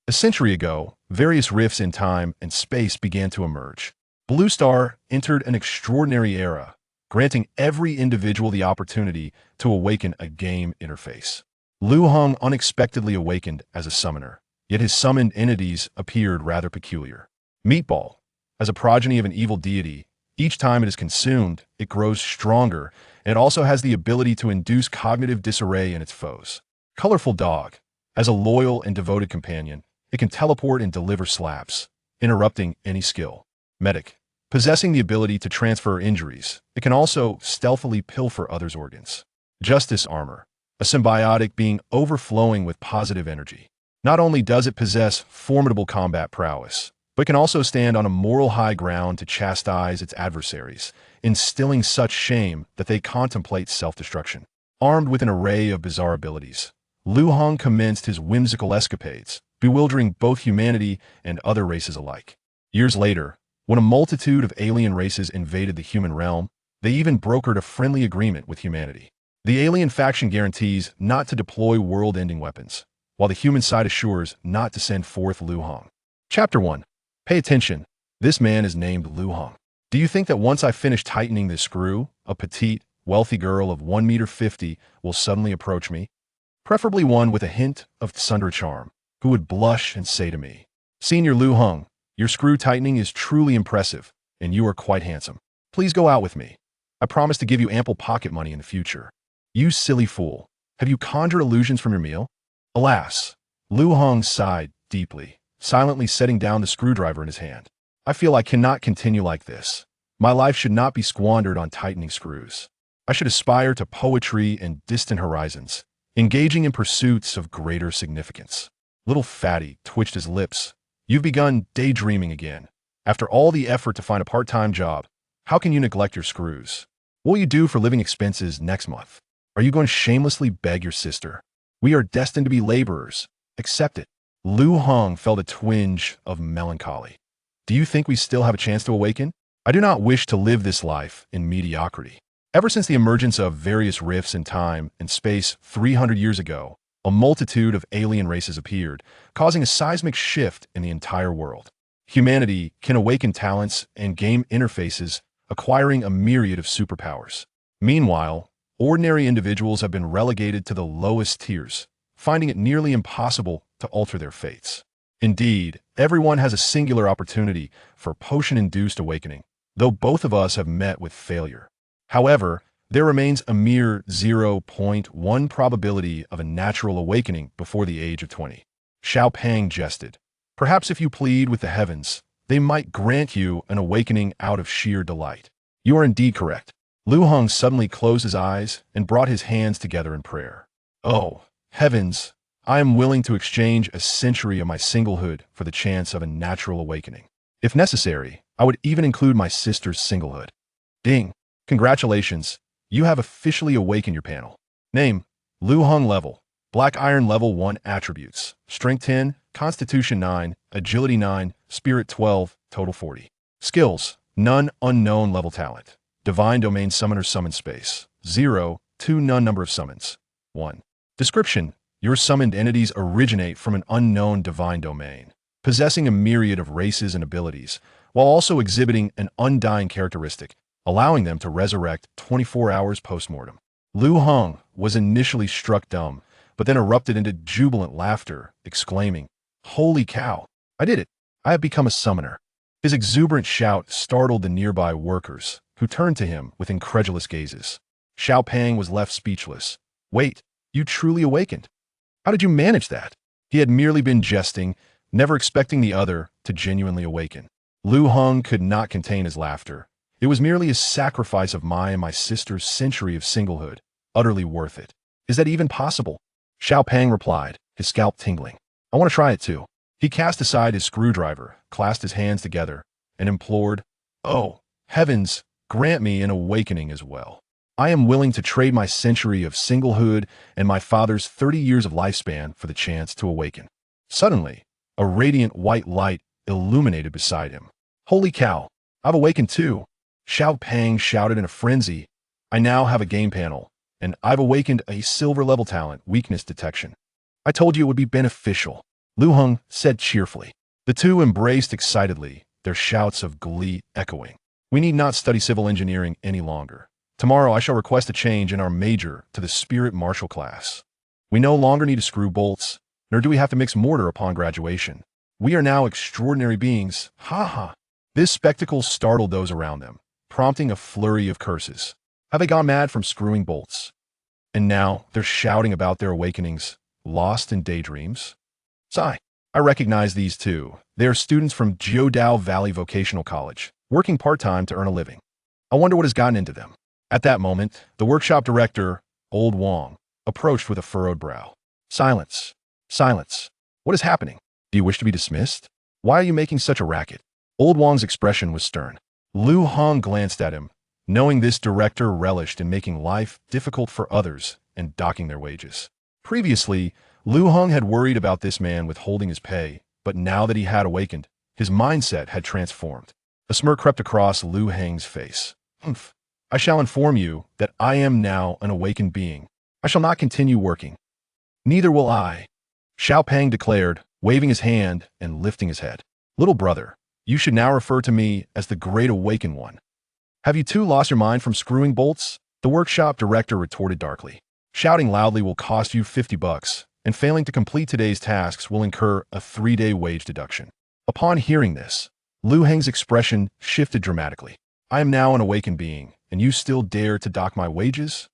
A century ago, various rifts in time and space began to emerge. Blue Star entered an extraordinary era, granting every individual the opportunity to awaken a game interface. Lu Heng unexpectedly awakened as a summoner, yet his summoned entities appeared rather peculiar. Meatball, as a progeny of an evil deity, each time it is consumed, it grows stronger, and it also has the ability to induce cognitive disarray in its foes. Colorful Dog, as a loyal and devoted companion, it can teleport and deliver slaps, interrupting any skill. Medic, possessing the ability to transfer injuries, it can also stealthily pilfer others' organs. Justice Armor, a symbiotic being overflowing with positive energy. Not only does it possess formidable combat prowess, but can also stand on a moral high ground to chastise its adversaries, instilling such shame that they contemplate self-destruction. Armed with an array of bizarre abilities, Lu Heng commenced his whimsical escapades, bewildering both humanity and other races alike. Years later, when a multitude of alien races invaded the human realm, they even brokered a friendly agreement with humanity. The alien faction guarantees not to deploy world-ending weapons, while the human side assures not to send forth Lu Heng. Chapter 1. Pay attention. This man is named Lu Heng. Do you think that once I finish tightening this screw, a petite, wealthy girl of 1.50 meters will suddenly approach me? Preferably one with a hint of Tsundere charm, who would blush and say to me, "Senior Lu Heng, your screw tightening is truly impressive, and you are quite handsome. Please go out with me. I promise to give you ample pocket money in the future." You silly fool. Have you conjured illusions from your meal? Alas, Lu Heng sighed deeply, silently setting down the screwdriver in his hand. I feel I cannot continue like this. My life should not be squandered on tightening screws. I should aspire to poetry and distant horizons, engaging in pursuits of greater significance. Little Fatty twitched his lips. You've begun daydreaming again. After all the effort to find a part-time job, how can you neglect your screws? What will you do for living expenses next month? Are you going to shamelessly beg your sister? We are destined to be laborers. Accept it. Lu Heng felt a twinge of melancholy. Do you think we still have a chance to awaken? I do not wish to live this life in mediocrity. Ever since the emergence of various rifts in time and space 300 years ago, a multitude of alien races appeared, causing a seismic shift in the entire world. Humanity can awaken talents and game interfaces, acquiring a myriad of superpowers. Meanwhile, ordinary individuals have been relegated to the lowest tiers, finding it nearly impossible to alter their fates. Indeed, everyone has a singular opportunity for potion-induced awakening, though both of us have met with failure. However, there remains a mere 0.1 probability of a natural awakening before the age of 20. Xiao Pang jested. Perhaps if you plead with the heavens, they might grant you an awakening out of sheer delight. You are indeed correct. Lu Heng suddenly closed his eyes and brought his hands together in prayer. Oh, heavens, I am willing to exchange a century of my singlehood for the chance of a natural awakening. If necessary, I would even include my sister's singlehood. Ding! Congratulations, you have officially awakened your panel. Name, Lu Heng level, Black Iron level 1 attributes, Strength 10, Constitution 9, Agility 9, Spirit 12, total 40. Skills, none unknown level talent. Divine Domain Summoner Summon Space, 0, 2 none number of summons, 1. Description, your summoned entities originate from an unknown divine domain, possessing a myriad of races and abilities, while also exhibiting an undying characteristic, allowing them to resurrect 24 hours post-mortem. Lu Heng was initially struck dumb, but then erupted into jubilant laughter, exclaiming, "Holy cow! I did it! I have become a summoner." His exuberant shout startled the nearby workers, who turned to him with incredulous gazes. Xiao Pang was left speechless. Wait, you truly awakened? How did you manage that? He had merely been jesting, never expecting the other to genuinely awaken. Lu Heng could not contain his laughter. It was merely a sacrifice of my and my sister's century of singlehood, utterly worth it. Is that even possible? Xiao Pang replied, his scalp tingling. I want to try it too. He cast aside his screwdriver, clasped his hands together, and implored, "Oh, heavens, grant me an awakening as well. I am willing to trade my century of singlehood and my father's 30 years of lifespan for the chance to awaken." Suddenly, a radiant white light illuminated beside him. Holy cow, I've awakened too. Xiao Pang shouted in a frenzy. I now have a game panel, and I've awakened a silver level talent, weakness detection. I told you it would be beneficial. Lu Heng said cheerfully. The two embraced excitedly, their shouts of glee echoing. We need not study civil engineering any longer. Tomorrow I shall request a change in our major to the spirit martial class. We no longer need to screw bolts, nor do we have to mix mortar upon graduation. We are now extraordinary beings. Ha ha. This spectacle startled those around them, prompting a flurry of curses. Have they gone mad from screwing bolts? And now they're shouting about their awakenings, lost in daydreams? Sigh. I recognize these two. They are students from Jiudao Valley Vocational College, working part-time to earn a living. I wonder what has gotten into them. At that moment, the workshop director, Old Wang, approached with a furrowed brow. Silence. Silence. What is happening? Do you wish to be dismissed? Why are you making such a racket? Old Wang's expression was stern. Lu Heng glanced at him, knowing this director relished in making life difficult for others and docking their wages. Previously, Lu Heng had worried about this man withholding his pay, but now that he had awakened, his mindset had transformed. A smirk crept across Lu Heng's face. Humph. I shall inform you that I am now an awakened being. I shall not continue working. Neither will I, Xiao Peng declared, waving his hand and lifting his head. Little brother, you should now refer to me as the Great Awakened One. Have you too lost your mind from screwing bolts? The workshop director retorted darkly. Shouting loudly will cost you $50, and failing to complete today's tasks will incur a 3-day wage deduction. Upon hearing this, Lu Heng's expression shifted dramatically. I am now an awakened being, and you still dare to dock my wages?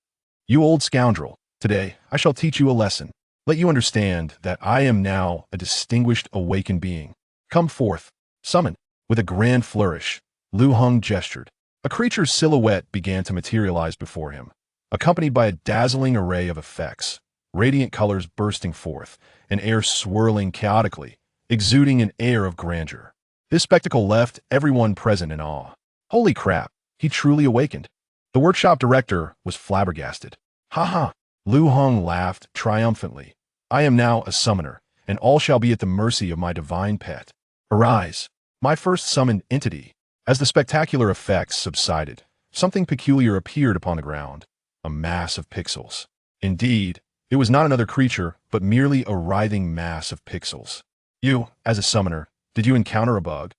You old scoundrel, today I shall teach you a lesson. Let you understand that I am now a distinguished awakened being. Come forth, summon. With a grand flourish, Lu Heng gestured. A creature's silhouette began to materialize before him, accompanied by a dazzling array of effects, radiant colors bursting forth, and air swirling chaotically, exuding an air of grandeur. This spectacle left everyone present in awe. Holy crap, he truly awakened. The workshop director was flabbergasted. Ha ha! Lu Heng laughed triumphantly. I am now a summoner, and all shall be at the mercy of my divine pet. Arise, my first summoned entity. As the spectacular effects subsided, something peculiar appeared upon the ground, a mass of pixels. Indeed, it was not another creature, but merely a writhing mass of pixels. You, as a summoner, did you encounter a bug?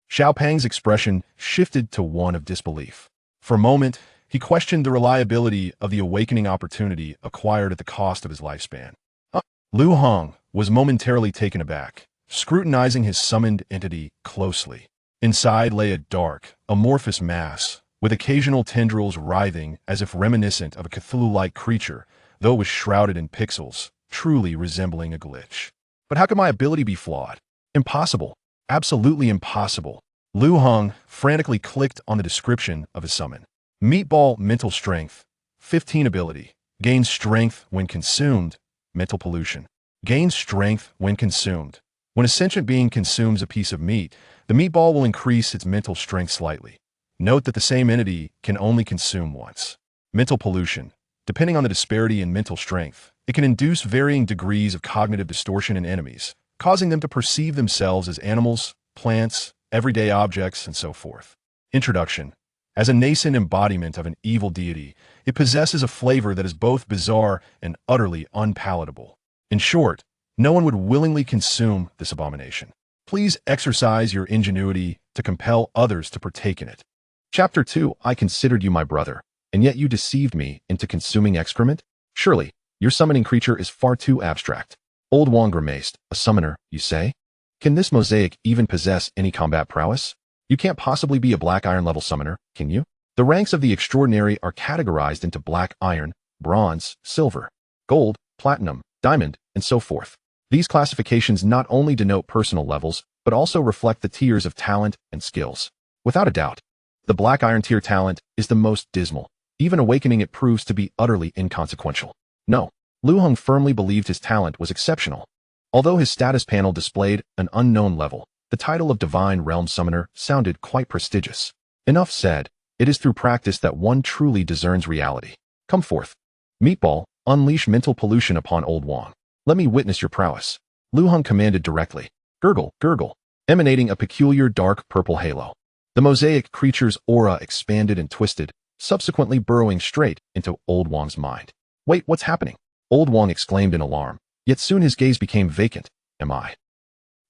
Xiao Peng's expression shifted to one of disbelief. For a moment, he questioned the reliability of the awakening opportunity acquired at the cost of his lifespan. Lu Heng was momentarily taken aback, scrutinizing his summoned entity closely. Inside lay a dark, amorphous mass, with occasional tendrils writhing as if reminiscent of a Cthulhu-like creature, though it was shrouded in pixels, truly resembling a glitch. But how could my ability be flawed? Impossible. Absolutely impossible. Lu Heng frantically clicked on the description of his summon. Meatball mental strength. 15 ability. Gains strength when consumed. Mental pollution. Gains strength when consumed. When a sentient being consumes a piece of meat, the meatball will increase its mental strength slightly. Note that the same entity can only consume once. Mental pollution. Depending on the disparity in mental strength, it can induce varying degrees of cognitive distortion in enemies, causing them to perceive themselves as animals, plants, everyday objects, and so forth. Introduction. As a nascent embodiment of an evil deity, it possesses a flavor that is both bizarre and utterly unpalatable. In short, no one would willingly consume this abomination. Please exercise your ingenuity to compel others to partake in it. Chapter 2. I considered you my brother, and yet you deceived me into consuming excrement? Surely, your summoning creature is far too abstract. Old Wang grimaced. A summoner, you say? Can this mosaic even possess any combat prowess? You can't possibly be a black iron level summoner, can you? The ranks of the extraordinary are categorized into black iron, bronze, silver, gold, platinum, diamond, and so forth. These classifications not only denote personal levels, but also reflect the tiers of talent and skills. Without a doubt, the black iron tier talent is the most dismal. Even awakening it proves to be utterly inconsequential. No, Lu Heng firmly believed his talent was exceptional. Although his status panel displayed an unknown level, the title of Divine Realm Summoner sounded quite prestigious. Enough said, it is through practice that one truly discerns reality. Come forth. Meatball, unleash mental pollution upon Old Wang. Let me witness your prowess. Lu Heng commanded directly. Gurgle, gurgle, emanating a peculiar dark purple halo. The mosaic creature's aura expanded and twisted, subsequently burrowing straight into Old Wang's mind. Wait, what's happening? Old Wang exclaimed in alarm, yet soon his gaze became vacant. Am I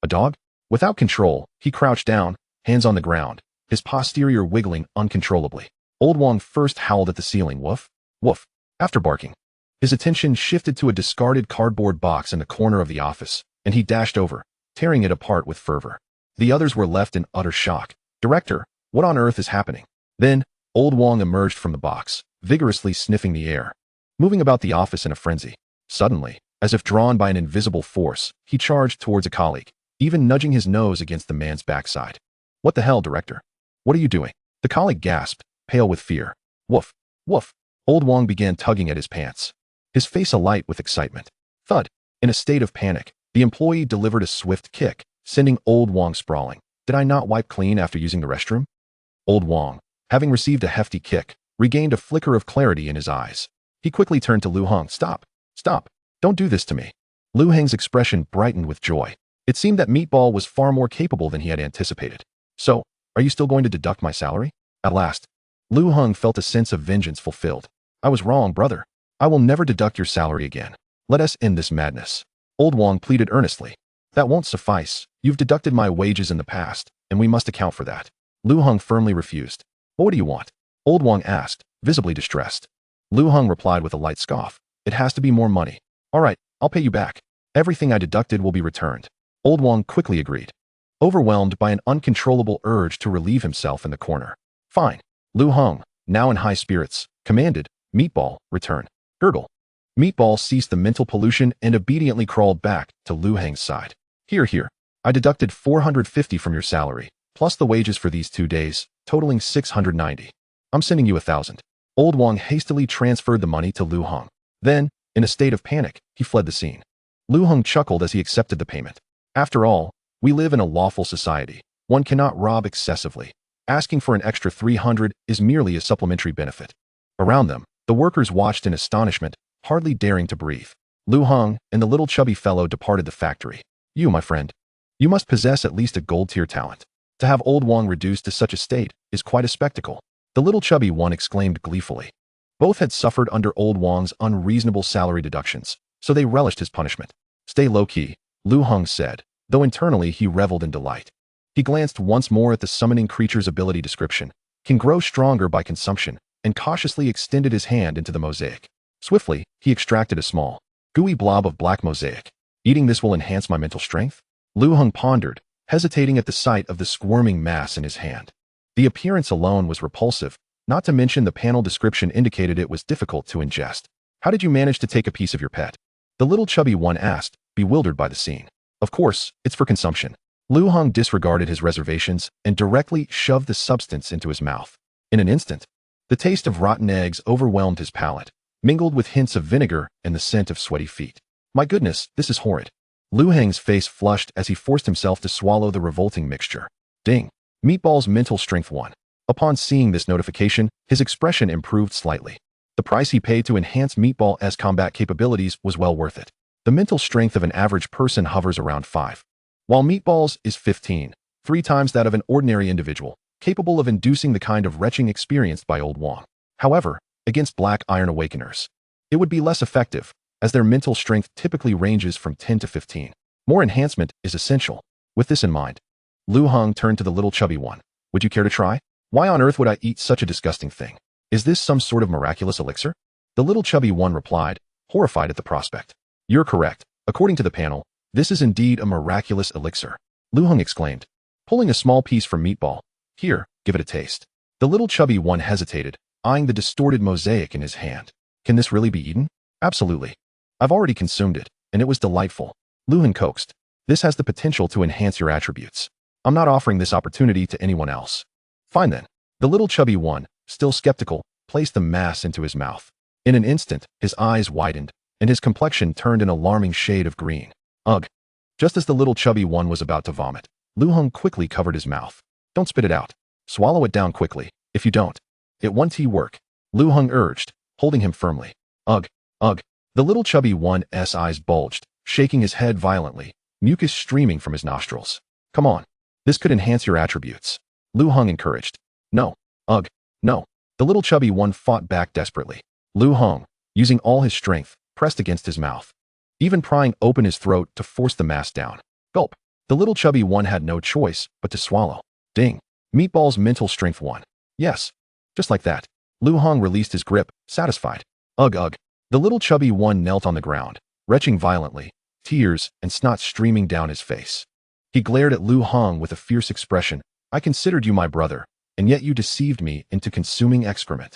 A dog? Without control, he crouched down, hands on the ground, his posterior wiggling uncontrollably. Old Wong first howled at the ceiling, woof, woof, after barking. His attention shifted to a discarded cardboard box in the corner of the office, and he dashed over, tearing it apart with fervor. The others were left in utter shock. Director, what on earth is happening? Then, Old Wong emerged from the box, vigorously sniffing the air, moving about the office in a frenzy. Suddenly, as if drawn by an invisible force, he charged towards a colleague, even nudging his nose against the man's backside. What the hell, Director? What are you doing? The colleague gasped, pale with fear. Woof, woof. Old Wong began tugging at his pants, his face alight with excitement. Thud. In a state of panic, the employee delivered a swift kick, sending Old Wong sprawling. Did I not wipe clean after using the restroom? Old Wong, having received a hefty kick, regained a flicker of clarity in his eyes. He quickly turned to Lu Heng. Stop. Stop. Don't do this to me. Lu Heng's expression brightened with joy. It seemed that Meatball was far more capable than he had anticipated. So, are you still going to deduct my salary? At last, Lu Heng felt a sense of vengeance fulfilled. I was wrong, brother. I will never deduct your salary again. Let us end this madness. Old Wong pleaded earnestly. That won't suffice. You've deducted my wages in the past, and we must account for that. Lu Heng firmly refused. What do you want? Old Wong asked, visibly distressed. Lu Heng replied with a light scoff. It has to be more money. All right, I'll pay you back. Everything I deducted will be returned. Old Wong quickly agreed, overwhelmed by an uncontrollable urge to relieve himself in the corner. Fine. Lu Heng, now in high spirits, commanded, Meatball, return. Gurgle. Meatball ceased the mental pollution and obediently crawled back to Lu Heng's side. Here. I deducted 450 from your salary, plus the wages for these 2 days, totaling 690. I'm sending you 1,000. Old Wong hastily transferred the money to Lu Heng. Then, in a state of panic, he fled the scene. Lu Heng chuckled as he accepted the payment. After all, we live in a lawful society. One cannot rob excessively. Asking for an extra 300 is merely a supplementary benefit. Around them, the workers watched in astonishment, hardly daring to breathe. Lu Heng and the little chubby fellow departed the factory. You, my friend, you must possess at least a gold-tier talent. To have Old Wong reduced to such a state is quite a spectacle. The little chubby one exclaimed gleefully. Both had suffered under Old Wong's unreasonable salary deductions, so they relished his punishment. Stay low-key, Lu Heng said, though internally he reveled in delight. He glanced once more at the summoning creature's ability description. Can grow stronger by consumption, and cautiously extended his hand into the mosaic. Swiftly, he extracted a small, gooey blob of black mosaic. Eating this will enhance my mental strength? Lu Heng pondered, hesitating at the sight of the squirming mass in his hand. The appearance alone was repulsive, not to mention the panel description indicated it was difficult to ingest. How did you manage to take a piece of your pet? The little chubby one asked, bewildered by the scene. Of course, it's for consumption. Lu Heng disregarded his reservations and directly shoved the substance into his mouth. In an instant, the taste of rotten eggs overwhelmed his palate, mingled with hints of vinegar and the scent of sweaty feet. My goodness, this is horrid. Lu Heng's face flushed as he forced himself to swallow the revolting mixture. Ding. Meatball's mental strength won. Upon seeing this notification, his expression improved slightly. The price he paid to enhance Meatball's combat capabilities was well worth it. The mental strength of an average person hovers around 5. While Meatball's is 15, 3 times that of an ordinary individual, capable of inducing the kind of retching experienced by Old Wong. However, against Black Iron Awakeners, it would be less effective, as their mental strength typically ranges from 10 to 15. More enhancement is essential. With this in mind, Lu Heng turned to the little chubby one. Would you care to try? Why on earth would I eat such a disgusting thing? Is this some sort of miraculous elixir? The little chubby one replied, horrified at the prospect. You're correct. According to the panel, this is indeed a miraculous elixir. Lu Heng exclaimed, pulling a small piece from Meatball. Here, give it a taste. The little chubby one hesitated, eyeing the distorted mosaic in his hand. Can this really be eaten? Absolutely. I've already consumed it, and it was delightful. Lu Heng coaxed. This has the potential to enhance your attributes. I'm not offering this opportunity to anyone else. Fine then. The little chubby one, still skeptical, placed the mass into his mouth. In an instant, his eyes widened, and his complexion turned an alarming shade of green. Ugh. Just as the little chubby one was about to vomit, Lu Heng quickly covered his mouth. Don't spit it out. Swallow it down quickly. If you don't, it won't work. Lu Heng urged, holding him firmly. Ugh. The little chubby one's eyes bulged, shaking his head violently, mucus streaming from his nostrils. Come on. This could enhance your attributes. Lu Heng encouraged. No. Ugh. No. The little chubby one fought back desperately. Lu Heng, using all his strength, pressed against his mouth, even prying open his throat to force the mass down. Gulp. The little chubby one had no choice but to swallow. Ding. Meatball's mental strength won. Yes. Just like that. Lu Heng released his grip, satisfied. Ugh ugh. The little chubby one knelt on the ground, retching violently, tears and snot streaming down his face. He glared at Lu Heng with a fierce expression. I considered you my brother, and yet you deceived me into consuming excrement.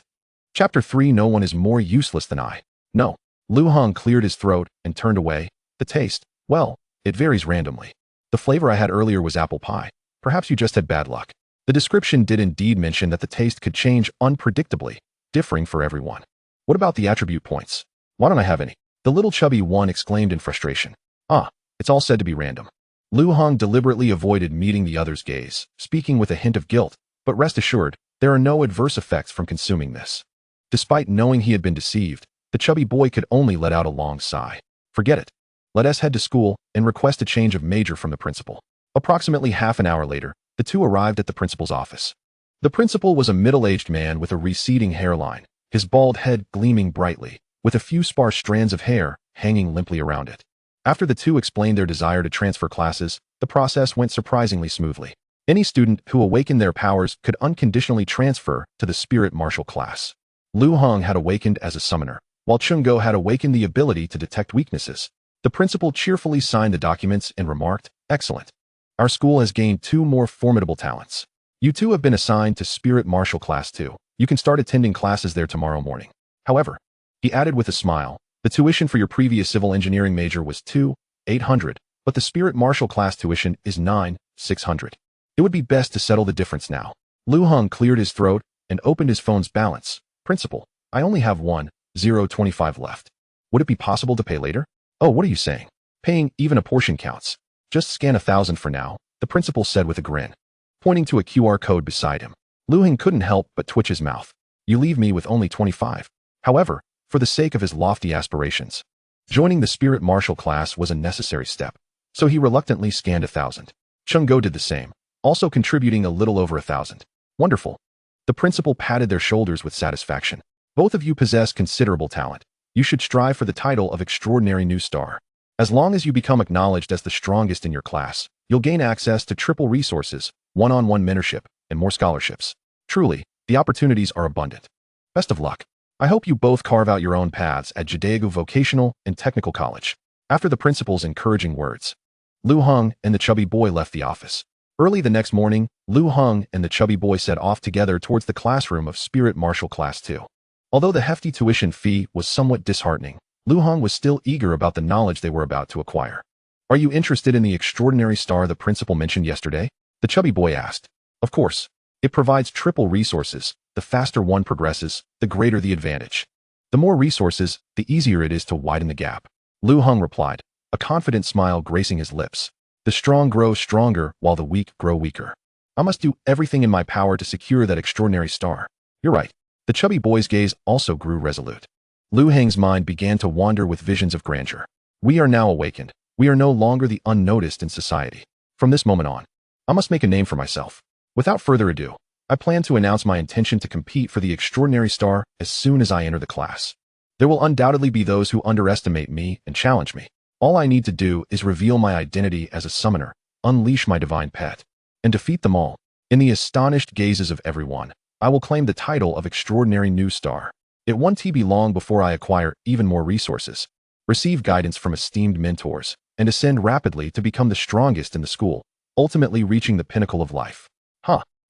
Chapter 3. No one is more useless than I. No. Lu Heng cleared his throat and turned away. The taste, well, it varies randomly. The flavor I had earlier was apple pie. Perhaps you just had bad luck. The description did indeed mention that the taste could change unpredictably, differing for everyone. What about the attribute points? Why don't I have any? The little chubby one exclaimed in frustration. Ah, it's all said to be random. Lu Heng deliberately avoided meeting the other's gaze, speaking with a hint of guilt, but rest assured, there are no adverse effects from consuming this. Despite knowing he had been deceived, the chubby boy could only let out a long sigh. Forget it. Let us head to school and request a change of major from the principal. Approximately half an hour later, the two arrived at the principal's office. The principal was a middle-aged man with a receding hairline, his bald head gleaming brightly, with a few sparse strands of hair hanging limply around it. After the two explained their desire to transfer classes, the process went surprisingly smoothly. Any student who awakened their powers could unconditionally transfer to the spirit martial class. Lu Heng had awakened as a summoner, while Chungo had awakened the ability to detect weaknesses. The principal cheerfully signed the documents and remarked, "Excellent. Our school has gained 2 more formidable talents. You two have been assigned to Spirit Martial Class 2. You can start attending classes there tomorrow morning." However, he added with a smile, the tuition for your previous civil engineering major was 2,800, but the Spirit Martial Class tuition is 9,600. It would be best to settle the difference now. Lu Heng cleared his throat and opened his phone's balance. "Principal, I only have 1,025 left. Would it be possible to pay later?" "Oh, what are you saying? Paying even a portion counts. Just scan 1,000 for now," the principal said with a grin, pointing to a QR code beside him. Lu Heng couldn't help but twitch his mouth. "You leave me with only 25. However, for the sake of his lofty aspirations, joining the spirit martial class was a necessary step, so he reluctantly scanned 1,000. Chungo did the same, also contributing a little over 1,000. "Wonderful." The principal patted their shoulders with satisfaction. "Both of you possess considerable talent. You should strive for the title of Extraordinary New Star. As long as you become acknowledged as the strongest in your class, you'll gain access to triple resources, one-on-one mentorship, and more scholarships. Truly, the opportunities are abundant. Best of luck. I hope you both carve out your own paths at Jadaegu Vocational and Technical College." After the principal's encouraging words, Lu Heng and the chubby boy left the office. Early the next morning, Lu Heng and the chubby boy set off together towards the classroom of Spirit Martial Class 2. Although the hefty tuition fee was somewhat disheartening, Lu Heng was still eager about the knowledge they were about to acquire. "Are you interested in the extraordinary star the principal mentioned yesterday?" the chubby boy asked. "Of course. It provides triple resources. The faster one progresses, the greater the advantage. The more resources, the easier it is to widen the gap," Lu Heng replied, a confident smile gracing his lips. "The strong grow stronger while the weak grow weaker. I must do everything in my power to secure that extraordinary star." "You're right." The chubby boy's gaze also grew resolute. Lu Heng's mind began to wander with visions of grandeur. "We are now awakened. We are no longer the unnoticed in society. From this moment on, I must make a name for myself. Without further ado, I plan to announce my intention to compete for the extraordinary star as soon as I enter the class. There will undoubtedly be those who underestimate me and challenge me. All I need to do is reveal my identity as a summoner, unleash my divine pet, and defeat them all. In the astonished gazes of everyone, I will claim the title of Extraordinary New Star. It won't be long before I acquire even more resources, receive guidance from esteemed mentors, and ascend rapidly to become the strongest in the school, ultimately reaching the pinnacle of life.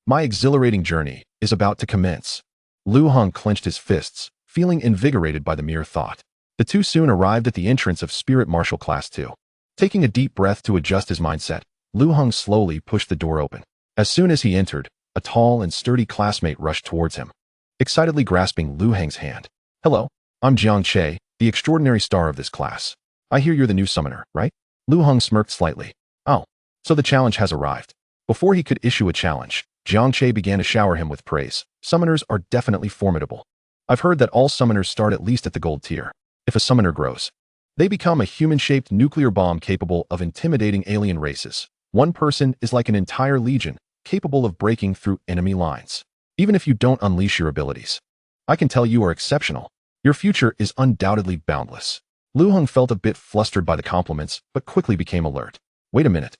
My exhilarating journey is about to commence." Lu Heng clenched his fists, feeling invigorated by the mere thought. The two soon arrived at the entrance of Spirit Martial Class 2. Taking a deep breath to adjust his mindset, Lu Heng slowly pushed the door open. As soon as he entered, a tall and sturdy classmate rushed towards him, excitedly grasping Lu Heng's hand. "Hello, I'm Jiang Che, the extraordinary star of this class. I hear you're the new summoner, right?" Lu Heng smirked slightly. "Oh, so the challenge has arrived." Before he could issue a challenge, Jiang Che began to shower him with praise. "Summoners are definitely formidable. I've heard that all summoners start at least at the gold tier. If a summoner grows, they become a human-shaped nuclear bomb capable of intimidating alien races. One person is like an entire legion, capable of breaking through enemy lines. Even if you don't unleash your abilities, I can tell you are exceptional. Your future is undoubtedly boundless." Lu Heng felt a bit flustered by the compliments, but quickly became alert. Wait a minute.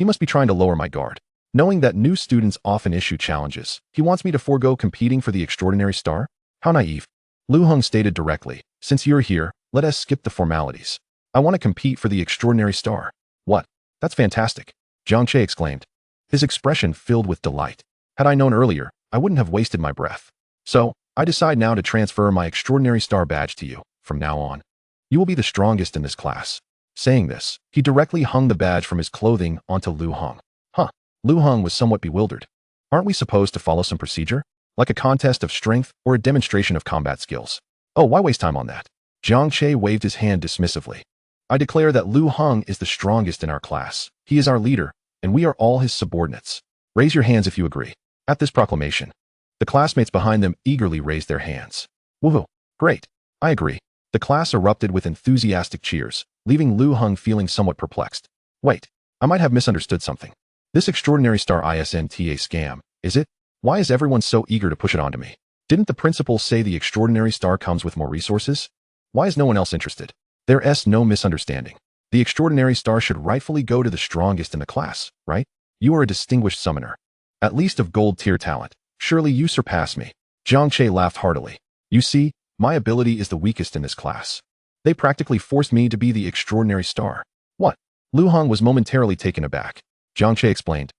He must be trying to lower my guard. Knowing that new students often issue challenges, he wants me to forego competing for the extraordinary star? How naive. Lu Heng stated directly, since you're here, let us skip the formalities. I want to compete for the extraordinary star. What? That's fantastic. Jiang Che exclaimed, his expression filled with delight. Had I known earlier, I wouldn't have wasted my breath. So, I decide now to transfer my extraordinary star badge to you, from now on. You will be the strongest in this class. Saying this, he directly hung the badge from his clothing onto Lu Heng. Huh. Lu Heng was somewhat bewildered. Aren't we supposed to follow some procedure? Like a contest of strength or a demonstration of combat skills? Oh, why waste time on that? Jiang Che waved his hand dismissively. I declare that Lu Heng is the strongest in our class. He is our leader, and we are all his subordinates. Raise your hands if you agree. At this proclamation, the classmates behind them eagerly raised their hands. Woohoo! Great! I agree. The class erupted with enthusiastic cheers, leaving Lu Heng feeling somewhat perplexed. Wait, I might have misunderstood something. This extraordinary star isn't a scam, is it? Why is everyone so eager to push it onto me? Didn't the principal say the extraordinary star comes with more resources? Why is no one else interested? There's no misunderstanding. The extraordinary star should rightfully go to the strongest in the class, right? You are a distinguished summoner. At least of gold tier talent. Surely you surpass me. Jiang Che laughed heartily. You see, my ability is the weakest in this class. They practically forced me to be the extraordinary star. What? Lu Heng was momentarily taken aback. Jiang Che explained.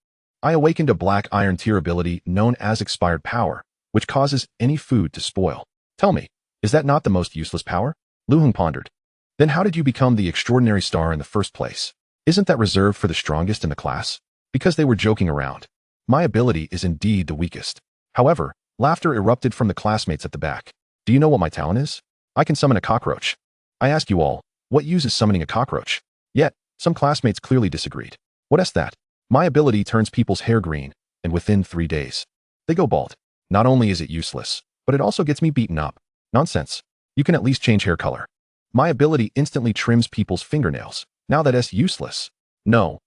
I awakened a black iron tier ability known as expired power, which causes any food to spoil. Tell me, is that not the most useless power? Lu Heng pondered. Then how did you become the extraordinary star in the first place? Isn't that reserved for the strongest in the class? Because they were joking around. My ability is indeed the weakest. However, laughter erupted from the classmates at the back. Do you know what my talent is? I can summon a cockroach. I ask you all, what use is summoning a cockroach? Yet, some classmates clearly disagreed. What is that? My ability turns people's hair green, and within 3 days, they go bald. Not only is it useless, but it also gets me beaten up. Nonsense. You can at least change hair color. My ability instantly trims people's fingernails. Now that's useless. No,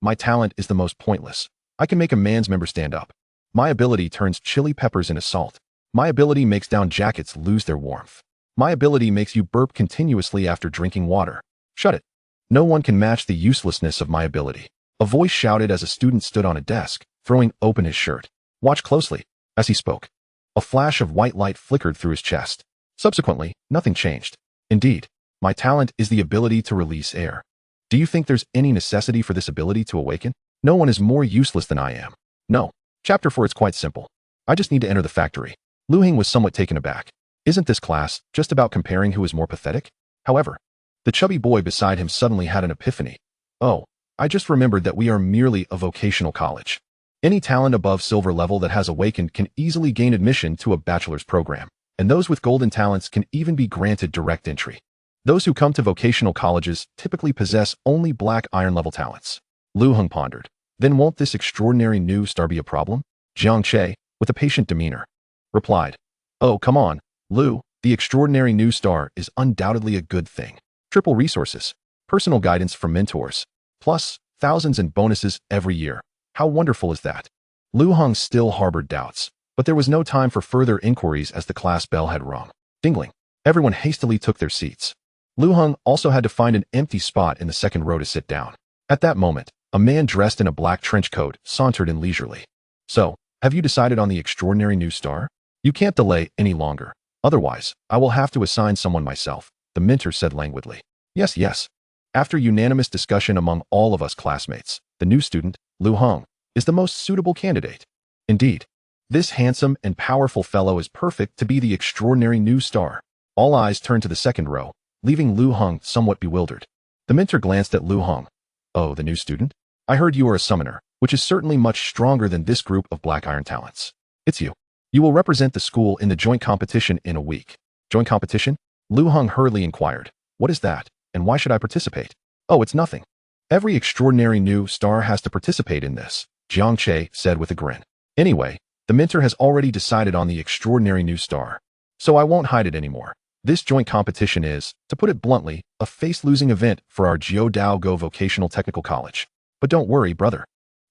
my talent is the most pointless. I can make a man's member stand up. My ability turns chili peppers into salt. My ability makes down jackets lose their warmth. My ability makes you burp continuously after drinking water. Shut it. No one can match the uselessness of my ability. A voice shouted as a student stood on a desk, throwing open his shirt. Watch closely. As he spoke, a flash of white light flickered through his chest. Subsequently, nothing changed. Indeed, my talent is the ability to release air. Do you think there's any necessity for this ability to awaken? No one is more useless than I am. No. Chapter 4 is quite simple. I just need to enter the factory. Lu Heng was somewhat taken aback. Isn't this class just about comparing who is more pathetic? However, the chubby boy beside him suddenly had an epiphany. Oh, I just remembered that we are merely a vocational college. Any talent above silver level that has awakened can easily gain admission to a bachelor's program, and those with golden talents can even be granted direct entry. Those who come to vocational colleges typically possess only black iron level talents. Lu Heng pondered. Then won't this extraordinary new star be a problem? Jiang Che, with a patient demeanor, replied. Oh, come on, Lu, the extraordinary new star is undoubtedly a good thing. Triple resources, personal guidance from mentors, plus thousands in bonuses every year. How wonderful is that? Lu Heng still harbored doubts, but there was no time for further inquiries as the class bell had rung. Dingling. Everyone hastily took their seats. Lu Heng also had to find an empty spot in the second row to sit down. At that moment, a man dressed in a black trench coat sauntered in leisurely. So, have you decided on the extraordinary new star? You can't delay any longer. Otherwise, I will have to assign someone myself, the mentor said languidly. Yes. After unanimous discussion among all of us classmates, the new student, Lu Heng, is the most suitable candidate. Indeed, this handsome and powerful fellow is perfect to be the extraordinary new star. All eyes turned to the second row, leaving Lu Heng somewhat bewildered. The mentor glanced at Lu Heng. Oh, the new student? I heard you are a summoner, which is certainly much stronger than this group of black iron talents. It's you. You will represent the school in the joint competition in a week. Joint competition? Lu Heng hurriedly inquired. What is that, and why should I participate? Oh, it's nothing. Every extraordinary new star has to participate in this, Jiang Che said with a grin. Anyway, the mentor has already decided on the extraordinary new star. So I won't hide it anymore. This joint competition is, to put it bluntly, a face-losing event for our Jiu Dao Go Vocational Technical College. But don't worry, brother.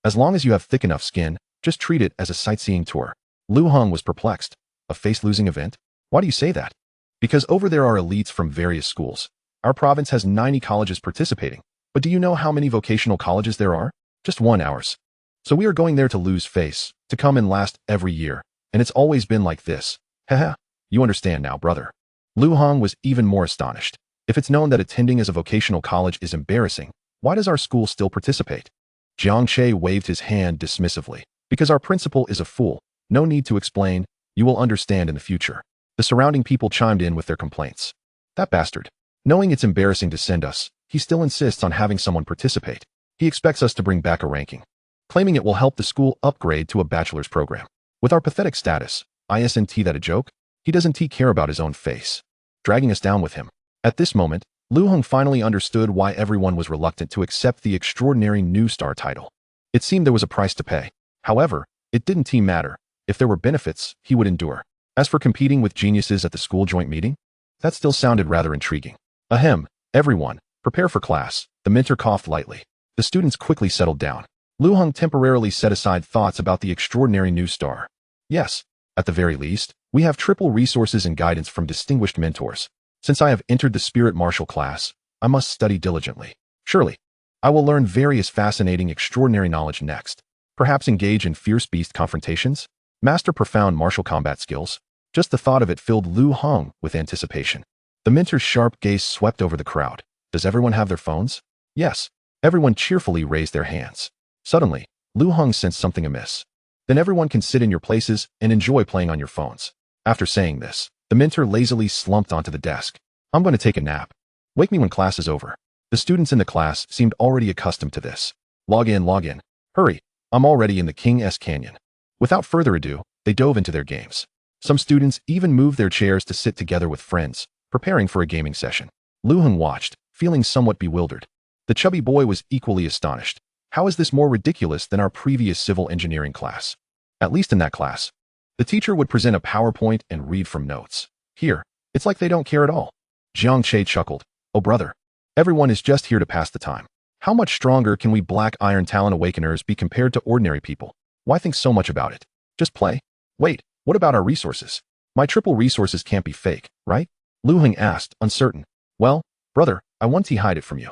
As long as you have thick enough skin, just treat it as a sightseeing tour. Lu Heng was perplexed. A face-losing event? Why do you say that? Because over there are elites from various schools. Our province has 90 colleges participating. But do you know how many vocational colleges there are? Just 1 hours. So we are going there to lose face, to come and last every year. And it's always been like this. Haha. You understand now, brother. Lu Heng was even more astonished. If it's known that attending as a vocational college is embarrassing, why does our school still participate? Jiang Che waved his hand dismissively. Because our principal is a fool. No need to explain. You will understand in the future. The surrounding people chimed in with their complaints. That bastard. Knowing it's embarrassing to send us, he still insists on having someone participate. He expects us to bring back a ranking, claiming it will help the school upgrade to a bachelor's program. With our pathetic status, isn't that a joke? He doesn't care about his own face. Dragging us down with him. At this moment, Lu Heng finally understood why everyone was reluctant to accept the extraordinary new star title. It seemed there was a price to pay. However, it didn't matter. If there were benefits, he would endure. As for competing with geniuses at the school joint meeting, that still sounded rather intriguing. Ahem, everyone, prepare for class. The mentor coughed lightly. The students quickly settled down. Lu Heng temporarily set aside thoughts about the extraordinary new star. Yes, at the very least, we have triple resources and guidance from distinguished mentors. Since I have entered the spirit martial class, I must study diligently. Surely, I will learn various fascinating extraordinary knowledge next. Perhaps engage in fierce beast confrontations? Master profound martial combat skills? Just the thought of it filled Lu Heng with anticipation. The mentor's sharp gaze swept over the crowd. Does everyone have their phones? Yes. Everyone cheerfully raised their hands. Suddenly, Lu Heng sensed something amiss. Then everyone can sit in your places and enjoy playing on your phones. After saying this, the mentor lazily slumped onto the desk. I'm going to take a nap. Wake me when class is over. The students in the class seemed already accustomed to this. Log in, log in. Hurry, I'm already in the King's Canyon. Without further ado, they dove into their games. Some students even moved their chairs to sit together with friends, preparing for a gaming session. Lu Heng watched, feeling somewhat bewildered. The chubby boy was equally astonished. How is this more ridiculous than our previous civil engineering class? At least in that class, the teacher would present a PowerPoint and read from notes. Here, it's like they don't care at all. Jiang Che chuckled. Oh brother, everyone is just here to pass the time. How much stronger can we Black Iron Talent Awakeners be compared to ordinary people? Why think so much about it? Just play. Wait, what about our resources? My triple resources can't be fake, right? Lu Heng asked, uncertain. Well, brother, I want to hide it from you.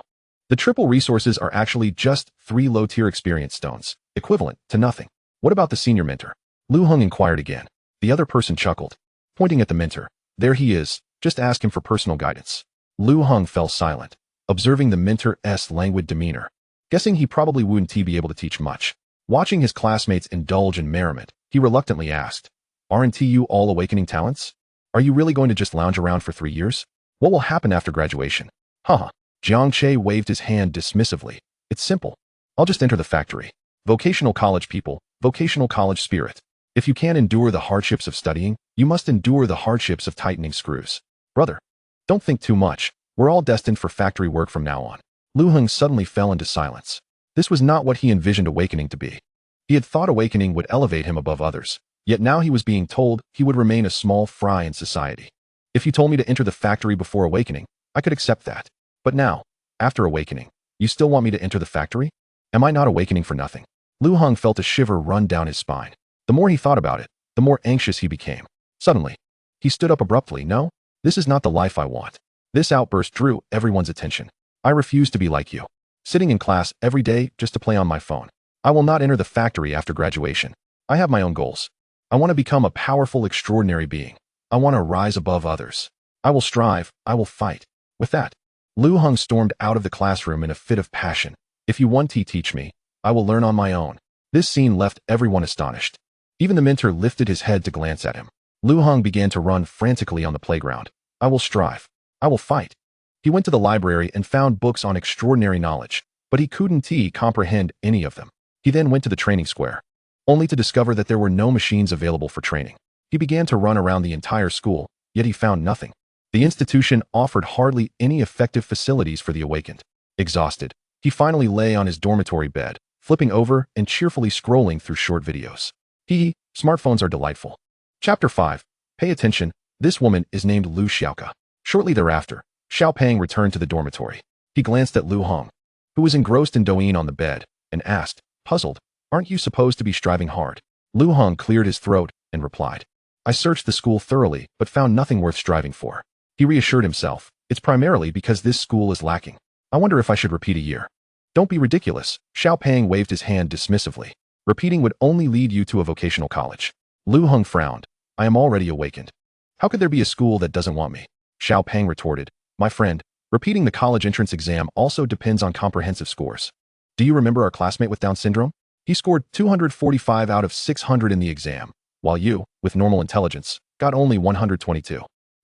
The triple resources are actually just 3 low-tier experience stones, equivalent to nothing. What about the senior mentor? Lu Heng inquired again. The other person chuckled, pointing at the mentor. There he is, just ask him for personal guidance. Lu Heng fell silent, observing the mentor's languid demeanor, guessing he probably wouldn't be able to teach much. Watching his classmates indulge in merriment, he reluctantly asked, Aren't you all awakening talents? Are you really going to just lounge around for 3 years? What will happen after graduation? Haha. Jiang Che waved his hand dismissively. It's simple. I'll just enter the factory. Vocational college people, vocational college spirit. If you can't endure the hardships of studying, you must endure the hardships of tightening screws. Brother, don't think too much. We're all destined for factory work from now on. Lu Heng suddenly fell into silence. This was not what he envisioned awakening to be. He had thought awakening would elevate him above others, yet now he was being told he would remain a small fry in society. If you told me to enter the factory before awakening, I could accept that. But now, after awakening, you still want me to enter the factory? Am I not awakening for nothing? Lu Heng felt a shiver run down his spine. The more he thought about it, the more anxious he became. Suddenly, he stood up abruptly. No, this is not the life I want. This outburst drew everyone's attention. I refuse to be like you, sitting in class every day just to play on my phone. I will not enter the factory after graduation. I have my own goals. I want to become a powerful, extraordinary being. I want to rise above others. I will strive. I will fight. With that, Lu Heng stormed out of the classroom in a fit of passion. If you want to teach me, I will learn on my own. This scene left everyone astonished. Even the mentor lifted his head to glance at him. Lu Heng began to run frantically on the playground. I will strive. I will fight. He went to the library and found books on extraordinary knowledge, but he couldn't comprehend any of them. He then went to the training square, only to discover that there were no machines available for training. He began to run around the entire school, yet he found nothing. The institution offered hardly any effective facilities for the awakened. Exhausted, he finally lay on his dormitory bed, flipping over and cheerfully scrolling through short videos. Smartphones are delightful. Chapter 5. Pay attention. This woman is named Lu Xiaoka. Shortly thereafter, Xiaopeng returned to the dormitory. He glanced at Lu Heng, who was engrossed in Douyin on the bed, and asked, puzzled, aren't you supposed to be striving hard? Lu Heng cleared his throat and replied, I searched the school thoroughly but found nothing worth striving for. He reassured himself, it's primarily because this school is lacking. I wonder if I should repeat a year. Don't be ridiculous. Xiao Pang waved his hand dismissively. Repeating would only lead you to a vocational college. Lu Heng frowned. I am already awakened. How could there be a school that doesn't want me? Xiao Pang retorted. My friend, repeating the college entrance exam also depends on comprehensive scores. Do you remember our classmate with Down syndrome? He scored 245 out of 600 in the exam, while you, with normal intelligence, got only 122.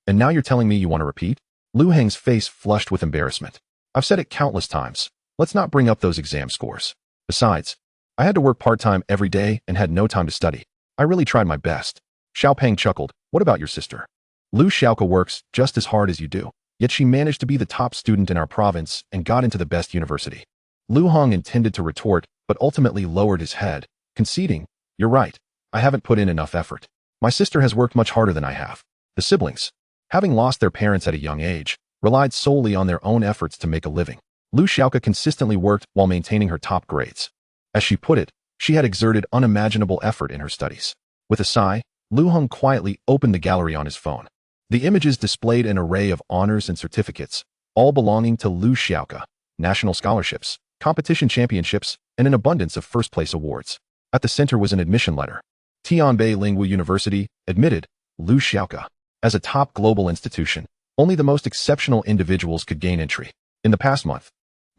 And now you're telling me you want to repeat? Lu Heng's face flushed with embarrassment. I've said it countless times. Let's not bring up those exam scores. Besides, I had to work part-time every day and had no time to study. I really tried my best. Xiao Pang chuckled. What about your sister? Lu Xiaoka works just as hard as you do, yet she managed to be the top student in our province and got into the best university. Lu Heng intended to retort, but ultimately lowered his head, conceding, You're right. I haven't put in enough effort. My sister has worked much harder than I have. The siblings, having lost their parents at a young age, relied solely on their own efforts to make a living. Lu Xiaoka consistently worked while maintaining her top grades. As she put it, she had exerted unimaginable effort in her studies. With a sigh, Lu Heng quietly opened the gallery on his phone. The images displayed an array of honors and certificates, all belonging to Lu Xiaoka, national scholarships, competition championships, and an abundance of first-place awards. At the center was an admission letter. Tianbei Lingwu University admitted Lu Xiaoka. As a top global institution, only the most exceptional individuals could gain entry. In the past month,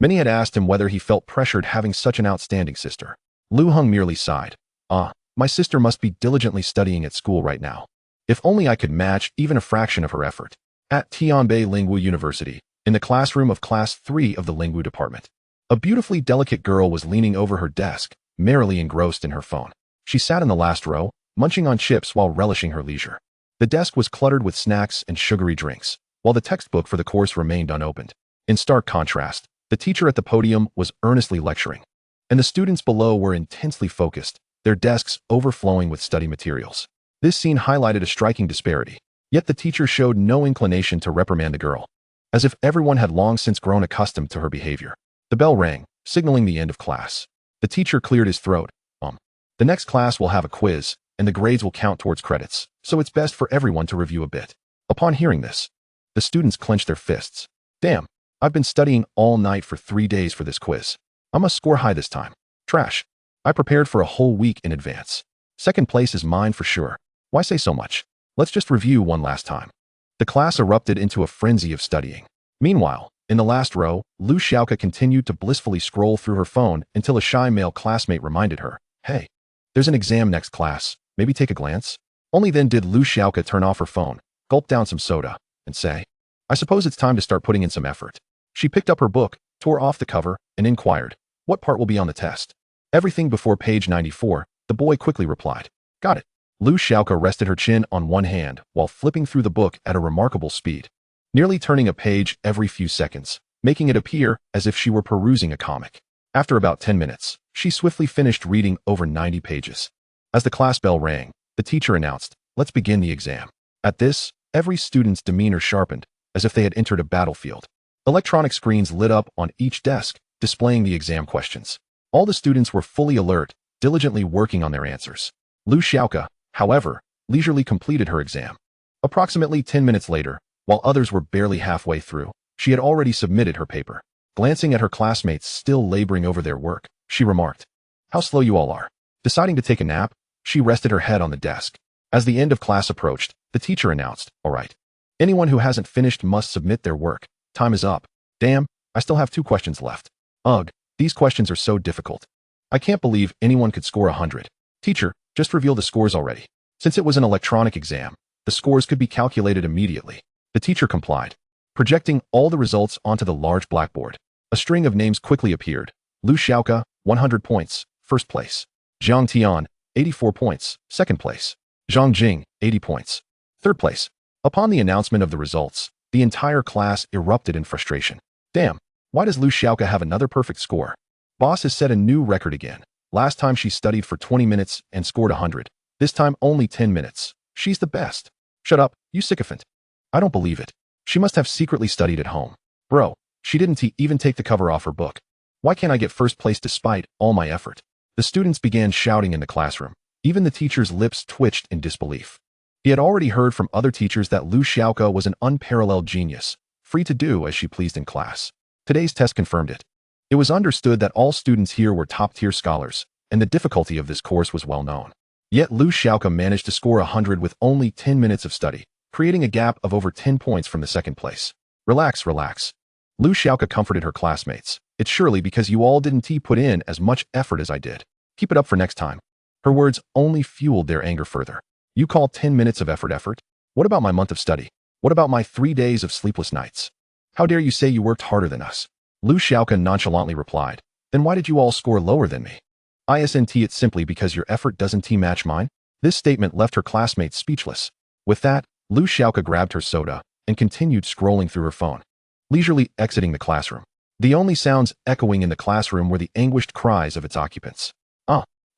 many had asked him whether he felt pressured having such an outstanding sister. Lu Heng merely sighed. My sister must be diligently studying at school right now. If only I could match even a fraction of her effort. At Tianbei Lingwu University, in the classroom of Class 3 of the Lingwu department, a beautifully delicate girl was leaning over her desk, merrily engrossed in her phone. She sat in the last row, munching on chips while relishing her leisure. The desk was cluttered with snacks and sugary drinks, while the textbook for the course remained unopened. In stark contrast, the teacher at the podium was earnestly lecturing, and the students below were intensely focused, their desks overflowing with study materials. This scene highlighted a striking disparity, yet the teacher showed no inclination to reprimand the girl, as if everyone had long since grown accustomed to her behavior. The bell rang, signaling the end of class. The teacher cleared his throat. The next class will have a quiz, and the grades will count towards credits, so it's best for everyone to review a bit. Upon hearing this, the students clenched their fists. Damn, I've been studying all night for 3 days for this quiz. I must score high this time. Trash. I prepared for a whole week in advance. Second place is mine for sure. Why say so much? Let's just review one last time. The class erupted into a frenzy of studying. Meanwhile, in the last row, Lu Xiaoka continued to blissfully scroll through her phone until a shy male classmate reminded her, Hey, there's an exam next class. Maybe take a glance? Only then did Lu Xiaoka turn off her phone, gulp down some soda, and say, I suppose it's time to start putting in some effort. She picked up her book, tore off the cover, and inquired, What part will be on the test? Everything before page 94, the boy quickly replied. Got it. Lu Xiaoka rested her chin on one hand while flipping through the book at a remarkable speed, nearly turning a page every few seconds, making it appear as if she were perusing a comic. After about 10 minutes, she swiftly finished reading over 90 pages. As the class bell rang, the teacher announced, Let's begin the exam. At this, every student's demeanor sharpened, as if they had entered a battlefield. Electronic screens lit up on each desk, displaying the exam questions. All the students were fully alert, diligently working on their answers. Lu Xiaoka, however, leisurely completed her exam. Approximately 10 minutes later, while others were barely halfway through, she had already submitted her paper. Glancing at her classmates still laboring over their work, she remarked, How slow you all are. Deciding to take a nap, she rested her head on the desk. As the end of class approached, the teacher announced, All right. Anyone who hasn't finished must submit their work. Time is up. Damn, I still have 2 questions left. Ugh, these questions are so difficult. I can't believe anyone could score 100. Teacher, just reveal the scores already. Since it was an electronic exam, the scores could be calculated immediately. The teacher complied, projecting all the results onto the large blackboard. A string of names quickly appeared. Lu Xiaoka, 100 points, first place. Zhang Tian, 84 points, second place. Zhang Jing, 80 points, third place. Upon the announcement of the results, the entire class erupted in frustration. Damn, why does Lu Xiaoka have another perfect score? Boss has set a new record again. Last time she studied for 20 minutes and scored 100. This time only 10 minutes. She's the best. Shut up, you sycophant. I don't believe it. She must have secretly studied at home. Bro, she didn't even take the cover off her book. Why can't I get first place despite all my effort? The students began shouting in the classroom. Even the teacher's lips twitched in disbelief. He had already heard from other teachers that Lu Xiaoka was an unparalleled genius, free to do as she pleased in class. Today's test confirmed it. It was understood that all students here were top-tier scholars, and the difficulty of this course was well known. Yet Lu Xiaoke managed to score 100 with only 10 minutes of study, creating a gap of over 10 points from the second place. Relax, relax. Lu Xiaoke comforted her classmates. It's surely because you all didn't put in as much effort as I did. Keep it up for next time. Her words only fueled their anger further. You call 10 minutes of effort? What about my month of study? What about my 3 days of sleepless nights? How dare you say you worked harder than us? Lu Xiaoke nonchalantly replied. Then why did you all score lower than me? Isn't it simply because your effort doesn't match mine? This statement left her classmates speechless. With that, Lu Xiaoke grabbed her soda and continued scrolling through her phone, leisurely exiting the classroom. The only sounds echoing in the classroom were the anguished cries of its occupants.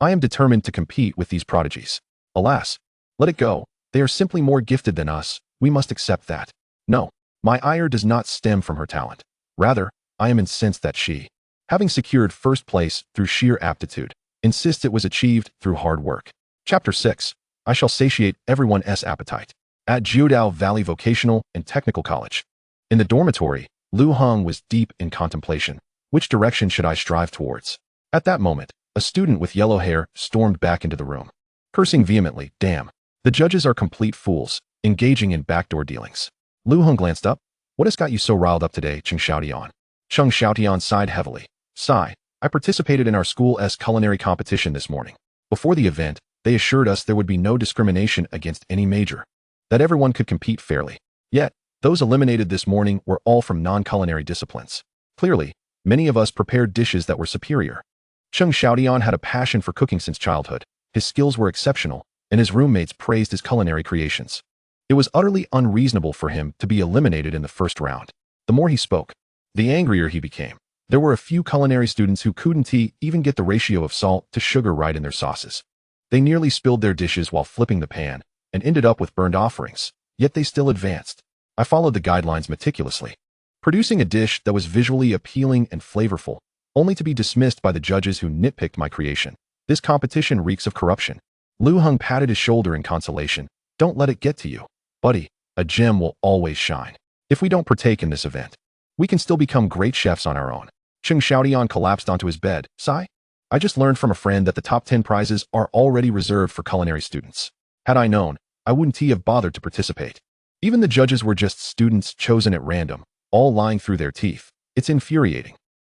I am determined to compete with these prodigies. Alas, let it go. They are simply more gifted than us. We must accept that. No, my ire does not stem from her talent. Rather, I am incensed that she, having secured first place through sheer aptitude, insists it was achieved through hard work. Chapter 6. I shall satiate everyone's appetite. At Jiudao Valley Vocational and Technical College. In the dormitory, Lu Heng was deep in contemplation. Which direction should I strive towards? At that moment, a student with yellow hair stormed back into the room, cursing vehemently, damn. The judges are complete fools, engaging in backdoor dealings. Lu Heng glanced up. What has got you so riled up today, Cheng Xiaotian? Cheng Xiaotian sighed heavily. Sigh. I participated in our school's culinary competition this morning. Before the event, they assured us there would be no discrimination against any major, that everyone could compete fairly. Yet, those eliminated this morning were all from non-culinary disciplines. Clearly, many of us prepared dishes that were superior. Cheng Xiaotian had a passion for cooking since childhood. His skills were exceptional, and his roommates praised his culinary creations. It was utterly unreasonable for him to be eliminated in the first round. The more he spoke, the angrier he became. There were a few culinary students who couldn't even get the ratio of salt to sugar right in their sauces. They nearly spilled their dishes while flipping the pan, and ended up with burned offerings, yet they still advanced. I followed the guidelines meticulously, producing a dish that was visually appealing and flavorful, only to be dismissed by the judges who nitpicked my creation. This competition reeks of corruption. Lu Heng patted his shoulder in consolation. Don't let it get to you. Buddy, a gem will always shine. If we don't partake in this event, we can still become great chefs on our own. Cheng Xiaotian collapsed onto his bed. Sigh. I just learned from a friend that the top 10 prizes are already reserved for culinary students. Had I known, I wouldn't have bothered to participate. Even the judges were just students chosen at random, all lying through their teeth. It's infuriating.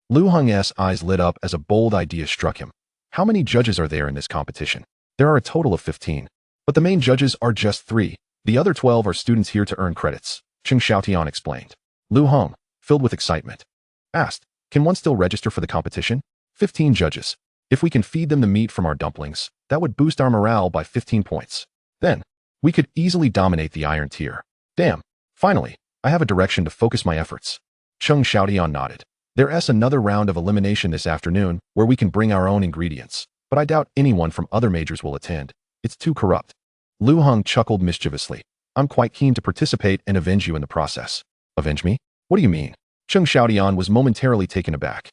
Lu Heng's eyes lit up as a bold idea struck him. How many judges are there in this competition? There are a total of 15. But the main judges are just 3. The other 12 are students here to earn credits, Cheng Xiaotian explained. Lu Heng, filled with excitement, asked, can one still register for the competition? 15 judges. If we can feed them the meat from our dumplings, that would boost our morale by 15 points. Then, we could easily dominate the iron tier. Damn. Finally, I have a direction to focus my efforts. Cheng Xiaotian nodded. There's another round of elimination this afternoon where we can bring our own ingredients, but I doubt anyone from other majors will attend. It's too corrupt. Lu Heng chuckled mischievously. I'm quite keen to participate and avenge you in the process. Avenge me? What do you mean? Cheng Xiaotian was momentarily taken aback.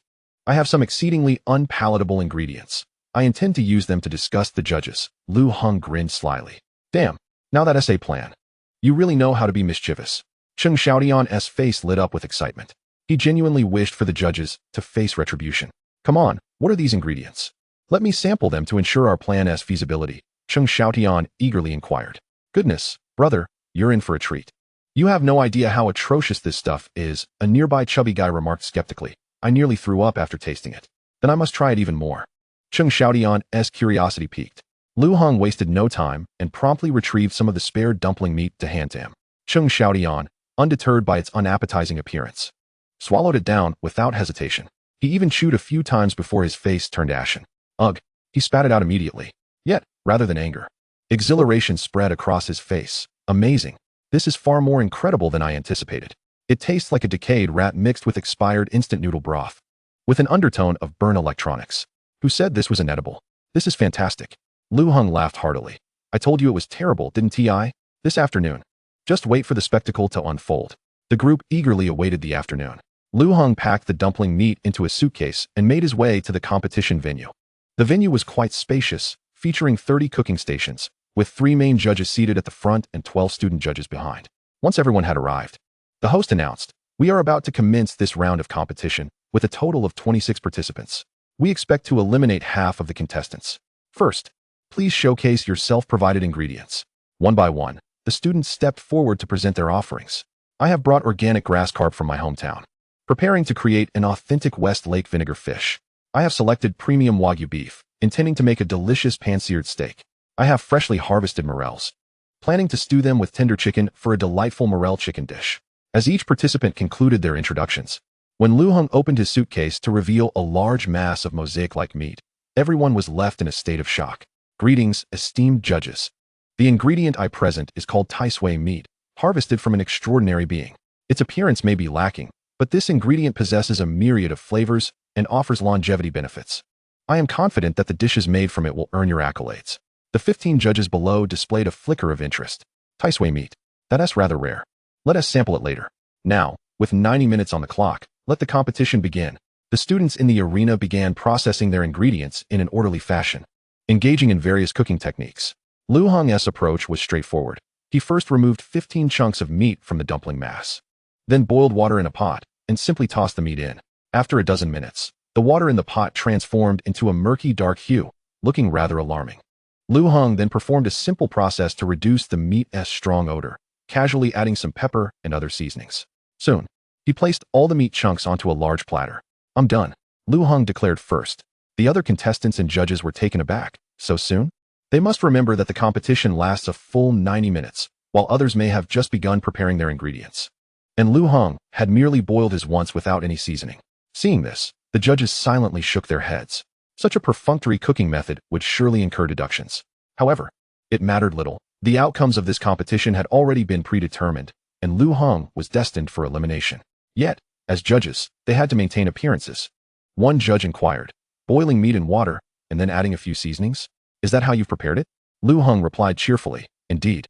I have some exceedingly unpalatable ingredients. I intend to use them to disgust the judges. Lu Heng grinned slyly. Damn, now that's a plan. You really know how to be mischievous. Cheng Xiaotian's face lit up with excitement. He genuinely wished for the judges to face retribution. Come on, what are these ingredients? Let me sample them to ensure our plan's feasibility, Cheng Xiaotian eagerly inquired. Goodness, brother, you're in for a treat. You have no idea how atrocious this stuff is, a nearby chubby guy remarked skeptically. I nearly threw up after tasting it. Then I must try it even more. Cheng Xiaotian's curiosity piqued. Lu Heng wasted no time and promptly retrieved some of the spared dumpling meat to hand to him. Cheng Xiaotian, undeterred by its unappetizing appearance, swallowed it down without hesitation. He even chewed a few times before his face turned ashen. Ugh, he spat it out immediately. Yet, rather than anger, exhilaration spread across his face. Amazing. This is far more incredible than I anticipated. It tastes like a decayed rat mixed with expired instant noodle broth, with an undertone of burnt electronics. Who said this was inedible? This is fantastic. Lu Heng laughed heartily. I told you it was terrible, didn't I? This afternoon. Just wait for the spectacle to unfold. The group eagerly awaited the afternoon. Lu Heng packed the dumpling meat into a suitcase and made his way to the competition venue. The venue was quite spacious, featuring 30 cooking stations, with 3 main judges seated at the front and 12 student judges behind. Once everyone had arrived, the host announced, we are about to commence this round of competition. with a total of 26 participants. We expect to eliminate half of the contestants. First, please showcase your self-provided ingredients. One by one, the students stepped forward to present their offerings. I have brought organic grass carp from my hometown, preparing to create an authentic West Lake vinegar fish. I have selected premium Wagyu beef, intending to make a delicious pan-seared steak. I have freshly harvested morels, planning to stew them with tender chicken for a delightful morel chicken dish. As each participant concluded their introductions, when Lu Heng opened his suitcase to reveal a large mass of mosaic-like meat, everyone was left in a state of shock. Greetings, esteemed judges. The ingredient I present is called tai sui meat, harvested from an extraordinary being. Its appearance may be lacking, but this ingredient possesses a myriad of flavors and offers longevity benefits. I am confident that the dishes made from it will earn your accolades. The 15 judges below displayed a flicker of interest. Tai sui meat. That's rather rare. Let us sample it later. Now, with 90 minutes on the clock, let the competition begin. The students in the arena began processing their ingredients in an orderly fashion, engaging in various cooking techniques. Lu Heng's approach was straightforward. He first removed 15 chunks of meat from the dumpling mass, then boiled water in a pot and simply tossed the meat in. After a dozen minutes, the water in the pot transformed into a murky dark hue, looking rather alarming. Lu Heng then performed a simple process to reduce the meat's strong odor, casually adding some pepper and other seasonings. Soon, he placed all the meat chunks onto a large platter. I'm done, Lu Heng declared first. The other contestants and judges were taken aback. So soon? They must remember that the competition lasts a full 90 minutes, while others may have just begun preparing their ingredients. And Lu Heng had merely boiled his once without any seasoning. Seeing this, the judges silently shook their heads. Such a perfunctory cooking method would surely incur deductions. However, it mattered little. The outcomes of this competition had already been predetermined, and Lu Heng was destined for elimination. Yet, as judges, they had to maintain appearances. One judge inquired, boiling meat in water and then adding a few seasonings? Is that how you've prepared it? Lu Heng replied cheerfully, indeed.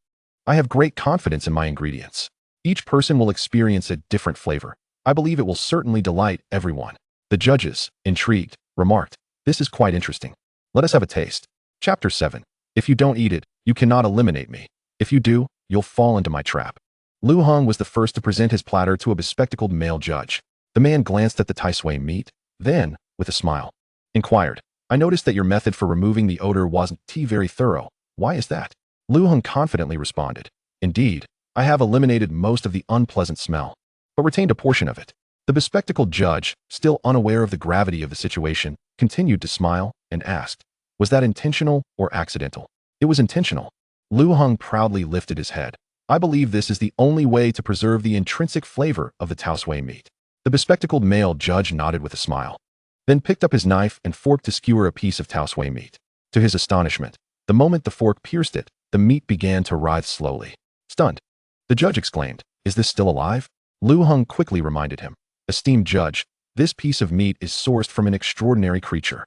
I have great confidence in my ingredients. Each person will experience a different flavor. I believe it will certainly delight everyone. The judges, intrigued, remarked, this is quite interesting. Let us have a taste. Chapter 7. If you don't eat it, you cannot eliminate me. If you do, you'll fall into my trap. Lu Heng was the first to present his platter to a bespectacled male judge. The man glanced at the tai sui meat, then, with a smile, inquired, I noticed that your method for removing the odor wasn't very thorough. Why is that? Lu Heng confidently responded, indeed, I have eliminated most of the unpleasant smell, but retained a portion of it. The bespectacled judge, still unaware of the gravity of the situation, continued to smile and asked, was that intentional or accidental? It was intentional. Lu Heng proudly lifted his head. I believe this is the only way to preserve the intrinsic flavor of the tai sui meat. The bespectacled male judge nodded with a smile, then picked up his knife and fork to skewer a piece of tai sui meat. To his astonishment, the moment the fork pierced it, the meat began to writhe slowly. Stunned, the judge exclaimed, is this still alive? Lu Heng quickly reminded him, esteemed judge, this piece of meat is sourced from an extraordinary creature.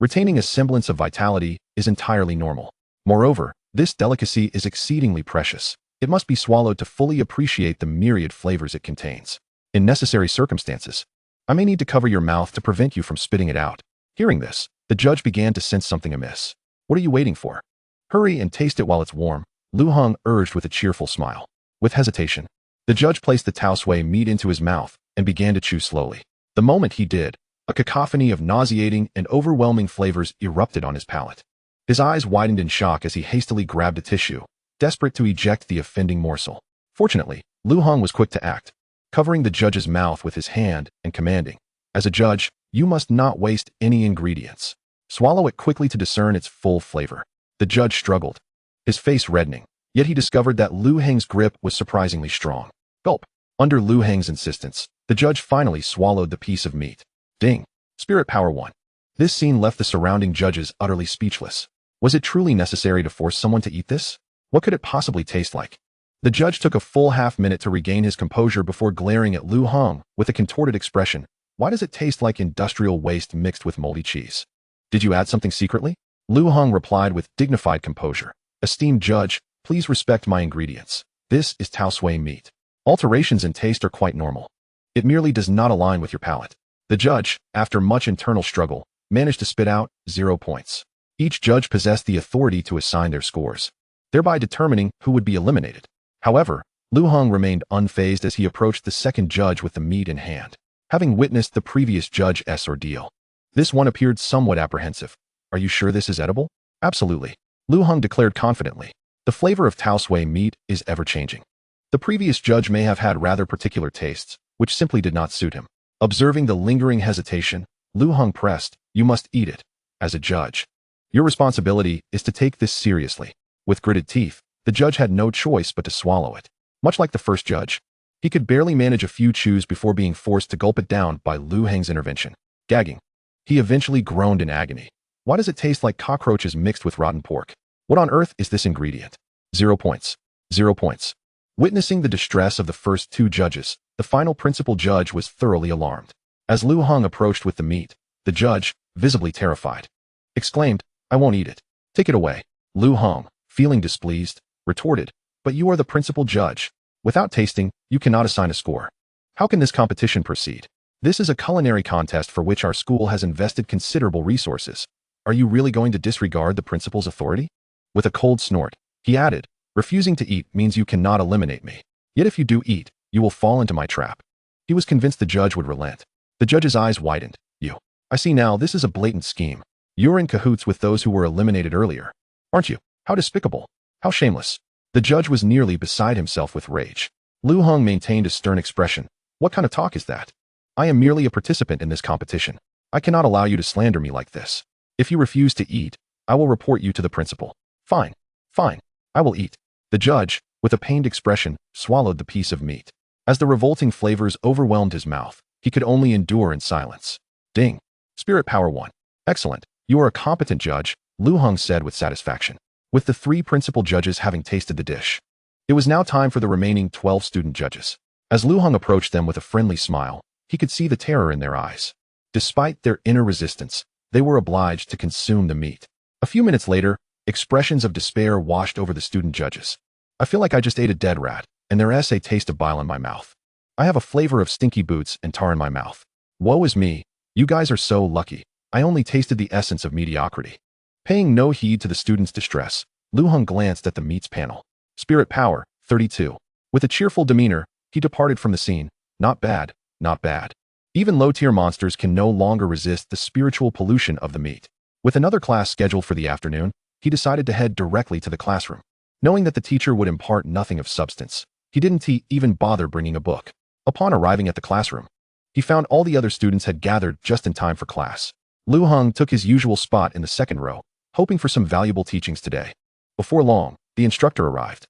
Retaining a semblance of vitality is entirely normal. Moreover, this delicacy is exceedingly precious. It must be swallowed to fully appreciate the myriad flavors it contains. In necessary circumstances, I may need to cover your mouth to prevent you from spitting it out. Hearing this, the judge began to sense something amiss. What are you waiting for? Hurry and taste it while it's warm, Lu Heng urged with a cheerful smile. With hesitation, the judge placed the tai sui meat into his mouth and began to chew slowly. The moment he did, a cacophony of nauseating and overwhelming flavors erupted on his palate. His eyes widened in shock as he hastily grabbed a tissue, desperate to eject the offending morsel. Fortunately, Lu Heng was quick to act, covering the judge's mouth with his hand and commanding, as a judge, you must not waste any ingredients. Swallow it quickly to discern its full flavor. The judge struggled, his face reddening, yet he discovered that Lu Heng's grip was surprisingly strong. Gulp. Under Lu Heng's insistence, the judge finally swallowed the piece of meat. Ding. Spirit Power 1. This scene left the surrounding judges utterly speechless. Was it truly necessary to force someone to eat this? What could it possibly taste like? The judge took a full half-minute to regain his composure before glaring at Lu Heng with a contorted expression. Why does it taste like industrial waste mixed with moldy cheese? Did you add something secretly? Lu Heng replied with dignified composure. Esteemed judge, please respect my ingredients. This is tai sui meat. Alterations in taste are quite normal. It merely does not align with your palate. The judge, after much internal struggle, managed to spit out 0 points. Each judge possessed the authority to assign their scores, thereby determining who would be eliminated. However, Lu Heng remained unfazed as he approached the second judge with the meat in hand. having witnessed the previous judge's ordeal. This one appeared somewhat apprehensive. Are you sure this is edible? Absolutely. Lu Heng declared confidently. The flavor of Tao Sui meat is ever-changing. The previous judge may have had rather particular tastes, which simply did not suit him. Observing the lingering hesitation, Lu Heng pressed, you must eat it. As a judge, your responsibility is to take this seriously. With gritted teeth, the judge had no choice but to swallow it. Much like the first judge, he could barely manage a few chews before being forced to gulp it down by Lu Heng's intervention. Gagging, he eventually groaned in agony. Why does it taste like cockroaches mixed with rotten pork? What on earth is this ingredient? 0 points. 0 points. Witnessing the distress of the first two judges, the final principal judge was thoroughly alarmed. As Lu Heng approached with the meat, the judge, visibly terrified, exclaimed, I won't eat it. Take it away. Lu Heng, feeling displeased, retorted, but you are the principal judge. Without tasting, you cannot assign a score. How can this competition proceed? This is a culinary contest for which our school has invested considerable resources. Are you really going to disregard the principal's authority? With a cold snort, he added, refusing to eat means you cannot eliminate me. Yet if you do eat, you will fall into my trap. He was convinced the judge would relent. The judge's eyes widened. You. I see now this is a blatant scheme. You're in cahoots with those who were eliminated earlier. Aren't you? How despicable. How shameless. The judge was nearly beside himself with rage. Lu Heng maintained a stern expression. What kind of talk is that? I am merely a participant in this competition. I cannot allow you to slander me like this. If you refuse to eat, I will report you to the principal. Fine. Fine. I will eat. The judge, with a pained expression, swallowed the piece of meat. As the revolting flavors overwhelmed his mouth, he could only endure in silence. Ding. Spirit Power 1. Excellent. You are a competent judge, Lu Heng said with satisfaction. With the 3 principal judges having tasted the dish, it was now time for the remaining 12 student judges. As Lu Heng approached them with a friendly smile, he could see the terror in their eyes. Despite their inner resistance, they were obliged to consume the meat. A few minutes later, expressions of despair washed over the student judges. I feel like I just ate a dead rat, and there is a taste of bile in my mouth. I have a flavor of stinky boots and tar in my mouth. Woe is me. You guys are so lucky. I only tasted the essence of mediocrity. Paying no heed to the students' distress, Lu Heng glanced at the meats panel. Spirit Power, 32. With a cheerful demeanor, he departed from the scene. Not bad, not bad. Even low-tier monsters can no longer resist the spiritual pollution of the meat. With another class scheduled for the afternoon, he decided to head directly to the classroom. Knowing that the teacher would impart nothing of substance, he didn't even bother bringing a book. Upon arriving at the classroom, he found all the other students had gathered just in time for class. Lu Heng took his usual spot in the second row, hoping for some valuable teachings today. Before long, the instructor arrived.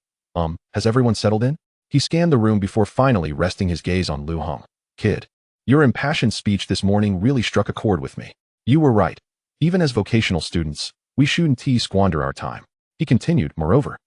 Has everyone settled in? He scanned the room before finally resting his gaze on Lu Heng. Kid, your impassioned speech this morning really struck a chord with me. You were right. Even as vocational students, we shouldn't squander our time. He continued, moreover,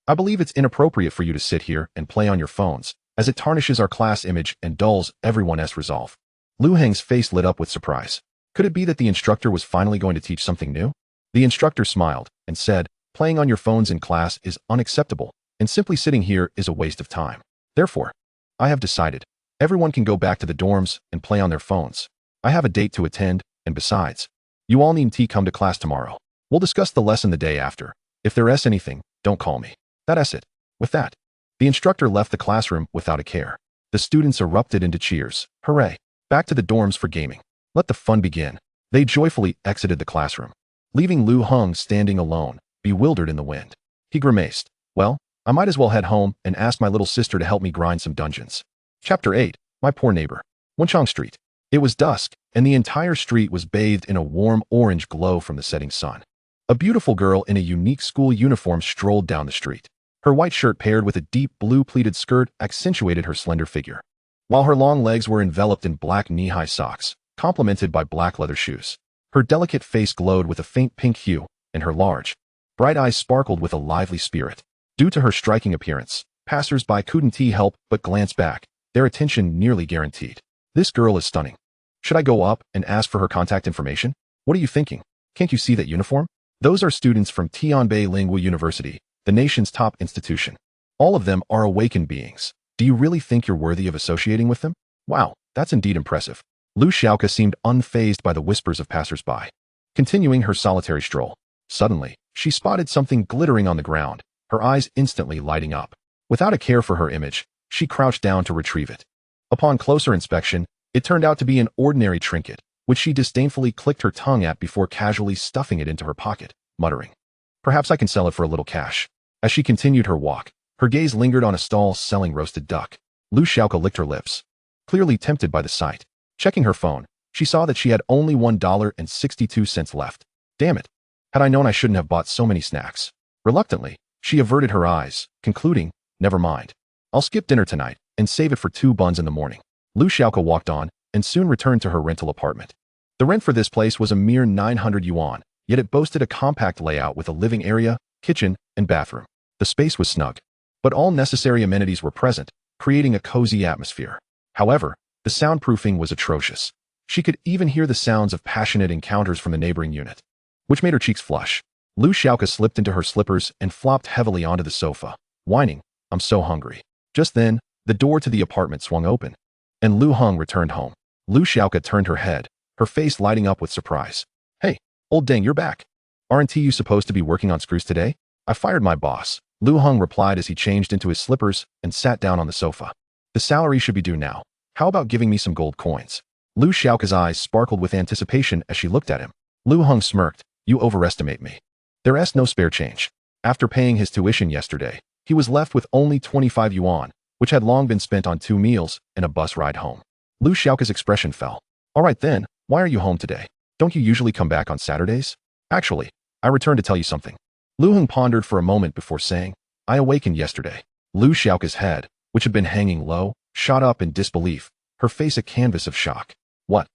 I believe it's inappropriate for you to sit here and play on your phones, as it tarnishes our class image and dulls everyone's resolve. Lu Heng's face lit up with surprise. Could it be that the instructor was finally going to teach something new? The instructor smiled and said, playing on your phones in class is unacceptable, and simply sitting here is a waste of time. Therefore, I have decided, everyone can go back to the dorms and play on their phones. I have a date to attend, and besides, you all need to come to class tomorrow. We'll discuss the lesson the day after. If there is anything, don't call me. That's it. With that, the instructor left the classroom without a care. The students erupted into cheers. Hooray! Back to the dorms for gaming. Let the fun begin. They joyfully exited the classroom, leaving Lu Heng standing alone, bewildered in the wind. He grimaced. Well, I might as well head home and ask my little sister to help me grind some dungeons. Chapter 8. My Poor Neighbor. Wenchang Street. It was dusk, and the entire street was bathed in a warm orange glow from the setting sun. A beautiful girl in a unique school uniform strolled down the street. Her white shirt paired with a deep blue pleated skirt accentuated her slender figure, while her long legs were enveloped in black knee-high socks, complemented by black leather shoes. Her delicate face glowed with a faint pink hue, and her large, bright eyes sparkled with a lively spirit. Due to her striking appearance, passers-by couldn't help but glance back, their attention nearly guaranteed. This girl is stunning. Should I go up and ask for her contact information? What are you thinking? Can't you see that uniform? Those are students from Tianbei Lingua University, the nation's top institution. All of them are awakened beings. Do you really think you're worthy of associating with them? Wow, that's indeed impressive. Lu Xiaoka seemed unfazed by the whispers of passers-by. Continuing her solitary stroll, suddenly, she spotted something glittering on the ground, her eyes instantly lighting up. Without a care for her image, she crouched down to retrieve it. Upon closer inspection, It turned out to be an ordinary trinket, which she disdainfully clicked her tongue at before casually stuffing it into her pocket, muttering, "Perhaps I can sell it for a little cash." As she continued her walk, her gaze lingered on a stall selling roasted duck. Lu Xiaoke licked her lips, clearly tempted by the sight. Checking her phone, she saw that she had only $1.62 left. Damn it. Had I known, I shouldn't have bought so many snacks. Reluctantly, she averted her eyes, concluding, "Never mind. I'll skip dinner tonight and save it for 2 buns in the morning." Lu Xiaoke walked on and soon returned to her rental apartment. The rent for this place was a mere 900 yuan, yet it boasted a compact layout with a living area, kitchen, and bathroom. The space was snug, but all necessary amenities were present, creating a cozy atmosphere. However, the soundproofing was atrocious. She could even hear the sounds of passionate encounters from the neighboring unit, which made her cheeks flush. Lu Xiaoke slipped into her slippers and flopped heavily onto the sofa, whining, "I'm so hungry." Just then, the door to the apartment swung open, and Lu Heng returned home. Lu Xiaoke turned her head, her face lighting up with surprise. "Hey, old dang, you're back. Aren't you supposed to be working on screws today?" "I fired my boss," Lu Heng replied as he changed into his slippers and sat down on the sofa. "The salary should be due now. How about giving me some gold coins?" Lu Xiaoke's eyes sparkled with anticipation as she looked at him. Lu Heng smirked, "You overestimate me. There's no spare change." After paying his tuition yesterday, he was left with only 25 yuan, which had long been spent on 2 meals and a bus ride home. Lu Xiaoke's expression fell. "All right then, why are you home today? Don't you usually come back on Saturdays?" "Actually, I returned to tell you something." Lu Heng pondered for a moment before saying, "I awakened yesterday." Lu Xiaoke's head, which had been hanging low, shot up in disbelief, her face a canvas of shock. "What?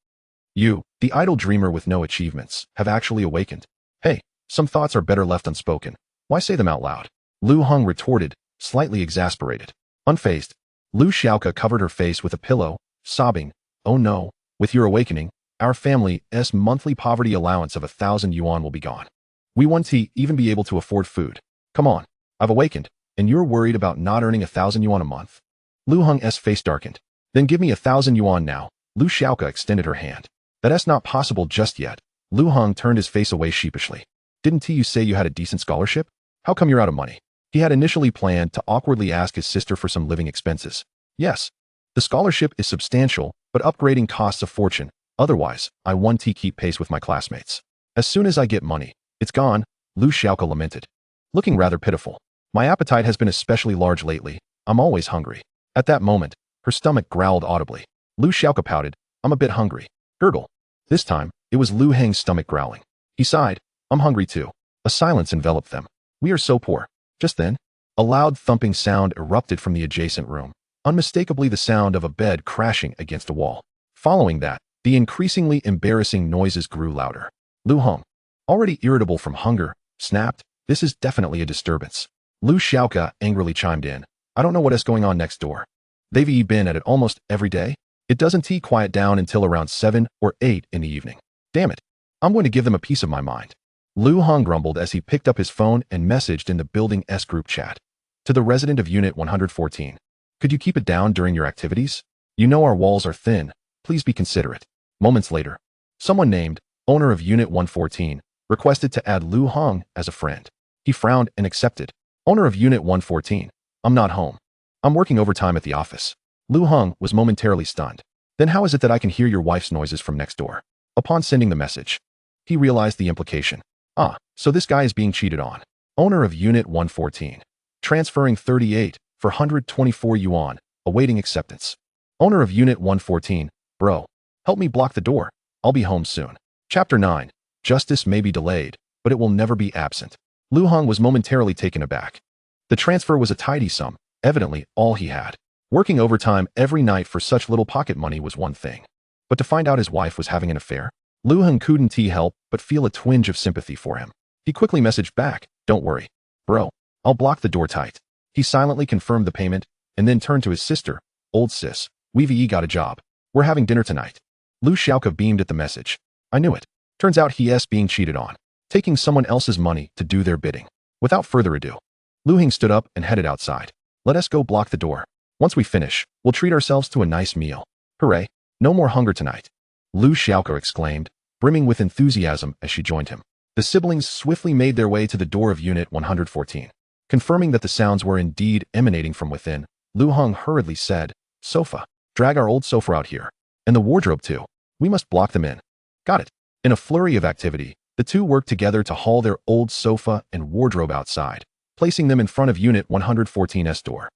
You, the idle dreamer with no achievements, have actually awakened? Hey, some thoughts are better left unspoken. Why say them out loud?" Lu Heng retorted, slightly exasperated. Unfazed, Lu Xiaoke covered her face with a pillow, sobbing, "Oh no, with your awakening, our family's monthly poverty allowance of 1,000 yuan will be gone. We won't even be able to afford food. Come on, I've awakened, and you're worried about not earning 1,000 yuan a month?" Lu Heng's face darkened. "Then give me 1,000 yuan now." Lu Xiaoke extended her hand. "That's not possible just yet." Lu Heng turned his face away sheepishly. "Didn't you say you had a decent scholarship? How come you're out of money?" He had initially planned to awkwardly ask his sister for some living expenses. "Yes, the scholarship is substantial, but upgrading costs a fortune. Otherwise, I won't keep pace with my classmates. As soon as I get money, it's gone," Lu Xiaoke lamented, looking rather pitiful. "My appetite has been especially large lately. I'm always hungry." At that moment, her stomach growled audibly. Lu Xiaoke pouted, "I'm a bit hungry." Gurgle. This time, it was Lu Heng's stomach growling. He sighed, "I'm hungry too." A silence enveloped them. "We are so poor." Just then, a loud thumping sound erupted from the adjacent room, unmistakably the sound of a bed crashing against a wall. Following that, the increasingly embarrassing noises grew louder. Lu Heng, already irritable from hunger, snapped, "This is definitely a disturbance." Lu Xiaoke angrily chimed in, "I don't know what is going on next door. They've been at it almost every day. It doesn't quiet down until around 7 or 8 in the evening. Damn it, I'm going to give them a piece of my mind." Lu Heng grumbled as he picked up his phone and messaged in the building's group chat. "To the resident of Unit 114. Could you keep it down during your activities? You know our walls are thin. Please be considerate." Moments later, someone named, owner of Unit 114, requested to add Lu Heng as a friend. He frowned and accepted. "Owner of Unit 114, I'm not home. I'm working overtime at the office." Lu Heng was momentarily stunned. "Then how is it that I can hear your wife's noises from next door?" Upon sending the message, he realized the implication. "Ah, so this guy is being cheated on." Owner of Unit 114, transferring 38 for 124 yuan, awaiting acceptance. Owner of Unit 114, "Bro, help me block the door. I'll be home soon." Chapter 9. Justice may be delayed, but it will never be absent. Lu Heng was momentarily taken aback. The transfer was a tidy sum, evidently all he had. Working overtime every night for such little pocket money was one thing. But to find out his wife was having an affair? Lu Heng couldn't help but feel a twinge of sympathy for him. He quickly messaged back, "Don't worry, bro. I'll block the door tight." He silently confirmed the payment and then turned to his sister, "Old sis, we've got a job. We're having dinner tonight." Lu Xiaoke beamed at the message. "I knew it. Turns out he's being cheated on, taking someone else's money to do their bidding." Without further ado, Lu Heng stood up and headed outside. "Let us go block the door. Once we finish, we'll treat ourselves to a nice meal. Hooray, no more hunger tonight." Lu Xiaoke exclaimed, brimming with enthusiasm as she joined him. The siblings swiftly made their way to the door of Unit 114. Confirming that the sounds were indeed emanating from within, Lu Heng hurriedly said, "Sofa. Drag our old sofa out here." And the wardrobe too. We must block them in. Got it. In a flurry of activity, the two worked together to haul their old sofa and wardrobe outside, placing them in front of Unit 114's door.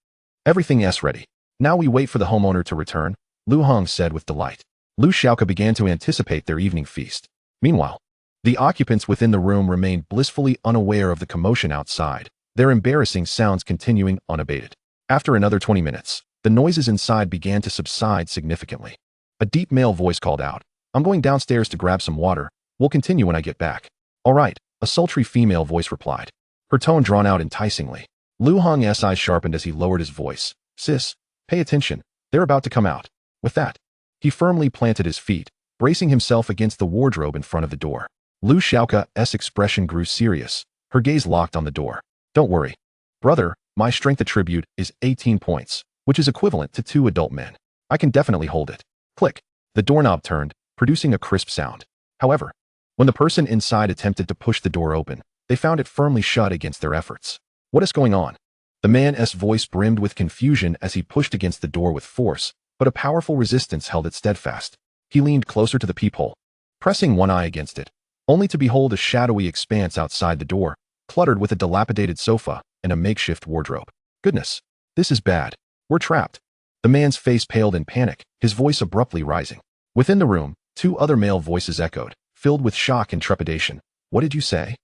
Everything's ready. Now we wait for the homeowner to return, Lu Heng said with delight. Lu Xiaoke began to anticipate their evening feast. Meanwhile, the occupants within the room remained blissfully unaware of the commotion outside, their embarrassing sounds continuing unabated. After another 20 minutes, the noises inside began to subside significantly. A deep male voice called out, "I'm going downstairs to grab some water. We'll continue when I get back." "All right," a sultry female voice replied, her tone drawn out enticingly. Lu Heng's eyes sharpened as he lowered his voice. "Sis, pay attention. They're about to come out." With that, he firmly planted his feet, bracing himself against the wardrobe in front of the door. Lu Xiaoke's expression grew serious, her gaze locked on the door. "Don't worry. Brother, my strength attribute is 18 points, which is equivalent to 2 adult men. I can definitely hold it." Click. The doorknob turned, producing a crisp sound. However, when the person inside attempted to push the door open, they found it firmly shut against their efforts. "What is going on?" The man's voice brimmed with confusion as he pushed against the door with force, but a powerful resistance held it steadfast. He leaned closer to the peephole, pressing one eye against it, only to behold a shadowy expanse outside the door, cluttered with a dilapidated sofa and a makeshift wardrobe. "Goodness, this is bad. We're trapped." The man's face paled in panic, his voice abruptly rising. Within the room, 2 other male voices echoed, filled with shock and trepidation. "What did you say?"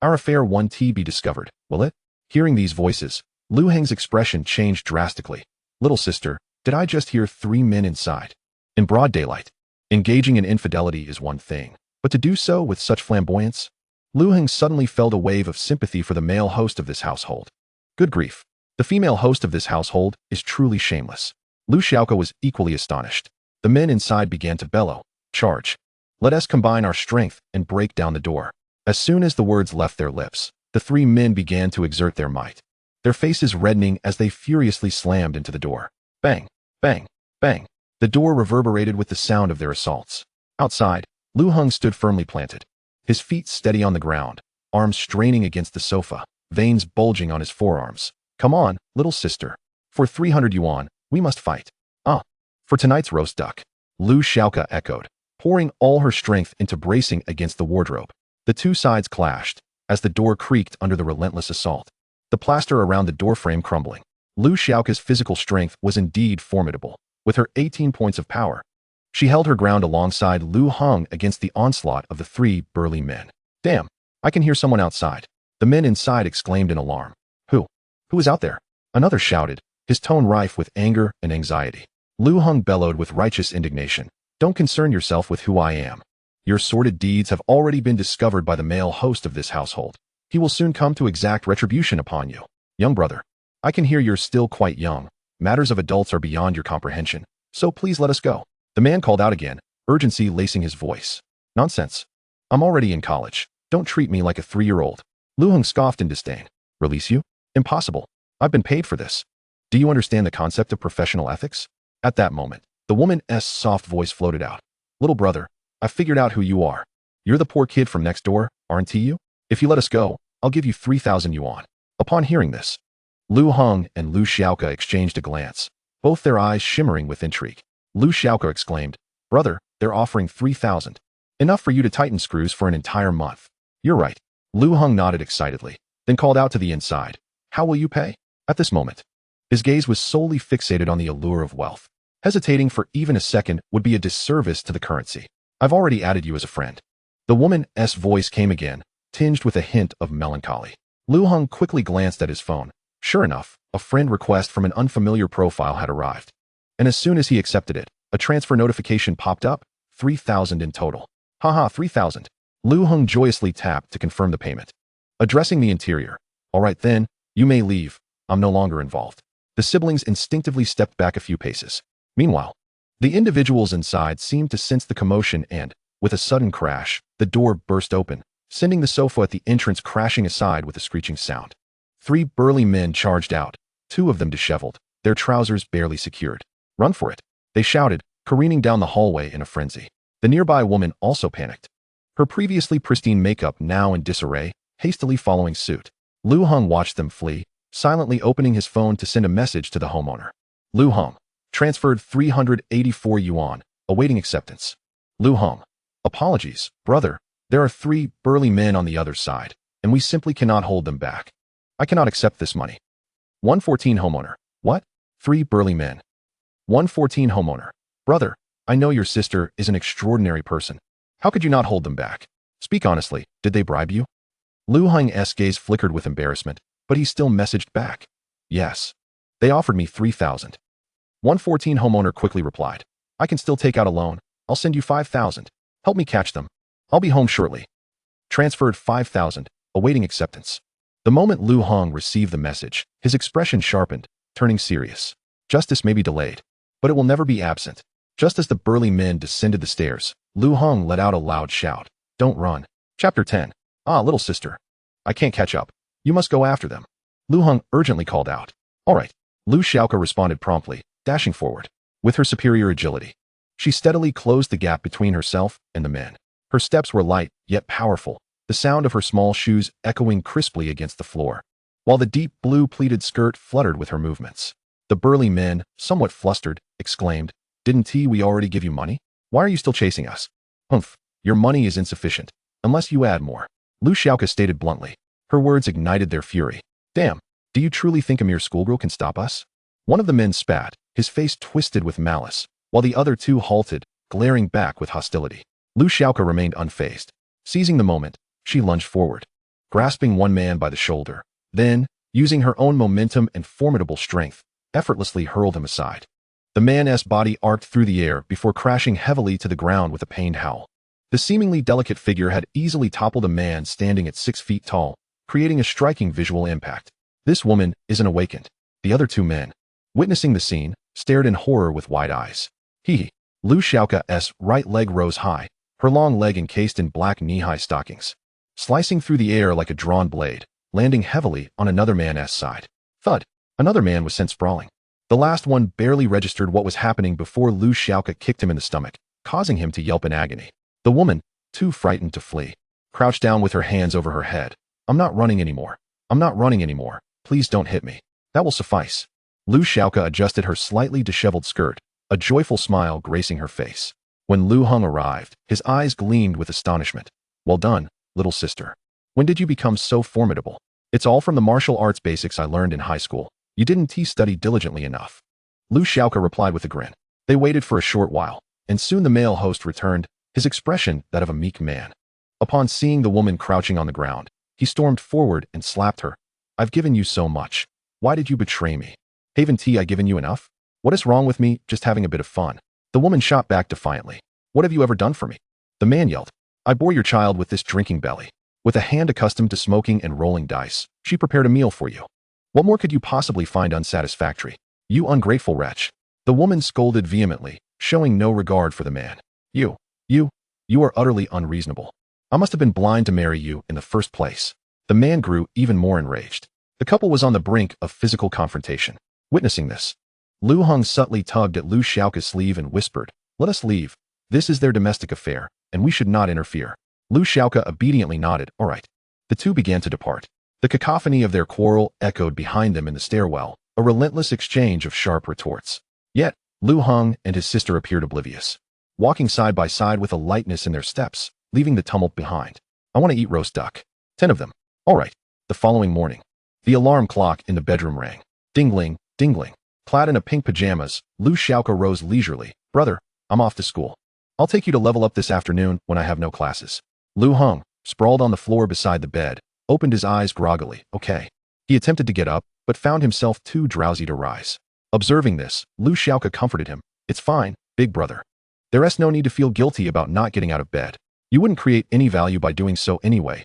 "Our affair won't be discovered, will it?" Hearing these voices, Lu Heng's expression changed drastically. "Little sister, did I just hear 3 men inside?" In broad daylight, engaging in infidelity is one thing, but to do so with such flamboyance? Lu Heng suddenly felt a wave of sympathy for the male host of this household. Good grief. The female host of this household is truly shameless. Lu Xiaoke was equally astonished. The men inside began to bellow, "Charge. Let us combine our strength and break down the door." As soon as the words left their lips, the 3 men began to exert their might, their faces reddening as they furiously slammed into the door. Bang, bang, bang. The door reverberated with the sound of their assaults. Outside, Lu Heng stood firmly planted, his feet steady on the ground, arms straining against the sofa, veins bulging on his forearms. "Come on, little sister. For 300 yuan, we must fight." "Ah, for tonight's roast duck," Lu Xiaoke echoed, pouring all her strength into bracing against the wardrobe. The 2 sides clashed, as the door creaked under the relentless assault, the plaster around the doorframe crumbling. Lu Xiaoke's physical strength was indeed formidable. With her 18 points of power, she held her ground alongside Lu Heng against the onslaught of the 3 burly men. "Damn, I can hear someone outside," the men inside exclaimed in alarm. Who is out there?" Another shouted, his tone rife with anger and anxiety. Lu Heng bellowed with righteous indignation. "Don't concern yourself with who I am. Your sordid deeds have already been discovered by the male host of this household. He will soon come to exact retribution upon you. Young brother, I can hear you're still quite young. Matters of adults are beyond your comprehension, so please let us go." The man called out again, urgency lacing his voice. "Nonsense. I'm already in college. Don't treat me like a 3-year-old. Lu Heng scoffed in disdain. "Release you? Impossible. I've been paid for this. Do you understand the concept of professional ethics?" At that moment, the woman's soft voice floated out. "Little brother, I figured out who you are. You're the poor kid from next door, aren't you? If you let us go, I'll give you 3,000 yuan. Upon hearing this, Lu Heng and Lu Xiaoke exchanged a glance, both their eyes shimmering with intrigue. Lu Xiaoke exclaimed, "Brother, they're offering 3,000. Enough for you to tighten screws for an entire month." "You're right." Lu Heng nodded excitedly, then called out to the inside, "How will you pay?" At this moment, his gaze was solely fixated on the allure of wealth. Hesitating for even a second would be a disservice to the currency. "I've already added you as a friend." The woman's voice came again, tinged with a hint of melancholy. Lu Heng quickly glanced at his phone. Sure enough, a friend request from an unfamiliar profile had arrived. And as soon as he accepted it, a transfer notification popped up, 3,000 in total. "Haha, 3,000. Lu Heng joyously tapped to confirm the payment. Addressing the interior, "All right then, you may leave. I'm no longer involved." The siblings instinctively stepped back a few paces. Meanwhile, the individuals inside seemed to sense the commotion and, with a sudden crash, the door burst open, sending the sofa at the entrance crashing aside with a screeching sound. 3 burly men charged out, 2 of them disheveled, their trousers barely secured. "Run for it," they shouted, careening down the hallway in a frenzy. The nearby woman also panicked, her previously pristine makeup now in disarray, hastily following suit. Lu Heng watched them flee, silently opening his phone to send a message to the homeowner. Lu Heng transferred 384 yuan, awaiting acceptance. Lu Heng. Apologies, brother. There are 3 burly men on the other side, and we simply cannot hold them back. I cannot accept this money. 114 homeowner. What? 3 burly men. 114 homeowner. Brother, I know your sister is an extraordinary person. How could you not hold them back? Speak honestly, did they bribe you? Lu Heng's gaze flickered with embarrassment, but he still messaged back. Yes. They offered me 3,000. 114 homeowner quickly replied. I can still take out a loan. I'll send you 5,000. Help me catch them. I'll be home shortly. Transferred 5,000, awaiting acceptance. The moment Lu Heng received the message, his expression sharpened, turning serious. Justice may be delayed, but it will never be absent. Just as the burly men descended the stairs, Lu Heng let out a loud shout. Don't run. Chapter 10. Ah, little sister. I can't catch up. You must go after them. Lu Heng urgently called out. All right. Lu Xiaoke responded promptly, dashing forward. With her superior agility, she steadily closed the gap between herself and the men. Her steps were light, yet powerful, the sound of her small shoes echoing crisply against the floor, while the deep blue pleated skirt fluttered with her movements. The burly men, somewhat flustered, exclaimed, Didn't we already give you money? Why are you still chasing us? Humph, your money is insufficient, unless you add more. Lu Xiaoke stated bluntly. Her words ignited their fury. Damn, do you truly think a mere schoolgirl can stop us? One of the men spat, his face twisted with malice, while the other 2 halted, glaring back with hostility. Lu Xiaoke remained unfazed. Seizing the moment, she lunged forward, grasping one man by the shoulder, then, using her own momentum and formidable strength, effortlessly hurled him aside. The man's body arced through the air before crashing heavily to the ground with a pained howl. The seemingly delicate figure had easily toppled a man standing at 6 feet tall, creating a striking visual impact. This woman is an awakened. The other 2 men, witnessing the scene, stared in horror with wide eyes. Lu Xiaoke's right leg rose high, her long leg encased in black knee-high stockings, slicing through the air like a drawn blade, landing heavily on another man's side. Thud! Another man was sent sprawling. The last one barely registered what was happening before Lu Xiaoke kicked him in the stomach, causing him to yelp in agony. The woman, too frightened to flee, crouched down with her hands over her head. I'm not running anymore. I'm not running anymore. Please don't hit me. That will suffice. Lu Xiaoke adjusted her slightly disheveled skirt, a joyful smile gracing her face. When Lu Heng arrived, his eyes gleamed with astonishment. Well done, little sister. When did you become so formidable? It's all from the martial arts basics I learned in high school. You didn't study diligently enough. Lu Xiaoke replied with a grin. They waited for a short while, and soon the male host returned, his expression that of a meek man. Upon seeing the woman crouching on the ground, he stormed forward and slapped her. I've given you so much. Why did you betray me? Haven't I given you enough? What is wrong with me, just having a bit of fun? The woman shot back defiantly. What have you ever done for me? The man yelled. I bore your child with this drinking belly. With a hand accustomed to smoking and rolling dice, she prepared a meal for you. What more could you possibly find unsatisfactory? You ungrateful wretch. The woman scolded vehemently, showing no regard for the man. You are utterly unreasonable. I must have been blind to marry you in the first place. The man grew even more enraged. The couple was on the brink of physical confrontation. Witnessing this, Lu Heng subtly tugged at Lu Xiaoke's sleeve and whispered, Let us leave. This is their domestic affair, and we should not interfere. Lu Xiaoke obediently nodded, all right. The 2 began to depart. The cacophony of their quarrel echoed behind them in the stairwell, a relentless exchange of sharp retorts. Yet, Lu Heng and his sister appeared oblivious, walking side by side with a lightness in their steps, leaving the tumult behind. I want to eat roast duck. 10 of them. All right. The following morning, the alarm clock in the bedroom rang. Dingling, dingling. Clad in a pink pajamas, Lu Xiaoke rose leisurely. Brother, I'm off to school. I'll take you to level up this afternoon when I have no classes. Lu Heng, sprawled on the floor beside the bed, opened his eyes groggily. Okay. He attempted to get up, but found himself too drowsy to rise. Observing this, Lu Xiaoke comforted him. It's fine, big brother. There's no need to feel guilty about not getting out of bed. You wouldn't create any value by doing so anyway.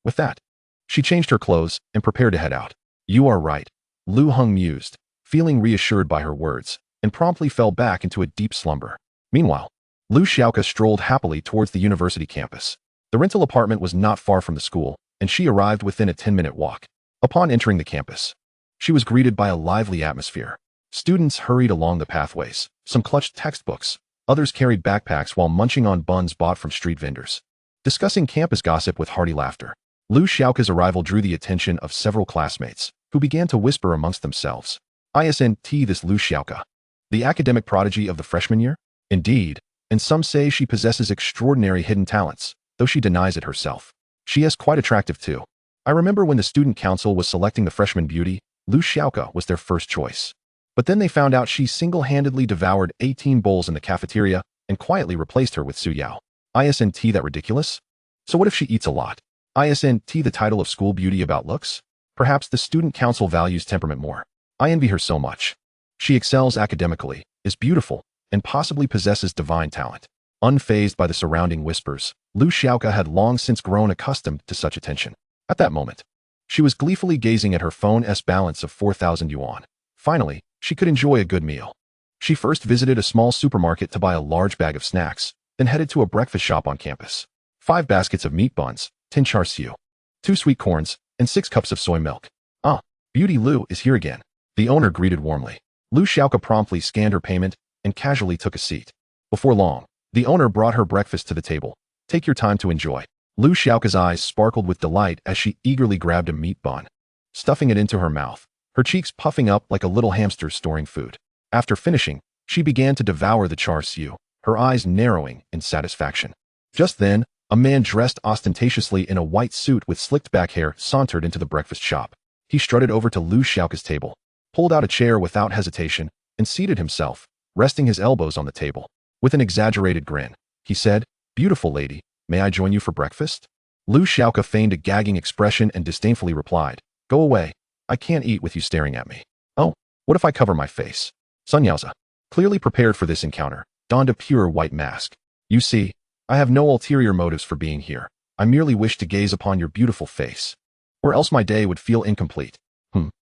With that, she changed her clothes and prepared to head out. You are right. Lu Heng mused, feeling reassured by her words, and promptly fell back into a deep slumber. Meanwhile, Lu Xiaoke strolled happily towards the university campus. The rental apartment was not far from the school, and she arrived within a 10-minute walk. Upon entering the campus, she was greeted by a lively atmosphere. Students hurried along the pathways. Some clutched textbooks. Others carried backpacks while munching on buns bought from street vendors, discussing campus gossip with hearty laughter. Lu Xiaoke's arrival drew the attention of several classmates, who began to whisper amongst themselves. Isn't this Lu Xiaoke, the academic prodigy of the freshman year? Indeed, and some say she possesses extraordinary hidden talents, though she denies it herself. She is quite attractive too. I remember when the student council was selecting the freshman beauty, Lu Xiaoke was their first choice. But then they found out she single-handedly devoured 18 bowls in the cafeteria and quietly replaced her with Su Yao. Isn't that ridiculous? So what if she eats a lot? Isn't the title of school beauty about looks? Perhaps the student council values temperament more. I envy her so much. She excels academically, is beautiful, and possibly possesses divine talent. Unfazed by the surrounding whispers, Lu Xiaoke had long since grown accustomed to such attention. At that moment, she was gleefully gazing at her phone's balance of 4,000 yuan. Finally, she could enjoy a good meal. She first visited a small supermarket to buy a large bag of snacks, then headed to a breakfast shop on campus. 5 baskets of meat buns, 10 char siu, 2 sweet corns, and 6 cups of soy milk. Ah, Beauty Lu is here again. The owner greeted warmly. Lu Xiaoke promptly scanned her payment and casually took a seat. Before long, the owner brought her breakfast to the table. Take your time to enjoy. Lu Xiaoke's eyes sparkled with delight as she eagerly grabbed a meat bun, stuffing it into her mouth, her cheeks puffing up like a little hamster storing food. After finishing, she began to devour the char siu, her eyes narrowing in satisfaction. Just then, a man dressed ostentatiously in a white suit with slicked back hair sauntered into the breakfast shop. He strutted over to Lu Xiaoke's table, pulled out a chair without hesitation, and seated himself, resting his elbows on the table. With an exaggerated grin, he said, "Beautiful lady, may I join you for breakfast?" Lu Xiaoke feigned a gagging expression and disdainfully replied, "Go away, I can't eat with you staring at me." "Oh, what if I cover my face?" Sun Yaozi, clearly prepared for this encounter, donned a pure white mask. "You see, I have no ulterior motives for being here. I merely wish to gaze upon your beautiful face. Or else my day would feel incomplete."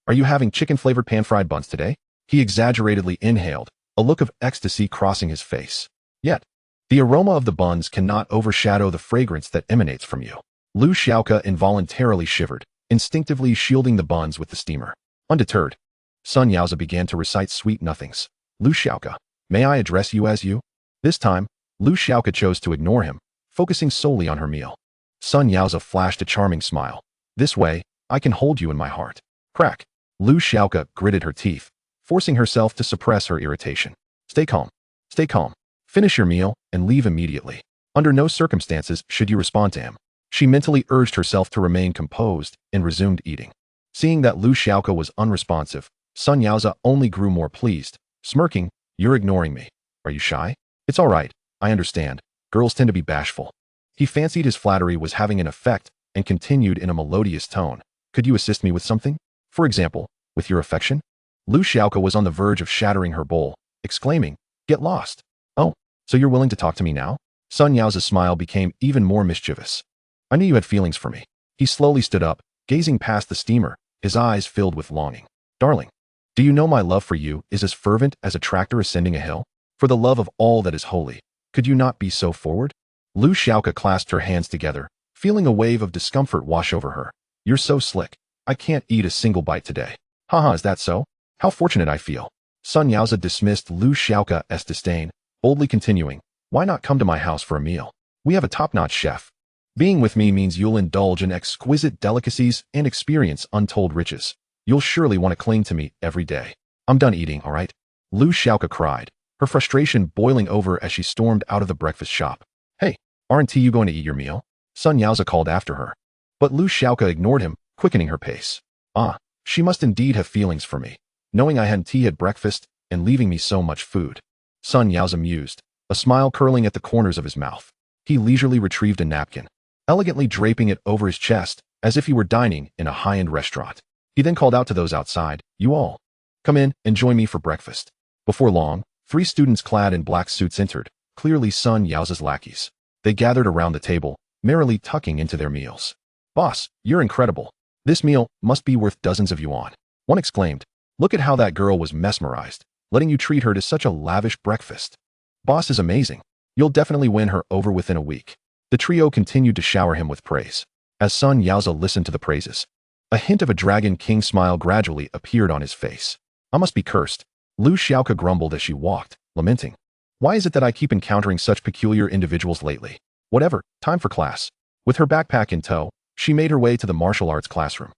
Are you having chicken-flavored pan-fried buns today?" He exaggeratedly inhaled, a look of ecstasy crossing his face. Yet, the aroma of the buns cannot overshadow the fragrance that emanates from you. Lu Xiaoke involuntarily shivered, instinctively shielding the buns with the steamer. Undeterred, Sun Yaozi began to recite sweet nothings. "Lu Xiaoke, may I address you as you?" This time, Lu Xiaoke chose to ignore him, focusing solely on her meal. Sun Yaozi flashed a charming smile. "This way, I can hold you in my heart." Crack. Lu Xiaoke gritted her teeth, forcing herself to suppress her irritation. Stay calm. Stay calm. Finish your meal and leave immediately. Under no circumstances should you respond to him. She mentally urged herself to remain composed and resumed eating. Seeing that Lu Xiaoke was unresponsive, Sun Yaozi only grew more pleased, smirking, "You're ignoring me. Are you shy?" "It's all right. I understand. Girls tend to be bashful." He fancied his flattery was having an effect and continued in a melodious tone. "Could you assist me with something? For example, with your affection?" Lu Xiaoke was on the verge of shattering her bowl, exclaiming, "Get lost. Oh, so you're willing to talk to me now?" Sun Yaozi's smile became even more mischievous. "I knew you had feelings for me." He slowly stood up, gazing past the steamer, his eyes filled with longing. "Darling, do you know my love for you is as fervent as a tractor ascending a hill? For the love of all that is holy, could you not be so forward?" Lu Xiaoke clasped her hands together, feeling a wave of discomfort wash over her. "You're so slick. I can't eat a single bite today." "Haha, is that so? How fortunate I feel." Sun Yaozi dismissed Lu Xiaoke's disdain, boldly continuing, "Why not come to my house for a meal? We have a top-notch chef. Being with me means you'll indulge in exquisite delicacies and experience untold riches. You'll surely want to cling to me every day." "I'm done eating, all right?" Lu Xiaoke cried, her frustration boiling over as she stormed out of the breakfast shop. "Hey, aren't you going to eat your meal?" Sun Yaozi called after her. But Lu Xiaoke ignored him, quickening her pace. "Ah, she must indeed have feelings for me, knowing I hadn't tea at breakfast and leaving me so much food." Sun Yaozi mused, a smile curling at the corners of his mouth. He leisurely retrieved a napkin, elegantly draping it over his chest as if he were dining in a high-end restaurant. He then called out to those outside, "You all, come in and join me for breakfast." Before long, 3 students clad in black suits entered, clearly Sun Yaozi's lackeys. They gathered around the table, merrily tucking into their meals. "Boss, you're incredible. This meal must be worth dozens of yuan." One exclaimed, "Look at how that girl was mesmerized, letting you treat her to such a lavish breakfast." "Boss is amazing. You'll definitely win her over within a week." The trio continued to shower him with praise. As Sun Yaozi listened to the praises, a hint of a Dragon King smile gradually appeared on his face. "I must be cursed," Lu Xiaoke grumbled as she walked, lamenting. "Why is it that I keep encountering such peculiar individuals lately? Whatever, time for class." With her backpack in tow, she made her way to the martial arts classroom.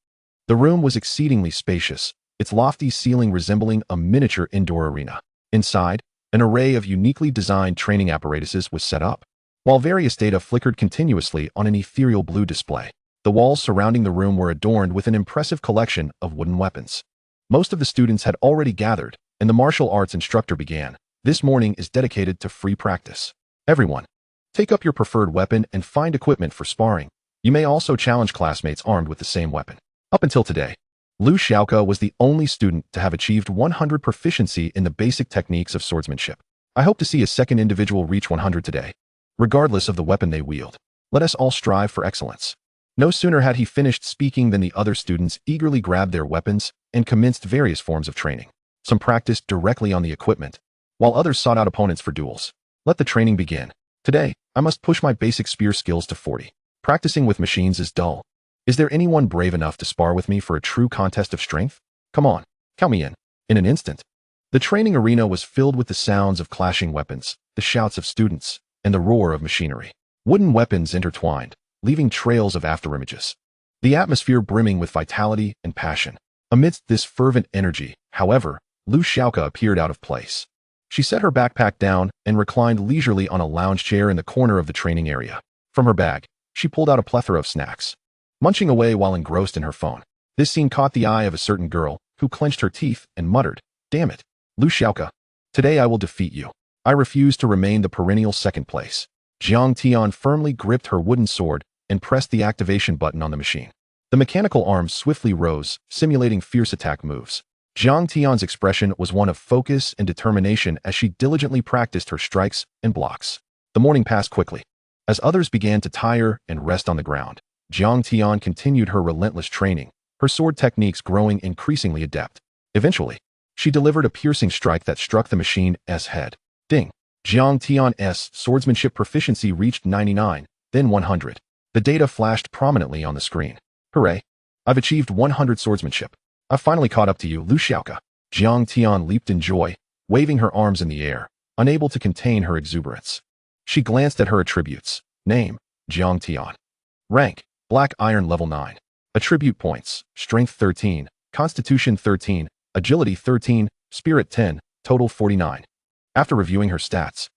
The room was exceedingly spacious, its lofty ceiling resembling a miniature indoor arena. Inside, An array of uniquely designed training apparatuses was set up, while various data flickered continuously on an ethereal blue display. The walls surrounding the room were adorned with an impressive collection of wooden weapons. Most of the students had already gathered, and the martial arts instructor began. This morning is dedicated to free practice. Everyone, take up your preferred weapon and find equipment for sparring. You may also challenge classmates armed with the same weapon. Up until today, Lu Xiaoke was the only student to have achieved 100 proficiency in the basic techniques of swordsmanship. I hope to see a second individual reach 100 today, regardless of the weapon they wield. Let us all strive for excellence. No sooner had he finished speaking than the other students eagerly grabbed their weapons and commenced various forms of training. Some practiced directly on the equipment, while others sought out opponents for duels. Let the training begin. Today, I must push my basic spear skills to 40. Practicing with machines is dull. Is there anyone brave enough to spar with me for a true contest of strength? Come on, count me in. In an instant, the training arena was filled with the sounds of clashing weapons, the shouts of students, and the roar of machinery. Wooden weapons intertwined, leaving trails of afterimages. The atmosphere brimming with vitality and passion. Amidst this fervent energy, however, Lu Xiaoke appeared out of place. She set her backpack down and reclined leisurely on a lounge chair in the corner of the training area. From her bag, she pulled out a plethora of snacks, munching away while engrossed in her phone. This scene caught the eye of a certain girl, who clenched her teeth and muttered, "Damn it, Lu Xiaoke. Today I will defeat you. I refuse to remain the perennial second place." Jiang Tian firmly gripped her wooden sword and pressed the activation button on the machine. The mechanical arms swiftly rose, simulating fierce attack moves. Jiang Tian's expression was one of focus and determination as she diligently practiced her strikes and blocks. The morning passed quickly. As others began to tire and rest on the ground, Jiang Tian continued her relentless training, her sword techniques growing increasingly adept. Eventually, she delivered a piercing strike that struck the machine's head. Ding! Jiang Tian's swordsmanship proficiency reached 99, then 100. The data flashed prominently on the screen. Hooray! I've achieved 100 swordsmanship. I've finally caught up to you, Lu Xiaoke. Jiang Tian leaped in joy, waving her arms in the air, unable to contain her exuberance. She glanced at her attributes. Name, Jiang Tian. Rank, Black Iron level 9. Attribute points, Strength 13, Constitution 13, Agility 13, Spirit 10, total 49. After reviewing her stats,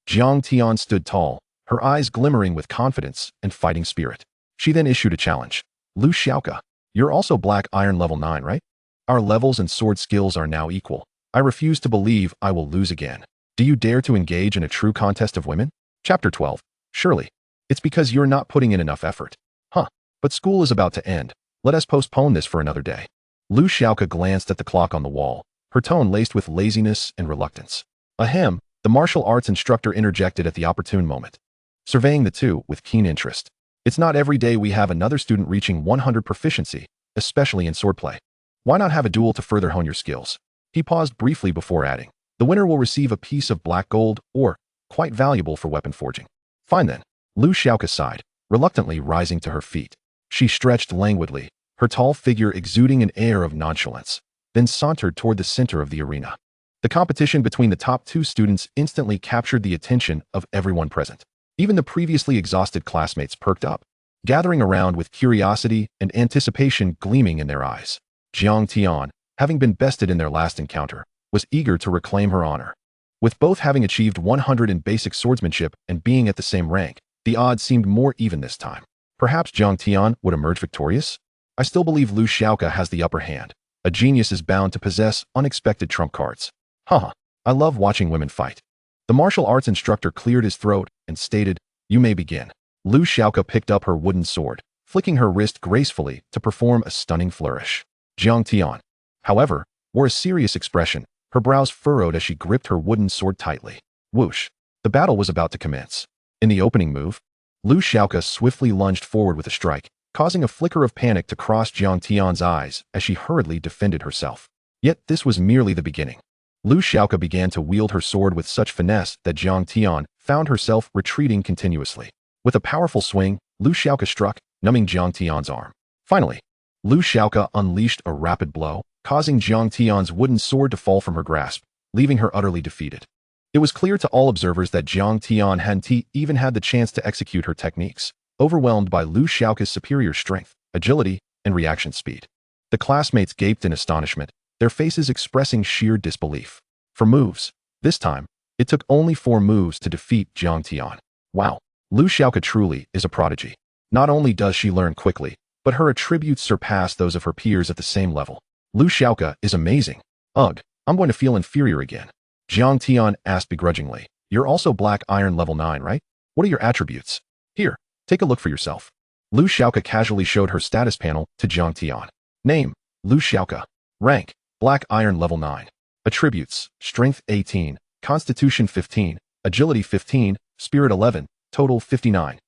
Jiang Tian stood tall, her eyes glimmering with confidence and fighting spirit. She then issued a challenge. Lu Xiaoke, you're also Black Iron level 9, right? Our levels and sword skills are now equal. I refuse to believe I will lose again. Do you dare to engage in a true contest of women? Chapter 12. Surely, it's because you're not putting in enough effort. Huh, but school is about to end. Let us postpone this for another day. Lu Xiaoke glanced at the clock on the wall, her tone laced with laziness and reluctance. Ahem, the martial arts instructor interjected at the opportune moment, surveying the two with keen interest. It's not every day we have another student reaching 100 proficiency, especially in swordplay. Why not have a duel to further hone your skills? He paused briefly before adding, the winner will receive a piece of black gold, or, quite valuable for weapon forging. Fine then. Lu Xiaoke sighed, reluctantly rising to her feet. She stretched languidly, her tall figure exuding an air of nonchalance, then sauntered toward the center of the arena. The competition between the top two students instantly captured the attention of everyone present. Even the previously exhausted classmates perked up, gathering around with curiosity and anticipation gleaming in their eyes. Jiang Tian, having been bested in their last encounter, was eager to reclaim her honor. With both having achieved 100 in basic swordsmanship and being at the same rank, the odds seemed more even this time. Perhaps Jiang Tian would emerge victorious? I still believe Lu Xiaoke has the upper hand. A genius is bound to possess unexpected trump cards. Haha, I love watching women fight. The martial arts instructor cleared his throat and stated, you may begin. Lu Xiaoke picked up her wooden sword, flicking her wrist gracefully to perform a stunning flourish. Jiang Tian, however, wore a serious expression, her brows furrowed as she gripped her wooden sword tightly. Whoosh! The battle was about to commence. In the opening move, Lu Xiaoke swiftly lunged forward with a strike, causing a flicker of panic to cross Jiang Tian's eyes as she hurriedly defended herself. Yet this was merely the beginning. Lu Xiaoke began to wield her sword with such finesse that Jiang Tian found herself retreating continuously. With a powerful swing, Lu Xiaoke struck, numbing Jiang Tian's arm. Finally, Lu Xiaoke unleashed a rapid blow, causing Jiang Tian's wooden sword to fall from her grasp, leaving her utterly defeated. It was clear to all observers that Jiang Tian hadn't even had the chance to execute her techniques, overwhelmed by Lu Xiaoke's superior strength, agility, and reaction speed. The classmates gaped in astonishment, their faces expressing sheer disbelief. For moves, this time, It took only 4 moves to defeat Jiang Tian. Wow, Lu Xiaoke truly is a prodigy. Not only does she learn quickly, but her attributes surpass those of her peers at the same level. Lu Xiaoke is amazing. Ugh, I'm going to feel inferior again. Jiang Tian asked begrudgingly. You're also Black Iron level 9, right? What are your attributes? Here, take a look for yourself. Lu Xiaoke casually showed her status panel to Jiang Tian. Name, Lu Xiaoke. Rank, Black Iron level 9. Attributes, Strength 18, Constitution 15, Agility 15, Spirit 11, total 59.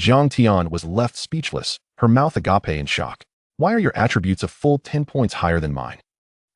Jiang Tian was left speechless, her mouth agape in shock. Why are your attributes a full 10 points higher than mine?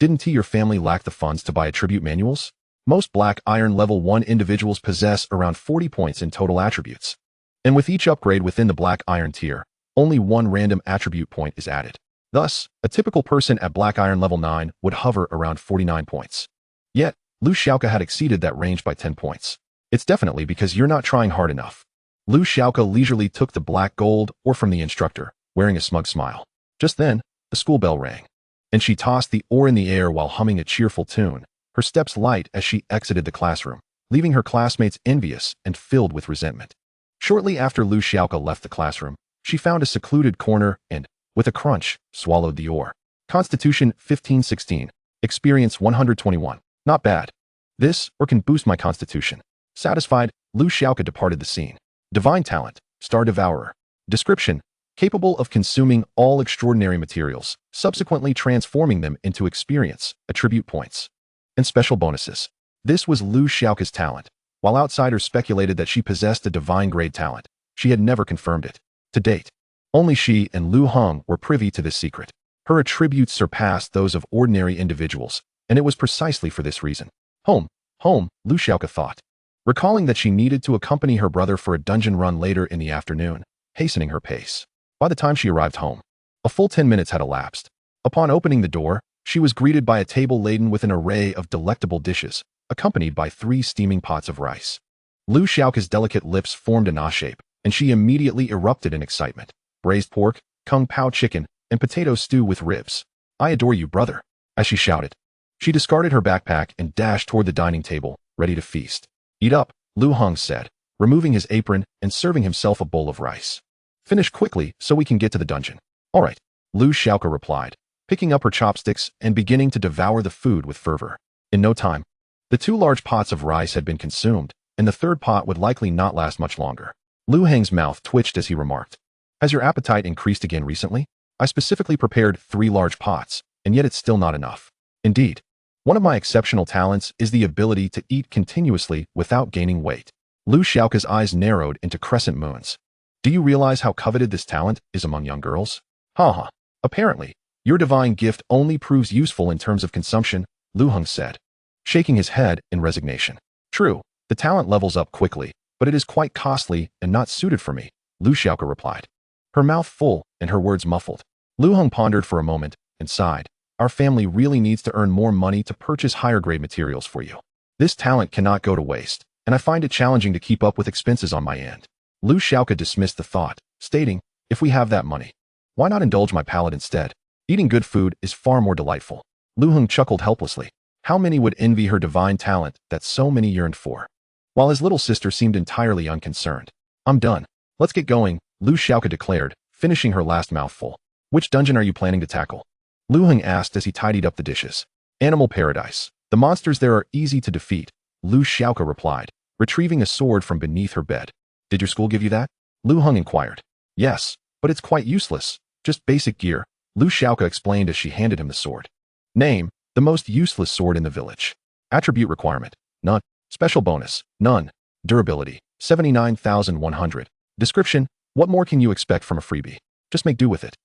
Didn't your family lack the funds to buy attribute manuals? Most Black Iron level 1 individuals possess around 40 points in total attributes. And with each upgrade within the Black Iron tier, only 1 random attribute point is added. Thus, a typical person at Black Iron level 9 would hover around 49 points. Yet, Lu Xiaoke had exceeded that range by 10 points. It's definitely because you're not trying hard enough. Lu Xiaoke leisurely took the black gold ore from the instructor, wearing a smug smile. Just then, the school bell rang, and she tossed the ore in the air while humming a cheerful tune, her steps light as she exited the classroom, leaving her classmates envious and filled with resentment. Shortly after Lu Xiaoke left the classroom, she found a secluded corner and, with a crunch, swallowed the ore. Constitution 1516. Experience 121. Not bad. This or can boost my constitution. Satisfied, Lu Xiaoke departed the scene. Divine talent, Star Devourer. Description, capable of consuming all extraordinary materials, subsequently transforming them into experience, attribute points, and special bonuses. This was Lu Xiaoke's talent. While outsiders speculated that she possessed a divine grade talent, she had never confirmed it. To date, only she and Lu Heng were privy to this secret. Her attributes surpassed those of ordinary individuals, and it was precisely for this reason. Home, Lu Xiaoke thought, recalling that she needed to accompany her brother for a dungeon run later in the afternoon, hastening her pace. By the time she arrived home, a full 10 minutes had elapsed. Upon opening the door, she was greeted by a table laden with an array of delectable dishes, accompanied by 3 steaming pots of rice. Lu Xiaoke's delicate lips formed an A shape, and she immediately erupted in excitement. Braised pork, kung pao chicken, and potato stew with ribs. I adore you, brother, as she shouted. She discarded her backpack and dashed toward the dining table, ready to feast. Eat up, Lu Heng said, removing his apron and serving himself a bowl of rice. Finish quickly so we can get to the dungeon. All right, Lu Xiaoke replied, picking up her chopsticks and beginning to devour the food with fervor. In no time, the 2 large pots of rice had been consumed, and the 3rd pot would likely not last much longer. Lu Heng's mouth twitched as he remarked, has your appetite increased again recently? I specifically prepared 3 large pots, and yet it's still not enough. Indeed, one of my exceptional talents is the ability to eat continuously without gaining weight. Lu Xiaoke's eyes narrowed into crescent moons. Do you realize how coveted this talent is among young girls? Haha. Apparently, your divine gift only proves useful in terms of consumption, Lu Heng said, shaking his head in resignation. True, the talent levels up quickly, but it is quite costly and not suited for me, Lu Xiaoke replied, her mouth full and her words muffled. Lu Heng pondered for a moment and sighed. Our family really needs to earn more money to purchase higher grade materials for you. This talent cannot go to waste, and I find it challenging to keep up with expenses on my end. Lu Xiaoke dismissed the thought, stating, if we have that money, why not indulge my palate instead? Eating good food is far more delightful. Lu Heng chuckled helplessly. How many would envy her divine talent that so many yearned for? While his little sister seemed entirely unconcerned. I'm done. Let's get going, Lu Xiaoke declared, finishing her last mouthful. Which dungeon are you planning to tackle? Lu Heng asked as he tidied up the dishes. Animal Paradise. The monsters there are easy to defeat, Lu Xiaoke replied, retrieving a sword from beneath her bed. Did your school give you that? Lu Heng inquired. Yes, but it's quite useless. Just basic gear, Lu Xiaoke explained as she handed him the sword. Name, the most useless sword in the village. Attribute requirement, none. Special bonus, none. Durability, 79,100. Description, what more can you expect from a freebie? Just make do with it.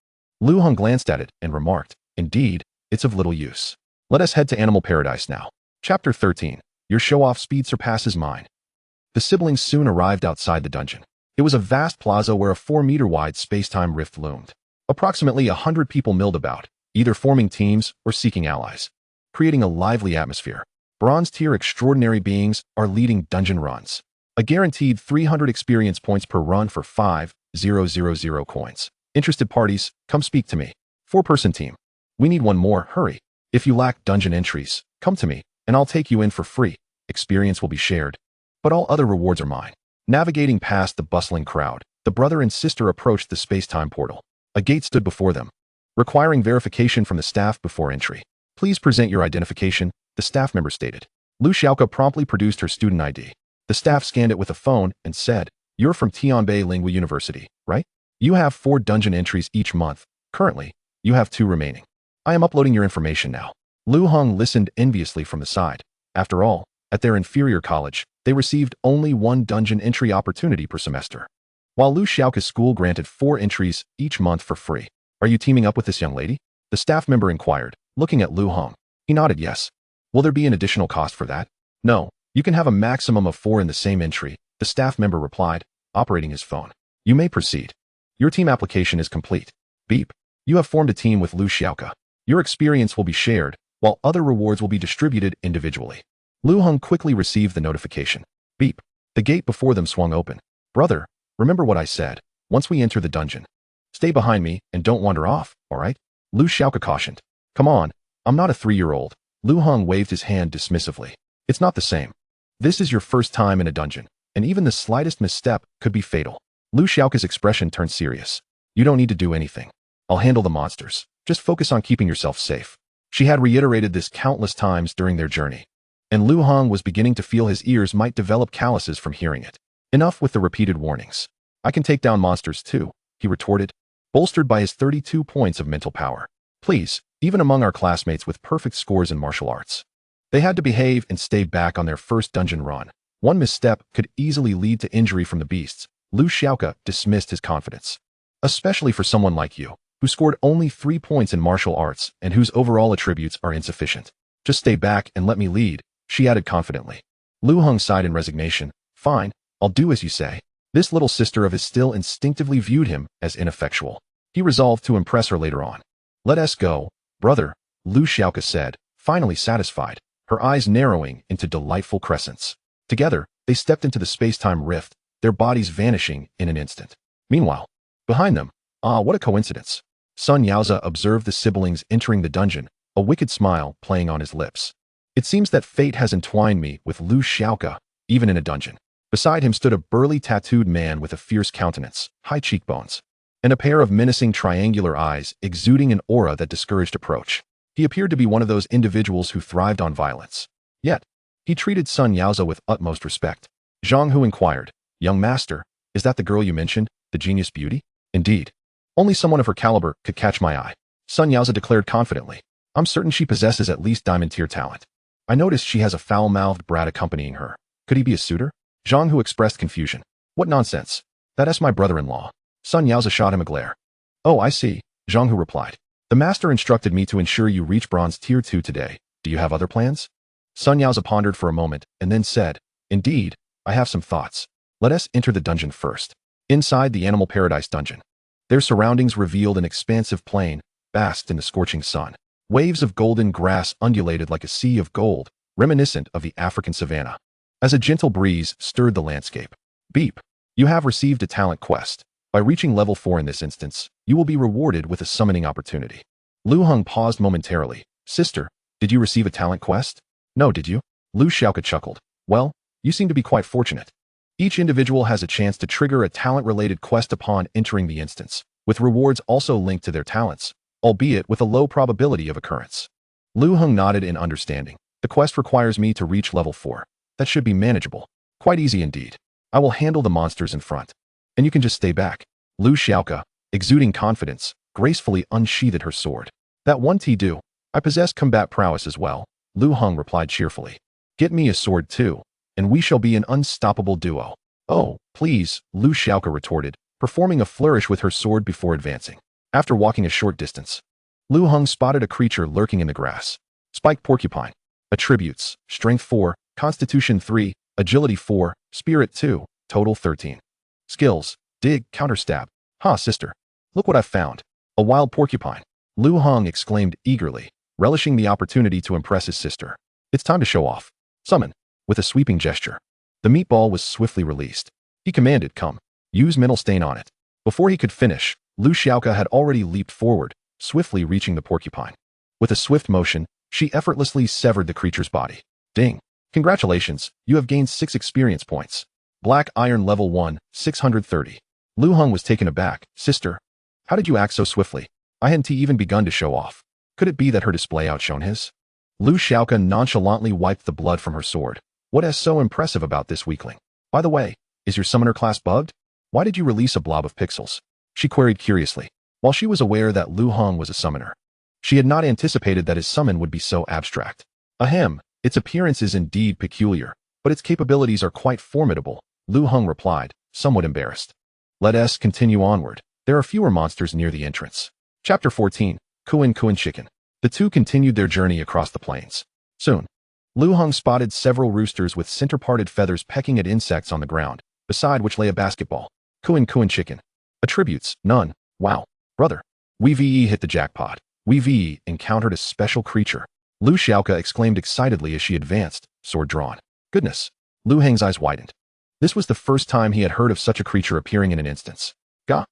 Lu Heng glanced at it and remarked, indeed, it's of little use. Let us head to Animal Paradise now. Chapter 13. Your show-off speed surpasses mine. The siblings soon arrived outside the dungeon. It was a vast plaza where a 4-meter-wide space-time rift loomed. Approximately 100 people milled about, either forming teams or seeking allies, creating a lively atmosphere. Bronze-tier extraordinary beings are leading dungeon runs. A guaranteed 300 experience points per run for 5,000 coins. Interested parties, come speak to me. 4-person team. We need one more, hurry. If you lack dungeon entries, come to me, and I'll take you in for free. experience will be shared, but all other rewards are mine. Navigating past the bustling crowd, the brother and sister approached the space-time portal. A gate stood before them, requiring verification from the staff before entry. Please present your identification, the staff member stated. Lu Xiaoka promptly produced her student ID. The staff scanned it with a phone and said, "You're from Tianbei Lingua University, right? You have 4 dungeon entries each month. Currently, you have 2 remaining. I am uploading your information now." Lu Heng listened enviously from the side. After all, at their inferior college, they received only 1 dungeon entry opportunity per semester, while Lu Xiaoka's school granted 4 entries each month for free. "Are you teaming up with this young lady?" the staff member inquired, looking at Lu Heng. He nodded yes. "Will there be an additional cost for that?" "No, you can have a maximum of 4 in the same entry," the staff member replied, operating his phone. "You may proceed. Your team application is complete." Beep. You have formed a team with Lu Xiaoka. Your experience will be shared, while other rewards will be distributed individually. Lu Heng quickly received the notification. Beep. The gate before them swung open. "Brother, remember what I said. Once we enter the dungeon, stay behind me and don't wander off, all right?" Lu Xiaoka cautioned. "Come on, I'm not a 3-year-old. Lu Heng waved his hand dismissively. "It's not the same. This is your first time in a dungeon, and even the slightest misstep could be fatal." Lu Xiaoka's expression turned serious. "You don't need to do anything. I'll handle the monsters. Just focus on keeping yourself safe." She had reiterated this countless times during their journey, and Lu Heng was beginning to feel his ears might develop calluses from hearing it. Enough with the repeated warnings. "I can take down monsters too," he retorted, bolstered by his 32 points of mental power. "Please, even among our classmates with perfect scores in martial arts, they had to behave and stay back on their first dungeon run. One misstep could easily lead to injury from the beasts." Lu Xiaoka dismissed his confidence. "Especially for someone like you, who scored only 3 points in martial arts and whose overall attributes are insufficient. Just stay back and let me lead," she added confidently. Lu Heng sighed in resignation. "Fine, I'll do as you say." This little sister of his still instinctively viewed him as ineffectual. He resolved to impress her later on. "Let us go, brother," Lu Xiaoka said, finally satisfied, her eyes narrowing into delightful crescents. Together, they stepped into the space-time rift, their bodies vanishing in an instant. Meanwhile, behind them, what a coincidence. Sun Yaoza observed the siblings entering the dungeon, a wicked smile playing on his lips. "It seems that fate has entwined me with Lu Xiaoka, even in a dungeon." Beside him stood a burly tattooed man with a fierce countenance, high cheekbones, and a pair of menacing triangular eyes exuding an aura that discouraged approach. He appeared to be one of those individuals who thrived on violence. Yet, he treated Sun Yaoza with utmost respect. Zhang Hu inquired, "Young master, is that the girl you mentioned, the genius beauty?" "Indeed. Only someone of her caliber could catch my eye," Sun Yaoza declared confidently. "I'm certain she possesses at least diamond-tier talent. I noticed she has a foul-mouthed brat accompanying her. Could he be a suitor?" Zhang Hu expressed confusion. "What nonsense. That's my brother-in-law." Sun Yaoza shot him a glare. "Oh, I see," Zhang Hu replied. "The master instructed me to ensure you reach bronze tier 2 today. Do you have other plans?" Sun Yaoza pondered for a moment and then said, "Indeed, I have some thoughts. Let us enter the dungeon first." Inside the Animal Paradise dungeon, their surroundings revealed an expansive plain, basked in the scorching sun. Waves of golden grass undulated like a sea of gold, reminiscent of the African savanna, as a gentle breeze stirred the landscape. Beep. You have received a talent quest. By reaching level 4 in this instance, you will be rewarded with a summoning opportunity. Lu Heng paused momentarily. "Sister, did you receive a talent quest?" "No, did you?" Lu Xiaoka chuckled. "Well, you seem to be quite fortunate. Each individual has a chance to trigger a talent-related quest upon entering the instance, with rewards also linked to their talents, albeit with a low probability of occurrence." Lu Heng nodded in understanding. "The quest requires me to reach level 4. That should be manageable. Quite easy indeed. I will handle the monsters in front, and you can just stay back." Lu Xiaoka, exuding confidence, gracefully unsheathed her sword. "That one do. I possess combat prowess as well," Lu Heng replied cheerfully. "Get me a sword too, and we shall be an unstoppable duo." "Oh, please," Lu Xiaoka retorted, performing a flourish with her sword before advancing. After walking a short distance, Lu Heng spotted a creature lurking in the grass. Spiked porcupine. Attributes: Strength 4, Constitution 3, Agility 4, Spirit 2, total 13. Skills: Dig, Counterstab. "Ha, sister. Look what I've found. A wild porcupine." Lu Heng exclaimed eagerly, relishing the opportunity to impress his sister. "It's time to show off." "Summon." With a sweeping gesture, the meatball was swiftly released. He commanded, "Come." Use mental stain on it. Before he could finish, Lu Xiaoka had already leaped forward, swiftly reaching the porcupine. With a swift motion, she effortlessly severed the creature's body. Ding. Congratulations, you have gained 6 experience points. Black Iron Level 1, 630. Lu Heng was taken aback. Sister, how did you act so swiftly? I hadn't even begun to show off. Could it be that her display outshone his? Lu Xiaoka nonchalantly wiped the blood from her sword. What is so impressive about this weakling? By the way, is your summoner class bugged? Why did you release a blob of pixels? She queried curiously. While she was aware that Lu Heng was a summoner, she had not anticipated that his summon would be so abstract. Ahem, its appearance is indeed peculiar, but its capabilities are quite formidable, Lu Heng replied, somewhat embarrassed. Let us continue onward. There are fewer monsters near the entrance. Chapter 14, Kuin Chicken. The two continued their journey across the plains. Soon, Lu Heng spotted several roosters with center-parted feathers pecking at insects on the ground, beside which lay a basketball. Kuin Chicken. Attributes, none. Wow. Brother. We hit the jackpot. We encountered a special creature. Lu Xiaoka exclaimed excitedly as she advanced, sword drawn. Goodness. Lu Heng's eyes widened. This was the first time he had heard of such a creature appearing in an instance. Gah.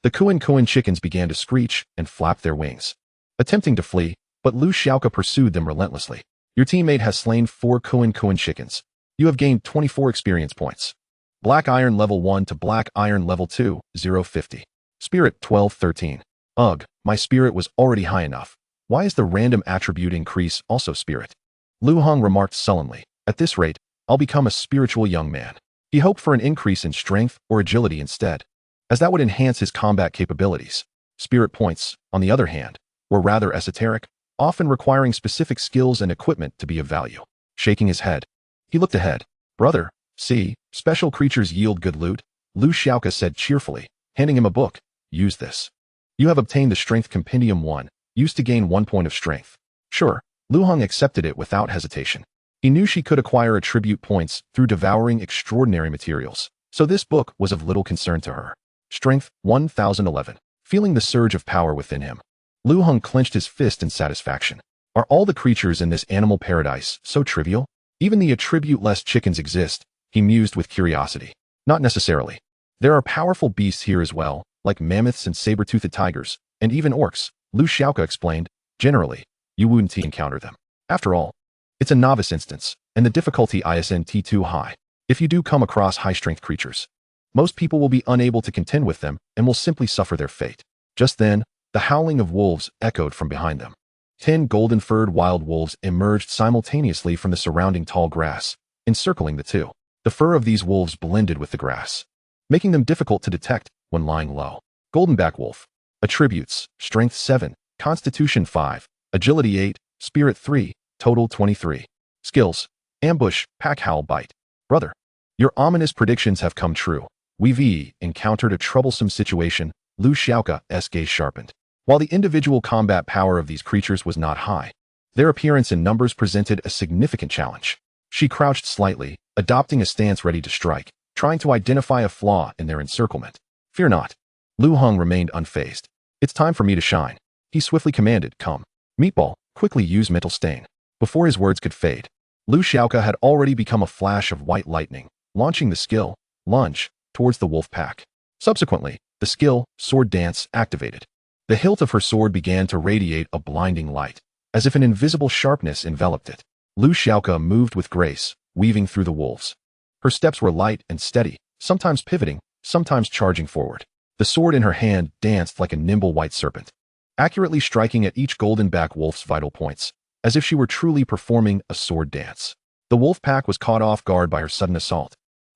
The Kuin chickens began to screech and flap their wings, attempting to flee, but Lu Xiaoka pursued them relentlessly. Your teammate has slain 4 Kuin chickens. You have gained 24 experience points. Black Iron Level 1 to Black Iron Level 2, 050. Spirit 1213. Ugh, my spirit was already high enough. Why is the random attribute increase also spirit? Lu Heng remarked sullenly. At this rate, I'll become a spiritual young man. He hoped for an increase in strength or agility instead, as that would enhance his combat capabilities. Spirit points, on the other hand, were rather esoteric, often requiring specific skills and equipment to be of value. Shaking his head, he looked ahead. Brother, see, special creatures yield good loot, Lu Xiaoka said cheerfully, handing him a book. Use this. You have obtained the Strength Compendium 1, used to gain 1 point of strength. Sure, Lu Heng accepted it without hesitation. He knew she could acquire attribute points through devouring extraordinary materials, so this book was of little concern to her. Strength 1011. Feeling the surge of power within him, Lu Heng clenched his fist in satisfaction. Are all the creatures in this animal paradise so trivial? Even the attribute-less chickens exist, he mused with curiosity. Not necessarily. There are powerful beasts here as well, like mammoths and saber-toothed tigers, and even orcs, Lu Xiaoka explained. Generally, you wouldn't encounter them. After all, it's a novice instance, and the difficulty isn't too high. If you do come across high-strength creatures, most people will be unable to contend with them and will simply suffer their fate. Just then, the howling of wolves echoed from behind them. 10 golden-furred wild wolves emerged simultaneously from the surrounding tall grass, encircling the two. The fur of these wolves blended with the grass, making them difficult to detect when lying low. Goldenback wolf. Attributes, Strength 7, Constitution 5, Agility 8, Spirit 3, Total 23. Skills, Ambush, Pack Howl Bite. Brother, your ominous predictions have come true. We've encountered a troublesome situation, Lu Xiaoka's gaze sharpened. While the individual combat power of these creatures was not high, their appearance in numbers presented a significant challenge. She crouched slightly, adopting a stance ready to strike, trying to identify a flaw in their encirclement. Fear not. Lu Heng remained unfazed. It's time for me to shine. He swiftly commanded, come. Meatball, quickly use mental stain. Before his words could fade, Lu Xiaoka had already become a flash of white lightning, launching the skill, lunge, towards the wolf pack. Subsequently, the skill, sword dance, activated. The hilt of her sword began to radiate a blinding light, as if an invisible sharpness enveloped it. Lu Xiaoka moved with grace, weaving through the wolves. Her steps were light and steady, sometimes pivoting, sometimes charging forward. The sword in her hand danced like a nimble white serpent, accurately striking at each golden-back wolf's vital points, as if she were truly performing a sword dance. The wolf pack was caught off guard by her sudden assault,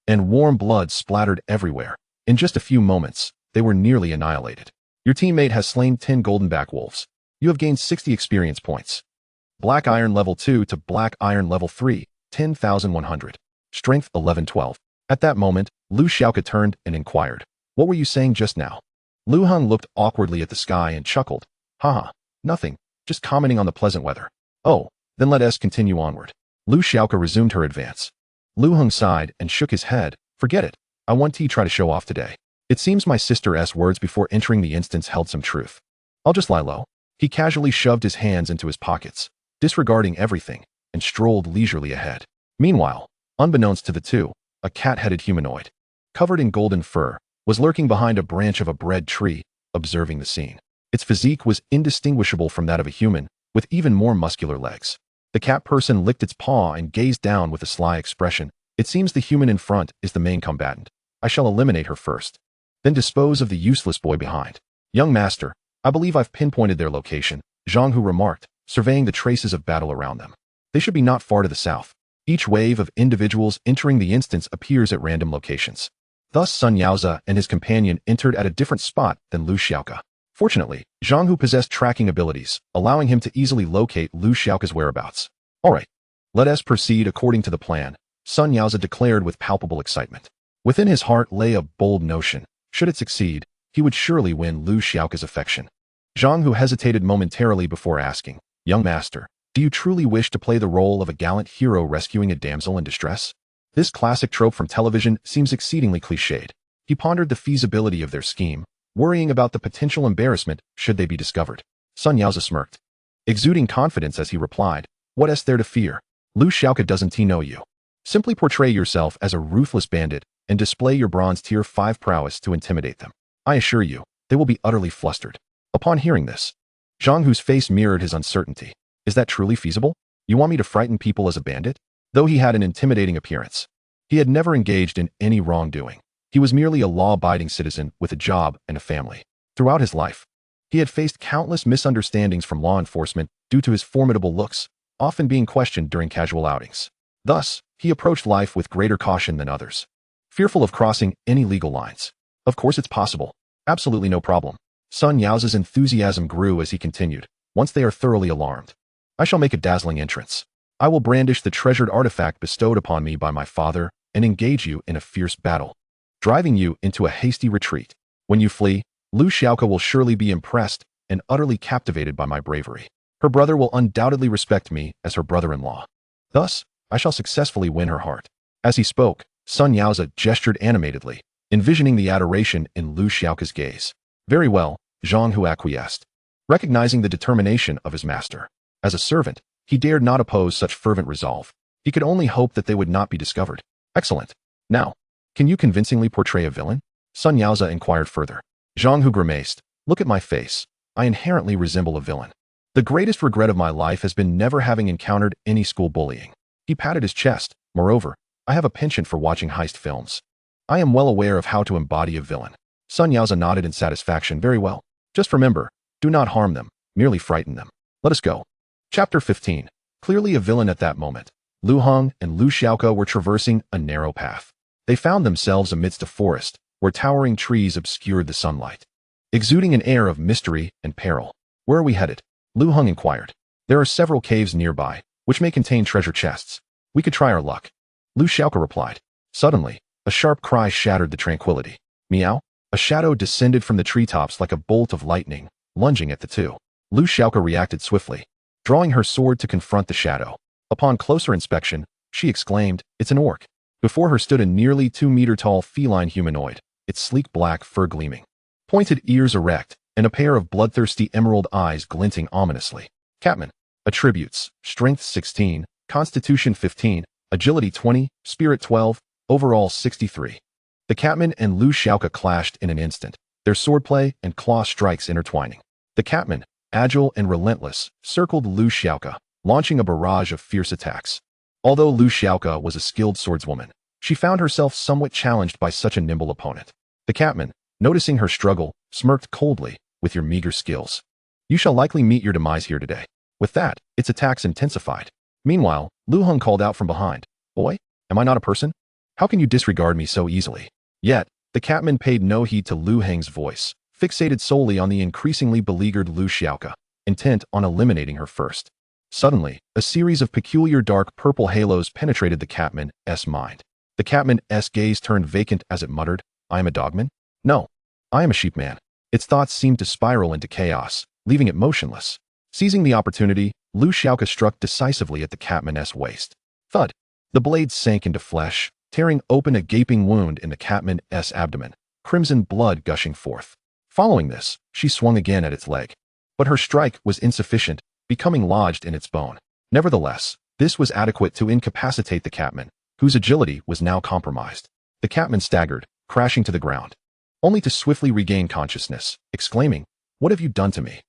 and warm blood splattered everywhere. In just a few moments, they were nearly annihilated. Your teammate has slain 10 golden-back wolves. You have gained 60 experience points. Black Iron Level 2 to Black Iron Level 3, 10,100. Strength 1112. At that moment, Lu Xiaoka turned and inquired, what were you saying just now? Lu Heng looked awkwardly at the sky and chuckled. Haha, nothing, just commenting on the pleasant weather. Oh, then let us continue onward. Lu Xiaoka resumed her advance. Lu Heng sighed and shook his head. Forget it. I want to try to show off today. It seems my sister's words before entering the instance held some truth. I'll just lie low. He casually shoved his hands into his pockets, disregarding everything, and strolled leisurely ahead. Meanwhile, unbeknownst to the two, a cat-headed humanoid, covered in golden fur, was lurking behind a branch of a bread tree, observing the scene. Its physique was indistinguishable from that of a human, with even more muscular legs. The cat person licked its paw and gazed down with a sly expression. It seems the human in front is the main combatant. I shall eliminate her first, then dispose of the useless boy behind. Young master, I believe I've pinpointed their location, Zhang Hu remarked, surveying the traces of battle around them. They should be not far to the south. Each wave of individuals entering the instance appears at random locations. Thus Sun Yaozi and his companion entered at a different spot than Lu Xiaoke. Fortunately, Zhang Hu possessed tracking abilities, allowing him to easily locate Lu Xiaoke's whereabouts. All right, let us proceed according to the plan, Sun Yaozi declared with palpable excitement. Within his heart lay a bold notion. Should it succeed, he would surely win Lu Xiaoke's affection. Zhang Hu hesitated momentarily before asking, Young master, do you truly wish to play the role of a gallant hero rescuing a damsel in distress? This classic trope from television seems exceedingly cliched. He pondered the feasibility of their scheme, worrying about the potential embarrassment should they be discovered. Sun Yaozi smirked, exuding confidence as he replied, What is there to fear? Lu Xiaoke doesn't know you. Simply portray yourself as a ruthless bandit and display your bronze tier 5 prowess to intimidate them. I assure you, they will be utterly flustered. Upon hearing this, Zhang Hu's face mirrored his uncertainty. Is that truly feasible? You want me to frighten people as a bandit? Though he had an intimidating appearance, he had never engaged in any wrongdoing. He was merely a law-abiding citizen with a job and a family. Throughout his life, he had faced countless misunderstandings from law enforcement due to his formidable looks, often being questioned during casual outings. Thus, he approached life with greater caution than others, fearful of crossing any legal lines. Of course it's possible. Absolutely no problem. Sun Yaozi's enthusiasm grew as he continued. Once they are thoroughly alarmed, I shall make a dazzling entrance. I will brandish the treasured artifact bestowed upon me by my father and engage you in a fierce battle, driving you into a hasty retreat. When you flee, Lu Xiaoke will surely be impressed and utterly captivated by my bravery. Her brother will undoubtedly respect me as her brother-in-law. Thus, I shall successfully win her heart. As he spoke, Sun Yaozi gestured animatedly, envisioning the adoration in Lu Xiaoke's gaze. Very well, Zhang Hu acquiesced, recognizing the determination of his master. As a servant, he dared not oppose such fervent resolve. He could only hope that they would not be discovered. Excellent. Now, can you convincingly portray a villain? Sun Yaozi inquired further. Zhang Hu grimaced. Look at my face. I inherently resemble a villain. The greatest regret of my life has been never having encountered any school bullying. He patted his chest. Moreover, I have a penchant for watching heist films. I am well aware of how to embody a villain. Sun Yaozi nodded in satisfaction. Very well. Just remember, do not harm them, merely frighten them. Let us go. Chapter 15. Clearly a villain at that moment, Lu Heng and Lu Xiaoke were traversing a narrow path. They found themselves amidst a forest, where towering trees obscured the sunlight, exuding an air of mystery and peril. Where are we headed? Lu Heng inquired. There are several caves nearby, which may contain treasure chests. We could try our luck. Lu Xiaoke replied. Suddenly, a sharp cry shattered the tranquility. Meow! A shadow descended from the treetops like a bolt of lightning, lunging at the two. Lu Xiaoke reacted swiftly, drawing her sword to confront the shadow. Upon closer inspection, she exclaimed, It's an orc. Before her stood a nearly 2-meter-tall feline humanoid, its sleek black fur gleaming, pointed ears erect, and a pair of bloodthirsty emerald eyes glinting ominously. Catman. Attributes: Strength 16, Constitution 15, Agility 20, Spirit 12, overall 63. The Catman and Lu Xiaoke clashed in an instant, their swordplay and claw strikes intertwining. The Catman, agile and relentless, circled Lu Xiaoke, launching a barrage of fierce attacks. Although Lu Xiaoke was a skilled swordswoman, she found herself somewhat challenged by such a nimble opponent. The Catman, noticing her struggle, smirked coldly. With your meager skills, you shall likely meet your demise here today. With that, its attacks intensified. Meanwhile, Lu Heng called out from behind, Boy, am I not a person? How can you disregard me so easily? Yet, the Catman paid no heed to Lu Heng's voice, fixated solely on the increasingly beleaguered Lu Xiaoke, intent on eliminating her first. Suddenly, a series of peculiar dark purple halos penetrated the Catman's mind. The Catman's gaze turned vacant as it muttered, I am a dogman? No, I am a sheepman. Its thoughts seemed to spiral into chaos, leaving it motionless. Seizing the opportunity, Lu Xiaoke struck decisively at the Catman's waist. Thud! The blade sank into flesh, tearing open a gaping wound in the Catman's abdomen, crimson blood gushing forth. Following this, she swung again at its leg. But her strike was insufficient, becoming lodged in its bone. Nevertheless, this was adequate to incapacitate the Catman, whose agility was now compromised. The Catman staggered, crashing to the ground, only to swiftly regain consciousness, exclaiming, What have you done to me?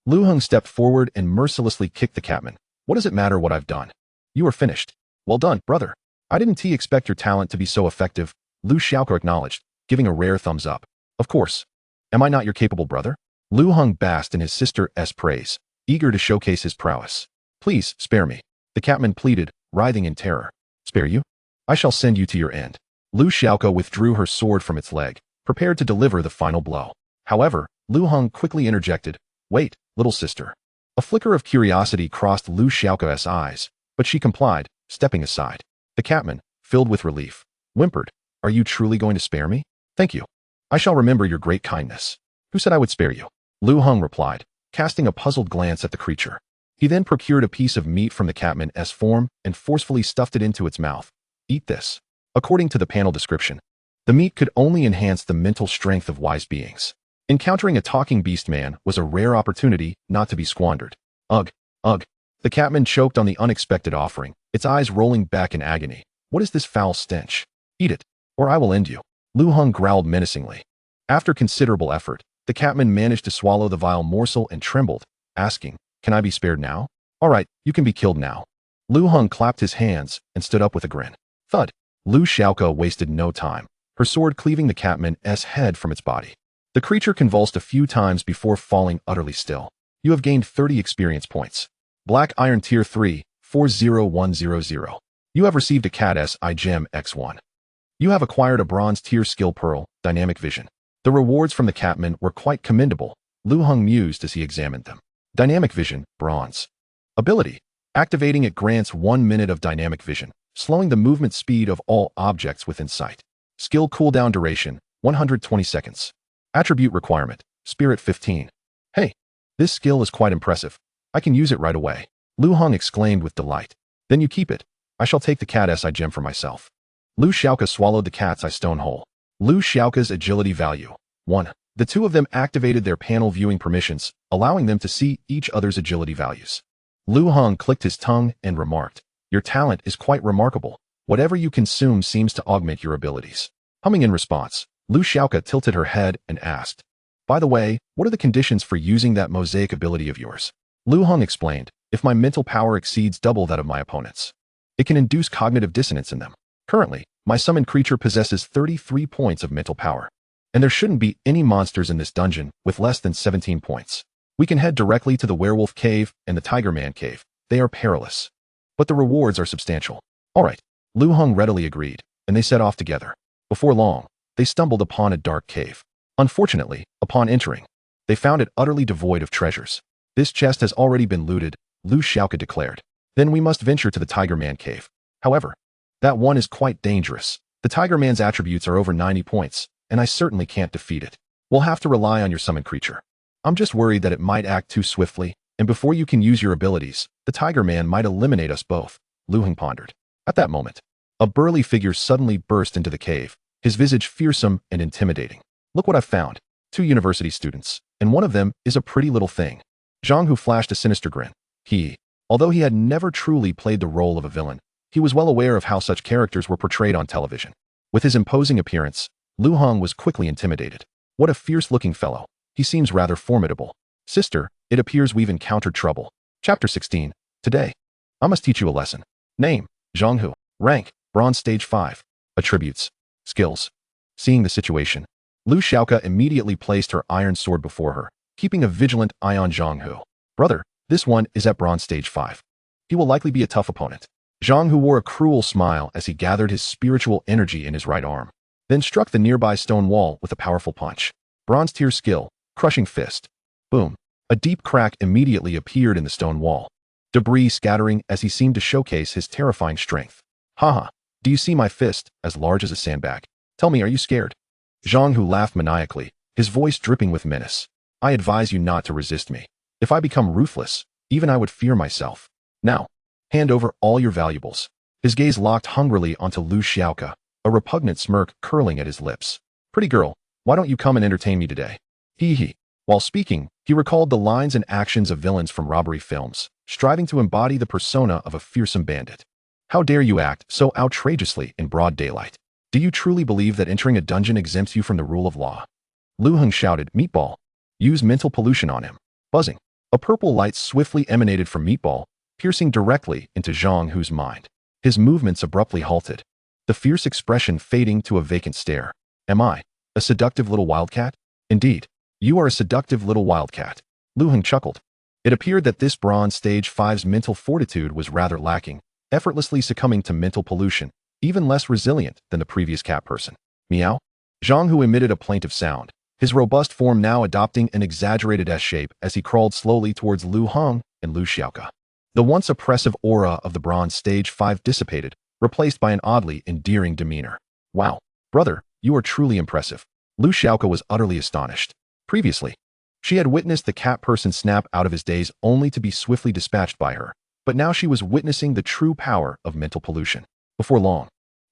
Lu Heng stepped forward and mercilessly kicked the Catman, What does it matter what I've done? You are finished. Well done, brother. I didn't expect your talent to be so effective, Lu Xiaoko acknowledged, giving a rare thumbs up. Of course. Am I not your capable brother? Lu Heng basked in his sister's praise, eager to showcase his prowess. Please, spare me. The Catman pleaded, writhing in terror. Spare you? I shall send you to your end. Lu Xiaoko withdrew her sword from its leg, prepared to deliver the final blow. However, Lu Heng quickly interjected, Wait, little sister. A flicker of curiosity crossed Lu Xiaoko's eyes, but she complied, stepping aside. The Catman, filled with relief, whimpered, Are you truly going to spare me? Thank you. I shall remember your great kindness. Who said I would spare you? Lu Heng replied, casting a puzzled glance at the creature. He then procured a piece of meat from the Catman's form and forcefully stuffed it into its mouth. Eat this. According to the panel description, the meat could only enhance the mental strength of wise beings. Encountering a talking beast man was a rare opportunity not to be squandered. Ugh, ugh. The Catman choked on the unexpected offering, its eyes rolling back in agony. What is this foul stench? Eat it, or I will end you. Lu Heng growled menacingly. After considerable effort, the Catman managed to swallow the vile morsel and trembled, asking, Can I be spared now? All right, you can be killed now. Lu Heng clapped his hands and stood up with a grin. Thud. Lu Xiaoko wasted no time, her sword cleaving the Catman's head from its body. The creature convulsed a few times before falling utterly still. You have gained 30 experience points. Black Iron Tier 3, 40100. You have received a Cat's Eye Gem X1. You have acquired a Bronze Tier Skill Pearl, Dynamic Vision. The rewards from the Catman were quite commendable, Lu Heng mused as he examined them. Dynamic Vision, Bronze. Ability. Activating it grants 1 minute of Dynamic Vision, slowing the movement speed of all objects within sight. Skill cooldown duration, 120 seconds. Attribute requirement, Spirit 15. Hey, this skill is quite impressive. I can use it right away. Lu Heng exclaimed with delight. Then you keep it. I shall take the Cat's Eye Gem for myself. Lu Xiaoko swallowed the Cat's Eye Stone whole. Lu Xiaoko's agility value, 1. The two of them activated their panel viewing permissions, allowing them to see each other's agility values. Lu Heng clicked his tongue and remarked, Your talent is quite remarkable. Whatever you consume seems to augment your abilities. Humming in response, Lu Xiaoko tilted her head and asked, By the way, what are the conditions for using that mosaic ability of yours? Lu Heng explained, If my mental power exceeds double that of my opponent's, it can induce cognitive dissonance in them. Currently, my summoned creature possesses 33 points of mental power, and there shouldn't be any monsters in this dungeon with less than 17 points. We can head directly to the Werewolf Cave and the Tiger Man Cave. They are perilous, but the rewards are substantial. All right, Lu Heng readily agreed, and they set off together. Before long, they stumbled upon a dark cave. Unfortunately, upon entering, they found it utterly devoid of treasures. This chest has already been looted, Lu Xiaoko declared. Then we must venture to the Tiger Man Cave. However, that one is quite dangerous. The Tiger Man's attributes are over 90 points, and I certainly can't defeat it. We'll have to rely on your summoned creature. I'm just worried that it might act too swiftly, and before you can use your abilities, the Tiger Man might eliminate us both, Lu Heng pondered. At that moment, a burly figure suddenly burst into the cave, his visage fearsome and intimidating. Look what I've found. 2 university students, and one of them is a pretty little thing. Zhang Hu flashed a sinister grin. Although he had never truly played the role of a villain, he was well aware of how such characters were portrayed on television. With his imposing appearance, Lu Heng was quickly intimidated. What a fierce-looking fellow. He seems rather formidable. Sister, it appears we've encountered trouble. Chapter 16. Today, I must teach you a lesson. Name, Zhang Hu. Rank, Bronze Stage 5. Attributes. Skills. Seeing the situation, Lu Xiaoko immediately placed her iron sword before her, keeping a vigilant eye on Zhang Hu. Brother, this one is at Bronze Stage 5. He will likely be a tough opponent. Zhang Hu wore a cruel smile as he gathered his spiritual energy in his right arm, then struck the nearby stone wall with a powerful punch. Bronze tier skill, Crushing Fist. Boom. A deep crack immediately appeared in the stone wall, debris scattering as he seemed to showcase his terrifying strength. Haha, do you see my fist, as large as a sandbag? Tell me, are you scared? Zhang Hu laughed maniacally, his voice dripping with menace. I advise you not to resist me. If I become ruthless, even I would fear myself. Now, hand over all your valuables. His gaze locked hungrily onto Lu Xiaoko, a repugnant smirk curling at his lips. Pretty girl, why don't you come and entertain me today? Hee. While speaking, he recalled the lines and actions of villains from robbery films, striving to embody the persona of a fearsome bandit. How dare you act so outrageously in broad daylight? Do you truly believe that entering a dungeon exempts you from the rule of law? Lu Heng shouted, Meatball. Use mental pollution on him. Buzzing. A purple light swiftly emanated from Meatball, piercing directly into Zhang Hu's mind. His movements abruptly halted, the fierce expression fading to a vacant stare. Am I a seductive little wildcat? Indeed, you are a seductive little wildcat. Lu Heng chuckled. It appeared that this bronze stage 5's mental fortitude was rather lacking, effortlessly succumbing to mental pollution, even less resilient than the previous cat person. Meow? Zhang Hu emitted a plaintive sound, his robust form now adopting an exaggerated S-shape as he crawled slowly towards Lu Heng and Lu Xiaoke. The once oppressive aura of the bronze stage 5 dissipated, replaced by an oddly endearing demeanor. Wow, brother, you are truly impressive. Lu Xiaoke was utterly astonished. Previously, she had witnessed the cat person snap out of his daze only to be swiftly dispatched by her, but now she was witnessing the true power of mental pollution. Before long,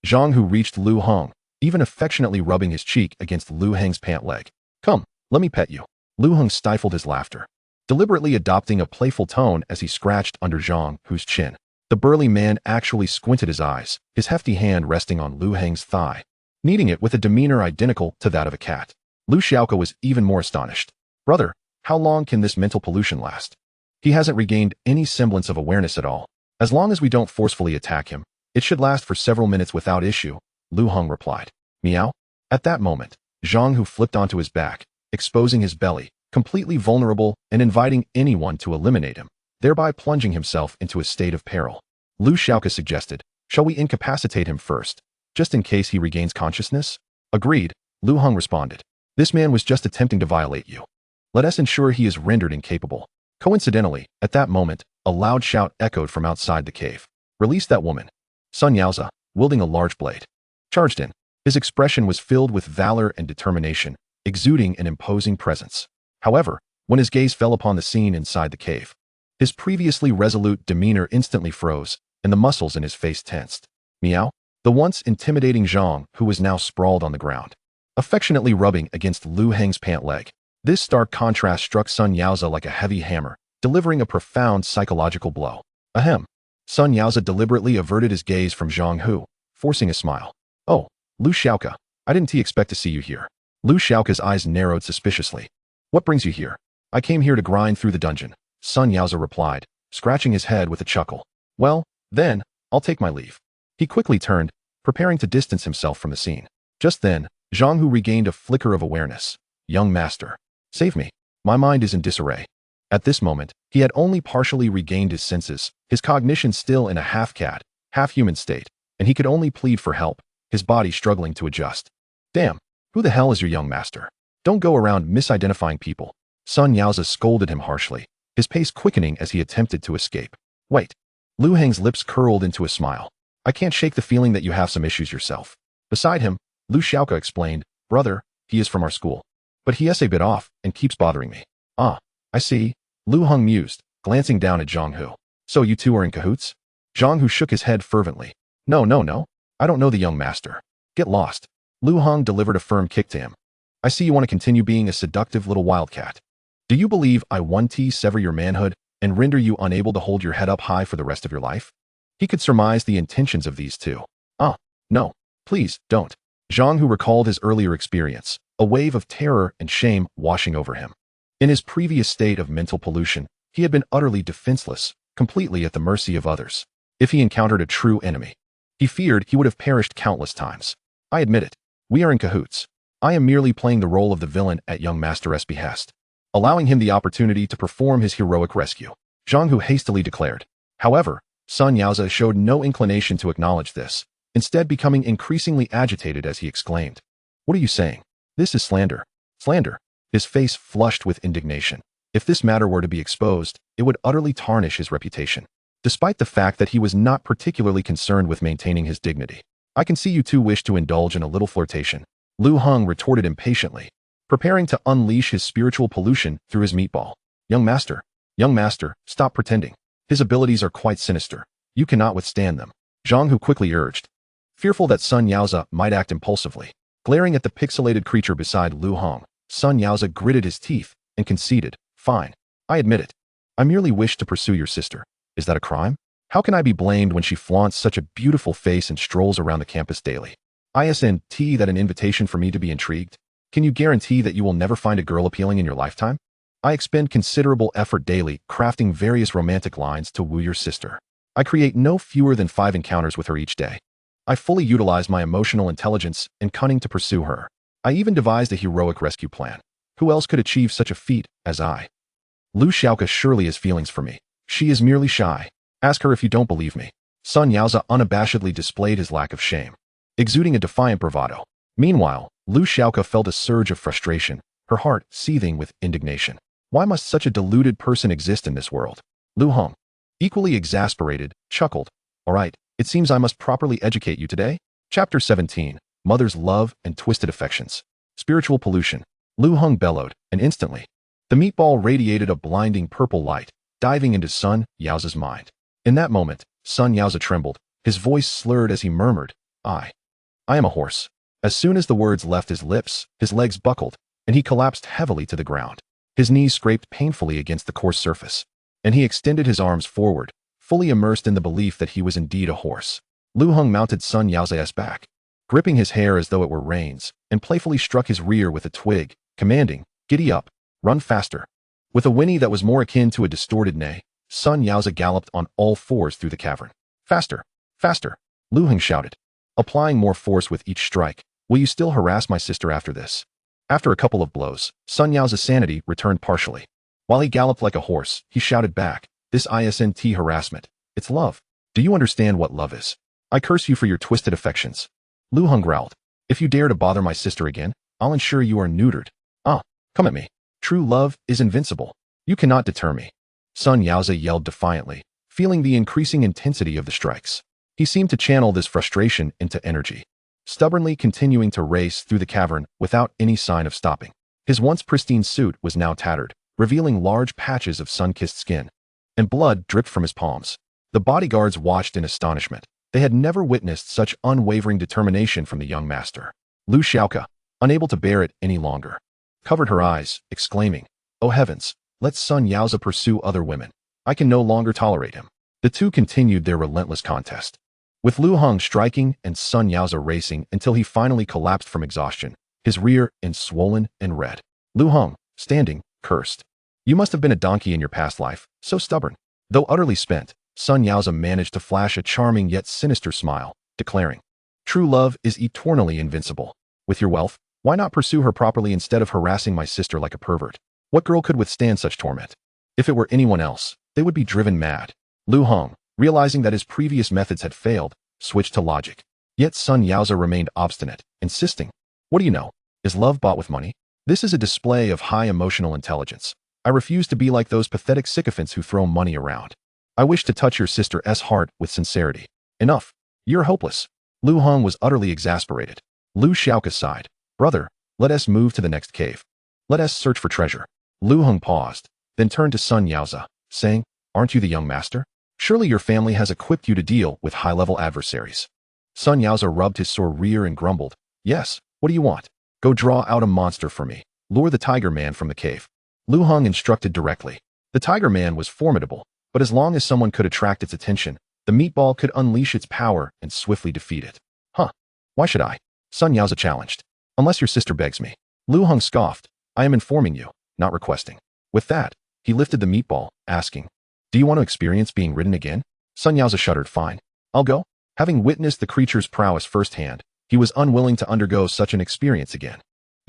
Zhang Hu reached Lu Heng, even affectionately rubbing his cheek against Lu Heng's pant leg. Come, let me pet you. Lu Heng stifled his laughter, deliberately adopting a playful tone as he scratched under Zhang Hu's chin. The burly man actually squinted his eyes, his hefty hand resting on Lu Heng's thigh, kneading it with a demeanor identical to that of a cat. Lu Xiaoke was even more astonished. Brother, how long can this mental pollution last? He hasn't regained any semblance of awareness at all. As long as we don't forcefully attack him, it should last for several minutes without issue, Lu Heng replied. Meow? At that moment, Zhang Hu flipped onto his back, exposing his belly, completely vulnerable and inviting anyone to eliminate him, thereby plunging himself into a state of peril. Lu Xiaoke suggested, shall we incapacitate him first, just in case he regains consciousness? Agreed, Lu Heng responded. This man was just attempting to violate you. Let us ensure he is rendered incapable. Coincidentally, at that moment, a loud shout echoed from outside the cave. Release that woman. Sun Yaozi, wielding a large blade, charged in. His expression was filled with valor and determination, exuding an imposing presence. However, when his gaze fell upon the scene inside the cave, his previously resolute demeanor instantly froze, and the muscles in his face tensed. Meow? The once intimidating Zhang, who was now sprawled on the ground, affectionately rubbing against Lu Heng's pant leg. This stark contrast struck Sun Yaozi like a heavy hammer, delivering a profound psychological blow. Ahem. Sun Yaozi deliberately averted his gaze from Zhang Hu, forcing a smile. Oh, Lu Xiaoke, I didn't expect to see you here. Lu Xiaoke's eyes narrowed suspiciously. What brings you here? I came here to grind through the dungeon, Sun Yaozi replied, scratching his head with a chuckle. Well, then, I'll take my leave. He quickly turned, preparing to distance himself from the scene. Just then, Zhang Hu regained a flicker of awareness. Young master, save me. My mind is in disarray. At this moment, he had only partially regained his senses, his cognition still in a half-cat, half-human state, and he could only plead for help, his body struggling to adjust. Damn, who the hell is your young master? Don't go around misidentifying people. Sun Yaozi scolded him harshly, his pace quickening as he attempted to escape. Wait. Lu Heng's lips curled into a smile. I can't shake the feeling that you have some issues yourself. Beside him, Lu Xiaoke explained, brother, he is from our school. But he is a bit off and keeps bothering me. Ah, I see. Lu Heng mused, glancing down at Zhang Hu. So you two are in cahoots? Zhang Hu shook his head fervently. No. I don't know the young master. Get lost. Lu Heng delivered a firm kick to him. I see you want to continue being a seductive little wildcat. Do you believe I 1T sever your manhood and render you unable to hold your head up high for the rest of your life? He could surmise the intentions of these two. Ah, no. Please, don't. Zhang Hu recalled his earlier experience, a wave of terror and shame washing over him. In his previous state of mental pollution, he had been utterly defenseless, completely at the mercy of others. If he encountered a true enemy, he feared he would have perished countless times. I admit it. We are in cahoots. I am merely playing the role of the villain at young master's behest, allowing him the opportunity to perform his heroic rescue. Zhang Hu hastily declared. However, Sun Yaozi showed no inclination to acknowledge this, instead becoming increasingly agitated as he exclaimed. What are you saying? This is slander. Slander. His face flushed with indignation. If this matter were to be exposed, it would utterly tarnish his reputation. Despite the fact that he was not particularly concerned with maintaining his dignity. I can see you two wish to indulge in a little flirtation, Lu Heng retorted impatiently, preparing to unleash his spiritual pollution through his meatball. Young master, stop pretending. His abilities are quite sinister. You cannot withstand them. Zhang Hu quickly urged, fearful that Sun Yaozi might act impulsively. Glaring at the pixelated creature beside Lu Heng, Sun Yaozi gritted his teeth and conceded, fine, I admit it. I merely wish to pursue your sister. Is that a crime? How can I be blamed when she flaunts such a beautiful face and strolls around the campus daily? Isn't that an invitation for me to be intrigued? Can you guarantee that you will never find a girl appealing in your lifetime? I expend considerable effort daily crafting various romantic lines to woo your sister. I create no fewer than 5 encounters with her each day. I fully utilize my emotional intelligence and cunning to pursue her. I even devised a heroic rescue plan. Who else could achieve such a feat as I? Lu Xiaoke surely has feelings for me. She is merely shy. Ask her if you don't believe me. Sun Yaoza unabashedly displayed his lack of shame, exuding a defiant bravado. Meanwhile, Lu Xiaoke felt a surge of frustration, her heart seething with indignation. Why must such a deluded person exist in this world? Lu Heng, equally exasperated, chuckled. All right, it seems I must properly educate you today. Chapter 17, Mother's Love and Twisted Affections. Spiritual Pollution. Lu Heng bellowed, and instantly, the meatball radiated a blinding purple light, diving into Sun Yaoza's mind. In that moment, Sun Yaoza trembled, his voice slurred as he murmured, I am a horse. As soon as the words left his lips, his legs buckled, and he collapsed heavily to the ground. His knees scraped painfully against the coarse surface, and he extended his arms forward, fully immersed in the belief that he was indeed a horse. Lu Heng mounted Sun Yaoza's back, gripping his hair as though it were reins, and playfully struck his rear with a twig, commanding, "Giddy up, run faster." With a whinny that was more akin to a distorted neigh, Sun Yaoza galloped on all fours through the cavern. Faster, faster, Lu Heng shouted, applying more force with each strike. Will you still harass my sister after this? After a couple of blows, Sun Yaoza's sanity returned partially. While he galloped like a horse, he shouted back, this isn't harassment, it's love. Do you understand what love is? I curse you for your twisted affections. Lu Heng growled, if you dare to bother my sister again, I'll ensure you are neutered. Come at me. True love is invincible. You cannot deter me. Sun Yaoza yelled defiantly, feeling the increasing intensity of the strikes. He seemed to channel this frustration into energy, stubbornly continuing to race through the cavern without any sign of stopping. His once pristine suit was now tattered, revealing large patches of sun-kissed skin, and blood dripped from his palms. The bodyguards watched in astonishment. They had never witnessed such unwavering determination from the young master. Lu Xiaoke, unable to bear it any longer, covered her eyes, exclaiming, oh heavens, let Sun Yaoza pursue other women. I can no longer tolerate him. The two continued their relentless contest, with Lu Heng striking and Sun Yaoza racing until he finally collapsed from exhaustion, his rear end swollen and red. Lu Heng, standing, cursed. You must have been a donkey in your past life, so stubborn. Though utterly spent, Sun Yaoza managed to flash a charming yet sinister smile, declaring, true love is eternally invincible. With your wealth, why not pursue her properly instead of harassing my sister like a pervert? What girl could withstand such torment? If it were anyone else, they would be driven mad. Lu Heng, realizing that his previous methods had failed, switched to logic. Yet Sun Yaoza remained obstinate, insisting, what do you know? Is love bought with money? This is a display of high emotional intelligence. I refuse to be like those pathetic sycophants who throw money around. I wish to touch your sister's heart with sincerity. Enough. You're hopeless. Lu Heng was utterly exasperated. Lu Xiaoke sighed. Brother, let us move to the next cave. Let us search for treasure. Lu Heng paused, then turned to Sun Yaoza, saying, aren't you the young master? Surely your family has equipped you to deal with high-level adversaries. Sun Yaoza rubbed his sore rear and grumbled, yes, what do you want? Go draw out a monster for me. Lure the tiger man from the cave. Lu Heng instructed directly. The tiger man was formidable, but as long as someone could attract its attention, the meatball could unleash its power and swiftly defeat it. Why should I? Sun Yaoza challenged. Unless your sister begs me. Lu Heng scoffed. I am informing you, not requesting. With that, he lifted the meatball, asking, do you want to experience being ridden again? Sun Yaoza shuddered. Fine. I'll go. Having witnessed the creature's prowess firsthand, he was unwilling to undergo such an experience again.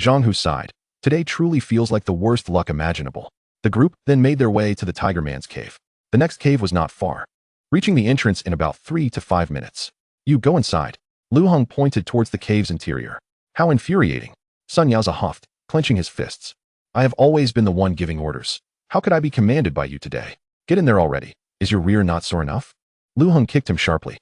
Zhang Hu sighed. Today truly feels like the worst luck imaginable. The group then made their way to the Tiger Man's cave. The next cave was not far, reaching the entrance in about 3 to 5 minutes. You go inside. Lu Heng pointed towards the cave's interior. How infuriating. Sun Yaoza huffed, clenching his fists. I have always been the one giving orders. How could I be commanded by you today? Get in there already. Is your rear not sore enough? Lu Heng kicked him sharply.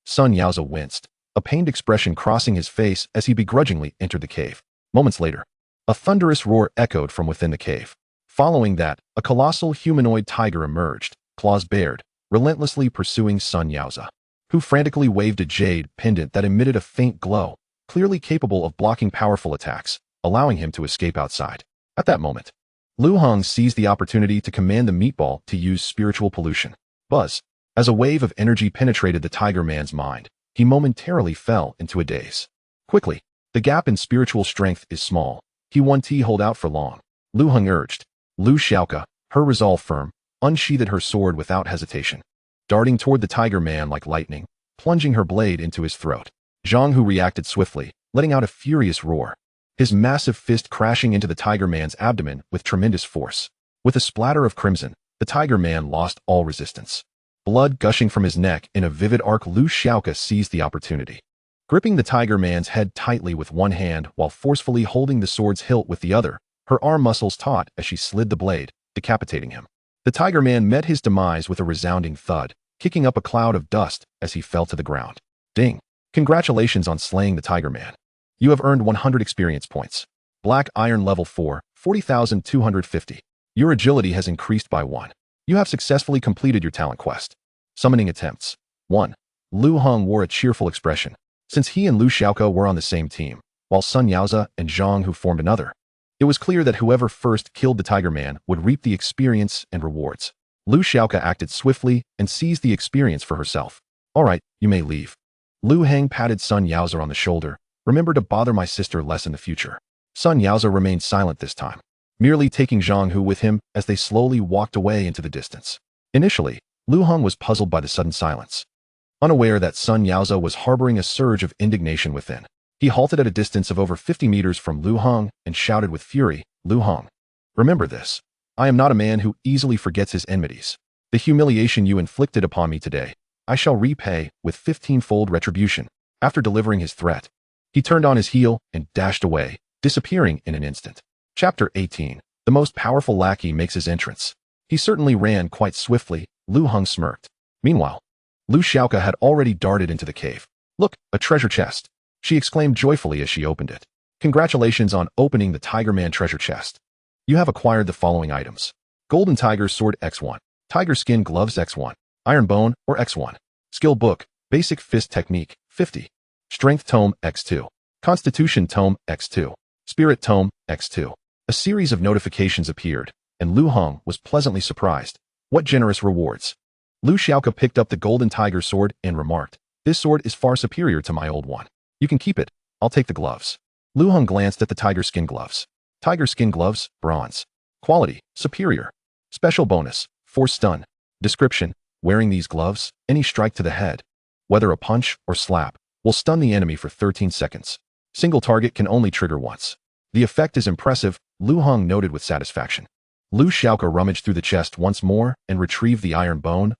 Sun Yaoza winced, a pained expression crossing his face as he begrudgingly entered the cave. Moments later, a thunderous roar echoed from within the cave. Following that, a colossal humanoid tiger emerged, claws bared, relentlessly pursuing Sun Yaoza, who frantically waved a jade pendant that emitted a faint glow, clearly capable of blocking powerful attacks, allowing him to escape outside. At that moment, Lu Heng seized the opportunity to command the meatball to use spiritual pollution. Buzz. As a wave of energy penetrated the tiger man's mind, he momentarily fell into a daze. Quickly, the gap in spiritual strength is small. He won't hold out for long. Lu Heng urged. Lu Xiaoka, her resolve firm, unsheathed her sword without hesitation, darting toward the tiger man like lightning, plunging her blade into his throat. Zhang Hu reacted swiftly, letting out a furious roar, his massive fist crashing into the tiger man's abdomen with tremendous force. With a splatter of crimson, the tiger man lost all resistance. Blood gushing from his neck in a vivid arc, Lu Xiaoka seized the opportunity. Gripping the tiger man's head tightly with one hand while forcefully holding the sword's hilt with the other, her arm muscles taut as she slid the blade, decapitating him. The tiger man met his demise with a resounding thud, kicking up a cloud of dust as he fell to the ground. Ding! Congratulations on slaying the tiger man. You have earned 100 experience points. Black Iron Level 4, 40,250. Your agility has increased by 1. You have successfully completed your talent quest. Summoning attempts. 1. Lu Heng wore a cheerful expression, since he and Lu Xiaoka were on the same team, while Sun Yaozi and Zhang Hu formed another. It was clear that whoever first killed the tiger man would reap the experience and rewards. Lu Xiaoka acted swiftly and seized the experience for herself. All right, you may leave. Lu Heng patted Sun Yaozi on the shoulder. Remember to bother my sister less in the future. Sun Yaozi remained silent this time, merely taking Zhang Hu with him as they slowly walked away into the distance. Initially, Lu Heng was puzzled by the sudden silence, unaware that Sun Yaozi was harboring a surge of indignation within. He halted at a distance of over 50 meters from Lu Heng and shouted with fury, Lu Heng, remember this. I am not a man who easily forgets his enmities. The humiliation you inflicted upon me today, I shall repay with 15-fold retribution. After delivering his threat, he turned on his heel and dashed away, disappearing in an instant. Chapter 18. The most powerful lackey makes his entrance. He certainly ran quite swiftly. Lu Heng smirked. Meanwhile, Lu Xiaoka had already darted into the cave. Look, a treasure chest, she exclaimed joyfully as she opened it. Congratulations on opening the Tiger Man treasure chest. You have acquired the following items. Golden Tiger Sword X1. Tiger Skin Gloves X1. Iron Bone or X1. Skill Book, Basic Fist Technique, 50. Strength Tome X2. Constitution Tome X2. Spirit Tome X2. A series of notifications appeared, and Lu Heng was pleasantly surprised. What generous rewards. Lu Xiaoka picked up the Golden Tiger Sword and remarked, this sword is far superior to my old one. You can keep it. I'll take the gloves. Lu Heng glanced at the tiger skin gloves. Tiger skin gloves, bronze. Quality, superior. Special bonus, force stun. Description, wearing these gloves, any strike to the head, whether a punch or slap, will stun the enemy for 13 seconds. Single target can only trigger once. The effect is impressive, Lu Heng noted with satisfaction. Lu Xiaoka rummaged through the chest once more and retrieved the iron bone,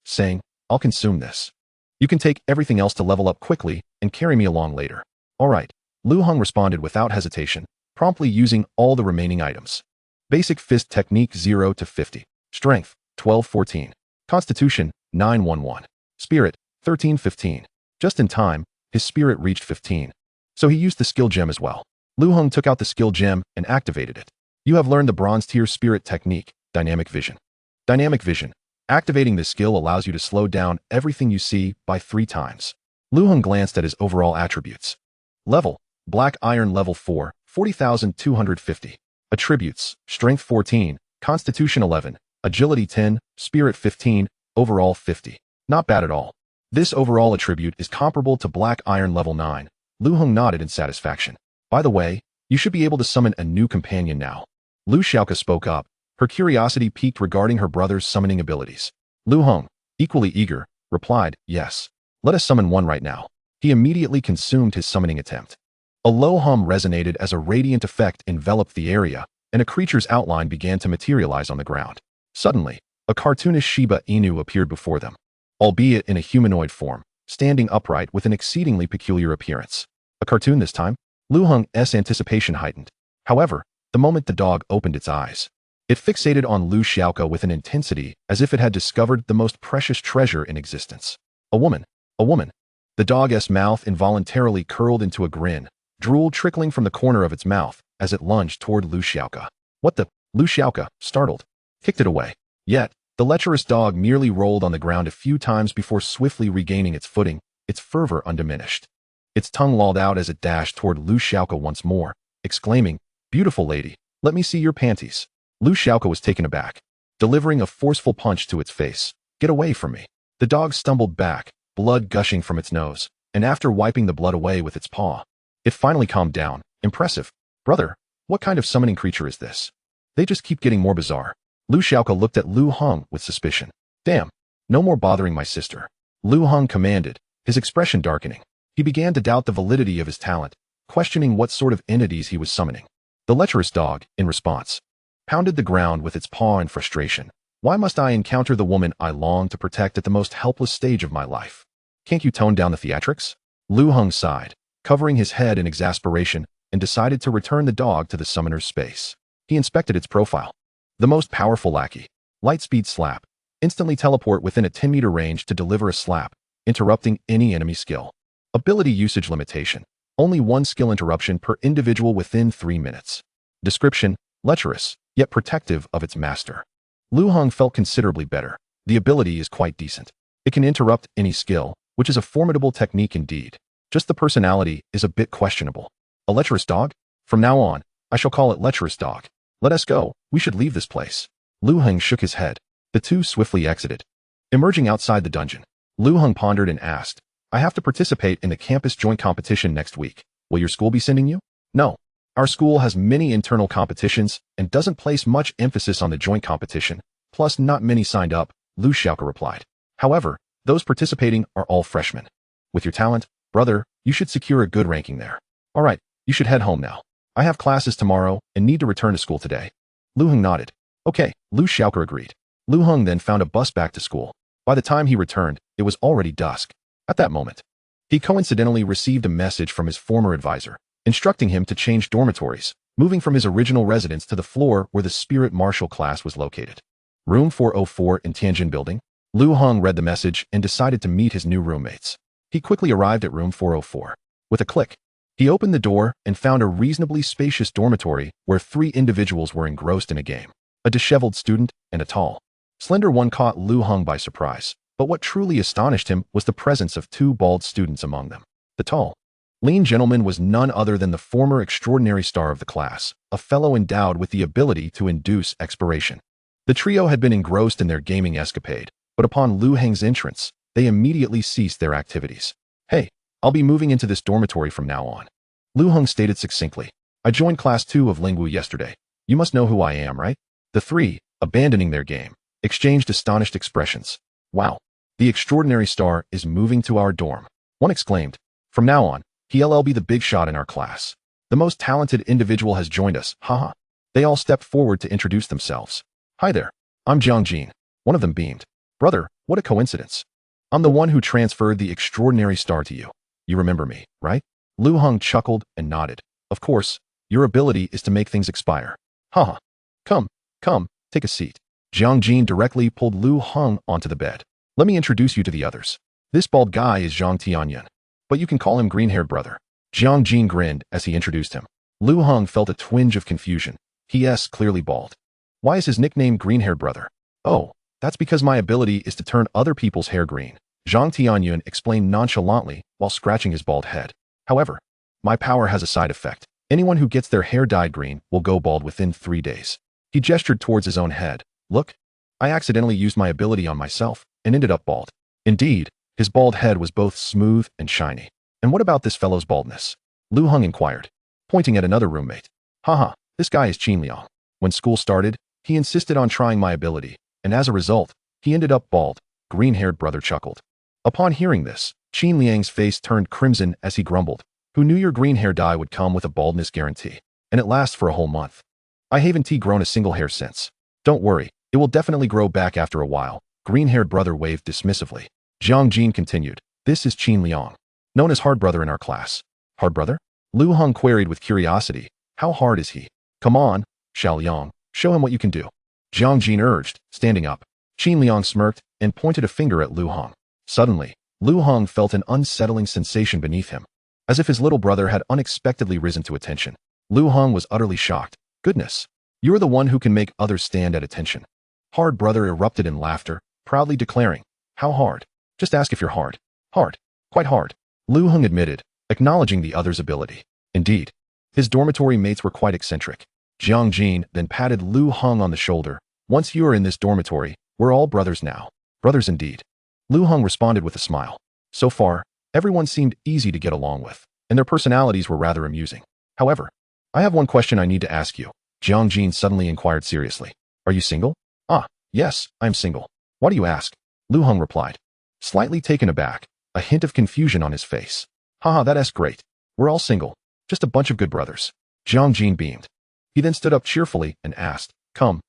saying, I'll consume this. You can take everything else to level up quickly and carry me along later. All right. Lu Heng responded without hesitation, promptly using all the remaining items. Basic Fist Technique 0 to 50. Strength, 12-14. Constitution, 9-11. Spirit, 13-15. Just in time, his spirit reached 15. So he used the skill gem as well. Lu Heng took out the skill gem and activated it. You have learned the bronze tier spirit technique, Dynamic Vision. Dynamic Vision. Activating this skill allows you to slow down everything you see by 3 times. Lu Heng glanced at his overall attributes. Level, Black Iron Level 4, 40,250. Attributes, Strength 14, Constitution 11, Agility 10, Spirit 15, overall 50. Not bad at all. This overall attribute is comparable to Black Iron Level 9. Lu Heng nodded in satisfaction. By the way, you should be able to summon a new companion now. Lu Xiaoka spoke up, her curiosity piqued regarding her brother's summoning abilities. Lu Heng, equally eager, replied, yes. Let us summon one right now. He immediately consumed his summoning attempt. A low hum resonated as a radiant effect enveloped the area, and a creature's outline began to materialize on the ground. Suddenly, a cartoonish Shiba Inu appeared before them, albeit in a humanoid form, standing upright with an exceedingly peculiar appearance. A cartoon this time? Lu Heng's anticipation heightened. However, the moment the dog opened its eyes, it fixated on Lu Xiaoka with an intensity as if it had discovered the most precious treasure in existence. A woman. A woman. The dog's mouth involuntarily curled into a grin, drool trickling from the corner of its mouth as it lunged toward Lu Xiaoka. What the? Lu Xiaoka, startled, kicked it away. Yet, the lecherous dog merely rolled on the ground a few times before swiftly regaining its footing, its fervor undiminished. Its tongue lolled out as it dashed toward Lu Xiaoka once more, exclaiming, beautiful lady, let me see your panties. Lu Xiaoka was taken aback, delivering a forceful punch to its face. Get away from me. The dog stumbled back, blood gushing from its nose, and after wiping the blood away with its paw, it finally calmed down. Impressive. Brother, what kind of summoning creature is this? They just keep getting more bizarre. Lu Xiaoke looked at Lu Heng with suspicion. Damn, no more bothering my sister. Lu Heng commanded, his expression darkening. He began to doubt the validity of his talent, questioning what sort of entities he was summoning. The lecherous dog, in response, pounded the ground with its paw in frustration. Why must I encounter the woman I long to protect at the most helpless stage of my life? Can't you tone down the theatrics? Lu Heng sighed, covering his head in exasperation, and decided to return the dog to the summoner's space. He inspected its profile. The most powerful lackey. Lightspeed slap. Instantly teleport within a 10-meter range to deliver a slap, interrupting any enemy skill. Ability usage limitation. Only one skill interruption per individual within 3 minutes. Description, lecherous, yet protective of its master. Lu Heng felt considerably better. The ability is quite decent. It can interrupt any skill, which is a formidable technique indeed. Just the personality is a bit questionable. A lecherous dog? From now on, I shall call it lecherous dog. Let us go, we should leave this place. Lu Heng shook his head. The two swiftly exited. Emerging outside the dungeon, Lu Heng pondered and asked, I have to participate in the campus joint competition next week. Will your school be sending you? No. Our school has many internal competitions and doesn't place much emphasis on the joint competition, plus not many signed up, Lu Xiaoke replied. However, those participating are all freshmen. With your talent, brother, you should secure a good ranking there. All right, you should head home now. I have classes tomorrow and need to return to school today. Lu Heng nodded. Okay, Lu Xiaoke agreed. Lu Heng then found a bus back to school. By the time he returned, it was already dusk. At that moment, he coincidentally received a message from his former advisor, instructing him to change dormitories, moving from his original residence to the floor where the spirit martial class was located. Room 404 in Tianjin Building. Lu Heng read the message and decided to meet his new roommates. He quickly arrived at room 404. With a click, he opened the door and found a reasonably spacious dormitory where 3 individuals were engrossed in a game. A disheveled student and a tall, slender one caught Lu Heng by surprise, but what truly astonished him was the presence of 2 bald students among them. The tall, lean gentleman was none other than the former extraordinary star of the class, a fellow endowed with the ability to induce expiration. The trio had been engrossed in their gaming escapade, but upon Lu Heng's entrance, they immediately ceased their activities. Hey, I'll be moving into this dormitory from now on. Lu Heng stated succinctly. I joined class 2 of Lingwu yesterday. You must know who I am, right? The 3, abandoning their game, exchanged astonished expressions. Wow, the extraordinary star is moving to our dorm. One exclaimed. From now on, he'll be the big shot in our class. The most talented individual has joined us, haha. They all stepped forward to introduce themselves. Hi there, I'm Jiang Jin. One of them beamed. Brother, what a coincidence. I'm the one who transferred the extraordinary star to you. You remember me, right? Lu Heng chuckled and nodded. Of course, your ability is to make things expire. Haha. Come, take a seat. Jiang Jin directly pulled Lu Heng onto the bed. Let me introduce you to the others. This bald guy is Zhang Tianyan, but you can call him green-haired brother. Jiang Jin grinned as he introduced him. Lu Heng felt a twinge of confusion. He is clearly bald. Why is his nickname green-haired brother? Oh, that's because my ability is to turn other people's hair green, Zhang Tianyan explained nonchalantly while scratching his bald head. However, my power has a side effect. Anyone who gets their hair dyed green will go bald within 3 days. He gestured towards his own head. Look, I accidentally used my ability on myself and ended up bald. Indeed, his bald head was both smooth and shiny. And what about this fellow's baldness? Lu Heng inquired, pointing at another roommate. Haha, this guy is Qin Liang. When school started, he insisted on trying my ability, and as a result, he ended up bald. Green-haired brother chuckled. Upon hearing this, Qin Liang's face turned crimson as he grumbled. Who knew your green hair dye would come with a baldness guarantee? And it lasts for a whole month. I haven't grown a single hair since. Don't worry, it will definitely grow back after a while. Green-haired brother waved dismissively. Jiang Jin continued. This is Qin Liang, known as Hard Brother in our class. Hard Brother? Lu Heng queried with curiosity. How hard is he? Come on, Xiao Liang, show him what you can do. Jiang Jin urged, standing up. Qin Liang smirked and pointed a finger at Lu Heng. Suddenly, Lu Heng felt an unsettling sensation beneath him, as if his little brother had unexpectedly risen to attention. Lu Heng was utterly shocked. Goodness, you're the one who can make others stand at attention. Hard Brother erupted in laughter, proudly declaring, how hard? Just ask if you're hard. Hard. Quite hard. Lu Heng admitted, acknowledging the other's ability. Indeed, his dormitory mates were quite eccentric. Jiang Jin then patted Lu Heng on the shoulder. Once you are in this dormitory, we're all brothers now. Brothers indeed. Lu Heng responded with a smile. So far, everyone seemed easy to get along with, and their personalities were rather amusing. However, I have one question I need to ask you. Jiang Jin suddenly inquired seriously. Are you single? Ah, yes, I'm single. Why do you ask? Lu Heng replied, slightly taken aback, a hint of confusion on his face. Haha, that's great. We're all single. Just a bunch of good brothers. Jiang Jin beamed. He then stood up cheerfully and asked, Come,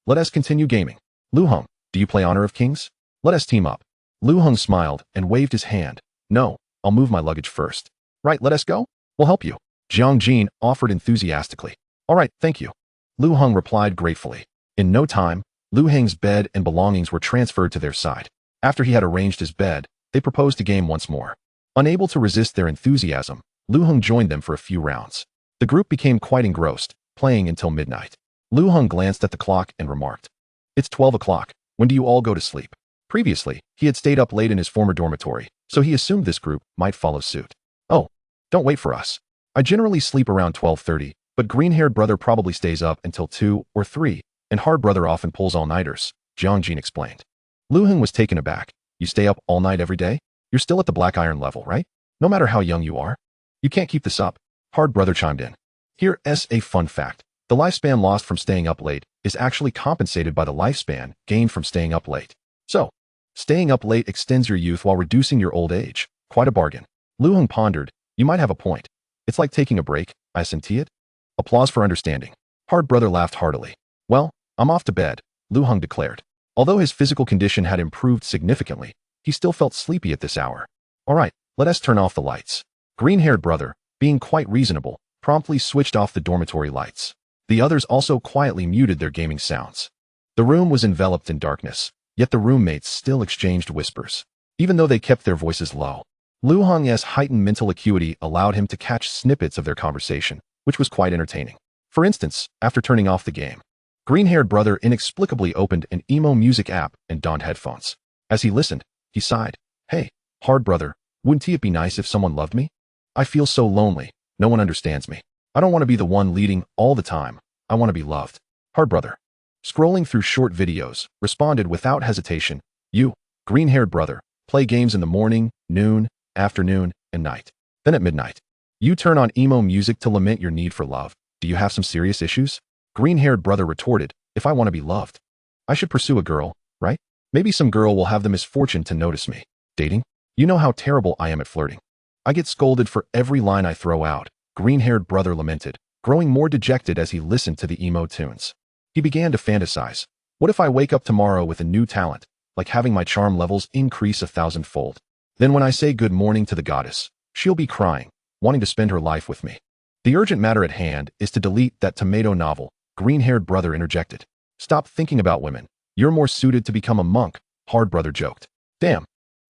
let us continue gaming. Lu Heng, do you play Honor of Kings? Let us team up. Lu Heng smiled and waved his hand. No, I'll move my luggage first. Right, let us go? We'll help you. Jiang Jin offered enthusiastically. All right, thank you. Lu Heng replied gratefully. In no time, Lu Heng's bed and belongings were transferred to their side. After he had arranged his bed, they proposed to game once more. Unable to resist their enthusiasm, Lu Heng joined them for a few rounds. The group became quite engrossed, playing until midnight. Lu Heng glanced at the clock and remarked, It's 12 o'clock. When do you all go to sleep? Previously, he had stayed up late in his former dormitory, so he assumed this group might follow suit. Oh, don't wait for us. I generally sleep around 12:30, but green-haired brother probably stays up until 2 or 3, and hard brother often pulls all-nighters, Jiang Jin explained. Lu Heng was taken aback. You stay up all night every day? You're still at the black iron level, right? No matter how young you are? You can't keep this up. Hard brother chimed in. Here's a fun fact. The lifespan lost from staying up late is actually compensated by the lifespan gained from staying up late. So, staying up late extends your youth while reducing your old age. Quite a bargain. Lu Heng pondered. You might have a point. It's like taking a break. I assent it. Applause for understanding. Hard brother laughed heartily. Well, I'm off to bed, Lu Heng declared. Although his physical condition had improved significantly, he still felt sleepy at this hour. All right, let us turn off the lights. Green-haired brother, being quite reasonable, promptly switched off the dormitory lights. The others also quietly muted their gaming sounds. The room was enveloped in darkness, yet the roommates still exchanged whispers, even though they kept their voices low. Lu Heng's heightened mental acuity allowed him to catch snippets of their conversation, which was quite entertaining. For instance, after turning off the game, green-haired brother inexplicably opened an emo music app and donned headphones. As he listened, he sighed. Hey, hard brother, wouldn't it be nice if someone loved me? I feel so lonely. No one understands me. I don't want to be the one leading all the time. I want to be loved. Hard brother, scrolling through short videos, responded without hesitation. You, green-haired brother, play games in the morning, noon, afternoon, and night. Then at midnight, you turn on emo music to lament your need for love. Do you have some serious issues? Green-haired brother retorted, if I want to be loved, I should pursue a girl, right? Maybe some girl will have the misfortune to notice me. Dating? You know how terrible I am at flirting. I get scolded for every line I throw out, green-haired brother lamented, growing more dejected as he listened to the emo tunes. He began to fantasize. What if I wake up tomorrow with a new talent, like having my charm levels increase 1,000-fold? Then when I say good morning to the goddess, she'll be crying, wanting to spend her life with me. The urgent matter at hand is to delete that tomato novel, green-haired brother interjected. Stop thinking about women. You're more suited to become a monk, hard brother joked. Damn.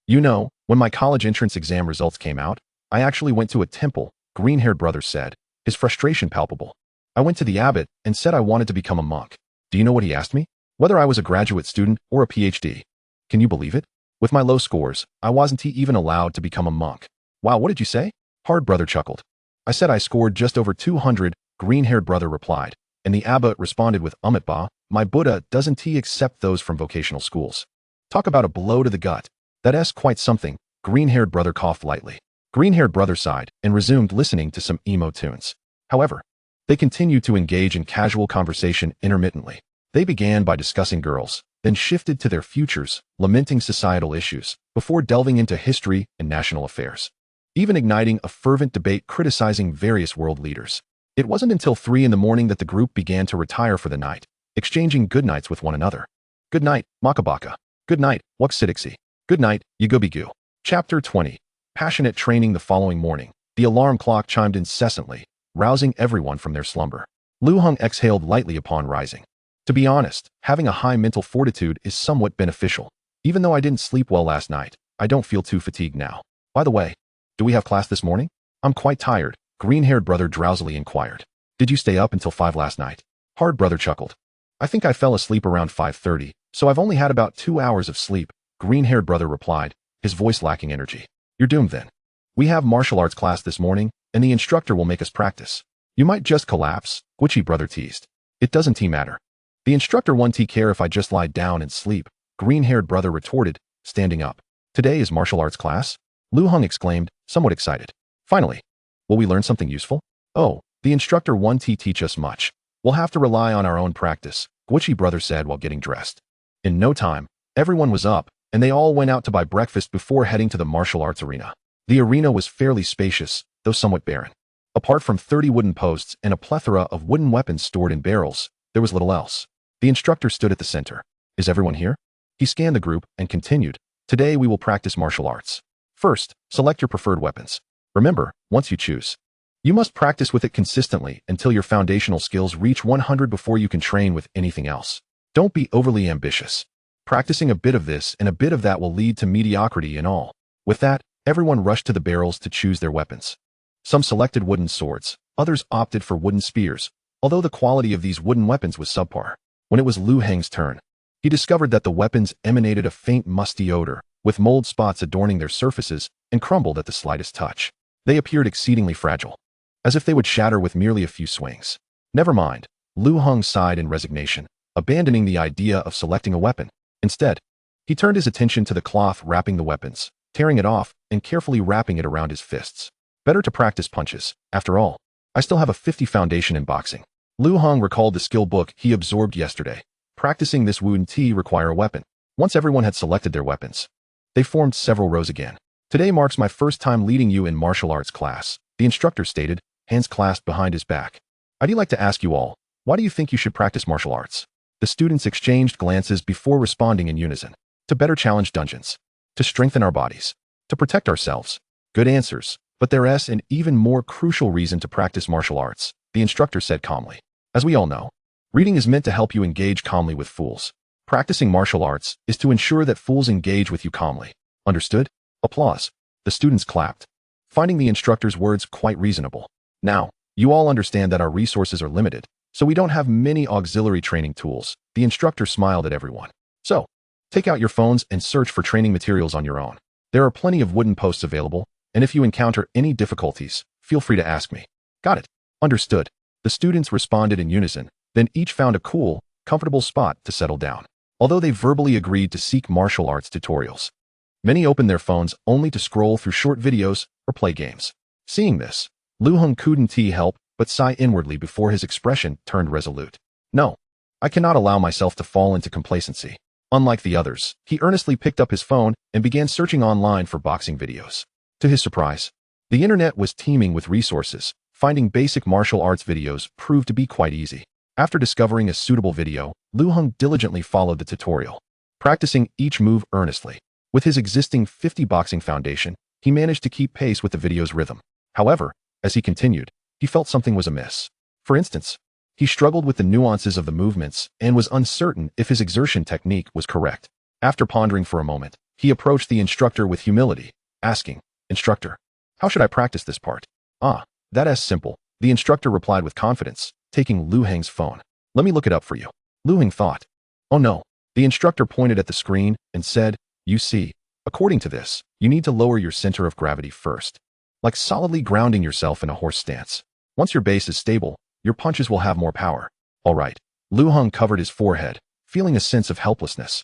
You know, when my college entrance exam results came out, I actually went to a temple, green-haired brother said, his frustration palpable. I went to the abbot and said I wanted to become a monk. Do you know what he asked me? Whether I was a graduate student or a PhD. Can you believe it? With my low scores, I wasn't even allowed to become a monk. Wow, what did you say? Hard brother chuckled. I said I scored just over 200, green-haired brother replied, and the abbot responded with Ba, my Buddha doesn't he accept those from vocational schools. Talk about a blow to the gut. That's quite something, green-haired brother coughed lightly. Green-haired brother sighed and resumed listening to some emo tunes. However, they continued to engage in casual conversation intermittently. They began by discussing girls, then shifted to their futures, lamenting societal issues, before delving into history and national affairs, even igniting a fervent debate criticizing various world leaders. It wasn't until 3 in the morning that the group began to retire for the night, exchanging goodnights with one another. Good night, Makabaka. Good night, Wuxidixi. Good night, Yagubigu. Chapter 20. Passionate training. The following morning, the alarm clock chimed incessantly, rousing everyone from their slumber. Lu Heng exhaled lightly upon rising. To be honest, having a high mental fortitude is somewhat beneficial. Even though I didn't sleep well last night, I don't feel too fatigued now. By the way, do we have class this morning? I'm quite tired, green-haired brother drowsily inquired. Did you stay up until 5 last night? Hard brother chuckled. I think I fell asleep around 5:30, so I've only had about 2 hours of sleep, green-haired brother replied, his voice lacking energy. You're doomed then. We have martial arts class this morning, and the instructor will make us practice. You might just collapse, Gucci brother teased. It doesn't matter. The instructor won't care if I just lie down and sleep, green-haired brother retorted, standing up. Today is martial arts class? Lu Heng exclaimed, somewhat excited. Finally. Will we learn something useful? Oh, the instructor won't teach us much. We'll have to rely on our own practice, Guichi brother said while getting dressed. In no time, everyone was up, and they all went out to buy breakfast before heading to the martial arts arena. The arena was fairly spacious, though somewhat barren. Apart from 30 wooden posts and a plethora of wooden weapons stored in barrels, there was little else. The instructor stood at the center. Is everyone here? He scanned the group and continued. Today we will practice martial arts. First, select your preferred weapons. Remember, once you choose, you must practice with it consistently until your foundational skills reach 100 before you can train with anything else. Don't be overly ambitious. Practicing a bit of this and a bit of that will lead to mediocrity in all. With that, everyone rushed to the barrels to choose their weapons. Some selected wooden swords, others opted for wooden spears, although the quality of these wooden weapons was subpar. When it was Lu Heng's turn, he discovered that the weapons emanated a faint musty odor, with mold spots adorning their surfaces and crumbled at the slightest touch. They appeared exceedingly fragile, as if they would shatter with merely a few swings. Never mind, Lu Heng sighed in resignation, abandoning the idea of selecting a weapon. Instead, he turned his attention to the cloth wrapping the weapons, tearing it off and carefully wrapping it around his fists. Better to practice punches. After all, I still have a 50 foundation in boxing. Lu Heng recalled the skill book he absorbed yesterday. Practicing this wouldn't require a weapon. Once everyone had selected their weapons, they formed several rows again. Today marks my first time leading you in martial arts class, the instructor stated, hands clasped behind his back. I'd like to ask you all, why do you think you should practice martial arts? The students exchanged glances before responding in unison. To better challenge dungeons. To strengthen our bodies. To protect ourselves. Good answers, but there's an even more crucial reason to practice martial arts, the instructor said calmly. As we all know, reading is meant to help you engage calmly with fools. Practicing martial arts is to ensure that fools engage with you calmly. Understood? Applause. The students clapped, finding the instructor's words quite reasonable. Now, you all understand that our resources are limited, so we don't have many auxiliary training tools. The instructor smiled at everyone. So, take out your phones and search for training materials on your own. There are plenty of wooden posts available, and if you encounter any difficulties, feel free to ask me. Got it. Understood. The students responded in unison, then each found a cool, comfortable spot to settle down. Although they verbally agreed to seek martial arts tutorials, many opened their phones only to scroll through short videos or play games. Seeing this, Lu Heng couldn't help but sigh inwardly before his expression turned resolute. No, I cannot allow myself to fall into complacency. Unlike the others, he earnestly picked up his phone and began searching online for boxing videos. To his surprise, the internet was teeming with resources. Finding basic martial arts videos proved to be quite easy. After discovering a suitable video, Lu Heng diligently followed the tutorial, practicing each move earnestly. With his existing 50 boxing foundation, he managed to keep pace with the video's rhythm. However, as he continued, he felt something was amiss. For instance, he struggled with the nuances of the movements and was uncertain if his exertion technique was correct. After pondering for a moment, he approached the instructor with humility, asking, "Instructor, how should I practice this part?" That's simple, the instructor replied with confidence, taking Lu Heng's phone. "Let me look it up for you." Lu Heng thought. "Oh no." The instructor pointed at the screen and said, "You see, according to this, you need to lower your center of gravity first, like solidly grounding yourself in a horse stance. Once your base is stable, your punches will have more power." All right. Lu Heng covered his forehead, feeling a sense of helplessness,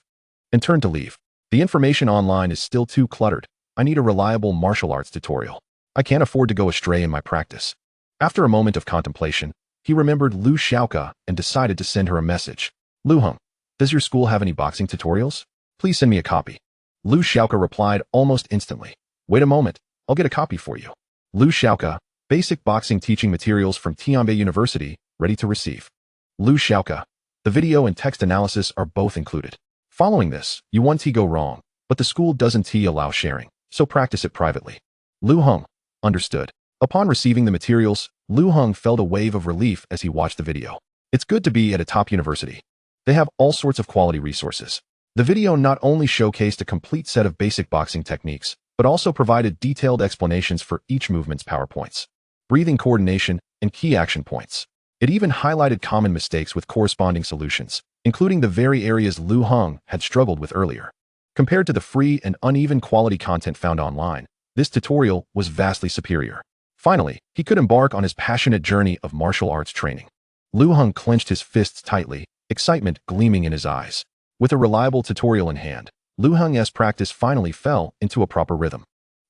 and turned to leave. The information online is still too cluttered. I need a reliable martial arts tutorial. I can't afford to go astray in my practice. After a moment of contemplation, he remembered Lu Xiaoka and decided to send her a message. "Lu Heng, does your school have any boxing tutorials? Please send me a copy." Lu Xiaoka replied almost instantly. "Wait a moment, I'll get a copy for you." Lu Xiaoka, basic boxing teaching materials from Tianbei University, ready to receive. Lu Xiaoka, the video and text analysis are both included. Following this, you won't go wrong, but the school doesn't allow sharing, so practice it privately. Lu Heng, understood. Upon receiving the materials, Lu Heng felt a wave of relief as he watched the video. It's good to be at a top university. They have all sorts of quality resources. The video not only showcased a complete set of basic boxing techniques, but also provided detailed explanations for each movement's power points, breathing coordination, and key action points. It even highlighted common mistakes with corresponding solutions, including the very areas Lu Heng had struggled with earlier. Compared to the free and uneven quality content found online, this tutorial was vastly superior. Finally, he could embark on his passionate journey of martial arts training. Lu Heng clenched his fists tightly, excitement gleaming in his eyes. With a reliable tutorial in hand, Lu Heng's practice finally fell into a proper rhythm.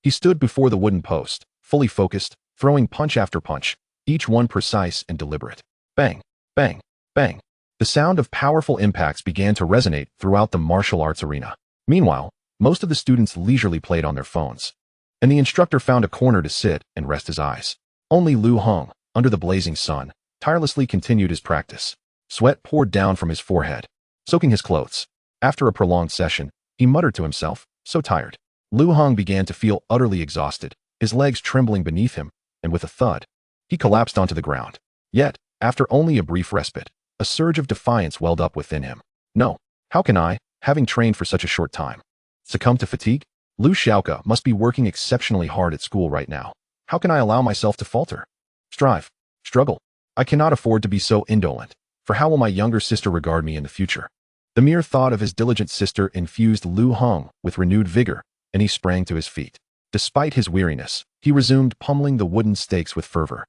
He stood before the wooden post, fully focused, throwing punch after punch, each one precise and deliberate. Bang, bang, bang. The sound of powerful impacts began to resonate throughout the martial arts arena. Meanwhile, most of the students leisurely played on their phones, and the instructor found a corner to sit and rest his eyes. Only Lu Heng, under the blazing sun, tirelessly continued his practice. Sweat poured down from his forehead, soaking his clothes. After a prolonged session, he muttered to himself, so tired. Lu Heng began to feel utterly exhausted, his legs trembling beneath him, and with a thud, he collapsed onto the ground. Yet, after only a brief respite, a surge of defiance welled up within him. No, how can I, having trained for such a short time, succumb to fatigue? Lu Xiaoke must be working exceptionally hard at school right now. How can I allow myself to falter? Strive. Struggle. I cannot afford to be so indolent, for how will my younger sister regard me in the future? The mere thought of his diligent sister infused Lu Heng with renewed vigor, and he sprang to his feet. Despite his weariness, he resumed pummeling the wooden stakes with fervor.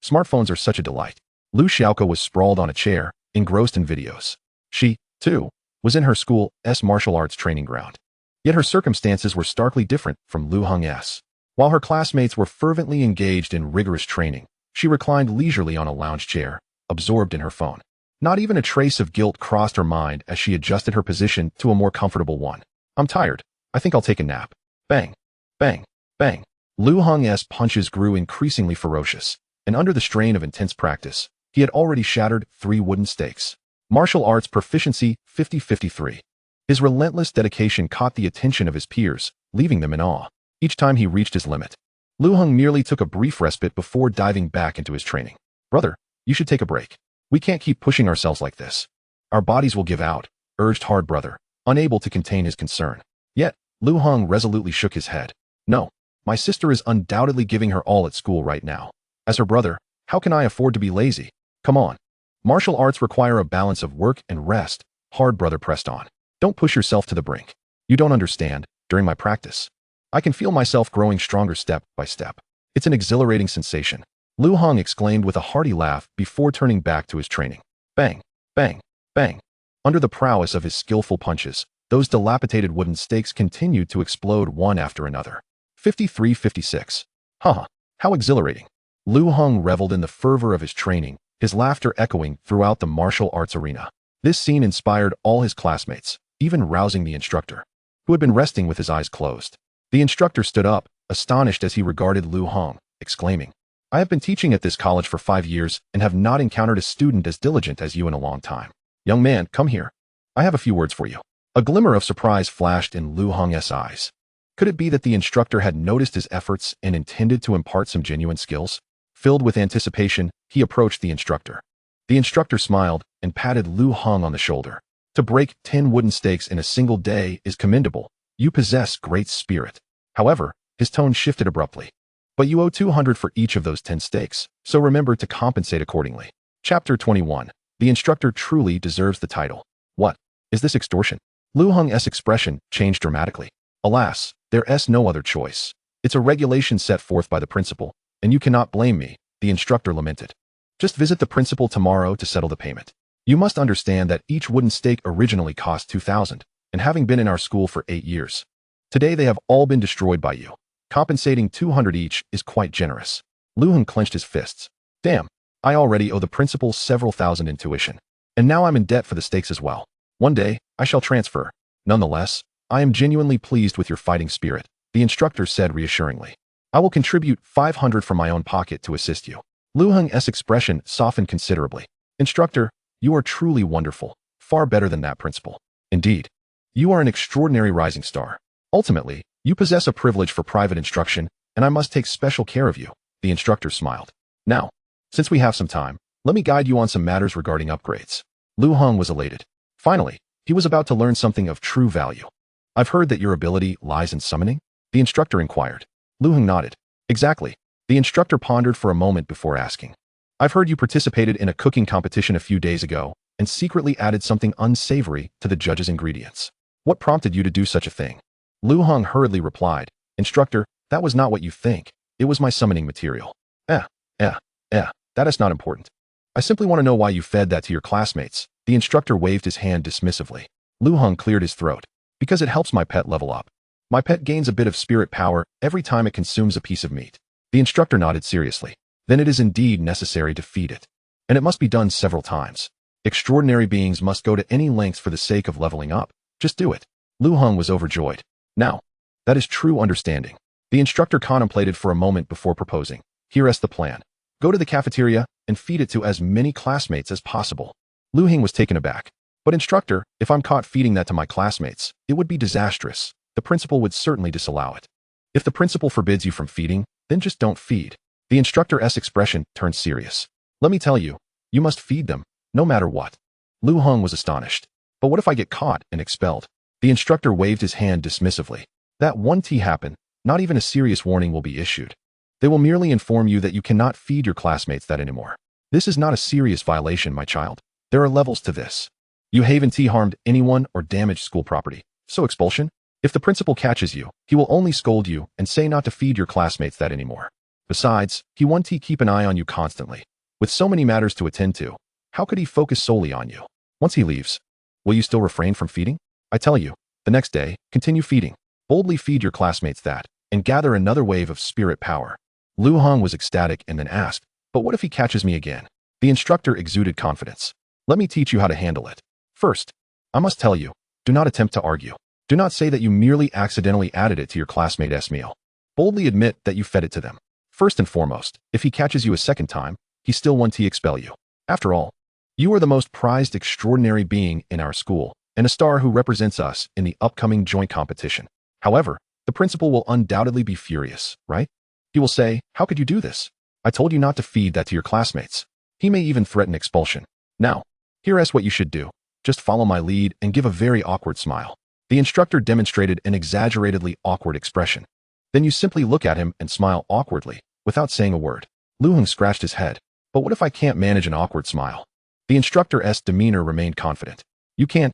Smartphones are such a delight. Lu Xiaoke was sprawled on a chair, engrossed in videos. She, too, was in her school's martial arts training ground. Yet her circumstances were starkly different from Lu Heng's. While her classmates were fervently engaged in rigorous training, she reclined leisurely on a lounge chair, absorbed in her phone. Not even a trace of guilt crossed her mind as she adjusted her position to a more comfortable one. I'm tired. I think I'll take a nap. Bang, bang, bang. Lu Heng's punches grew increasingly ferocious, and under the strain of intense practice, he had already shattered 3 wooden stakes. Martial arts proficiency 50-53. His relentless dedication caught the attention of his peers, leaving them in awe. Each time he reached his limit, Lu Heng merely took a brief respite before diving back into his training. Brother, you should take a break. We can't keep pushing ourselves like this. Our bodies will give out, urged Hard Brother, unable to contain his concern. Yet, Lu Heng resolutely shook his head. No, my sister is undoubtedly giving her all at school right now. As her brother, how can I afford to be lazy? Come on. Martial arts require a balance of work and rest, Hard Brother pressed on. Don't push yourself to the brink. You don't understand. During my practice, I can feel myself growing stronger step by step. It's an exhilarating sensation. Lu Heng exclaimed with a hearty laugh before turning back to his training. Bang, bang, bang. Under the prowess of his skillful punches, those dilapidated wooden stakes continued to explode one after another. 53-56. Haha, how exhilarating. Lu Heng reveled in the fervor of his training, his laughter echoing throughout the martial arts arena. This scene inspired all his classmates, even rousing the instructor, who had been resting with his eyes closed. The instructor stood up, astonished as he regarded Lu Heng, exclaiming, I have been teaching at this college for 5 years and have not encountered a student as diligent as you in a long time. Young man, come here. I have a few words for you. A glimmer of surprise flashed in Lu Heng's eyes. Could it be that the instructor had noticed his efforts and intended to impart some genuine skills? Filled with anticipation, he approached the instructor. The instructor smiled and patted Lu Heng on the shoulder. To break 10 wooden stakes in a single day is commendable. You possess great spirit. However, his tone shifted abruptly. But you owe 200 for each of those 10 stakes, so remember to compensate accordingly. Chapter 21. The instructor truly deserves the title. What? Is this extortion? Lu Heng's expression changed dramatically. Alas, there's no other choice. It's a regulation set forth by the principal, and you cannot blame me, the instructor lamented. Just visit the principal tomorrow to settle the payment. You must understand that each wooden stake originally cost 2,000, and having been in our school for 8 years, today they have all been destroyed by you. Compensating 200 each is quite generous. Lu Heng clenched his fists. Damn, I already owe the principal several thousand in tuition, and now I'm in debt for the stakes as well. One day, I shall transfer. Nonetheless, I am genuinely pleased with your fighting spirit, the instructor said reassuringly. I will contribute 500 from my own pocket to assist you. Lu Heng's expression softened considerably. Instructor, you are truly wonderful, far better than that principal. Indeed, you are an extraordinary rising star. Ultimately, you possess a privilege for private instruction, and I must take special care of you, the instructor smiled. Now, since we have some time, let me guide you on some matters regarding upgrades. Lu Heng was elated. Finally, he was about to learn something of true value. I've heard that your ability lies in summoning? The instructor inquired. Lu Heng nodded. Exactly. The instructor pondered for a moment before asking. I've heard you participated in a cooking competition a few days ago and secretly added something unsavory to the judge's ingredients. What prompted you to do such a thing? Lu Heng hurriedly replied, Instructor, that was not what you think. It was my summoning material. That is not important. I simply want to know why you fed that to your classmates. The instructor waved his hand dismissively. Lu Heng cleared his throat. Because it helps my pet level up. My pet gains a bit of spirit power every time it consumes a piece of meat. The instructor nodded seriously. Then it is indeed necessary to feed it. And it must be done several times. Extraordinary beings must go to any lengths for the sake of leveling up. Just do it. Lu Heng was overjoyed. Now, that is true understanding. The instructor contemplated for a moment before proposing. Here's the plan. Go to the cafeteria and feed it to as many classmates as possible. Lu Heng was taken aback. But instructor, if I'm caught feeding that to my classmates, it would be disastrous. The principal would certainly disallow it. If the principal forbids you from feeding, then just don't feed. The instructor's expression turned serious. Let me tell you, you must feed them, no matter what. Lu Heng was astonished. But what if I get caught and expelled? The instructor waved his hand dismissively. That won't happen. Not even a serious warning will be issued. They will merely inform you that you cannot feed your classmates that anymore. This is not a serious violation, my child. There are levels to this. You haven't harmed anyone or damaged school property. So expulsion? If the principal catches you, he will only scold you and say not to feed your classmates that anymore. Besides, he won't keep an eye on you constantly. With so many matters to attend to, how could he focus solely on you? Once he leaves, will you still refrain from feeding? I tell you, the next day, continue feeding. Boldly feed your classmates that, and gather another wave of spirit power. Lu Heng was ecstatic and then asked, but what if he catches me again? The instructor exuded confidence. Let me teach you how to handle it. First, I must tell you, do not attempt to argue. Do not say that you merely accidentally added it to your classmate's meal. Boldly admit that you fed it to them. First and foremost, if he catches you a second time, he still won't expel you. After all, you are the most prized extraordinary being in our school, and a star who represents us in the upcoming joint competition. However, the principal will undoubtedly be furious, right? He will say, how could you do this? I told you not to feed that to your classmates. He may even threaten expulsion. Now, here's what you should do. Just follow my lead and give a very awkward smile. The instructor demonstrated an exaggeratedly awkward expression. Then you simply look at him and smile awkwardly, without saying a word. Lu Heng scratched his head. But what if I can't manage an awkward smile? The instructor's demeanor remained confident. You can.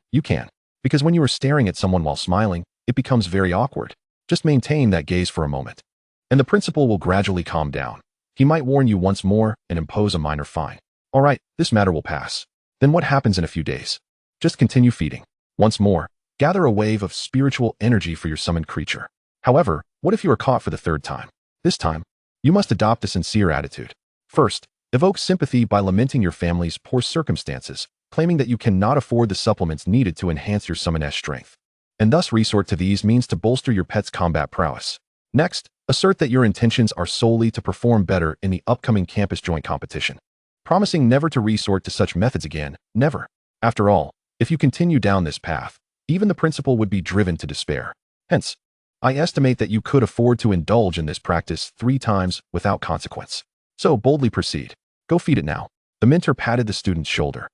Because when you are staring at someone while smiling, it becomes very awkward. Just maintain that gaze for a moment. And the principal will gradually calm down. He might warn you once more and impose a minor fine. All right, this matter will pass. Then what happens in a few days? Just continue feeding. Once more, gather a wave of spiritual energy for your summoned creature. However, what if you are caught for the third time? This time, you must adopt a sincere attitude. First, evoke sympathy by lamenting your family's poor circumstances, claiming that you cannot afford the supplements needed to enhance your summoned strength. And thus resort to these means to bolster your pet's combat prowess. Next, assert that your intentions are solely to perform better in the upcoming campus joint competition. Promising never to resort to such methods again, never. After all, if you continue down this path, even the principal would be driven to despair. Hence, I estimate that you could afford to indulge in this practice 3 times without consequence. So boldly proceed. Go feed it now. The mentor patted the student's shoulder,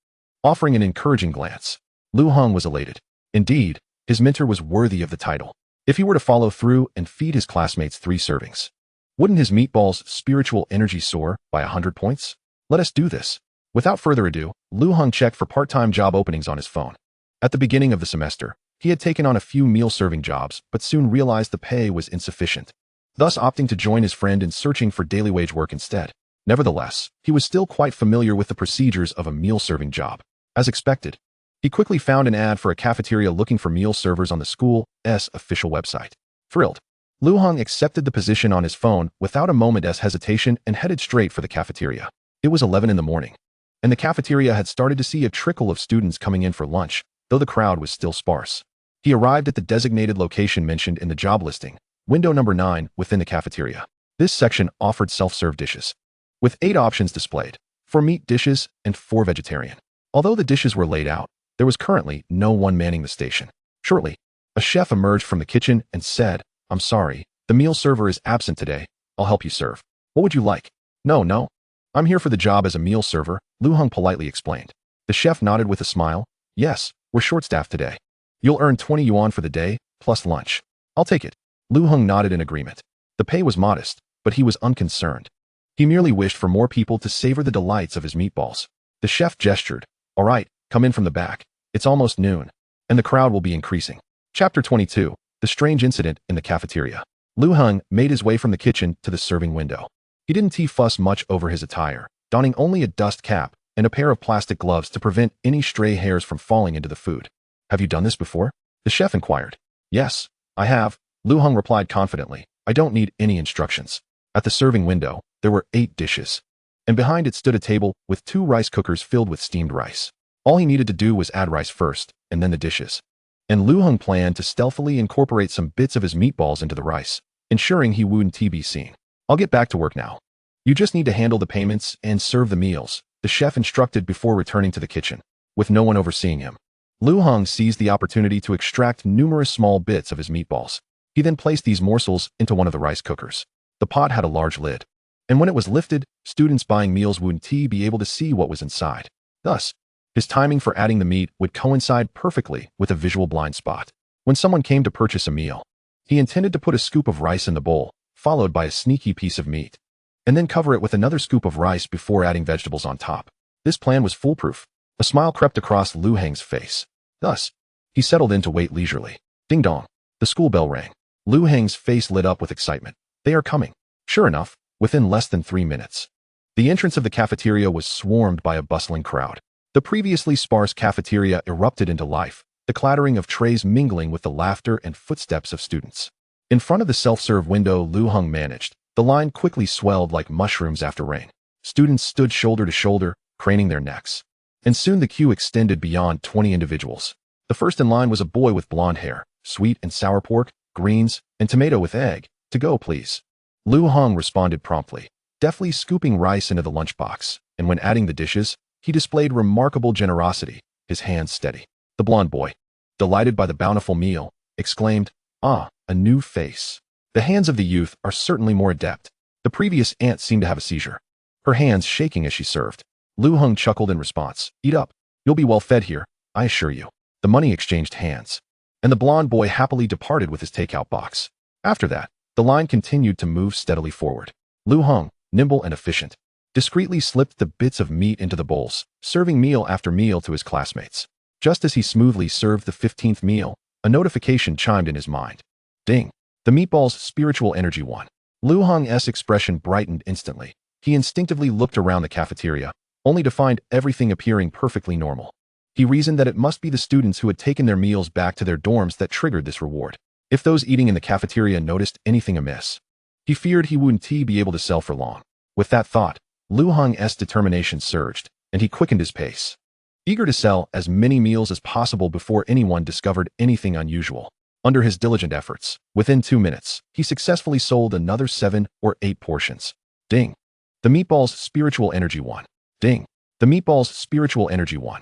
offering an encouraging glance. Lu Heng was elated. Indeed, his mentor was worthy of the title. If he were to follow through and feed his classmates 3 servings, wouldn't his meatball's spiritual energy soar by 100 points? Let us do this. Without further ado, Lu Heng checked for part-time job openings on his phone. At the beginning of the semester, he had taken on a few meal-serving jobs, but soon realized the pay was insufficient, thus opting to join his friend in searching for daily wage work instead. Nevertheless, he was still quite familiar with the procedures of a meal-serving job. As expected, he quickly found an ad for a cafeteria looking for meal servers on the school's official website. Thrilled, Lu Heng accepted the position on his phone without a moment's hesitation and headed straight for the cafeteria. It was 11 in the morning, and the cafeteria had started to see a trickle of students coming in for lunch, though the crowd was still sparse. He arrived at the designated location mentioned in the job listing, window number 9 within the cafeteria. This section offered self-serve dishes, with 8 options displayed, 4 meat dishes and 4 vegetarian. Although the dishes were laid out, there was currently no one manning the station. Shortly, a chef emerged from the kitchen and said, I'm sorry, the meal server is absent today. I'll help you serve. What would you like? No. I'm here for the job as a meal server, Lu Heng politely explained. The chef nodded with a smile. Yes, we're short-staffed today. You'll earn 20 yuan for the day, plus lunch. I'll take it. Lu Heng nodded in agreement. The pay was modest, but he was unconcerned. He merely wished for more people to savor the delights of his meatballs. The chef gestured. All right, come in from the back. It's almost noon, and the crowd will be increasing. Chapter 22, The Strange Incident in the Cafeteria. Lu Heng made his way from the kitchen to the serving window. He didn't fuss much over his attire, donning only a dust cap and a pair of plastic gloves to prevent any stray hairs from falling into the food. Have you done this before? The chef inquired. Yes, I have, Lu Heng replied confidently. I don't need any instructions. At the serving window, there were 8 dishes. and behind it stood a table with 2 rice cookers filled with steamed rice. All he needed to do was add rice first, and then the dishes. And Lu Heng planned to stealthily incorporate some bits of his meatballs into the rice, ensuring he wouldn't be seen. "I'll get back to work now. You just need to handle the payments and serve the meals," the chef instructed before returning to the kitchen. With no one overseeing him, Lu Heng seized the opportunity to extract numerous small bits of his meatballs. He then placed these morsels into one of the rice cookers. The pot had a large lid, and when it was lifted, students buying meals wouldn't be able to see what was inside. Thus, his timing for adding the meat would coincide perfectly with a visual blind spot. When someone came to purchase a meal, he intended to put a scoop of rice in the bowl, followed by a sneaky piece of meat, and then cover it with another scoop of rice before adding vegetables on top. This plan was foolproof. A smile crept across Lu Heng's face. Thus, he settled in to wait leisurely. Ding dong. The school bell rang. Lu Heng's face lit up with excitement. They are coming. Sure enough, within less than 3 minutes, the entrance of the cafeteria was swarmed by a bustling crowd. The previously sparse cafeteria erupted into life, the clattering of trays mingling with the laughter and footsteps of students. In front of the self-serve window Lu Heng managed, the line quickly swelled like mushrooms after rain. Students stood shoulder to shoulder, craning their necks. And soon the queue extended beyond 20 individuals. The first in line was a boy with blonde hair, sweet and sour pork, greens, and tomato with egg. "To go, please." Lu Heng responded promptly, deftly scooping rice into the lunchbox, and when adding the dishes, he displayed remarkable generosity, his hands steady. The blonde boy, delighted by the bountiful meal, exclaimed, "Ah, a new face." The hands of the youth are certainly more adept. The previous aunt seemed to have a seizure, her hands shaking as she served. Lu Heng chuckled in response. "Eat up. You'll be well fed here, I assure you." The money exchanged hands, and the blonde boy happily departed with his takeout box. After that, the line continued to move steadily forward. Lu Heng, nimble and efficient, discreetly slipped the bits of meat into the bowls, serving meal after meal to his classmates. Just as he smoothly served the 15th meal, a notification chimed in his mind. Ding. The meatball's spiritual energy won. Lu Heng's expression brightened instantly. He instinctively looked around the cafeteria, only to find everything appearing perfectly normal. He reasoned that it must be the students who had taken their meals back to their dorms that triggered this reward. If those eating in the cafeteria noticed anything amiss, he feared he wouldn't be able to sell for long. With that thought, Lu Heng's determination surged, and he quickened his pace, eager to sell as many meals as possible before anyone discovered anything unusual. Under his diligent efforts, within 2 minutes, he successfully sold another 7 or 8 portions. Ding. The meatball's spiritual energy won. Ding. The meatball's spiritual energy won.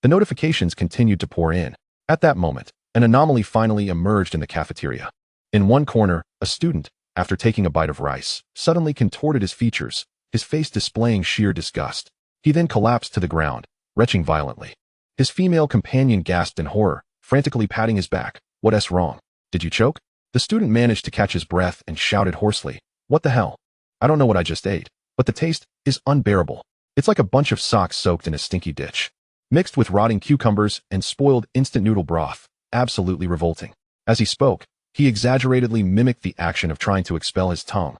The notifications continued to pour in. At that moment, an anomaly finally emerged in the cafeteria. In one corner, a student, after taking a bite of rice, suddenly contorted his features, his face displaying sheer disgust. He then collapsed to the ground, retching violently. His female companion gasped in horror, frantically patting his back. "What's wrong? Did you choke?" The student managed to catch his breath and shouted hoarsely, "What the hell? I don't know what I just ate, but the taste is unbearable. It's like a bunch of socks soaked in a stinky ditch, mixed with rotting cucumbers and spoiled instant noodle broth. Absolutely revolting." As he spoke, he exaggeratedly mimicked the action of trying to expel his tongue,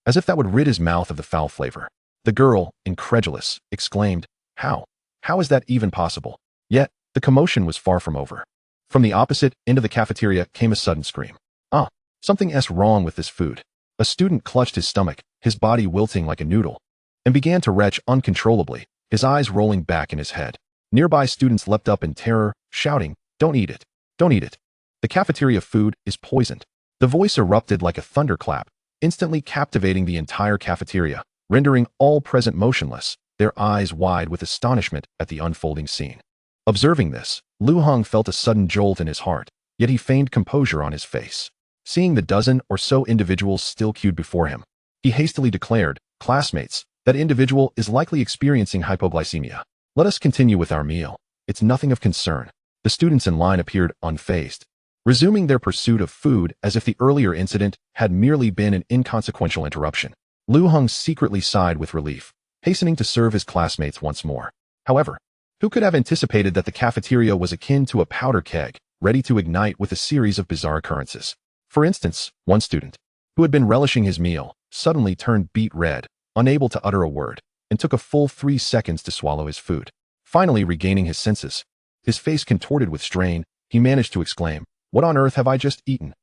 as if that would rid his mouth of the foul flavor. The girl, incredulous, exclaimed, How? How is that even possible?" Yet, the commotion was far from over. From the opposite end of the cafeteria came a sudden scream. "Ah, something's wrong with this food." A student clutched his stomach, his body wilting like a noodle, and began to retch uncontrollably, his eyes rolling back in his head. Nearby students leapt up in terror, shouting, "Don't eat it! Don't eat it! The cafeteria food is poisoned." The voice erupted like a thunderclap, instantly captivating the entire cafeteria, rendering all present motionless, their eyes wide with astonishment at the unfolding scene. Observing this, Lu Heng felt a sudden jolt in his heart, yet he feigned composure on his face. Seeing the dozen or so individuals still queued before him, he hastily declared, "Classmates, that individual is likely experiencing hypoglycemia. Let us continue with our meal. It's nothing of concern." The students in line appeared unfazed, resuming their pursuit of food as if the earlier incident had merely been an inconsequential interruption. Lu Heng secretly sighed with relief, hastening to serve his classmates once more. However, who could have anticipated that the cafeteria was akin to a powder keg, ready to ignite with a series of bizarre occurrences? For instance, one student, who had been relishing his meal, suddenly turned beet red, unable to utter a word, and took a full 3 seconds to swallow his food. Finally regaining his senses, his face contorted with strain, he managed to exclaim, "What on earth have I just eaten?"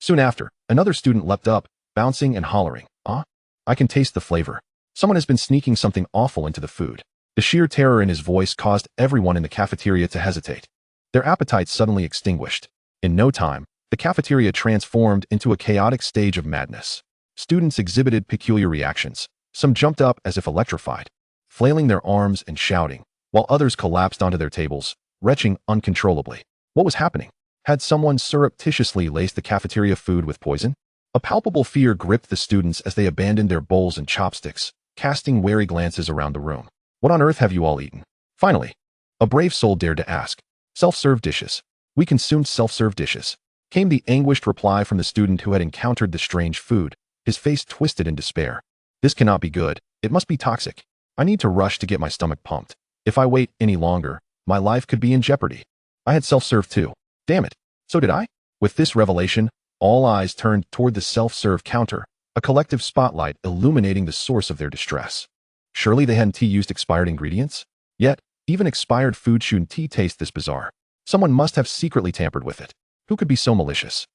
Soon after, another student leapt up, bouncing and hollering, "Ah, I can taste the flavor. Someone has been sneaking something awful into the food. The sheer terror in his voice caused everyone in the cafeteria to hesitate. Their appetites suddenly extinguished. In no time, the cafeteria transformed into a chaotic stage of madness. Students exhibited peculiar reactions. Some jumped up as if electrified, flailing their arms and shouting, while others collapsed onto their tables, retching uncontrollably. What was happening? Had someone surreptitiously laced the cafeteria food with poison? A palpable fear gripped the students as they abandoned their bowls and chopsticks, casting wary glances around the room. What on earth have you all eaten? Finally, a brave soul dared to ask. Self-serve dishes. We consumed self-serve dishes. Came the anguished reply from the student who had encountered the strange food, his face twisted in despair. This cannot be good. It must be toxic. I need to rush to get my stomach pumped. If I wait any longer, my life could be in jeopardy. I had self-serve too. Damn it. So did I? With this revelation, all eyes turned toward the self-serve counter, a collective spotlight illuminating the source of their distress. Surely they hadn't used expired ingredients? Yet, even expired food shouldn't taste this bizarre. Someone must have secretly tampered with it. Who could be so malicious?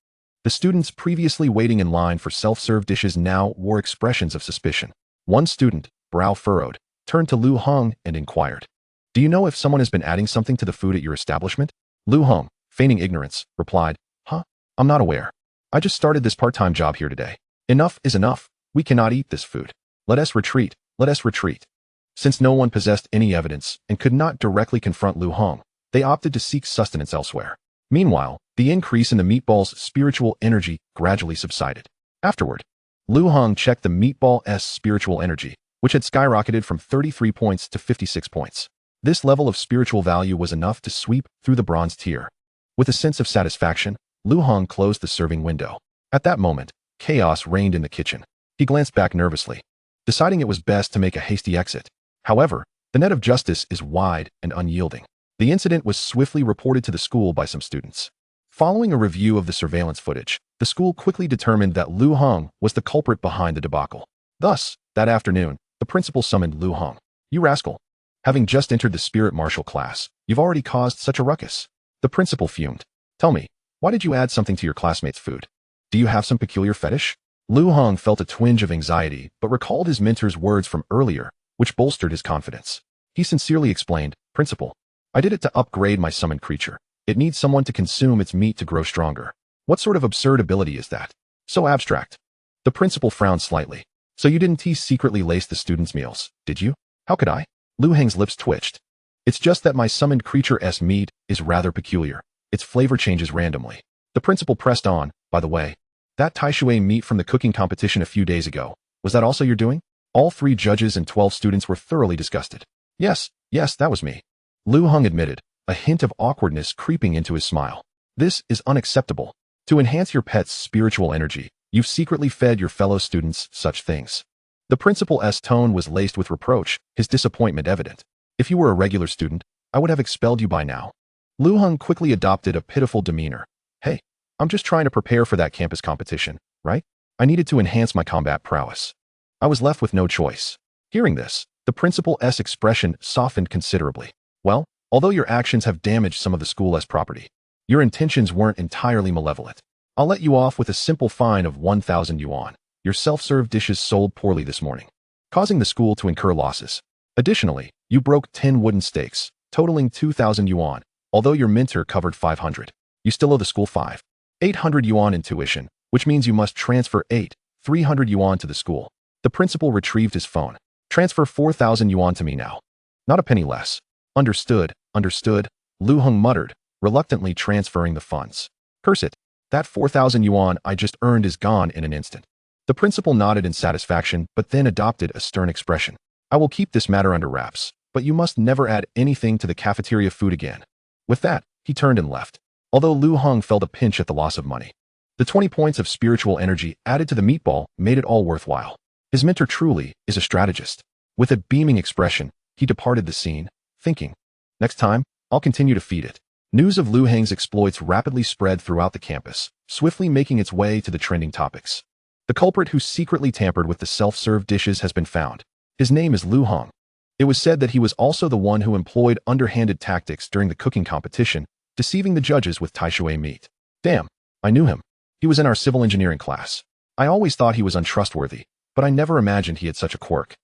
The students previously waiting in line for self-serve dishes now wore expressions of suspicion. One student, brow furrowed, turned to Lu Heng and inquired, "Do you know if someone has been adding something to the food at your establishment?" Lu Heng, feigning ignorance, replied, I'm not aware. I just started this part-time job here today. Enough is enough. We cannot eat this food. Let us retreat. Let us retreat." Since no one possessed any evidence and could not directly confront Lu Heng, they opted to seek sustenance elsewhere. Meanwhile, the increase in the meatball's spiritual energy gradually subsided. Afterward, Lu Heng checked the meatball's spiritual energy, which had skyrocketed from 33 points to 56 points. This level of spiritual value was enough to sweep through the bronze tier. With a sense of satisfaction, Lu Heng closed the serving window. At that moment, chaos reigned in the kitchen. He glanced back nervously, deciding it was best to make a hasty exit. However, the net of justice is wide and unyielding. The incident was swiftly reported to the school by some students. Following a review of the surveillance footage, the school quickly determined that Lu Heng was the culprit behind the debacle. Thus, that afternoon, the principal summoned Lu Heng. "You rascal. Having just entered the spirit martial class, you've already caused such a ruckus." The principal fumed. "Tell me, why did you add something to your classmates' food? Do you have some peculiar fetish?" Lu Heng felt a twinge of anxiety, but recalled his mentor's words from earlier, which bolstered his confidence. He sincerely explained, "Principal, I did it to upgrade my summoned creature. It needs someone to consume its meat to grow stronger. What sort of absurd ability is that? So abstract." The principal frowned slightly. "So you didn't secretly lace the students' meals, did you?" "How could I?" Lu Heng's lips twitched. "It's just that my summoned creature's meat is rather peculiar. Its flavor changes randomly." The principal pressed on, "By the way, that Taishui meat from the cooking competition a few days ago, was that also your doing?" All 3 judges and 12 students were thoroughly disgusted. Yes, that was me," Lu Heng admitted, a hint of awkwardness creeping into his smile. "This is unacceptable. To enhance your pet's spiritual energy, you've secretly fed your fellow students such things." The principal's tone was laced with reproach, his disappointment evident. "If you were a regular student, I would have expelled you by now." Lu Heng quickly adopted a pitiful demeanor. "Hey, I'm just trying to prepare for that campus competition, right? I needed to enhance my combat prowess. I was left with no choice." Hearing this, the principal's expression softened considerably. "Well, although your actions have damaged some of the school's property, your intentions weren't entirely malevolent. I'll let you off with a simple fine of 1,000 yuan. Your self-serve dishes sold poorly this morning, causing the school to incur losses. Additionally, you broke 10 wooden stakes, totaling 2,000 yuan, although your mentor covered 500. You still owe the school 800 yuan in tuition, which means you must transfer 300 yuan to the school." The principal retrieved his phone. "Transfer 4,000 yuan to me now. Not a penny less." Understood, Lu Heng muttered, reluctantly transferring the funds. "Curse it. That 4,000 yuan I just earned is gone in an instant." The principal nodded in satisfaction, but then adopted a stern expression. "I will keep this matter under wraps, but you must never add anything to the cafeteria food again." With that, he turned and left. Although Lu Heng felt a pinch at the loss of money, the 20 points of spiritual energy added to the meatball made it all worthwhile. His mentor truly is a strategist. With a beaming expression, he departed the scene, thinking, "Next time, I'll continue to feed it." News of Lu Heng's exploits rapidly spread throughout the campus, swiftly making its way to the trending topics. The culprit who secretly tampered with the self-serve dishes has been found. His name is Lu Heng. It was said that he was also the one who employed underhanded tactics during the cooking competition, deceiving the judges with Taishui meat. Damn, I knew him. He was in our civil engineering class. I always thought he was untrustworthy, but I never imagined he had such a quirk.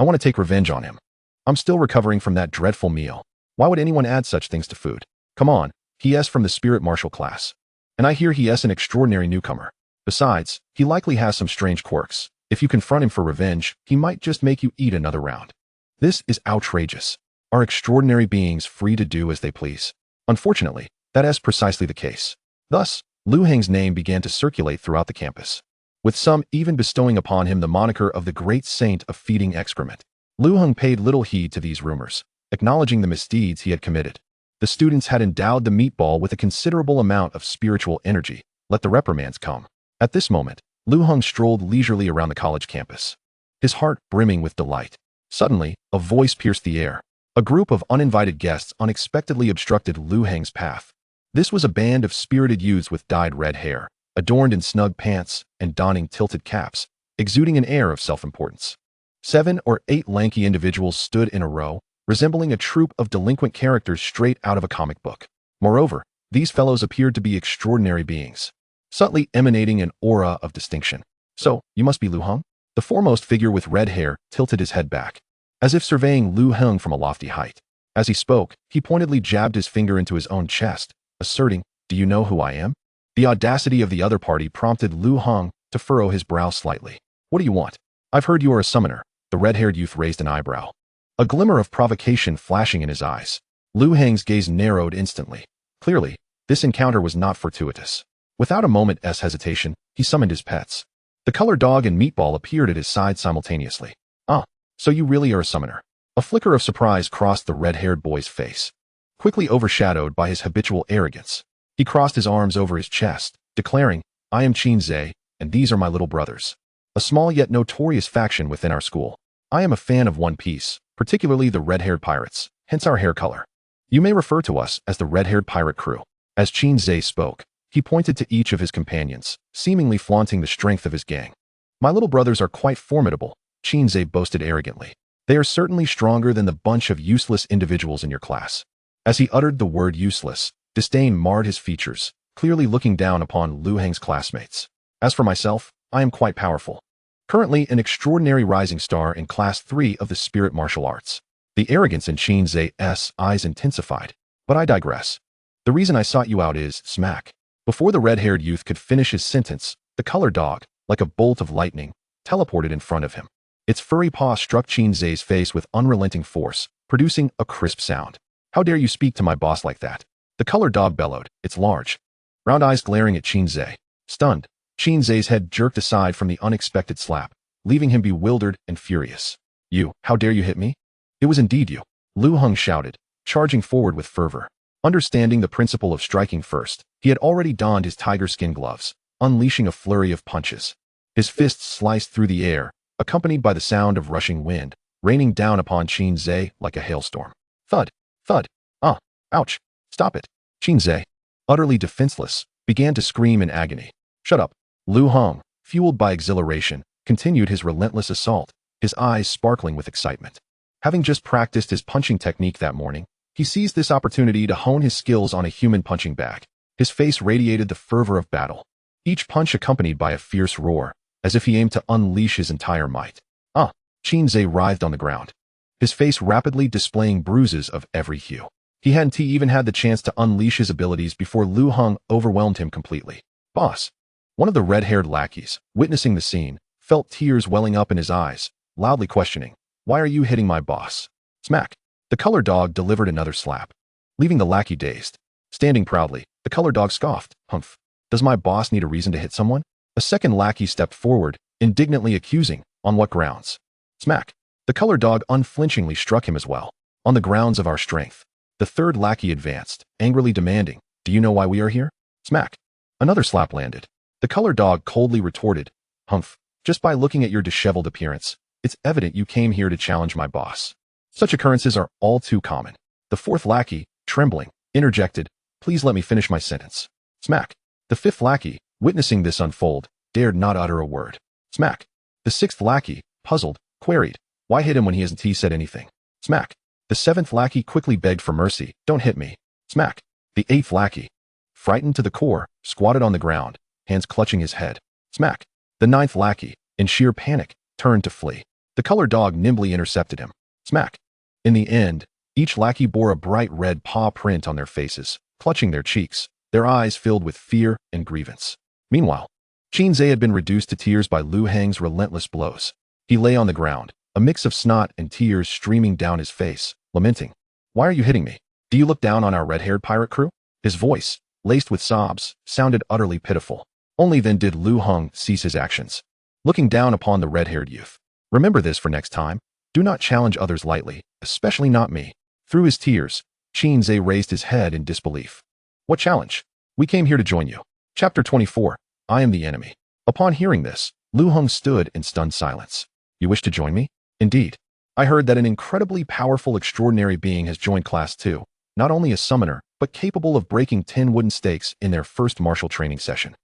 I want to take revenge on him. I'm still recovering from that dreadful meal. Why would anyone add such things to food? Come on, he's from the spirit martial class. And I hear he's an extraordinary newcomer. Besides, he likely has some strange quirks. If you confront him for revenge, he might just make you eat another round. This is outrageous. Are extraordinary beings free to do as they please? Unfortunately, that is precisely the case. Thus, Lu Heng's name began to circulate throughout the campus, with some even bestowing upon him the moniker of the great saint of feeding excrement. Lu Heng paid little heed to these rumors, acknowledging the misdeeds he had committed. The students had endowed the meatball with a considerable amount of spiritual energy. Let the reprimands come. At this moment, Lu Heng strolled leisurely around the college campus, his heart brimming with delight. Suddenly, a voice pierced the air. A group of uninvited guests unexpectedly obstructed Lu Heng's path. This was a band of spirited youths with dyed red hair, adorned in snug pants and donning tilted caps, exuding an air of self-importance. 7 or 8 lanky individuals stood in a row, resembling a troupe of delinquent characters straight out of a comic book. Moreover, these fellows appeared to be extraordinary beings, subtly emanating an aura of distinction. So, you must be Lu Heng? The foremost figure with red hair tilted his head back, as if surveying Lu Heng from a lofty height. As he spoke, he pointedly jabbed his finger into his own chest, asserting, "Do you know who I am?" The audacity of the other party prompted Lu Heng to furrow his brow slightly. "What do you want?" "I've heard you are a summoner." The red-haired youth raised an eyebrow, a glimmer of provocation flashing in his eyes. Lu Heng's gaze narrowed instantly. Clearly, this encounter was not fortuitous. Without a moment's hesitation, he summoned his pets. The colored dog and meatball appeared at his side simultaneously. "Ah, so you really are a summoner." A flicker of surprise crossed the red-haired boy's face, quickly overshadowed by his habitual arrogance. He crossed his arms over his chest, declaring, "I am Qin Zhe, and these are my little brothers. A small yet notorious faction within our school. I am a fan of One Piece, particularly the red-haired pirates, hence our hair color. You may refer to us as the red-haired pirate crew." As Qin Zhe spoke, he pointed to each of his companions, seemingly flaunting the strength of his gang. "My little brothers are quite formidable," Qin Zhe boasted arrogantly. "They are certainly stronger than the bunch of useless individuals in your class." As he uttered the word useless, disdain marred his features, clearly looking down upon Lu Heng's classmates. "As for myself, I am quite powerful. Currently an extraordinary rising star in Class 3 of the Spirit Martial Arts." The arrogance in Qin Ze's eyes intensified. "But I digress. The reason I sought you out is, smack." Before the red-haired youth could finish his sentence, the colored dog, like a bolt of lightning, teleported in front of him. Its furry paw struck Qin Ze's face with unrelenting force, producing a crisp sound. "How dare you speak to my boss like that?" The colored dog bellowed, its large, round eyes glaring at Qin Ze. Stunned, Qin Ze's head jerked aside from the unexpected slap, leaving him bewildered and furious. "You, how dare you hit me?" "It was indeed you," Lu Heng shouted, charging forward with fervor. Understanding the principle of striking first, he had already donned his tiger skin gloves, unleashing a flurry of punches. His fists sliced through the air, accompanied by the sound of rushing wind, raining down upon Qin Ze like a hailstorm. Thud, thud, ah, ouch, stop it. Qin Ze, utterly defenseless, began to scream in agony. "Shut up." Lu Heng, fueled by exhilaration, continued his relentless assault, his eyes sparkling with excitement. Having just practiced his punching technique that morning, he seized this opportunity to hone his skills on a human punching bag. His face radiated the fervor of battle, each punch accompanied by a fierce roar, as if he aimed to unleash his entire might. "Ah!" Qin Ze writhed on the ground, his face rapidly displaying bruises of every hue. He hadn't even had the chance to unleash his abilities before Lu Heng overwhelmed him completely. "Boss!" One of the red-haired lackeys, witnessing the scene, felt tears welling up in his eyes, loudly questioning, "Why are you hitting my boss?" Smack! The colored dog delivered another slap, leaving the lackey dazed. Standing proudly, the colored dog scoffed, "Humph! Does my boss need a reason to hit someone?" A second lackey stepped forward, indignantly accusing, "On what grounds?" Smack! The colored dog unflinchingly struck him as well. "On the grounds of our strength." The third lackey advanced, angrily demanding, "Do you know why we are here?" Smack! Another slap landed. The colored dog coldly retorted, "Humph! Just by looking at your disheveled appearance, it's evident you came here to challenge my boss." Such occurrences are all too common. The fourth lackey, trembling, interjected, "Please let me finish my sentence." Smack! The fifth lackey, witnessing this unfold, dared not utter a word. Smack! The sixth lackey, puzzled, queried, "Why hit him when he hasn't said anything?" Smack! The seventh lackey quickly begged for mercy, "Don't hit me." Smack! The eighth lackey, frightened to the core, squatted on the ground, hands clutching his head. Smack! The ninth lackey, in sheer panic, turned to flee. The colored dog nimbly intercepted him. Smack. In the end, each lackey bore a bright red paw print on their faces, clutching their cheeks, their eyes filled with fear and grievance. Meanwhile, Qinze had been reduced to tears by Lu Heng's relentless blows. He lay on the ground, a mix of snot and tears streaming down his face, lamenting. Why are you hitting me? Do you look down on our red-haired pirate crew? His voice, laced with sobs, sounded utterly pitiful. Only then did Lu Heng cease his actions, looking down upon the red-haired youth. Remember this for next time. Do not challenge others lightly, especially not me. Through his tears, Qinze raised his head in disbelief. What challenge? We came here to join you. Chapter 24. I am the enemy. Upon hearing this, Lu Heng stood in stunned silence. You wish to join me? Indeed. I heard that an incredibly powerful extraordinary being has joined Class 2, not only a summoner, but capable of breaking 10 wooden stakes in their first martial training session.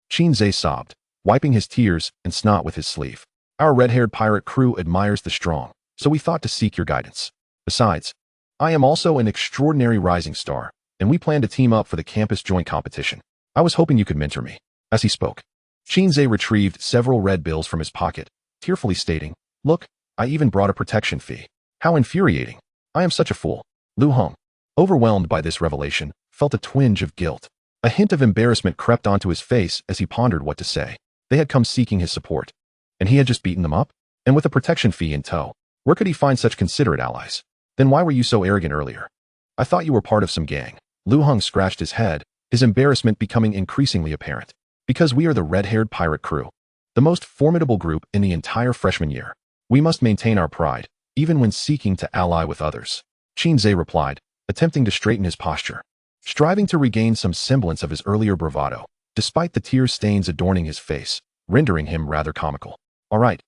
Qinze sobbed, wiping his tears and snot with his sleeve. Our red-haired pirate crew admires the strong, so we thought to seek your guidance. Besides, I am also an extraordinary rising star, and we plan to team up for the campus joint competition. I was hoping you could mentor me. As he spoke, Qinze retrieved several red bills from his pocket, tearfully stating, Look, I even brought a protection fee. How infuriating. I am such a fool. Lu Heng, overwhelmed by this revelation, felt a twinge of guilt. A hint of embarrassment crept onto his face as he pondered what to say. They had come seeking his support, and he had just beaten them up? And with a protection fee in tow, where could he find such considerate allies? Then why were you so arrogant earlier? I thought you were part of some gang. Lu Heng scratched his head, his embarrassment becoming increasingly apparent. Because we are the red-haired pirate crew, the most formidable group in the entire freshman year. We must maintain our pride, even when seeking to ally with others. Qinze replied, attempting to straighten his posture, striving to regain some semblance of his earlier bravado, despite the tear stains adorning his face, rendering him rather comical. All right,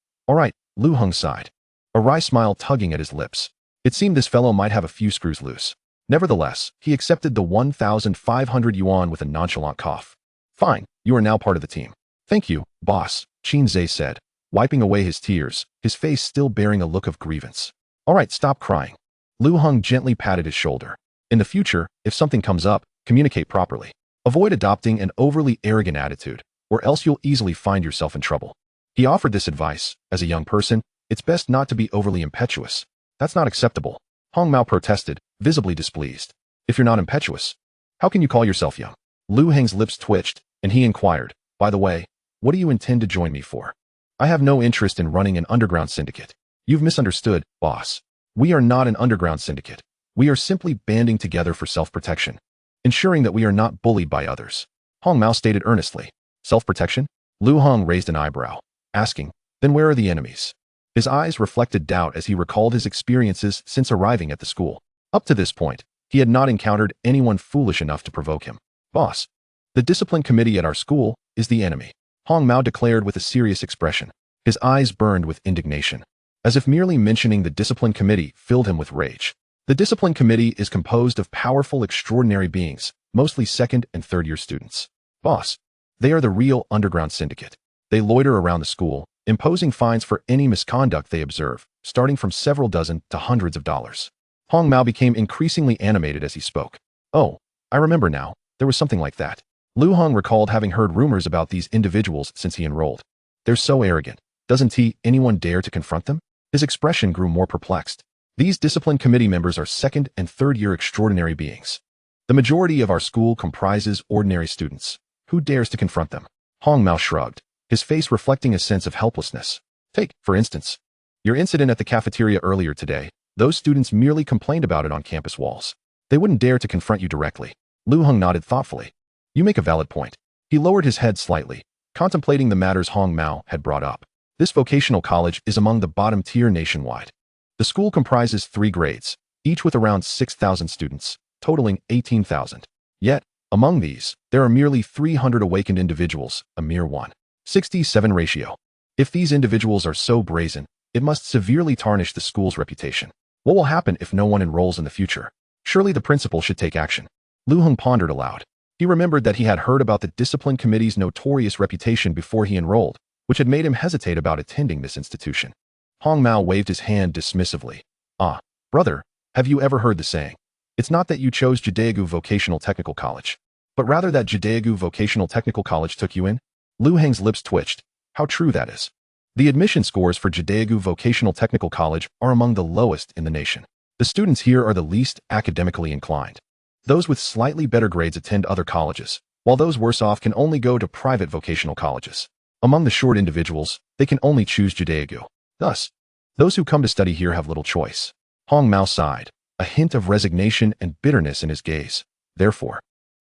Lu Heng sighed, a wry smile tugging at his lips. It seemed this fellow might have a few screws loose. Nevertheless, he accepted the 1,500 yuan with a nonchalant cough. Fine, you are now part of the team. Thank you, boss, Qinze said, wiping away his tears, his face still bearing a look of grievance. All right, stop crying. Lu Heng gently patted his shoulder. In the future, if something comes up, communicate properly. Avoid adopting an overly arrogant attitude, or else you'll easily find yourself in trouble. He offered this advice. As a young person, it's best not to be overly impetuous. That's not acceptable. Hong Mao protested, visibly displeased. If you're not impetuous, how can you call yourself young? Lu Heng's lips twitched, and he inquired, by the way, what do you intend to join me for? I have no interest in running an underground syndicate. You've misunderstood, boss. We are not an underground syndicate. We are simply banding together for self-protection, ensuring that we are not bullied by others. Hong Mao stated earnestly. Self-protection? Lu Heng raised an eyebrow, asking, then where are the enemies? His eyes reflected doubt as he recalled his experiences since arriving at the school. Up to this point, he had not encountered anyone foolish enough to provoke him. Boss, the discipline committee at our school is the enemy, Hong Mao declared with a serious expression. His eyes burned with indignation, as if merely mentioning the discipline committee filled him with rage. The discipline committee is composed of powerful, extraordinary beings, mostly second and third year students. Boss, they are the real underground syndicate. They loiter around the school, imposing fines for any misconduct they observe, starting from several dozen to hundreds of dollars. Hong Mao became increasingly animated as he spoke. Oh, I remember now, there was something like that. Lu Heng recalled having heard rumors about these individuals since he enrolled. They're so arrogant. Doesn't anyone dare to confront them? His expression grew more perplexed. These discipline committee members are second and third year extraordinary beings. The majority of our school comprises ordinary students. Who dares to confront them? Hong Mao shrugged, his face reflecting a sense of helplessness. Take, for instance, your incident at the cafeteria earlier today. Those students merely complained about it on campus walls. They wouldn't dare to confront you directly. Lu Heng nodded thoughtfully. You make a valid point. He lowered his head slightly, contemplating the matters Hong Mao had brought up. This vocational college is among the bottom tier nationwide. The school comprises 3 grades, each with around 6,000 students, totaling 18,000. Yet, among these, there are merely 300 awakened individuals, a mere 1:67 ratio. If these individuals are so brazen, it must severely tarnish the school's reputation. What will happen if no one enrolls in the future? Surely the principal should take action. Lu Heng pondered aloud. He remembered that he had heard about the discipline committee's notorious reputation before he enrolled, which had made him hesitate about attending this institution. Hong Mao waved his hand dismissively. Ah, brother, have you ever heard the saying? It's not that you chose Jidaegu Vocational Technical College, but rather that Jidaegu Vocational Technical College took you in? Lu Heng's lips twitched. How true that is. The admission scores for Jidaegu Vocational Technical College are among the lowest in the nation. The students here are the least academically inclined. Those with slightly better grades attend other colleges, while those worse off can only go to private vocational colleges. Among the short individuals, they can only choose Jidaegu. Thus, those who come to study here have little choice. Hong Mao sighed, a hint of resignation and bitterness in his gaze. Therefore,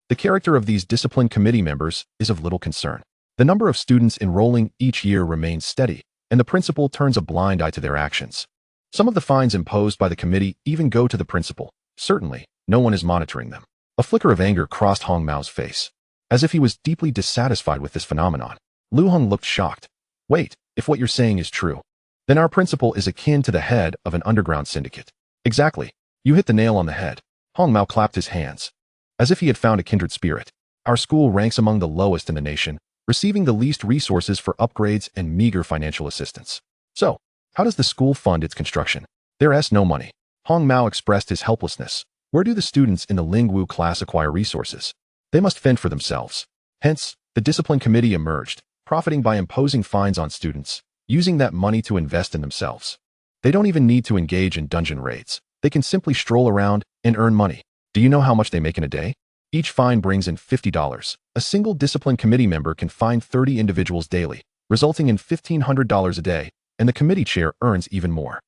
the character of these discipline committee members is of little concern. The number of students enrolling each year remains steady, and the principal turns a blind eye to their actions. Some of the fines imposed by the committee even go to the principal. Certainly, no one is monitoring them. A flicker of anger crossed Hong Mao's face, as if he was deeply dissatisfied with this phenomenon. Lu Heng looked shocked. Wait, if what you're saying is true, then our principal is akin to the head of an underground syndicate. Exactly. You hit the nail on the head. Hong Mao clapped his hands, as if he had found a kindred spirit. Our school ranks among the lowest in the nation, receiving the least resources for upgrades and meager financial assistance. So, how does the school fund its construction? There's no money. Hong Mao expressed his helplessness. Where do the students in the Lingwu class acquire resources? They must fend for themselves. Hence, the discipline committee emerged, profiting by imposing fines on students, using that money to invest in themselves. They don't even need to engage in dungeon raids. They can simply stroll around and earn money. Do you know how much they make in a day? Each fine brings in $50. A single discipline committee member can fine 30 individuals daily, resulting in $1,500 a day, and the committee chair earns even more.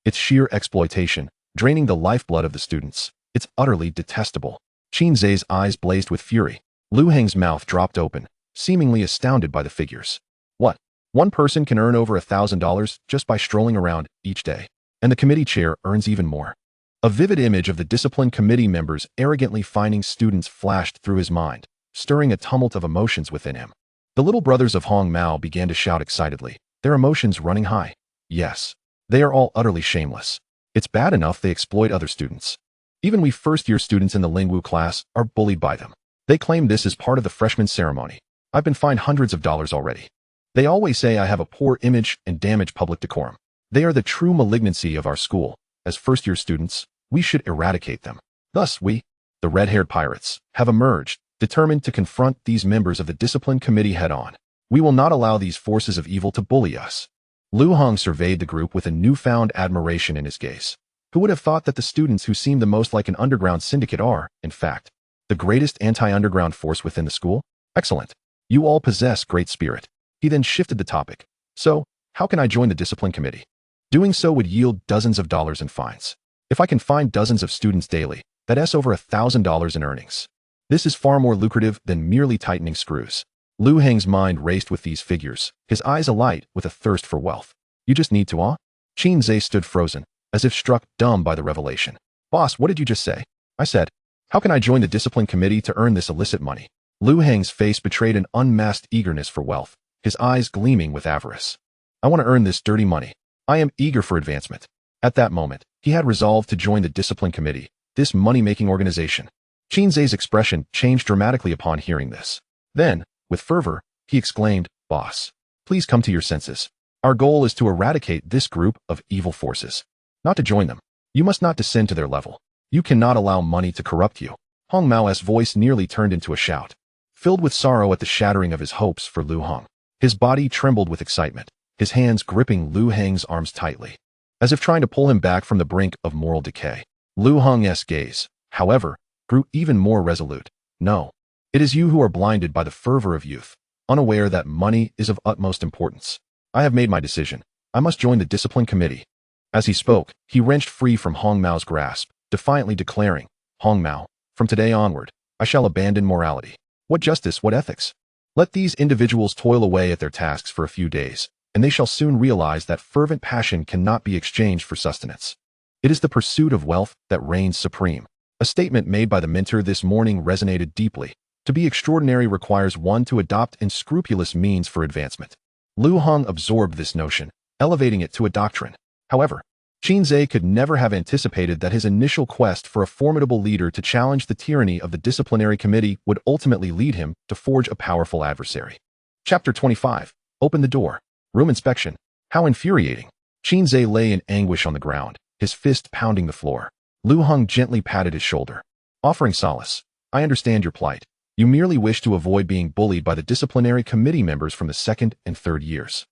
It's sheer exploitation, draining the lifeblood of the students. It's utterly detestable. Qin Zhe's eyes blazed with fury. Lu Heng's mouth dropped open, seemingly astounded by the figures. What? One person can earn over $1,000 just by strolling around each day, and the committee chair earns even more. A vivid image of the discipline committee members arrogantly fining students flashed through his mind, stirring a tumult of emotions within him. The little brothers of Hong Mao began to shout excitedly, their emotions running high. Yes, they are all utterly shameless. It's bad enough they exploit other students. Even we first-year students in the Lingwu class are bullied by them. They claim this is part of the freshman ceremony. I've been fined hundreds of dollars already. They always say I have a poor image and damage public decorum. They are the true malignancy of our school. As first-year students, we should eradicate them. Thus we, the red-haired pirates, have emerged, determined to confront these members of the discipline committee head-on. We will not allow these forces of evil to bully us. Lu Heng surveyed the group with a newfound admiration in his gaze. Who would have thought that the students who seem the most like an underground syndicate are, in fact, the greatest anti-underground force within the school? Excellent. You all possess great spirit. He then shifted the topic. So, how can I join the discipline committee? Doing so would yield dozens of dollars in fines. If I can fine dozens of students daily, that's over $1,000 in earnings. This is far more lucrative than merely tightening screws. Lu Heng's mind raced with these figures, his eyes alight with a thirst for wealth. You just need to, Qin Zhe stood frozen, as if struck dumb by the revelation. Boss, what did you just say? I said, how can I join the discipline committee to earn this illicit money? Lu Heng's face betrayed an unmasked eagerness for wealth, his eyes gleaming with avarice. I want to earn this dirty money. I am eager for advancement. At that moment, he had resolved to join the discipline committee, this money-making organization. Qin Zhe's expression changed dramatically upon hearing this. Then, with fervor, he exclaimed, Boss, please come to your senses. Our goal is to eradicate this group of evil forces, not to join them. You must not descend to their level. You cannot allow money to corrupt you. Hong Mao's voice nearly turned into a shout, filled with sorrow at the shattering of his hopes for Lu Heng. His body trembled with excitement, his hands gripping Lu Heng's arms tightly, as if trying to pull him back from the brink of moral decay. Lu Heng's gaze, however, grew even more resolute. No, it is you who are blinded by the fervor of youth, unaware that money is of utmost importance. I have made my decision. I must join the discipline committee. As he spoke, he wrenched free from Hong Mao's grasp, defiantly declaring, Hong Mao, from today onward, I shall abandon morality. What justice, what ethics? Let these individuals toil away at their tasks for a few days, and they shall soon realize that fervent passion cannot be exchanged for sustenance. It is the pursuit of wealth that reigns supreme. A statement made by the mentor this morning resonated deeply. To be extraordinary requires one to adopt unscrupulous means for advancement. Lu Heng absorbed this notion, elevating it to a doctrine. However, Qin Zhe could never have anticipated that his initial quest for a formidable leader to challenge the tyranny of the disciplinary committee would ultimately lead him to forge a powerful adversary. Chapter 25. Open the door. Room inspection. How infuriating. Qin Zhe lay in anguish on the ground, his fist pounding the floor. Lu Heng gently patted his shoulder, offering solace. I understand your plight. You merely wish to avoid being bullied by the disciplinary committee members from the second and third years.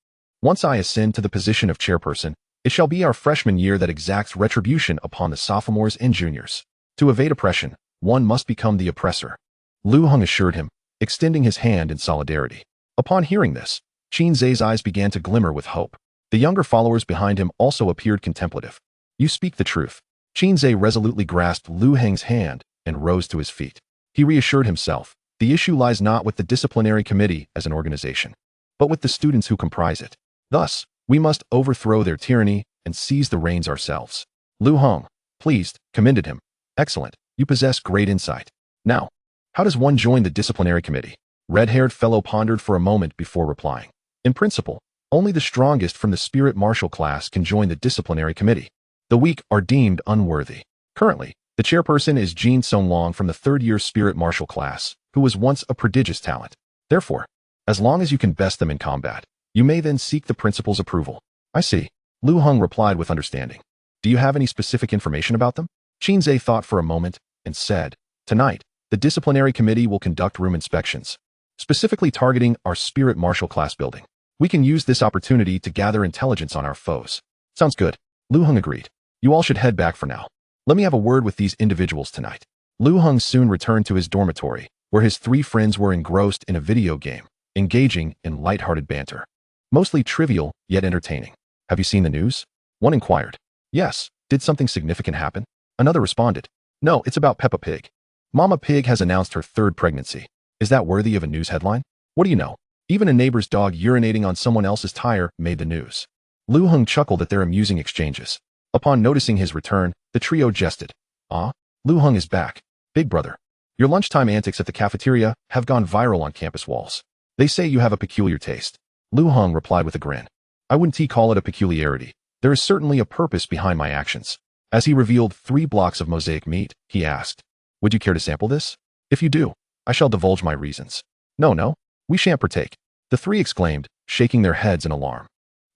Once I ascend to the position of chairperson, it shall be our freshman year that exacts retribution upon the sophomores and juniors. To evade oppression, one must become the oppressor. Lu Heng assured him, extending his hand in solidarity. Upon hearing this, Qin Zhe's eyes began to glimmer with hope. The younger followers behind him also appeared contemplative. You speak the truth. Qin Zhe resolutely grasped Lu Heng's hand and rose to his feet. He reassured himself, the issue lies not with the disciplinary committee as an organization, but with the students who comprise it. Thus, we must overthrow their tyranny and seize the reins ourselves. Lu Heng, pleased, commended him. Excellent, you possess great insight. Now, how does one join the disciplinary committee? Red-haired fellow pondered for a moment before replying. In principle, only the strongest from the spirit martial class can join the disciplinary committee. The weak are deemed unworthy. Currently, the chairperson is Jin Songlong from the third-year spirit martial class, who was once a prodigious talent. Therefore, as long as you can best them in combat, you may then seek the principal's approval. I see. Lu Heng replied with understanding. Do you have any specific information about them? Qin Zhe thought for a moment and said, tonight, the disciplinary committee will conduct room inspections, specifically targeting our spirit martial class building. We can use this opportunity to gather intelligence on our foes. Sounds good. Lu Heng agreed. You all should head back for now. Let me have a word with these individuals tonight. Lu Heng soon returned to his dormitory, where his three friends were engrossed in a video game, engaging in light-hearted banter. Mostly trivial, yet entertaining. Have you seen the news? One inquired. Yes. Did something significant happen? Another responded. No, it's about Peppa Pig. Mama Pig has announced her third pregnancy. Is that worthy of a news headline? What do you know? Even a neighbor's dog urinating on someone else's tire made the news. Lu Heng chuckled at their amusing exchanges. Upon noticing his return, the trio jested. Ah, Lu Heng is back. Big brother. Your lunchtime antics at the cafeteria have gone viral on campus walls. They say you have a peculiar taste. Lu Heng replied with a grin. I wouldn't call it a peculiarity. There is certainly a purpose behind my actions. As he revealed 3 blocks of mosaic meat, he asked, would you care to sample this? If you do, I shall divulge my reasons. No, we shan't partake. The 3 exclaimed, shaking their heads in alarm.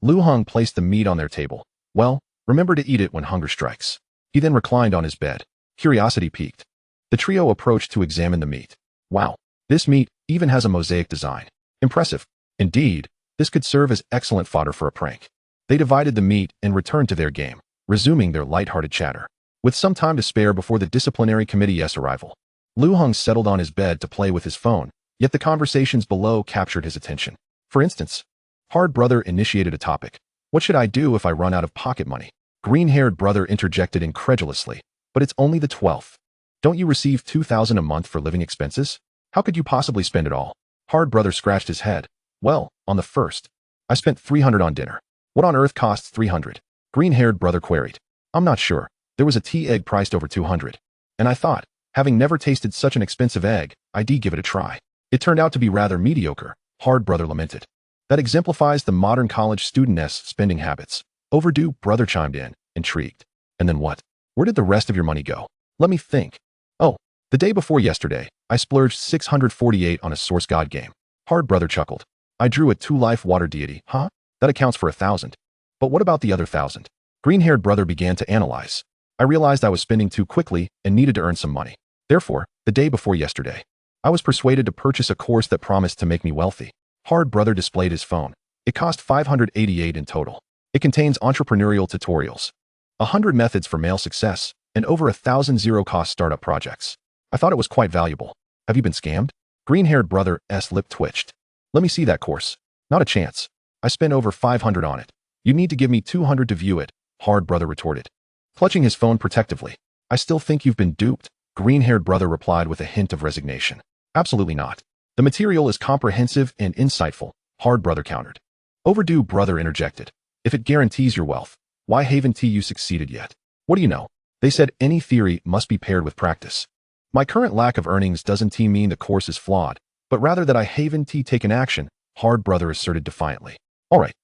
Lu Heng placed the meat on their table. Well, remember to eat it when hunger strikes. He then reclined on his bed. Curiosity piqued. The trio approached to examine the meat. Wow, this meat even has a mosaic design. Impressive. Indeed, this could serve as excellent fodder for a prank. They divided the meat and returned to their game, resuming their light-hearted chatter. With some time to spare before the disciplinary committee's arrival, Lu Heng settled on his bed to play with his phone, yet the conversations below captured his attention. For instance, Hard Brother initiated a topic. What should I do if I run out of pocket money? Green-haired brother interjected incredulously. But it's only the 12th. Don't you receive $2,000 a month for living expenses? How could you possibly spend it all? Hard Brother scratched his head. Well, on the 1st, I spent $300 on dinner. What on earth costs $300? Green-haired brother queried. I'm not sure. There was a tea egg priced over $200. And I thought, having never tasted such an expensive egg, I'd give it a try. It turned out to be rather mediocre, Hard Brother lamented. That exemplifies the modern college student's spending habits. Overdue, brother chimed in, intrigued. And then what? Where did the rest of your money go? Let me think. Oh, the day before yesterday, I splurged $648 on a Source God game. Hard Brother chuckled. I drew a 2-life water deity, huh? That accounts for 1,000. But what about the other 1,000? Green-haired brother began to analyze. I realized I was spending too quickly and needed to earn some money. Therefore, the day before yesterday, I was persuaded to purchase a course that promised to make me wealthy. Hard Brother displayed his phone. It cost $588 in total. It contains entrepreneurial tutorials, 100 methods for male success, and over 1,000 zero-cost startup projects. I thought it was quite valuable. Have you been scammed? Green-haired brother's lip twitched. Let me see that course. Not a chance. I spent over $500 on it. You need to give me $200 to view it, Hard Brother retorted. Clutching his phone protectively. I still think you've been duped, Green-haired brother replied with a hint of resignation. Absolutely not. The material is comprehensive and insightful, Hard Brother countered. Overdue brother interjected. If it guarantees your wealth, why haven't you succeeded yet? What do you know? They said any theory must be paired with practice. My current lack of earnings doesn't mean the course is flawed, but rather that I haven't taken action, Hard Brother asserted defiantly. All right.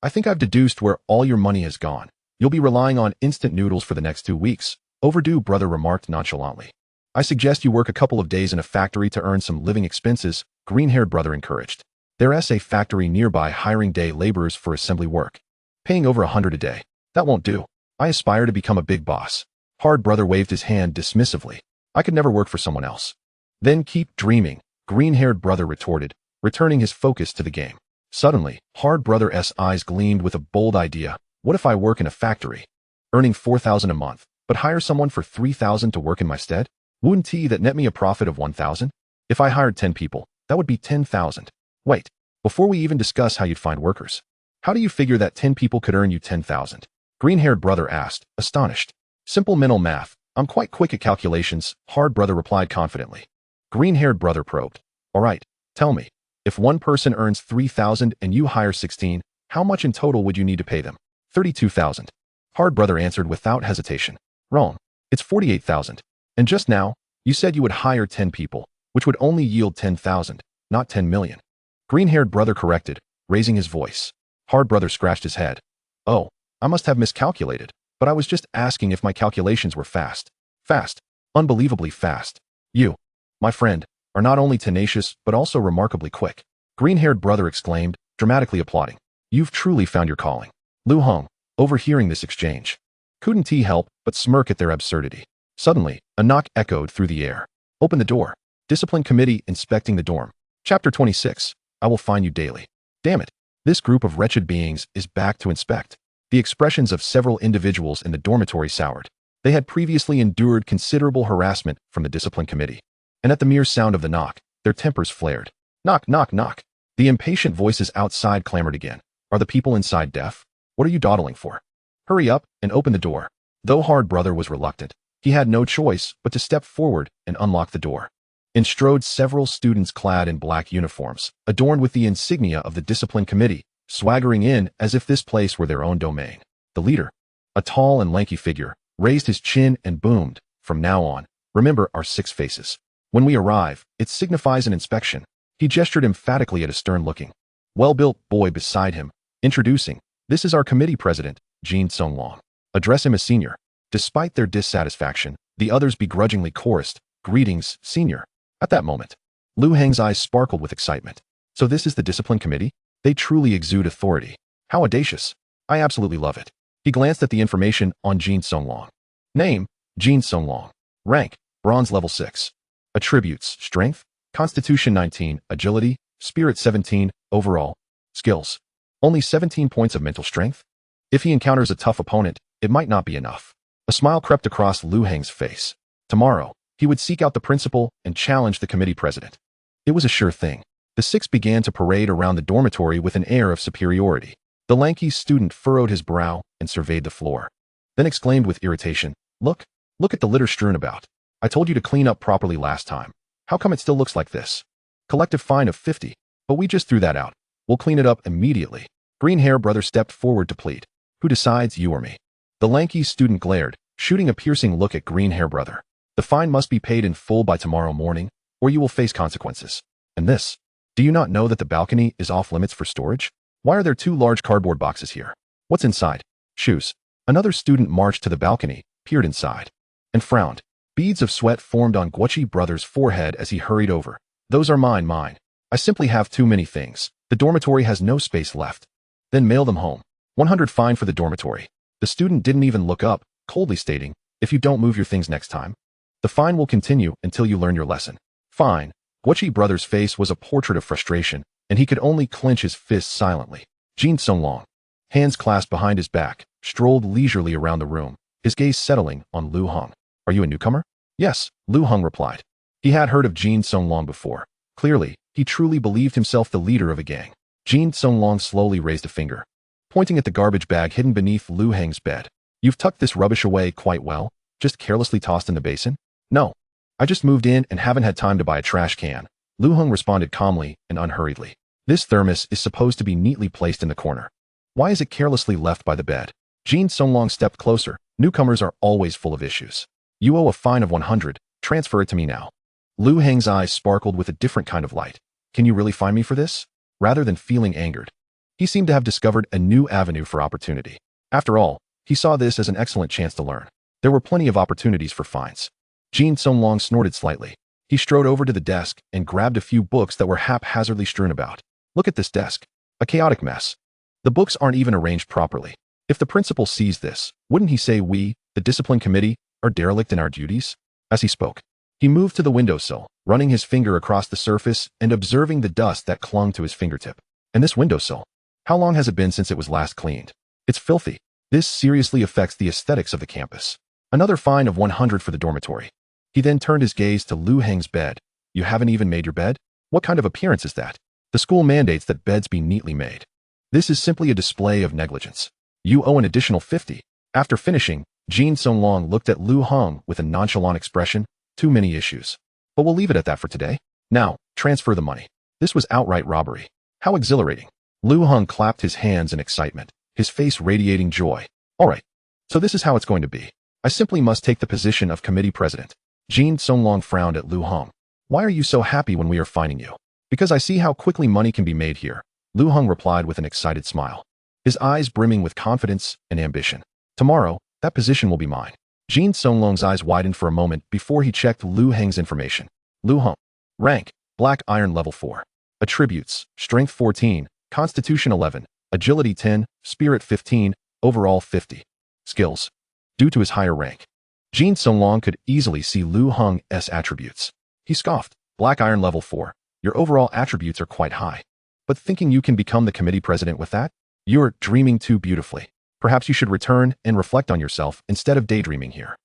I think I've deduced where all your money has gone. You'll be relying on instant noodles for the next 2 weeks, Overdue brother remarked nonchalantly. I suggest you work a couple of days in a factory to earn some living expenses, Green-haired brother encouraged. There's a factory nearby hiring day laborers for assembly work, paying over $100 a day. That won't do. I aspire to become a big boss. Hard Brother waved his hand dismissively. I could never work for someone else. Then keep dreaming, Green-haired brother retorted, returning his focus to the game. Suddenly, Hard Brother's eyes gleamed with a bold idea. What if I work in a factory, earning 4,000 a month, but hire someone for 3,000 to work in my stead? Wouldn't that net me a profit of 1,000? If I hired 10 people, that would be 10,000. Wait, before we even discuss how you'd find workers, how do you figure that 10 people could earn you 10,000? Green-haired brother asked, astonished. Simple mental math. I'm quite quick at calculations, Hard Brother replied confidently. Green-haired brother probed. All right, tell me, if one person earns 3,000 and you hire 16, how much in total would you need to pay them? 32,000. Hard Brother answered without hesitation. Wrong. It's 48,000. And just now, you said you would hire 10 people, which would only yield 10,000, not 10 million. Green-haired brother corrected, raising his voice. Hard Brother scratched his head. Oh, I must have miscalculated, but I was just asking if my calculations were fast. Fast. Unbelievably fast. You, my friend, are not only tenacious, but also remarkably quick. Green-haired brother exclaimed, dramatically applauding. You've truly found your calling. Lu Heng, overhearing this exchange, couldn't he help but smirk at their absurdity. Suddenly, a knock echoed through the air. Open the door. Discipline Committee inspecting the dorm. Chapter 26. I will find you daily. Damn it. This group of wretched beings is back to inspect. The expressions of several individuals in the dormitory soured. They had previously endured considerable harassment from the Discipline Committee, and at the mere sound of the knock, their tempers flared. Knock, knock, knock. The impatient voices outside clamored again. Are the people inside deaf? What are you dawdling for? Hurry up and open the door. Though Hard Brother was reluctant, he had no choice but to step forward and unlock the door. In strode several students clad in black uniforms, adorned with the insignia of the Discipline Committee, swaggering in as if this place were their own domain. The leader, a tall and lanky figure, raised his chin and boomed, from now on, remember our 6 faces. When we arrive, it signifies an inspection. He gestured emphatically at a stern-looking, well-built boy beside him, introducing, this is our committee president, Jin Songlong. Address him as senior. Despite their dissatisfaction, the others begrudgingly chorused, greetings, senior. At that moment, Lu Heng's eyes sparkled with excitement. So this is the Discipline Committee? They truly exude authority. How audacious. I absolutely love it. He glanced at the information on Jin Songlong. Name, Jin Songlong. Rank, Bronze Level 6. Attributes, Strength, Constitution 19, Agility, Spirit 17, Overall. Skills. Only 17 points of mental strength? If he encounters a tough opponent, it might not be enough. A smile crept across Lu Heng's face. Tomorrow, he would seek out the principal and challenge the committee president. It was a sure thing. The 6 began to parade around the dormitory with an air of superiority. The lanky student furrowed his brow and surveyed the floor, then exclaimed with irritation, Look at the litter strewn about. I told you to clean up properly last time. How come it still looks like this? Collective fine of 50, but we just threw that out. We'll clean it up immediately. Green-haired brother stepped forward to plead. Who decides, you or me? The lanky student glared, shooting a piercing look at green-haired brother. The fine must be paid in full by tomorrow morning, or you will face consequences. And this, do you not know that the balcony is off limits for storage? Why are there 2 large cardboard boxes here? What's inside? Shoes. Another student marched to the balcony, peered inside, and frowned. Beads of sweat formed on Guochi brother's forehead as he hurried over. Those are mine. I simply have too many things. The dormitory has no space left. Then mail them home. 100 fine for the dormitory. The student didn't even look up, coldly stating, if you don't move your things next time, the fine will continue until you learn your lesson. Fine. Guochi brother's face was a portrait of frustration, and he could only clench his fists silently. Jin Songlong, hands clasped behind his back, strolled leisurely around the room, his gaze settling on Lu Heng. Are you a newcomer? Yes, Lu Heng replied. He had heard of Jin Songlong before. Clearly, he truly believed himself the leader of a gang. Jin Songlong slowly raised a finger, pointing at the garbage bag hidden beneath Lu Heng's bed. You've tucked this rubbish away quite well, just carelessly tossed in the basin? No. I just moved in and haven't had time to buy a trash can. Lu Heng responded calmly and unhurriedly. This thermos is supposed to be neatly placed in the corner. Why is it carelessly left by the bed? Jin Songlong stepped closer. Newcomers are always full of issues. You owe a fine of 100. Transfer it to me now. Lu Heng's eyes sparkled with a different kind of light. Can you really fine me for this? Rather than feeling angered, he seemed to have discovered a new avenue for opportunity. After all, he saw this as an excellent chance to learn. There were plenty of opportunities for fines. Jin Songlong snorted slightly. He strode over to the desk and grabbed a few books that were haphazardly strewn about. Look at this desk. A chaotic mess. The books aren't even arranged properly. If the principal sees this, wouldn't he say we, the discipline committee, are derelict in our duties? As he spoke, he moved to the windowsill, running his finger across the surface and observing the dust that clung to his fingertip. And this windowsill? How long has it been since it was last cleaned? It's filthy. This seriously affects the aesthetics of the campus. Another fine of 100 for the dormitory. He then turned his gaze to Lu Heng's bed. You haven't even made your bed? What kind of appearance is that? The school mandates that beds be neatly made. This is simply a display of negligence. You owe an additional 50. After finishing, Jin Songlong looked at Lu Heng with a nonchalant expression. Too many issues. But we'll leave it at that for today. Now, transfer the money. This was outright robbery. How exhilarating. Lu Heng clapped his hands in excitement, his face radiating joy. All right. So this is how it's going to be. I simply must take the position of committee president. Jin Songlong frowned at Lu Heng. Why are you so happy when we are fining you? Because I see how quickly money can be made here. Lu Heng replied with an excited smile, his eyes brimming with confidence and ambition. Tomorrow, that position will be mine. Jin Songlong's eyes widened for a moment before he checked Lu Heng's information. Lu Heng. Rank, Black Iron Level 4. Attributes, Strength 14, Constitution 11, Agility 10, Spirit 15, Overall 50. Skills. Due to his higher rank, Jin Songlong could easily see Lu Heng's attributes. He scoffed. Black Iron Level 4. Your overall attributes are quite high. But thinking you can become the committee president with that? You're dreaming too beautifully. Perhaps you should return and reflect on yourself instead of daydreaming here.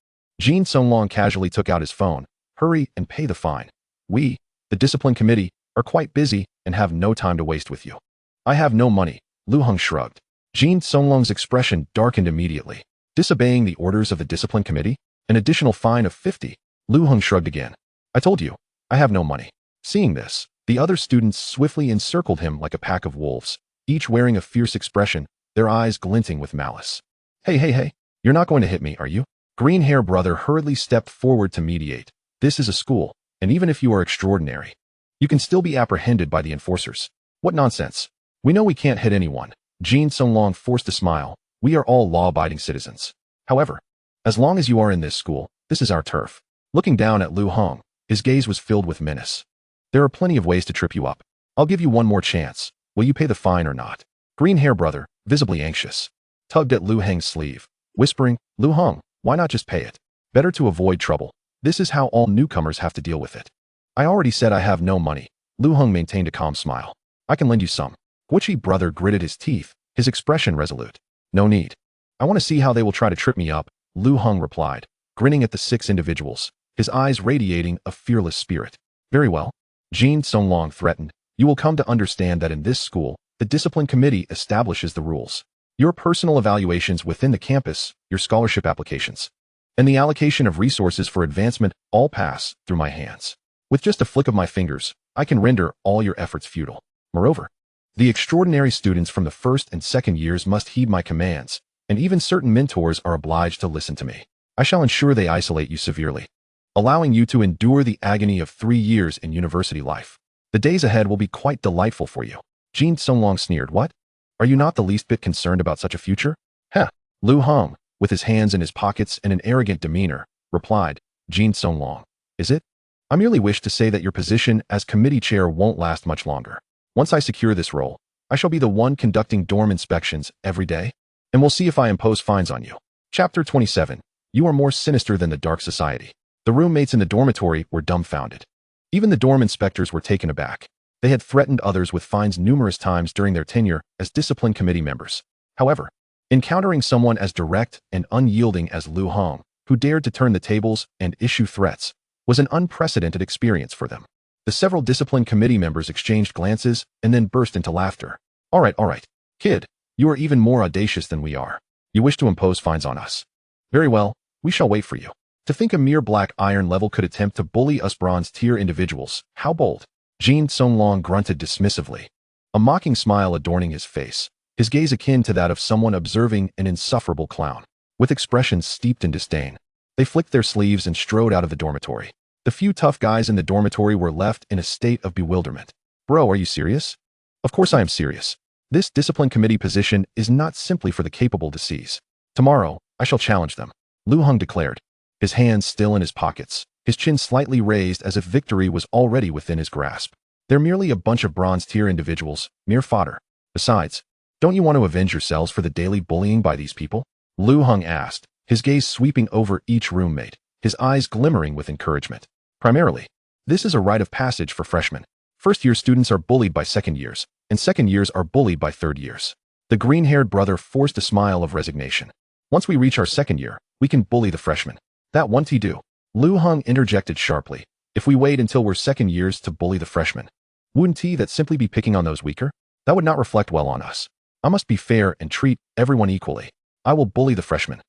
Jin Songlong casually took out his phone. Hurry and pay the fine. We, the discipline committee, are quite busy and have no time to waste with you. I have no money. Lu Heng shrugged. Jin Songlong's expression darkened immediately. Disobeying the orders of the discipline committee? An additional fine of 50. Lu Heng shrugged again. I told you, I have no money. Seeing this, the other students swiftly encircled him like a pack of wolves, each wearing a fierce expression, their eyes glinting with malice. Hey, you're not going to hit me, are you? Green Hair Brother hurriedly stepped forward to mediate. This is a school, and even if you are extraordinary, you can still be apprehended by the enforcers. What nonsense. We know we can't hit anyone. Jin Songlong forced a smile. We are all law-abiding citizens. However, as long as you are in this school, this is our turf. Looking down at Lu Heng, his gaze was filled with menace. There are plenty of ways to trip you up. I'll give you one more chance. Will you pay the fine or not? Green Hair Brother, visibly anxious, tugged at Lu Heng's sleeve, whispering, Lu Heng, why not just pay it? Better to avoid trouble. This is how all newcomers have to deal with it. I already said I have no money. Lu Heng maintained a calm smile. I can lend you some. Gucci Brother gritted his teeth, his expression resolute. No need. I want to see how they will try to trip me up, Lu Heng replied, grinning at the 6 individuals, his eyes radiating a fearless spirit. Very well. Jin Songlong threatened. You will come to understand that in this school, the discipline committee establishes the rules. Your personal evaluations within the campus, your scholarship applications, and the allocation of resources for advancement all pass through my hands. With just a flick of my fingers, I can render all your efforts futile. Moreover, the extraordinary students from the 1st and 2nd years must heed my commands, and even certain mentors are obliged to listen to me. I shall ensure they isolate you severely, allowing you to endure the agony of 3 years in university life. The days ahead will be quite delightful for you. Jin Songlong sneered. What? Are you not the least bit concerned about such a future? Heh. Lu Heng, with his hands in his pockets and an arrogant demeanor, replied. Jin Songlong. Is it? I merely wish to say that your position as committee chair won't last much longer. Once I secure this role, I shall be the one conducting dorm inspections every day, and we'll see if I impose fines on you. Chapter 27. You are more sinister than the dark society. The roommates in the dormitory were dumbfounded. Even the dorm inspectors were taken aback. They had threatened others with fines numerous times during their tenure as discipline committee members. However, encountering someone as direct and unyielding as Lu Heng, who dared to turn the tables and issue threats, was an unprecedented experience for them. The several discipline committee members exchanged glances and then burst into laughter. All right, kid, you are even more audacious than we are. You wish to impose fines on us. Very well, we shall wait for you. To think a mere Black Iron level could attempt to bully us bronze tier individuals, how bold. Jin Songlong grunted dismissively, a mocking smile adorning his face, his gaze akin to that of someone observing an insufferable clown. With expressions steeped in disdain, they flicked their sleeves and strode out of the dormitory. The few tough guys in the dormitory were left in a state of bewilderment. Bro, are you serious? Of course I am serious. This discipline committee position is not simply for the capable to seize. Tomorrow, I shall challenge them, Lu Heng declared, his hands still in his pockets, his chin slightly raised as if victory was already within his grasp. They're merely a bunch of bronze-tier individuals, mere fodder. Besides, don't you want to avenge yourselves for the daily bullying by these people? Lu Heng asked, his gaze sweeping over each roommate, his eyes glimmering with encouragement. Primarily, this is a rite of passage for freshmen. First-year students are bullied by second years, and second years are bullied by third years. The green-haired brother forced a smile of resignation. Once we reach our second year, we can bully the freshmen. That won't do. Lu Heng interjected sharply. If we wait until we're second years to bully the freshmen, wouldn't that simply be picking on those weaker? That would not reflect well on us. I must be fair and treat everyone equally. I will bully the freshmen,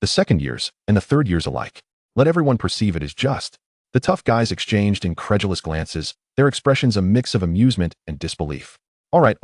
the second years, and the third years alike. Let everyone perceive it as just. The tough guys exchanged incredulous glances, their expressions a mix of amusement and disbelief. All right.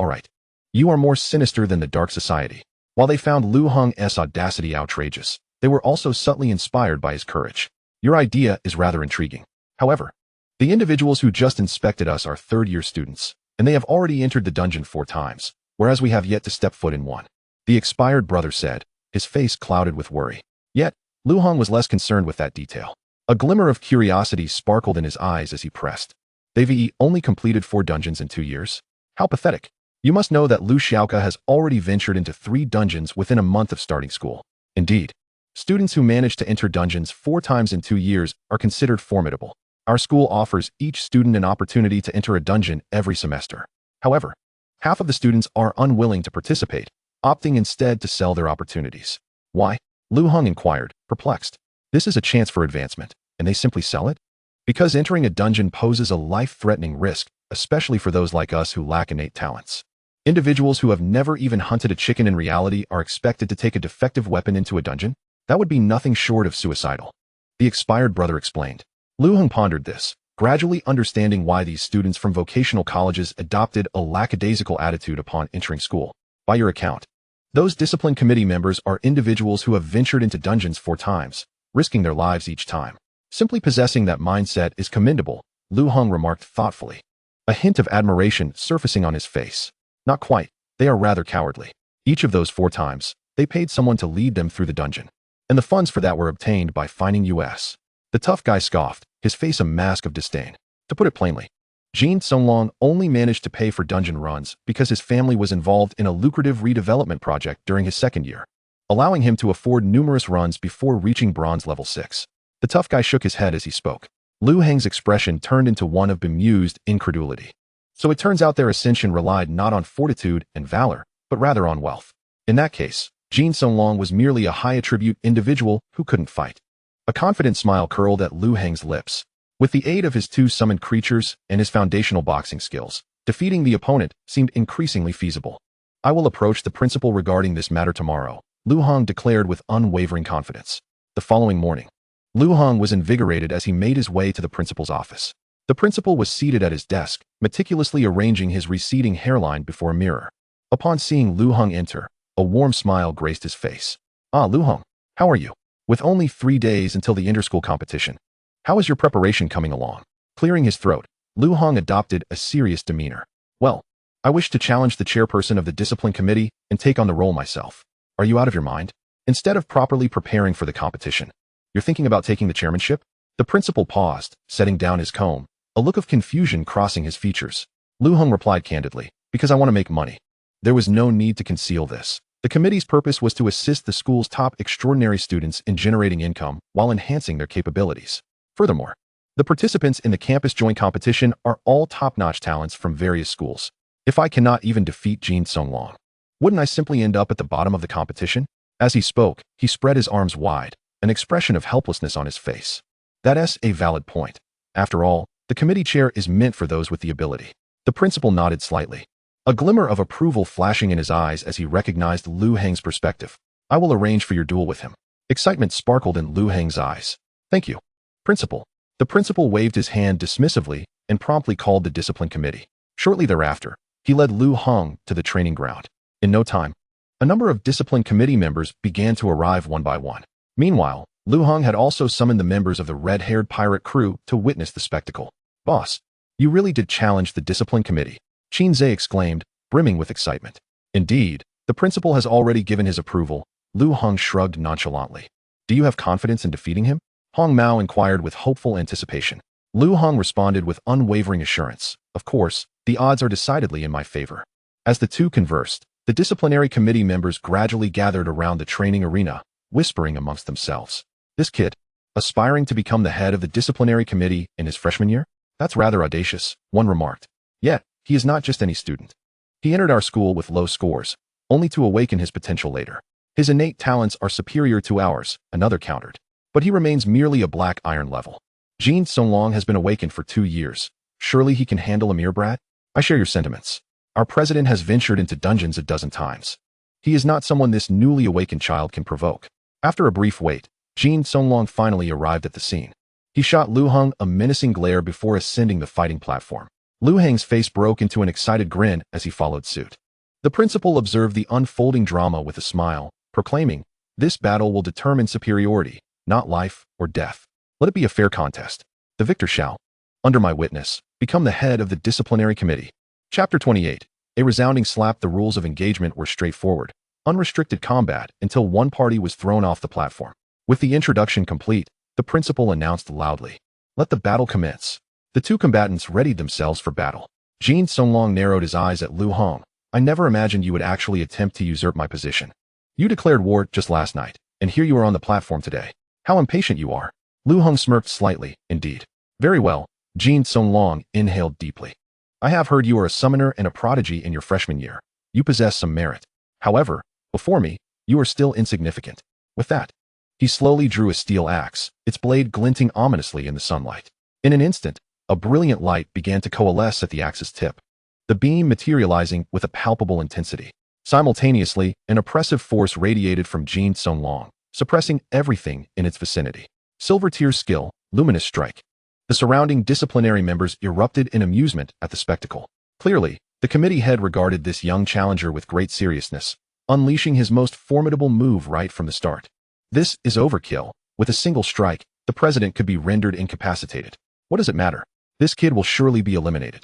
You are more sinister than the dark society. While they found Lu Heng's audacity outrageous, they were also subtly inspired by his courage. Your idea is rather intriguing. However, the individuals who just inspected us are third-year students, and they have already entered the dungeon 4 times, whereas we have yet to step foot in one. The expired brother said, his face clouded with worry. Yet, Lu Heng was less concerned with that detail. A glimmer of curiosity sparkled in his eyes as he pressed. They've only completed 4 dungeons in 2 years? How pathetic. You must know that Lu Xiaoka has already ventured into 3 dungeons within a month of starting school. Indeed, students who manage to enter dungeons 4 times in 2 years are considered formidable. Our school offers each student an opportunity to enter a dungeon every semester. However, half of the students are unwilling to participate, opting instead to sell their opportunities. Why? Lu Heng inquired, perplexed. This is a chance for advancement, and they simply sell it? Because entering a dungeon poses a life-threatening risk, especially for those like us who lack innate talents. Individuals who have never even hunted a chicken in reality are expected to take a defective weapon into a dungeon? That would be nothing short of suicidal. The expired brother explained. Lu Heng pondered this, gradually understanding why these students from vocational colleges adopted a lackadaisical attitude upon entering school. By your account, those discipline committee members are individuals who have ventured into dungeons 4 times, risking their lives each time. Simply possessing that mindset is commendable, Lu Heng remarked thoughtfully, a hint of admiration surfacing on his face. Not quite, they are rather cowardly. Each of those 4 times, they paid someone to lead them through the dungeon, and the funds for that were obtained by finding US. The tough guy scoffed, his face a mask of disdain. To put it plainly, Jin Songlong only managed to pay for dungeon runs because his family was involved in a lucrative redevelopment project during his second year, allowing him to afford numerous runs before reaching bronze level 6. The tough guy shook his head as he spoke. Lu Heng's expression turned into one of bemused incredulity. So it turns out their ascension relied not on fortitude and valor, but rather on wealth. In that case, Jin Songlong was merely a high-attribute individual who couldn't fight. A confident smile curled at Lu Heng's lips. With the aid of his 2 summoned creatures and his foundational boxing skills, defeating the opponent seemed increasingly feasible. I will approach the principal regarding this matter tomorrow, Lu Heng declared with unwavering confidence. The following morning, Lu Heng was invigorated as he made his way to the principal's office. The principal was seated at his desk, meticulously arranging his receding hairline before a mirror. Upon seeing Lu Heng enter, a warm smile graced his face. Ah, Lu Heng, how are you? With only 3 days until the inter-school competition, how is your preparation coming along? Clearing his throat, Lu Heng adopted a serious demeanor. Well, I wish to challenge the chairperson of the discipline committee and take on the role myself. Are you out of your mind? Instead of properly preparing for the competition, you're thinking about taking the chairmanship? The principal paused, setting down his comb, a look of confusion crossing his features. Lu Heng replied candidly, because I want to make money. There was no need to conceal this. The committee's purpose was to assist the school's top extraordinary students in generating income while enhancing their capabilities. Furthermore, the participants in the campus joint competition are all top-notch talents from various schools. If I cannot even defeat Jin Songlong, wouldn't I simply end up at the bottom of the competition? As he spoke, he spread his arms wide, an expression of helplessness on his face. That's a valid point. After all, the committee chair is meant for those with the ability. The principal nodded slightly, a glimmer of approval flashing in his eyes as he recognized Lu Heng's perspective. I will arrange for your duel with him. Excitement sparkled in Lu Heng's eyes. Thank you, Principal. The principal waved his hand dismissively and promptly called the discipline committee. Shortly thereafter, he led Lu Heng to the training ground. In no time, a number of discipline committee members began to arrive one by one. Meanwhile, Lu Heng had also summoned the members of the red-haired pirate crew to witness the spectacle. Boss, you really did challenge the discipline committee, Qin Zhe exclaimed, brimming with excitement. Indeed, the principal has already given his approval, Lu Heng shrugged nonchalantly. Do you have confidence in defeating him? Hong Mao inquired with hopeful anticipation. Lu Heng responded with unwavering assurance. Of course, the odds are decidedly in my favor. As the two conversed, the disciplinary committee members gradually gathered around the training arena, whispering amongst themselves. This kid, aspiring to become the head of the disciplinary committee in his freshman year? That's rather audacious, one remarked. Yet, he is not just any student. He entered our school with low scores, only to awaken his potential later. His innate talents are superior to ours, another countered. But he remains merely a black iron level. Jin Songlong has been awakened for 2 years. Surely he can handle a mere brat? I share your sentiments. Our president has ventured into dungeons a dozen times. He is not someone this newly awakened child can provoke. After a brief wait, Jin Songlong finally arrived at the scene. He shot Lu Heng a menacing glare before ascending the fighting platform. Lu Heng's face broke into an excited grin as he followed suit. The principal observed the unfolding drama with a smile, proclaiming, "This battle will determine superiority, not life or death. Let it be a fair contest. The victor shall, under my witness, become the head of the disciplinary committee." Chapter 28. A resounding slap. The rules of engagement were straightforward. Unrestricted combat until one party was thrown off the platform. With the introduction complete, the principal announced loudly, "Let the battle commence." The two combatants readied themselves for battle. Jin Songlong narrowed his eyes at Lu Heng. "I never imagined you would actually attempt to usurp my position. You declared war just last night, and here you are on the platform today. How impatient you are." Lu Heng smirked slightly, indeed. "Very well." Jin Songlong inhaled deeply. "I have heard you are a summoner and a prodigy in your freshman year. You possess some merit. However, before me, you are still insignificant." With that, he slowly drew a steel axe, its blade glinting ominously in the sunlight. In an instant, a brilliant light began to coalesce at the axe's tip, the beam materializing with a palpable intensity. Simultaneously, an oppressive force radiated from Jin Songlong, suppressing everything in its vicinity. Silver Tier's skill, luminous strike. The surrounding disciplinary members erupted in amusement at the spectacle. Clearly, the committee head regarded this young challenger with great seriousness, unleashing his most formidable move right from the start. This is overkill. With a single strike, the president could be rendered incapacitated. What does it matter? This kid will surely be eliminated.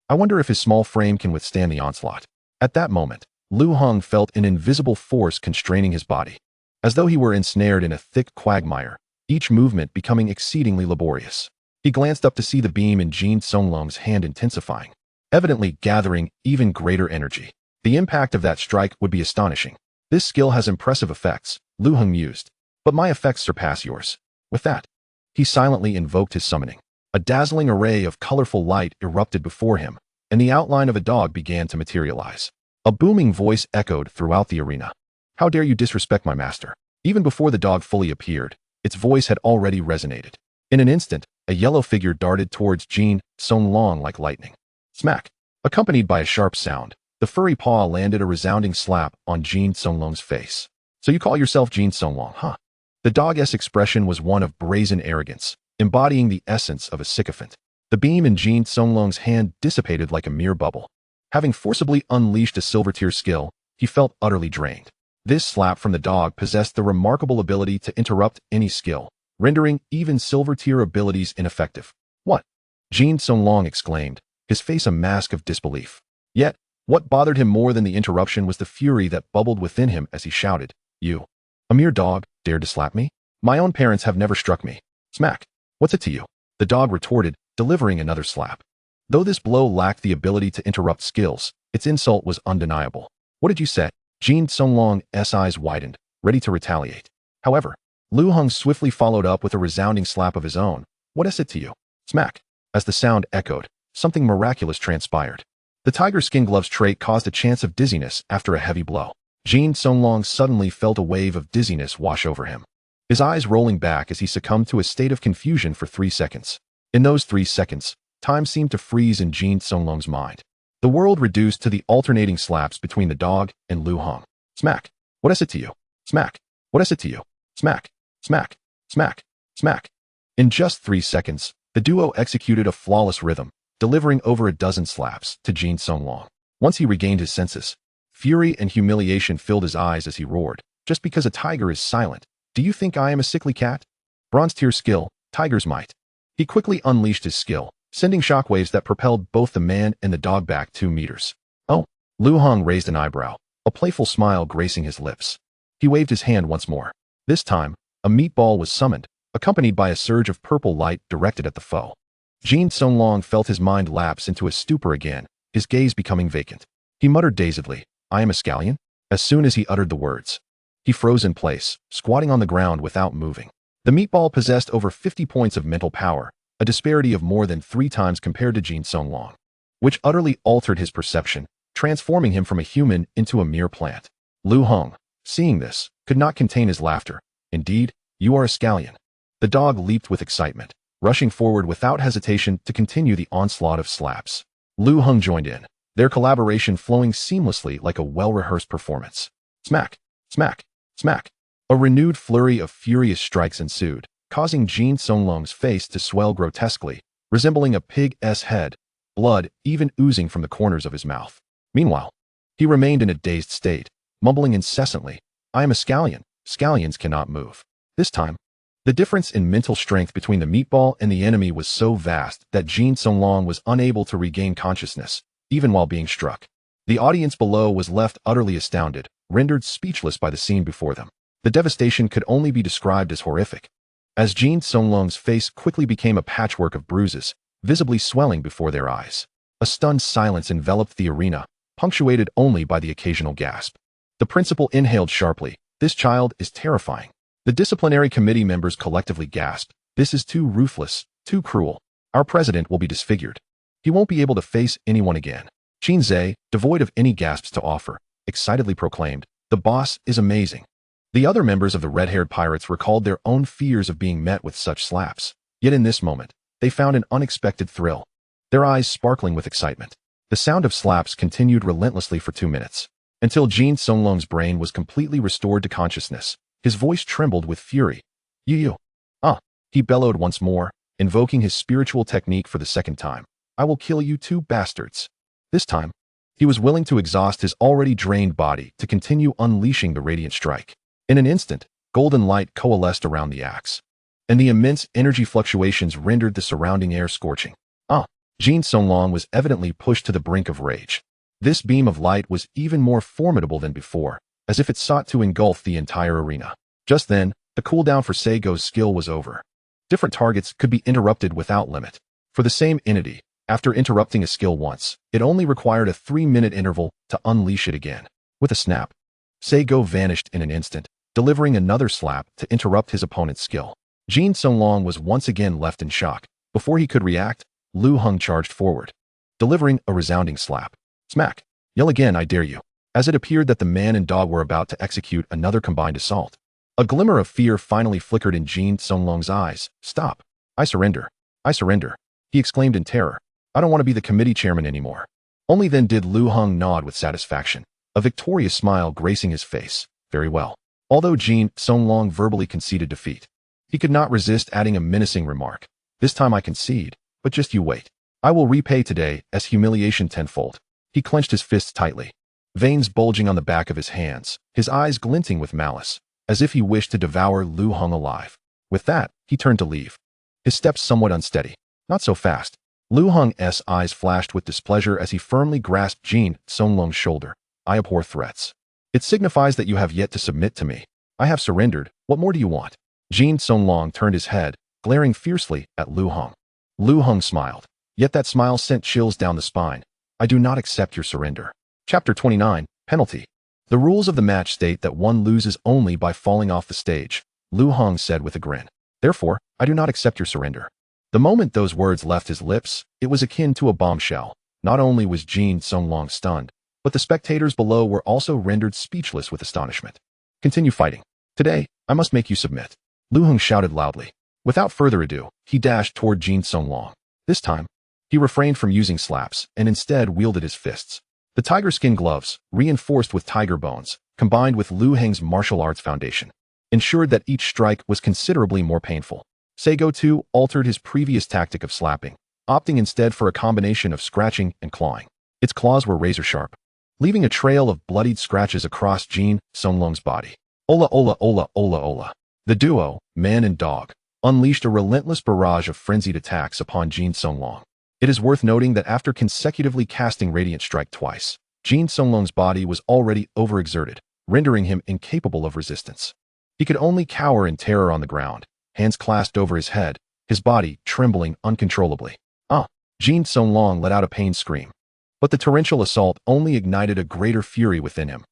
I wonder if his small frame can withstand the onslaught. At that moment, Lu Heng felt an invisible force constraining his body, as though he were ensnared in a thick quagmire, each movement becoming exceedingly laborious. He glanced up to see the beam in Jin Songlong's hand intensifying, evidently gathering even greater energy. The impact of that strike would be astonishing. This skill has impressive effects, Lu Heng mused, but my effects surpass yours. With that, he silently invoked his summoning. A dazzling array of colorful light erupted before him, and the outline of a dog began to materialize. A booming voice echoed throughout the arena. "How dare you disrespect my master?" Even before the dog fully appeared, its voice had already resonated. In an instant, a yellow figure darted towards Jin Songlong like lightning. Smack! Accompanied by a sharp sound, the furry paw landed a resounding slap on Jin Songlong's face. "So you call yourself Jin Songlong, huh?" The dog's expression was one of brazen arrogance, embodying the essence of a sycophant. The beam in Jin Songlong's hand dissipated like a mere bubble. Having forcibly unleashed a silver tier skill, he felt utterly drained. This slap from the dog possessed the remarkable ability to interrupt any skill, rendering even silver tier abilities ineffective. "What?" Jin Songlong exclaimed, his face a mask of disbelief. Yet, what bothered him more than the interruption was the fury that bubbled within him as he shouted, "You, a mere dog, dared to slap me? My own parents have never struck me." Smack! "What's it to you?" The dog retorted, delivering another slap. Though this blow lacked the ability to interrupt skills, its insult was undeniable. "What did you say?" Jin Songlong's eyes widened, ready to retaliate. However, Lu Heng swiftly followed up with a resounding slap of his own. "What is it to you?" Smack! As the sound echoed, something miraculous transpired. The tiger skin gloves trait caused a chance of dizziness after a heavy blow. Jin Songlong suddenly felt a wave of dizziness wash over him, his eyes rolling back as he succumbed to a state of confusion for 3 seconds. In those 3 seconds, time seemed to freeze in Jin Songlong's mind. The world reduced to the alternating slaps between the dog and Lu Heng. Smack! "What is it to you?" Smack! "What is it to you?" Smack! Smack! Smack! Smack! In just 3 seconds, the duo executed a flawless rhythm, delivering over a dozen slaps to Jin Songlong. Once he regained his senses, fury and humiliation filled his eyes as he roared, "Just because a tiger is silent, do you think I am a sickly cat?" Bronze tier skill, Tiger's Might. He quickly unleashed his skill, sending shockwaves that propelled both the man and the dog back 2 meters. "Oh!" Lu Heng raised an eyebrow, a playful smile gracing his lips. He waved his hand once more. This time, a meatball was summoned, accompanied by a surge of purple light directed at the foe. Jin Songlong felt his mind lapse into a stupor again, his gaze becoming vacant. He muttered dazedly, "I am a scallion?" As soon as he uttered the words, he froze in place, squatting on the ground without moving. The meatball possessed over 50 points of mental power, a disparity of more than 3 times compared to Jin Songlong. which utterly altered his perception, transforming him from a human into a mere plant. Lu Heng, seeing this, could not contain his laughter. Indeed, you are a scallion. The dog leaped with excitement, rushing forward without hesitation to continue the onslaught of slaps. Lu Heng joined in, their collaboration flowing seamlessly like a well-rehearsed performance. Smack, smack, smack. A renewed flurry of furious strikes ensued, causing Jin Songlong's face to swell grotesquely, resembling a pig's head, blood even oozing from the corners of his mouth. Meanwhile, he remained in a dazed state, mumbling incessantly, "I am a scallion. Scallions cannot move." This time, the difference in mental strength between the meatball and the enemy was so vast that Jin Songlong was unable to regain consciousness, even while being struck. The audience below was left utterly astounded, rendered speechless by the scene before them. The devastation could only be described as horrific, as Jin Songlong's face quickly became a patchwork of bruises, visibly swelling before their eyes. A stunned silence enveloped the arena, punctuated only by the occasional gasp. The principal inhaled sharply. "This child is terrifying." The disciplinary committee members collectively gasped. "This is too ruthless, too cruel. Our president will be disfigured. He won't be able to face anyone again." Qin Zhe, devoid of any gasps to offer, excitedly proclaimed, "The boss is amazing." The other members of the red-haired pirates recalled their own fears of being met with such slaps. Yet in this moment, they found an unexpected thrill, their eyes sparkling with excitement. The sound of slaps continued relentlessly for 2 minutes, until Jin Songlong's brain was completely restored to consciousness. His voice trembled with fury. You. He bellowed once more, invoking his spiritual technique for the second time. "I will kill you two bastards." This time, he was willing to exhaust his already drained body to continue unleashing the radiant strike. In an instant, golden light coalesced around the axe, and the immense energy fluctuations rendered the surrounding air scorching. Jin Songlong was evidently pushed to the brink of rage. This beam of light was even more formidable than before, as if it sought to engulf the entire arena. Just then, the cooldown for Seigo's skill was over. Different targets could be interrupted without limit. For the same entity, after interrupting a skill once, it only required a 3-minute interval to unleash it again. With a snap, Seigo vanished in an instant, delivering another slap to interrupt his opponent's skill. Jin Songlong was once again left in shock. Before he could react, Lu Heng charged forward, delivering a resounding slap. Smack! Yell again, I dare you. As it appeared that the man and dog were about to execute another combined assault, a glimmer of fear finally flickered in Jin Songlong's eyes. "Stop! I surrender! I surrender!" he exclaimed in terror. "I don't want to be the committee chairman anymore." Only then did Lu Heng nod with satisfaction, a victorious smile gracing his face. Very well. Although Jin Songlong verbally conceded defeat, he could not resist adding a menacing remark. "This time I concede, but just you wait. I will repay today as humiliation tenfold." He clenched his fists tightly, veins bulging on the back of his hands, his eyes glinting with malice, as if he wished to devour Lu Heng alive. With that, he turned to leave, his steps somewhat unsteady. "Not so fast." Lu Heng's eyes flashed with displeasure as he firmly grasped Jin Songlong's shoulder. "I abhor threats. It signifies that you have yet to submit to me. I have surrendered. What more do you want?" Jin Songlong turned his head, glaring fiercely at Lu Heng. Lu Heng smiled, yet that smile sent chills down the spine. "I do not accept your surrender." Chapter 29, Penalty. "The rules of the match state that one loses only by falling off the stage," Lu Heng said with a grin. "Therefore, I do not accept your surrender." The moment those words left his lips, it was akin to a bombshell. Not only was Jin Songlong stunned, but the spectators below were also rendered speechless with astonishment. "Continue fighting. Today, I must make you submit," Lu Heng shouted loudly. Without further ado, he dashed toward Jin Songlong. This time, he refrained from using slaps and instead wielded his fists. The tiger skin gloves, reinforced with tiger bones, combined with Lu Heng's martial arts foundation, ensured that each strike was considerably more painful. Seigo too altered his previous tactic of slapping, opting instead for a combination of scratching and clawing. Its claws were razor-sharp, leaving a trail of bloodied scratches across Jin Songlong's body. Ola ola ola ola ola. The duo, man and dog, unleashed a relentless barrage of frenzied attacks upon Jin Songlong. It is worth noting that after consecutively casting Radiant Strike twice, Jin Songlong's body was already overexerted, rendering him incapable of resistance. He could only cower in terror on the ground, hands clasped over his head, his body trembling uncontrollably. Jin Songlong let out a pained scream. But the torrential assault only ignited a greater fury within him.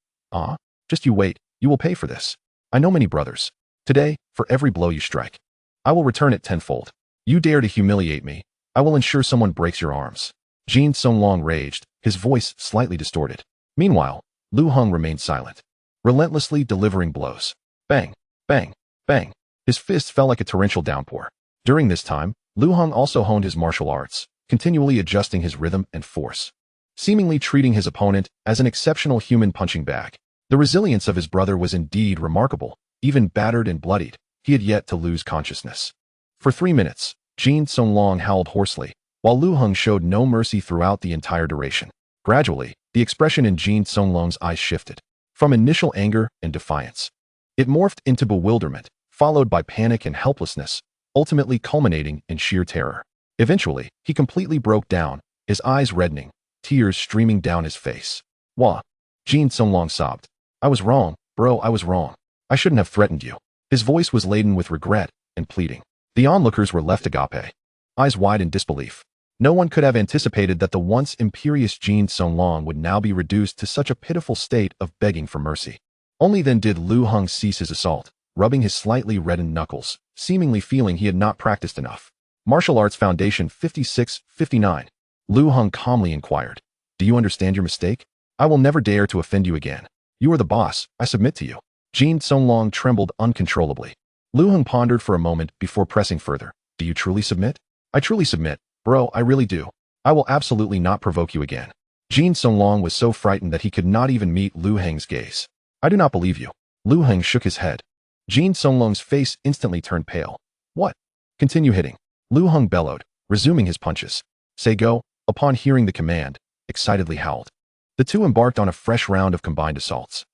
Just you wait, you will pay for this. I know many brothers. Today, for every blow you strike, I will return it tenfold. You dare to humiliate me, I will ensure someone breaks your arms." Jin Songlong raged, his voice slightly distorted. Meanwhile, Lu Heng remained silent, relentlessly delivering blows. Bang, bang, bang. His fists fell like a torrential downpour. During this time, Lu Heng also honed his martial arts, continually adjusting his rhythm and force, seemingly treating his opponent as an exceptional human punching bag. The resilience of his brother was indeed remarkable. Even battered and bloodied, he had yet to lose consciousness. For 3 minutes, Jin Songlong howled hoarsely, while Lu Heng showed no mercy throughout the entire duration. Gradually, the expression in Jin Songlong's eyes shifted. From initial anger and defiance, it morphed into bewilderment, followed by panic and helplessness, ultimately culminating in sheer terror. Eventually, he completely broke down, his eyes reddening, tears streaming down his face. Wah! Jin Songlong sobbed. I was wrong, bro, I was wrong. I shouldn't have threatened you. His voice was laden with regret and pleading. The onlookers were left agape, eyes wide in disbelief. No one could have anticipated that the once imperious Jin Songlong would now be reduced to such a pitiful state of begging for mercy. Only then did Lu Heng cease his assault, rubbing his slightly reddened knuckles, seemingly feeling he had not practiced enough. Martial Arts Foundation 56-59. Lu Heng calmly inquired. Do you understand your mistake? I will never dare to offend you again. You are the boss, I submit to you. Jin Songlong trembled uncontrollably. Lu Heng pondered for a moment before pressing further. Do you truly submit? I truly submit, bro, I really do. I will absolutely not provoke you again. Jin Songlong was so frightened that he could not even meet Lu Heng's gaze. I do not believe you. Lu Heng shook his head. Jin Songlong's face instantly turned pale. What? Continue hitting. Lu Heng bellowed, resuming his punches. Say go, upon hearing the command, excitedly howled. The two embarked on a fresh round of combined assaults.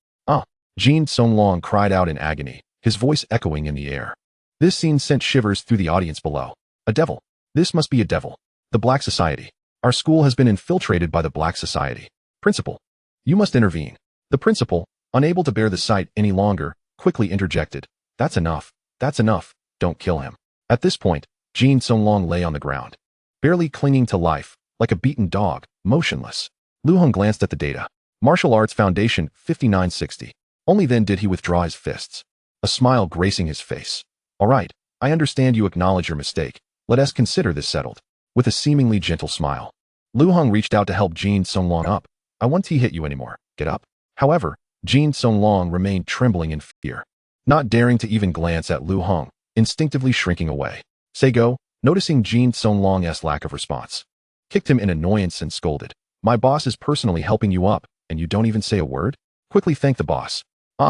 Jin Songlong cried out in agony, his voice echoing in the air. This scene sent shivers through the audience below. A devil. This must be a devil. The Black Society. Our school has been infiltrated by the Black Society. Principal. You must intervene. The principal, unable to bear the sight any longer, quickly interjected. That's enough. That's enough. Don't kill him. At this point, Jin Songlong lay on the ground, barely clinging to life, like a beaten dog, motionless. Lu Heng glanced at the data. Martial Arts Foundation 5960. Only then did he withdraw his fists, a smile gracing his face. All right, I understand you acknowledge your mistake. Let us consider this settled. With a seemingly gentle smile, Lu Heng reached out to help Jin Songlong up. I won't hit you anymore. Get up. However, Jin Songlong remained trembling in fear, not daring to even glance at Lu Heng, instinctively shrinking away. Sego, noticing Jin Songlong's lack of response, kicked him in annoyance and scolded. My boss is personally helping you up, and you don't even say a word? Quickly thank the boss.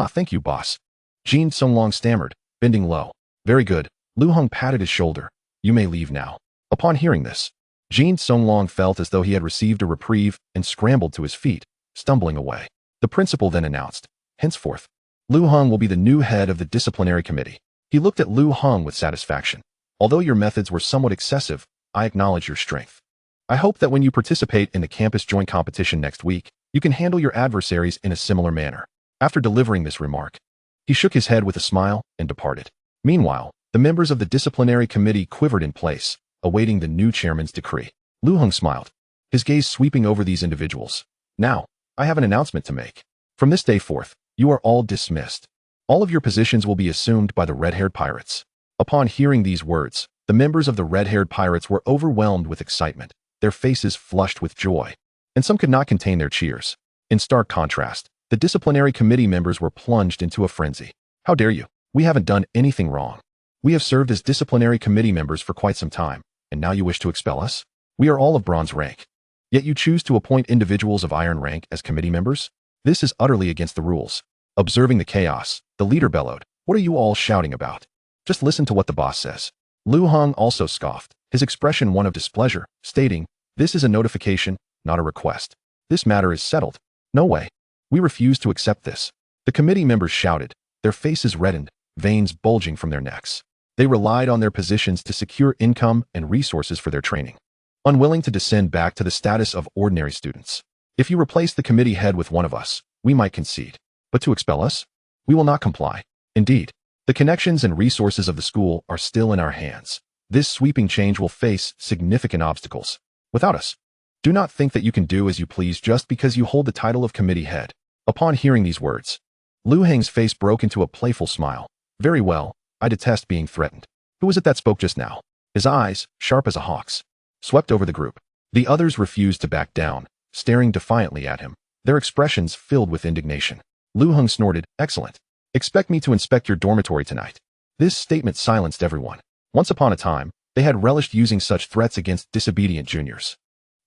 Thank you, boss. Jin Songlong stammered, bending low. Very good. Lu Heng patted his shoulder. You may leave now. Upon hearing this, Jin Songlong felt as though he had received a reprieve and scrambled to his feet, stumbling away. The principal then announced, henceforth, Lu Heng will be the new head of the disciplinary committee. He looked at Lu Heng with satisfaction. Although your methods were somewhat excessive, I acknowledge your strength. I hope that when you participate in the campus joint competition next week, you can handle your adversaries in a similar manner. After delivering this remark, he shook his head with a smile and departed. Meanwhile, the members of the disciplinary committee quivered in place, awaiting the new chairman's decree. Lu Heng smiled, his gaze sweeping over these individuals. Now, I have an announcement to make. From this day forth, you are all dismissed. All of your positions will be assumed by the red-haired pirates. Upon hearing these words, the members of the red-haired pirates were overwhelmed with excitement, their faces flushed with joy, and some could not contain their cheers. In stark contrast, the disciplinary committee members were plunged into a frenzy. How dare you? We haven't done anything wrong. We have served as disciplinary committee members for quite some time, and now you wish to expel us? We are all of bronze rank. Yet you choose to appoint individuals of iron rank as committee members? This is utterly against the rules. Observing the chaos, the leader bellowed, what are you all shouting about? Just listen to what the boss says. Lu Heng also scoffed, his expression one of displeasure, stating, this is a notification, not a request. This matter is settled. No way. We refuse to accept this. The committee members shouted, their faces reddened, veins bulging from their necks. They relied on their positions to secure income and resources for their training, unwilling to descend back to the status of ordinary students. If you replace the committee head with one of us, we might concede. But to expel us? We will not comply. Indeed, the connections and resources of the school are still in our hands. This sweeping change will face significant obstacles. Without us, do not think that you can do as you please just because you hold the title of committee head. Upon hearing these words, Lu Heng's face broke into a playful smile. Very well, I detest being threatened. Who was it that spoke just now? His eyes, sharp as a hawk's, swept over the group. The others refused to back down, staring defiantly at him, their expressions filled with indignation. Lu Heng snorted, "Excellent. Expect me to inspect your dormitory tonight." This statement silenced everyone. Once upon a time, they had relished using such threats against disobedient juniors.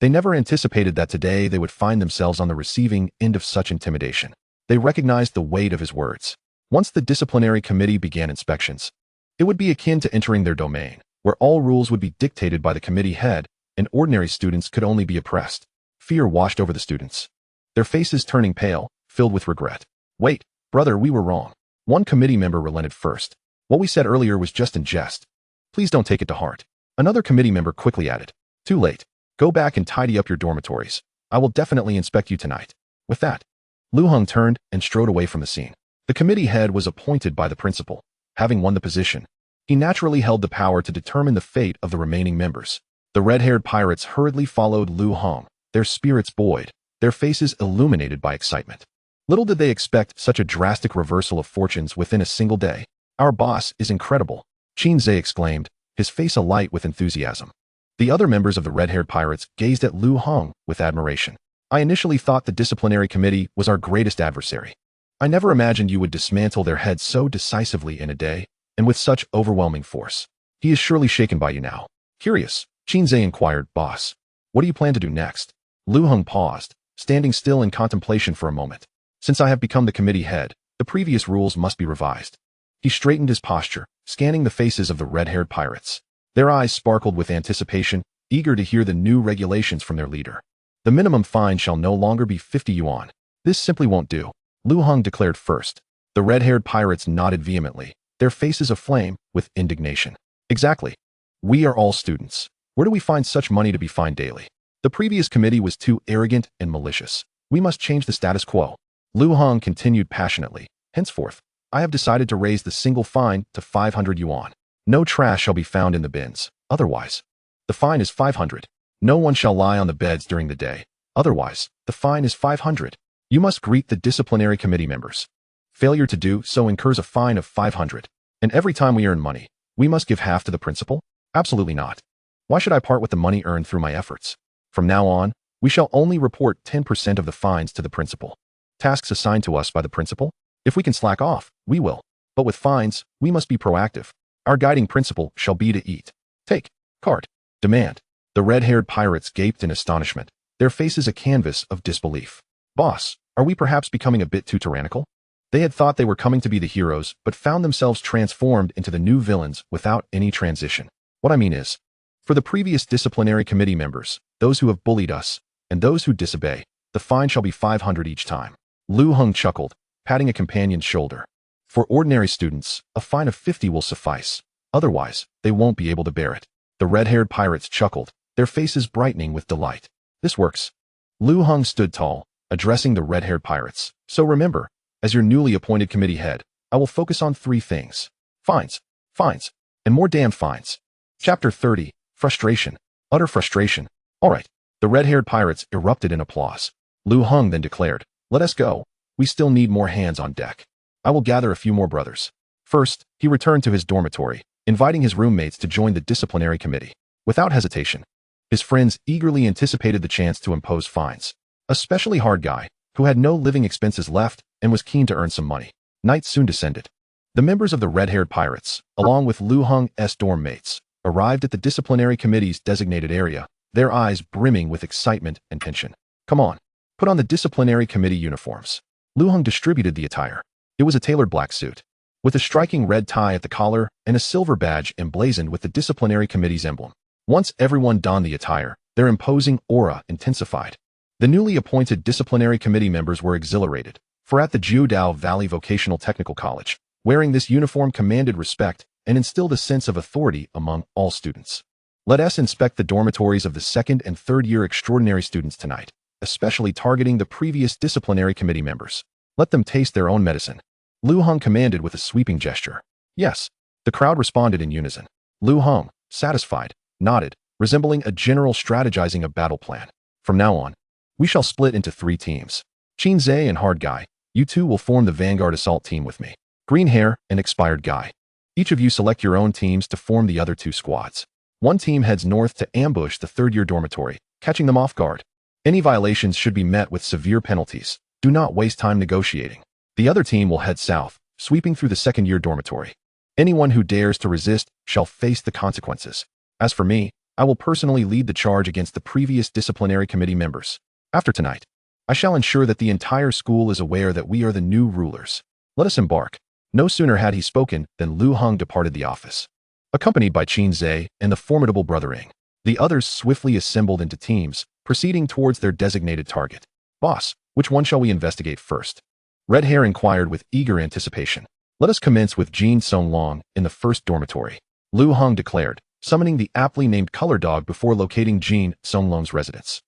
They never anticipated that today they would find themselves on the receiving end of such intimidation. They recognized the weight of his words. Once the disciplinary committee began inspections, it would be akin to entering their domain, where all rules would be dictated by the committee head, and ordinary students could only be oppressed. Fear washed over the students, their faces turning pale, filled with regret. "Wait, brother, we were wrong." One committee member relented first. "What we said earlier was just in jest. Please don't take it to heart." Another committee member quickly added, "Too late. Go back and tidy up your dormitories. I will definitely inspect you tonight." With that, Lu Heng turned and strode away from the scene. The committee head was appointed by the principal. Having won the position, he naturally held the power to determine the fate of the remaining members. The red-haired pirates hurriedly followed Lu Heng, their spirits buoyed, their faces illuminated by excitement. Little did they expect such a drastic reversal of fortunes within a single day. "Our boss is incredible," Qin Zhe exclaimed, his face alight with enthusiasm. The other members of the red-haired pirates gazed at Lu Heng with admiration. "I initially thought the disciplinary committee was our greatest adversary. I never imagined you would dismantle their heads so decisively in a day, and with such overwhelming force. He is surely shaken by you now." Curious, Qin Zhe inquired, "Boss, what do you plan to do next?" Lu Heng paused, standing still in contemplation for a moment. "Since I have become the committee head, the previous rules must be revised." He straightened his posture, scanning the faces of the red-haired pirates. Their eyes sparkled with anticipation, eager to hear the new regulations from their leader. "The minimum fine shall no longer be 50 yuan. This simply won't do," Lu Heng declared first. The red-haired pirates nodded vehemently, their faces aflame with indignation. "Exactly. We are all students. Where do we find such money to be fined daily? The previous committee was too arrogant and malicious. We must change the status quo." Lu Heng continued passionately. "Henceforth, I have decided to raise the single fine to 500 yuan. No trash shall be found in the bins. Otherwise, the fine is 500. No one shall lie on the beds during the day. Otherwise, the fine is 500. You must greet the disciplinary committee members. Failure to do so incurs a fine of 500. And every time we earn money, we must give half to the principal? Absolutely not. Why should I part with the money earned through my efforts? From now on, we shall only report 10% of the fines to the principal. Tasks assigned to us by the principal? If we can slack off, we will. But with fines, we must be proactive. Our guiding principle shall be to eat. Take. Cart. Demand." The red-haired pirates gaped in astonishment, their faces a canvas of disbelief. "Boss, are we perhaps becoming a bit too tyrannical?" They had thought they were coming to be the heroes, but found themselves transformed into the new villains without any transition. "What I mean is, for the previous disciplinary committee members, those who have bullied us, and those who disobey, the fine shall be 500 each time." Lu Heng chuckled, patting a companion's shoulder. "For ordinary students, a fine of 50 will suffice. Otherwise, they won't be able to bear it." The red-haired pirates chuckled, their faces brightening with delight. "This works." Lu Heng stood tall, addressing the red-haired pirates. "So remember, as your newly appointed committee head, I will focus on 3 things. Fines, fines, and more damn fines." Chapter 30, Frustration. Utter frustration. "All right." The red-haired pirates erupted in applause. Lu Heng then declared, "Let us go. We still need more hands on deck. I will gather a few more brothers." First, he returned to his dormitory, inviting his roommates to join the disciplinary committee. Without hesitation, his friends eagerly anticipated the chance to impose fines. Especially Hard Guy, who had no living expenses left and was keen to earn some money. Night soon descended. The members of the red-haired pirates, along with Lu Heng's dorm mates, arrived at the disciplinary committee's designated area, their eyes brimming with excitement and tension. "Come on, put on the disciplinary committee uniforms." Lu Heng distributed the attire. It was a tailored black suit, with a striking red tie at the collar and a silver badge emblazoned with the disciplinary committee's emblem. Once everyone donned the attire, their imposing aura intensified. The newly appointed disciplinary committee members were exhilarated, for at the Jiudao Valley Vocational Technical College, wearing this uniform commanded respect and instilled a sense of authority among all students. Let us inspect the dormitories of the second and third year extraordinary students tonight, especially targeting the previous disciplinary committee members. Let them taste their own medicine. Lu Heng commanded with a sweeping gesture. Yes. The crowd responded in unison. Lu Heng, satisfied, nodded, resembling a general strategizing a battle plan. From now on, we shall split into 3 teams. Qin Zhe and Hard Guy, you two will form the vanguard assault team with me. Green Hair and Expired Guy. Each of you select your own teams to form the other 2 squads. One team heads north to ambush the third-year dormitory, catching them off guard. Any violations should be met with severe penalties. Do not waste time negotiating. The other team will head south, sweeping through the second-year dormitory. Anyone who dares to resist shall face the consequences. As for me, I will personally lead the charge against the previous disciplinary committee members. After tonight, I shall ensure that the entire school is aware that we are the new rulers. Let us embark. No sooner had he spoken than Lu Heng departed the office, accompanied by Qin Zhe and the formidable brother Ing. The others swiftly assembled into teams, proceeding towards their designated target. Boss, which one shall we investigate first? Red Hair inquired with eager anticipation. Let us commence with Jin Songlong in the first dormitory, Lu Heng declared, summoning the aptly named color dog before locating Jin Songlong's residence.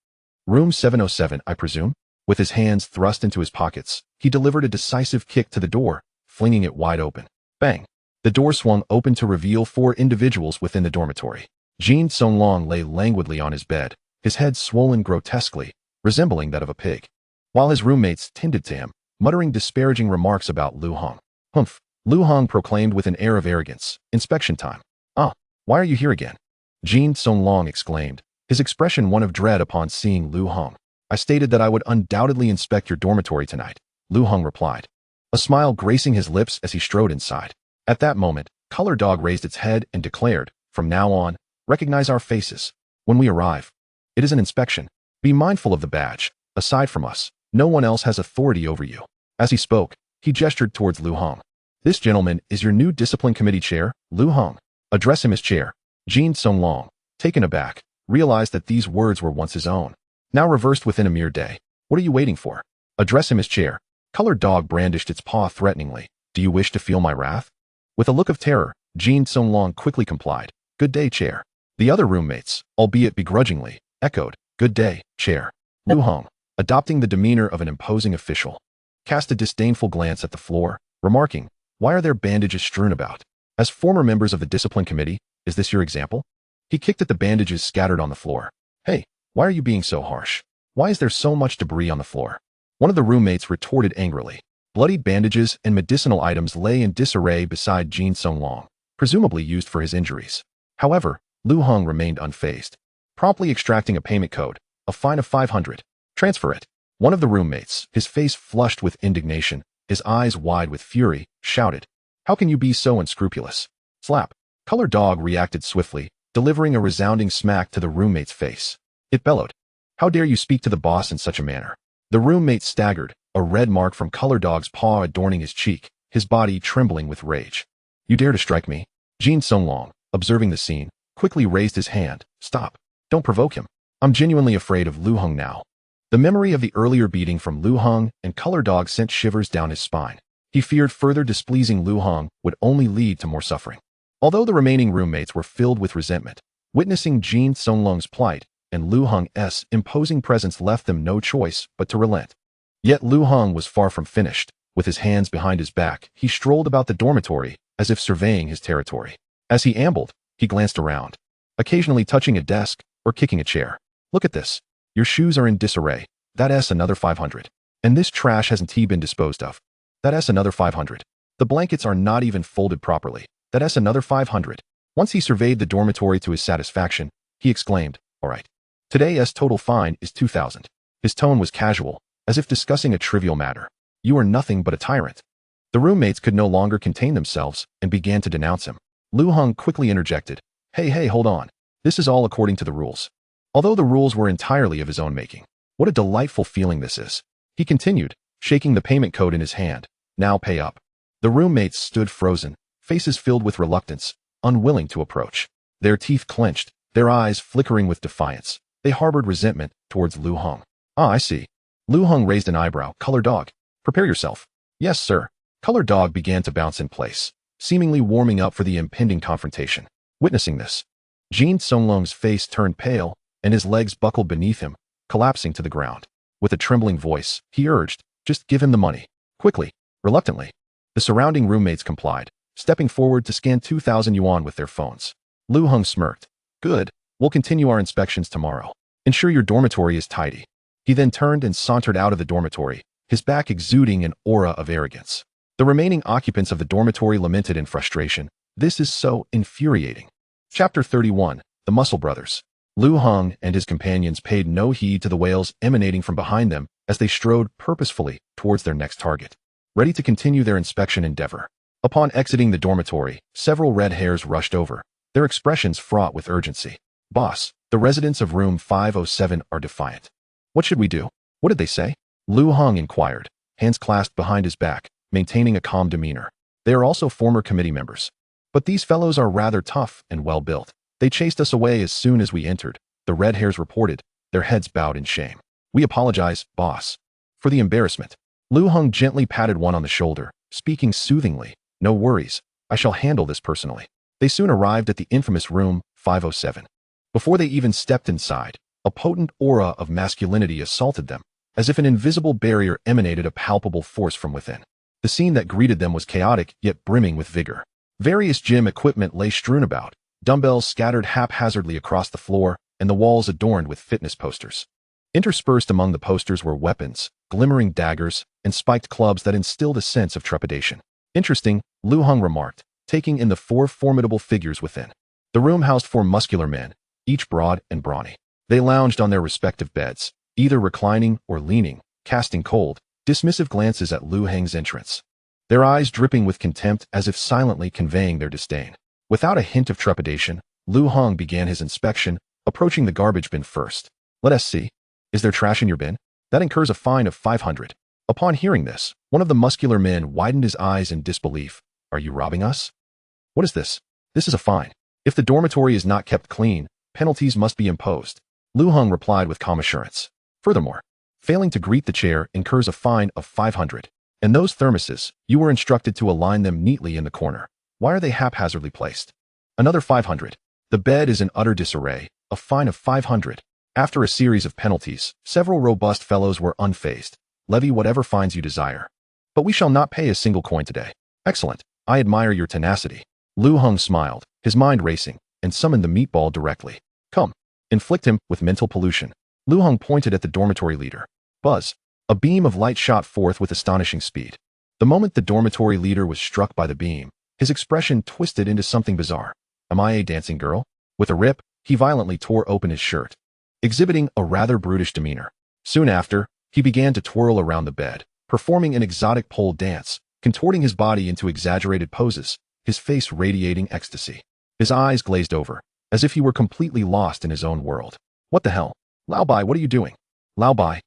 Room 707, I presume? With his hands thrust into his pockets, he delivered a decisive kick to the door, flinging it wide open. Bang! The door swung open to reveal 4 individuals within the dormitory. Jin Songlong lay languidly on his bed, his head swollen grotesquely, resembling that of a pig, while his roommates tended to him, muttering disparaging remarks about Lu Heng. Humph! Lu Heng proclaimed with an air of arrogance. Inspection time. Ah, why are you here again? Jin Songlong exclaimed, his expression one of dread upon seeing Lu Heng. I stated that I would undoubtedly inspect your dormitory tonight, Lu Heng replied, a smile gracing his lips as he strode inside. At that moment, Color Dog raised its head and declared, from now on, recognize our faces. When we arrive, it is an inspection. Be mindful of the badge. Aside from us, no one else has authority over you. As he spoke, he gestured towards Lu Heng. This gentleman is your new discipline committee chair, Lu Heng. Address him as chair. Jin Songlong, taken aback, realized that these words were once his own, now reversed within a mere day. What are you waiting for? Address him as chair. Colored Dog brandished its paw threateningly. Do you wish to feel my wrath? With a look of terror, Jin Songlong quickly complied. Good day, chair. The other roommates, albeit begrudgingly, echoed, good day, chair. Lu Heng, adopting the demeanor of an imposing official, cast a disdainful glance at the floor, remarking, why are there bandages strewn about? As former members of the discipline committee, is this your example? He kicked at the bandages scattered on the floor. Hey, why are you being so harsh? Why is there so much debris on the floor? One of the roommates retorted angrily. Bloodied bandages and medicinal items lay in disarray beside Jin Songlong, presumably used for his injuries. However, Lu Heng remained unfazed, promptly extracting a payment code, a fine of 500. Transfer it. One of the roommates, his face flushed with indignation, his eyes wide with fury, shouted, how can you be so unscrupulous? Slap. Color Dog reacted swiftly, delivering a resounding smack to the roommate's face. It bellowed, how dare you speak to the boss in such a manner? The roommate staggered, a red mark from Color Dog's paw adorning his cheek, his body trembling with rage. You dare to strike me? Jin Songlong, observing the scene, quickly raised his hand. Stop. Don't provoke him. I'm genuinely afraid of Lu Heng now. The memory of the earlier beating from Lu Heng and Color Dog sent shivers down his spine. He feared further displeasing Lu Heng would only lead to more suffering. Although the remaining roommates were filled with resentment, witnessing Jin Songlong's plight and Lu Heng's imposing presence left them no choice but to relent. Yet Lu Heng was far from finished. With his hands behind his back, he strolled about the dormitory as if surveying his territory. As he ambled, he glanced around, occasionally touching a desk or kicking a chair. Look at this. Your shoes are in disarray. That's another 500. And this trash hasn't been disposed of. That's another 500. The blankets are not even folded properly. That's another 500. Once he surveyed the dormitory to his satisfaction, he exclaimed, all right. Today's total fine is 2,000. His tone was casual, as if discussing a trivial matter. You are nothing but a tyrant. The roommates could no longer contain themselves and began to denounce him. Lu Heng quickly interjected. Hey, hold on. This is all according to the rules. Although the rules were entirely of his own making. What a delightful feeling this is. He continued, shaking the payment code in his hand. Now pay up. The roommates stood frozen, faces filled with reluctance, unwilling to approach. Their teeth clenched, their eyes flickering with defiance. They harbored resentment towards Lu Heng. Ah, I see. Lu Heng raised an eyebrow. Color Dog, prepare yourself. Yes, sir. Color Dog began to bounce in place, seemingly warming up for the impending confrontation. Witnessing this, Jin Songlong's face turned pale, and his legs buckled beneath him, collapsing to the ground. With a trembling voice, he urged, just give him the money. Quickly. Reluctantly. The surrounding roommates complied, stepping forward to scan 2,000 yuan with their phones. Lu Heng smirked. Good. We'll continue our inspections tomorrow. Ensure your dormitory is tidy. He then turned and sauntered out of the dormitory, his back exuding an aura of arrogance. The remaining occupants of the dormitory lamented in frustration. This is so infuriating. Chapter 31. The Muscle Brothers. Lu Heng and his companions paid no heed to the wails emanating from behind them as they strode purposefully towards their next target, ready to continue their inspection endeavor. Upon exiting the dormitory, several red hairs rushed over, their expressions fraught with urgency. Boss, the residents of room 507 are defiant. What should we do? What did they say? Lu Heng inquired, hands clasped behind his back, maintaining a calm demeanor. They are also former committee members. But these fellows are rather tough and well-built. They chased us away as soon as we entered, the red hairs reported, their heads bowed in shame. We apologize, boss, for the embarrassment. Lu Heng gently patted one on the shoulder, speaking soothingly. No worries, I shall handle this personally. They soon arrived at the infamous room 507. Before they even stepped inside, a potent aura of masculinity assaulted them, as if an invisible barrier emanated a palpable force from within. The scene that greeted them was chaotic yet brimming with vigor. Various gym equipment lay strewn about, dumbbells scattered haphazardly across the floor, and the walls adorned with fitness posters. Interspersed among the posters were weapons, glimmering daggers, and spiked clubs that instilled a sense of trepidation. Interesting, Lu Heng remarked, taking in the four formidable figures within. The room housed four muscular men, each broad and brawny. They lounged on their respective beds, either reclining or leaning, casting cold, dismissive glances at Lu Heng's entrance, their eyes dripping with contempt as if silently conveying their disdain. Without a hint of trepidation, Lu Heng began his inspection, approaching the garbage bin first. Let us see. Is there trash in your bin? That incurs a fine of 500. Upon hearing this, one of the muscular men widened his eyes in disbelief. Are you robbing us? What is this? This is a fine. If the dormitory is not kept clean, penalties must be imposed. Lu Heng replied with calm assurance. Furthermore, failing to greet the chair incurs a fine of 500. And those thermoses, you were instructed to align them neatly in the corner. Why are they haphazardly placed? Another 500. The bed is in utter disarray, a fine of 500. After a series of penalties, several robust fellows were unfazed. Levy whatever fines you desire. But we shall not pay a single coin today. Excellent. I admire your tenacity. Lu Heng smiled, his mind racing, and summoned the meatball directly. Come. Inflict him with mental pollution. Lu Heng pointed at the dormitory leader. Buzz. A beam of light shot forth with astonishing speed. The moment the dormitory leader was struck by the beam, his expression twisted into something bizarre. Am I a dancing girl? With a rip, he violently tore open his shirt, exhibiting a rather brutish demeanor. Soon after, he began to twirl around the bed, performing an exotic pole dance, contorting his body into exaggerated poses, his face radiating ecstasy. His eyes glazed over, as if he were completely lost in his own world. What the hell? Lao Bai, what are you doing? Lao Bai,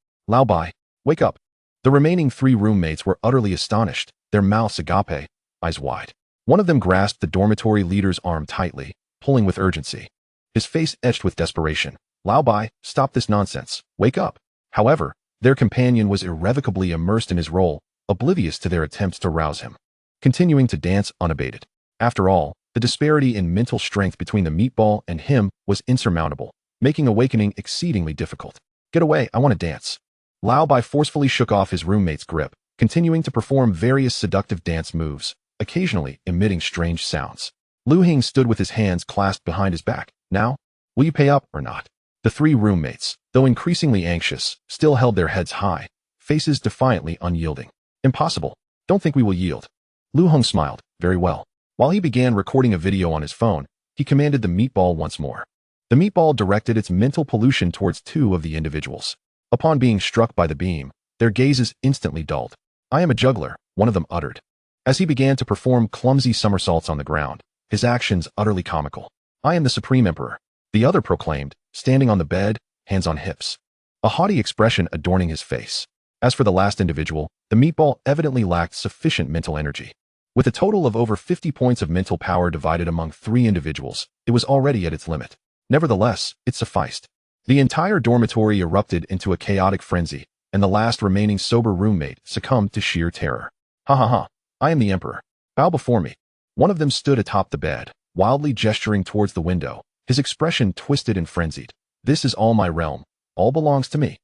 wake up. The remaining three roommates were utterly astonished, their mouths agape, eyes wide. One of them grasped the dormitory leader's arm tightly, pulling with urgency. His face etched with desperation. Lao Bai, stop this nonsense. Wake up. However, their companion was irrevocably immersed in his role, oblivious to their attempts to rouse him, continuing to dance unabated. After all, the disparity in mental strength between the meatball and him was insurmountable, making awakening exceedingly difficult. Get away, I want to dance. Lao Bai forcefully shook off his roommate's grip, continuing to perform various seductive dance moves, occasionally emitting strange sounds. Lu Heng stood with his hands clasped behind his back. Now, will you pay up or not? The three roommates, though increasingly anxious, still held their heads high, faces defiantly unyielding. Impossible. Don't think we will yield. Lu Heng smiled. Very well. While he began recording a video on his phone, he commanded the meatball once more. The meatball directed its mental pollution towards two of the individuals. Upon being struck by the beam, their gazes instantly dulled. I am a juggler, one of them uttered. As he began to perform clumsy somersaults on the ground, his actions utterly comical. I am the Supreme Emperor. The other proclaimed, standing on the bed, hands on hips, a haughty expression adorning his face. As for the last individual, the meatball evidently lacked sufficient mental energy. With a total of over 50 points of mental power divided among three individuals, it was already at its limit. Nevertheless, it sufficed. The entire dormitory erupted into a chaotic frenzy, and the last remaining sober roommate succumbed to sheer terror. Ha ha ha, I am the Emperor. Bow before me. One of them stood atop the bed, wildly gesturing towards the window, his expression twisted and frenzied. This is all my realm. All belongs to me.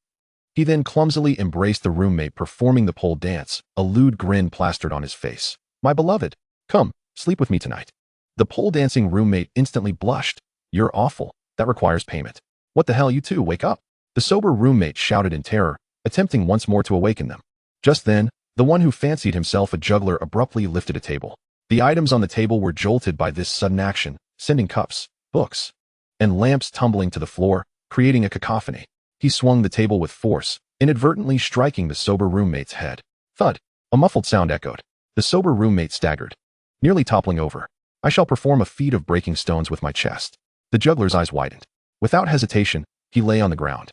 He then clumsily embraced the roommate performing the pole dance, a lewd grin plastered on his face. My beloved, come, sleep with me tonight. The pole dancing roommate instantly blushed. You're awful. That requires payment. What the hell, you two, wake up. The sober roommate shouted in terror, attempting once more to awaken them. Just then, the one who fancied himself a juggler abruptly lifted a table. The items on the table were jolted by this sudden action, sending cups, books, and lamps tumbling to the floor, creating a cacophony. He swung the table with force, inadvertently striking the sober roommate's head. Thud! A muffled sound echoed. The sober roommate staggered, nearly toppling over. I shall perform a feat of breaking stones with my chest. The juggler's eyes widened. Without hesitation, he lay on the ground,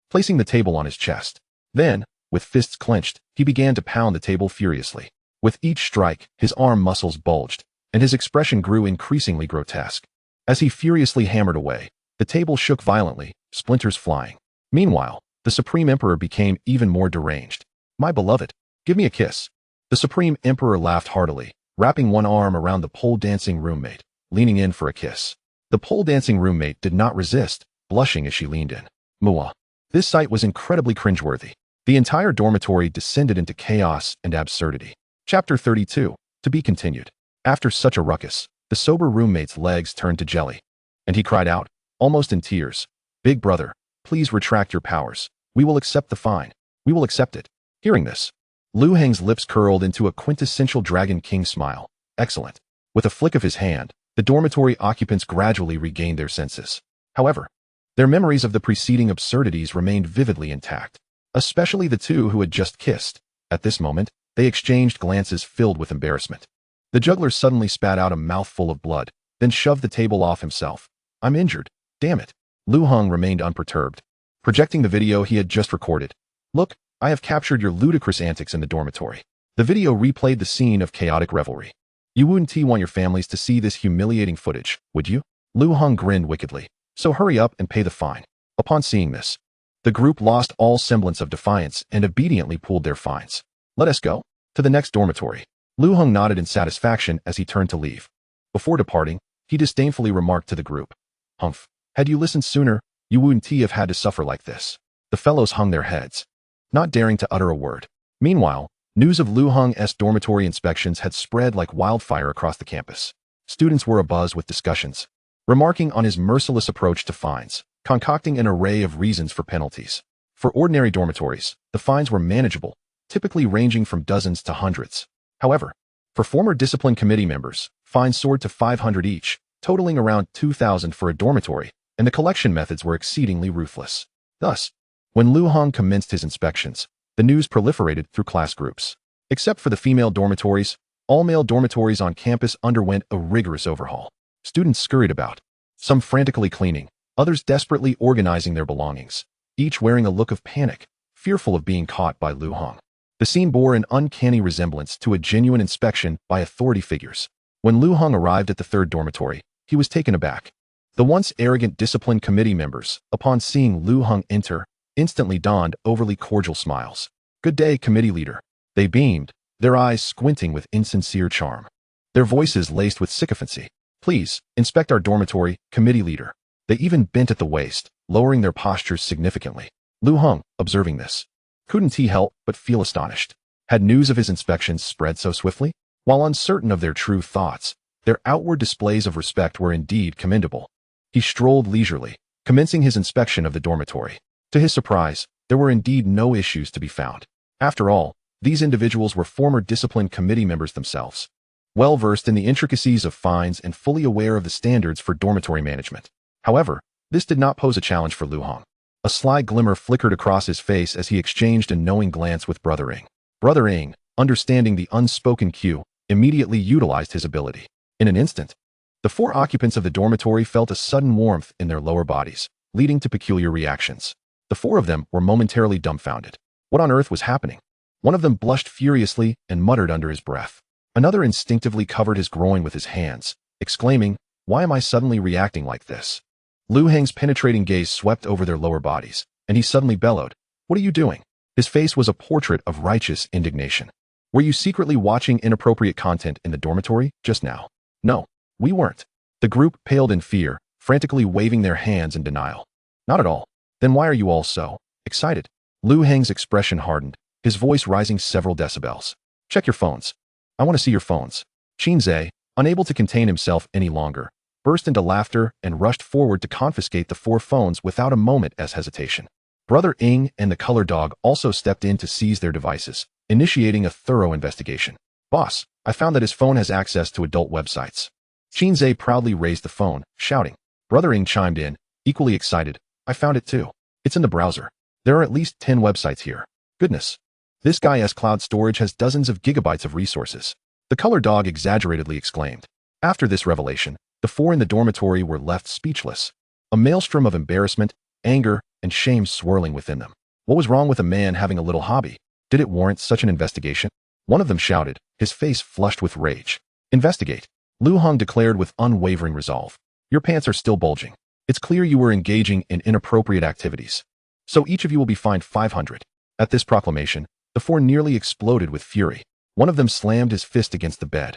placing the table on his chest. Then, with fists clenched, he began to pound the table furiously. With each strike, his arm muscles bulged, and his expression grew increasingly grotesque. As he furiously hammered away, the table shook violently, splinters flying. Meanwhile, the Supreme Emperor became even more deranged. My beloved, give me a kiss. The Supreme Emperor laughed heartily, wrapping one arm around the pole-dancing roommate, leaning in for a kiss. The pole-dancing roommate did not resist, blushing as she leaned in. Mwah. This sight was incredibly cringeworthy. The entire dormitory descended into chaos and absurdity. Chapter 32. To be continued. After such a ruckus, the sober roommate's legs turned to jelly, and he cried out, almost in tears, "Big brother, please retract your powers. We will accept the fine. We will accept it." Hearing this, Lu Heng's lips curled into a quintessential Dragon King smile. Excellent. With a flick of his hand, the dormitory occupants gradually regained their senses. However, their memories of the preceding absurdities remained vividly intact, especially the two who had just kissed. At this moment, they exchanged glances filled with embarrassment. The juggler suddenly spat out a mouthful of blood, then shoved the table off himself. I'm injured. Damn it. Lu Heng remained unperturbed, projecting the video he had just recorded. Look, I have captured your ludicrous antics in the dormitory. The video replayed the scene of chaotic revelry. You wouldn't want your families to see this humiliating footage, would you? Lu Heng grinned wickedly. So hurry up and pay the fine. Upon seeing this, the group lost all semblance of defiance and obediently pulled their fines. Let us go. To the next dormitory. Lu Heng nodded in satisfaction as he turned to leave. Before departing, he disdainfully remarked to the group. Humph. Had you listened sooner, you wouldn't have had to suffer like this. The fellows hung their heads, not daring to utter a word. Meanwhile, news of Lu Heng's dormitory inspections had spread like wildfire across the campus. Students were abuzz with discussions, remarking on his merciless approach to fines, concocting an array of reasons for penalties. For ordinary dormitories, the fines were manageable, typically ranging from dozens to hundreds. However, for former discipline committee members, fines soared to 500 each, totaling around 2,000 for a dormitory, and the collection methods were exceedingly ruthless. Thus, when Lu Heng commenced his inspections, the news proliferated through class groups. Except for the female dormitories, all male dormitories on campus underwent a rigorous overhaul. Students scurried about, some frantically cleaning, others desperately organizing their belongings, each wearing a look of panic, fearful of being caught by Lu Heng. The scene bore an uncanny resemblance to a genuine inspection by authority figures. When Lu Heng arrived at the third dormitory, he was taken aback. The once arrogant discipline committee members, upon seeing Lu Heng enter, instantly donned overly cordial smiles. Good day, committee leader. They beamed, their eyes squinting with insincere charm, their voices laced with sycophancy. Please, inspect our dormitory, committee leader. They even bent at the waist, lowering their postures significantly. Lu Heng, observing this, couldn't he help but feel astonished. Had news of his inspections spread so swiftly? While uncertain of their true thoughts, their outward displays of respect were indeed commendable. He strolled leisurely, commencing his inspection of the dormitory. To his surprise, there were indeed no issues to be found. After all, these individuals were former discipline committee members themselves, well versed in the intricacies of fines and fully aware of the standards for dormitory management. However, this did not pose a challenge for Lu Heng. A sly glimmer flickered across his face as he exchanged a knowing glance with Brother Ing. Brother Ing, understanding the unspoken cue, immediately utilized his ability. In an instant, the four occupants of the dormitory felt a sudden warmth in their lower bodies, leading to peculiar reactions. The four of them were momentarily dumbfounded. What on earth was happening? One of them blushed furiously and muttered under his breath. Another instinctively covered his groin with his hands, exclaiming, "Why am I suddenly reacting like this?" Lu Heng's penetrating gaze swept over their lower bodies, and he suddenly bellowed, "What are you doing?" His face was a portrait of righteous indignation. "Were you secretly watching inappropriate content in the dormitory just now?" "No, we weren't." The group paled in fear, frantically waving their hands in denial. "Not at all. Then why are you all so excited?" Lu Heng's expression hardened, his voice rising several decibels. "Check your phones. I want to see your phones." Qinze, unable to contain himself any longer, burst into laughter and rushed forward to confiscate the four phones without a moment's hesitation. Brother Ing and the color dog also stepped in to seize their devices, initiating a thorough investigation. "Boss, I found that his phone has access to adult websites." Qinze proudly raised the phone, shouting, Brothering chimed in, equally excited. I found it too. It's in the browser. There are at least 10 websites here. Goodness. This guy's cloud storage has dozens of gigabytes of resources. The color dog exaggeratedly exclaimed. After this revelation, the four in the dormitory were left speechless. A maelstrom of embarrassment, anger, and shame swirling within them. What was wrong with a man having a little hobby? Did it warrant such an investigation? One of them shouted, his face flushed with rage. Investigate. Lu Heng declared with unwavering resolve. Your pants are still bulging. It's clear you were engaging in inappropriate activities. So each of you will be fined 500. At this proclamation, the four nearly exploded with fury. One of them slammed his fist against the bed,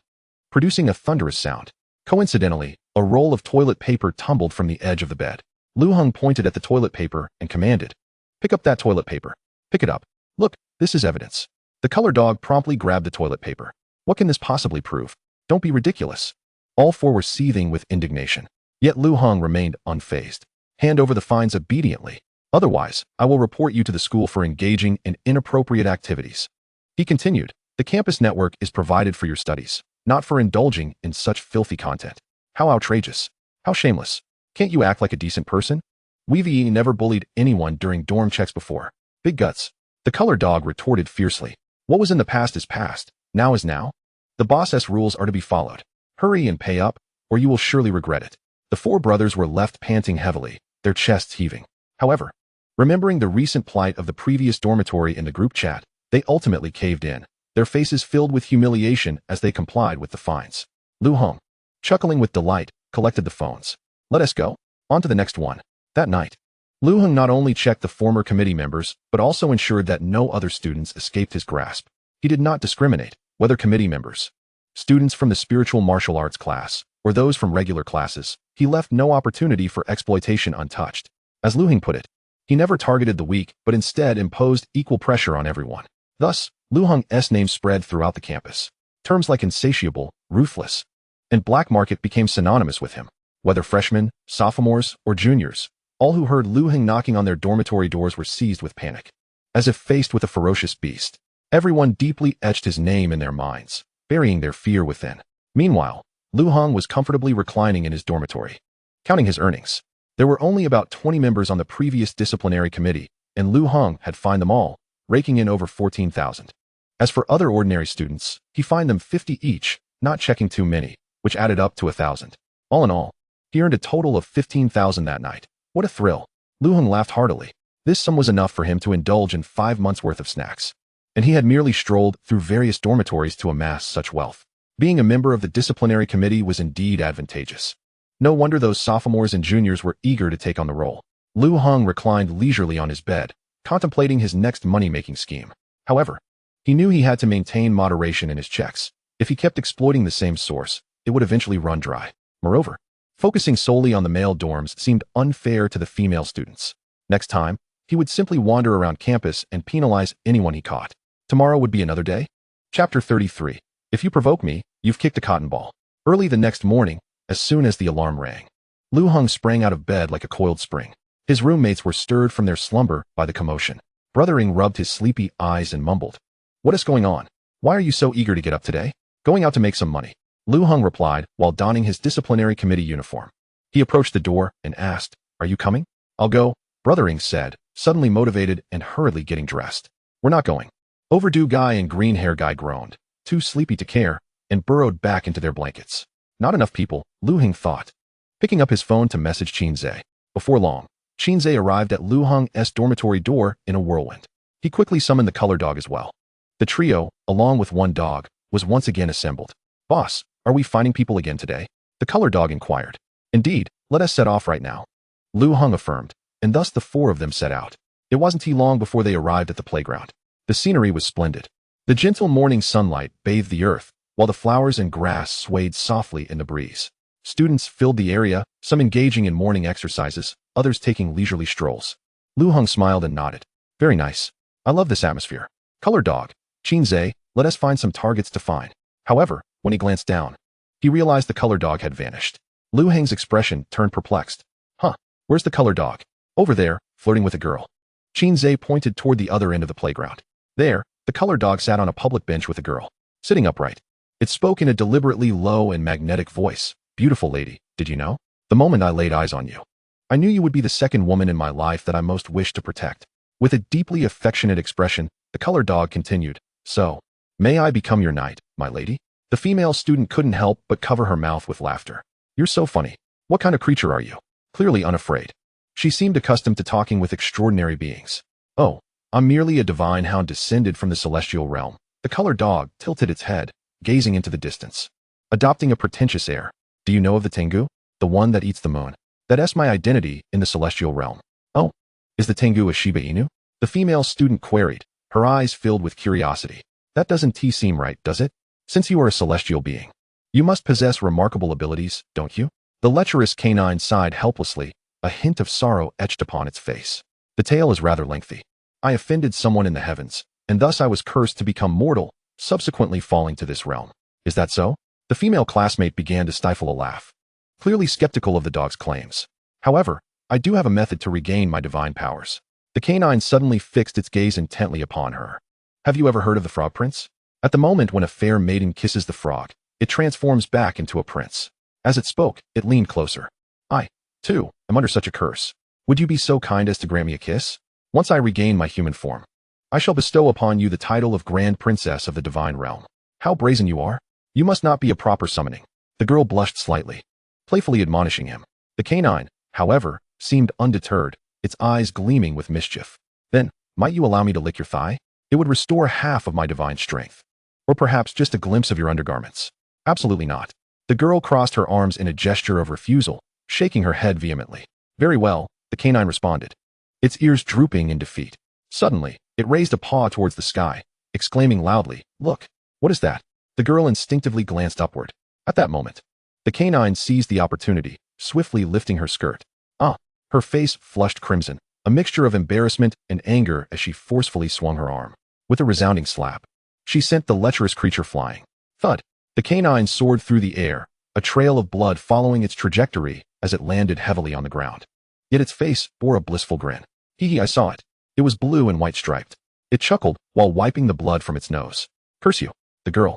producing a thunderous sound. Coincidentally, a roll of toilet paper tumbled from the edge of the bed. Lu Heng pointed at the toilet paper and commanded, pick up that toilet paper. Pick it up. Look, this is evidence. The color dog promptly grabbed the toilet paper. What can this possibly prove? Don't be ridiculous. All four were seething with indignation. Yet Lu Heng remained unfazed. Hand over the fines obediently. Otherwise, I will report you to the school for engaging in inappropriate activities. He continued, the campus network is provided for your studies, not for indulging in such filthy content. How outrageous. How shameless. Can't you act like a decent person? We've never bullied anyone during dorm checks before. Big guts. The color dog retorted fiercely. What was in the past is past. Now is now. The boss's rules are to be followed. Hurry and pay up, or you will surely regret it. The four brothers were left panting heavily, their chests heaving. However, remembering the recent plight of the previous dormitory in the group chat, they ultimately caved in, their faces filled with humiliation as they complied with the fines. Lu Heng, chuckling with delight, collected the phones. Let us go. On to the next one. That night, Lu Heng not only checked the former committee members, but also ensured that no other students escaped his grasp. He did not discriminate, whether committee members, students from the spiritual martial arts class, or those from regular classes. He left no opportunity for exploitation untouched. As Lu Heng put it, he never targeted the weak, but instead imposed equal pressure on everyone. Thus, Lu Heng's name spread throughout the campus. Terms like insatiable, ruthless, and black market became synonymous with him. Whether freshmen, sophomores, or juniors, all who heard Lu Heng knocking on their dormitory doors were seized with panic. As if faced with a ferocious beast, everyone deeply etched his name in their minds, burying their fear within. Meanwhile, Lu Heng was comfortably reclining in his dormitory, counting his earnings. There were only about 20 members on the previous disciplinary committee, and Lu Heng had fined them all, raking in over 14,000. As for other ordinary students, he fined them 50 each, not checking too many, which added up to 1,000. All in all, he earned a total of 15,000 that night. What a thrill. Lu Heng laughed heartily. This sum was enough for him to indulge in 5 months' worth of snacks. And he had merely strolled through various dormitories to amass such wealth. Being a member of the disciplinary committee was indeed advantageous. No wonder those sophomores and juniors were eager to take on the role. Lu Heng reclined leisurely on his bed, contemplating his next money-making scheme. However, he knew he had to maintain moderation in his checks. If he kept exploiting the same source, it would eventually run dry. Moreover, focusing solely on the male dorms seemed unfair to the female students. Next time, he would simply wander around campus and penalize anyone he caught. Tomorrow would be another day. Chapter 33. If you provoke me, you've kicked a cotton ball. Early the next morning, as soon as the alarm rang, Lu Heng sprang out of bed like a coiled spring. His roommates were stirred from their slumber by the commotion. Brothering rubbed his sleepy eyes and mumbled, "What is going on? Why are you so eager to get up today?" "Going out to make some money," Lu Heng replied while donning his disciplinary committee uniform. He approached the door and asked, "Are you coming?" "I'll go," Brothering said, suddenly motivated and hurriedly getting dressed. "We're not going." Overdue guy and green hair guy groaned, too sleepy to care, and burrowed back into their blankets. Not enough people, Lu Heng thought, picking up his phone to message Qinze. Before long, Qinze arrived at Lu Heng's dormitory door in a whirlwind. He quickly summoned the color dog as well. The trio, along with one dog, was once again assembled. "Boss, are we finding people again today?" The color dog inquired. "Indeed, let us set off right now," Lu Heng affirmed, and thus the four of them set out. It wasn't too long before they arrived at the playground. The scenery was splendid. The gentle morning sunlight bathed the earth, while the flowers and grass swayed softly in the breeze. Students filled the area, some engaging in morning exercises, others taking leisurely strolls. Lu Heng smiled and nodded. "Very nice. I love this atmosphere." "Color dog, Qinze, let us find some targets to find." However, when he glanced down, he realized the color dog had vanished. Lu Heng's expression turned perplexed. "Huh, where's the color dog?" "Over there, flirting with a girl." Qinze pointed toward the other end of the playground. There, the color dog sat on a public bench with a girl, sitting upright. It spoke in a deliberately low and magnetic voice. "Beautiful lady, did you know?" The moment I laid eyes on you, I knew you would be the second woman in my life that I most wished to protect. With a deeply affectionate expression, the color dog continued, so, may I become your knight, my lady? The female student couldn't help but cover her mouth with laughter. You're so funny. What kind of creature are you? Clearly unafraid. She seemed accustomed to talking with extraordinary beings. Oh, I'm merely a divine hound descended from the celestial realm. The color dog tilted its head, gazing into the distance. Adopting a pretentious air. Do you know of the Tengu? The one that eats the moon. That's my identity in the celestial realm. Oh, is the Tengu a Shiba Inu? The female student queried, her eyes filled with curiosity. That doesn't seem right, does it? Since you are a celestial being, you must possess remarkable abilities, don't you? The lecherous canine sighed helplessly, a hint of sorrow etched upon its face. The tale is rather lengthy. I offended someone in the heavens, and thus I was cursed to become mortal, subsequently falling to this realm. Is that so? The female classmate began to stifle a laugh, clearly skeptical of the dog's claims. However, I do have a method to regain my divine powers. The canine suddenly fixed its gaze intently upon her. Have you ever heard of the frog prince? At the moment when a fair maiden kisses the frog, it transforms back into a prince. As it spoke, it leaned closer. I, too, am under such a curse. Would you be so kind as to grant me a kiss? Once I regain my human form, I shall bestow upon you the title of Grand Princess of the Divine Realm. How brazen you are! You must not be a proper summoning. The girl blushed slightly, playfully admonishing him. The canine, however, seemed undeterred, its eyes gleaming with mischief. Then, might you allow me to lick your thigh? It would restore half of my divine strength. Or perhaps just a glimpse of your undergarments. Absolutely not. The girl crossed her arms in a gesture of refusal, shaking her head vehemently. Very well, the canine responded, its ears drooping in defeat. Suddenly, it raised a paw towards the sky, exclaiming loudly, "Look! What is that?" The girl instinctively glanced upward. At that moment, the canine seized the opportunity, swiftly lifting her skirt. Her face flushed crimson, a mixture of embarrassment and anger as she forcefully swung her arm. With a resounding slap, she sent the lecherous creature flying. Thud! The canine soared through the air, a trail of blood following its trajectory as it landed heavily on the ground. Yet its face bore a blissful grin. Hee, I saw it. It was blue and white striped. It chuckled while wiping the blood from its nose. Curse you! The girl,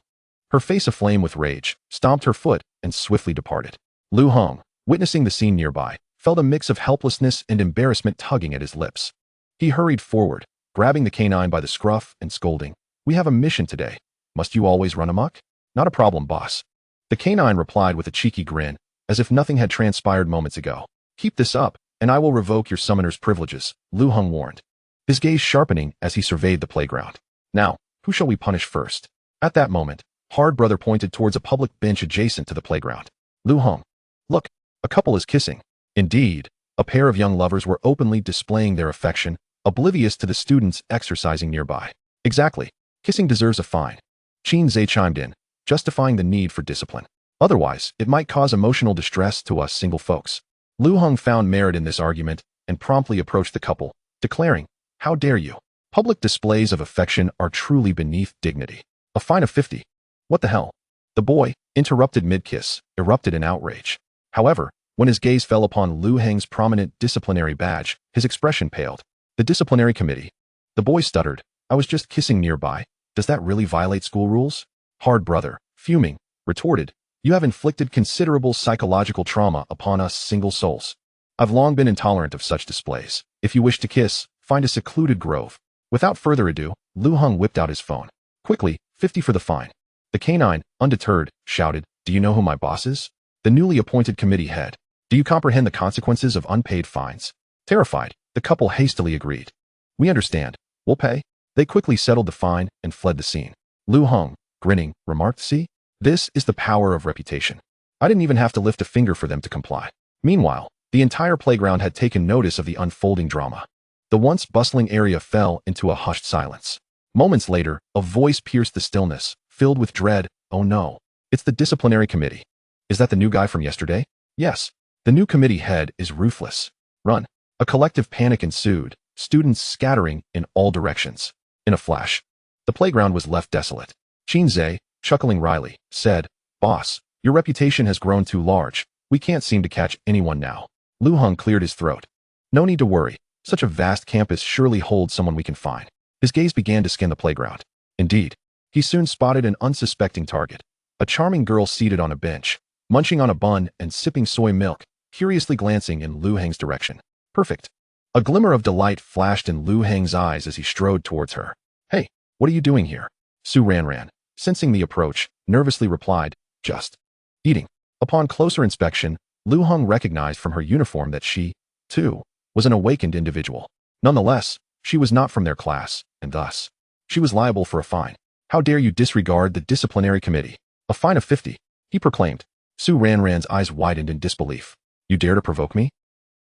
her face aflame with rage, stomped her foot and swiftly departed. Lu Heng, witnessing the scene nearby, felt a mix of helplessness and embarrassment tugging at his lips. He hurried forward, grabbing the canine by the scruff and scolding, "We have a mission today. Must you always run amok?" "Not a problem, boss." The canine replied with a cheeky grin, as if nothing had transpired moments ago. "Keep this up, and I will revoke your summoner's privileges," Lu Heng warned, his gaze sharpening as he surveyed the playground. "Now, who shall we punish first?" At that moment, Hard Brother pointed towards a public bench adjacent to the playground. "Lu Heng, look, a couple is kissing." Indeed, a pair of young lovers were openly displaying their affection, oblivious to the students exercising nearby. "Exactly. Kissing deserves a fine." Qin Zhe chimed in, justifying the need for discipline. "Otherwise, it might cause emotional distress to us single folks." Lu Heng found merit in this argument and promptly approached the couple, declaring, "How dare you? Public displays of affection are truly beneath dignity. A fine of 50. What the hell?" The boy, interrupted mid-kiss, erupted in outrage. However, when his gaze fell upon Lu Heng's prominent disciplinary badge, his expression paled. "The disciplinary committee?" The boy stuttered, "I was just kissing nearby. Does that really violate school rules?" Hard Brother, fuming, retorted, "You have inflicted considerable psychological trauma upon us single souls. I've long been intolerant of such displays. If you wish to kiss, find a secluded grove." Without further ado, Lu Heng whipped out his phone. "Quickly, 50 for the fine." The canine, undeterred, shouted, "Do you know who my boss is?" The newly appointed committee head. "Do you comprehend the consequences of unpaid fines?" Terrified, the couple hastily agreed. "We understand. We'll pay." They quickly settled the fine and fled the scene. Lu Heng, grinning, remarked, "See? This is the power of reputation. I didn't even have to lift a finger for them to comply." Meanwhile, the entire playground had taken notice of the unfolding drama. The once bustling area fell into a hushed silence. Moments later, a voice pierced the stillness, filled with dread. "Oh no. It's the disciplinary committee. Is that the new guy from yesterday?" "Yes. The new committee head is ruthless. Run." A collective panic ensued, students scattering in all directions. In a flash, the playground was left desolate. Qin Zhe, chuckling wryly, said, "Boss, your reputation has grown too large. We can't seem to catch anyone now." Lu Heng cleared his throat. "No need to worry. Such a vast campus surely holds someone we can find." His gaze began to scan the playground. Indeed, he soon spotted an unsuspecting target. A charming girl seated on a bench, munching on a bun and sipping soy milk, curiously glancing in Lu Heng's direction. Perfect. A glimmer of delight flashed in Lu Heng's eyes as he strode towards her. Hey, what are you doing here? Su Ranran, sensing the approach, nervously replied, just eating. Upon closer inspection, Lu Heng recognized from her uniform that she, too, was an awakened individual. Nonetheless, she was not from their class, and thus, she was liable for a fine. How dare you disregard the disciplinary committee? A fine of 50, he proclaimed. Su Ranran's eyes widened in disbelief. You dare to provoke me?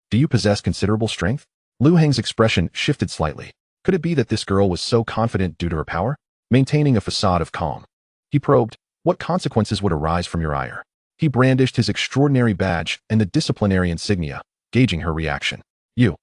Do you possess considerable strength? Lu Heng's expression shifted slightly. Could it be that this girl was so confident due to her power? Maintaining a facade of calm, he probed, what consequences would arise from your ire? He brandished his extraordinary badge and the disciplinary insignia, gauging her reaction. You.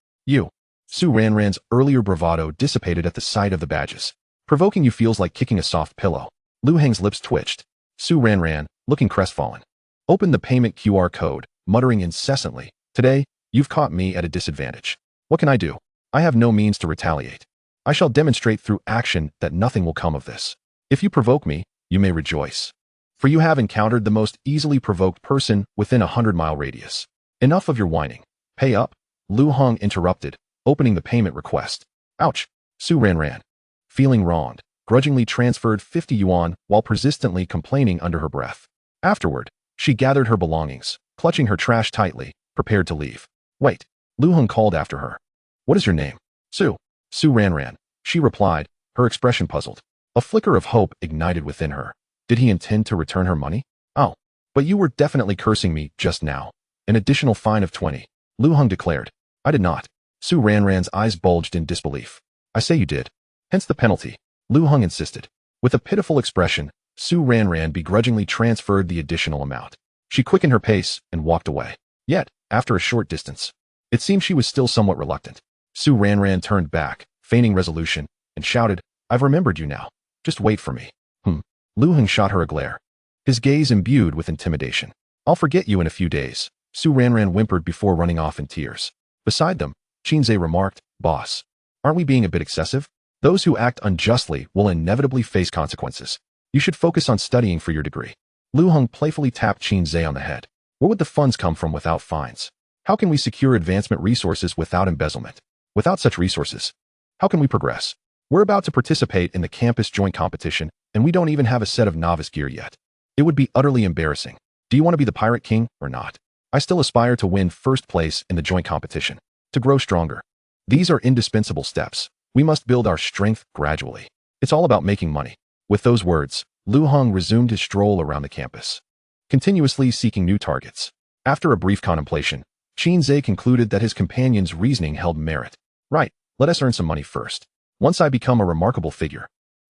Su Ranran's earlier bravado dissipated at the sight of the badges. Provoking you feels like kicking a soft pillow. Lu Heng's lips twitched. Su Ranran, looking crestfallen, opened the payment QR code, muttering incessantly, today, you've caught me at a disadvantage. What can I do? I have no means to retaliate. I shall demonstrate through action that nothing will come of this. If you provoke me, you may rejoice. For you have encountered the most easily provoked person within a 100-mile radius. Enough of your whining. Pay up. Lu Heng interrupted, opening the payment request. Ouch. Su Ranran, feeling wronged, grudgingly transferred 50 yuan while persistently complaining under her breath. Afterward, she gathered her belongings, clutching her trash tightly, prepared to leave. Wait. Lu Heng called after her. What is your name? Su Ranran, she replied, her expression puzzled. A flicker of hope ignited within her. Did he intend to return her money? Oh, but you were definitely cursing me just now. An additional fine of 20, Lu Heng declared. I did not. Su Ranran's eyes bulged in disbelief. I say you did. Hence the penalty, Lu Heng insisted. With a pitiful expression, Su Ranran begrudgingly transferred the additional amount. She quickened her pace and walked away. Yet, after a short distance, it seemed she was still somewhat reluctant. Su Ranran turned back, feigning resolution, and shouted, I've remembered you now. Just wait for me. Lu Heng shot her a glare, his gaze imbued with intimidation. I'll forget you in a few days, Su Ranran whimpered before running off in tears. Beside them, Qinze remarked, Boss, aren't we being a bit excessive? Those who act unjustly will inevitably face consequences. You should focus on studying for your degree. Lu Heng playfully tapped Qinze on the head. Where would the funds come from without fines? How can we secure advancement resources without embezzlement? Without such resources, how can we progress? We're about to participate in the campus joint competition, and we don't even have a set of novice gear yet. It would be utterly embarrassing. Do you want to be the pirate king or not? I still aspire to win first place in the joint competition, to grow stronger. These are indispensable steps. We must build our strength gradually. It's all about making money. With those words, Lu Heng resumed his stroll around the campus, continuously seeking new targets. After a brief contemplation, Qinze concluded that his companion's reasoning held merit. Right, let us earn some money first. Once I become a remarkable figure,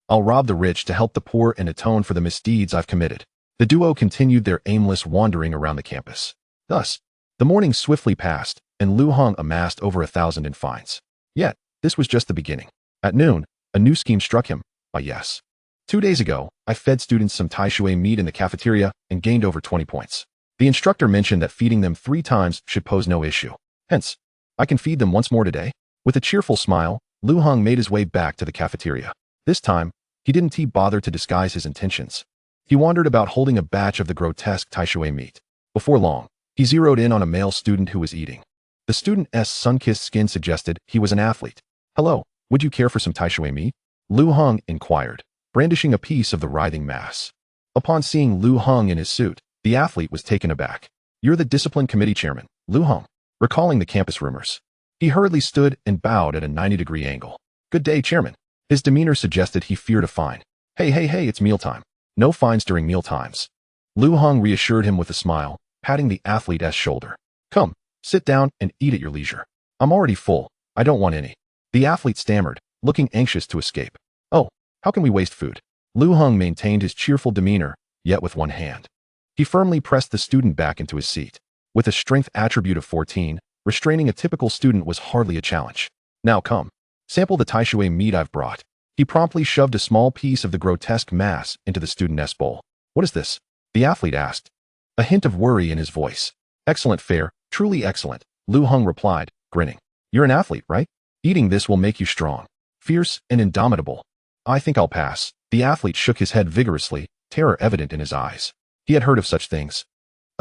I'll rob the rich to help the poor and atone for the misdeeds I've committed. The duo continued their aimless wandering around the campus. Thus, the morning swiftly passed, and Lu Heng amassed over 1,000 in fines. Yet, this was just the beginning. At noon, a new scheme struck him. Yes. 2 days ago, I fed students some tai shui meat in the cafeteria and gained over 20 points. The instructor mentioned that feeding them 3 times should pose no issue. Hence, I can feed them once more today. With a cheerful smile, Lu Heng made his way back to the cafeteria. This time, he didn't bother to disguise his intentions. He wandered about holding a batch of the grotesque tai shui meat. Before long, he zeroed in on a male student who was eating. The student's sun-kissed skin suggested he was an athlete. Hello, would you care for some tai shui meat? Lu Heng inquired, brandishing a piece of the writhing mass. Upon seeing Lu Heng in his suit, the athlete was taken aback. You're the discipline committee chairman, Lu Heng. Recalling the campus rumors, he hurriedly stood and bowed at a 90-degree angle. Good day, chairman. His demeanor suggested he feared a fine. Hey, it's mealtime. No fines during meal times. Lu Heng reassured him with a smile, patting the athlete's shoulder. Come, sit down and eat at your leisure. I'm already full. I don't want any. The athlete stammered, looking anxious to escape. Oh, how can we waste food? Lu Heng maintained his cheerful demeanor, yet with one hand. He firmly pressed the student back into his seat. With a strength attribute of 14, restraining a typical student was hardly a challenge. Now come, sample the tai shui meat I've brought. He promptly shoved a small piece of the grotesque mass into the student's bowl. What is this? The athlete asked, a hint of worry in his voice. Excellent fare, truly excellent, Lu Heng replied, grinning. You're an athlete, right? Eating this will make you strong, fierce, and indomitable. I think I'll pass. The athlete shook his head vigorously, terror evident in his eyes. He had heard of such things.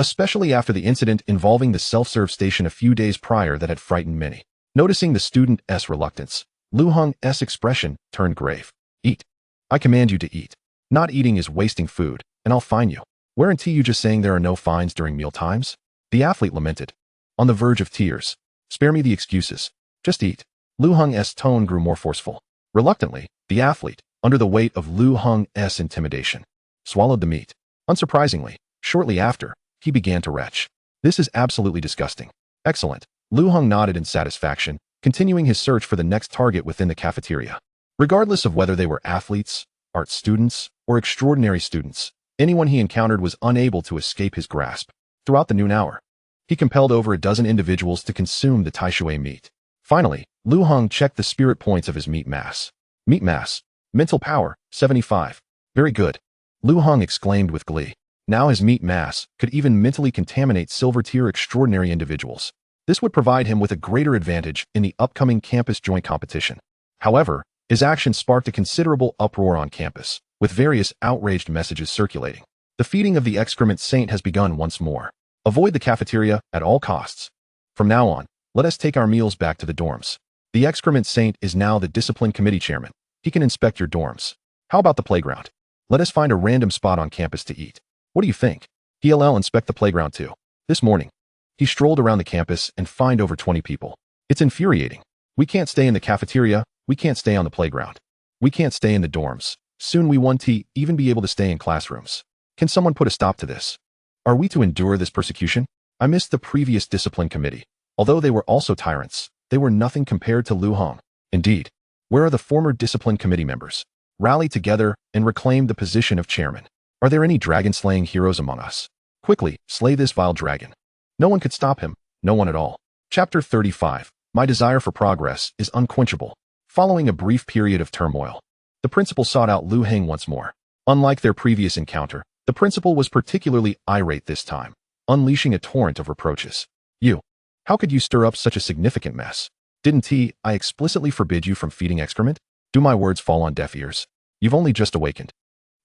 especially after the incident involving the self-serve station a few days prior that had frightened many. Noticing the student's reluctance, Lu Heng's expression turned grave. Eat. I command you to eat. Not eating is wasting food, and I'll fine you. Weren't you just saying there are no fines during meal times? The athlete lamented, on the verge of tears. Spare me the excuses. Just eat. Lu Heng's tone grew more forceful. Reluctantly, the athlete, under the weight of Lu Heng's intimidation, swallowed the meat. Unsurprisingly, shortly after, he began to retch. This is absolutely disgusting. Excellent. Lu Heng nodded in satisfaction, continuing his search for the next target within the cafeteria. Regardless of whether they were athletes, art students, or extraordinary students, anyone he encountered was unable to escape his grasp. Throughout the noon hour, he compelled over a dozen individuals to consume the taishui meat. Finally, Lu Heng checked the spirit points of his meat mass. Meat mass. Mental power, 75. Very good. Lu Heng exclaimed with glee. Now his meat mass could even mentally contaminate silver-tier extraordinary individuals. This would provide him with a greater advantage in the upcoming campus joint competition. However, his action sparked a considerable uproar on campus, with various outraged messages circulating. The feeding of the excrement saint has begun once more. Avoid the cafeteria at all costs. From now on, let us take our meals back to the dorms. The excrement saint is now the discipline committee chairman. He can inspect your dorms. How about the playground? Let us find a random spot on campus to eat. What do you think? He'll inspect the playground too. This morning, he strolled around the campus and fined over 20 people. It's infuriating. We can't stay in the cafeteria. We can't stay on the playground. We can't stay in the dorms. Soon we won't even be able to stay in classrooms. Can someone put a stop to this? Are we to endure this persecution? I missed the previous discipline committee. Although they were also tyrants, they were nothing compared to Lu Heng. Indeed, where are the former discipline committee members? Rally together and reclaim the position of chairman. Are there any dragon-slaying heroes among us? Quickly, slay this vile dragon. No one could stop him, no one at all. Chapter 35. My desire for progress is unquenchable. Following a brief period of turmoil, the principal sought out Lu Heng once more. Unlike their previous encounter, the principal was particularly irate this time, unleashing a torrent of reproaches. You. How could you stir up such a significant mess? Didn't I explicitly forbid you from feeding excrement? Do my words fall on deaf ears? You've only just awakened.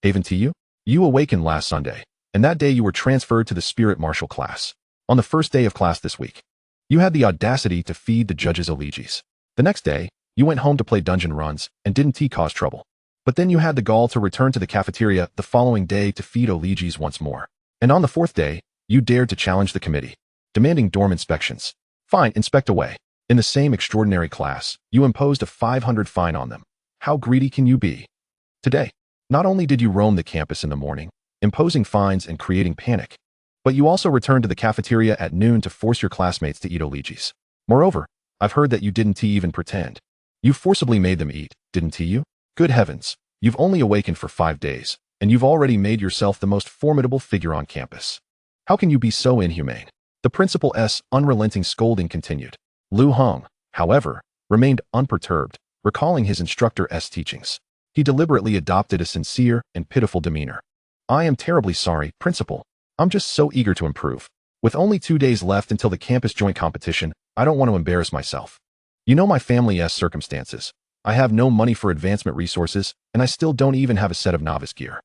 Haven't you? You awakened last Sunday, and that day you were transferred to the spirit martial class. On the first day of class this week, you had the audacity to feed the judges elegies. The next day, you went home to play dungeon runs and didn't cause trouble. But then you had the gall to return to the cafeteria the following day to feed elegies once more. And on the fourth day, you dared to challenge the committee, demanding dorm inspections. Fine, inspect away. In the same extraordinary class, you imposed a 500 fine on them. How greedy can you be? Today, not only did you roam the campus in the morning, imposing fines and creating panic, but you also returned to the cafeteria at noon to force your classmates to eat elegies. Moreover, I've heard that you didn't even pretend. You forcibly made them eat, didn't you? Good heavens, you've only awakened for 5 days, and you've already made yourself the most formidable figure on campus. How can you be so inhumane? The principal's unrelenting scolding continued. Lu Heng, however, remained unperturbed, recalling his instructor's teachings. He deliberately adopted a sincere and pitiful demeanor. I am terribly sorry, Principal. I'm just so eager to improve. With only 2 days left until the campus joint competition, I don't want to embarrass myself. You know my family's circumstances. I have no money for advancement resources, and I still don't even have a set of novice gear.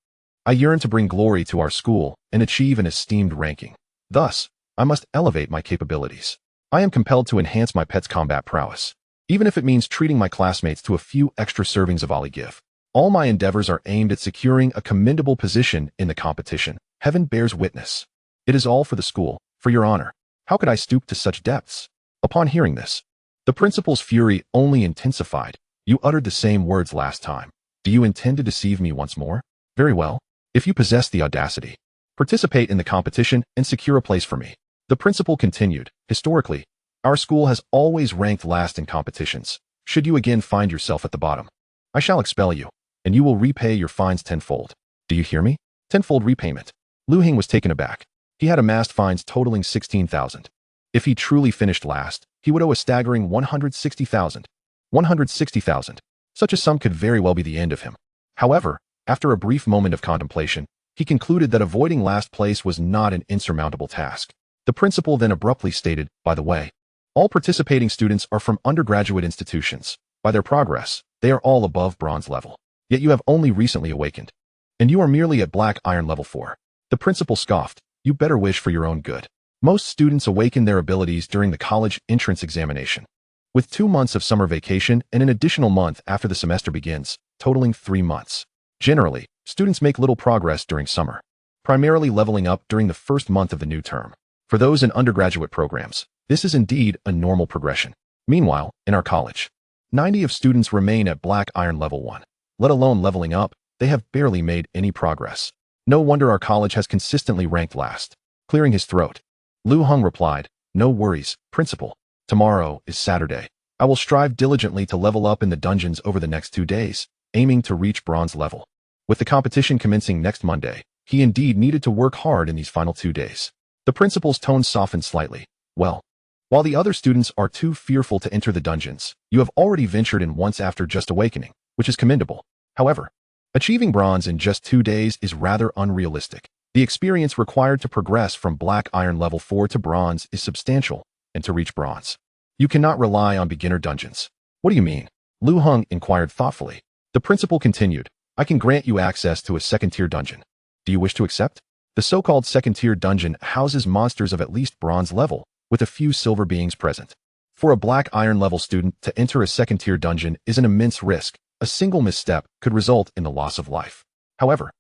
I yearn to bring glory to our school and achieve an esteemed ranking. Thus, I must elevate my capabilities. I am compelled to enhance my pet's combat prowess, even if it means treating my classmates to a few extra servings of olive. All my endeavors are aimed at securing a commendable position in the competition. Heaven bears witness. It is all for the school, for your honor. How could I stoop to such depths? Upon hearing this, the principal's fury only intensified. You uttered the same words last time. Do you intend to deceive me once more? Very well. If you possess the audacity, participate in the competition and secure a place for me. The principal continued. Historically, our school has always ranked last in competitions. Should you again find yourself at the bottom, I shall expel you, and you will repay your fines tenfold. Do you hear me? Tenfold repayment. Lu Heng was taken aback. He had amassed fines totaling 16,000. If he truly finished last, he would owe a staggering 160,000. 160,000. Such a sum could very well be the end of him. However, after a brief moment of contemplation, he concluded that avoiding last place was not an insurmountable task. The principal then abruptly stated, by the way, all participating students are from undergraduate institutions. By their progress, they are all above bronze level. Yet you have only recently awakened. And you are merely at black iron level 4. The principal scoffed. You better wish for your own good. Most students awaken their abilities during the college entrance examination. With 2 months of summer vacation and an additional month after the semester begins, totaling 3 months. Generally, students make little progress during summer, primarily leveling up during the first month of the new term. For those in undergraduate programs, this is indeed a normal progression. Meanwhile, in our college, 90 of students remain at Black Iron Level 1. Let alone leveling up, they have barely made any progress. No wonder our college has consistently ranked last. Clearing his throat, Lu Heng replied, "No worries, principal. Tomorrow is Saturday. I will strive diligently to level up in the dungeons over the next 2 days, aiming to reach bronze level." With the competition commencing next Monday, he indeed needed to work hard in these final 2 days. The principal's tone softened slightly. "Well, while the other students are too fearful to enter the dungeons, you have already ventured in once after just awakening, which is commendable. However, achieving bronze in just 2 days is rather unrealistic. The experience required to progress from Black Iron Level 4 to bronze is substantial, and to reach bronze, you cannot rely on beginner dungeons." "What do you mean?" Lu Heng inquired thoughtfully. The principal continued, "I can grant you access to a second-tier dungeon. Do you wish to accept? The so-called second-tier dungeon houses monsters of at least bronze level, with a few silver beings present. For a Black Iron Level student to enter a second-tier dungeon is an immense risk. A single misstep could result in the loss of life." However,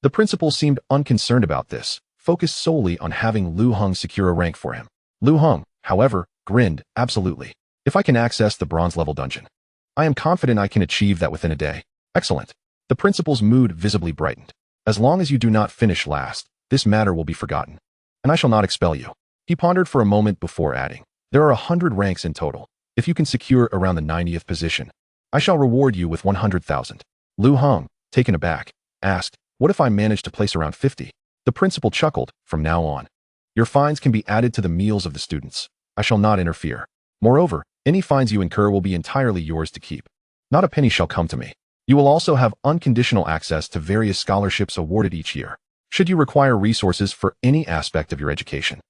the principal seemed unconcerned about this, focused solely on having Lu Heng secure a rank for him. Lu Heng, however, grinned, "Absolutely. If I can access the bronze level dungeon, I am confident I can achieve that within a day." "Excellent." The principal's mood visibly brightened. "As long as you do not finish last, this matter will be forgotten, and I shall not expel you." He pondered for a moment before adding, "There are 100 ranks in total. If you can secure around the 90th position, I shall reward you with 100,000. Lu Heng, taken aback, asked, "What if I manage to place around 50? The principal chuckled, "From now on, your fines can be added to the meals of the students. I shall not interfere. Moreover, any fines you incur will be entirely yours to keep. Not a penny shall come to me. You will also have unconditional access to various scholarships awarded each year. Should you require resources for any aspect of your education,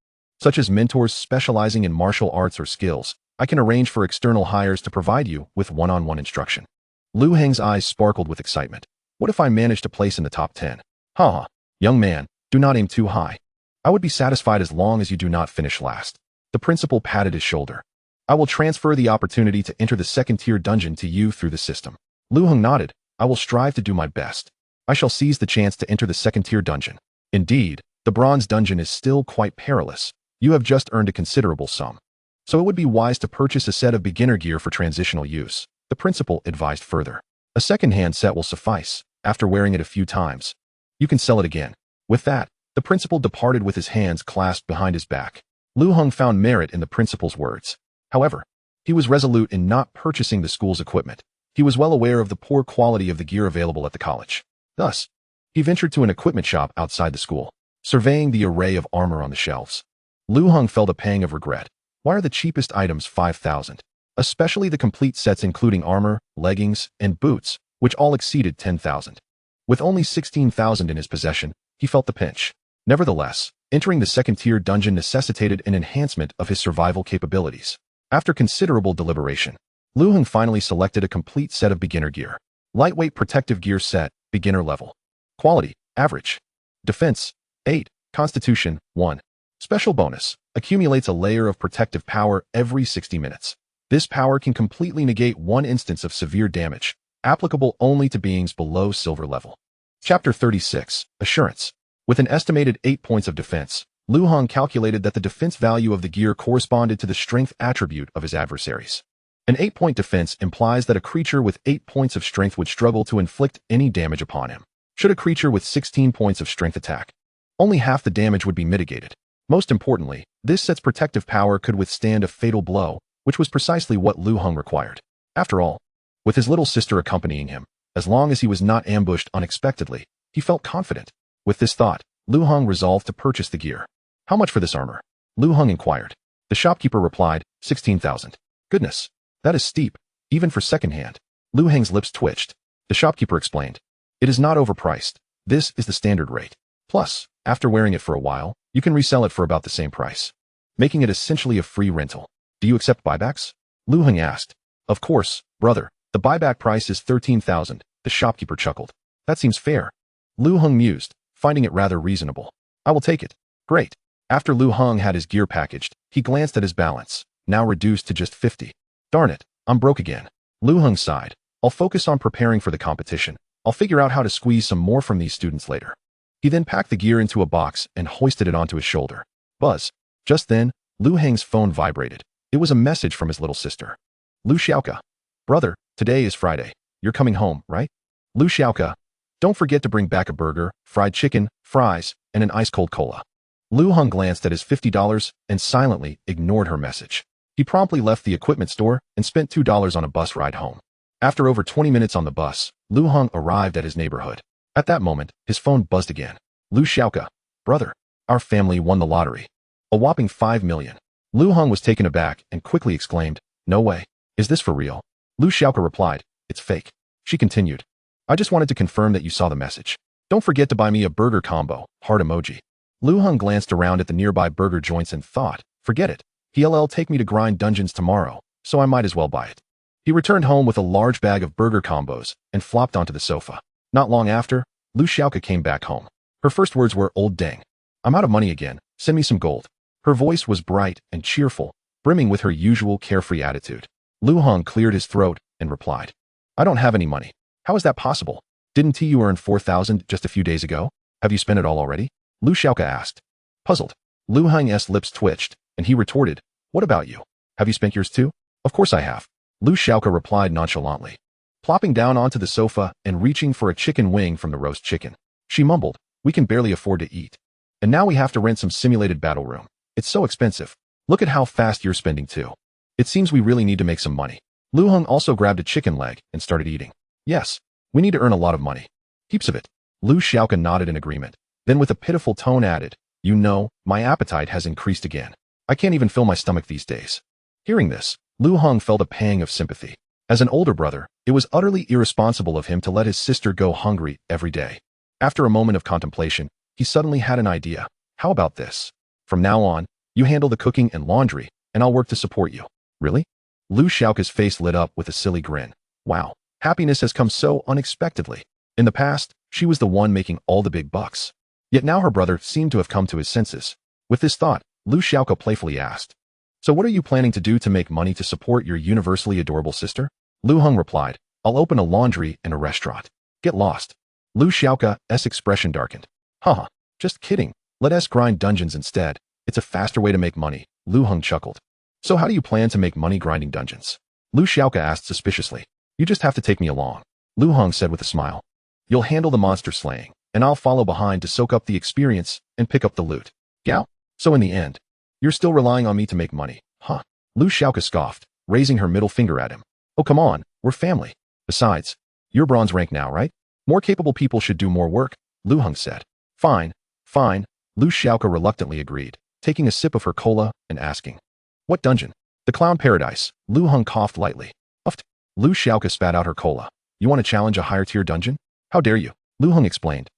such as mentors specializing in martial arts or skills, I can arrange for external hires to provide you with one-on-one instruction." Lu Heng's eyes sparkled with excitement. "What if I manage to place in the top 10? Haha, young man, do not aim too high. I would be satisfied as long as you do not finish last." The principal patted his shoulder. "I will transfer the opportunity to enter the second-tier dungeon to you through the system." Lu Heng nodded. "I will strive to do my best. I shall seize the chance to enter the second-tier dungeon. Indeed, the bronze dungeon is still quite perilous. You have just earned a considerable sum, so it would be wise to purchase a set of beginner gear for transitional use." The principal advised further. "A second-hand set will suffice. After wearing it a few times, you can sell it again." With that, the principal departed with his hands clasped behind his back. Lu Heng found merit in the principal's words. However, he was resolute in not purchasing the school's equipment. He was well aware of the poor quality of the gear available at the college. Thus, he ventured to an equipment shop outside the school, surveying the array of armor on the shelves. Lu Heng felt a pang of regret. Why are the cheapest items 5,000? Especially the complete sets including armor, leggings, and boots, which all exceeded 10,000. With only 16,000 in his possession, he felt the pinch. Nevertheless, entering the second-tier dungeon necessitated an enhancement of his survival capabilities. After considerable deliberation, Lu Heng finally selected a complete set of beginner gear. Lightweight protective gear set, beginner level. Quality, average. Defense, 8. Constitution, 1. Special bonus, accumulates a layer of protective power every 60 minutes. This power can completely negate one instance of severe damage, applicable only to beings below silver level. Chapter 36, Assurance. With an estimated 8 points of defense, Lu Heng calculated that the defense value of the gear corresponded to the strength attribute of his adversaries. An 8-point defense implies that a creature with 8 points of strength would struggle to inflict any damage upon him. Should a creature with 16 points of strength attack, only half the damage would be mitigated. Most importantly, this set's protective power could withstand a fatal blow, which was precisely what Lu Heng required. After all, with his little sister accompanying him, as long as he was not ambushed unexpectedly, he felt confident. With this thought, Lu Heng resolved to purchase the gear. "How much for this armor?" Lu Heng inquired. The shopkeeper replied, 16,000. "Goodness, that is steep, even for second-hand." Lu Heng's lips twitched. The shopkeeper explained, "It is not overpriced. This is the standard rate. Plus, after wearing it for a while, you can resell it for about the same price, making it essentially a free rental." "Do you accept buybacks?" Lu Heng asked. "Of course, brother. The buyback price is 13,000. The shopkeeper chuckled. "That seems fair." Lu Heng mused, finding it rather reasonable. "I will take it." Great. After Lu Heng had his gear packaged, he glanced at his balance, now reduced to just 50. Darn it, I'm broke again. Lu Heng sighed. I'll focus on preparing for the competition. I'll figure out how to squeeze some more from these students later. He then packed the gear into a box and hoisted it onto his shoulder. Buzz. Just then, Lu Heng's phone vibrated. It was a message from his little sister. Lu Xiaoka. Brother, today is Friday. You're coming home, right? Lu Xiaoka. Don't forget to bring back a burger, fried chicken, fries, and an ice-cold cola. Lu Heng glanced at his $50 and silently ignored her message. He promptly left the equipment store and spent $2 on a bus ride home. After over 20 minutes on the bus, Lu Heng arrived at his neighborhood. At that moment, his phone buzzed again. Lu Xiaoka. Brother, our family won the lottery. A whopping 5 million. Lu Heng was taken aback and quickly exclaimed, no way. Is this for real? Lu Xiaoka replied, it's fake. She continued, I just wanted to confirm that you saw the message. Don't forget to buy me a burger combo, heart emoji. Lu Heng glanced around at the nearby burger joints and thought, forget it. He'll take me to grind dungeons tomorrow, so I might as well buy it. He returned home with a large bag of burger combos and flopped onto the sofa. Not long after, Lu Xiaoka came back home. Her first words were, old dang. I'm out of money again, send me some gold. Her voice was bright and cheerful, brimming with her usual carefree attitude. Lu Heng cleared his throat and replied, I don't have any money. How is that possible? Didn't you earn 4,000 just a few days ago? Have you spent it all already? Lu Xiaoka asked. Puzzled, Lu Heng's lips twitched, and he retorted, what about you? Have you spent yours too? Of course I have. Lu Xiaoka replied nonchalantly. Plopping down onto the sofa and reaching for a chicken wing from the roast chicken. She mumbled, we can barely afford to eat. And now we have to rent some simulated battle room. It's so expensive. Look at how fast you're spending too. It seems we really need to make some money. Lu Heng also grabbed a chicken leg and started eating. Yes, we need to earn a lot of money. Heaps of it. Lu Xiaoka nodded in agreement. Then with a pitiful tone added, you know, my appetite has increased again. I can't even fill my stomach these days. Hearing this, Lu Heng felt a pang of sympathy. As an older brother, it was utterly irresponsible of him to let his sister go hungry every day. After a moment of contemplation, he suddenly had an idea. How about this? From now on, you handle the cooking and laundry, and I'll work to support you. Really? Lu Xiaoka's face lit up with a silly grin. Wow, happiness has come so unexpectedly. In the past, she was the one making all the big bucks. Yet now her brother seemed to have come to his senses. With this thought, Lu Xiaoka playfully asked, so what are you planning to do to make money to support your universally adorable sister? Lu Heng replied, I'll open a laundry and a restaurant. Get lost. Lu Xiaoka's expression darkened. Haha, just kidding. Let us grind dungeons instead. It's a faster way to make money. Lu Heng chuckled. So how do you plan to make money grinding dungeons? Lu Xiaoka asked suspiciously. You just have to take me along. Lu Heng said with a smile. You'll handle the monster slaying, and I'll follow behind to soak up the experience and pick up the loot. Gao? So in the end, you're still relying on me to make money, huh? Lu Xiaoka scoffed, raising her middle finger at him. Oh come on, we're family. Besides, you're bronze rank now, right? More capable people should do more work, Lu Heng said. Fine, fine, Lu Xiaoka reluctantly agreed, taking a sip of her cola and asking. What dungeon? The Clown Paradise. Lu Heng coughed lightly. Uffed. Lu Xiaoka spat out her cola. You want to challenge a higher tier dungeon? How dare you? Lu Heng explained.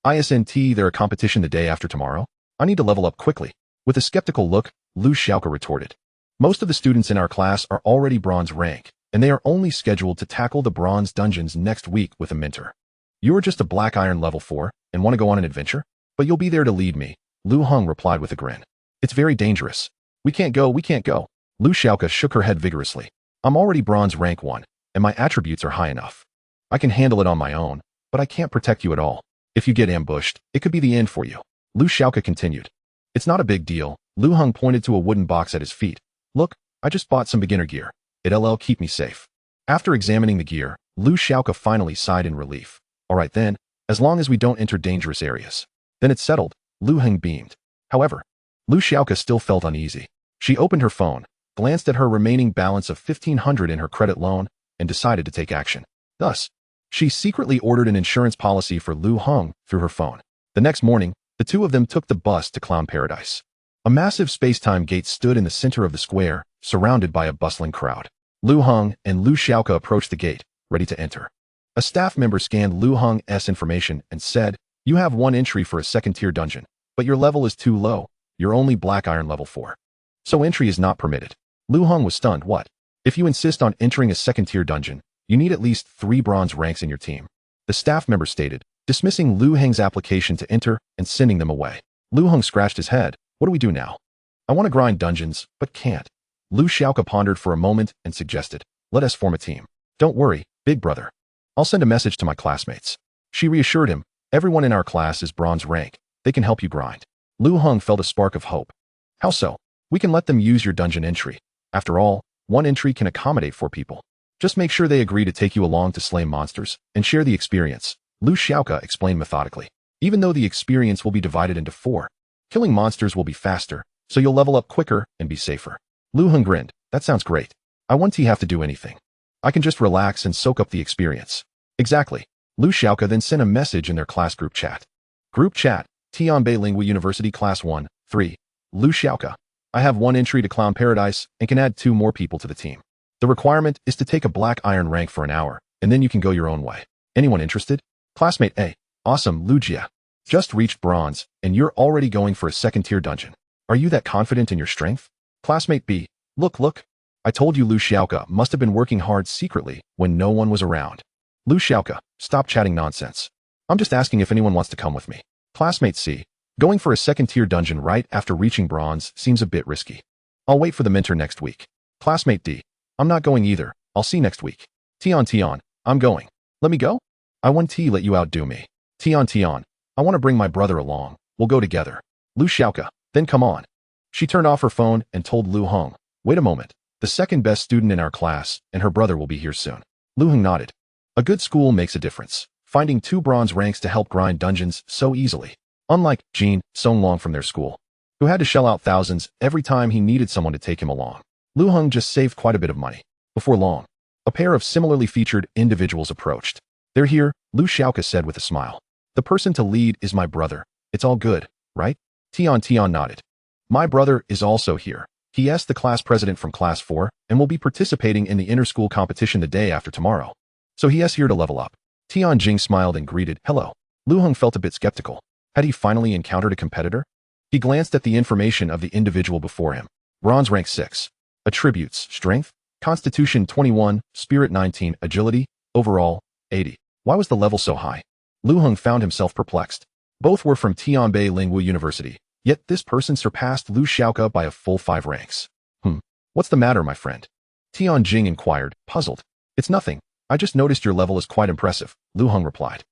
ISNT, there a competition the day after tomorrow? I need to level up quickly. With a skeptical look, Lu Xiaoka retorted. Most of the students in our class are already bronze rank, and they are only scheduled to tackle the bronze dungeons next week with a mentor. You are just a black iron level 4 and want to go on an adventure? But you'll be there to lead me, Lu Heng replied with a grin. It's very dangerous. We can't go. Lu Xiaoka shook her head vigorously. I'm already bronze rank 1, and my attributes are high enough. I can handle it on my own, but I can't protect you at all. If you get ambushed, it could be the end for you. Lu Xiaoka continued. It's not a big deal. Lu Heng pointed to a wooden box at his feet. Look, I just bought some beginner gear. It'll keep me safe. After examining the gear, Lu Xiaoka finally sighed in relief. Alright then, as long as we don't enter dangerous areas. Then it's settled, Lu Heng beamed. However, Lu Xiaoka still felt uneasy. She opened her phone, glanced at her remaining balance of 1,500 in her credit loan, and decided to take action. Thus, she secretly ordered an insurance policy for Lu Heng through her phone. The next morning, the two of them took the bus to Clown Paradise. A massive space-time gate stood in the center of the square, surrounded by a bustling crowd. Lu Heng and Lu Xiaoka approached the gate, ready to enter. A staff member scanned Lu Heng's information and said, you have one entry for a second-tier dungeon, but your level is too low. You're only black iron level 4. So entry is not permitted. Lu Heng was stunned. What? If you insist on entering a second-tier dungeon, you need at least 3 bronze ranks in your team. The staff member stated, dismissing Lu Heng's application to enter and sending them away. Lu Heng scratched his head. What do we do now? I want to grind dungeons, but can't. Lu Xiaoka pondered for a moment and suggested, let us form a team. Don't worry, big brother. I'll send a message to my classmates. She reassured him, everyone in our class is bronze rank. They can help you grind. Lu Heng felt a spark of hope. How so? We can let them use your dungeon entry. After all, one entry can accommodate 4 people. Just make sure they agree to take you along to slay monsters and share the experience, Lu Xiaoka explained methodically. Even though the experience will be divided into 4, killing monsters will be faster, so you'll level up quicker and be safer. Lu Heng grinned. That sounds great. I won't have to do anything. I can just relax and soak up the experience. Exactly. Lu Xiaoka then sent a message in their class group chat. Group chat, Tianbei Lingua University Class 1, 3. Lu Xiaoka. I have 1 entry to Clown Paradise and can add 2 more people to the team. The requirement is to take a black iron rank for an hour, and then you can go your own way. Anyone interested? Classmate A. Awesome, Lugia. Just reached bronze, and you're already going for a 2nd-tier dungeon. Are you that confident in your strength? Classmate B. Look. I told you Lu Xiaoka must have been working hard secretly when no one was around. Lu Xiaoka, stop chatting nonsense. I'm just asking if anyone wants to come with me. Classmate C. Going for a 2nd-tier dungeon right after reaching bronze seems a bit risky. I'll wait for the mentor next week. Classmate D. I'm not going either. I'll see next week. Tion, I'm going. Let me go? I won't let you outdo me. Tion, I want to bring my brother along. We'll go together. Lu Xiaoka, then come on. She turned off her phone and told Lu Heng, wait a moment. The 2nd best student in our class and her brother will be here soon. Lu Heng nodded. A good school makes a difference. Finding 2 bronze ranks to help grind dungeons so easily. Unlike Jin Songlong from their school, who had to shell out thousands every time he needed someone to take him along. Lu Heng just saved quite a bit of money. Before long, a pair of similarly featured individuals approached. They're here, Lu Xiaoka said with a smile. The person to lead is my brother. It's all good, right? Tion nodded. My brother is also here. He asked the class president from class 4 and will be participating in the inter-school competition the day after tomorrow. So he is here to level up. Tian Jing smiled and greeted, hello. Lu Heng felt a bit skeptical. Had he finally encountered a competitor? He glanced at the information of the individual before him. Bronze rank 6. Attributes, strength, constitution 21, spirit 19, agility, overall, 80. Why was the level so high? Lu Heng found himself perplexed. Both were from Tianbei Lingua University, yet this person surpassed Lu Xiaoka by a full 5 ranks. What's the matter, my friend? Tian Jing inquired, puzzled. It's nothing. I just noticed your level is quite impressive, Lu Heng replied.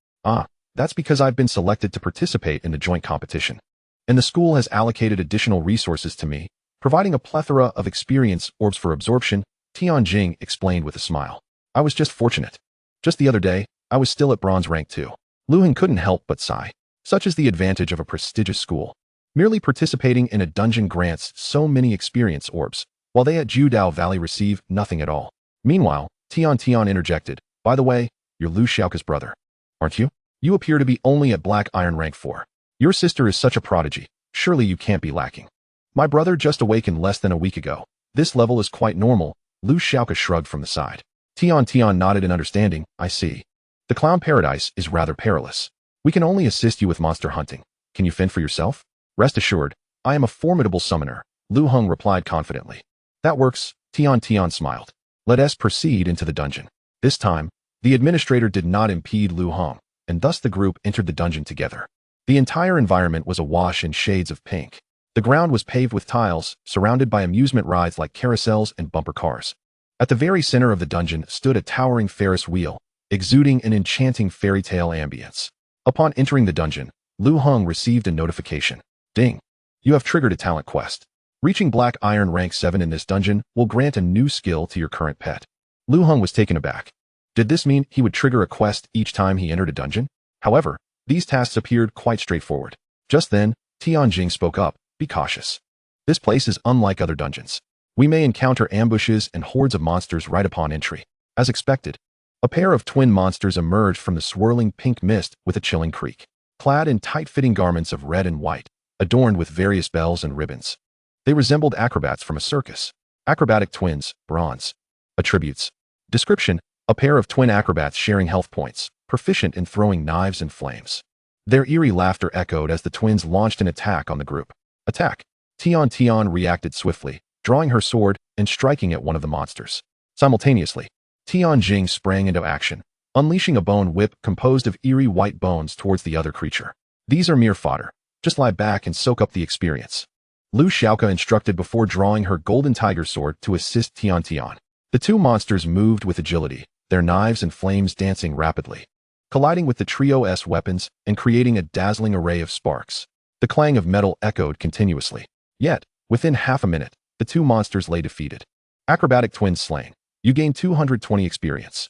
That's because I've been selected to participate in the joint competition. And the school has allocated additional resources to me, providing a plethora of experience orbs for absorption, Tian Jing explained with a smile. I was just fortunate. Just the other day, I was still at bronze rank 2. Lu Heng couldn't help but sigh. Such is the advantage of a prestigious school. Merely participating in a dungeon grants so many experience orbs, while they at Judao Valley receive nothing at all. Meanwhile, Tian interjected, by the way, you're Lu Xiaoka's brother, aren't you? You appear to be only at black iron rank 4. Your sister is such a prodigy. Surely you can't be lacking. My brother just awakened less than a week ago. This level is quite normal, Lu Xiaoka shrugged from the side. Tian nodded in understanding, I see. The Clown Paradise is rather perilous. We can only assist you with monster hunting. Can you fend for yourself? Rest assured, I am a formidable summoner, Lu Heng replied confidently. That works, Tian smiled. Let us proceed into the dungeon. This time, the administrator did not impede Lu Heng, and thus the group entered the dungeon together. The entire environment was awash in shades of pink. The ground was paved with tiles, surrounded by amusement rides like carousels and bumper cars. At the very center of the dungeon stood a towering Ferris wheel, exuding an enchanting fairy tale ambience. Upon entering the dungeon, Lu Heng received a notification. Ding! You have triggered a talent quest. Reaching Black Iron rank 7 in this dungeon will grant a new skill to your current pet. Lu Heng was taken aback. Did this mean he would trigger a quest each time he entered a dungeon? However, these tasks appeared quite straightforward. Just then, Tian Jing spoke up, be cautious. This place is unlike other dungeons. We may encounter ambushes and hordes of monsters right upon entry. As expected, a pair of twin monsters emerged from the swirling pink mist with a chilling creak. Clad in tight-fitting garments of red and white, adorned with various bells and ribbons. They resembled acrobats from a circus. Acrobatic twins, bronze. Attributes. Description, a pair of twin acrobats sharing health points, proficient in throwing knives and flames. Their eerie laughter echoed as the twins launched an attack on the group. Attack. Tian reacted swiftly, drawing her sword and striking at one of the monsters. Simultaneously, Tian Jing sprang into action, unleashing a bone whip composed of eerie white bones towards the other creature. These are mere fodder. Just lie back and soak up the experience. Lu Xiaoka instructed before drawing her golden tiger sword to assist Tian Tian. The two monsters moved with agility, their knives and flames dancing rapidly, colliding with the trio's weapons and creating a dazzling array of sparks. The clang of metal echoed continuously. Yet, within half a minute, the two monsters lay defeated. Acrobatic twins slain. You gain 220 experience.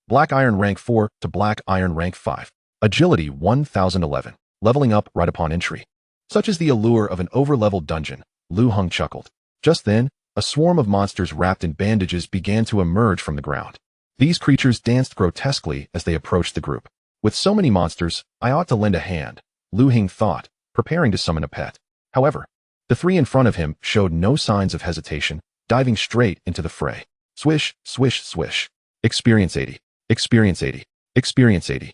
Black Iron rank 4 to Black Iron rank 5. Agility 1011. Leveling up right upon entry. Such is the allure of an over-leveled dungeon, Lu Heng chuckled. Just then, a swarm of monsters wrapped in bandages began to emerge from the ground. These creatures danced grotesquely as they approached the group. With so many monsters, I ought to lend a hand, Lu Heng thought, preparing to summon a pet. However, the three in front of him showed no signs of hesitation, diving straight into the fray. Swish, swish, swish. Experience 80. Experience 80. Experience 80.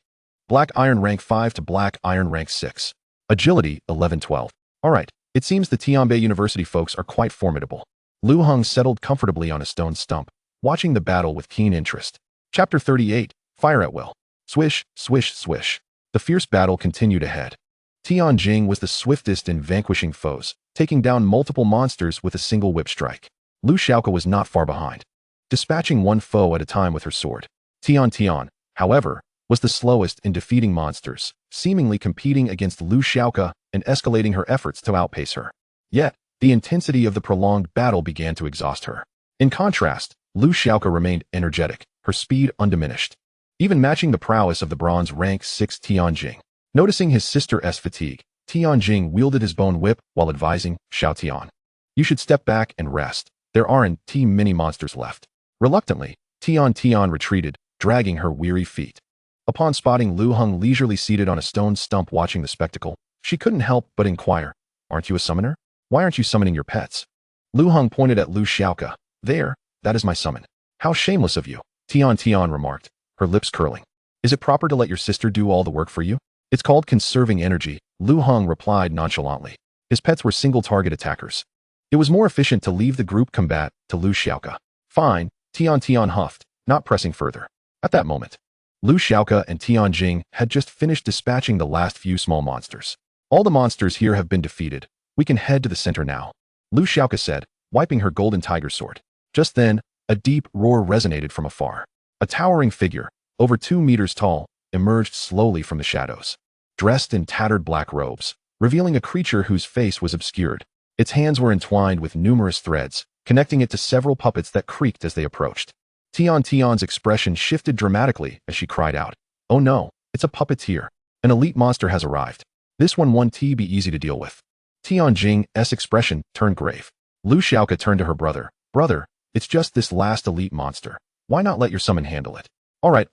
Black Iron rank 5 to Black Iron rank 6. Agility 1112. Alright, it seems the Tianbei University folks are quite formidable. Lu Heng settled comfortably on a stone stump, watching the battle with keen interest. Chapter 38, Fire at Will. Swish, swish, swish. The fierce battle continued ahead. Tian Jing was the swiftest in vanquishing foes, taking down multiple monsters with a single whip strike. Lu Xiaoka was not far behind, dispatching one foe at a time with her sword. Tian Tian, however, was the slowest in defeating monsters, seemingly competing against Lu Xiaoka and escalating her efforts to outpace her. Yet, the intensity of the prolonged battle began to exhaust her. In contrast, Lu Xiaoka remained energetic, her speed undiminished, even matching the prowess of the bronze rank 6 Tian Jing. Noticing his sister's fatigue, Tian Jing wielded his bone whip while advising Xiao Tian. You should step back and rest. There aren't too many monsters left. Reluctantly, Tian Tian retreated, dragging her weary feet. Upon spotting Lu Heng leisurely seated on a stone stump watching the spectacle, she couldn't help but inquire, "Aren't you a summoner? Why aren't you summoning your pets?" Lu Heng pointed at Lu Xiaoka. "There, that is my summon." "How shameless of you," Tian Tian remarked, her lips curling. "Is it proper to let your sister do all the work for you?" "It's called conserving energy," Lu Heng replied nonchalantly. His pets were single-target attackers. It was more efficient to leave the group combat to Lu Xiaoka. "Fine," Tian Tian huffed, not pressing further. At that moment, Lu Xiaoka and Tian Jing had just finished dispatching the last few small monsters. "All the monsters here have been defeated. We can head to the center now," Lu Xiaoka said, wiping her golden tiger sword. Just then, a deep roar resonated from afar. A towering figure, over 2 meters tall, emerged slowly from the shadows, dressed in tattered black robes, revealing a creature whose face was obscured. Its hands were entwined with numerous threads, connecting it to several puppets that creaked as they approached. Tian Tian's expression shifted dramatically as she cried out, "Oh no, it's a puppeteer. An elite monster has arrived. This one won't be easy to deal with." Tian Jing's expression turned grave. Lu Xiaoka turned to her brother. "Brother, it's just this last elite monster. Why not let your summon handle it?" All right.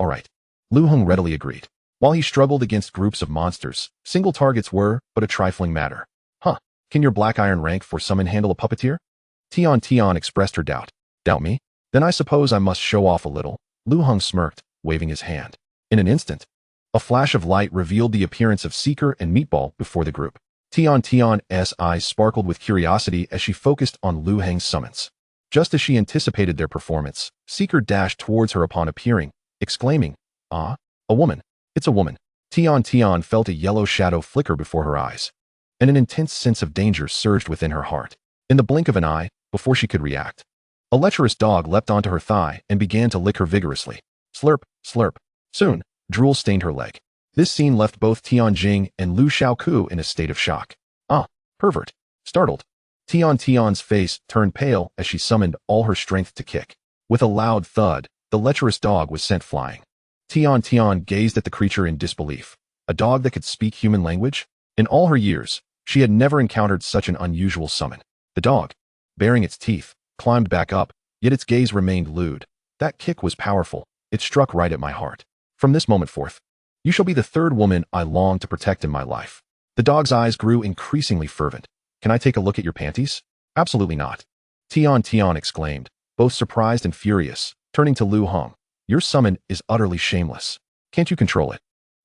Lu Heng readily agreed. While he struggled against groups of monsters, single targets were but a trifling matter. "Huh, can your Black Iron rank for summon handle a puppeteer?" Tian Tian expressed her doubt. "Doubt me? Then I suppose I must show off a little." Lu Heng smirked, waving his hand. In an instant, a flash of light revealed the appearance of Seeker and Meatball before the group. Tian Tian's eyes sparkled with curiosity as she focused on Lu Heng's summons. Just as she anticipated their performance, Seeker dashed towards her upon appearing, exclaiming, "Ah, a woman. It's a woman." Tian Tian felt a yellow shadow flicker before her eyes, and an intense sense of danger surged within her heart. In the blink of an eye, before she could react, a lecherous dog leapt onto her thigh and began to lick her vigorously. Slurp, slurp. Soon, drool stained her leg. This scene left both Tian Jing and Lu Xiaoku in a state of shock. "Ah, pervert." Startled, Tian Tian's face turned pale as she summoned all her strength to kick. With a loud thud, the lecherous dog was sent flying. Tian Tian gazed at the creature in disbelief. A dog that could speak human language? In all her years, she had never encountered such an unusual summon. The dog, baring its teeth, climbed back up, yet its gaze remained lewd. That kick was powerful. It struck right at my heart. From this moment forth, you shall be the third woman I long to protect in my life. The dog's eyes grew increasingly fervent. "Can I take a look at your panties?" "Absolutely not," Tian Tian exclaimed, both surprised and furious, turning to Lu Heng. "Your summon is utterly shameless. Can't you control it?"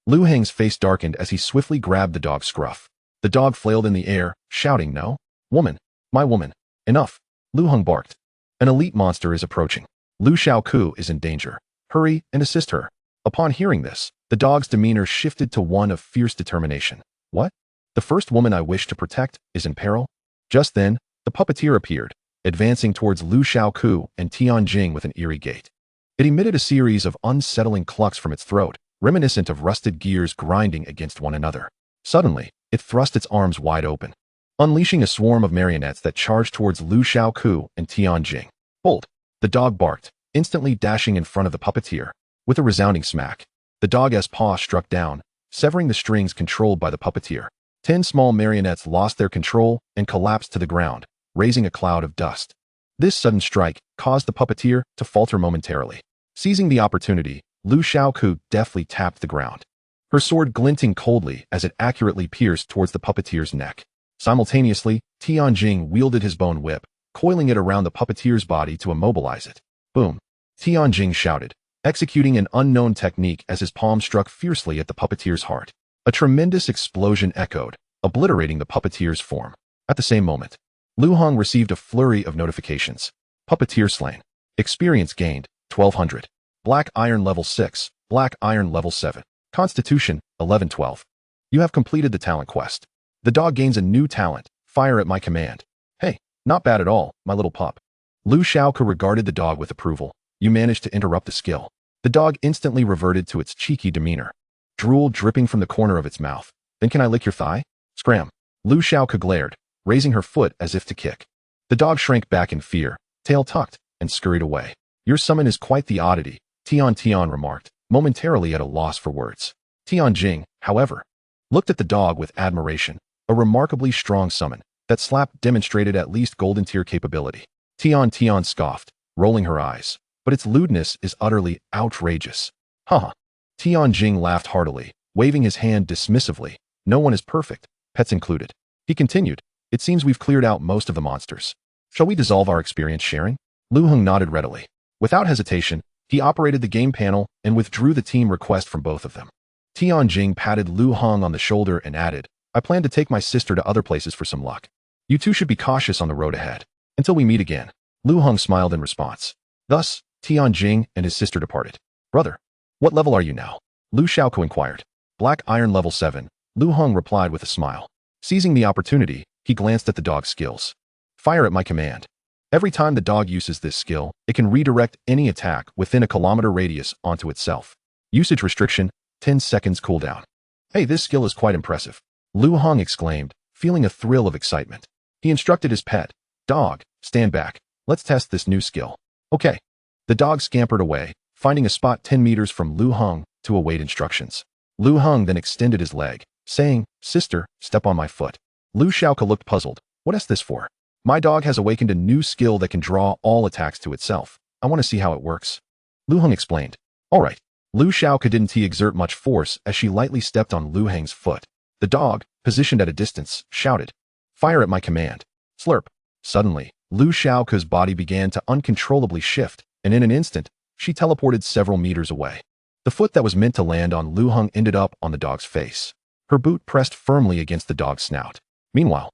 Lu Heng's face darkened as he swiftly grabbed the dog's scruff. The dog flailed in the air, shouting, "No! Woman! My woman! Enough!" Lu Heng barked. "An elite monster is approaching. Lu Xiaoku is in danger. Hurry and assist her." Upon hearing this, the dog's demeanor shifted to one of fierce determination. "What? The first woman I wish to protect is in peril. Just then, the puppeteer appeared, advancing towards Lu Xiaoku and Tianjing with an eerie gait. It emitted a series of unsettling clucks from its throat, reminiscent of rusted gears grinding against one another. Suddenly, it thrust its arms wide open, unleashing a swarm of marionettes that charged towards Lu Xiaoku and Tianjing. "Hold!" The dog barked, instantly dashing in front of the puppeteer. With a resounding smack, the dog's paw struck down, severing the strings controlled by the puppeteer. 10 small marionettes lost their control and collapsed to the ground, raising a cloud of dust. This sudden strike caused the puppeteer to falter momentarily. Seizing the opportunity, Lu Xiaoku deftly tapped the ground, her sword glinting coldly as it accurately pierced towards the puppeteer's neck. Simultaneously, Tianjing wielded his bone whip, coiling it around the puppeteer's body to immobilize it. Boom! Tianjing shouted, executing an unknown technique as his palm struck fiercely at the puppeteer's heart. A tremendous explosion echoed, obliterating the puppeteer's form. At the same moment, Lu Heng received a flurry of notifications. Puppeteer slain. Experience gained, 1200. Black Iron level 6, Black Iron level 7. Constitution, 1112. You have completed the talent quest. The dog gains a new talent, fire at my command. Hey, not bad at all, my little pup. Lu Xiaoku regarded the dog with approval. You managed to interrupt the skill. The dog instantly reverted to its cheeky demeanor, drool dripping from the corner of its mouth. Then can I lick your thigh? Scram. Lu Xiaoku glared, raising her foot as if to kick. The dog shrank back in fear, tail tucked, and scurried away. Your summon is quite the oddity, Tian remarked, momentarily at a loss for words. Tianjing, however, looked at the dog with admiration. A remarkably strong summon. That slap demonstrated at least golden tier capability. Tian scoffed, rolling her eyes. But its lewdness is utterly outrageous. Haha. Tianjing laughed heartily, waving his hand dismissively. No one is perfect, pets included. He continued, it seems we've cleared out most of the monsters. Shall we dissolve our experience sharing? Lu Heng nodded readily. Without hesitation, he operated the game panel and withdrew the team request from both of them. Tianjing patted Lu Heng on the shoulder and added, I plan to take my sister to other places for some luck. You two should be cautious on the road ahead. Until we meet again. Lu Heng smiled in response. Thus, Tianjing and his sister departed. Brother, what level are you now? Lu Xiaoku inquired. Black Iron level 7, Lu Heng replied with a smile. Seizing the opportunity, he glanced at the dog's skills. Fire at my command. Every time the dog uses this skill, it can redirect any attack within a kilometer radius onto itself. Usage restriction, 10 seconds cooldown. Hey, this skill is quite impressive. Lu Heng exclaimed, feeling a thrill of excitement. He instructed his pet, Dog, stand back. Let's test this new skill. Okay. The dog scampered away, finding a spot 10 meters from Lu Heng to await instructions. Lu Heng then extended his leg, saying, Sister, step on my foot. Lu Xiaoku looked puzzled. What is this for? My dog has awakened a new skill that can draw all attacks to itself. I want to see how it works. Lu Heng explained. All right. Lu Xiaoku didn't exert much force as she lightly stepped on Lu Heng's foot. The dog, positioned at a distance, shouted, Fire at my command. Slurp. Suddenly, Lu Xiaoku's body began to uncontrollably shift, and in an instant, she teleported several meters away. The foot that was meant to land on Lu Heng ended up on the dog's face. Her boot pressed firmly against the dog's snout. Meanwhile,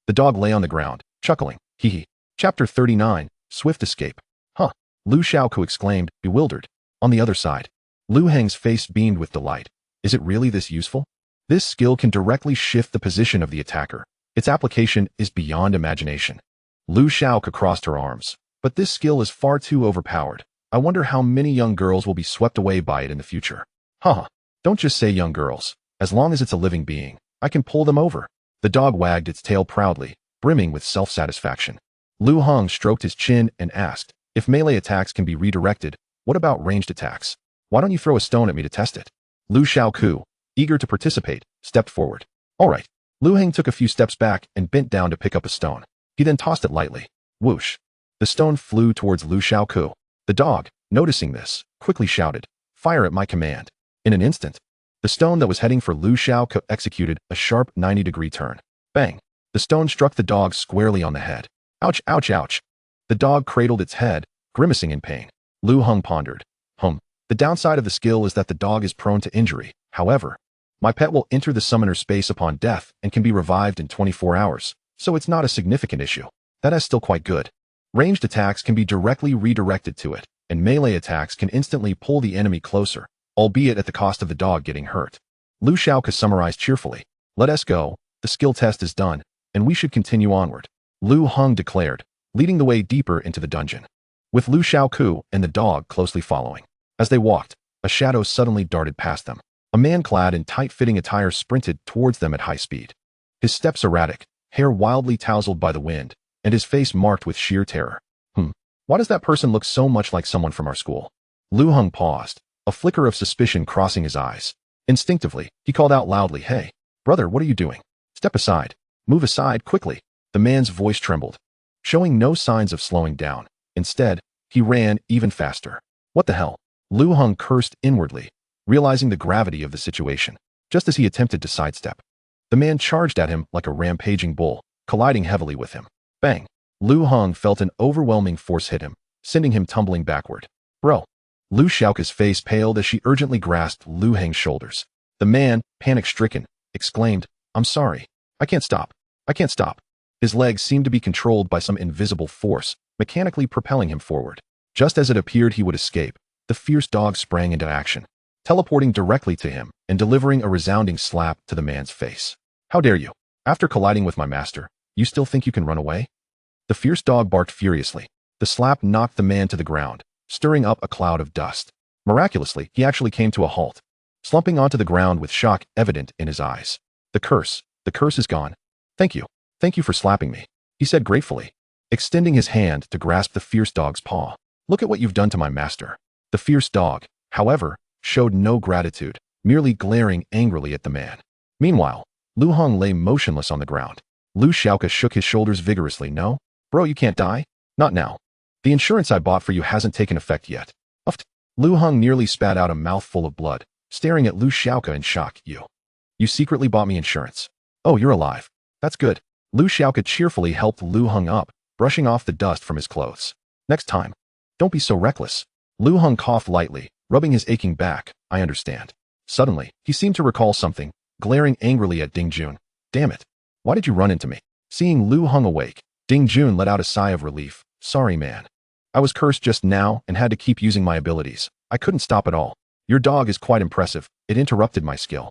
the dog lay on the ground, chuckling. Hee hee. Chapter 39, Swift Escape. Huh. Lu Xiaoku exclaimed, bewildered. On the other side, Lu Heng's face beamed with delight. Is it really this useful? This skill can directly shift the position of the attacker. Its application is beyond imagination. Lu Xiaoku crossed her arms. But this skill is far too overpowered. I wonder how many young girls will be swept away by it in the future. Haha. Don't just say young girls. As long as it's a living being, I can pull them over. The dog wagged its tail proudly, brimming with self-satisfaction. Lu Heng stroked his chin and asked, if melee attacks can be redirected, what about ranged attacks? Why don't you throw a stone at me to test it? Lu Xiaoku, eager to participate, stepped forward. All right. Lu Heng took a few steps back and bent down to pick up a stone. He then tossed it lightly. Whoosh. The stone flew towards Lu Xiaoku. The dog, noticing this, quickly shouted, Fire at my command. In an instant, the stone that was heading for Lu Xiaoku executed a sharp 90-degree turn. Bang. The stone struck the dog squarely on the head. Ouch, ouch, ouch. The dog cradled its head, grimacing in pain. Lu Heng pondered. The downside of the skill is that the dog is prone to injury. However, my pet will enter the summoner space upon death and can be revived in 24 hours, so it's not a significant issue. That is still quite good. Ranged attacks can be directly redirected to it, and melee attacks can instantly pull the enemy closer, albeit at the cost of the dog getting hurt. Lu Xiaoku summarized cheerfully. Let us go. The skill test is done, and we should continue onward, Lu Heng declared, leading the way deeper into the dungeon, with Lu Xiaoku and the dog closely following. As they walked, a shadow suddenly darted past them. A man clad in tight-fitting attire sprinted towards them at high speed. His steps erratic, hair wildly tousled by the wind, and his face marked with sheer terror. Why does that person look so much like someone from our school? Lu Heng paused, a flicker of suspicion crossing his eyes. Instinctively, he called out loudly, "Hey, brother, what are you doing? Step aside. Move aside quickly." The man's voice trembled, showing no signs of slowing down. Instead, he ran even faster. What the hell? Lu Heng cursed inwardly, realizing the gravity of the situation. Just as he attempted to sidestep, the man charged at him like a rampaging bull, colliding heavily with him. Bang! Lu Heng felt an overwhelming force hit him, sending him tumbling backward. Bro! Lu Xiaoku's face paled as she urgently grasped Lu Heng's shoulders. The man, panic-stricken, exclaimed, "I'm sorry. I can't stop. I can't stop." His legs seemed to be controlled by some invisible force, mechanically propelling him forward. Just as it appeared he would escape, the fierce dog sprang into action, teleporting directly to him and delivering a resounding slap to the man's face. "How dare you? After colliding with my master, you still think you can run away?" The fierce dog barked furiously. The slap knocked the man to the ground, stirring up a cloud of dust. Miraculously, he actually came to a halt, slumping onto the ground with shock evident in his eyes. The curse is gone. Thank you for slapping me," he said gratefully, extending his hand to grasp the fierce dog's paw. "Look at what you've done to my master." The fierce dog, however, showed no gratitude, merely glaring angrily at the man. Meanwhile, Lu Heng lay motionless on the ground. Lu Xiaoku shook his shoulders vigorously. "No? Bro, you can't die? Not now. The insurance I bought for you hasn't taken effect yet." Uffed. Lu Heng nearly spat out a mouthful of blood, staring at Lu Xiaoku in shock. You secretly bought me insurance. Oh, you're alive. That's good." Lu Xiaoku cheerfully helped Lu Heng up, brushing off the dust from his clothes. "Next time, don't be so reckless." Lu Heng coughed lightly, rubbing his aching back. "I understand." Suddenly, he seemed to recall something, glaring angrily at Ding Jun. "Damn it. Why did you run into me?" Seeing Lu Heng awake, Ding Jun let out a sigh of relief. "Sorry, man. I was cursed just now and had to keep using my abilities. I couldn't stop at all. Your dog is quite impressive. It interrupted my skill,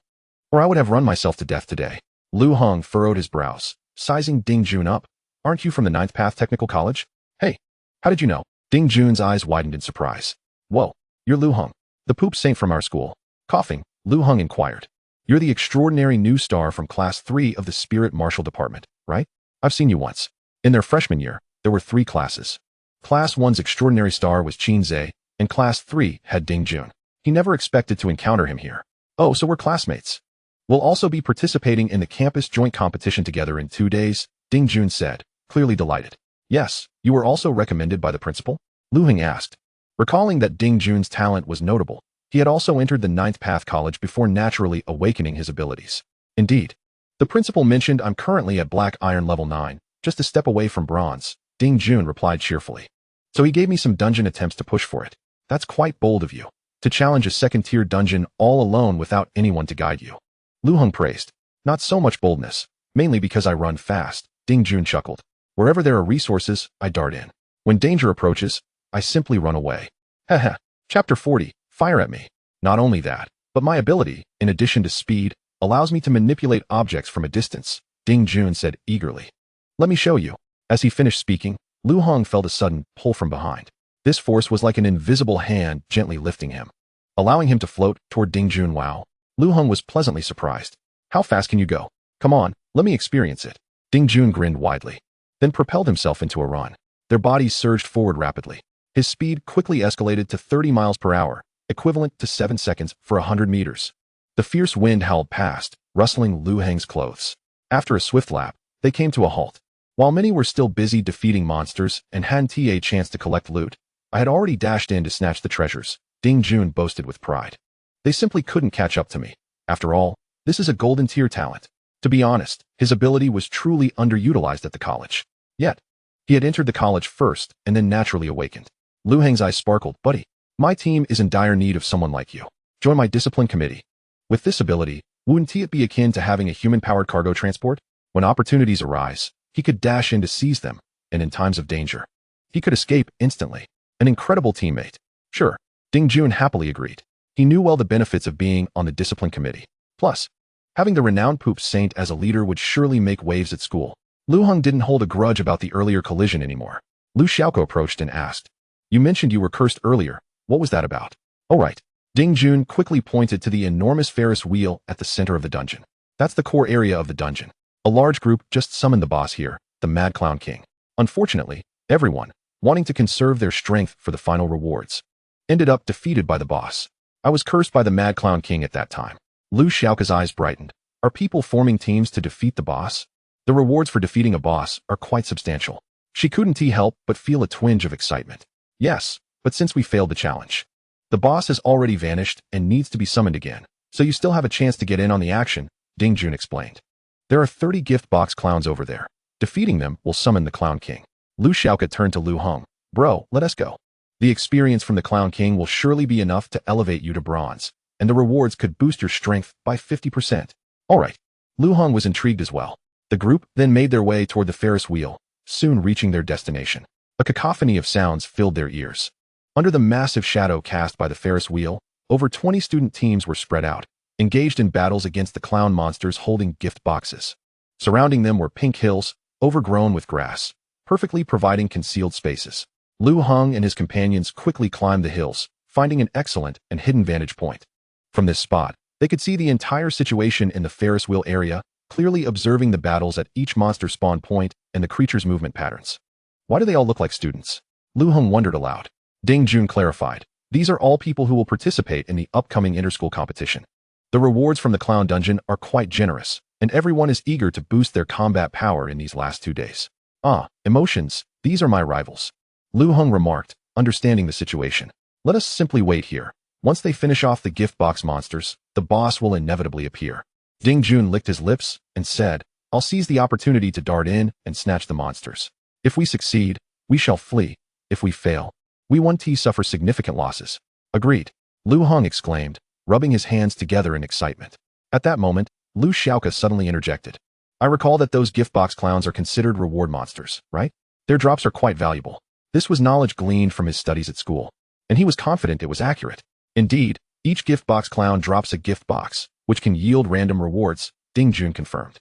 or I would have run myself to death today." Lu Heng furrowed his brows, sizing Ding Jun up. "Aren't you from the Ninth Path Technical College? Hey, how did you know?" Ding Jun's eyes widened in surprise. "Whoa, you're Lu Heng, the poop saint from our school." Coughing, Lu Heng inquired. "You're the extraordinary new star from Class 3 of the Spirit Martial Department, right? I've seen you once." In their freshman year, there were 3 classes. Class 1's extraordinary star was Qin Zhe, and Class 3 had Ding Jun. He never expected to encounter him here. "Oh, so we're classmates. We'll also be participating in the campus joint competition together in 2 days, Ding Jun said, clearly delighted. "Yes, you were also recommended by the principal?" Lu Heng asked. Recalling that Ding Jun's talent was notable, he had also entered the Ninth Path College before naturally awakening his abilities. "Indeed. The principal mentioned I'm currently at Black Iron level 9, just a step away from Bronze," Ding Jun replied cheerfully. "So he gave me some dungeon attempts to push for it. That's quite bold of you, to challenge a second-tier dungeon all alone without anyone to guide you." Lu Heng praised. "Not so much boldness, mainly because I run fast," Ding Jun chuckled. "Wherever there are resources, I dart in. When danger approaches, I simply run away." Heh. Chapter 40, Fire at Me. Not only that, but my ability, in addition to speed, allows me to manipulate objects from a distance, Ding Jun said eagerly. "Let me show you." As he finished speaking, Lu Heng felt a sudden pull from behind. This force was like an invisible hand gently lifting him, allowing him to float toward Ding Jun. Wow. Lu Heng was pleasantly surprised. "How fast can you go? Come on, let me experience it." Ding Jun grinned widely, then propelled himself into a run. Their bodies surged forward rapidly. His speed quickly escalated to 30 miles per hour, equivalent to 7 seconds for 100 meters. The fierce wind howled past, rustling Lu Heng's clothes. After a swift lap, they came to a halt. While many were still busy defeating monsters and hadn't a chance to collect loot, I had already dashed in to snatch the treasures, Ding Jun boasted with pride. "They simply couldn't catch up to me. After all, this is a golden tier talent." To be honest, his ability was truly underutilized at the college. Yet, he had entered the college first and then naturally awakened. Lu Heng's eyes sparkled. "Buddy, my team is in dire need of someone like you. Join my discipline committee." With this ability, wouldn't it be akin to having a human-powered cargo transport? When opportunities arise, he could dash in to seize them, and in times of danger, he could escape instantly. An incredible teammate. Sure, Ding Jun happily agreed. He knew well the benefits of being on the discipline committee. Plus, Having the renowned poop saint as a leader would surely make waves at school. Lu Heng didn't hold a grudge about the earlier collision anymore. Lu Xiaoko approached and asked, "You mentioned you were cursed earlier. What was that about?" "Oh right." Ding Jun quickly pointed to the enormous Ferris wheel at the center of the dungeon. "That's the core area of the dungeon. A large group just summoned the boss here, the Mad Clown King. Unfortunately, everyone, wanting to conserve their strength for the final rewards, ended up defeated by the boss. I was cursed by the Mad Clown King at that time." Lu Xiaoka's eyes brightened. "Are people forming teams to defeat the boss? The rewards for defeating a boss are quite substantial." She couldn't help but feel a twinge of excitement. "Yes, but since we failed the challenge, the boss has already vanished and needs to be summoned again, so you still have a chance to get in on the action," Ding Jun explained. "There are 30 gift box clowns over there. Defeating them will summon the Clown King." Lu Xiaoka turned to Lu Heng. "Bro, let us go. The experience from the Clown King will surely be enough to elevate you to bronze, and the rewards could boost your strength by 50%. All right." Lu Heng was intrigued as well. The group then made their way toward the Ferris wheel, soon reaching their destination. A cacophony of sounds filled their ears. Under the massive shadow cast by the Ferris wheel, over 20 student teams were spread out, engaged in battles against the clown monsters holding gift boxes. Surrounding them were pink hills, overgrown with grass, perfectly providing concealed spaces. Lu Heng and his companions quickly climbed the hills, finding an excellent and hidden vantage point. From this spot, they could see the entire situation in the Ferris wheel area, clearly observing the battles at each monster spawn point and the creatures' movement patterns. "Why do they all look like students?" Lu Heng wondered aloud. Ding Jun clarified, "These are all people who will participate in the upcoming interschool competition. The rewards from the Clown Dungeon are quite generous, and everyone is eager to boost their combat power in these last 2 days." "Ah, emotions, these are my rivals," Lu Heng remarked, understanding the situation. "Let us simply wait here. Once they finish off the gift box monsters, the boss will inevitably appear." Ding Jun licked his lips and said, "I'll seize the opportunity to dart in and snatch the monsters. If we succeed, we shall flee. If we fail, we won't suffer significant losses." "Agreed," Lu Heng exclaimed, rubbing his hands together in excitement. At that moment, Lu Xiaoka suddenly interjected. "I recall that those gift box clowns are considered reward monsters, right? Their drops are quite valuable." This was knowledge gleaned from his studies at school, and he was confident it was accurate. Indeed, each gift box clown drops a gift box, which can yield random rewards, Ding Jun confirmed.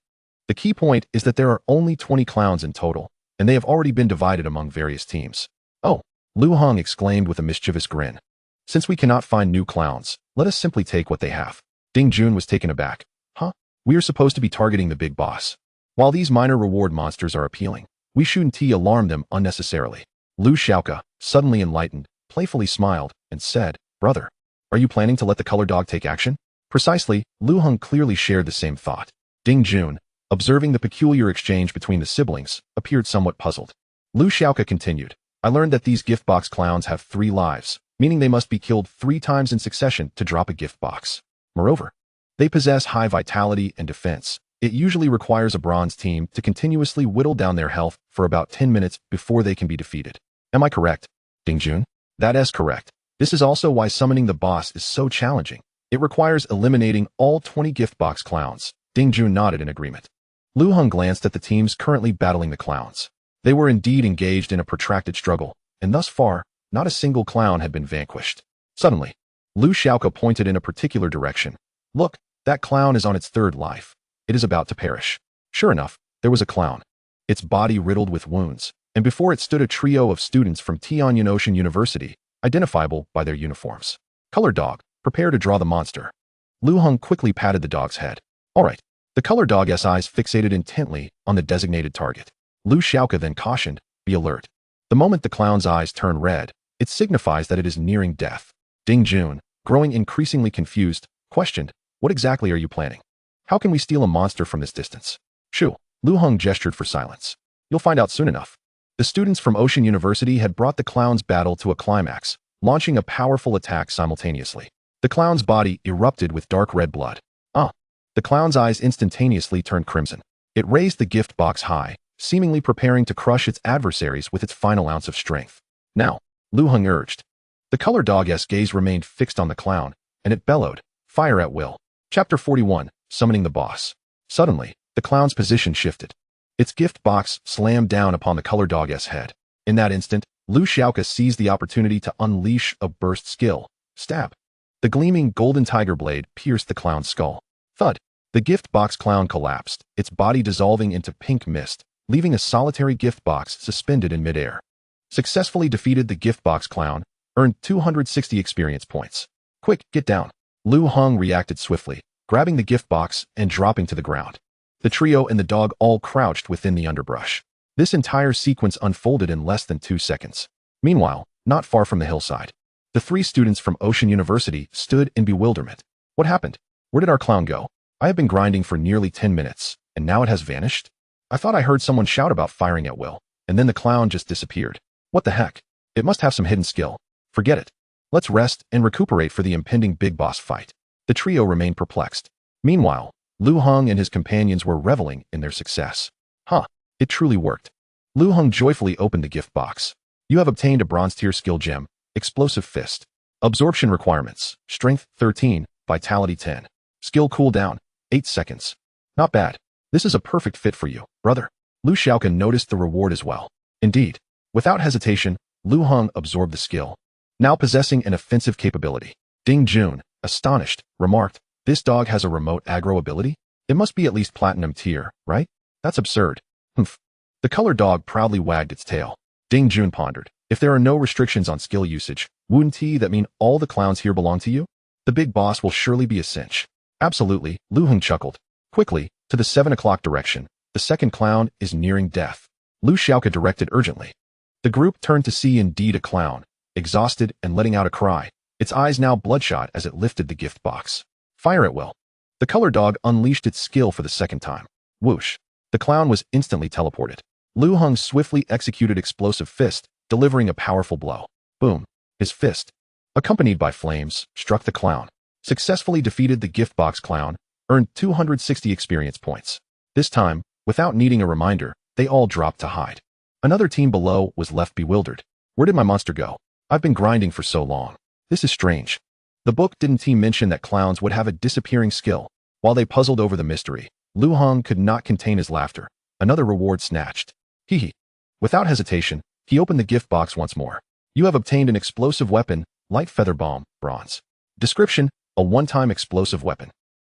The key point is that there are only 20 clowns in total, and they have already been divided among various teams. "Oh," Lu Heng exclaimed with a mischievous grin. "Since we cannot find new clowns, let us simply take what they have." Ding Jun was taken aback. "Huh? We are supposed to be targeting the big boss. While these minor reward monsters are appealing, we shouldn't alarm them unnecessarily." Lu Xiaoka, suddenly enlightened, playfully smiled and said, "Brother, are you planning to let the color dog take action?" Precisely, Lu Heng clearly shared the same thought. Ding Jun, observing the peculiar exchange between the siblings, appeared somewhat puzzled. Lu Xiaoka continued, "I learned that these gift box clowns have 3 lives, meaning they must be killed 3 times in succession to drop a gift box. Moreover, they possess high vitality and defense. It usually requires a bronze team to continuously whittle down their health for about 10 minutes before they can be defeated. Am I correct, Ding Jun?" "That is correct. This is also why summoning the boss is so challenging. It requires eliminating all 20 gift box clowns." Ding Jun nodded in agreement. Lu Heng glanced at the teams currently battling the clowns. They were indeed engaged in a protracted struggle, and thus far, not a single clown had been vanquished. Suddenly, Lu Xiaoka pointed in a particular direction. "Look, that clown is on its 3rd life. It is about to perish." Sure enough, there was a clown, its body riddled with wounds, and before it stood a trio of students from Tianyang Ocean University, identifiable by their uniforms. "Color dog, prepare to draw the monster." Lu Heng quickly patted the dog's head. "All right." The color dog's eyes fixated intently on the designated target. Lu Xiaoka then cautioned, "Be alert. The moment the clown's eyes turn red, it signifies that it is nearing death." Ding Jun, growing increasingly confused, questioned, "What exactly are you planning? How can we steal a monster from this distance?" "Shoo." Lu Heng gestured for silence. "You'll find out soon enough." The students from Ocean University had brought the clown's battle to a climax, launching a powerful attack simultaneously. The clown's body erupted with dark red blood. "Ah!" The clown's eyes instantaneously turned crimson. It raised the gift box high, seemingly preparing to crush its adversaries with its final ounce of strength. "Now," Lu Heng urged. The color dog's gaze remained fixed on the clown, and it bellowed, "Fire at will." Chapter 41, Summoning the Boss. Suddenly, the clown's position shifted. Its gift box slammed down upon the color dog's head. In that instant, Lu Xiaoka seized the opportunity to unleash a burst skill. Stab. The gleaming golden tiger blade pierced the clown's skull. Thud. The gift box clown collapsed, its body dissolving into pink mist, leaving a solitary gift box suspended in midair. Successfully defeated the gift box clown, earned 260 experience points. Quick, get down. Lu Heng reacted swiftly, grabbing the gift box and dropping to the ground. The trio and the dog all crouched within the underbrush. This entire sequence unfolded in less than 2 seconds. Meanwhile, not far from the hillside, the 3 students from Ocean University stood in bewilderment. What happened? Where did our clown go? I have been grinding for nearly 10 minutes, and now it has vanished? I thought I heard someone shout about firing at will, and then the clown just disappeared. What the heck? It must have some hidden skill. Forget it. Let's rest and recuperate for the impending big boss fight. The trio remained perplexed. Meanwhile, Lu Heng and his companions were reveling in their success. Huh, it truly worked. Lu Heng joyfully opened the gift box. You have obtained a bronze tier skill gem, Explosive Fist. Absorption requirements, Strength 13, Vitality 10. Skill cooldown, 8 seconds. Not bad. This is a perfect fit for you, brother. Lu Xiaokan noticed the reward as well. Indeed. Without hesitation, Lu Heng absorbed the skill. Now possessing an offensive capability. Ding Jun, astonished, remarked, this dog has a remote aggro ability? It must be at least platinum tier, right? That's absurd. Humph. The color dog proudly wagged its tail. Ding Jun pondered. If there are no restrictions on skill usage, wouldn't that mean all the clowns here belong to you? The big boss will surely be a cinch. Absolutely, Lu Heng chuckled. Quickly, to the 7 o'clock direction. The second clown is nearing death. Lu Xiaoka directed urgently. The group turned to see indeed a clown, exhausted and letting out a cry, its eyes now bloodshot as it lifted the gift box. Fire at will. The color dog unleashed its skill for the second time. Whoosh. The clown was instantly teleported. Lu Heng swiftly executed Explosive Fist, delivering a powerful blow. Boom. His fist, accompanied by flames, struck the clown. Successfully defeated the gift box clown, earned 260 experience points. This time, without needing a reminder, they all dropped to hide. Another team below was left bewildered. Where did my monster go? I've been grinding for so long. This is strange. The book didn't mention that clowns would have a disappearing skill. While they puzzled over the mystery, Lu Heng could not contain his laughter. Another reward snatched. Hee hee. Without hesitation, he opened the gift box once more. You have obtained an explosive weapon, Light Feather Bomb, bronze. Description, a one-time explosive weapon.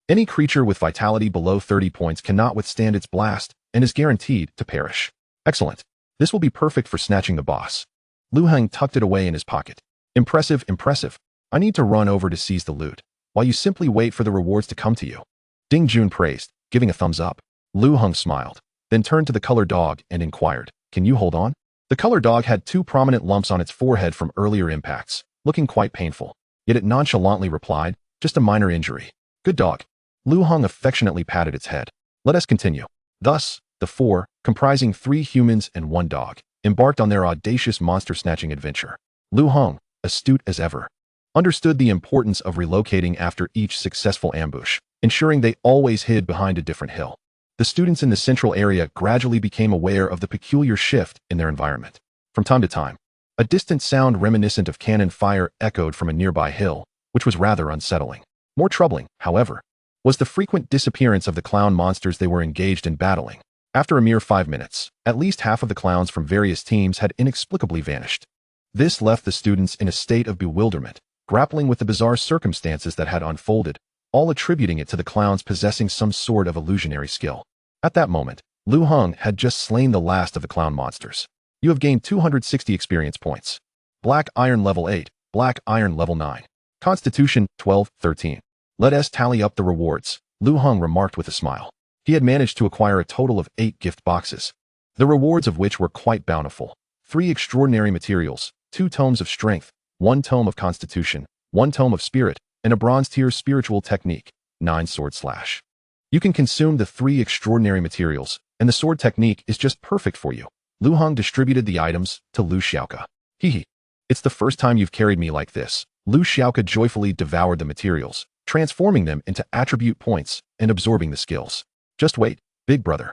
Any creature with vitality below 30 points cannot withstand its blast and is guaranteed to perish. Excellent. This will be perfect for snatching the boss. Lu Heng tucked it away in his pocket. Impressive, impressive. I need to run over to seize the loot, while you simply wait for the rewards to come to you. Ding Jun praised, giving a thumbs up. Lu Heng smiled, then turned to the color dog and inquired, can you hold on? The color dog had 2 prominent lumps on its forehead from earlier impacts, looking quite painful. Yet it nonchalantly replied, just a minor injury. Good dog. Lu Heng affectionately patted its head. Let us continue. Thus, the 4, comprising 3 humans and 1 dog, embarked on their audacious monster-snatching adventure. Lu Heng, astute as ever, understood the importance of relocating after each successful ambush, ensuring they always hid behind a different hill. The students in the central area gradually became aware of the peculiar shift in their environment. From time to time, a distant sound reminiscent of cannon fire echoed from a nearby hill, which was rather unsettling. More troubling, however, was the frequent disappearance of the clown monsters they were engaged in battling. After a mere 5 minutes, at least half of the clowns from various teams had inexplicably vanished. This left the students in a state of bewilderment, grappling with the bizarre circumstances that had unfolded, all attributing it to the clowns possessing some sort of illusionary skill. At that moment, Lu Heng had just slain the last of the clown monsters. You have gained 260 experience points. Black Iron level 8, Black Iron level 9. Constitution 12, 13. Let us tally up the rewards, Lu Heng remarked with a smile. He had managed to acquire a total of 8 gift boxes, the rewards of which were quite bountiful. 3 extraordinary materials, 2 tomes of strength, 1 tome of constitution, 1 tome of spirit, and a bronze tier spiritual technique, 9 sword slash. You can consume the 3 extraordinary materials, and the sword technique is just perfect for you. Lu Heng distributed the items to Lu Xiaoka. Hee hee. It's the first time you've carried me like this. Lu Xiaoka joyfully devoured the materials, transforming them into attribute points and absorbing the skills. Just wait, big brother.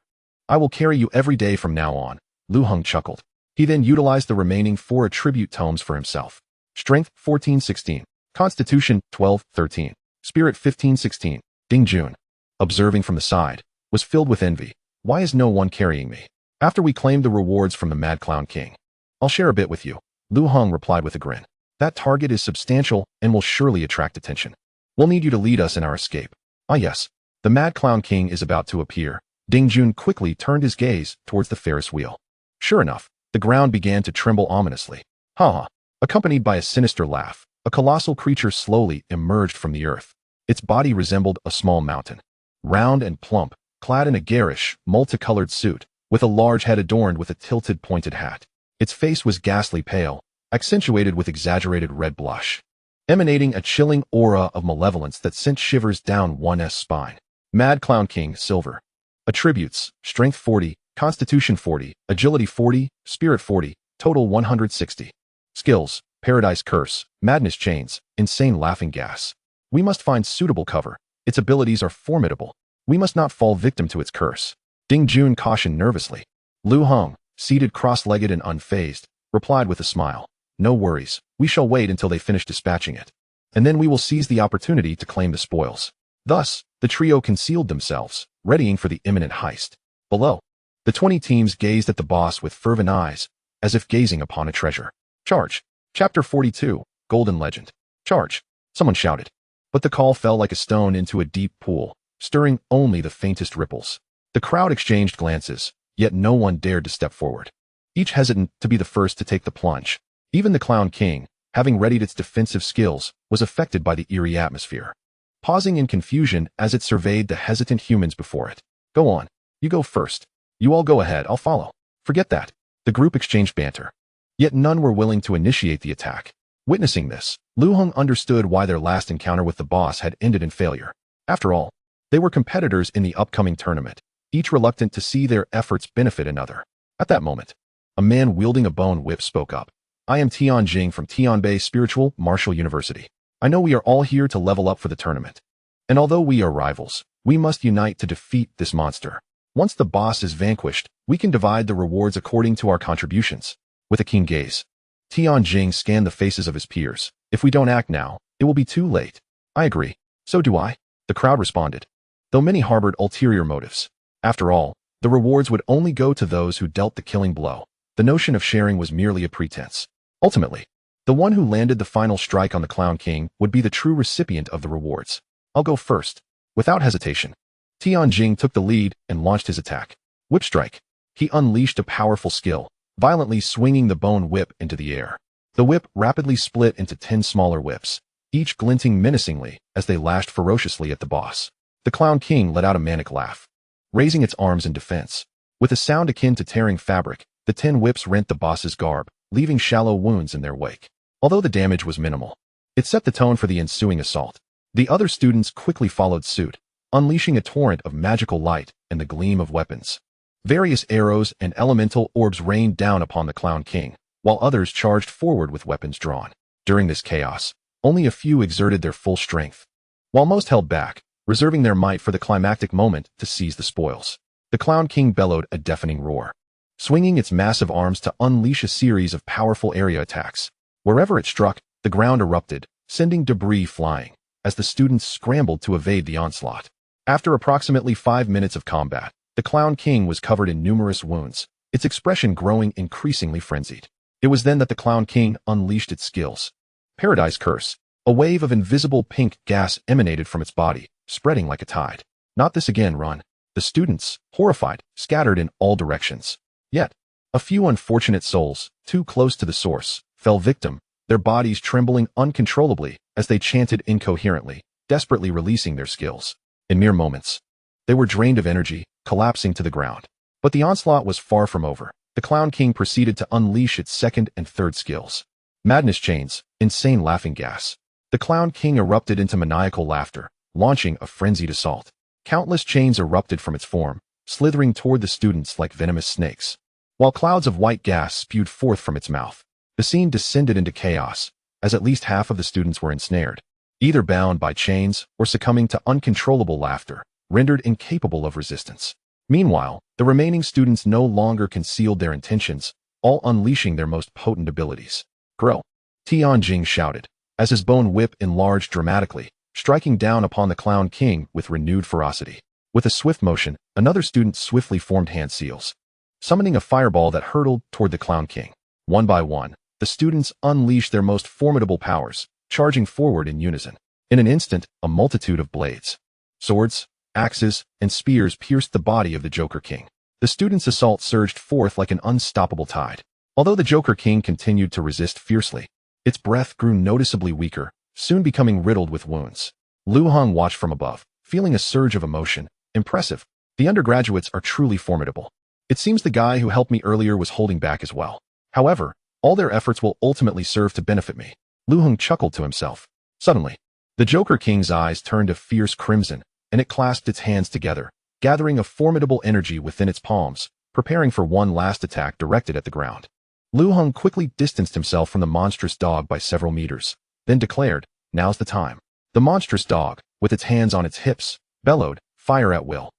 I will carry you every day from now on, Lu Heng chuckled. He then utilized the remaining 4 attribute tomes for himself. Strength 14-16, Constitution 12-13, Spirit 15-16. Ding Jun, observing from the side, was filled with envy. Why is no one carrying me? After we claimed the rewards from the Mad Clown King, I'll share a bit with you, Lu Heng replied with a grin. That target is substantial and will surely attract attention. We'll need you to lead us in our escape. Ah yes, The Mad Clown King is about to appear. Ding Jun quickly turned his gaze towards the Ferris wheel. Sure enough, the ground began to tremble ominously. Ha ha! Accompanied by a sinister laugh, a colossal creature slowly emerged from the earth. Its body resembled a small mountain. Round and plump, clad in a garish, multicolored suit, with a large head adorned with a tilted pointed hat. Its face was ghastly pale, accentuated with exaggerated red blush, emanating a chilling aura of malevolence that sent shivers down one's spine. Mad Clown King, Silver. Attributes: Strength 40, Constitution 40, Agility 40, Spirit 40, total 160. Skills: Paradise Curse, Madness Chains, Insane Laughing Gas. We must find suitable cover. Its abilities are formidable. We must not fall victim to its curse. Ding Jun cautioned nervously. Lu Heng, seated cross-legged and unfazed, replied with a smile. No worries, we shall wait until they finish dispatching it. And then we will seize the opportunity to claim the spoils. Thus, the trio concealed themselves, readying for the imminent heist. Below, the 20 teams gazed at the boss with fervent eyes, as if gazing upon a treasure. Charge! Chapter 42, Golden Legend. Charge! Someone shouted. But the call fell like a stone into a deep pool, stirring only the faintest ripples. The crowd exchanged glances, yet no one dared to step forward, each hesitant to be the first to take the plunge. Even the Clown King, having readied its defensive skills, was affected by the eerie atmosphere, pausing in confusion as it surveyed the hesitant humans before it. Go on. You go first. You all go ahead, I'll follow. Forget that. The group exchanged banter. Yet none were willing to initiate the attack. Witnessing this, Lu Heng understood why their last encounter with the boss had ended in failure. After all, they were competitors in the upcoming tournament, each reluctant to see their efforts benefit another. At that moment, a man wielding a bone whip spoke up. I am Tian Jing from Tianbei Spiritual Martial University. I know we are all here to level up for the tournament. And although we are rivals, we must unite to defeat this monster. Once the boss is vanquished, we can divide the rewards according to our contributions. With a keen gaze, Tian Jing scanned the faces of his peers. If we don't act now, it will be too late. I agree. So do I. The crowd responded, though many harbored ulterior motives. After all, the rewards would only go to those who dealt the killing blow. The notion of sharing was merely a pretense. Ultimately, the one who landed the final strike on the Clown King would be the true recipient of the rewards. I'll go first. Without hesitation, Tian Jing took the lead and launched his attack. Whip strike. He unleashed a powerful skill, violently swinging the bone whip into the air. The whip rapidly split into 10 smaller whips, each glinting menacingly as they lashed ferociously at the boss. The Clown King let out a manic laugh, raising its arms in defense. With a sound akin to tearing fabric, the 10 whips rent the boss's garb, leaving shallow wounds in their wake. Although the damage was minimal, it set the tone for the ensuing assault. The other students quickly followed suit, unleashing a torrent of magical light and the gleam of weapons. Various arrows and elemental orbs rained down upon the Clown King, while others charged forward with weapons drawn. During this chaos, only a few exerted their full strength, while most held back, reserving their might for the climactic moment to seize the spoils. The Clown King bellowed a deafening roar, swinging its massive arms to unleash a series of powerful area attacks. Wherever it struck, the ground erupted, sending debris flying, as the students scrambled to evade the onslaught. After approximately 5 minutes of combat, the Clown King was covered in numerous wounds, its expression growing increasingly frenzied. It was then that the Clown King unleashed its skills. Paradise Curse. A wave of invisible pink gas emanated from its body, spreading like a tide. Not this again, run. The students, horrified, scattered in all directions. Yet, a few unfortunate souls, too close to the source, fell victim, their bodies trembling uncontrollably as they chanted incoherently, desperately releasing their skills. In mere moments, they were drained of energy, collapsing to the ground. But the onslaught was far from over. The Clown King proceeded to unleash its second and third skills. Madness Chains, Insane Laughing Gas. The Clown King erupted into maniacal laughter, launching a frenzied assault. Countless chains erupted from its form, slithering toward the students like venomous snakes, while clouds of white gas spewed forth from its mouth. The scene descended into chaos, as at least half of the students were ensnared, either bound by chains or succumbing to uncontrollable laughter, rendered incapable of resistance. Meanwhile, the remaining students no longer concealed their intentions, all unleashing their most potent abilities. Grow! Tian Jing shouted, as his bone whip enlarged dramatically, striking down upon the Clown King with renewed ferocity. With a swift motion, another student swiftly formed hand seals, summoning a fireball that hurtled toward the Clown King. One by one, the students unleashed their most formidable powers, charging forward in unison. In an instant, a multitude of blades, swords, axes, and spears pierced the body of the Joker King. The students' assault surged forth like an unstoppable tide. Although the Joker King continued to resist fiercely, its breath grew noticeably weaker, soon becoming riddled with wounds. Lu Heng watched from above, feeling a surge of emotion. Impressive. The undergraduates are truly formidable. It seems the guy who helped me earlier was holding back as well. However, all their efforts will ultimately serve to benefit me. Lu Heng chuckled to himself. Suddenly, the Joker King's eyes turned a fierce crimson, and it clasped its hands together, gathering a formidable energy within its palms, preparing for one last attack directed at the ground. Lu Heng quickly distanced himself from the monstrous dog by several meters, then declared, "Now's the time." The monstrous dog, with its hands on its hips, bellowed, "Fire at will."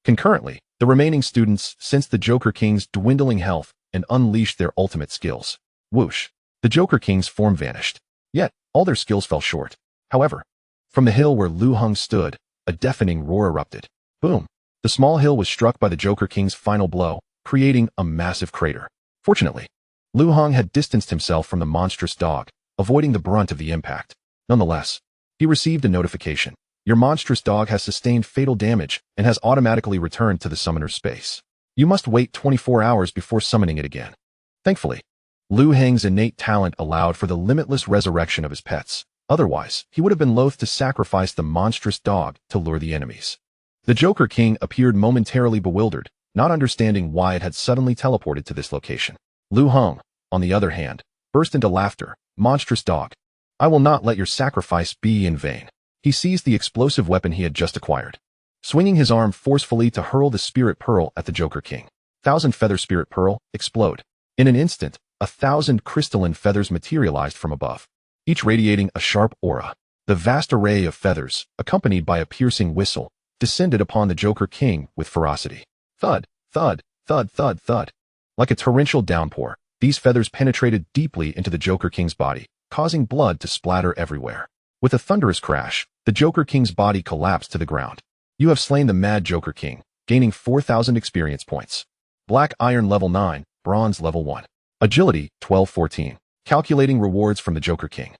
Concurrently, the remaining students sensed the Joker King's dwindling health and unleashed their ultimate skills. Whoosh! The Joker King's form vanished. Yet, all their skills fell short. However, from the hill where Lu Heng stood, a deafening roar erupted. Boom! The small hill was struck by the Joker King's final blow, creating a massive crater. Fortunately, Lu Heng had distanced himself from the monstrous dog, avoiding the brunt of the impact. Nonetheless, he received a notification. Your monstrous dog has sustained fatal damage and has automatically returned to the summoner's space. You must wait 24 hours before summoning it again. Thankfully, Lu Heng's innate talent allowed for the limitless resurrection of his pets. Otherwise, he would have been loath to sacrifice the monstrous dog to lure the enemies. The Joker King appeared momentarily bewildered, not understanding why it had suddenly teleported to this location. Lu Heng, on the other hand, burst into laughter. Monstrous dog, I will not let your sacrifice be in vain. He seized the explosive weapon he had just acquired, swinging his arm forcefully to hurl the Spirit Pearl at the Joker King. 1,000 Feather Spirit Pearl, explode. In an instant, 1,000 crystalline feathers materialized from above, each radiating a sharp aura. The vast array of feathers, accompanied by a piercing whistle, descended upon the Joker King with ferocity. Thud, thud, thud, thud, thud. Like a torrential downpour, these feathers penetrated deeply into the Joker King's body, causing blood to splatter everywhere. With a thunderous crash, the Joker King's body collapsed to the ground. You have slain the Mad Joker King, gaining 4,000 experience points. Black Iron level 9, Bronze level 1. Agility 1214. Calculating rewards from the Joker King.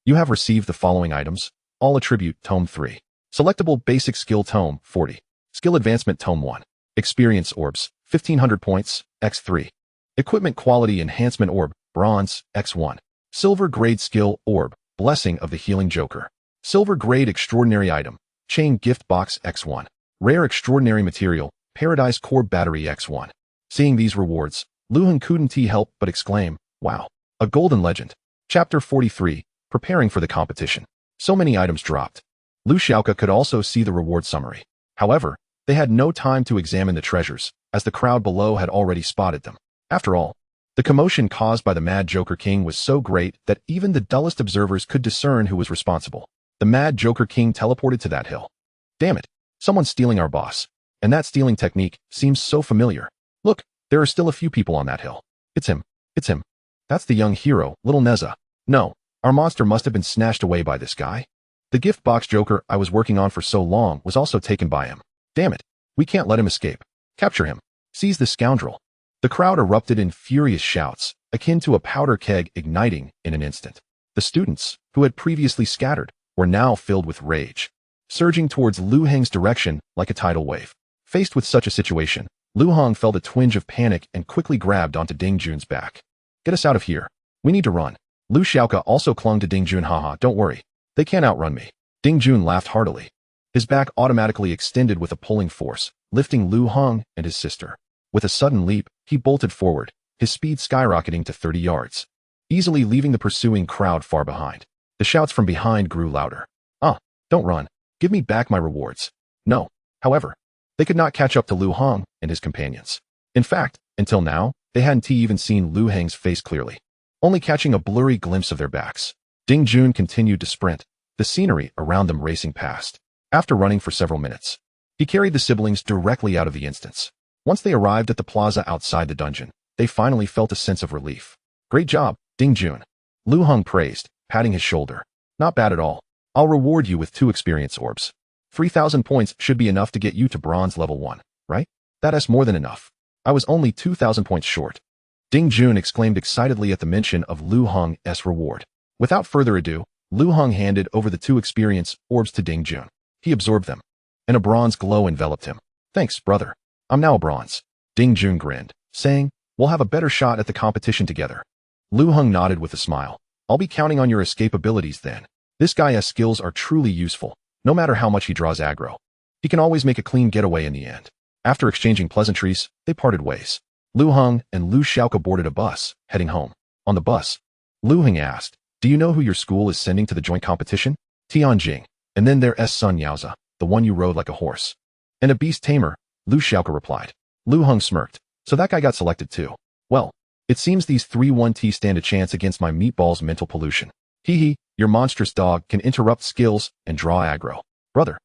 You have received the following items. All Attribute Tome 3. Selectable Basic Skill Tome 40. Skill Advancement Tome 1. Experience Orbs 1,500 points, X3. Equipment Quality Enhancement Orb, Bronze, X1. Silver Grade Skill Orb, Blessing of the Healing Joker. Silver Grade Extraordinary Item, Chain Gift Box X1. Rare Extraordinary Material, Paradise Core Battery X1. Seeing these rewards, Lu Heng couldn't help but exclaim, "Wow, a golden legend." Chapter 43, Preparing for the Competition. So many items dropped. Lu Xiaoka could also see the reward summary. However, they had no time to examine the treasures, as the crowd below had already spotted them. After all, the commotion caused by the Mad Joker King was so great that even the dullest observers could discern who was responsible. The Mad Joker King teleported to that hill. Damn it, someone's stealing our boss. And that stealing technique seems so familiar. Look, there are still a few people on that hill. It's him. It's him. That's the young hero, Little Neza. No, our monster must have been snatched away by this guy. The gift box Joker I was working on for so long was also taken by him. Damn it, we can't let him escape. Capture him. Seize this scoundrel. The crowd erupted in furious shouts, akin to a powder keg igniting in an instant. The students, who had previously scattered, were now filled with rage, surging towards Lu Heng's direction like a tidal wave. Faced with such a situation, Lu Heng felt a twinge of panic and quickly grabbed onto Ding Jun's back. Get us out of here. We need to run. Lu Xiaoka also clung to Ding Jun. Haha, don't worry. They can't outrun me. Ding Jun laughed heartily. His back automatically extended with a pulling force, lifting Lu Heng and his sister. With a sudden leap, he bolted forward, his speed skyrocketing to 30 yards, easily leaving the pursuing crowd far behind. The shouts from behind grew louder. Ah, don't run. Give me back my rewards. No. However, they could not catch up to Lu Heng and his companions. In fact, until now, they hadn't even seen Lu Heng's face clearly, only catching a blurry glimpse of their backs. Ding Jun continued to sprint, the scenery around them racing past. After running for several minutes, he carried the siblings directly out of the instance. Once they arrived at the plaza outside the dungeon, they finally felt a sense of relief. Great job, Ding Jun. Lu Heng praised, patting his shoulder. Not bad at all. I'll reward you with 2 experience orbs. 3,000 points should be enough to get you to Bronze level 1, right? That's more than enough. I was only 2,000 points short. Ding Jun exclaimed excitedly at the mention of Lu Heng's reward. Without further ado, Lu Heng handed over the 2 experience orbs to Ding Jun. He absorbed them, and a bronze glow enveloped him. Thanks, brother. I'm now a bronze. Ding Jun grinned, saying, we'll have a better shot at the competition together. Lu Heng nodded with a smile. I'll be counting on your escape abilities then. This guy's skills are truly useful, no matter how much he draws aggro. He can always make a clean getaway in the end. After exchanging pleasantries, they parted ways. Lu Heng and Lu Xiaoke boarded a bus, heading home. On the bus, Lu Heng asked, do you know who your school is sending to the joint competition? Tianjing, and then there's son Yaoza, the one you rode like a horse. And a beast tamer, Lu Xiaoke replied. Lu Heng smirked. So that guy got selected too. Well, it seems these 3-1T stand a chance against my meatball's mental pollution. Hee hee, your monstrous dog can interrupt skills and draw aggro. Brother,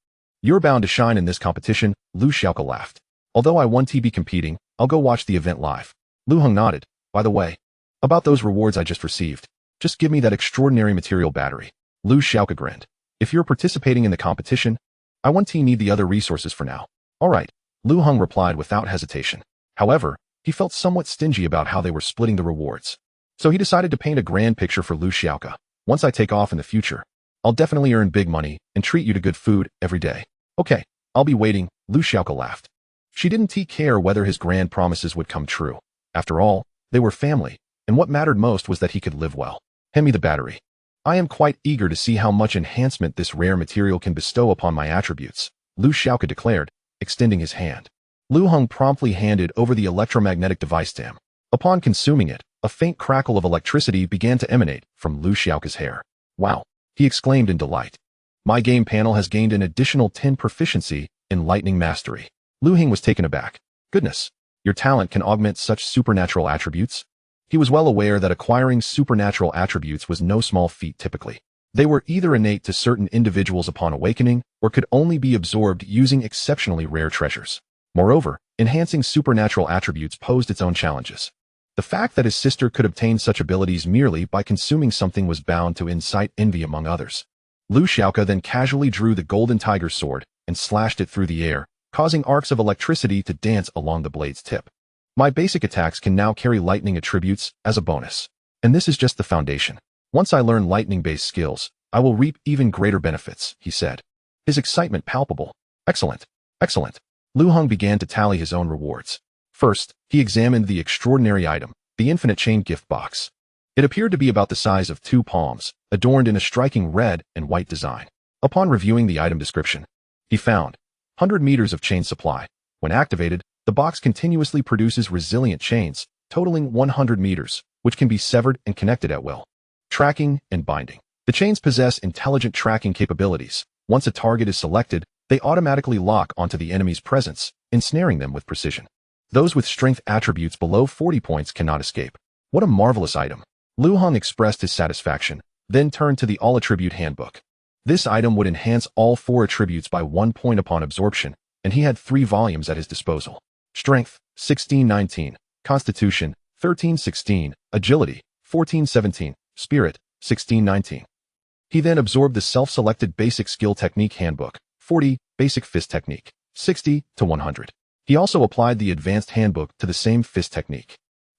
you're bound to shine in this competition, Lu Xiaoke laughed. Although I won't be competing, I'll go watch the event live. Lu Heng nodded. By the way, about those rewards I just received, just give me that extraordinary material battery. Lu Xiaoke grinned. If you're participating in the competition, I won't need the other resources for now. All right, Lu Heng replied without hesitation. However, he felt somewhat stingy about how they were splitting the rewards. So he decided to paint a grand picture for Lu Xiaoke. Once I take off in the future, I'll definitely earn big money and treat you to good food every day. Okay, I'll be waiting, Lu Xiaoke laughed. She didn't care whether his grand promises would come true. After all, they were family, and what mattered most was that he could live well. Hand me the battery. I am quite eager to see how much enhancement this rare material can bestow upon my attributes, Lu Xiaoke declared, extending his hand. Lu Heng promptly handed over the electromagnetic device to him. Upon consuming it, a faint crackle of electricity began to emanate from Lu Xiaoke's hair. Wow, he exclaimed in delight. My game panel has gained an additional 10 proficiency in lightning mastery. Lu Heng was taken aback. Goodness, your talent can augment such supernatural attributes? He was well aware that acquiring supernatural attributes was no small feat typically. They were either innate to certain individuals upon awakening or could only be absorbed using exceptionally rare treasures. Moreover, enhancing supernatural attributes posed its own challenges. The fact that his sister could obtain such abilities merely by consuming something was bound to incite envy among others. Lu Xiaoke then casually drew the golden tiger sword and slashed it through the air, causing arcs of electricity to dance along the blade's tip. My basic attacks can now carry lightning attributes as a bonus. And this is just the foundation. Once I learn lightning-based skills, I will reap even greater benefits, he said. His excitement palpable. Excellent. Excellent. Lu Heng began to tally his own rewards. First, he examined the extraordinary item, the infinite chain gift box. It appeared to be about the size of 2 palms, adorned in a striking red and white design. Upon reviewing the item description, he found 100 meters of chain supply. When activated, the box continuously produces resilient chains, totaling 100 meters, which can be severed and connected at will. Tracking and binding. The chains possess intelligent tracking capabilities. Once a target is selected, they automatically lock onto the enemy's presence, ensnaring them with precision. Those with strength attributes below 40 points cannot escape. What a marvelous item. Lu Heng expressed his satisfaction, then turned to the all-attribute handbook. This item would enhance all 4 attributes by 1 point upon absorption, and he had 3 volumes at his disposal. Strength, 1619, Constitution, 1316, Agility, 1417, Spirit, 1619. He then absorbed the self-selected Basic Skill Technique Handbook, 40, Basic Fist Technique, 60 to 100. He also applied the Advanced Handbook to the same fist technique.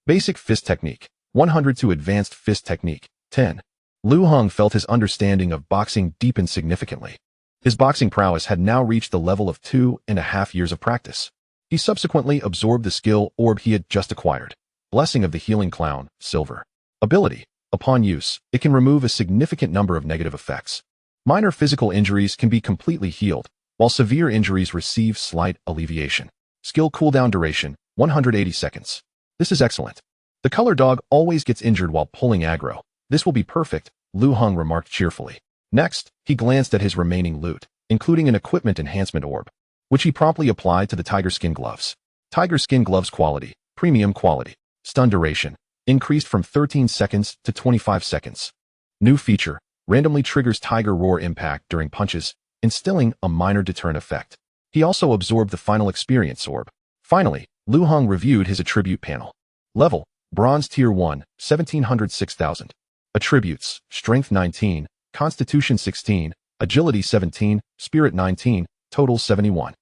Basic Fist Technique, 100 to Advanced Fist Technique, 10. Lu Heng felt his understanding of boxing deepened significantly. His boxing prowess had now reached the level of 2.5 years of practice. He subsequently absorbed the skill orb he had just acquired. Blessing of the Healing Clown, Silver. Ability. Upon use, it can remove a significant number of negative effects. Minor physical injuries can be completely healed, while severe injuries receive slight alleviation. Skill cooldown duration, 180 seconds. This is excellent. The color dog always gets injured while pulling aggro. This will be perfect, Lu Heng remarked cheerfully. Next, he glanced at his remaining loot, including an equipment enhancement orb, which he promptly applied to the tiger skin gloves. Tiger skin gloves quality, premium quality. Stun duration, increased from 13 seconds to 25 seconds. New feature, randomly triggers tiger roar impact during punches, instilling a minor deterrent effect. He also absorbed the final experience orb. Finally, Lu Heng reviewed his attribute panel. Level, Bronze Tier 1, 1706,000. Attributes, Strength 19, Constitution 16, Agility 17, Spirit 19, Total 71.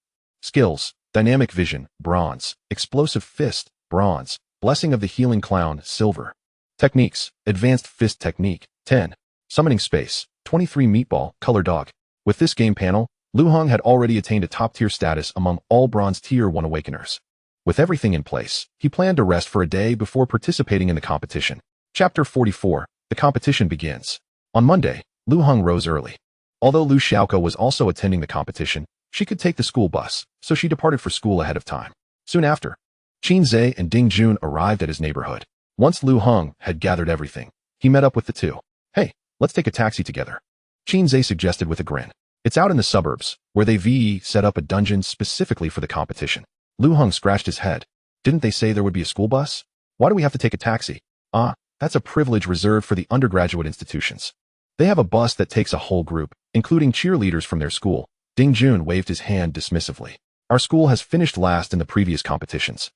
Skills, Dynamic Vision, Bronze, Explosive Fist, Bronze, Blessing of the Healing Clown, Silver. Techniques, Advanced Fist Technique, 10. Summoning Space, 23 Meatball, Color Dog. With this game panel, Lu Heng had already attained a top-tier status among all Bronze Tier 1 Awakeners. With everything in place, he planned to rest for a day before participating in the competition. Chapter 44. The competition begins. On Monday, Lu Heng rose early. Although Lu Xiaoko was also attending the competition, she could take the school bus, so she departed for school ahead of time. Soon after, Qin Zhe and Ding Jun arrived at his neighborhood. Once Lu Heng had gathered everything, he met up with the two. Hey, let's take a taxi together, Qin Zhe suggested with a grin. It's out in the suburbs, where they set up a dungeon specifically for the competition. Lu Heng scratched his head. Didn't they say there would be a school bus? Why do we have to take a taxi? That's a privilege reserved for the undergraduate institutions. They have a bus that takes a whole group, including cheerleaders from their school. Ding Jun waved his hand dismissively. Our school has finished last in the previous competitions.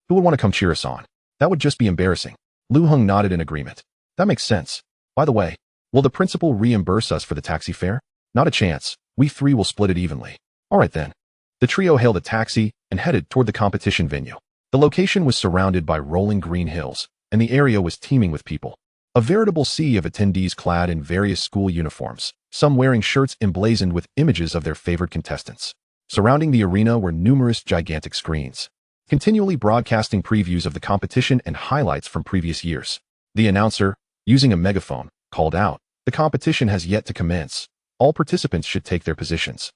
Who would want to come cheer us on? That would just be embarrassing. Lu Heng nodded in agreement. That makes sense. By the way, will the principal reimburse us for the taxi fare? Not a chance. We three will split it evenly. All right then. The trio hailed a taxi and headed toward the competition venue. The location was surrounded by rolling green hills, and the area was teeming with people. A veritable sea of attendees clad in various school uniforms, some wearing shirts emblazoned with images of their favorite contestants. Surrounding the arena were numerous gigantic screens, continually broadcasting previews of the competition and highlights from previous years. The announcer, using a megaphone, called out, "The competition has yet to commence. All participants should take their positions."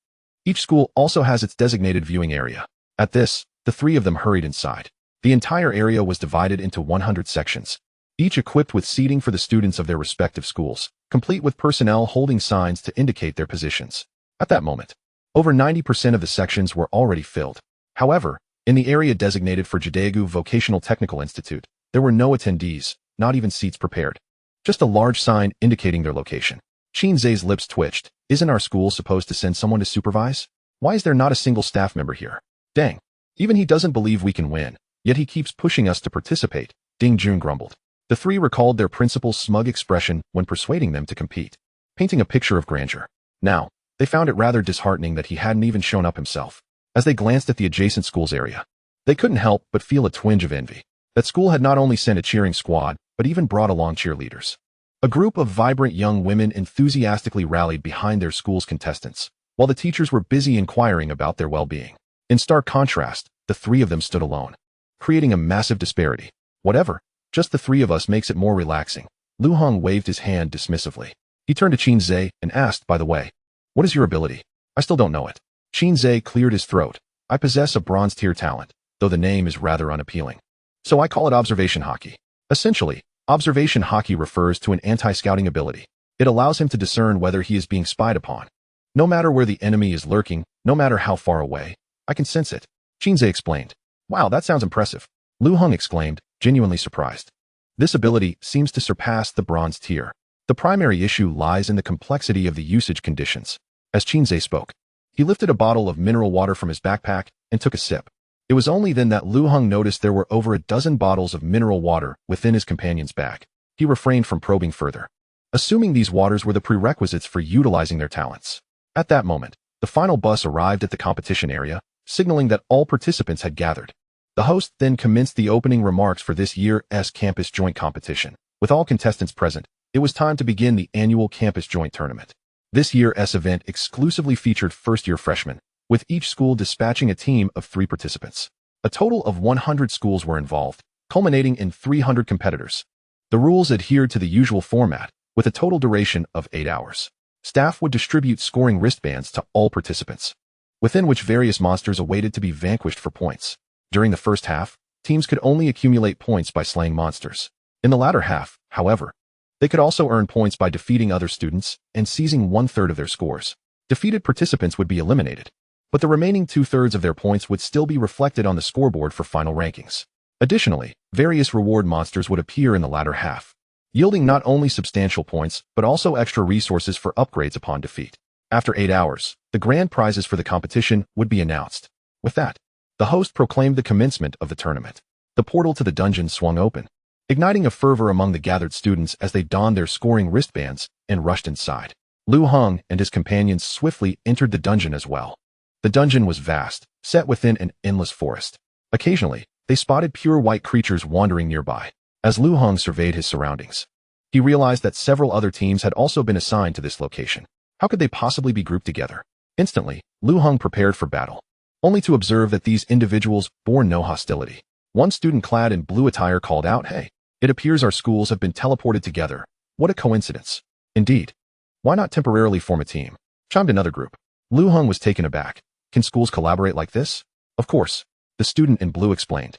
Each school also has its designated viewing area. At this, the three of them hurried inside. The entire area was divided into 100 sections, each equipped with seating for the students of their respective schools, complete with personnel holding signs to indicate their positions. At that moment, over 90% of the sections were already filled. However, in the area designated for Jidaegu Vocational Technical Institute, there were no attendees, not even seats prepared. Just a large sign indicating their location. Qin Zhe's lips twitched. Isn't our school supposed to send someone to supervise? Why is there not a single staff member here? Dang. Even he doesn't believe we can win, yet he keeps pushing us to participate, Ding Jun grumbled. The three recalled their principal's smug expression when persuading them to compete, painting a picture of grandeur. Now, they found it rather disheartening that he hadn't even shown up himself. As they glanced at the adjacent school's area, they couldn't help but feel a twinge of envy. That school had not only sent a cheering squad, but even brought along cheerleaders. A group of vibrant young women enthusiastically rallied behind their school's contestants, while the teachers were busy inquiring about their well-being. In stark contrast, the three of them stood alone, creating a massive disparity. Whatever, just the three of us makes it more relaxing. Lu Heng waved his hand dismissively. He turned to Qin Zhe and asked, by the way, what is your ability? I still don't know it. Qin Zhe cleared his throat. I possess a bronze tier talent, though the name is rather unappealing. So I call it observation hockey. Essentially, observation hockey refers to an anti-scouting ability. It allows him to discern whether he is being spied upon. No matter where the enemy is lurking, no matter how far away, I can sense it. Qin Zhe explained. Wow, that sounds impressive. Lu Heng exclaimed, genuinely surprised. This ability seems to surpass the bronze tier. The primary issue lies in the complexity of the usage conditions. As Qin Zhe spoke, he lifted a bottle of mineral water from his backpack and took a sip. It was only then that Lu Heng noticed there were over a dozen bottles of mineral water within his companion's bag. He refrained from probing further, assuming these waters were the prerequisites for utilizing their talents. At that moment, the final bus arrived at the competition area, signaling that all participants had gathered. The host then commenced the opening remarks for this year's campus joint competition. With all contestants present, it was time to begin the annual campus joint tournament. This year's event exclusively featured first-year freshmen, with each school dispatching a team of 3 participants. A total of 100 schools were involved, culminating in 300 competitors. The rules adhered to the usual format, with a total duration of 8 hours. Staff would distribute scoring wristbands to all participants, within which various monsters awaited to be vanquished for points. During the first half, teams could only accumulate points by slaying monsters. In the latter half, however, they could also earn points by defeating other students and seizing 1/3 of their scores. Defeated participants would be eliminated, but the remaining 2/3 of their points would still be reflected on the scoreboard for final rankings. Additionally, various reward monsters would appear in the latter half, yielding not only substantial points, but also extra resources for upgrades upon defeat. After 8 hours, the grand prizes for the competition would be announced. With that, the host proclaimed the commencement of the tournament. The portal to the dungeon swung open, igniting a fervor among the gathered students as they donned their scoring wristbands and rushed inside. Lu Heng and his companions swiftly entered the dungeon as well. The dungeon was vast, set within an endless forest. Occasionally, they spotted pure white creatures wandering nearby. As Lu Heng surveyed his surroundings, he realized that several other teams had also been assigned to this location. How could they possibly be grouped together? Instantly, Lu Heng prepared for battle, only to observe that these individuals bore no hostility. One student clad in blue attire called out, "Hey, it appears our schools have been teleported together. What a coincidence." "Indeed. Why not temporarily form a team?" chimed another group. Lu Heng was taken aback. "Can schools collaborate like this?" "Of course," the student in blue explained.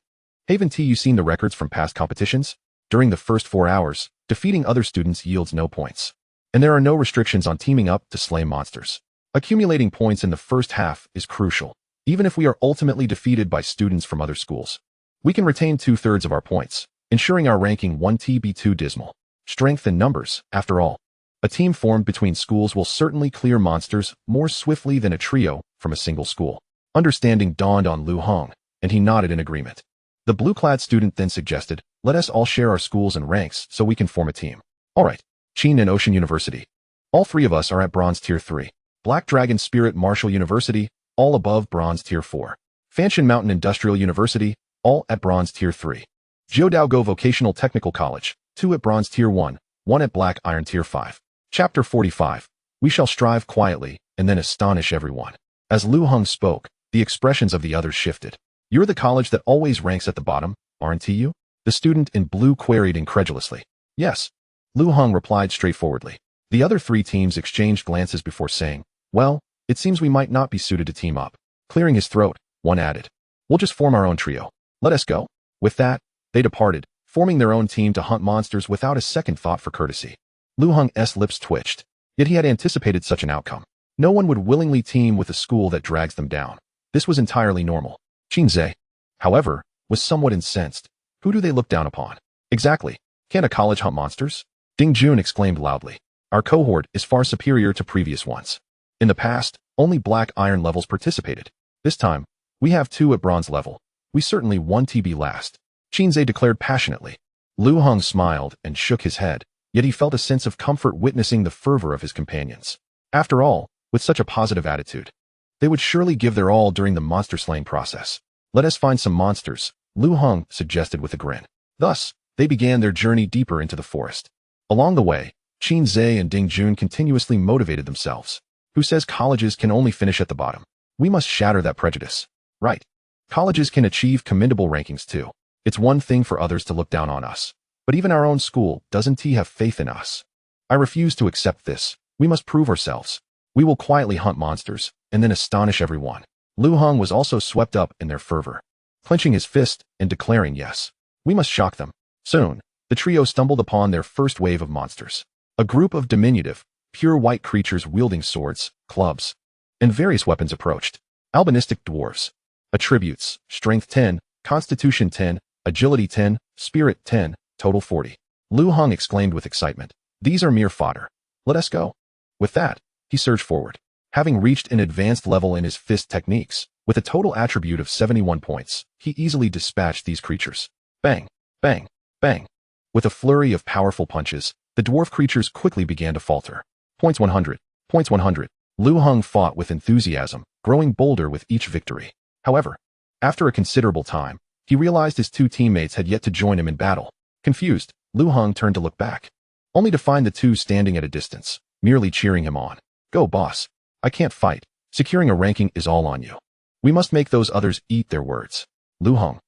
"Haven't you seen the records from past competitions? During the first 4 hours, defeating other students yields no points. And there are no restrictions on teaming up to slay monsters. Accumulating points in the first half is crucial. Even if we are ultimately defeated by students from other schools, we can retain 2/3 of our points, ensuring our ranking won't be too dismal. Strength in numbers, after all. A team formed between schools will certainly clear monsters more swiftly than a trio from a single school." Understanding dawned on Lu Heng, and he nodded in agreement. The blue-clad student then suggested, "Let us all share our schools and ranks so we can form a team." "All right. Qin and Ocean University. All 3 of us are at Bronze Tier 3. Black Dragon Spirit Martial University, all above Bronze Tier 4. Fanshan Mountain Industrial University, all at Bronze Tier 3. Jiudaogo Vocational Technical College, 2 at Bronze Tier 1, 1 at Black Iron Tier 5. Chapter 45. We shall strive quietly and then astonish everyone." As Lu Heng spoke, the expressions of the others shifted. "You're the college that always ranks at the bottom, aren't you?" the student in blue queried incredulously. "Yes," Lu Heng replied straightforwardly. The other 3 teams exchanged glances before saying, "Well, it seems we might not be suited to team up." Clearing his throat, one added, "We'll just form our own trio. Let us go." With that, they departed, forming their own team to hunt monsters without a second thought for courtesy. Lu Heng's lips twitched, yet he had anticipated such an outcome. No one would willingly team with a school that drags them down. This was entirely normal. Qinze, however, was somewhat incensed. Who do they look down upon? Exactly. Can't a college hunt monsters? Ding Jun exclaimed loudly. Our cohort is far superior to previous ones. In the past, only black iron levels participated. This time, we have 2 at bronze level. We certainly won to be last. Qinze declared passionately. Lu Heng smiled and shook his head, yet he felt a sense of comfort witnessing the fervor of his companions. After all, with such a positive attitude, they would surely give their all during the monster slaying process. Let us find some monsters, Lu Heng suggested with a grin. Thus, they began their journey deeper into the forest. Along the way, Qinze and Ding Jun continuously motivated themselves. Who says colleges can only finish at the bottom? We must shatter that prejudice. Right. Colleges can achieve commendable rankings too. It's one thing for others to look down on us, but even our own school doesn't have faith in us. I refuse to accept this. We must prove ourselves. We will quietly hunt monsters, and then astonish everyone. Lu Heng was also swept up in their fervor, clenching his fist and declaring yes. We must shock them. Soon, the trio stumbled upon their first wave of monsters. A group of diminutive, pure white creatures wielding swords, clubs, and various weapons approached. Albinistic dwarves. Attributes, Strength 10, Constitution 10, Agility 10, Spirit 10, total 40. Lu Heng exclaimed with excitement. These are mere fodder. Let us go. With that, he surged forward. Having reached an advanced level in his fist techniques, with a total attribute of 71 points, he easily dispatched these creatures. Bang, bang, bang. With a flurry of powerful punches, the dwarf creatures quickly began to falter. Points 100. Points 100. Lu Heng fought with enthusiasm, growing bolder with each victory. However, after a considerable time, he realized his 2 teammates had yet to join him in battle. Confused, Lu Heng turned to look back, only to find the 2 standing at a distance, merely cheering him on. Go, boss. I can't fight. Securing a ranking is all on you. We must make those others eat their words. Lu Heng.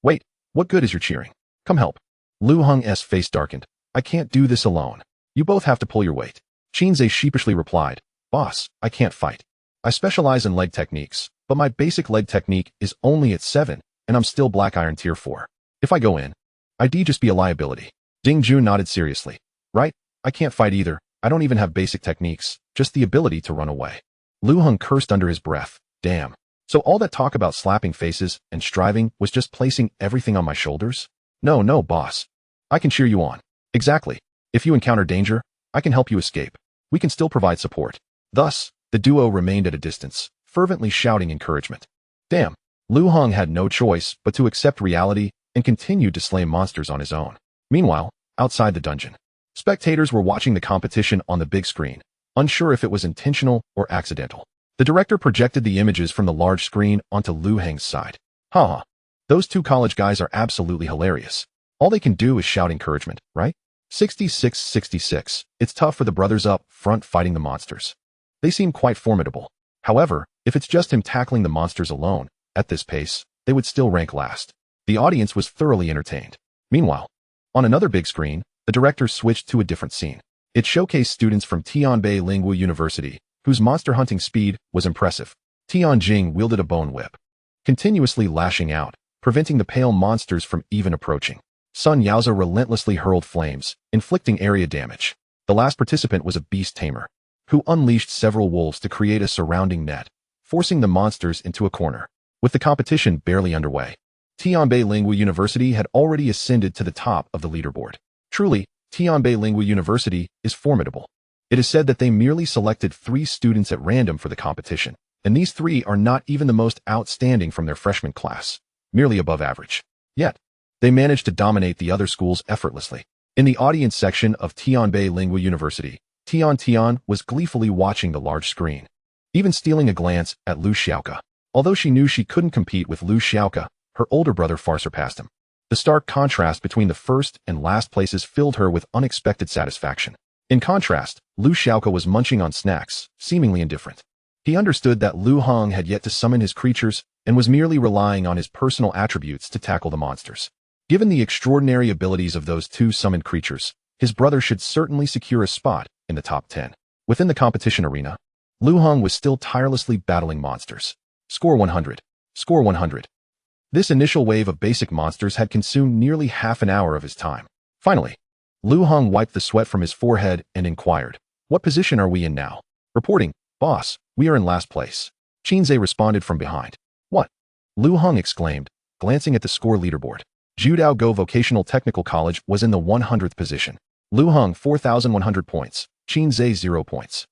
Wait, what good is your cheering? Come help. Lu Heng's face darkened. I can't do this alone. You both have to pull your weight. Qinze sheepishly replied. Boss, I can't fight. I specialize in leg techniques, but my basic leg technique is only at 7, and I'm still Black Iron Tier 4. If I go in, I'd just be a liability. Ding Jun nodded seriously. Right, I can't fight either. I don't even have basic techniques, just the ability to run away. Lu Heng cursed under his breath. Damn. So all that talk about slapping faces and striving was just placing everything on my shoulders? No, boss. I can cheer you on. Exactly. If you encounter danger, I can help you escape. We can still provide support. Thus, the duo remained at a distance, fervently shouting encouragement. Damn. Lu Heng had no choice but to accept reality and continued to slay monsters on his own. Meanwhile, outside the dungeon, spectators were watching the competition on the big screen, unsure if it was intentional or accidental. The director projected the images from the large screen onto Lu Heng's side. Haha. Those 2 college guys are absolutely hilarious. All they can do is shout encouragement, right? 66-66. It's tough for the brothers up front fighting the monsters. They seem quite formidable. However, If it's just him tackling the monsters alone, at this pace, they would still rank last. The audience was thoroughly entertained. Meanwhile, on another big screen, the director switched to a different scene. It showcased students from Tianbei Lingua University, whose monster hunting speed was impressive. Tianjing wielded a bone whip, continuously lashing out, preventing the pale monsters from even approaching. Sun Yaoza relentlessly hurled flames, inflicting area damage. The last participant was a beast tamer, who unleashed several wolves to create a surrounding net, forcing the monsters into a corner. With the competition barely underway, Tianbei Lingua University had already ascended to the top of the leaderboard. Truly, Tianbei Lingua University is formidable. It is said that they merely selected 3 students at random for the competition, and these 3 are not even the most outstanding from their freshman class, merely above average. Yet, they managed to dominate the other schools effortlessly. In the audience section of Tianbei Lingua University, Tian was gleefully watching the large screen, even stealing a glance at Lu Xiaoka. Although she knew she couldn't compete with Lu Xiaoka, her older brother far surpassed him. The stark contrast between the first and last places filled her with unexpected satisfaction. In contrast, Lu Xiaoka was munching on snacks, seemingly indifferent. He understood that Lu Heng had yet to summon his creatures and was merely relying on his personal attributes to tackle the monsters. Given the extraordinary abilities of those 2 summoned creatures, his brother should certainly secure a spot in the top 10. Within the competition arena, Lu Heng was still tirelessly battling monsters. Score 100. Score 100. This initial wave of basic monsters had consumed nearly half an hour of his time. Finally, Lu Heng wiped the sweat from his forehead and inquired, "What position are we in now?" Reporting, "Boss, we are in last place." Qinze responded from behind. "What?" Lu Heng exclaimed, glancing at the score leaderboard. Judao Go Vocational Technical College was in the 100th position. Lu Heng 4,100 points, Qinze 0 points.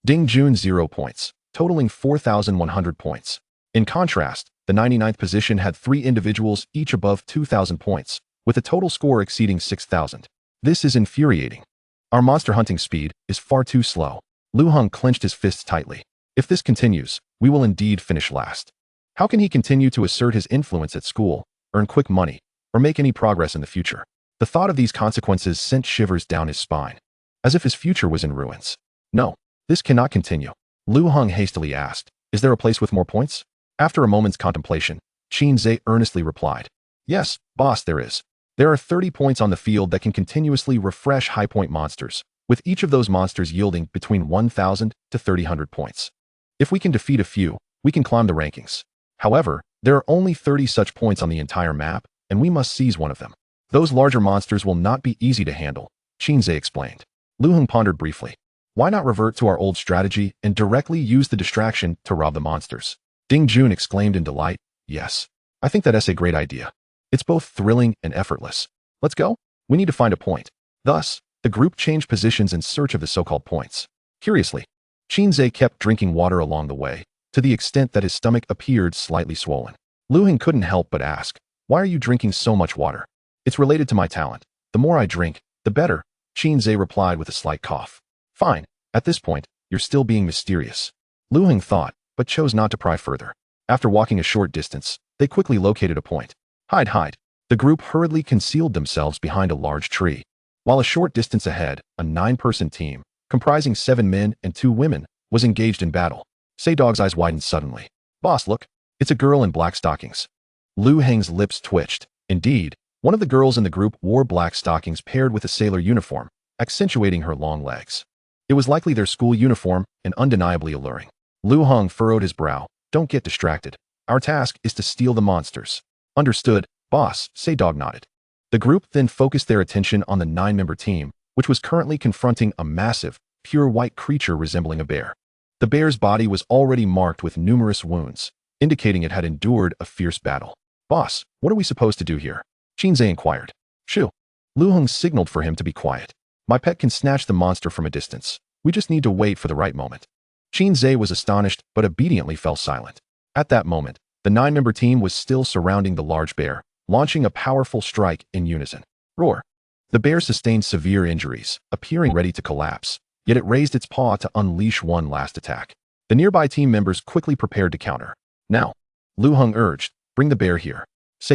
Ding Jun 0 points, totaling 4,100 points. In contrast, the 99th position had 3 individuals each above 2,000 points, with a total score exceeding 6,000. This is infuriating. Our monster hunting speed is far too slow. Lu Heng clenched his fists tightly. If this continues, we will indeed finish last. How can he continue to assert his influence at school, earn quick money, or make any progress in the future? The thought of these consequences sent shivers down his spine, as if his future was in ruins. No, this cannot continue. Lu Heng hastily asked, "Is there a place with more points?" After a moment's contemplation, Qinze earnestly replied, "Yes, boss, there is. There are 30 points on the field that can continuously refresh high-point monsters, with each of those monsters yielding between 1,000 to 3,000 points. If we can defeat a few, we can climb the rankings. However, there are only 30 such points on the entire map, and we must seize one of them. Those larger monsters will not be easy to handle," Qinze explained. Lu Heng pondered briefly. Why not revert to our old strategy and directly use the distraction to rob the monsters? Ding Jun exclaimed in delight, "Yes, I think that's a great idea. It's both thrilling and effortless. Let's go. We need to find a point." Thus, the group changed positions in search of the so-called points. Curiously, Qinze kept drinking water along the way, to the extent that his stomach appeared slightly swollen. Lu Heng couldn't help but ask, "Why are you drinking so much water?" "It's related to my talent. The more I drink, the better," Qinze replied with a slight cough. "Fine. At this point, you're still being mysterious." Lu Heng thought, but chose not to pry further. After walking a short distance, they quickly located a point. Hide. The group hurriedly concealed themselves behind a large tree. While a short distance ahead, a 9-person team, comprising 7 men and 2 women, was engaged in battle. Dog's eyes widened suddenly. "Boss, look. It's a girl in black stockings." Lu Heng's lips twitched. Indeed, one of the girls in the group wore black stockings paired with a sailor uniform, accentuating her long legs. It was likely their school uniform and undeniably alluring. Lu Heng furrowed his brow. "Don't get distracted. Our task is to steal the monsters." "Understood, boss," Dog nodded. The group then focused their attention on the 9-member team, which was currently confronting a massive, pure white creature resembling a bear. The bear's body was already marked with numerous wounds, indicating it had endured a fierce battle. "Boss, what are we supposed to do here?" Qinze inquired. "Shoo." Lu Heng signaled for him to be quiet. "My pet can snatch the monster from a distance. We just need to wait for the right moment." Qinze was astonished but obediently fell silent. At that moment, the 9-member team was still surrounding the large bear, launching a powerful strike in unison. Roar! The bear sustained severe injuries, appearing ready to collapse, yet it raised its paw to unleash one last attack. The nearby team members quickly prepared to counter. "Now," Lu Heng urged, "bring the bear here."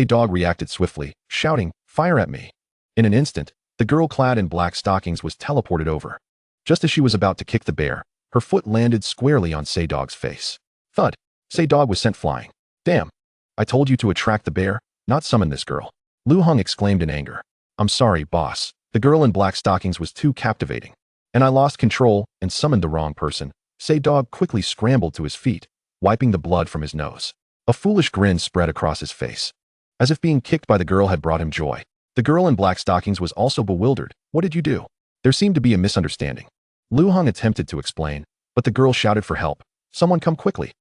Dog reacted swiftly, shouting, "Fire at me." In an instant, the girl clad in black stockings was teleported over. Just as she was about to kick the bear, her foot landed squarely on Dog's face. Thud. Say dog was sent flying. Damn. I told you to attract the bear, not summon this girl. Lu Heng exclaimed in anger. I'm sorry, boss. The girl in black stockings was too captivating. And I lost control and summoned the wrong person. Say dog quickly scrambled to his feet, wiping the blood from his nose. A foolish grin spread across his face. As if being kicked by the girl had brought him joy. The girl in black stockings was also bewildered. What did you do? There seemed to be a misunderstanding. Lu Heng attempted to explain, but the girl shouted for help. Someone come quickly.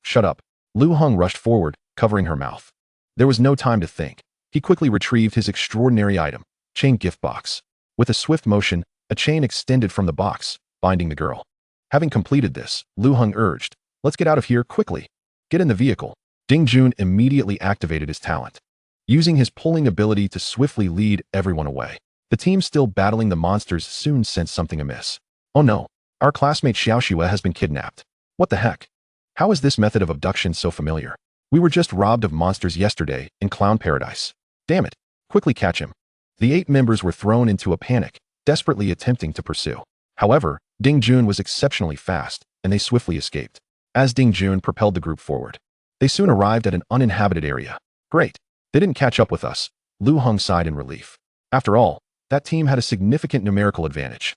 Shut up. Lu Heng rushed forward, covering her mouth. There was no time to think. He quickly retrieved his extraordinary item, chain gift box. With a swift motion, a chain extended from the box, binding the girl. Having completed this, Lu Heng urged, let's get out of here quickly. Get in the vehicle. Ding Jun immediately activated his talent, using his pulling ability to swiftly lead everyone away. The team still battling the monsters soon sensed something amiss. Oh no, our classmate Xiao Xue has been kidnapped. What the heck? How is this method of abduction so familiar? We were just robbed of monsters yesterday in Clown Paradise. Damn it, quickly catch him. The 8 members were thrown into a panic, desperately attempting to pursue. However, Ding Jun was exceptionally fast, and they swiftly escaped. As Ding Jun propelled the group forward, they soon arrived at an uninhabited area. Great, they didn't catch up with us. Lu Heng sighed in relief. After all, that team had a significant numerical advantage.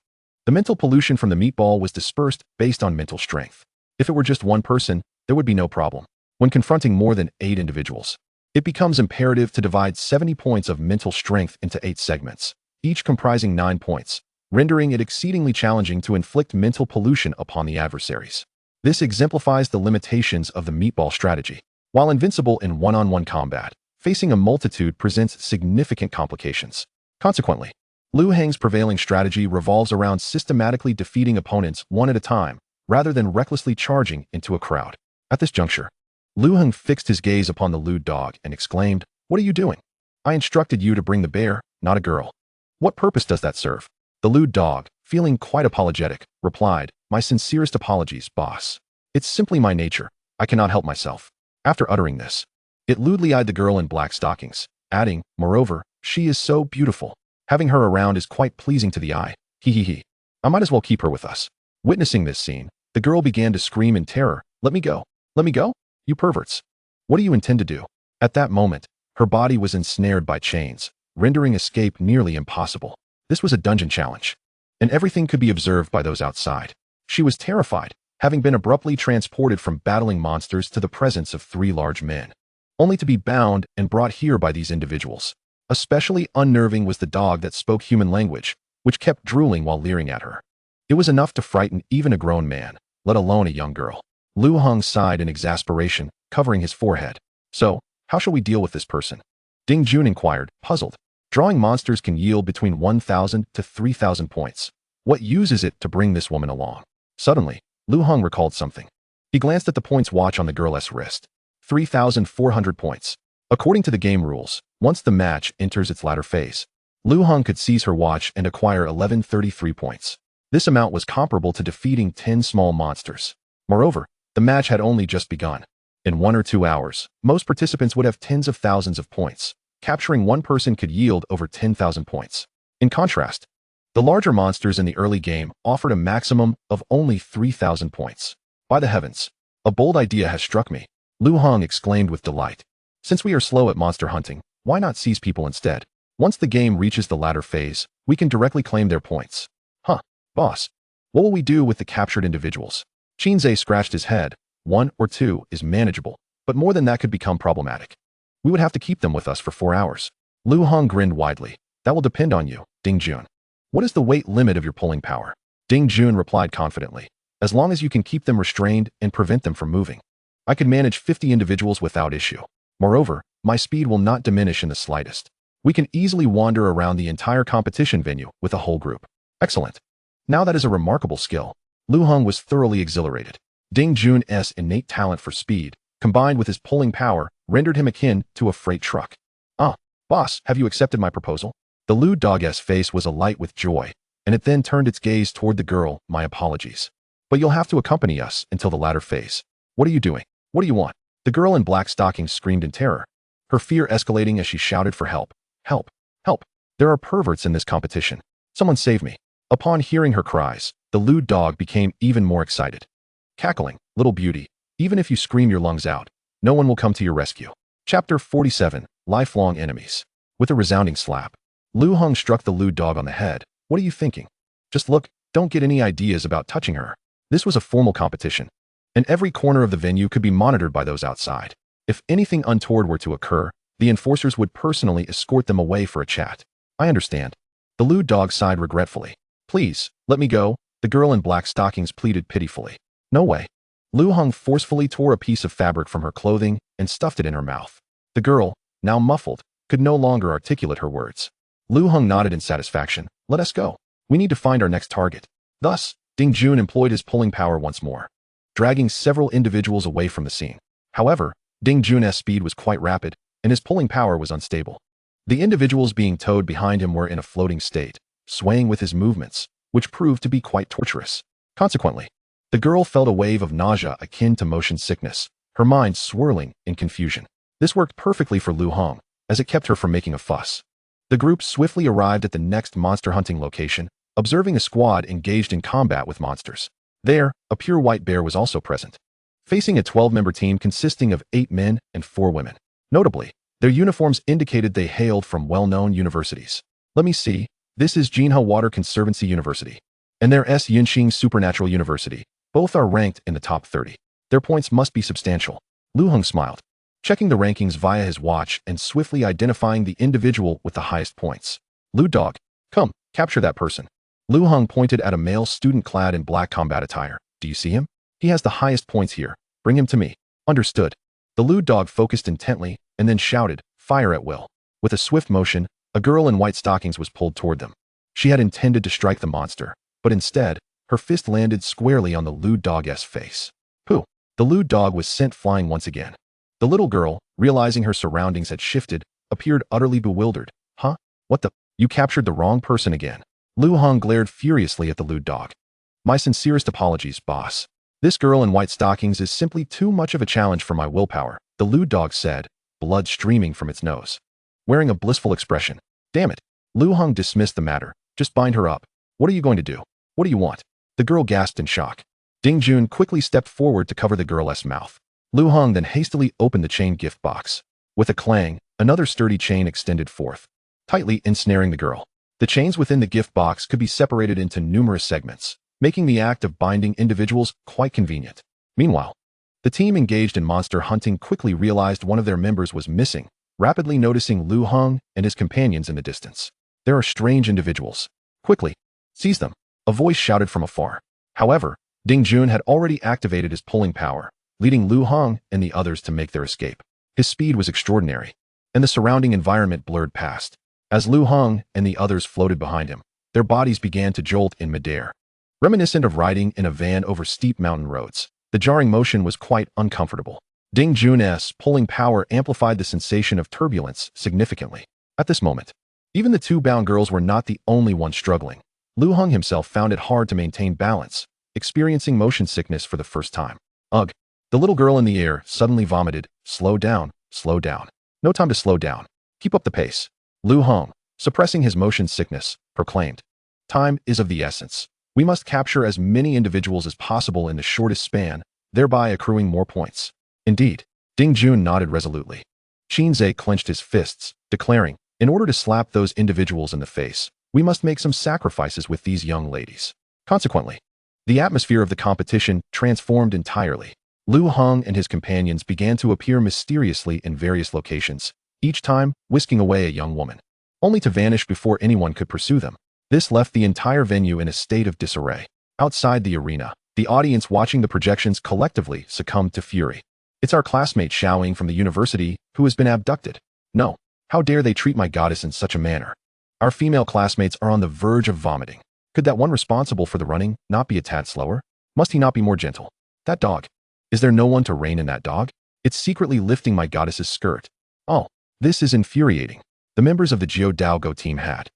The mental pollution from the meatball was dispersed based on mental strength. If it were just one person, there would be no problem. When confronting more than 8 individuals, it becomes imperative to divide 70 points of mental strength into 8 segments, each comprising 9 points, rendering it exceedingly challenging to inflict mental pollution upon the adversaries. This exemplifies the limitations of the meatball strategy. While invincible in one-on-one combat, facing a multitude presents significant complications. Consequently, Lu Heng's prevailing strategy revolves around systematically defeating opponents one at a time, rather than recklessly charging into a crowd. At this juncture, Lu Heng fixed his gaze upon the lewd dog and exclaimed, "What are you doing? I instructed you to bring the bear, not a girl. What purpose does that serve?" The lewd dog, feeling quite apologetic, replied, "My sincerest apologies, boss. It's simply my nature. I cannot help myself." After uttering this, it lewdly eyed the girl in black stockings, adding, "Moreover, she is so beautiful. Having her around is quite pleasing to the eye. He. I might as well keep her with us." Witnessing this scene, the girl began to scream in terror, "Let me go! Let me go! You perverts! What do you intend to do?" At that moment, her body was ensnared by chains, rendering escape nearly impossible. This was a dungeon challenge, and everything could be observed by those outside. She was terrified, having been abruptly transported from battling monsters to the presence of 3 large men, only to be bound and brought here by these individuals. Especially unnerving was the dog that spoke human language, which kept drooling while leering at her. It was enough to frighten even a grown man, let alone a young girl. Lu Heng sighed in exasperation, covering his forehead. "So, how shall we deal with this person?" Ding Jun inquired, puzzled. Drawing monsters can yield between 1,000 to 3,000 points. What use is it to bring this woman along? Suddenly, Lu Heng recalled something. He glanced at the points watch on the girl's wrist. 3,400 points. According to the game rules, once the match enters its latter phase, Lu Heng could seize her watch and acquire 1133 points. This amount was comparable to defeating 10 small monsters. Moreover, the match had only just begun. In 1 or 2 hours, most participants would have tens of thousands of points. Capturing one person could yield over 10,000 points. In contrast, the larger monsters in the early game offered a maximum of only 3,000 points. By the heavens, a bold idea has struck me, Lu Heng exclaimed with delight. Since we are slow at monster hunting, why not seize people instead? Once the game reaches the latter phase, we can directly claim their points. Huh, boss. What will we do with the captured individuals? Qinze scratched his head. 1 or 2 is manageable, but more than that could become problematic. We would have to keep them with us for 4 hours. Lu Heng grinned widely. That will depend on you, Ding Jun. What is the weight limit of your pulling power? Ding Jun replied confidently. As long as you can keep them restrained and prevent them from moving. I could manage 50 individuals without issue. Moreover, my speed will not diminish in the slightest. We can easily wander around the entire competition venue with a whole group. Excellent. Now that is a remarkable skill. Lu Heng was thoroughly exhilarated. Ding Jun's innate talent for speed, combined with his pulling power, rendered him akin to a freight truck. "Ah, boss, have you accepted my proposal?" The lewd dog's face was alight with joy, and it then turned its gaze toward the girl. "My apologies. But you'll have to accompany us until the latter phase." "What are you doing? What do you want?" The girl in black stockings screamed in terror, her fear escalating as she shouted for help. "Help! Help! There are perverts in this competition. Someone save me." Upon hearing her cries, the lewd dog became even more excited. Cackling, "Little beauty, Even if you scream your lungs out, no one will come to your rescue. Chapter 47, Lifelong Enemies. With a resounding slap, Lu Heng struck the Lu dog on the head. What are you thinking? Just look, don't get any ideas about touching her. This was a formal competition, and every corner of the venue could be monitored by those outside. If anything untoward were to occur, the enforcers would personally escort them away for a chat. I understand. The Lu dog sighed regretfully. Please, let me go, the girl in black stockings pleaded pitifully. No way. Lu Heng forcefully tore a piece of fabric from her clothing and stuffed it in her mouth. The girl, now muffled, could no longer articulate her words. Lu Heng nodded in satisfaction. Let us go. We need to find our next target. Thus, Ding Jun employed his pulling power once more, dragging several individuals away from the scene. However, Ding Jun's speed was quite rapid, and his pulling power was unstable. The individuals being towed behind him were in a floating state, swaying with his movements, which proved to be quite torturous. Consequently, the girl felt a wave of nausea akin to motion sickness, her mind swirling in confusion. This worked perfectly for Lu Heng, as it kept her from making a fuss. The group swiftly arrived at the next monster hunting location, observing a squad engaged in combat with monsters. There, a pure white bear was also present, facing a 12-member team consisting of 8 men and 4 women. Notably, their uniforms indicated they hailed from well-known universities. Let me see, this is Jinhe Water Conservancy University, and their S Yunqing Supernatural University. Both are ranked in the top 30. Their points must be substantial. Lu Heng smiled, checking the rankings via his watch and swiftly identifying the individual with the highest points. Lu dog, come, capture that person. Lu Heng pointed at a male student clad in black combat attire. Do you see him? He has the highest points here. Bring him to me. Understood. The Lu dog focused intently and then shouted, fire at will. With a swift motion, a girl in white stockings was pulled toward them. She had intended to strike the monster, but instead, her fist landed squarely on the Lu dog's face. Pooh! The Lu dog was sent flying once again. The little girl, realizing her surroundings had shifted, appeared utterly bewildered. Huh? What the? You captured the wrong person again. Lu Heng glared furiously at the Lu dog. My sincerest apologies, boss. This girl in white stockings is simply too much of a challenge for my willpower, the Lu dog said, blood streaming from its nose. Wearing a blissful expression. Damn it. Lu Heng dismissed the matter. Just bind her up. What are you going to do? What do you want? The girl gasped in shock. Ding Jun quickly stepped forward to cover the girl's mouth. Lu Heng then hastily opened the chain gift box. With a clang, another sturdy chain extended forth, tightly ensnaring the girl. The chains within the gift box could be separated into numerous segments, making the act of binding individuals quite convenient. Meanwhile, the team engaged in monster hunting quickly realized one of their members was missing, rapidly noticing Lu Heng and his companions in the distance. There are strange individuals. Quickly, seize them, a voice shouted from afar. However, Ding Jun had already activated his pulling power, leading Lu Heng and the others to make their escape. His speed was extraordinary, and the surrounding environment blurred past. As Lu Heng and the others floated behind him, their bodies began to jolt in midair. Reminiscent of riding in a van over steep mountain roads, the jarring motion was quite uncomfortable. Ding Jun's pulling power amplified the sensation of turbulence significantly. At this moment, even the 2 bound girls were not the only ones struggling. Lu Heng himself found it hard to maintain balance, experiencing motion sickness for the first time. Ugh! The little girl in the air suddenly vomited. Slow down, slow down. No time to slow down. Keep up the pace. Lu Heng, suppressing his motion sickness, proclaimed. Time is of the essence. We must capture as many individuals as possible in the shortest span, thereby accruing more points. Indeed, Ding Jun nodded resolutely. Qinze clenched his fists, declaring, in order to slap those individuals in the face, we must make some sacrifices with these young ladies. Consequently, the atmosphere of the competition transformed entirely. Lu Heng and his companions began to appear mysteriously in various locations, each time whisking away a young woman, only to vanish before anyone could pursue them. This left the entire venue in a state of disarray. Outside the arena, the audience watching the projections collectively succumbed to fury. It's our classmate Xiaoying from the university who has been abducted. No, how dare they treat my goddess in such a manner? Our female classmates are on the verge of vomiting. Could that one responsible for the running not be a tad slower? Must he not be more gentle? That dog. Is there no one to rein in that dog? It's secretly lifting my goddess's skirt. Oh, this is infuriating. The members of the Jiu Dao Go team had,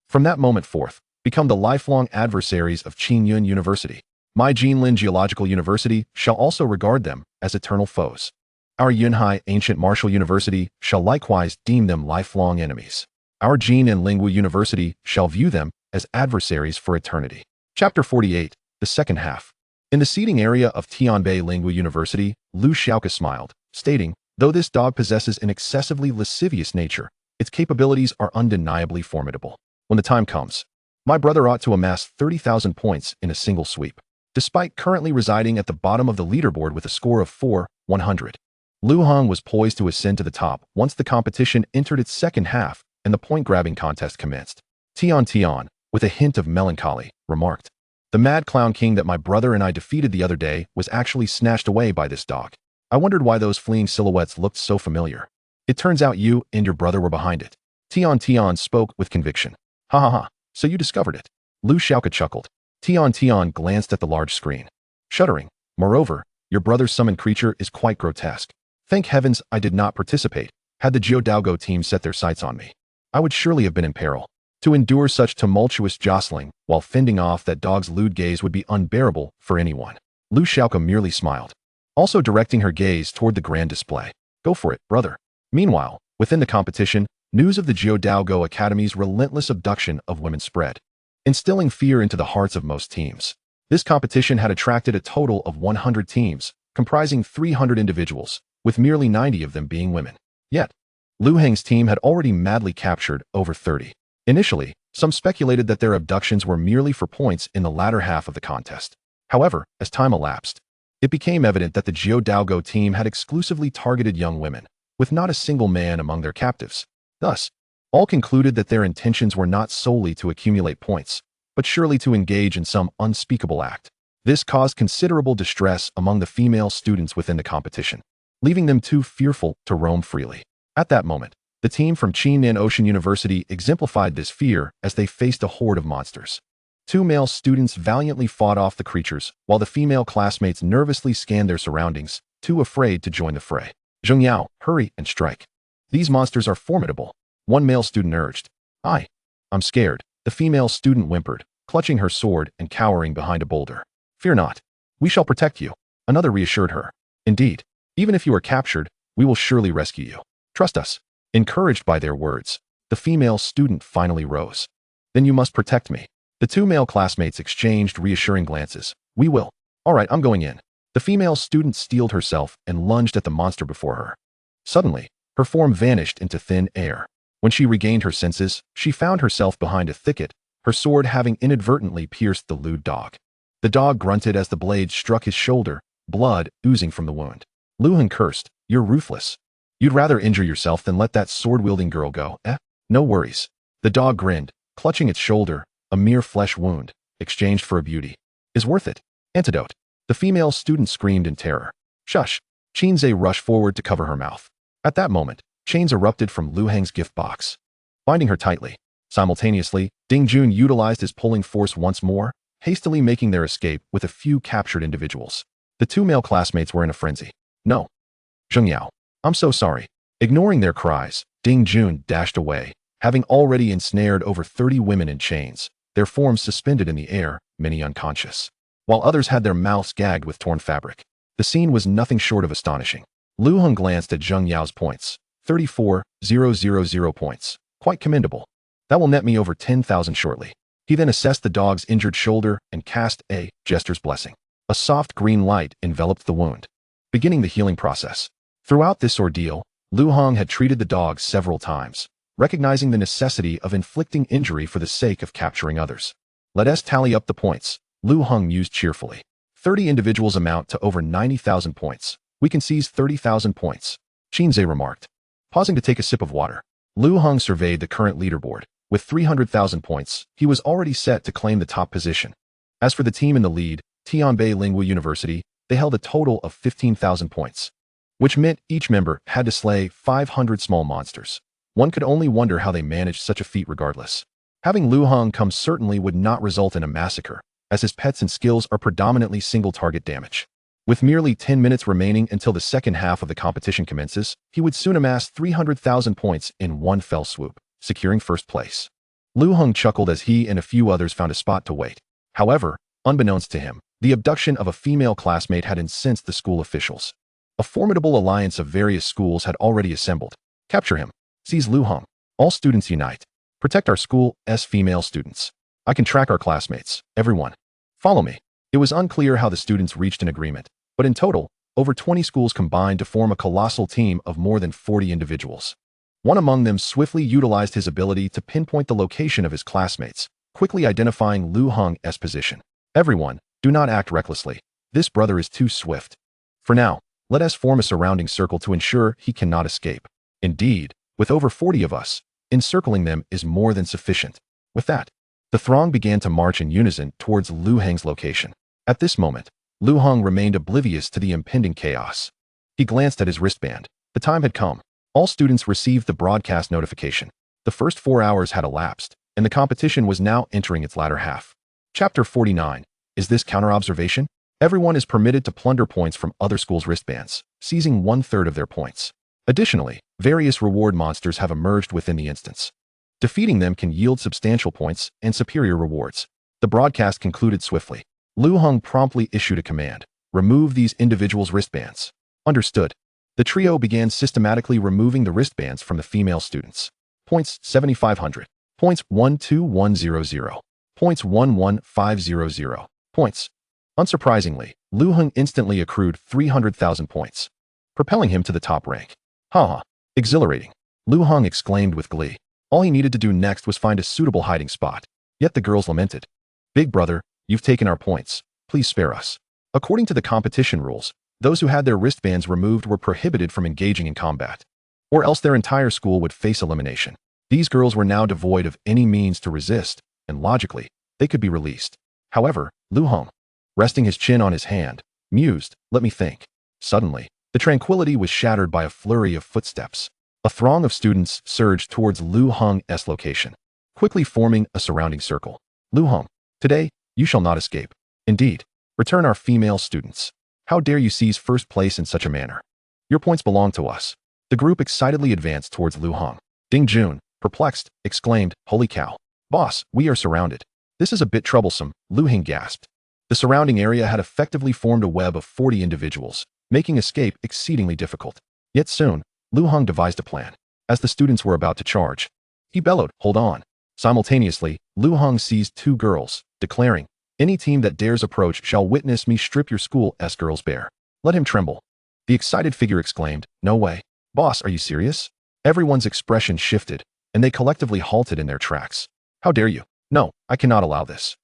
from that moment forth, become the lifelong adversaries of Qingyun University. My Jinlin Geological University shall also regard them as eternal foes. Our Yunhai Ancient Martial University shall likewise deem them lifelong enemies. Our Jin and Lingwu University shall view them as adversaries for eternity. Chapter 48, the second half. In the seating area of Tianbei Lingua University, Lu Xiaoka smiled, stating, though this dog possesses an excessively lascivious nature, its capabilities are undeniably formidable. When the time comes, my brother ought to amass 30,000 points in a single sweep. Despite currently residing at the bottom of the leaderboard with a score of 4,100, Lu Heng was poised to ascend to the top once the competition entered its second half and the point-grabbing contest commenced. Tian, with a hint of melancholy, remarked, the mad clown king that my brother and I defeated the other day was actually snatched away by this dog. I wondered why those fleeing silhouettes looked so familiar. It turns out you and your brother were behind it. Tian spoke with conviction. Ha ha ha, so you discovered it. Lu Xiaoka chuckled. Tian glanced at the large screen, shuddering. Moreover, your brother's summoned creature is quite grotesque. Thank heavens I did not participate. Had the Jiu Daogo team set their sights on me, I would surely have been in peril. To endure such tumultuous jostling while fending off that dog's lewd gaze would be unbearable for anyone. Lu Xiaoka merely smiled, also directing her gaze toward the grand display. Go for it, brother. Meanwhile, within the competition, news of the Jiu Daogo Academy's relentless abduction of women spread, instilling fear into the hearts of most teams. This competition had attracted a total of 100 teams, comprising 300 individuals, with merely 90 of them being women. Yet, Lu Heng's team had already madly captured over 30. Initially, some speculated that their abductions were merely for points in the latter half of the contest. However, as time elapsed, it became evident that the Jiu Daogo team had exclusively targeted young women, with not a single man among their captives. Thus, all concluded that their intentions were not solely to accumulate points, but surely to engage in some unspeakable act. This caused considerable distress among the female students within the competition, leaving them too fearful to roam freely. At that moment, the team from Qinnan Ocean University exemplified this fear as they faced a horde of monsters. Two male students valiantly fought off the creatures, while the female classmates nervously scanned their surroundings, too afraid to join the fray. Zheng Yao, hurry and strike. These monsters are formidable, one male student urged. I'm scared, the female student whimpered, clutching her sword and cowering behind a boulder. Fear not. We shall protect you, another reassured her. Indeed, even if you are captured, we will surely rescue you. Trust us. Encouraged by their words, the female student finally rose. Then you must protect me. The two male classmates exchanged reassuring glances. We will. All right, I'm going in. The female student steeled herself and lunged at the monster before her. Suddenly, her form vanished into thin air. When she regained her senses, she found herself behind a thicket, her sword having inadvertently pierced the lewd dog. The dog grunted as the blade struck his shoulder, blood oozing from the wound. Lu Heng cursed, "You're ruthless. You'd rather injure yourself than let that sword-wielding girl go, eh? No worries." The dog grinned, clutching its shoulder, a mere flesh wound, exchanged for a beauty. Is worth it. Antidote. The female student screamed in terror. Shush. Qinze rushed forward to cover her mouth. At that moment, chains erupted from Lu Heng's gift box, binding her tightly. Simultaneously, Ding Jun utilized his pulling force once more, hastily making their escape with a few captured individuals. The two male classmates were in a frenzy. No. Zheng Yao. I'm so sorry. Ignoring their cries, Ding Jun dashed away, having already ensnared over 30 women in chains, their forms suspended in the air, many unconscious, while others had their mouths gagged with torn fabric. The scene was nothing short of astonishing. Lu Heng glanced at Zheng Yao's points. 34,000 points. Quite commendable. That will net me over 10,000 shortly. He then assessed the dog's injured shoulder and cast a jester's blessing. A soft green light enveloped the wound, beginning the healing process. Throughout this ordeal, Lu Heng had treated the dog several times, recognizing the necessity of inflicting injury for the sake of capturing others. Let us tally up the points, Lu Heng mused cheerfully. 30 individuals amount to over 90,000 points. We can seize 30,000 points, Qinze remarked. Pausing to take a sip of water, Lu Heng surveyed the current leaderboard. With 300,000 points, he was already set to claim the top position. As for the team in the lead, Tianbei Lingua University, they held a total of 15,000 points, which meant each member had to slay 500 small monsters. One could only wonder how they managed such a feat regardless. Having Lu Heng come certainly would not result in a massacre, as his pets and skills are predominantly single-target damage. With merely 10 minutes remaining until the second half of the competition commences, he would soon amass 300,000 points in one fell swoop, securing first place. Lu Heng chuckled as he and a few others found a spot to wait. However, unbeknownst to him, the abduction of a female classmate had incensed the school officials. A formidable alliance of various schools had already assembled. Capture him. Seize Lu Heng. All students unite. Protect our school's female students. I can track our classmates. Everyone. Follow me. It was unclear how the students reached an agreement, but in total, over 20 schools combined to form a colossal team of more than 40 individuals. One among them swiftly utilized his ability to pinpoint the location of his classmates, quickly identifying Lu Heng's position. Everyone, do not act recklessly. This brother is too swift. For now, let us form a surrounding circle to ensure he cannot escape. Indeed, with over 40 of us, encircling them is more than sufficient. With that, the throng began to march in unison towards Lu Heng's location. At this moment, Lu Heng remained oblivious to the impending chaos. He glanced at his wristband. The time had come. All students received the broadcast notification. The first 4 hours had elapsed, and the competition was now entering its latter half. Chapter 49. Is this counter-observation? Everyone is permitted to plunder points from other schools' wristbands, seizing 1/3 of their points. Additionally, various reward monsters have emerged within the instance. Defeating them can yield substantial points and superior rewards. The broadcast concluded swiftly. Lu Heng promptly issued a command. Remove these individuals' wristbands. Understood. The trio began systematically removing the wristbands from the female students. Points 7,500. Points 12100. Points 11500. Points. Unsurprisingly, Lu Heng instantly accrued 300,000 points, propelling him to the top rank. Haha, exhilarating. Lu Heng exclaimed with glee. All he needed to do next was find a suitable hiding spot. Yet the girls lamented. Big brother, you've taken our points. Please spare us. According to the competition rules, those who had their wristbands removed were prohibited from engaging in combat, or else their entire school would face elimination. These girls were now devoid of any means to resist, and logically, they could be released. However, Lu Heng, resting his chin on his hand, mused, let me think. Suddenly, the tranquility was shattered by a flurry of footsteps. A throng of students surged towards Lu Heng's location, quickly forming a surrounding circle. Lu Heng, today, you shall not escape. Indeed, return our female students. How dare you seize first place in such a manner? Your points belong to us. The group excitedly advanced towards Lu Heng. Ding Jun, perplexed, exclaimed, holy cow. Boss, we are surrounded. This is a bit troublesome, Lu Heng gasped. The surrounding area had effectively formed a web of 40 individuals, making escape exceedingly difficult. Yet soon, Lu Heng devised a plan. As the students were about to charge, he bellowed, hold on. Simultaneously, Lu Heng seized 2 girls, declaring, any team that dares approach shall witness me strip your school's girls bare. Let him tremble. The excited figure exclaimed, no way. Boss, are you serious? Everyone's expression shifted, and they collectively halted in their tracks. How dare you? No, I cannot allow this.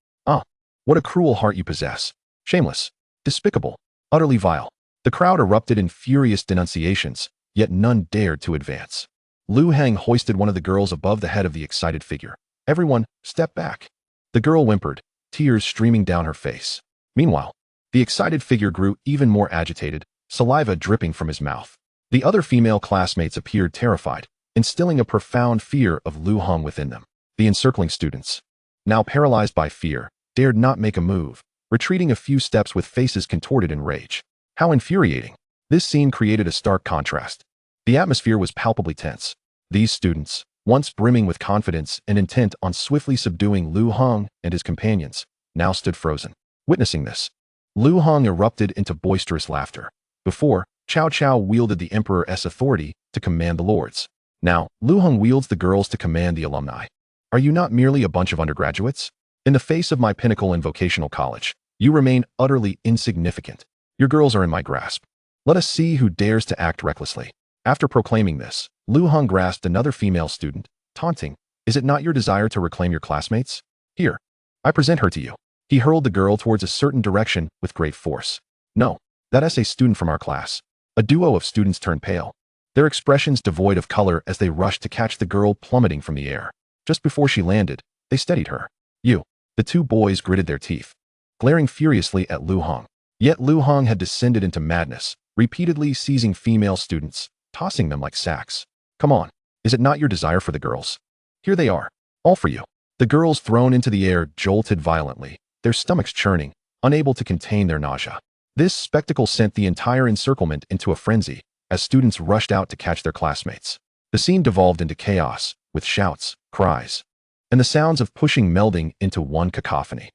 What a cruel heart you possess. Shameless. Despicable. Utterly vile. The crowd erupted in furious denunciations, yet none dared to advance. Lu Heng hoisted one of the girls above the head of the excited figure. Everyone, step back. The girl whimpered, tears streaming down her face. Meanwhile, the excited figure grew even more agitated, saliva dripping from his mouth. The other female classmates appeared terrified, instilling a profound fear of Lu Heng within them. The encircling students, now paralyzed by fear, dared not make a move, retreating a few steps with faces contorted in rage. How infuriating. This scene created a stark contrast. The atmosphere was palpably tense. These students, once brimming with confidence and intent on swiftly subduing Lu Heng and his companions, now stood frozen. Witnessing this, Lu Heng erupted into boisterous laughter. Before, Cao Cao wielded the emperor's authority to command the lords. Now, Lu Heng wields the girls to command the alumni. Are you not merely a bunch of undergraduates? In the face of my pinnacle in vocational college, you remain utterly insignificant. Your girls are in my grasp. Let us see who dares to act recklessly. After proclaiming this, Lu Heng grasped another female student, taunting, is it not your desire to reclaim your classmates? Here, I present her to you. He hurled the girl towards a certain direction with great force. No, that's a student from our class. A duo of students turned pale, their expressions devoid of color as they rushed to catch the girl plummeting from the air. Just before she landed, they steadied her. You. The 2 boys gritted their teeth, glaring furiously at Lu Heng. Yet Lu Heng had descended into madness, repeatedly seizing female students, tossing them like sacks. Come on, is it not your desire for the girls? Here they are, all for you. The girls thrown into the air jolted violently, their stomachs churning, unable to contain their nausea. This spectacle sent the entire encirclement into a frenzy, as students rushed out to catch their classmates. The scene devolved into chaos, with shouts, cries, and the sounds of pushing melding into one cacophony.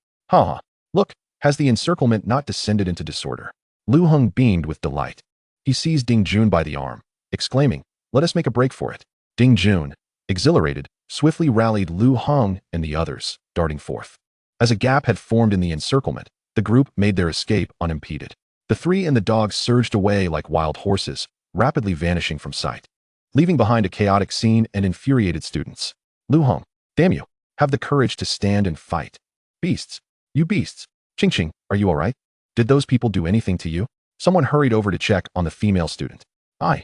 Look, has the encirclement not descended into disorder? Lu Heng beamed with delight. He seized Ding Jun by the arm, exclaiming, let us make a break for it. Ding Jun, exhilarated, swiftly rallied Lu Heng and the others, darting forth. As a gap had formed in the encirclement, The group made their escape unimpeded. The three and the dog surged away like wild horses, rapidly vanishing from sight, leaving behind a chaotic scene and infuriated students. Lu Heng, damn you, have the courage to stand and fight. Beasts. You beasts. Ching Ching, are you all right? Did those people do anything to you? Someone hurried over to check on the female student. I.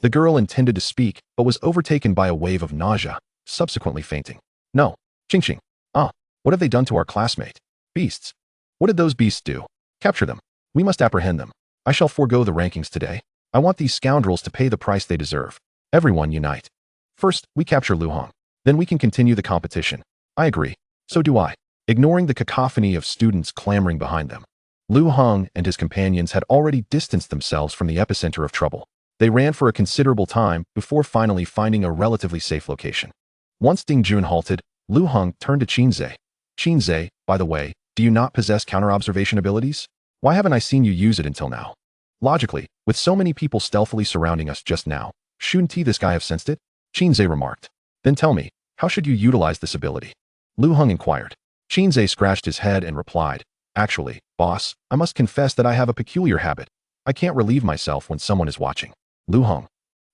The girl intended to speak, but was overtaken by a wave of nausea, subsequently fainting. No. Ching Ching. What have they done to our classmate? Beasts. What did those beasts do? Capture them. We must apprehend them. I shall forego the rankings today. I want these scoundrels to pay the price they deserve. Everyone unite. First, we capture Lu Heng. Then we can continue the competition. I agree. So do I. Ignoring the cacophony of students clamoring behind them, Lu Heng and his companions had already distanced themselves from the epicenter of trouble. They ran for a considerable time before finally finding a relatively safe location. Once Ding Jun halted, Lu Heng turned to Qinze. Qinze, by the way, do you not possess counter-observation abilities? Why haven't I seen you use it until now? Logically, with so many people stealthily surrounding us just now, shouldn't this guy have sensed it? Qinze remarked. Then tell me, how should you utilize this ability? Lu Heng inquired. Qinze scratched his head and replied, Actually, boss, I must confess that I have a peculiar habit. I can't relieve myself when someone is watching. Lu Heng,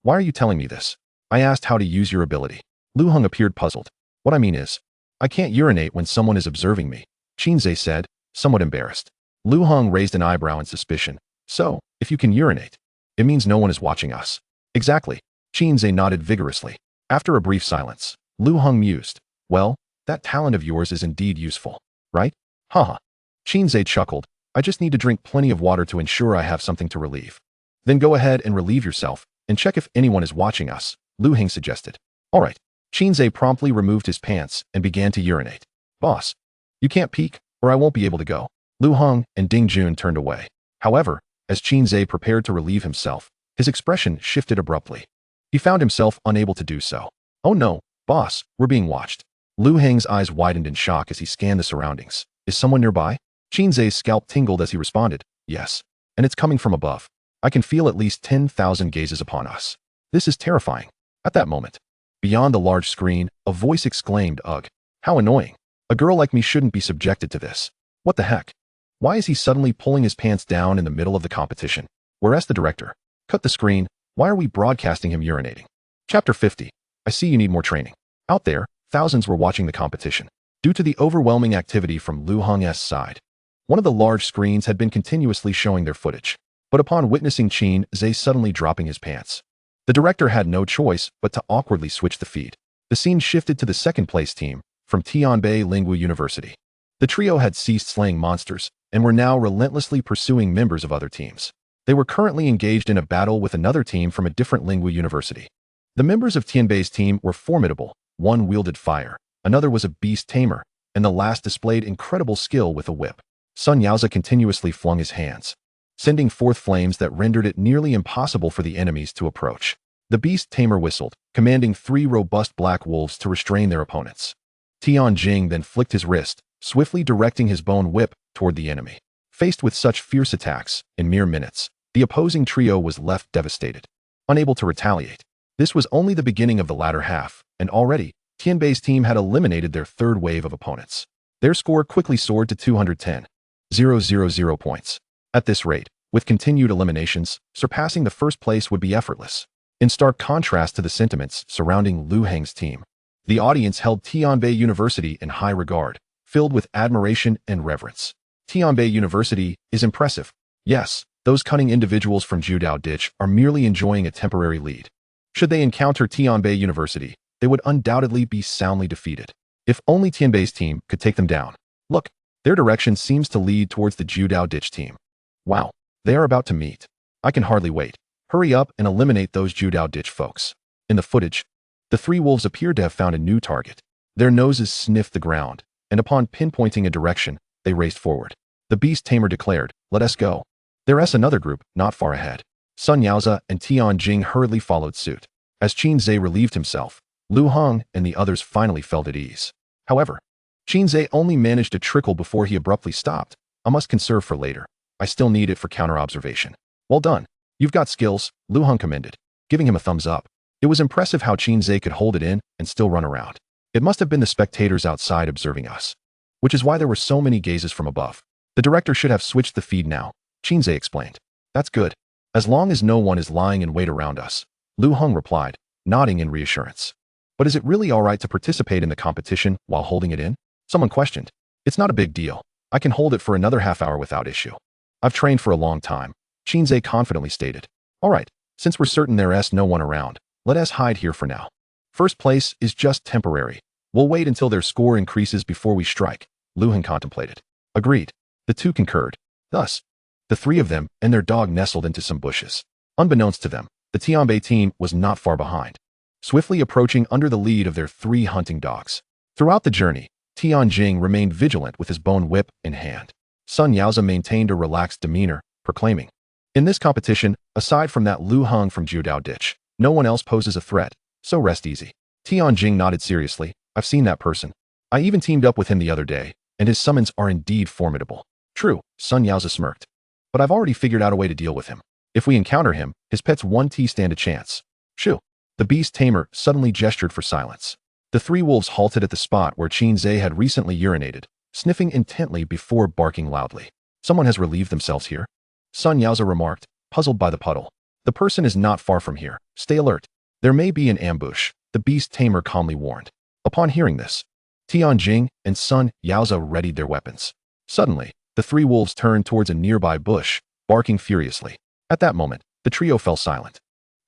why are you telling me this? I asked how to use your ability. Lu Heng appeared puzzled. What I mean is, I can't urinate when someone is observing me, Qinze said, somewhat embarrassed. Lu Heng raised an eyebrow in suspicion. So, if you can urinate, it means no one is watching us. Exactly. Qinze nodded vigorously. After a brief silence, Lu Heng mused. Well, that talent of yours is indeed useful, right? Haha. Qinze chuckled. I just need to drink plenty of water to ensure I have something to relieve. Then go ahead and relieve yourself, and check if anyone is watching us, Lu Heng suggested. All right. Qinze promptly removed his pants and began to urinate. Boss, you can't peek, or I won't be able to go. Lu Heng and Ding Jun turned away. However, as Qinze prepared to relieve himself, his expression shifted abruptly. He found himself unable to do so. Oh no, boss, we're being watched. Lu Heng's eyes widened in shock as he scanned the surroundings. Is someone nearby? Qinze's scalp tingled as he responded. Yes. And it's coming from above. I can feel at least 10,000 gazes upon us. This is terrifying. At that moment, beyond the large screen, a voice exclaimed, Ugh. How annoying. A girl like me shouldn't be subjected to this. What the heck? Why is he suddenly pulling his pants down in the middle of the competition? Whereas the director. Cut the screen. Why are we broadcasting him urinating? Chapter 50. I see you need more training. Out there, thousands were watching the competition. Due to the overwhelming activity from Lu Heng's side, one of the large screens had been continuously showing their footage. But upon witnessing Qinze suddenly dropping his pants, the director had no choice but to awkwardly switch the feed. The scene shifted to the second-place team from Tianbei Lingwu University. The trio had ceased slaying monsters and were now relentlessly pursuing members of other teams. They were currently engaged in a battle with another team from a different Lingwu university. The members of Tianbei's team were formidable. One wielded fire, another was a beast tamer, and the last displayed incredible skill with a whip. Sun Yaozi continuously flung his hands, sending forth flames that rendered it nearly impossible for the enemies to approach. The beast tamer whistled, commanding 3 robust black wolves to restrain their opponents. Tian Jing then flicked his wrist, swiftly directing his bone whip toward the enemy. Faced with such fierce attacks, in mere minutes, the opposing trio was left devastated, unable to retaliate. This was only the beginning of the latter half, and already, Tianbei's team had eliminated their third wave of opponents. Their score quickly soared to 210,000 points. At this rate, with continued eliminations, surpassing the first place would be effortless. In stark contrast to the sentiments surrounding Lu Heng's team, the audience held Tianbei University in high regard, filled with admiration and reverence. Tianbei University is impressive. Yes, those cunning individuals from Judao Ditch are merely enjoying a temporary lead. Should they encounter Tianbei University, they would undoubtedly be soundly defeated. If only Tianbei's team could take them down. Look, their direction seems to lead towards the Judao Ditch team. Wow, they are about to meet. I can hardly wait. Hurry up and eliminate those Judao Ditch folks. In the footage, the 3 wolves appeared to have found a new target. Their noses sniffed the ground, and upon pinpointing a direction, they raced forward. The beast tamer declared, Let us go. There is another group not far ahead. Sun Yaozi and Tian Jing hurriedly followed suit. As Qinze relieved himself, Lu Heng and the others finally felt at ease. However, Qinze only managed to trickle before he abruptly stopped. I must conserve for later. I still need it for counter-observation. Well done. You've got skills, Lu Heng commended, giving him a thumbs up. It was impressive how Qinze could hold it in and still run around. It must have been the spectators outside observing us, which is why there were so many gazes from above. The director should have switched the feed now, Qinze explained. That's good. As long as no one is lying in wait around us, Lu Heng replied, nodding in reassurance. But is it really all right to participate in the competition while holding it in? Someone questioned. It's not a big deal. I can hold it for another half hour without issue. I've trained for a long time, Qinze confidently stated. All right, since we're certain there's no one around, let us hide here for now. First place is just temporary. We'll wait until their score increases before we strike, Lu Heng contemplated. Agreed. The two concurred. Thus, the three of them and their dog nestled into some bushes. Unbeknownst to them, the Tianbei team was not far behind, swiftly approaching under the lead of their 3 hunting dogs. Throughout the journey, Tianjing remained vigilant with his bone whip in hand. Sun Yaozi maintained a relaxed demeanor, proclaiming, in this competition, aside from that Lu Heng from Jiudao Ditch, no one else poses a threat, so rest easy. Tianjing nodded seriously. I've seen that person. I even teamed up with him the other day, and his summons are indeed formidable. True, Sun Yaozi smirked. But I've already figured out a way to deal with him. If we encounter him, his pets 1T stand a chance. Shoo. The beast tamer suddenly gestured for silence. The 3 wolves halted at the spot where Qinze had recently urinated, sniffing intently before barking loudly. Someone has relieved themselves here? Sun Yaozi remarked, puzzled by the puddle. The person is not far from here. Stay alert. There may be an ambush, the beast tamer calmly warned. Upon hearing this, Tianjing and Sun Yaozi readied their weapons. Suddenly, the 3 wolves turned towards a nearby bush, barking furiously. At that moment, the trio fell silent.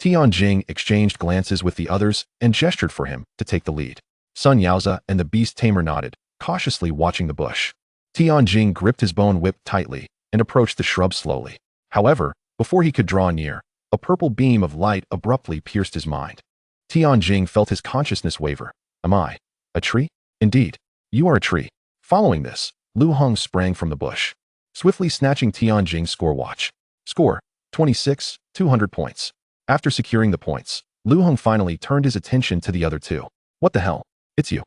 Tianjing exchanged glances with the others and gestured for him to take the lead. Sun Yaozi and the beast tamer nodded, cautiously watching the bush. Tianjing gripped his bone whip tightly and approached the shrub slowly. However, before he could draw near, a purple beam of light abruptly pierced his mind. Tianjing felt his consciousness waver. Am I a tree? Indeed, you are a tree. Following this, Lu Heng sprang from the bush, swiftly snatching Tianjing's score watch. Score, 26, 200 points. After securing the points, Lu Heng finally turned his attention to the other 2. What the hell? It's you.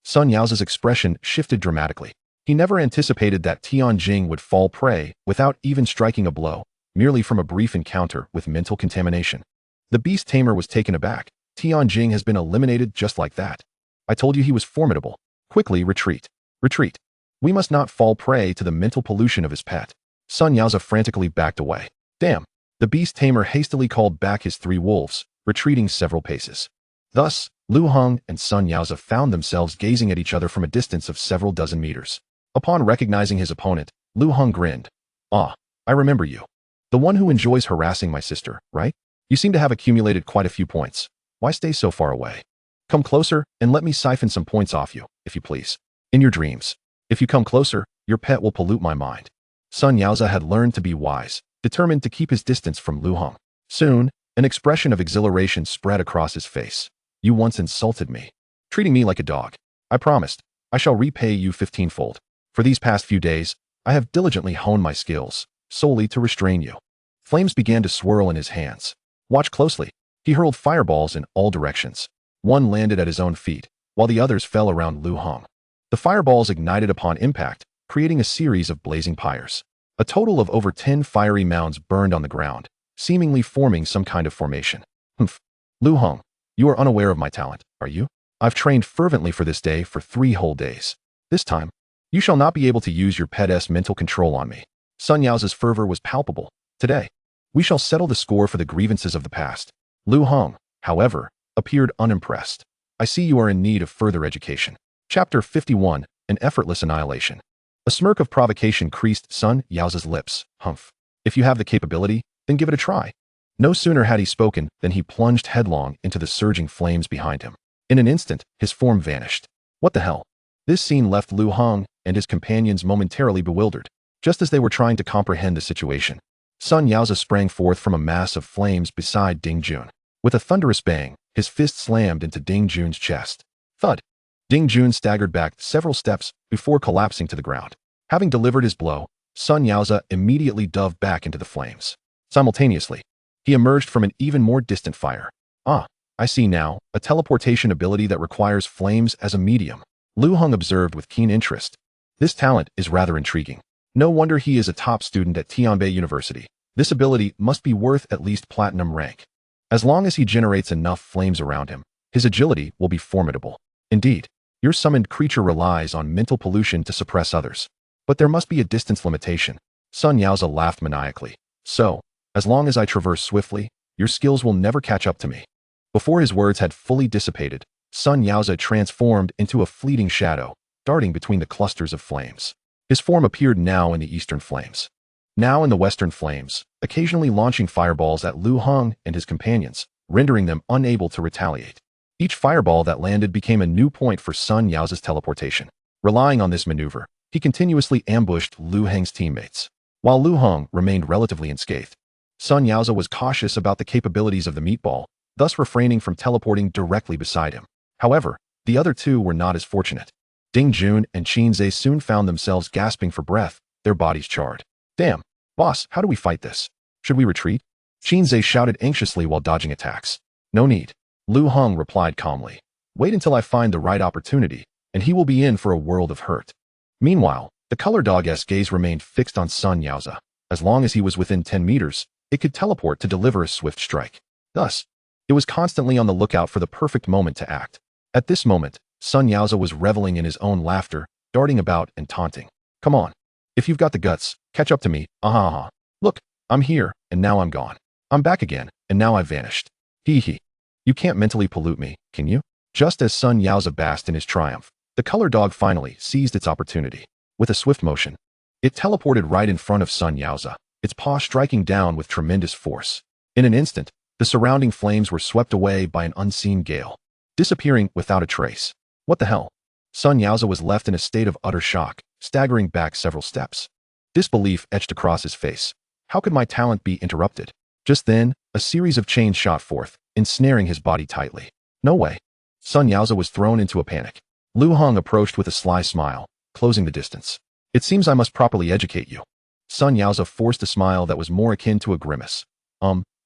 Sun Yaozi's expression shifted dramatically. He never anticipated that Tianjing would fall prey without even striking a blow, merely from a brief encounter with mental contamination. The beast tamer was taken aback. Tianjing has been eliminated just like that. I told you he was formidable. Quickly retreat. Retreat. We must not fall prey to the mental pollution of his pet. Sun Yaozi frantically backed away. Damn. The beast tamer hastily called back his 3 wolves, retreating several paces. Thus, Lu Heng and Sun Yaozi found themselves gazing at each other from a distance of several dozen meters. Upon recognizing his opponent, Lu Heng grinned. Ah, I remember you. The one who enjoys harassing my sister, right? You seem to have accumulated quite a few points. Why stay so far away? Come closer and let me siphon some points off you, if you please. In your dreams. If you come closer, your pet will pollute my mind. Sun Yaozi had learned to be wise, determined to keep his distance from Lu Heng. Soon, an expression of exhilaration spread across his face. You once insulted me, treating me like a dog. I promised, I shall repay you 15-fold. For these past few days, I have diligently honed my skills, solely to restrain you. Flames began to swirl in his hands. Watch closely. He hurled fireballs in all directions. One landed at his own feet, while the others fell around Lu Heng. The fireballs ignited upon impact, creating a series of blazing pyres. A total of over 10 fiery mounds burned on the ground, seemingly forming some kind of formation. Humph. Lu Heng, you are unaware of my talent, are you? I've trained fervently for this day for 3 whole days. This time, you shall not be able to use your pet's mental control on me. Sun Yaozi's fervor was palpable. Today, we shall settle the score for the grievances of the past. Lu Heng, however, appeared unimpressed. I see you are in need of further education. Chapter 51, An Effortless Annihilation. A smirk of provocation creased Sun Yaozi's lips. Humph. If you have the capability, then give it a try. No sooner had he spoken than he plunged headlong into the surging flames behind him. In an instant, his form vanished. What the hell? This scene left Lu Heng and his companions momentarily bewildered. Just as they were trying to comprehend the situation, Sun Yaozi sprang forth from a mass of flames beside Ding Jun. With a thunderous bang, his fist slammed into Ding Jun's chest. Thud. Ding Jun staggered back several steps before collapsing to the ground. Having delivered his blow, Sun Yaozi immediately dove back into the flames. Simultaneously, he emerged from an even more distant fire. Ah, I see now, a teleportation ability that requires flames as a medium. Lu Heng observed with keen interest. This talent is rather intriguing. No wonder he is a top student at Tianbei University. This ability must be worth at least platinum rank. As long as he generates enough flames around him, his agility will be formidable. Indeed, your summoned creature relies on mental pollution to suppress others. But there must be a distance limitation. Sun Yaoza laughed maniacally. So, as long as I traverse swiftly, your skills will never catch up to me. Before his words had fully dissipated, Sun Yaoza transformed into a fleeting shadow, darting between the clusters of flames. His form appeared now in the eastern flames, now in the western flames, occasionally launching fireballs at Lu Heng and his companions, rendering them unable to retaliate. Each fireball that landed became a new point for Sun Yaoza's teleportation. Relying on this maneuver, he continuously ambushed Lu Heng's teammates. While Lu Heng remained relatively unscathed, Sun Yaoza was cautious about the capabilities of the meatball, thus refraining from teleporting directly beside him. However, the other two were not as fortunate. Ding Jun and Qin Zhe soon found themselves gasping for breath, their bodies charred. Damn, boss, how do we fight this? Should we retreat? Qin Zhe shouted anxiously while dodging attacks. No need. Lu Heng replied calmly. Wait until I find the right opportunity, and he will be in for a world of hurt. Meanwhile, the color dog's gaze remained fixed on Sun Yaoza. As long as he was within 10 meters, it could teleport to deliver a swift strike. Thus, it was constantly on the lookout for the perfect moment to act. At this moment, Sun Yaoza was reveling in his own laughter, darting about and taunting. Come on. If you've got the guts, catch up to me, aha. Look, I'm here, and now I'm gone. I'm back again, and now I've vanished. Hee hee. You can't mentally pollute me, can you? Just as Sun Yaoza basked in his triumph, the color dog finally seized its opportunity. With a swift motion, it teleported right in front of Sun Yaoza, its paw striking down with tremendous force. In an instant, the surrounding flames were swept away by an unseen gale, disappearing without a trace. What the hell? Sun Yaoza was left in a state of utter shock, staggering back several steps. Disbelief etched across his face. How could my talent be interrupted? Just then, a series of chains shot forth, ensnaring his body tightly. No way. Sun Yaoza was thrown into a panic. Lu Heng approached with a sly smile, closing the distance. It seems I must properly educate you. Sun Yaoza forced a smile that was more akin to a grimace.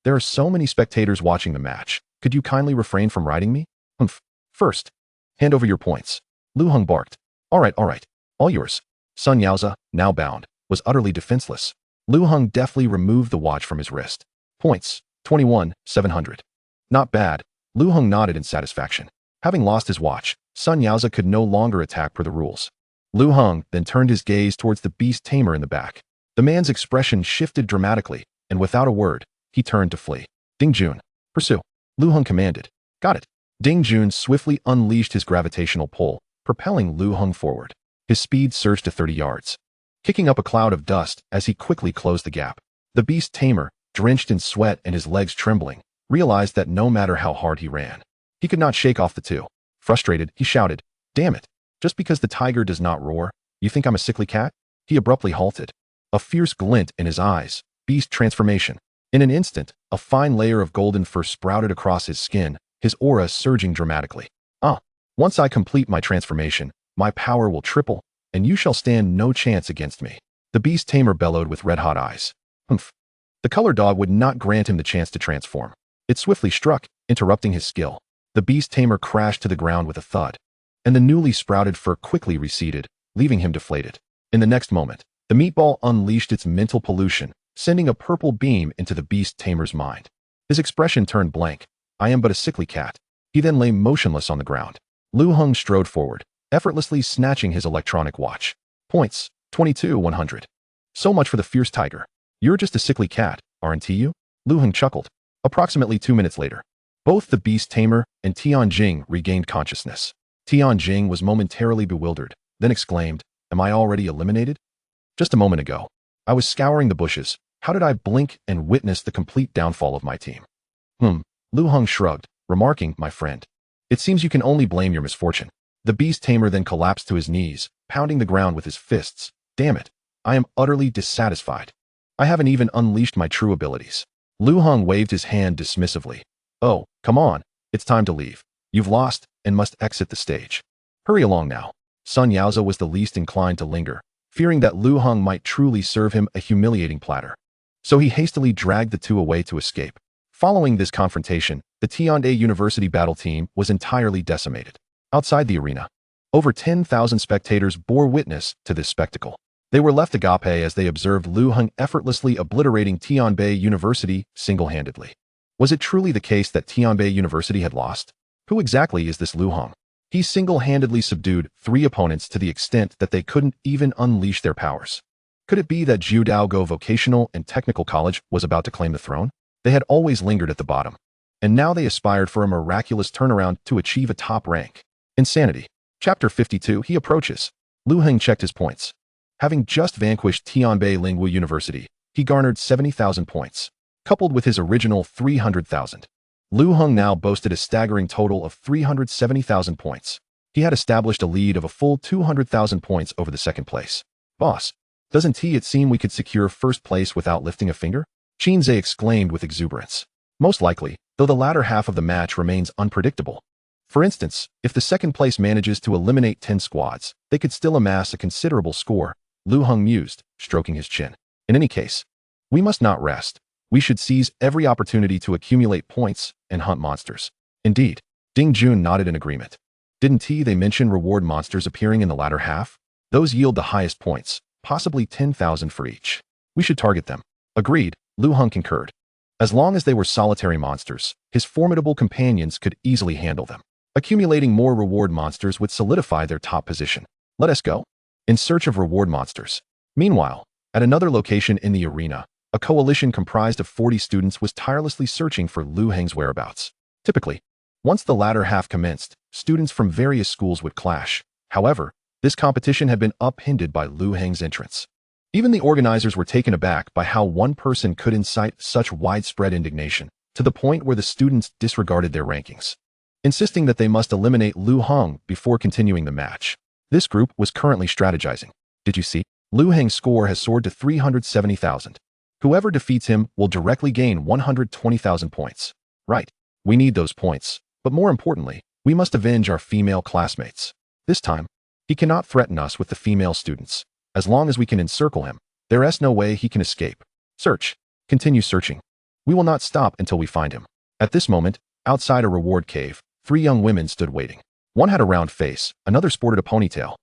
There are so many spectators watching the match. Could you kindly refrain from riding me? Humph. First, hand over your points. Lu Heng barked. All right. All yours. Sun Yaoza, now bound, was utterly defenseless. Lu Heng deftly removed the watch from his wrist. Points, 21,700. Not bad. Lu Heng nodded in satisfaction. Having lost his watch, Sun Yaoza could no longer attack per the rules. Lu Heng then turned his gaze towards the beast tamer in the back. The man's expression shifted dramatically, and without a word, he turned to flee. Ding Jun, pursue. Lu Heng commanded. Got it. Ding Jun swiftly unleashed his gravitational pull, propelling Lu Heng forward. His speed surged to 30 yards, kicking up a cloud of dust as he quickly closed the gap. The beast tamer, drenched in sweat and his legs trembling, realized that no matter how hard he ran, he could not shake off the two. Frustrated, he shouted, Damn it! Just because the tiger does not roar, you think I'm a sickly cat? He abruptly halted. A fierce glint in his eyes, beast transformation. In an instant, a fine layer of golden fur sprouted across his skin, his aura surging dramatically. Once I complete my transformation, my power will triple, and you shall stand no chance against me. The beast tamer bellowed with red-hot eyes. Humph. The color dog would not grant him the chance to transform. It swiftly struck, interrupting his skill. The beast tamer crashed to the ground with a thud, and the newly sprouted fur quickly receded, leaving him deflated. In the next moment, the meatball unleashed its mental pollution, sending a purple beam into the beast tamer's mind. His expression turned blank. I am but a sickly cat. He then lay motionless on the ground. Lu Heng strode forward, effortlessly snatching his electronic watch. Points, 22,100. So much for the fierce tiger. You're just a sickly cat, aren't you? Lu Heng chuckled. Approximately 2 minutes later, both the beast tamer and Tianjing regained consciousness. Tianjing was momentarily bewildered, then exclaimed, Am I already eliminated? Just a moment ago, I was scouring the bushes. How did I blink and witness the complete downfall of my team? Lu Heng shrugged, remarking, My friend, it seems you can only blame your misfortune. The beast tamer then collapsed to his knees, pounding the ground with his fists. Damn it, I am utterly dissatisfied. I haven't even unleashed my true abilities. Lu Heng waved his hand dismissively. Oh, come on, it's time to leave. You've lost and must exit the stage. Hurry along now. Sun Yaoza was the least inclined to linger, fearing that Lu Heng might truly serve him a humiliating platter. So he hastily dragged the two away to escape. Following this confrontation, the Tiande University battle team was entirely decimated. Outside the arena, over 10,000 spectators bore witness to this spectacle. They were left agape as they observed Lu Heng effortlessly obliterating Tianbei University single-handedly. Was it truly the case that Tianbei University had lost? Who exactly is this Lu Heng? He single-handedly subdued 3 opponents to the extent that they couldn't even unleash their powers. Could it be that Jiudaogo Vocational and Technical College was about to claim the throne? They had always lingered at the bottom, and now they aspired for a miraculous turnaround to achieve a top rank. Insanity. Chapter 52. He approaches. Lu Heng checked his points. Having just vanquished Tianbei Lingwu University, he garnered 70,000 points. Coupled with his original 300,000, Lu Heng now boasted a staggering total of 370,000 points. He had established a lead of a full 200,000 points over the second place. Boss, doesn't it seem we could secure first place without lifting a finger? Qinze exclaimed with exuberance. Most likely, though the latter half of the match remains unpredictable. For instance, if the second place manages to eliminate 10 squads, they could still amass a considerable score, Lu Heng mused, stroking his chin. In any case, we must not rest. We should seize every opportunity to accumulate points and hunt monsters. Indeed, Ding Jun nodded in agreement. Didn't they mention reward monsters appearing in the latter half? Those yield the highest points, possibly 10,000 for each. We should target them. Agreed, Lu Heng concurred. As long as they were solitary monsters, his formidable companions could easily handle them. Accumulating more reward monsters would solidify their top position. Let us go. In search of reward monsters. Meanwhile, at another location in the arena, a coalition comprised of 40 students was tirelessly searching for Lu Heng's whereabouts. Typically, once the latter half commenced, students from various schools would clash. However, this competition had been upended by Lu Heng's entrance. Even the organizers were taken aback by how one person could incite such widespread indignation, to the point where the students disregarded their rankings, insisting that they must eliminate Lu Heng before continuing the match. This group was currently strategizing. Did you see? Lu Heng's score has soared to 370,000. Whoever defeats him will directly gain 120,000 points. Right. We need those points. But more importantly, we must avenge our female classmates. This time, he cannot threaten us with the female students. As long as we can encircle him, there is no way he can escape. Search. Continue searching. We will not stop until we find him. At this moment, outside a reward cave, 3 young women stood waiting. One had a round face, another sported a ponytail,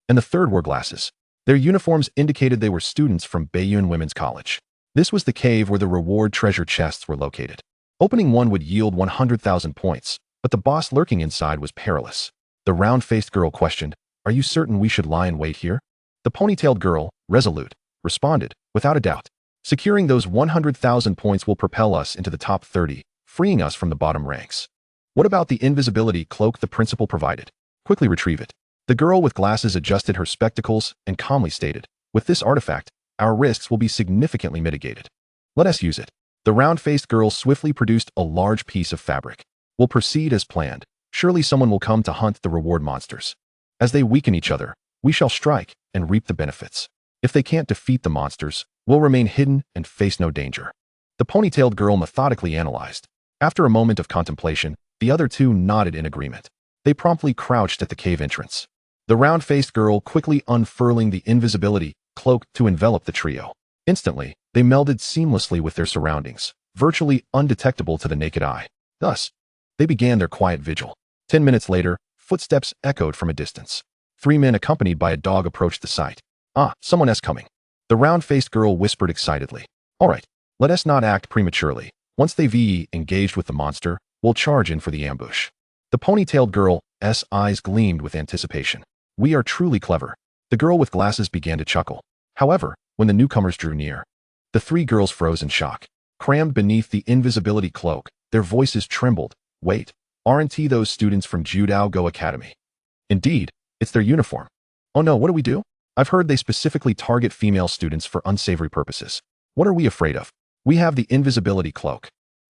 and the third wore glasses. Their uniforms indicated they were students from Beiyun Women's College. This was the cave where the reward treasure chests were located. Opening one would yield 100,000 points, but the boss lurking inside was perilous. The round-faced girl questioned, "Are you certain we should lie in wait here?" The ponytailed girl, resolute, responded, "Without a doubt. Securing those 100,000 points will propel us into the top 30, freeing us from the bottom ranks. What about the invisibility cloak the principal provided? Quickly retrieve it." The girl with glasses adjusted her spectacles and calmly stated, "With this artifact, our risks will be significantly mitigated. Let us use it." The round-faced girl swiftly produced a large piece of fabric. "We'll proceed as planned. Surely someone will come to hunt the reward monsters. As they weaken each other, we shall strike and reap the benefits. If they can't defeat the monsters, we'll remain hidden and face no danger." The ponytailed girl methodically analyzed. After a moment of contemplation, the other two nodded in agreement. They promptly crouched at the cave entrance. The round-faced girl quickly unfurling the invisibility cloak to envelop the trio. Instantly, they melded seamlessly with their surroundings, virtually undetectable to the naked eye. Thus, they began their quiet vigil. 10 minutes later, footsteps echoed from a distance. 3 men accompanied by a dog approached the site. "Ah, someone is coming," the round-faced girl whispered excitedly. "All right, let us not act prematurely. Once they've engaged with the monster, we'll charge in for the ambush." The ponytailed girl's eyes gleamed with anticipation. "We are truly clever." The girl with glasses began to chuckle. However, when the newcomers drew near, the 3 girls froze in shock. Crammed beneath the invisibility cloak, their voices trembled. "Wait, aren't those students from Jiudaogo Academy?" "Indeed, it's their uniform." "Oh no, what do we do?" "I've heard they specifically target female students for unsavory purposes." "What are we afraid of? We have the invisibility cloak.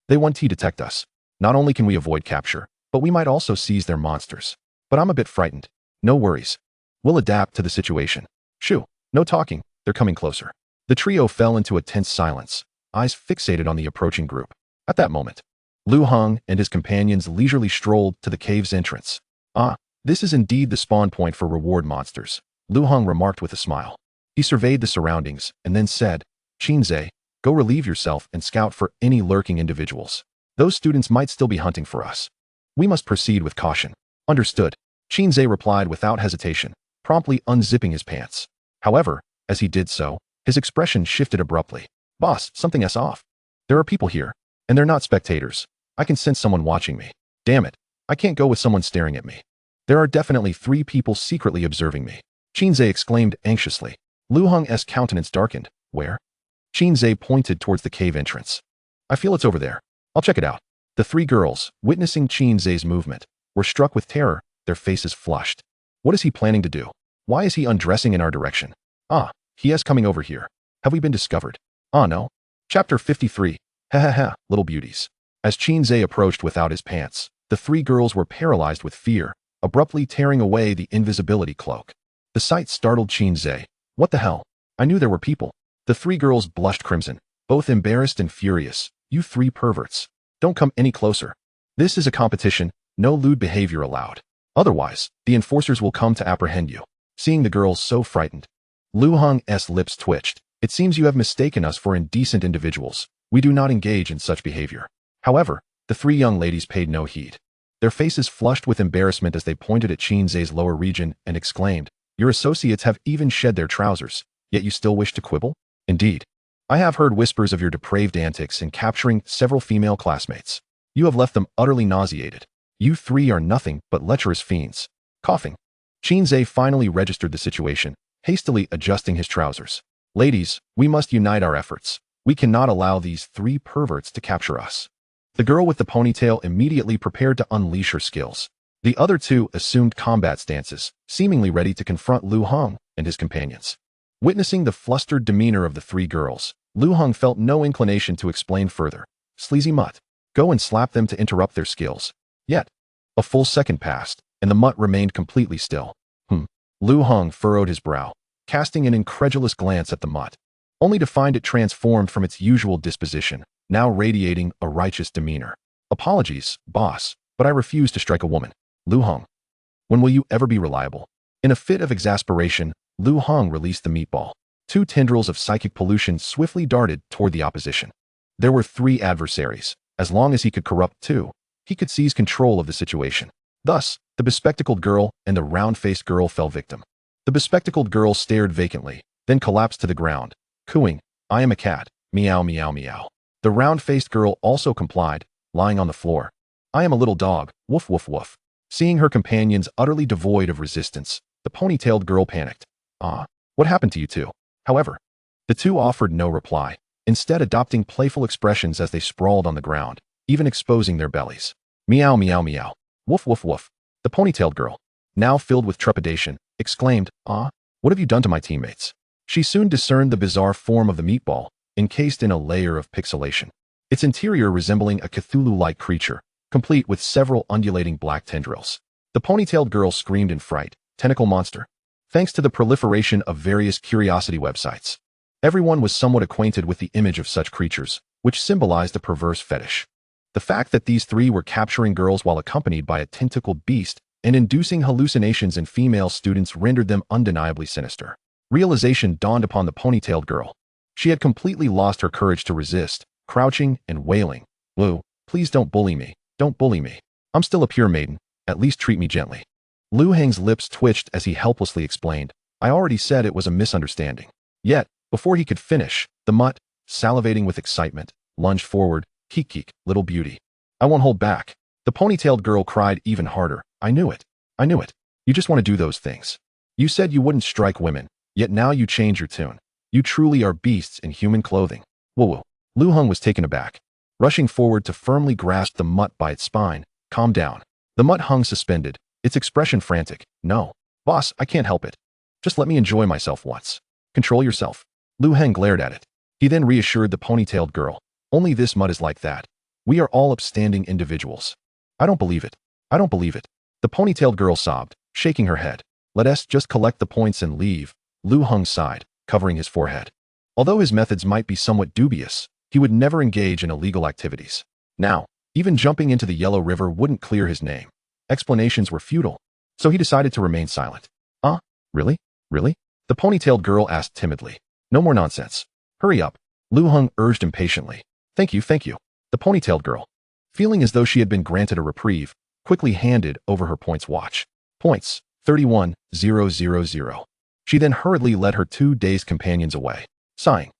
They won't detect us. Not only can we avoid capture, but we might also seize their monsters. But I'm a bit frightened." "No worries. We'll adapt to the situation." "Shoo, no talking, they're coming closer." The trio fell into a tense silence, eyes fixated on the approaching group. At that moment, Lu Heng and his companions leisurely strolled to the cave's entrance. "Ah, this is indeed the spawn point for reward monsters," Lu Heng remarked with a smile. He surveyed the surroundings and then said, "Qinze, go relieve yourself and scout for any lurking individuals. Those students might still be hunting for us. We must proceed with caution." "Understood," Qinze replied without hesitation, promptly unzipping his pants. However, as he did so, his expression shifted abruptly. "Boss, something's off. There are people here, and they're not spectators. I can sense someone watching me. Damn it, I can't go with someone staring at me." There are definitely 3 people secretly observing me. Qinze exclaimed anxiously. Lu Heng's countenance darkened. Where? Qinze pointed towards the cave entrance. I feel it's over there. I'll check it out. The 3 girls, witnessing Qinze's movement, were struck with terror, their faces flushed. What is he planning to do? Why is he undressing in our direction? Ah, he is coming over here. Have we been discovered? Ah, no. Chapter 53. Ha ha ha, little beauties. As Qinze approached without his pants, the 3 girls were paralyzed with fear, abruptly tearing away the invisibility cloak. The sight startled Qinze. What the hell? I knew there were people. The 3 girls blushed crimson, both embarrassed and furious. You 3 perverts. Don't come any closer. This is a competition, no lewd behavior allowed. Otherwise, the enforcers will come to apprehend you. Seeing the girls so frightened, Lu Heng's lips twitched. It seems you have mistaken us for indecent individuals. We do not engage in such behavior. However, the 3 young ladies paid no heed. Their faces flushed with embarrassment as they pointed at Qinze's lower region and exclaimed, Your associates have even shed their trousers, yet you still wish to quibble? Indeed. I have heard whispers of your depraved antics in capturing several female classmates. You have left them utterly nauseated. You 3 are nothing but lecherous fiends. Coughing. Qinze finally registered the situation, hastily adjusting his trousers. Ladies, we must unite our efforts. We cannot allow these 3 perverts to capture us. The girl with the ponytail immediately prepared to unleash her skills. The other 2 assumed combat stances, seemingly ready to confront Lu Heng and his companions. Witnessing the flustered demeanor of the 3 girls, Lu Heng felt no inclination to explain further. Sleazy mutt. Go and slap them to interrupt their skills. Yet, a full second passed, and the mutt remained completely still. Lu Heng furrowed his brow, casting an incredulous glance at the mutt, only to find it transformed from its usual disposition, now radiating a righteous demeanor. Apologies, boss, but I refuse to strike a woman. Lu Heng. When will you ever be reliable? In a fit of exasperation, Lu Heng released the meatball. 2 tendrils of psychic pollution swiftly darted toward the opposition. There were 3 adversaries. As long as he could corrupt 2, he could seize control of the situation. Thus, the bespectacled girl and the round-faced girl fell victim. The bespectacled girl stared vacantly, then collapsed to the ground, cooing, I am a cat, meow meow meow. The round-faced girl also complied, lying on the floor. I am a little dog, woof woof woof. Seeing her companions utterly devoid of resistance, the ponytailed girl panicked. Ah, what happened to you 2? However, the 2 offered no reply, instead adopting playful expressions as they sprawled on the ground, even exposing their bellies. Meow meow meow. Woof woof woof. The ponytailed girl, now filled with trepidation, exclaimed, Ah, what have you done to my teammates? She soon discerned the bizarre form of the meatball, encased in a layer of pixelation. Its interior resembling a Cthulhu-like creature, complete with several undulating black tendrils. The ponytailed girl screamed in fright, tentacle monster. Thanks to the proliferation of various curiosity websites, everyone was somewhat acquainted with the image of such creatures, which symbolized a perverse fetish. The fact that these 3 were capturing girls while accompanied by a tentacled beast and inducing hallucinations in female students rendered them undeniably sinister. Realization dawned upon the ponytailed girl. She had completely lost her courage to resist, crouching and wailing. Lu, please don't bully me. Don't bully me. I'm still a pure maiden. At least treat me gently. Lu Heng's lips twitched as he helplessly explained, I already said it was a misunderstanding. Yet, before he could finish, the mutt, salivating with excitement, lunged forward. Keek, little beauty. I won't hold back. The ponytailed girl cried even harder. I knew it. I knew it. You just want to do those things. You said you wouldn't strike women, yet now you change your tune. You truly are beasts in human clothing. Whoa. Lu Heng was taken aback. Rushing forward to firmly grasp the mutt by its spine. Calm down. The mutt hung suspended, its expression frantic. No. Boss, I can't help it. Just let me enjoy myself once. Control yourself. Lu Heng glared at it. He then reassured the ponytailed girl. Only this mutt is like that. We are all upstanding individuals. I don't believe it. I don't believe it. The ponytailed girl sobbed, shaking her head. Let us just collect the points and leave. Lu Heng sighed, covering his forehead. Although his methods might be somewhat dubious, he would never engage in illegal activities. Now, even jumping into the Yellow River wouldn't clear his name. Explanations were futile, so he decided to remain silent. Really? Really? The ponytailed girl asked timidly. No more nonsense. Hurry up. Lu Heng urged impatiently. Thank you. The ponytailed girl, feeling as though she had been granted a reprieve, quickly handed over her points watch. Points, 31,000. She then hurriedly led her 2 dazed companions away. Sighing,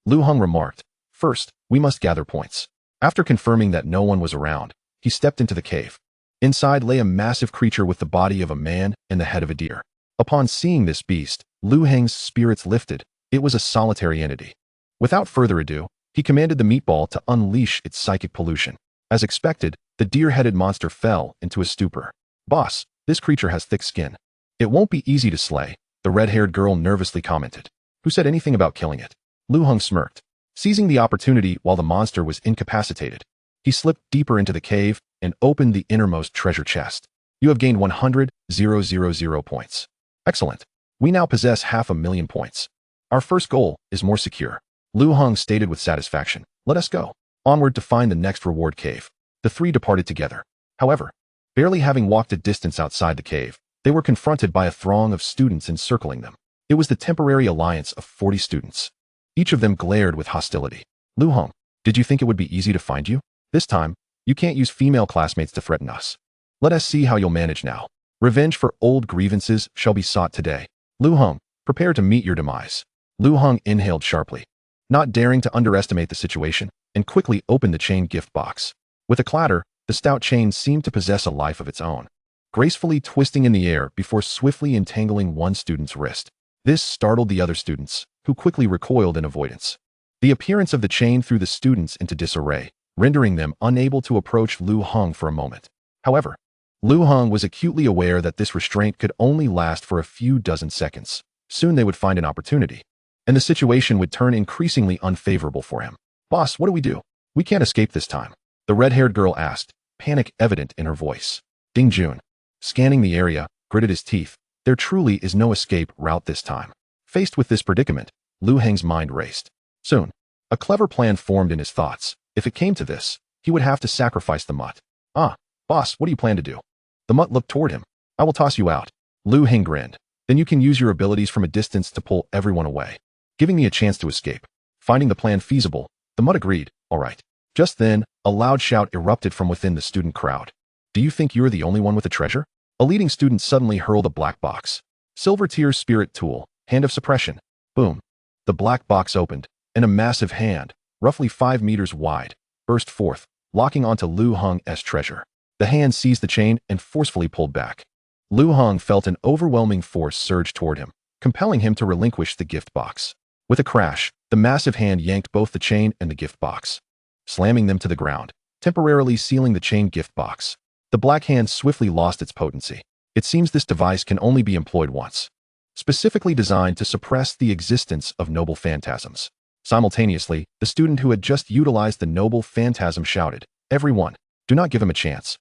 Lu Heng remarked, First, we must gather points. After confirming that no one was around, he stepped into the cave. Inside lay a massive creature with the body of a man and the head of a deer. Upon seeing this beast, Lu Heng's spirits lifted. It was a solitary entity. Without further ado, he commanded the meatball to unleash its psychic pollution. As expected, the deer-headed monster fell into a stupor. "Boss, this creature has thick skin. It won't be easy to slay," the red-haired girl nervously commented. "Who said anything about killing it?" Lu Heng smirked. Seizing the opportunity while the monster was incapacitated, he slipped deeper into the cave and opened the innermost treasure chest. "You have gained 100,000 points. Excellent. We now possess 500,000 points. Our first goal is more secure," Lu Heng stated with satisfaction. "Let us go onward to find the next reward cave." The three departed together. However, barely having walked a distance outside the cave, they were confronted by a throng of students encircling them. It was the temporary alliance of 40 students. Each of them glared with hostility. "Lu Heng, did you think it would be easy to find you? This time, you can't use female classmates to threaten us. Let us see how you'll manage now. Revenge for old grievances shall be sought today. Lu Heng, prepare to meet your demise." Lu Heng inhaled sharply, not daring to underestimate the situation, and quickly opened the chain gift box. With a clatter, the stout chain seemed to possess a life of its own, gracefully twisting in the air before swiftly entangling one student's wrist. This startled the other students, who quickly recoiled in avoidance. The appearance of the chain threw the students into disarray, rendering them unable to approach Lu Heng for a moment. However, Lu Heng was acutely aware that this restraint could only last for a few dozen seconds. Soon they would find an opportunity, and the situation would turn increasingly unfavorable for him. "Boss, what do we do? We can't escape this time," the red-haired girl asked, panic evident in her voice. Ding Jun, scanning the area, gritted his teeth. There truly is no escape route this time. Faced with this predicament, Lu Heng's mind raced. Soon, a clever plan formed in his thoughts. If it came to this, he would have to sacrifice the mutt. "Ah, boss, what do you plan to do?" The mutt looked toward him. "I will toss you out." Lu Heng grinned. "Then you can use your abilities from a distance to pull everyone away, giving me a chance to escape." Finding the plan feasible, the mutt agreed. "All right." Just then, a loud shout erupted from within the student crowd. "Do you think you're the only one with a treasure?" A leading student suddenly hurled a black box. "Silver tier spirit tool, hand of suppression." Boom. The black box opened, and a massive hand, roughly 5 meters wide, burst forth, locking onto Lu Heng's treasure. The hand seized the chain and forcefully pulled back. Lu Heng felt an overwhelming force surge toward him, compelling him to relinquish the gift box. With a crash, the massive hand yanked both the chain and the gift box, slamming them to the ground, temporarily sealing the chain gift box. The black hand swiftly lost its potency. It seems this device can only be employed once, specifically designed to suppress the existence of noble phantasms. Simultaneously, the student who had just utilized the noble phantasm shouted, "Everyone, do not give him a chance.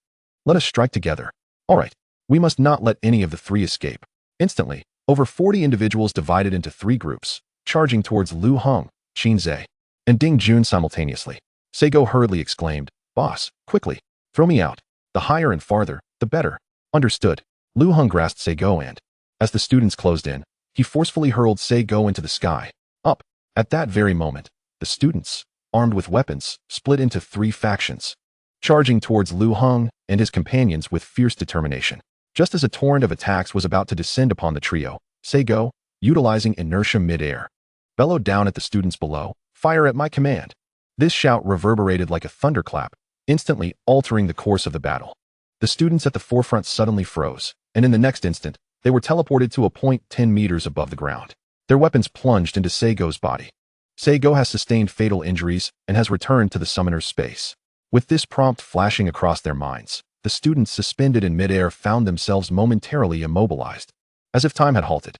Let us strike together. All right, we must not let any of the three escape." Instantly, over 40 individuals divided into 3 groups, charging towards Lu Heng, Qin Zhe, and Ding Jun simultaneously. Seigo hurriedly exclaimed, "Boss, quickly, throw me out. The higher and farther, the better." Understood. Lu Heng grasped Seigo and, as the students closed in, he forcefully hurled Seigo into the sky. Up. At that very moment, the students, armed with weapons, split into 3 factions, charging towards Lu Heng and his companions with fierce determination. Just as a torrent of attacks was about to descend upon the trio, Seigo, utilizing inertia mid-air, bellowed down at the students below, "Fire at my command." This shout reverberated like a thunderclap, instantly altering the course of the battle. The students at the forefront suddenly froze, and in the next instant, they were teleported to a point 10 meters above the ground. Their weapons plunged into Seigo's body. Seigo has sustained fatal injuries and has returned to the summoner's space. With this prompt flashing across their minds, the students suspended in midair found themselves momentarily immobilized, as if time had halted.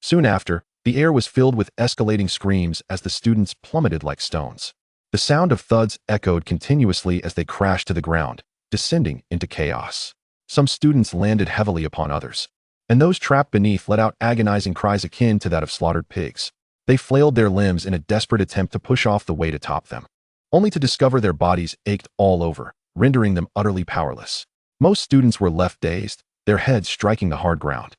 Soon after, the air was filled with escalating screams as the students plummeted like stones. The sound of thuds echoed continuously as they crashed to the ground, descending into chaos. Some students landed heavily upon others, and those trapped beneath let out agonizing cries akin to that of slaughtered pigs. They flailed their limbs in a desperate attempt to push off the weight atop them, only to discover their bodies ached all over, rendering them utterly powerless. Most students were left dazed, their heads striking the hard ground,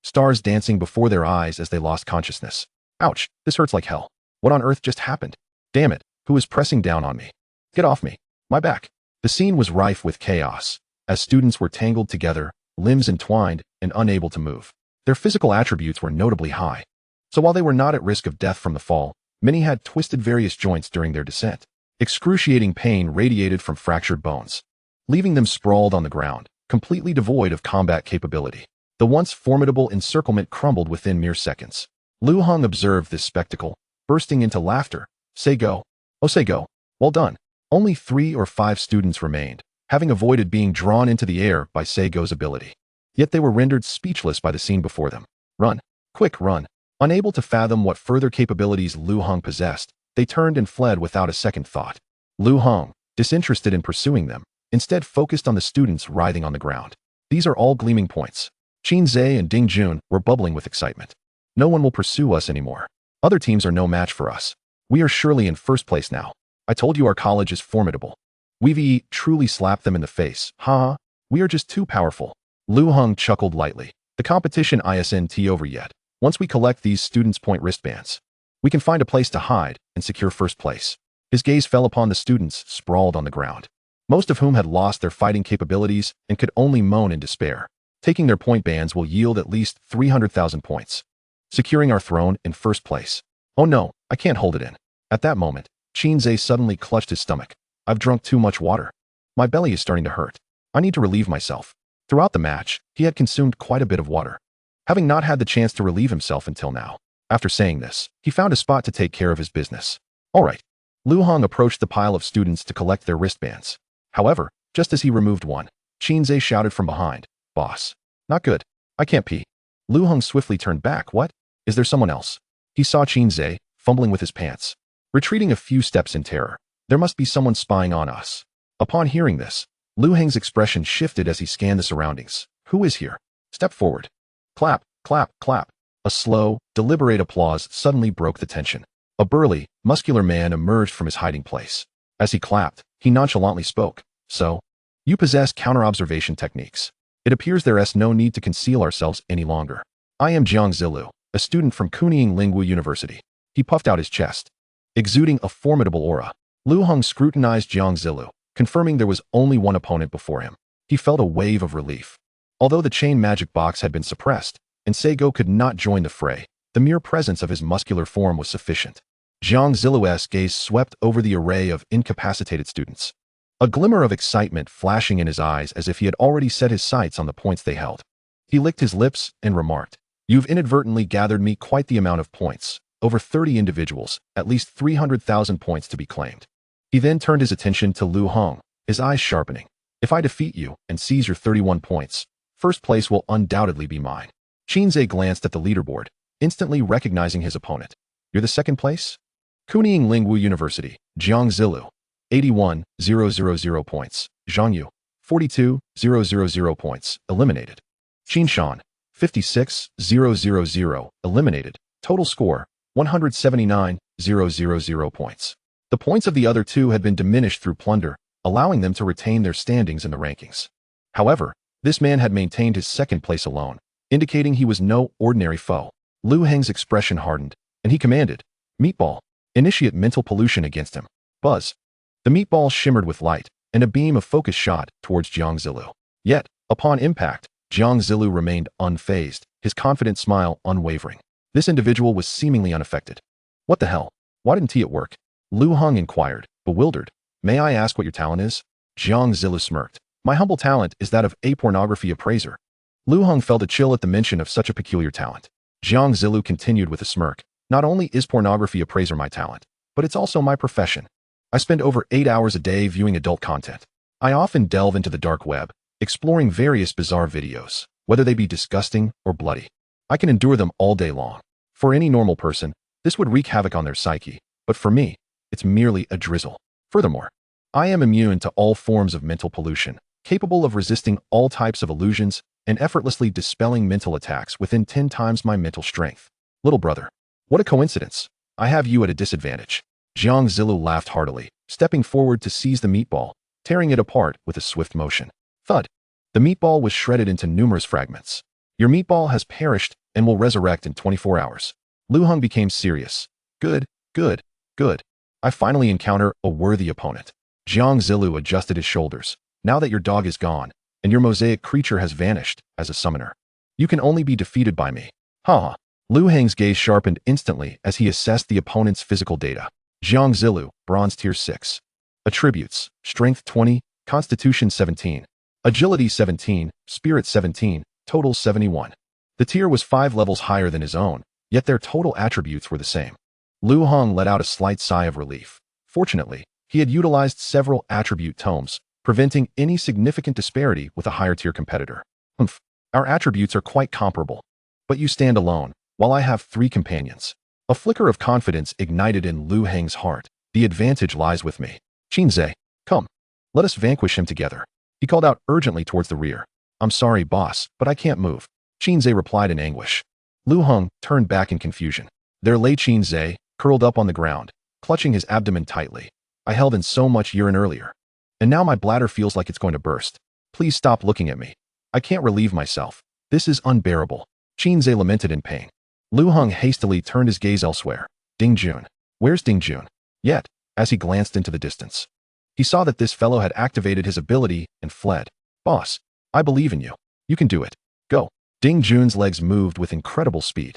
stars dancing before their eyes as they lost consciousness. "Ouch, this hurts like hell. What on earth just happened? Damn it, who is pressing down on me? Get off me, my back." The scene was rife with chaos, as students were tangled together, limbs entwined, and unable to move. Their physical attributes were notably high, so while they were not at risk of death from the fall, many had twisted various joints during their descent. Excruciating pain radiated from fractured bones. leaving them sprawled on the ground, completely devoid of combat capability. The once formidable encirclement crumbled within mere seconds. Lu Heng observed this spectacle, bursting into laughter. Say go. Oh, say go. Well done. Only 3 or 5 students remained, having avoided being drawn into the air by Seigo's ability. Yet they were rendered speechless by the scene before them. Run. Quick, run. Unable to fathom what further capabilities Lu Heng possessed, they turned and fled without a second thought. Lu Heng, disinterested in pursuing them, instead focused on the students writhing on the ground. These are all gleaming points. Qin Zhe and Ding Jun were bubbling with excitement. No one will pursue us anymore. Other teams are no match for us. We are surely in first place now. I told you our college is formidable. We truly slapped them in the face. Ha! We are just too powerful. Lu Heng chuckled lightly. The competition isn't over yet. Once we collect these students' point wristbands, we can find a place to hide and secure first place. His gaze fell upon the students sprawled on the ground, most of whom had lost their fighting capabilities and could only moan in despair. Taking their point bands will yield at least 300,000 points, securing our throne in first place. Oh no, I can't hold it in. At that moment, Qin Zhe suddenly clutched his stomach. I've drunk too much water. My belly is starting to hurt. I need to relieve myself. Throughout the match, he had consumed quite a bit of water, having not had the chance to relieve himself until now. After saying this, he found a spot to take care of his business. All right. Lu Heng approached the pile of students to collect their wristbands. However, just as he removed one, Qin Zhe shouted from behind, Boss. Not good. I can't pee. Lu Heng swiftly turned back. What? Is there someone else? He saw Qin Zhe, fumbling with his pants, retreating a few steps in terror. There must be someone spying on us. Upon hearing this, Lu Heng's expression shifted as he scanned the surroundings. Who is here? Step forward. Clap, clap, clap. A slow, deliberate applause suddenly broke the tension. A burly, muscular man emerged from his hiding place. As he clapped, he nonchalantly spoke. So, you possess counter-observation techniques. It appears there is no need to conceal ourselves any longer. I am Jiang Zilu, a student from Kunming Lingwu University. He puffed out his chest, exuding a formidable aura. Lu Heng scrutinized Jiang Zilu, confirming there was only one opponent before him. He felt a wave of relief. Although the chain magic box had been suppressed, and Seigo could not join the fray, the mere presence of his muscular form was sufficient. Jiang Zilu's gaze swept over the array of incapacitated students, a glimmer of excitement flashing in his eyes as if he had already set his sights on the points they held. He licked his lips and remarked, You've inadvertently gathered me quite the amount of points, over 30 individuals, at least 300,000 points to be claimed. He then turned his attention to Lu Heng, his eyes sharpening. If I defeat you and seize your 31 points, first place will undoubtedly be mine. Qin Zhe glanced at the leaderboard, instantly recognizing his opponent. You're the second place? Kunming Lingwu University, Jiang Zilu, 81,000 points. Zhang Yu, 42,000 points, eliminated. Qin Shan, 56,000, eliminated. Total score, 179,000 points. The points of the other two had been diminished through plunder, allowing them to retain their standings in the rankings. However, this man had maintained his second place alone, indicating he was no ordinary foe. Lu Heng's expression hardened, and he commanded, Meatball, initiate mental pollution against him. Buzz. The meatball shimmered with light, and a beam of focus shot towards Jiang Zilu. Yet, upon impact, Jiang Zilu remained unfazed, his confident smile unwavering. This individual was seemingly unaffected. What the hell? Why didn't he at work? Lu Heng inquired, bewildered. May I ask what your talent is? Jiang Zilu smirked. My humble talent is that of a pornography appraiser. Lu Heng felt a chill at the mention of such a peculiar talent. Jiang Zilu continued with a smirk. Not only is pornography appraiser my talent, but it's also my profession. I spend over 8 hours a day viewing adult content. I often delve into the dark web, exploring various bizarre videos, whether they be disgusting or bloody. I can endure them all day long. For any normal person, this would wreak havoc on their psyche, but for me, it's merely a drizzle. Furthermore, I am immune to all forms of mental pollution, capable of resisting all types of illusions and effortlessly dispelling mental attacks within 10 times my mental strength. Little brother, what a coincidence. I have you at a disadvantage. Jiang Zilu laughed heartily, stepping forward to seize the meatball, tearing it apart with a swift motion. Thud. The meatball was shredded into numerous fragments. Your meatball has perished and will resurrect in 24 hours. Lu Heng became serious. Good, good, good. I finally encounter a worthy opponent. Jiang Zilu adjusted his shoulders. Now that your dog is gone, and your mosaic creature has vanished as a summoner, you can only be defeated by me. Ha! Lu Heng's gaze sharpened instantly as he assessed the opponent's physical data. Jiang Zilu, Bronze Tier 6. Attributes, Strength 20, Constitution 17, Agility 17, Spirit 17, total 71. The tier was 5 levels higher than his own, yet their total attributes were the same. Lu Heng let out a slight sigh of relief. Fortunately, he had utilized several attribute tomes, preventing any significant disparity with a higher-tier competitor. Our attributes are quite comparable. But you stand alone, while I have 3 companions. A flicker of confidence ignited in Lu Heng's heart. The advantage lies with me. Qinze, come. Let us vanquish him together. He called out urgently towards the rear. I'm sorry, boss, but I can't move. Qinze replied in anguish. Lu Heng turned back in confusion. There lay Qinze, curled up on the ground, clutching his abdomen tightly. I held in so much urine earlier. And now my bladder feels like it's going to burst. Please stop looking at me. I can't relieve myself. This is unbearable. Qinze lamented in pain. Lu Heng hastily turned his gaze elsewhere. Ding Jun. Where's Ding Jun? Yet, as he glanced into the distance, he saw that this fellow had activated his ability and fled. Boss, I believe in you. You can do it. Go. Ding Jun's legs moved with incredible speed.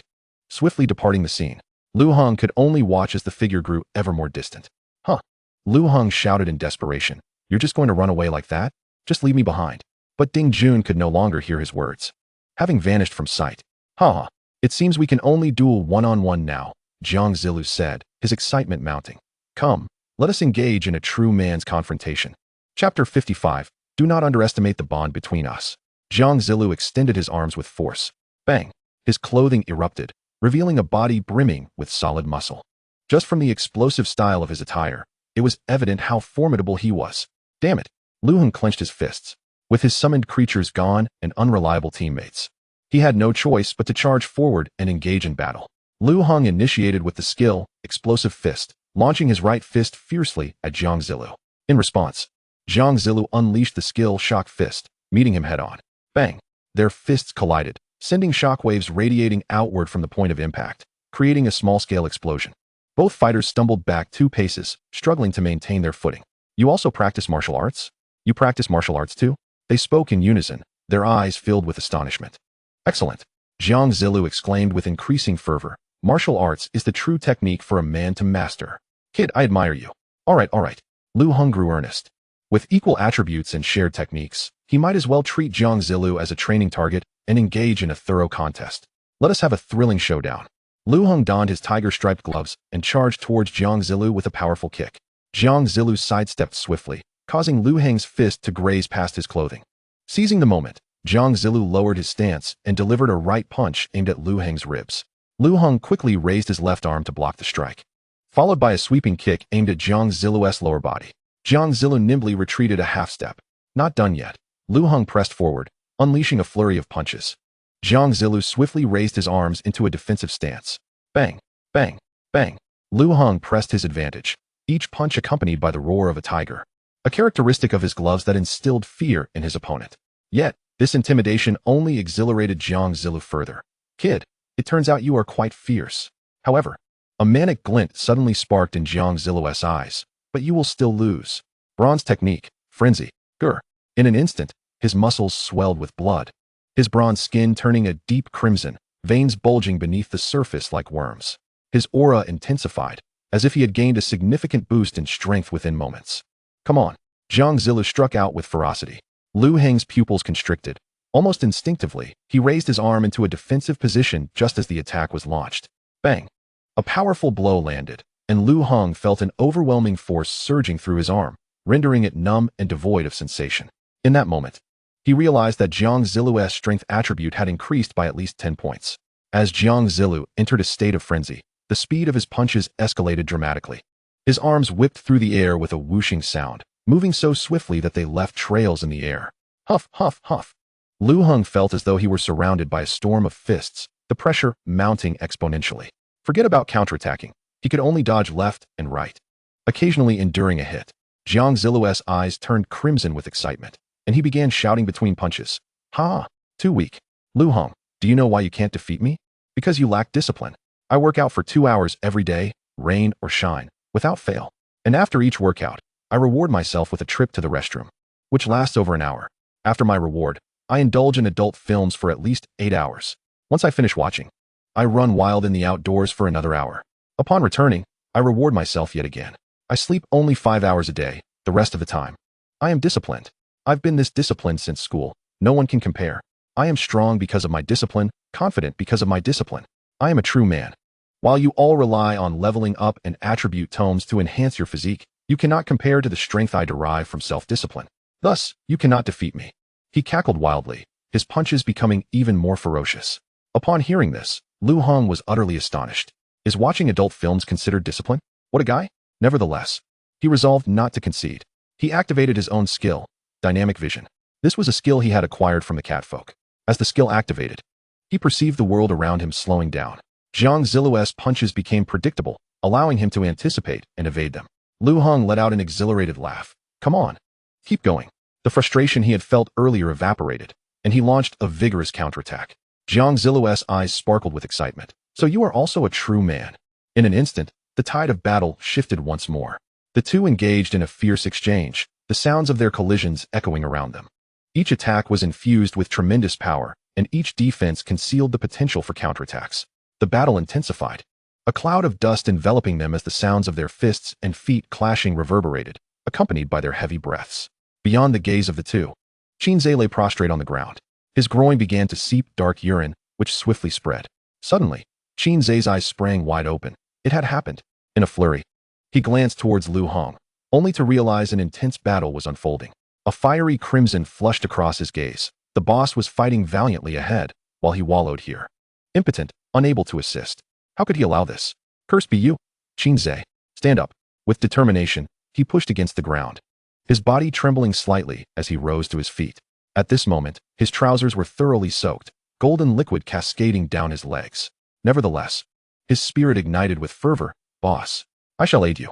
Swiftly departing the scene, Lu Heng could only watch as the figure grew ever more distant. Huh. Lu Heng shouted in desperation. You're just going to run away like that? Just leave me behind. But Ding Jun could no longer hear his words. Having vanished from sight. Ha! It seems we can only duel one-on-one now, Jiang Zilu said, his excitement mounting. Come, let us engage in a true man's confrontation. Chapter 55. Do not underestimate the bond between us. Jiang Zilu extended his arms with force. Bang! His clothing erupted, revealing a body brimming with solid muscle. Just from the explosive style of his attire, it was evident how formidable he was. Damn it! Lu Heng clenched his fists. With his summoned creatures gone and unreliable teammates, he had no choice but to charge forward and engage in battle. Lu Heng initiated with the skill, Explosive Fist, launching his right fist fiercely at Jiang Zilu. In response, Jiang Zilu unleashed the skill Shock Fist, meeting him head-on. Bang! Their fists collided, sending shockwaves radiating outward from the point of impact, creating a small-scale explosion. Both fighters stumbled back 2 paces, struggling to maintain their footing. You also practice martial arts? You practice martial arts too? They spoke in unison, their eyes filled with astonishment. Excellent! Jiang Zilu exclaimed with increasing fervor. Martial arts is the true technique for a man to master. Kid, I admire you. All right. Lu Heng grew earnest. With equal attributes and shared techniques, he might as well treat Jiang Zilu as a training target and engage in a thorough contest. Let us have a thrilling showdown. Lu Heng donned his tiger-striped gloves and charged towards Jiang Zilu with a powerful kick. Jiang Zilu sidestepped swiftly, causing Lu Heng's fist to graze past his clothing. Seizing the moment, Jiang Zilu lowered his stance and delivered a right punch aimed at Lu Heng's ribs. Lu Heng quickly raised his left arm to block the strike, followed by a sweeping kick aimed at Jiang Zilu's lower body. Jiang Zilu nimbly retreated a half step. Not done yet. Lu Heng pressed forward, unleashing a flurry of punches. Jiang Zilu swiftly raised his arms into a defensive stance. Bang! Bang! Bang! Lu Heng pressed his advantage, each punch accompanied by the roar of a tiger, a characteristic of his gloves that instilled fear in his opponent. Yet, this intimidation only exhilarated Jiang Zilu further. Kid, it turns out you are quite fierce. However, a manic glint suddenly sparked in Jiang Zilu's eyes. But you will still lose. Bronze technique, frenzy. Grr. In an instant, his muscles swelled with blood, his bronze skin turning a deep crimson, veins bulging beneath the surface like worms. His aura intensified, as if he had gained a significant boost in strength within moments. Come on. Jiang Zilu struck out with ferocity. Lu Heng's pupils constricted. Almost instinctively, he raised his arm into a defensive position just as the attack was launched. Bang! A powerful blow landed, and Lu Heng felt an overwhelming force surging through his arm, rendering it numb and devoid of sensation. In that moment, he realized that Jiang Zilu's strength attribute had increased by at least 10 points. As Jiang Zilu entered a state of frenzy, the speed of his punches escalated dramatically. His arms whipped through the air with a whooshing sound, moving so swiftly that they left trails in the air. Huff, huff, huff. Lu Heng felt as though he were surrounded by a storm of fists, the pressure mounting exponentially. Forget about counterattacking. He could only dodge left and right, occasionally enduring a hit. Jiang Zilu's eyes turned crimson with excitement, and he began shouting between punches. Ha! Too weak. Lu Heng, do you know why you can't defeat me? Because you lack discipline. I work out for 2 hours every day, rain or shine, without fail. And after each workout, I reward myself with a trip to the restroom, which lasts over an hour. After my reward, I indulge in adult films for at least 8 hours. Once I finish watching, I run wild in the outdoors for another hour. Upon returning, I reward myself yet again. I sleep only 5 hours a day, the rest of the time. I am disciplined. I've been this disciplined since school. No one can compare. I am strong because of my discipline, confident because of my discipline. I am a true man. While you all rely on leveling up and attribute tomes to enhance your physique, you cannot compare to the strength I derive from self-discipline. Thus, you cannot defeat me." He cackled wildly, his punches becoming even more ferocious. Upon hearing this, Lu Heng was utterly astonished. Is watching adult films considered discipline? What a guy! Nevertheless, he resolved not to concede. He activated his own skill, dynamic vision. This was a skill he had acquired from the catfolk. As the skill activated, he perceived the world around him slowing down. Jiang Zilu's punches became predictable, allowing him to anticipate and evade them. Lu Heng let out an exhilarated laugh. Come on. Keep going. The frustration he had felt earlier evaporated, and he launched a vigorous counterattack. Jiang Zilu's eyes sparkled with excitement. So you are also a true man. In an instant, the tide of battle shifted once more. The two engaged in a fierce exchange, the sounds of their collisions echoing around them. Each attack was infused with tremendous power, and each defense concealed the potential for counterattacks. The battle intensified, a cloud of dust enveloping them as the sounds of their fists and feet clashing reverberated, accompanied by their heavy breaths. Beyond the gaze of the two, Qinze lay prostrate on the ground. His groin began to seep dark urine, which swiftly spread. Suddenly, Qinze's eyes sprang wide open. It had happened. In a flurry, he glanced towards Lu Heng, only to realize an intense battle was unfolding. A fiery crimson flushed across his gaze. The boss was fighting valiantly ahead, while he wallowed here. Impotent, unable to assist. How could he allow this? Cursed be you! Qinze, stand up. With determination, he pushed against the ground, his body trembling slightly as he rose to his feet. At this moment, his trousers were thoroughly soaked, golden liquid cascading down his legs. Nevertheless, his spirit ignited with fervor. Boss, I shall aid you.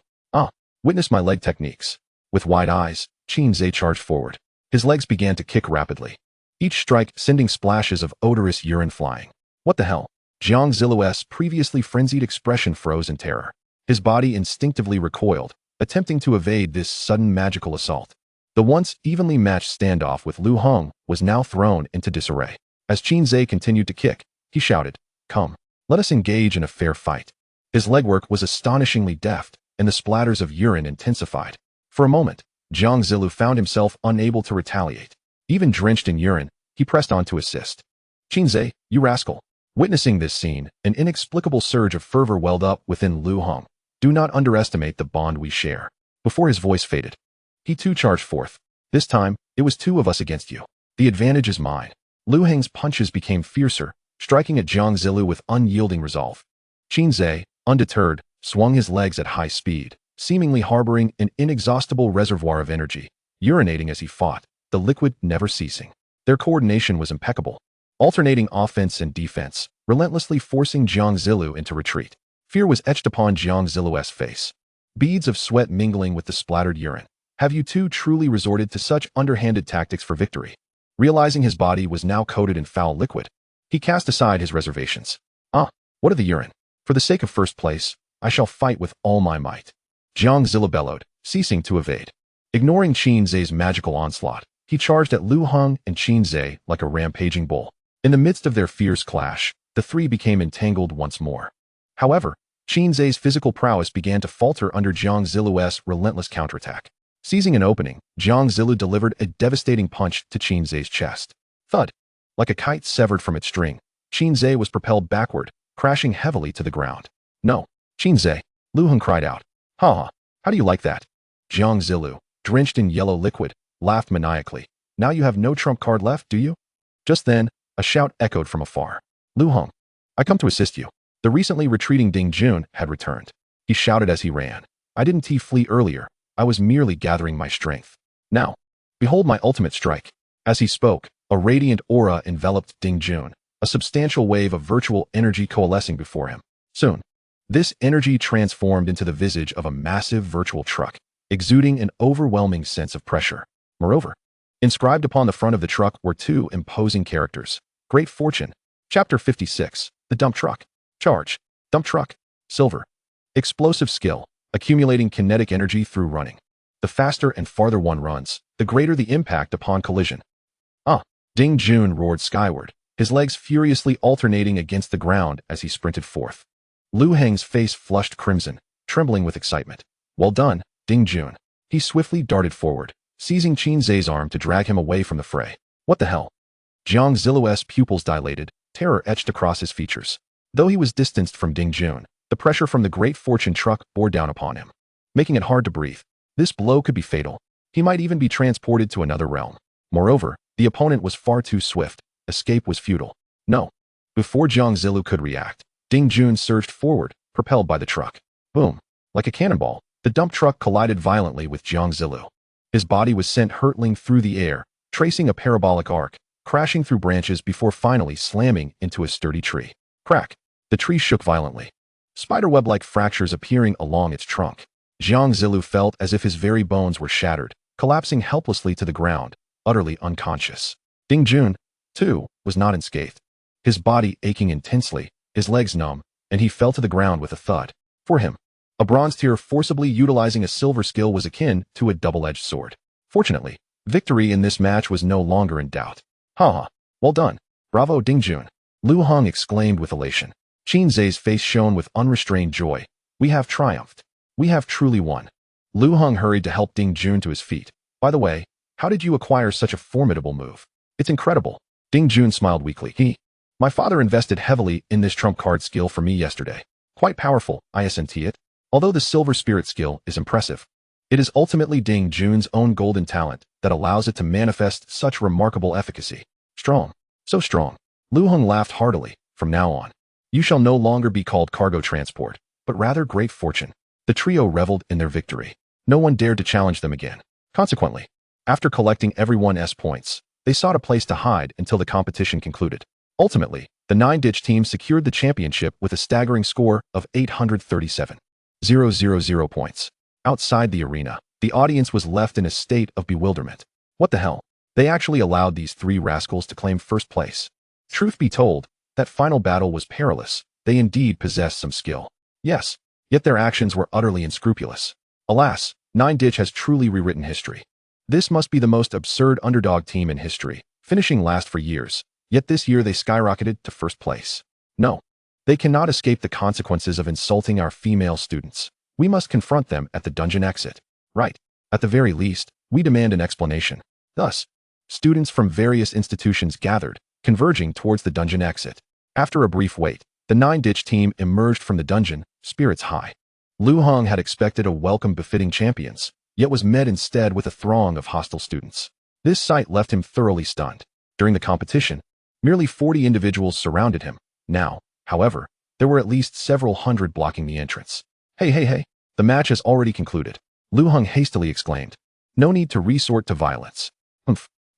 Witness my leg techniques. With wide eyes, Qinze charged forward. His legs began to kick rapidly, each strike sending splashes of odorous urine flying. What the hell? Jiang Zilu's previously frenzied expression froze in terror. His body instinctively recoiled, attempting to evade this sudden magical assault. The once evenly matched standoff with Lu Heng was now thrown into disarray. As Qinze continued to kick, he shouted, "Come, let us engage in a fair fight." His legwork was astonishingly deft, and the splatters of urine intensified. For a moment, Jiang Zilu found himself unable to retaliate. Even drenched in urine, he pressed on to assist. "Qinze, you rascal." Witnessing this scene, an inexplicable surge of fervor welled up within Lu Heng. Do not underestimate the bond we share. Before his voice faded, he too charged forth. This time, it was two of us against you. The advantage is mine. Lu Heng's punches became fiercer, striking at Jiang Zilu with unyielding resolve. Qinze, undeterred, swung his legs at high speed, seemingly harboring an inexhaustible reservoir of energy, urinating as he fought, the liquid never ceasing. Their coordination was impeccable, alternating offense and defense, relentlessly forcing Jiang Zilu into retreat. Fear was etched upon Jiang Zilu's face, beads of sweat mingling with the splattered urine. Have you two truly resorted to such underhanded tactics for victory? Realizing his body was now coated in foul liquid, he cast aside his reservations. What of the urine? For the sake of first place, I shall fight with all my might. Jiang Zilu bellowed, ceasing to evade. Ignoring Qinze's magical onslaught, he charged at Lu Heng and Qinze like a rampaging bull. In the midst of their fierce clash, the three became entangled once more. However, Qinze's physical prowess began to falter under Jiang Zilu's relentless counterattack. Seizing an opening, Jiang Zilu delivered a devastating punch to Qinze's chest. Thud! Like a kite severed from its string, Qinze was propelled backward, crashing heavily to the ground. No, Qinze! Lu Heng cried out. How do you like that? Jiang Zilu, drenched in yellow liquid, laughed maniacally. Now you have no trump card left, do you? Just then, a shout echoed from afar. Lu Heng, I come to assist you. The recently retreating Ding Jun had returned. He shouted as he ran. I didn't flee earlier. I was merely gathering my strength. Now, behold my ultimate strike. As he spoke, a radiant aura enveloped Ding Jun, a substantial wave of virtual energy coalescing before him. Soon, this energy transformed into the visage of a massive virtual truck, exuding an overwhelming sense of pressure. Moreover, inscribed upon the front of the truck were two imposing characters. Great Fortune. Chapter 56. The Dump Truck. Charge. Dump Truck. Silver. Explosive skill, accumulating kinetic energy through running. The faster and farther one runs, the greater the impact upon collision. Ding Jun roared skyward, his legs furiously alternating against the ground as he sprinted forth. Lu Heng's face flushed crimson, trembling with excitement. Well done, Ding Jun. He swiftly darted forward, seizing Qin Zhe's arm to drag him away from the fray. What the hell? Jiang Zilu's pupils dilated, terror etched across his features. Though he was distanced from Ding Jun, the pressure from the great fortune truck bore down upon him, making it hard to breathe. This blow could be fatal. He might even be transported to another realm. Moreover, the opponent was far too swift. Escape was futile. No. Before Jiang Zilu could react, Ding Jun surged forward, propelled by the truck. Boom. Like a cannonball, the dump truck collided violently with Jiang Zilu. His body was sent hurtling through the air, tracing a parabolic arc, crashing through branches before finally slamming into a sturdy tree. Crack. The tree shook violently, spiderweb-like fractures appearing along its trunk. Jiang Zilu felt as if his very bones were shattered, collapsing helplessly to the ground, utterly unconscious. Ding Jun, too, was not unscathed. His body aching intensely, his legs numb, and he fell to the ground with a thud. For him, a bronze tier forcibly utilizing a silver skill was akin to a double-edged sword. Fortunately, victory in this match was no longer in doubt. Haha, well done. Bravo, Ding Jun. Lu Heng exclaimed with elation. Qin Zhe's face shone with unrestrained joy. We have triumphed. We have truly won. Lu Heng hurried to help Ding Jun to his feet. By the way, how did you acquire such a formidable move? It's incredible. Ding Jun smiled weakly. My father invested heavily in this trump card skill for me yesterday. Quite powerful, I assent it. Although the silver spirit skill is impressive, it is ultimately Ding Jun's own golden talent that allows it to manifest such remarkable efficacy. Strong. So strong. Lu Heng laughed heartily. From now on, you shall no longer be called cargo transport, but rather great fortune. The trio reveled in their victory. No one dared to challenge them again. Consequently, after collecting everyone's points, they sought a place to hide until the competition concluded. Ultimately, the 9-ditch team secured the championship with a staggering score of 837,000 points. Outside the arena, the audience was left in a state of bewilderment. What the hell? They actually allowed these 3 rascals to claim first place. Truth be told, that final battle was perilous. They indeed possessed some skill. Yes, yet their actions were utterly unscrupulous. Alas, 9-ditch has truly rewritten history. This must be the most absurd underdog team in history, finishing last for years, yet this year they skyrocketed to first place. No, they cannot escape the consequences of insulting our female students. We must confront them at the dungeon exit. Right. At the very least, we demand an explanation. Thus, students from various institutions gathered, converging towards the dungeon exit. After a brief wait, the 9-ditch team emerged from the dungeon, spirits high. Lu Heng had expected a welcome befitting champions, yet was met instead with a throng of hostile students. This sight left him thoroughly stunned. During the competition, merely 40 individuals surrounded him. Now, however, there were at least several hundred blocking the entrance. Hey, the match has already concluded. Lu Heng hastily exclaimed. No need to resort to violence.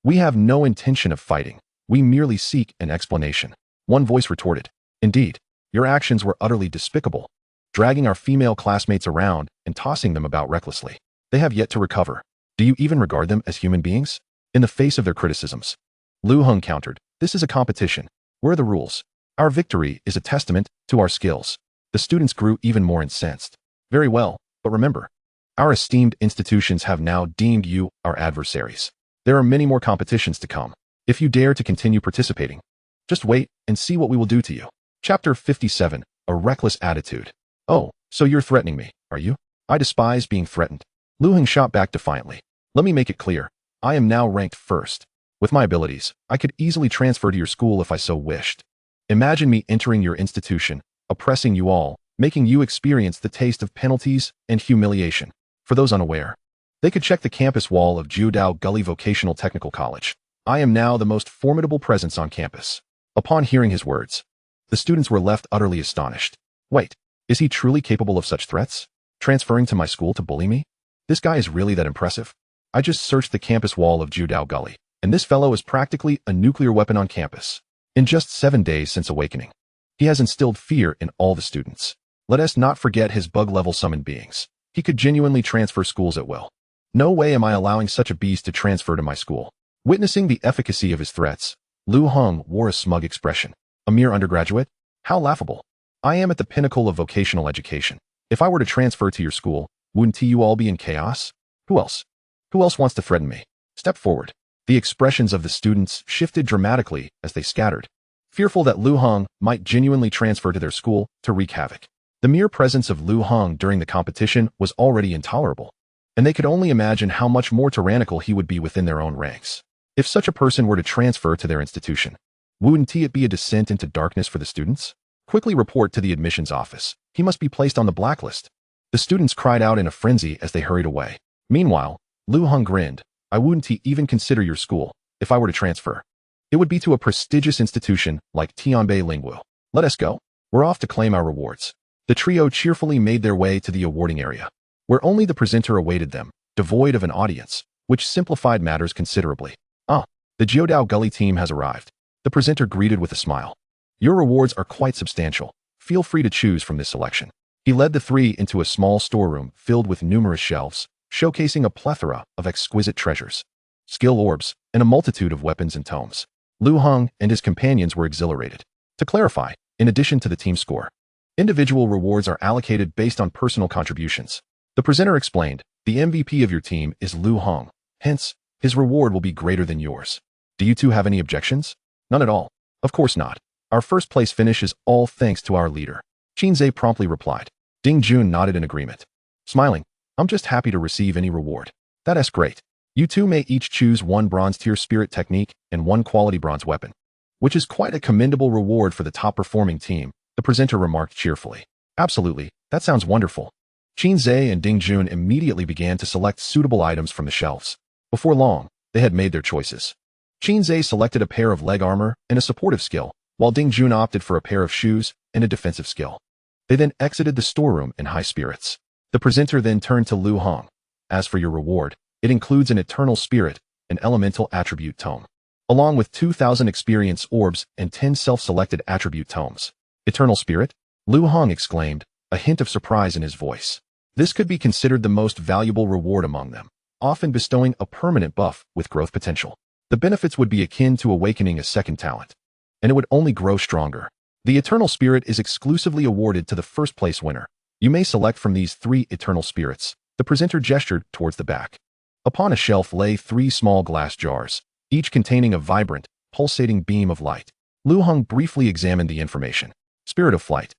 We have no intention of fighting. We merely seek an explanation. One voice retorted. Indeed, your actions were utterly despicable, dragging our female classmates around and tossing them about recklessly. They have yet to recover. Do you even regard them as human beings? In the face of their criticisms, Lu Heng countered, this is a competition. Where are the rules? Our victory is a testament to our skills. The students grew even more incensed. Very well, but remember, our esteemed institutions have now deemed you our adversaries. There are many more competitions to come. If you dare to continue participating, just wait and see what we will do to you. Chapter 57, A Reckless Attitude. Oh, so you're threatening me, are you? I despise being threatened. Lu Heng shot back defiantly. Let me make it clear. I am now ranked first. With my abilities, I could easily transfer to your school if I so wished. Imagine me entering your institution, oppressing you all, making you experience the taste of penalties and humiliation. For those unaware, they could check the campus wall of Jiudao Gully Vocational Technical College. I am now the most formidable presence on campus. Upon hearing his words, the students were left utterly astonished. Wait, is he truly capable of such threats? Transferring to my school to bully me? This guy is really that impressive? I just searched the campus wall of Jiudao Gully, and this fellow is practically a nuclear weapon on campus. In just 7 days since awakening, he has instilled fear in all the students. Let us not forget his bug-level summoned beings. He could genuinely transfer schools at will. No way am I allowing such a beast to transfer to my school. Witnessing the efficacy of his threats, Lu Heng wore a smug expression. A mere undergraduate? How laughable. I am at the pinnacle of vocational education. If I were to transfer to your school, wouldn't you all be in chaos? Who else? Who else wants to threaten me? Step forward. The expressions of the students shifted dramatically as they scattered, fearful that Lu Heng might genuinely transfer to their school to wreak havoc. The mere presence of Lu Heng during the competition was already intolerable. and they could only imagine how much more tyrannical he would be within their own ranks. If such a person were to transfer to their institution, wouldn't it be a descent into darkness for the students? Quickly report to the admissions office. He must be placed on the blacklist. The students cried out in a frenzy as they hurried away. Meanwhile, Lu Heng grinned. I wouldn't even consider your school if I were to transfer. It would be to a prestigious institution like Tianbei Lingwu. Let us go. We're off to claim our rewards. The trio cheerfully made their way to the awarding area, where only the presenter awaited them, devoid of an audience, which simplified matters considerably. The Jiudao Gully team has arrived. The presenter greeted with a smile. Your rewards are quite substantial. Feel free to choose from this selection. He led the three into a small storeroom filled with numerous shelves, showcasing a plethora of exquisite treasures, skill orbs, and a multitude of weapons and tomes. Lu Heng and his companions were exhilarated. To clarify, in addition to the team score, individual rewards are allocated based on personal contributions. The presenter explained, the MVP of your team is Lu Heng. Hence, his reward will be greater than yours. Do you two have any objections? None at all. Of course not. Our first place finish is all thanks to our leader. Qinzhe promptly replied. Ding Jun nodded in agreement. Smiling, I'm just happy to receive any reward. That's great. You two may each choose one bronze tier spirit technique and one quality bronze weapon, which is quite a commendable reward for the top performing team, the presenter remarked cheerfully. Absolutely, that sounds wonderful. Qinzhe and Ding Jun immediately began to select suitable items from the shelves. Before long, they had made their choices. Qinzhe selected a pair of leg armor and a supportive skill, while Ding Jun opted for a pair of shoes and a defensive skill. They then exited the storeroom in high spirits. The presenter then turned to Lu Heng. As for your reward, it includes an eternal spirit, an elemental attribute tome, along with 2,000 experience orbs and 10 self-selected attribute tomes. Eternal spirit? Lu Heng exclaimed, a hint of surprise in his voice. This could be considered the most valuable reward among them, often bestowing a permanent buff with growth potential. The benefits would be akin to awakening a second talent, and it would only grow stronger. The Eternal Spirit is exclusively awarded to the first place winner. You may select from these 3 Eternal Spirits. The presenter gestured towards the back. Upon a shelf lay 3 small glass jars, each containing a vibrant, pulsating beam of light. Lu Heng briefly examined the information. Spirit of Flight.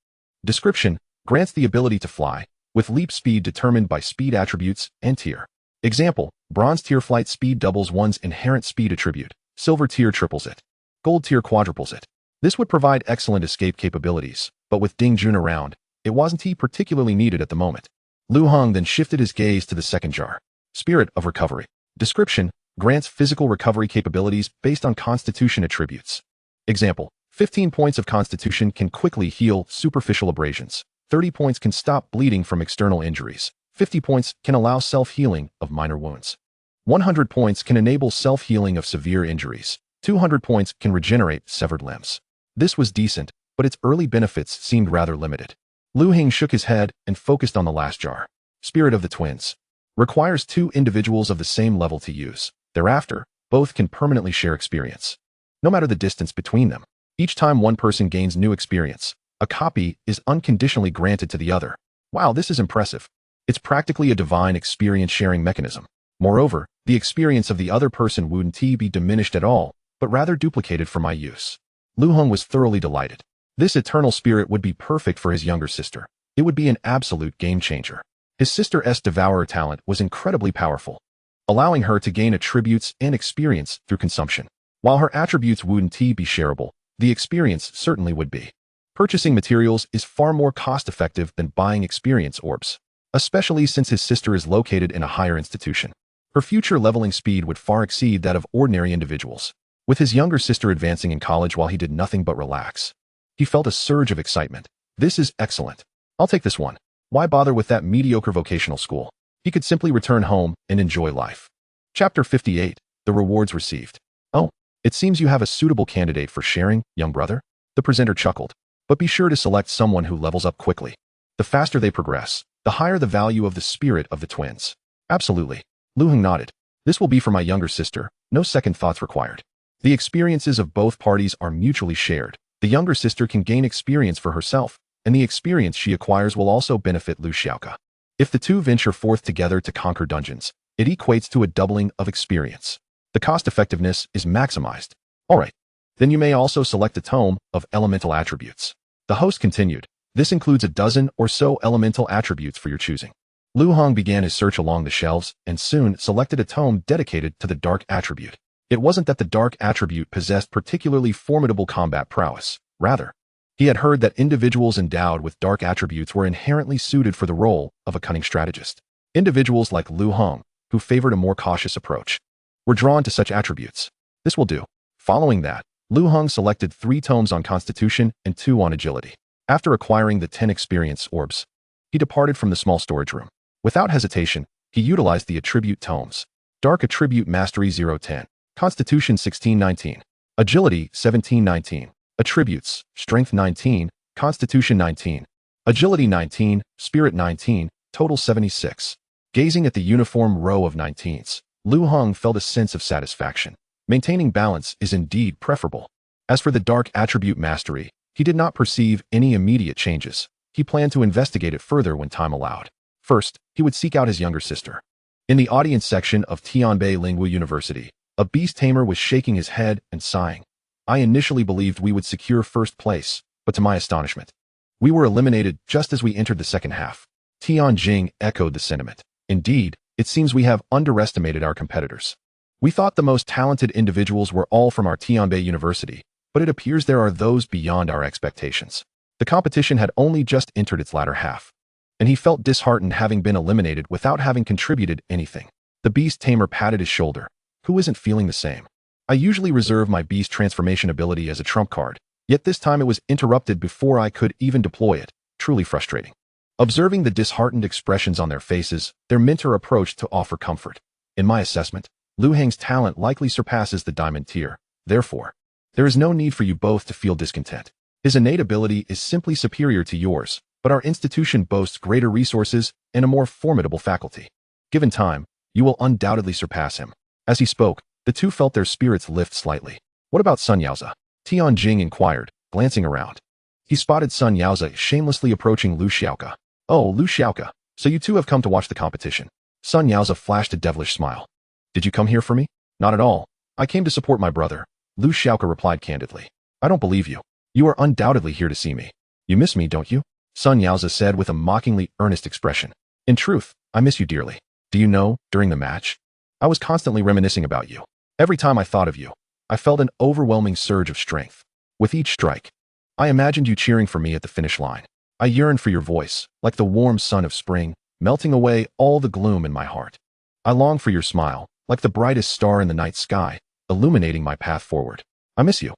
Description: grants the ability to fly, with leap speed determined by speed attributes and tier. Example: bronze tier flight speed doubles one's inherent speed attribute. Silver tier triples it. Gold tier quadruples it. This would provide excellent escape capabilities, but with Ding Jun around, it wasn't particularly needed at the moment. Lu Heng then shifted his gaze to the second jar. Spirit of Recovery. Description: grants physical recovery capabilities based on constitution attributes. Example: 15 points of constitution can quickly heal superficial abrasions. 30 points can stop bleeding from external injuries. 50 points can allow self-healing of minor wounds. 100 points can enable self-healing of severe injuries. 200 points can regenerate severed limbs. This was decent, but its early benefits seemed rather limited. Lu Heng shook his head and focused on the last jar. Spirit of the Twins. Requires 2 individuals of the same level to use. Thereafter, both can permanently share experience, no matter the distance between them. Each time one person gains new experience, a copy is unconditionally granted to the other. Wow, this is impressive. It's practically a divine experience-sharing mechanism. Moreover, the experience of the other person wouldn't be diminished at all, but rather duplicated for my use. Lu Heng was thoroughly delighted. This eternal spirit would be perfect for his younger sister. It would be an absolute game-changer. His sister's devourer talent was incredibly powerful, allowing her to gain attributes and experience through consumption. While her attributes wouldn't be shareable, the experience certainly would be. Purchasing materials is far more cost-effective than buying experience orbs, especially since his sister is located in a higher institution. Her future leveling speed would far exceed that of ordinary individuals. With his younger sister advancing in college while he did nothing but relax, he felt a surge of excitement. This is excellent. I'll take this one. Why bother with that mediocre vocational school? He could simply return home and enjoy life. Chapter 58. The Rewards Received. Oh, it seems you have a suitable candidate for sharing, young brother. The presenter chuckled. But be sure to select someone who levels up quickly. The faster they progress, the higher the value of the Spirit of the Twins. Absolutely. Lu Heng nodded. This will be for my younger sister. No second thoughts required. The experiences of both parties are mutually shared. The younger sister can gain experience for herself, and the experience she acquires will also benefit Lu Xiaoka. If the two venture forth together to conquer dungeons, it equates to a doubling of experience. The cost effectiveness is maximized. Alright. Then you may also select a tome of elemental attributes. The host continued. This includes a dozen or so elemental attributes for your choosing. Lu Heng began his search along the shelves and soon selected a tome dedicated to the dark attribute. It wasn't that the dark attribute possessed particularly formidable combat prowess. Rather, he had heard that individuals endowed with dark attributes were inherently suited for the role of a cunning strategist. Individuals like Lu Heng, who favored a more cautious approach, were drawn to such attributes. This will do. Following that, Lu Heng selected 3 tomes on Constitution and 2 on Agility. After acquiring the 10 experience orbs, he departed from the small storage room. Without hesitation, he utilized the attribute tomes. Dark Attribute Mastery 010, Constitution 1619, Agility 1719, Attributes, Strength 19, Constitution 19, Agility 19, Spirit 19, total 76. Gazing at the uniform row of 19s, Lu Heng felt a sense of satisfaction. Maintaining balance is indeed preferable. As for the Dark Attribute Mastery, he did not perceive any immediate changes. He planned to investigate it further when time allowed. First, he would seek out his younger sister. In the audience section of Tianbei Lingua University, a beast tamer was shaking his head and sighing. I initially believed we would secure first place, but to my astonishment, we were eliminated just as we entered the second half. Tianjing echoed the sentiment. Indeed, it seems we have underestimated our competitors. We thought the most talented individuals were all from our Tianbei University, but it appears there are those beyond our expectations. The competition had only just entered its latter half, and he felt disheartened having been eliminated without having contributed anything. The beast tamer patted his shoulder. Who isn't feeling the same? I usually reserve my beast transformation ability as a trump card, yet this time it was interrupted before I could even deploy it. Truly frustrating. Observing the disheartened expressions on their faces, their mentor approached to offer comfort. In my assessment, Lu Heng's talent likely surpasses the diamond tier. Therefore, there is no need for you both to feel discontent. His innate ability is simply superior to yours, but our institution boasts greater resources and a more formidable faculty. Given time, you will undoubtedly surpass him. As he spoke, the two felt their spirits lift slightly. What about Sun Yaozi? Tianjing inquired, glancing around. He spotted Sun Yaozi shamelessly approaching Lu Xiaoke. Oh, Lu Xiaoke, so you two have come to watch the competition. Sun Yaozi flashed a devilish smile. Did you come here for me? Not at all. I came to support my brother. Lu Xiaoke replied candidly. I don't believe you. You are undoubtedly here to see me. You miss me, don't you? Sun Yaozi said with a mockingly earnest expression. In truth, I miss you dearly. Do you know, during the match, I was constantly reminiscing about you. Every time I thought of you, I felt an overwhelming surge of strength. With each strike, I imagined you cheering for me at the finish line. I yearned for your voice, like the warm sun of spring, melting away all the gloom in my heart. I longed for your smile, like the brightest star in the night sky, illuminating my path forward. I miss you.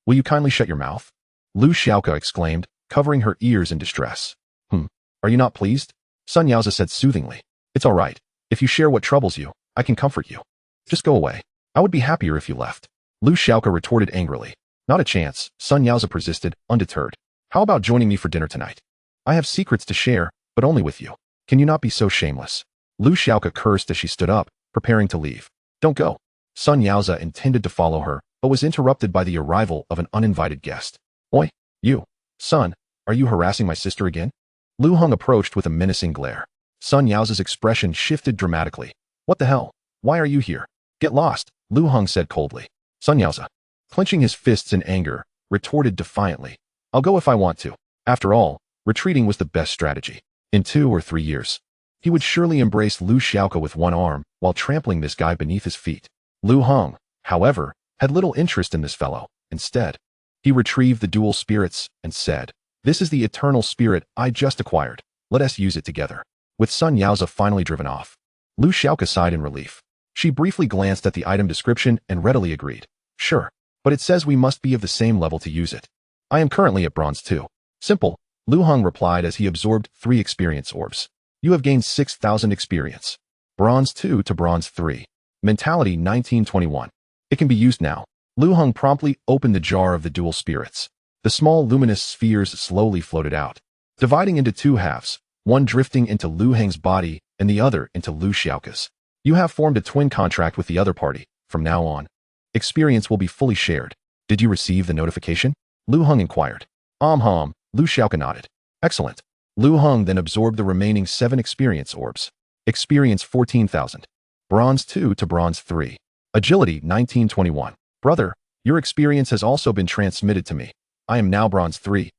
Will you kindly shut your mouth? Lu Xiaoke exclaimed, covering her ears in distress. Are you not pleased? Sun Yaozi said soothingly. It's all right. If you share what troubles you, I can comfort you. Just go away. I would be happier if you left. Lu Xiaoke retorted angrily. Not a chance, Sun Yaozi persisted, undeterred. How about joining me for dinner tonight? I have secrets to share, but only with you. Can you not be so shameless? Lu Xiaoke cursed as she stood up, preparing to leave. Don't go. Sun Yaozi intended to follow her, but was interrupted by the arrival of an uninvited guest. Oi, you. Son, are you harassing my sister again? Lu Heng approached with a menacing glare. Sun Yaozi's expression shifted dramatically. What the hell? Why are you here? Get lost, Lu Heng said coldly. Sun Yaozi, clenching his fists in anger, retorted defiantly. I'll go if I want to. After all, retreating was the best strategy. In 2 or 3 years, he would surely embrace Lu Xiaoke with one arm while trampling this guy beneath his feet. Lu Heng, however, had little interest in this fellow. Instead, he retrieved the dual spirits and said, This is the eternal spirit I just acquired. Let us use it together. With Sun Yaozi finally driven off, Lu Xiaoke sighed in relief. She briefly glanced at the item description and readily agreed. Sure, but it says we must be of the same level to use it. I am currently at Bronze 2. Simple, Lu Heng replied as he absorbed 3 experience orbs. You have gained 6,000 experience. Bronze 2 to Bronze 3. Mentality 1921. It can be used now. Lu Heng promptly opened the jar of the dual spirits. The small luminous spheres slowly floated out, dividing into 2 halves, one drifting into Lu Heng's body and the other into Lu Xiaoke's. You have formed a twin contract with the other party. From now on, experience will be fully shared. Did you receive the notification? Lu Heng inquired. Lu Xiaoke nodded. Excellent. Lu Heng then absorbed the remaining 7 experience orbs. Experience 14,000. Bronze 2 to Bronze 3. Agility 1921. Brother, your experience has also been transmitted to me. I am now Bronze 3.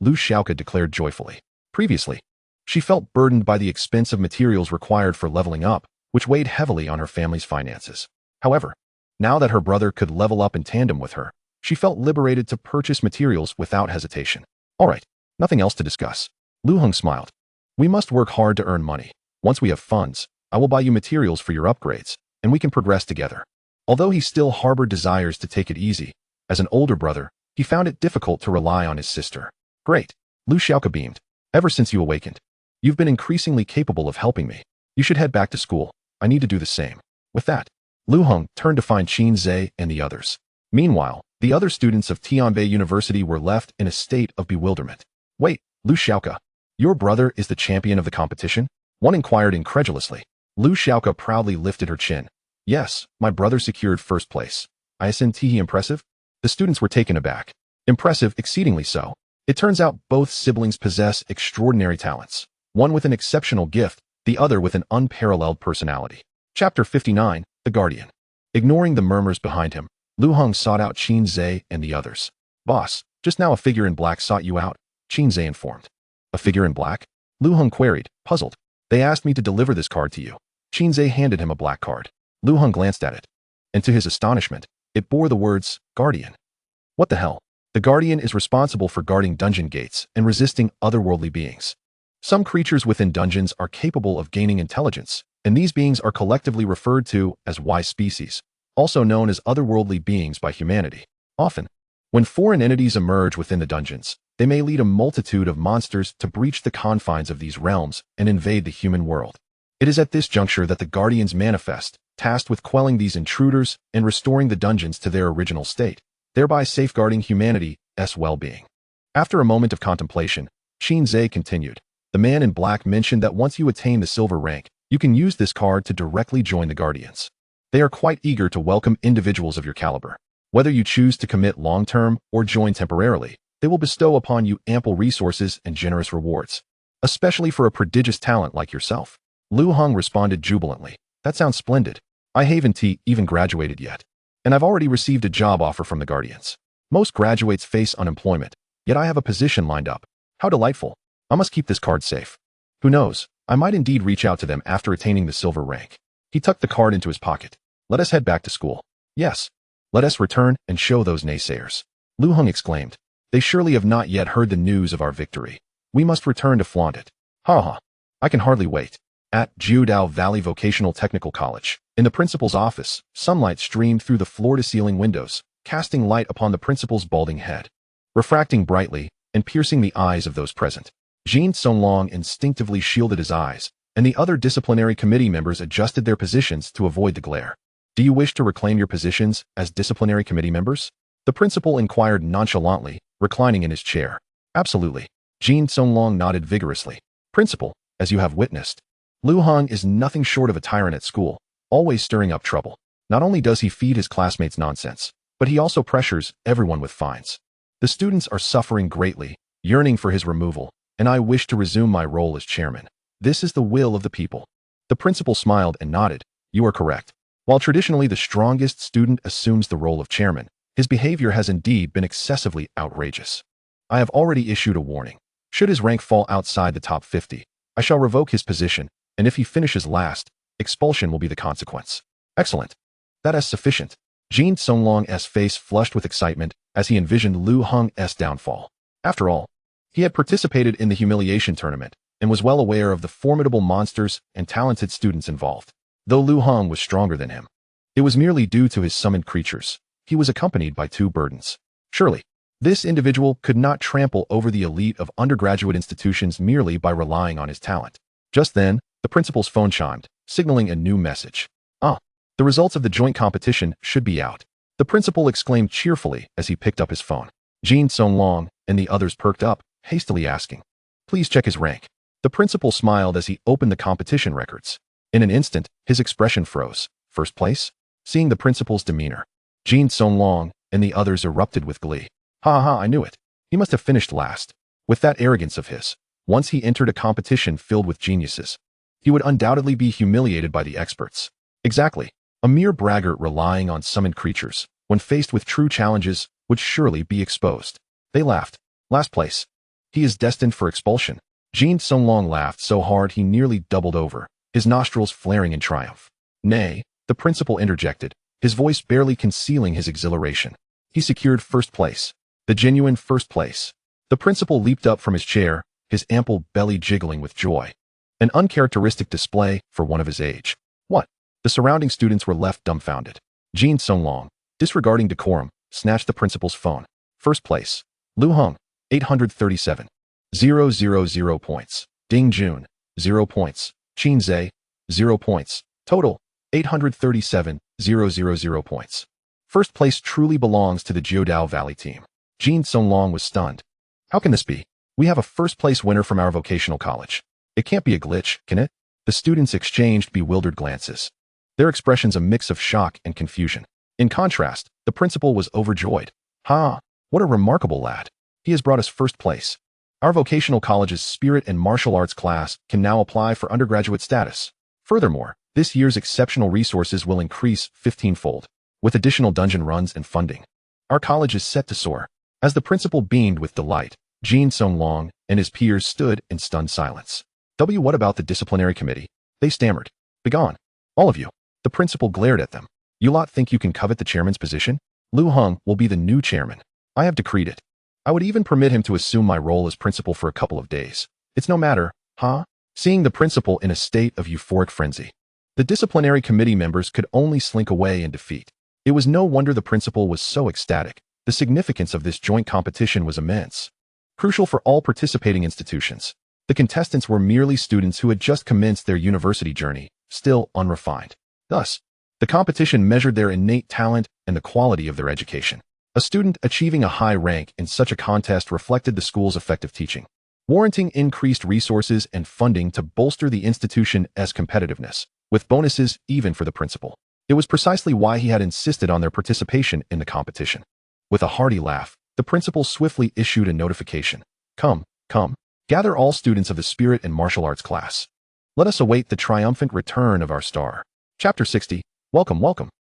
Lu Xiaoke declared joyfully. Previously, She felt burdened by the expensive materials required for leveling up, which weighed heavily on her family's finances. However, now that her brother could level up in tandem with her, she felt liberated to purchase materials without hesitation. All right, nothing else to discuss. Lu Heng smiled. We must work hard to earn money. Once we have funds, I will buy you materials for your upgrades, and we can progress together. Although he still harbored desires to take it easy, as an older brother, he found it difficult to rely on his sister. Great. Lu Xiaoka beamed. Ever since you awakened, you've been increasingly capable of helping me. You should head back to school. I need to do the same. With that, Lu Heng turned to find Qin Zhe and the others. Meanwhile, the other students of Tianbei University were left in a state of bewilderment. Wait, Lu Xiaoka, your brother is the champion of the competition? One inquired incredulously. Lu Xiaoka proudly lifted her chin. Yes, my brother secured first place. Isn't he impressive? The students were taken aback. Impressive, exceedingly so. It turns out both siblings possess extraordinary talents, one with an exceptional gift, the other with an unparalleled personality. Chapter 59, The Guardian. Ignoring the murmurs behind him, Lu Heng sought out Qin Zhe and the others. Boss, just now a figure in black sought you out, Qin Zhe informed. A figure in black? Lu Heng queried, puzzled. They asked me to deliver this card to you. Qin Zhe handed him a black card. Lu Heng glanced at it, and to his astonishment, it bore the words, Guardian. What the hell? The Guardian is responsible for guarding dungeon gates and resisting otherworldly beings. Some creatures within dungeons are capable of gaining intelligence, and these beings are collectively referred to as wise species, also known as otherworldly beings by humanity. Often, when foreign entities emerge within the dungeons, they may lead a multitude of monsters to breach the confines of these realms and invade the human world. It is at this juncture that the Guardians manifest, tasked with quelling these intruders and restoring the dungeons to their original state, thereby safeguarding humanity's well-being. After a moment of contemplation, Qin Zhe continued. The man in black mentioned that once you attain the silver rank, you can use this card to directly join the Guardians. They are quite eager to welcome individuals of your caliber. Whether you choose to commit long-term or join temporarily, they will bestow upon you ample resources and generous rewards, especially for a prodigious talent like yourself. Lu Heng responded jubilantly. That sounds splendid. I haven't even graduated yet, and I've already received a job offer from the Guardians. Most graduates face unemployment, yet I have a position lined up. How delightful. I must keep this card safe. Who knows, I might indeed reach out to them after attaining the silver rank. He tucked the card into his pocket. Let us head back to school. Yes. Let us return and show those naysayers. Lu Heng exclaimed. They surely have not yet heard the news of our victory. We must return to flaunt it. Ha ha. I can hardly wait. At Jiudao Valley Vocational Technical College, in the principal's office, sunlight streamed through the floor-to-ceiling windows, casting light upon the principal's balding head, refracting brightly and piercing the eyes of those present. Jin Songlong instinctively shielded his eyes, and the other disciplinary committee members adjusted their positions to avoid the glare. Do you wish to reclaim your positions as disciplinary committee members? The principal inquired nonchalantly, reclining in his chair. Absolutely. Jin Songlong nodded vigorously. Principal, as you have witnessed, Lu Heng is nothing short of a tyrant at school, always stirring up trouble. Not only does he feed his classmates nonsense, but he also pressures everyone with fines. The students are suffering greatly, yearning for his removal, and I wish to resume my role as chairman. This is the will of the people. The principal smiled and nodded. You are correct. While traditionally the strongest student assumes the role of chairman, his behavior has indeed been excessively outrageous. I have already issued a warning. Should his rank fall outside the top 50, I shall revoke his position, and if he finishes last, expulsion will be the consequence. Excellent. That is sufficient. Jin Songlong's face flushed with excitement as he envisioned Lu Heng's downfall. After all, he had participated in the humiliation tournament and was well aware of the formidable monsters and talented students involved. Though Lu Heng was stronger than him, it was merely due to his summoned creatures. He was accompanied by two burdens. Surely, this individual could not trample over the elite of undergraduate institutions merely by relying on his talent. Just then, the principal's phone chimed, signaling a new message. The results of the joint competition should be out. The principal exclaimed cheerfully as he picked up his phone. Jin Songlong and the others perked up, hastily asking, Please check his rank. The principal smiled as he opened the competition records. In an instant, his expression froze. First place? Seeing the principal's demeanor, Jin Songlong and the others erupted with glee. Ha ha, I knew it. He must have finished last. With that arrogance of his, once he entered a competition filled with geniuses, he would undoubtedly be humiliated by the experts. Exactly. A mere braggart relying on summoned creatures, when faced with true challenges, would surely be exposed. They laughed. Last place. He is destined for expulsion. Jin Songlong laughed so hard he nearly doubled over, his nostrils flaring in triumph. Nay, the principal interjected, his voice barely concealing his exhilaration. He secured first place. The genuine first place. The principal leaped up from his chair, his ample belly jiggling with joy. An uncharacteristic display for one of his age. What? The surrounding students were left dumbfounded. Jin Songlong, disregarding decorum, snatched the principal's phone. First place. Lu Heng, 837. 000 points. Ding Jun, 0 points. Qin Zhe, 0 points. Total, 837, 000 points. First place truly belongs to the Jiudao Valley team. Jin Songlong was stunned. How can this be? We have a first place winner from our vocational college. It can't be a glitch, can it? The students exchanged bewildered glances. Their expressions a mix of shock and confusion. In contrast, the principal was overjoyed. Ha! What a remarkable lad. He has brought us first place. Our vocational college's spirit and martial arts class can now apply for undergraduate status. Furthermore, this year's exceptional resources will increase 15-fold, with additional dungeon runs and funding. Our college is set to soar. As the principal beamed with delight, Jin Songlong and his peers stood in stunned silence. What about the disciplinary committee? They stammered. Begone. All of you. The principal glared at them. You lot think you can covet the chairman's position? Lu Heng will be the new chairman. I have decreed it. I would even permit him to assume my role as principal for a couple of days. It's no matter, huh? Seeing the principal in a state of euphoric frenzy. The disciplinary committee members could only slink away in defeat. It was no wonder the principal was so ecstatic. The significance of this joint competition was immense. Crucial for all participating institutions. The contestants were merely students who had just commenced their university journey, still unrefined. Thus, the competition measured their innate talent and the quality of their education. A student achieving a high rank in such a contest reflected the school's effective teaching, warranting increased resources and funding to bolster the institution's competitiveness, with bonuses even for the principal. It was precisely why he had insisted on their participation in the competition. With a hearty laugh, the principal swiftly issued a notification. Come, gather all students of the spirit and martial arts class. Let us await the triumphant return of our star. Chapter 60. Welcome.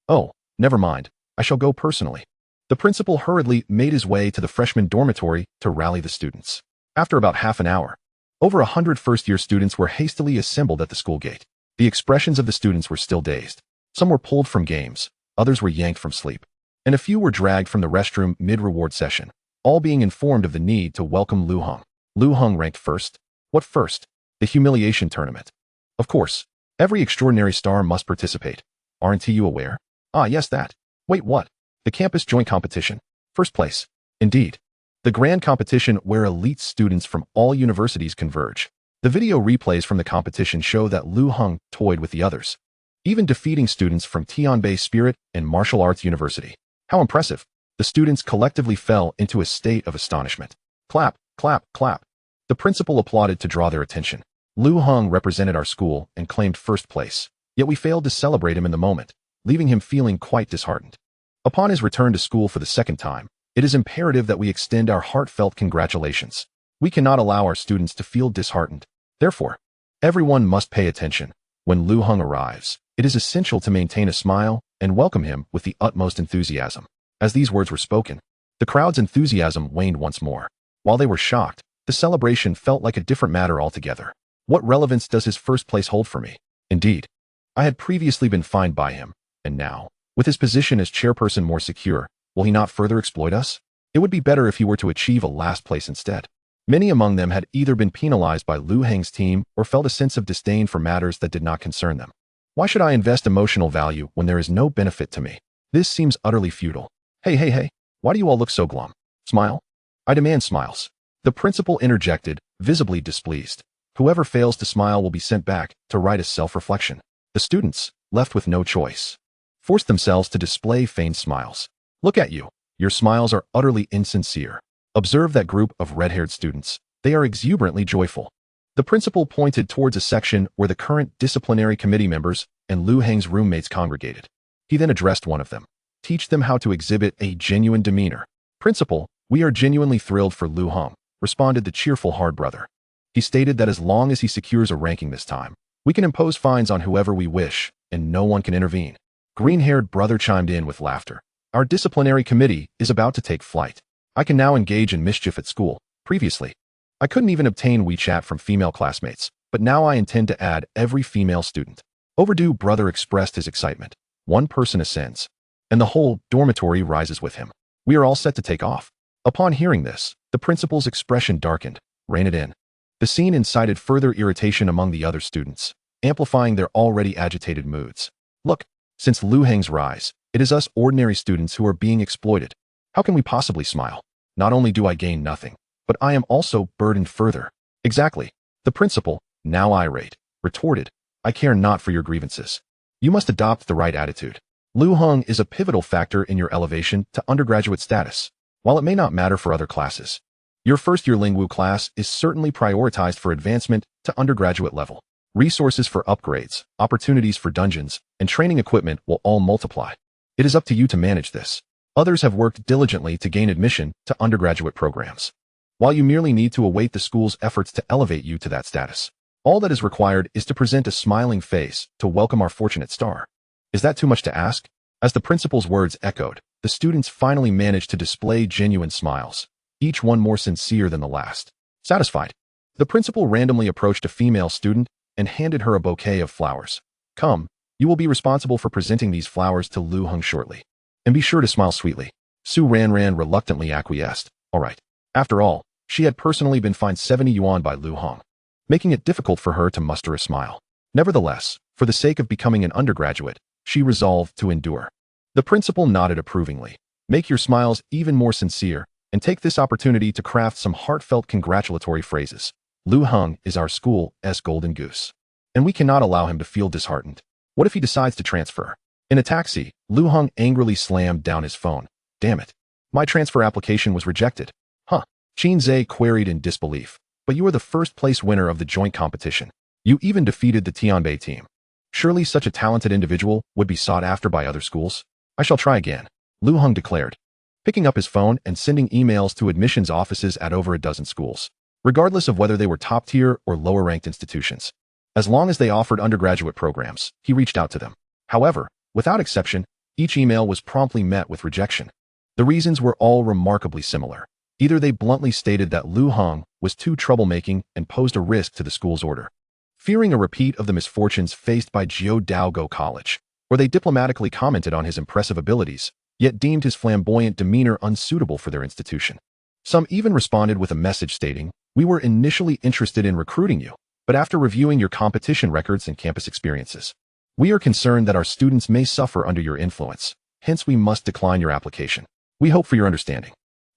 Oh, never mind. I shall go personally. The principal hurriedly made his way to the freshman dormitory to rally the students. After about half an hour, over 100 first-year students were hastily assembled at the school gate. The expressions of the students were still dazed. Some were pulled from games, others were yanked from sleep, and a few were dragged from the restroom mid-reward session, all being informed of the need to welcome Lu Heng. Lu Heng ranked first. What first? The humiliation tournament. Of course, every extraordinary star must participate. Aren't you aware? Ah, yes, that. Wait, what? The campus joint competition. First place. Indeed. The grand competition where elite students from all universities converge. The video replays from the competition show that Lu Heng toyed with the others, even defeating students from Tianbei Spirit and Martial Arts University. How impressive. The students collectively fell into a state of astonishment. Clap. The principal applauded to draw their attention. Lu Heng represented our school and claimed first place, yet we failed to celebrate him in the moment, leaving him feeling quite disheartened. Upon his return to school for the second time, it is imperative that we extend our heartfelt congratulations. We cannot allow our students to feel disheartened. Therefore, everyone must pay attention. When Lu Heng arrives, it is essential to maintain a smile and welcome him with the utmost enthusiasm. As these words were spoken, the crowd's enthusiasm waned once more. While they were shocked, the celebration felt like a different matter altogether. What relevance does his first place hold for me? Indeed, I had previously been fined by him, and now, with his position as chairperson more secure, will he not further exploit us? It would be better if he were to achieve a last place instead. Many among them had either been penalized by Lu Heng's team or felt a sense of disdain for matters that did not concern them. Why should I invest emotional value when there is no benefit to me? This seems utterly futile. Hey, why do you all look so glum? Smile? I demand smiles. The principal interjected, visibly displeased. Whoever fails to smile will be sent back to write a self-reflection. The students, left with no choice, forced themselves to display feigned smiles. Look at you. Your smiles are utterly insincere. Observe that group of red-haired students. They are exuberantly joyful. The principal pointed towards a section where the current disciplinary committee members and Lu Heng's roommates congregated. He then addressed one of them. Teach them how to exhibit a genuine demeanor. Principal, we are genuinely thrilled for Lu Heng, responded the cheerful hard brother. He stated that as long as he secures a ranking this time, we can impose fines on whoever we wish, and no one can intervene. Green-haired brother chimed in with laughter. Our disciplinary committee is about to take flight. I can now engage in mischief at school. Previously, I couldn't even obtain WeChat from female classmates, but now I intend to add every female student. Overdue brother expressed his excitement. One person ascends, and the whole dormitory rises with him. We are all set to take off. Upon hearing this, the principal's expression darkened. Rein it in. The scene incited further irritation among the other students, amplifying their already agitated moods. Look, since Lu Heng's rise, it is us ordinary students who are being exploited. How can we possibly smile? Not only do I gain nothing, but I am also burdened further. Exactly. The principal, now irate, retorted, I care not for your grievances. You must adopt the right attitude. Lu Heng is a pivotal factor in your elevation to undergraduate status. While it may not matter for other classes, your first-year Lingwu class is certainly prioritized for advancement to undergraduate level. Resources for upgrades, opportunities for dungeons, and training equipment will all multiply. It is up to you to manage this. Others have worked diligently to gain admission to undergraduate programs, while you merely need to await the school's efforts to elevate you to that status. All that is required is to present a smiling face to welcome our fortunate star. Is that too much to ask? As the principal's words echoed, the students finally managed to display genuine smiles, each one more sincere than the last. Satisfied, the principal randomly approached a female student and handed her a bouquet of flowers. Come, you will be responsible for presenting these flowers to Lu Heng shortly. And be sure to smile sweetly. Su Ranran reluctantly acquiesced. All right. After all, she had personally been fined 70 yuan by Lu Heng, making it difficult for her to muster a smile. Nevertheless, for the sake of becoming an undergraduate, she resolved to endure. The principal nodded approvingly. Make your smiles even more sincere, and take this opportunity to craft some heartfelt congratulatory phrases. Lu Heng is our school's golden goose, and we cannot allow him to feel disheartened. What if he decides to transfer? In a taxi, Lu Heng angrily slammed down his phone. Damn it. My transfer application was rejected. Huh. Qin Zhe queried in disbelief. But you are the first-place winner of the joint competition. You even defeated the Tianbei team. Surely such a talented individual would be sought after by other schools? I shall try again, Lu Heng declared, picking up his phone and sending emails to admissions offices at over a dozen schools, regardless of whether they were top-tier or lower-ranked institutions. As long as they offered undergraduate programs, he reached out to them. However, without exception, each email was promptly met with rejection. The reasons were all remarkably similar. Either they bluntly stated that Lu Heng was too troublemaking and posed a risk to the school's order, fearing a repeat of the misfortunes faced by Jiu Daogo College, or they diplomatically commented on his impressive abilities, yet deemed his flamboyant demeanor unsuitable for their institution. Some even responded with a message stating, "We were initially interested in recruiting you, but after reviewing your competition records and campus experiences, we are concerned that our students may suffer under your influence, hence we must decline your application. We hope for your understanding."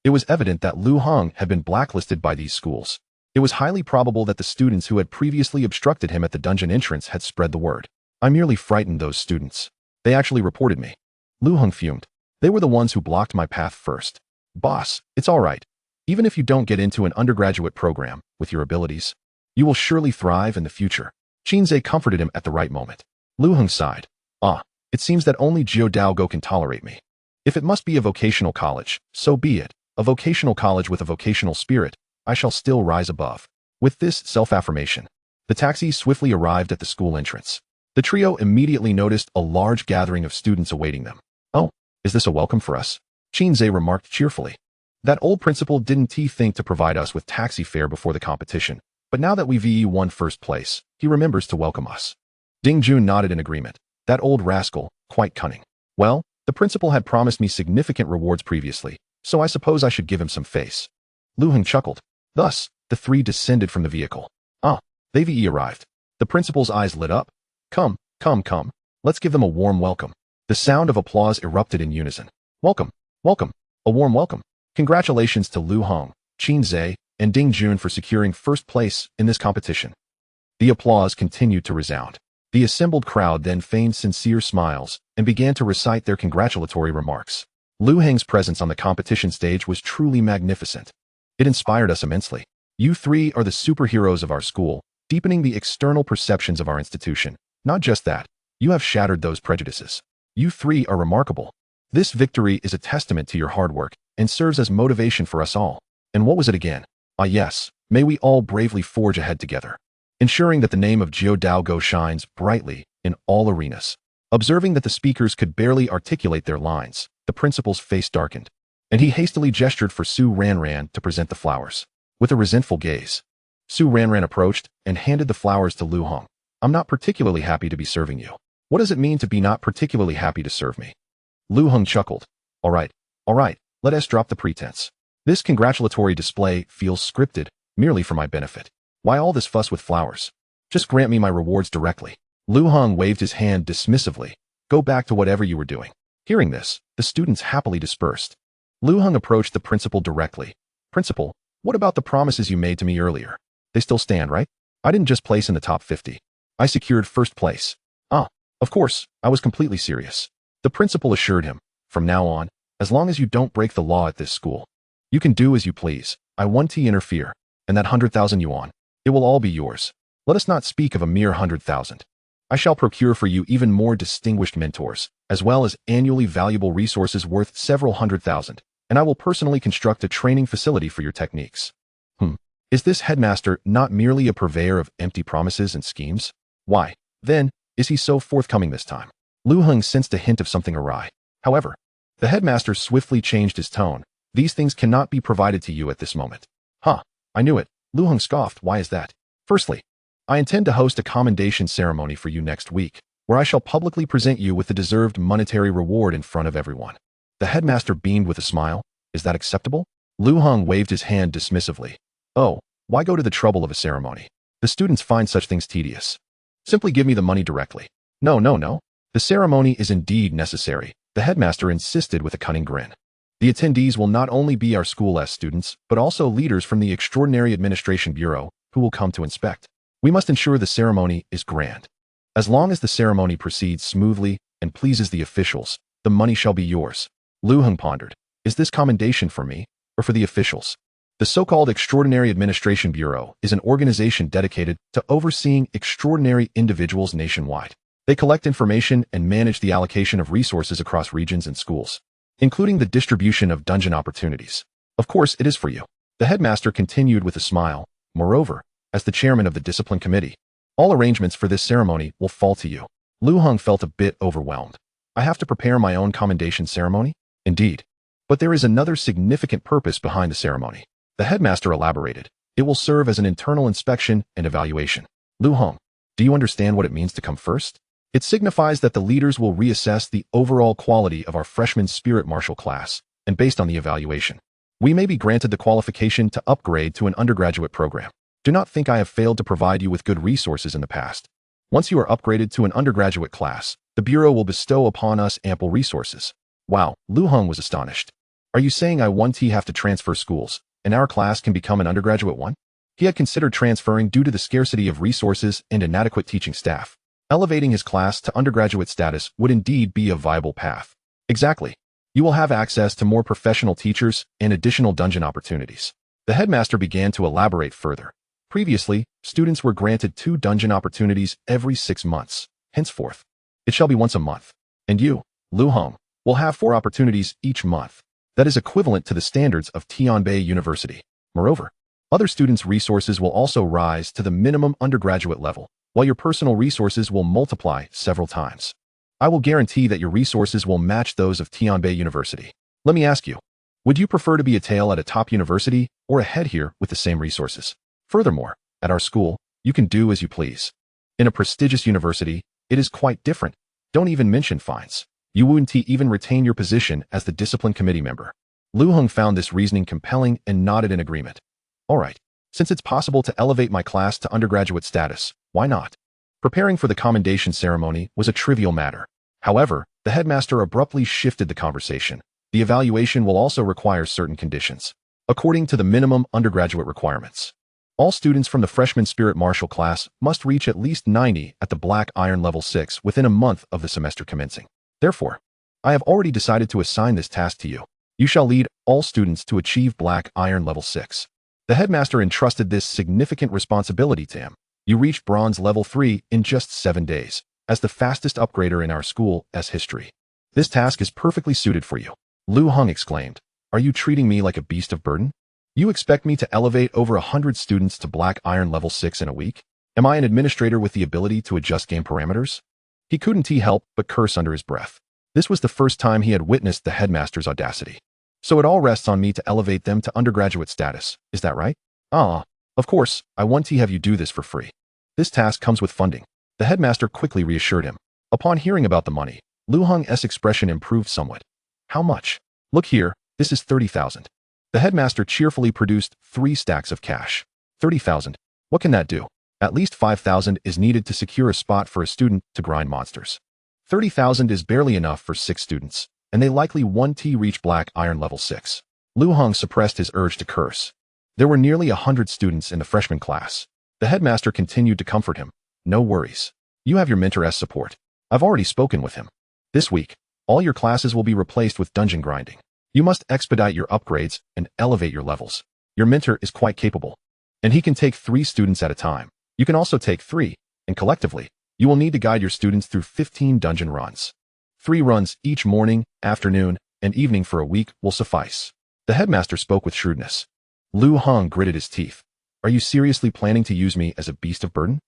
It was evident that Lu Heng had been blacklisted by these schools. It was highly probable that the students who had previously obstructed him at the dungeon entrance had spread the word. I merely frightened those students. They actually reported me. Lu Heng fumed. They were the ones who blocked my path first. Boss, it's all right. Even if you don't get into an undergraduate program, with your abilities, you will surely thrive in the future. Qinzhe comforted him at the right moment. Lu Heng sighed. It seems that only Jiu Daogo can tolerate me. If it must be a vocational college, so be it. A vocational college with a vocational spirit, I shall still rise above. With this self-affirmation, the taxi swiftly arrived at the school entrance. The trio immediately noticed a large gathering of students awaiting them. Oh, is this a welcome for us? Qinzhe remarked cheerfully. That old principal didn't he think to provide us with taxi fare before the competition, but now that we won first place, he remembers to welcome us. Ding Jun nodded in agreement. That old rascal, quite cunning. Well, the principal had promised me significant rewards previously, so I suppose I should give him some face. Lu Heng chuckled. Thus, the three descended from the vehicle. They've arrived. The principal's eyes lit up. Come. Let's give them a warm welcome. The sound of applause erupted in unison. Welcome. A warm welcome. Congratulations to Lu Heng, Qinzhe, and Ding Jun for securing first place in this competition. The applause continued to resound. The assembled crowd then feigned sincere smiles and began to recite their congratulatory remarks. Lu Heng's presence on the competition stage was truly magnificent. It inspired us immensely. You three are the superheroes of our school, deepening the external perceptions of our institution. Not just that, you have shattered those prejudices. You three are remarkable. This victory is a testament to your hard work and serves as motivation for us all. And what was it again? Yes, may we all bravely forge ahead together, ensuring that the name of Jiu Daogo shines brightly in all arenas. Observing that the speakers could barely articulate their lines, the principal's face darkened, and he hastily gestured for Su Ranran to present the flowers. with a resentful gaze. Su Ranran approached and handed the flowers to Lu Heng. I'm not particularly happy to be serving you. What does it mean to be not particularly happy to serve me? Lu Heng chuckled. All right, let us drop the pretense. This congratulatory display feels scripted, merely for my benefit. Why all this fuss with flowers? Just grant me my rewards directly. Lu Heng waved his hand dismissively. Go back to whatever you were doing. Hearing this, the students happily dispersed. Lu Heng approached the principal directly. Principal, what about the promises you made to me earlier? They still stand, right? I didn't just place in the top 50. I secured first place. Ah, of course, I was completely serious. The principal assured him. From now on, as long as you don't break the law at this school, you can do as you please. I won't interfere. And that 100,000 yuan, it will all be yours. Let us not speak of a mere 100,000. I shall procure for you even more distinguished mentors, as well as annually valuable resources worth several 100,000, and I will personally construct a training facility for your techniques. Is this headmaster not merely a purveyor of empty promises and schemes? Why, then, is he so forthcoming this time? Lu Heng sensed a hint of something awry. However, the headmaster swiftly changed his tone. These things cannot be provided to you at this moment. I knew it. Lu Heng scoffed. Why is that? Firstly, I intend to host a commendation ceremony for you next week, where I shall publicly present you with the deserved monetary reward in front of everyone. The headmaster beamed with a smile. Is that acceptable? Lu Heng waved his hand dismissively. Oh, why go to the trouble of a ceremony? The students find such things tedious. Simply give me the money directly. No. The ceremony is indeed necessary, the headmaster insisted with a cunning grin. The attendees will not only be our school's students, but also leaders from the Extraordinary Administration Bureau, who will come to inspect. We must ensure the ceremony is grand. As long as the ceremony proceeds smoothly and pleases the officials, the money shall be yours. Lu Heng pondered. Is this commendation for me, or for the officials? The so-called Extraordinary Administration Bureau is an organization dedicated to overseeing extraordinary individuals nationwide. They collect information and manage the allocation of resources across regions and schools, including the distribution of dungeon opportunities. Of course, it is for you. The headmaster continued with a smile. Moreover, as the chairman of the discipline committee, all arrangements for this ceremony will fall to you. Lu Heng felt a bit overwhelmed. I have to prepare my own commendation ceremony? Indeed. But there is another significant purpose behind the ceremony. The headmaster elaborated. It will serve as an internal inspection and evaluation. Lu Heng, do you understand what it means to come first? It signifies that the leaders will reassess the overall quality of our freshman spirit martial class, and based on the evaluation, we may be granted the qualification to upgrade to an undergraduate program. Do not think I have failed to provide you with good resources in the past. Once you are upgraded to an undergraduate class, the Bureau will bestow upon us ample resources. Wow, Lu Heng was astonished. Are you saying I won't have to transfer schools, and our class can become an undergraduate one? He had considered transferring due to the scarcity of resources and inadequate teaching staff. Elevating his class to undergraduate status would indeed be a viable path. Exactly. You will have access to more professional teachers and additional dungeon opportunities. The headmaster began to elaborate further. Previously, students were granted 2 dungeon opportunities every 6 months. Henceforth, it shall be once a month. And you, Lu Heng, will have 4 opportunities each month. That is equivalent to the standards of Tianbei University. Moreover, other students' resources will also rise to the minimum undergraduate level, while your personal resources will multiply several times. I will guarantee that your resources will match those of Tianbei University. Let me ask you, would you prefer to be a tail at a top university or a head here with the same resources? Furthermore, at our school, you can do as you please. In a prestigious university, it is quite different. Don't even mention fines. You wouldn't even retain your position as the discipline committee member. Lu Heng found this reasoning compelling and nodded in agreement. All right, since it's possible to elevate my class to undergraduate status, why not? Preparing for the commendation ceremony was a trivial matter. However, the headmaster abruptly shifted the conversation. The evaluation will also require certain conditions, according to the minimum undergraduate requirements. All students from the freshman spirit martial class must reach at least 90 at the Black Iron level 6 within a month of the semester commencing. Therefore, I have already decided to assign this task to you. You shall lead all students to achieve Black Iron level 6. The headmaster entrusted this significant responsibility to him. You reached Bronze level 3 in just 7 days, as the fastest upgrader in our school's history. This task is perfectly suited for you. Lu Heng exclaimed. Are you treating me like a beast of burden? You expect me to elevate over 100 students to Black Iron level 6 in a week? Am I an administrator with the ability to adjust game parameters? He couldn't help but curse under his breath. This was the first time he had witnessed the headmaster's audacity. So it all rests on me to elevate them to undergraduate status, is that right? Ah, of course, I want to have you do this for free. This task comes with funding. The headmaster quickly reassured him. Upon hearing about the money, Lu Heng's expression improved somewhat. How much? Look here, this is 30,000. The headmaster cheerfully produced 3 stacks of cash. 30,000. What can that do? At least 5,000 is needed to secure a spot for a student to grind monsters. 30,000 is barely enough for 6 students, and they likely want to reach Black Iron level 6. Lu Heng suppressed his urge to curse. There were nearly 100 students in the freshman class. The headmaster continued to comfort him. No worries. You have your mentor's support. I've already spoken with him. This week, all your classes will be replaced with dungeon grinding. You must expedite your upgrades and elevate your levels. Your mentor is quite capable, and he can take 3 students at a time. You can also take 3, and collectively, you will need to guide your students through 15 dungeon runs. 3 runs each morning, afternoon, and evening for a week will suffice. The headmaster spoke with shrewdness. Lu Heng gritted his teeth. Are you seriously planning to use me as a beast of burden?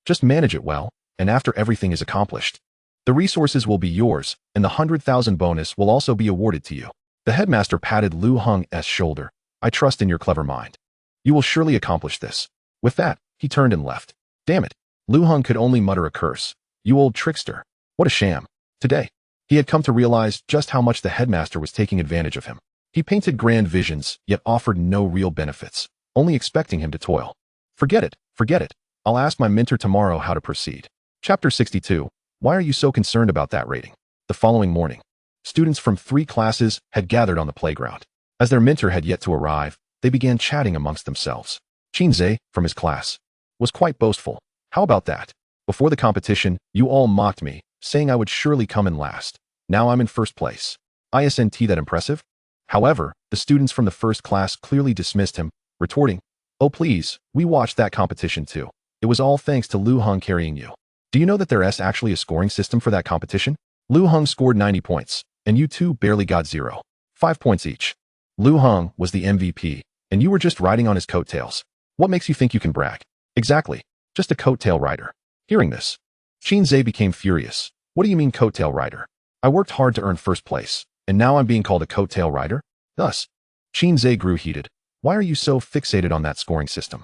Just manage it well, and after everything is accomplished, the resources will be yours, and the 100,000 bonus will also be awarded to you. The headmaster patted Lu Heng's shoulder. I trust in your clever mind. You will surely accomplish this. With that, he turned and left. Damn it. Lu Heng could only mutter a curse. You old trickster. What a sham. Today, he had come to realize just how much the headmaster was taking advantage of him. He painted grand visions, yet offered no real benefits, only expecting him to toil. Forget it. I'll ask my mentor tomorrow how to proceed. Chapter 62. Why are you so concerned about that rating? The following morning, students from 3 classes had gathered on the playground. As their mentor had yet to arrive, they began chatting amongst themselves. Qinze, from his class, was quite boastful. How about that? Before the competition, you all mocked me, saying I would surely come in last. Now I'm in first place. Isn't that impressive? However, the students from the first class clearly dismissed him, retorting, Oh please, we watched that competition too. It was all thanks to Lu Heng carrying you. Do you know that there is actually a scoring system for that competition? Lu Heng scored 90 points, and you two barely got 0. 5 points each. Lu Heng was the MVP, and you were just riding on his coattails. What makes you think you can brag? Exactly, just a coattail rider. Hearing this, Qinze became furious. What do you mean coattail rider? I worked hard to earn first place, and now I'm being called a coattail rider? Thus, Qinze grew heated. Why are you so fixated on that scoring system?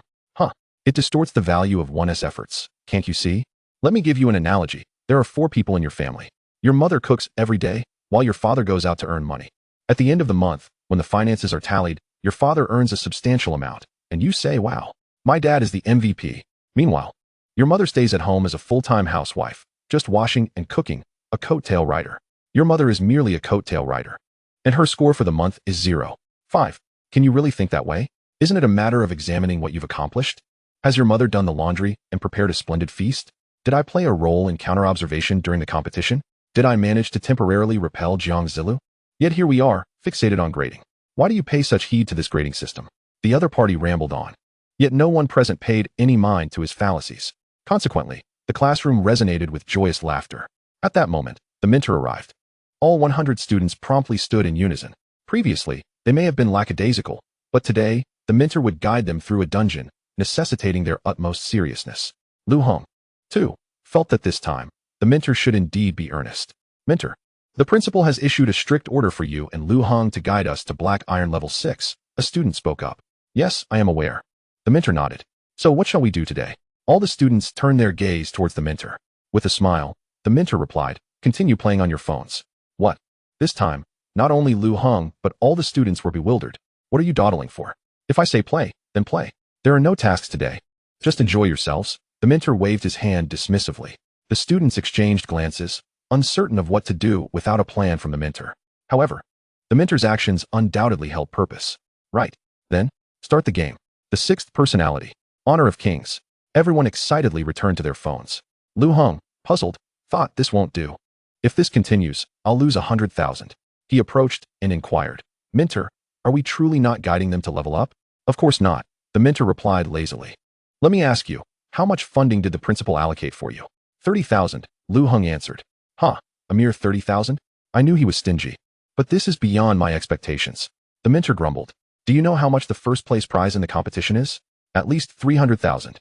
It distorts the value of one's efforts. Can't you see? Let me give you an analogy. There are 4 people in your family. Your mother cooks every day, while your father goes out to earn money. At the end of the month, when the finances are tallied, your father earns a substantial amount, and you say, wow, my dad is the MVP. Meanwhile, your mother stays at home as a full-time housewife, just washing and cooking, a coattail rider. Your mother is merely a coattail rider, and her score for the month is 0. 5. Can you really think that way? Isn't it a matter of examining what you've accomplished? Has your mother done the laundry and prepared a splendid feast? Did I play a role in counter-observation during the competition? Did I manage to temporarily repel Jiang Zilu? Yet here we are, fixated on grading. Why do you pay such heed to this grading system? The other party rambled on. Yet no one present paid any mind to his fallacies. Consequently, the classroom resonated with joyous laughter. At that moment, the mentor arrived. All 100 students promptly stood in unison. Previously, they may have been lackadaisical, but today, the mentor would guide them through a dungeon, necessitating their utmost seriousness. Lu Heng, too, felt that this time, the mentor should indeed be earnest. Mentor, the principal has issued a strict order for you and Lu Heng to guide us to Black Iron level 6, a student spoke up. Yes, I am aware. The mentor nodded. So what shall we do today? All the students turned their gaze towards the mentor. With a smile, the mentor replied, continue playing on your phones. What? This time, not only Lu Heng, but all the students were bewildered. What are you dawdling for? If I say play, then play. There are no tasks today. Just enjoy yourselves. The mentor waved his hand dismissively. The students exchanged glances, uncertain of what to do without a plan from the mentor. However, the mentor's actions undoubtedly held purpose. Right. Then, start the game. The 6th personality. Honor of Kings. Everyone excitedly returned to their phones. Lu Heng, puzzled, thought this won't do. If this continues, I'll lose 100,000. He approached and inquired. Mentor, are we truly not guiding them to level up? Of course not. The mentor replied lazily. Let me ask you, how much funding did the principal allocate for you? 30,000, Lu Heng answered. A mere 30,000? I knew he was stingy. But this is beyond my expectations. The mentor grumbled. Do you know how much the first place prize in the competition is? At least 300,000.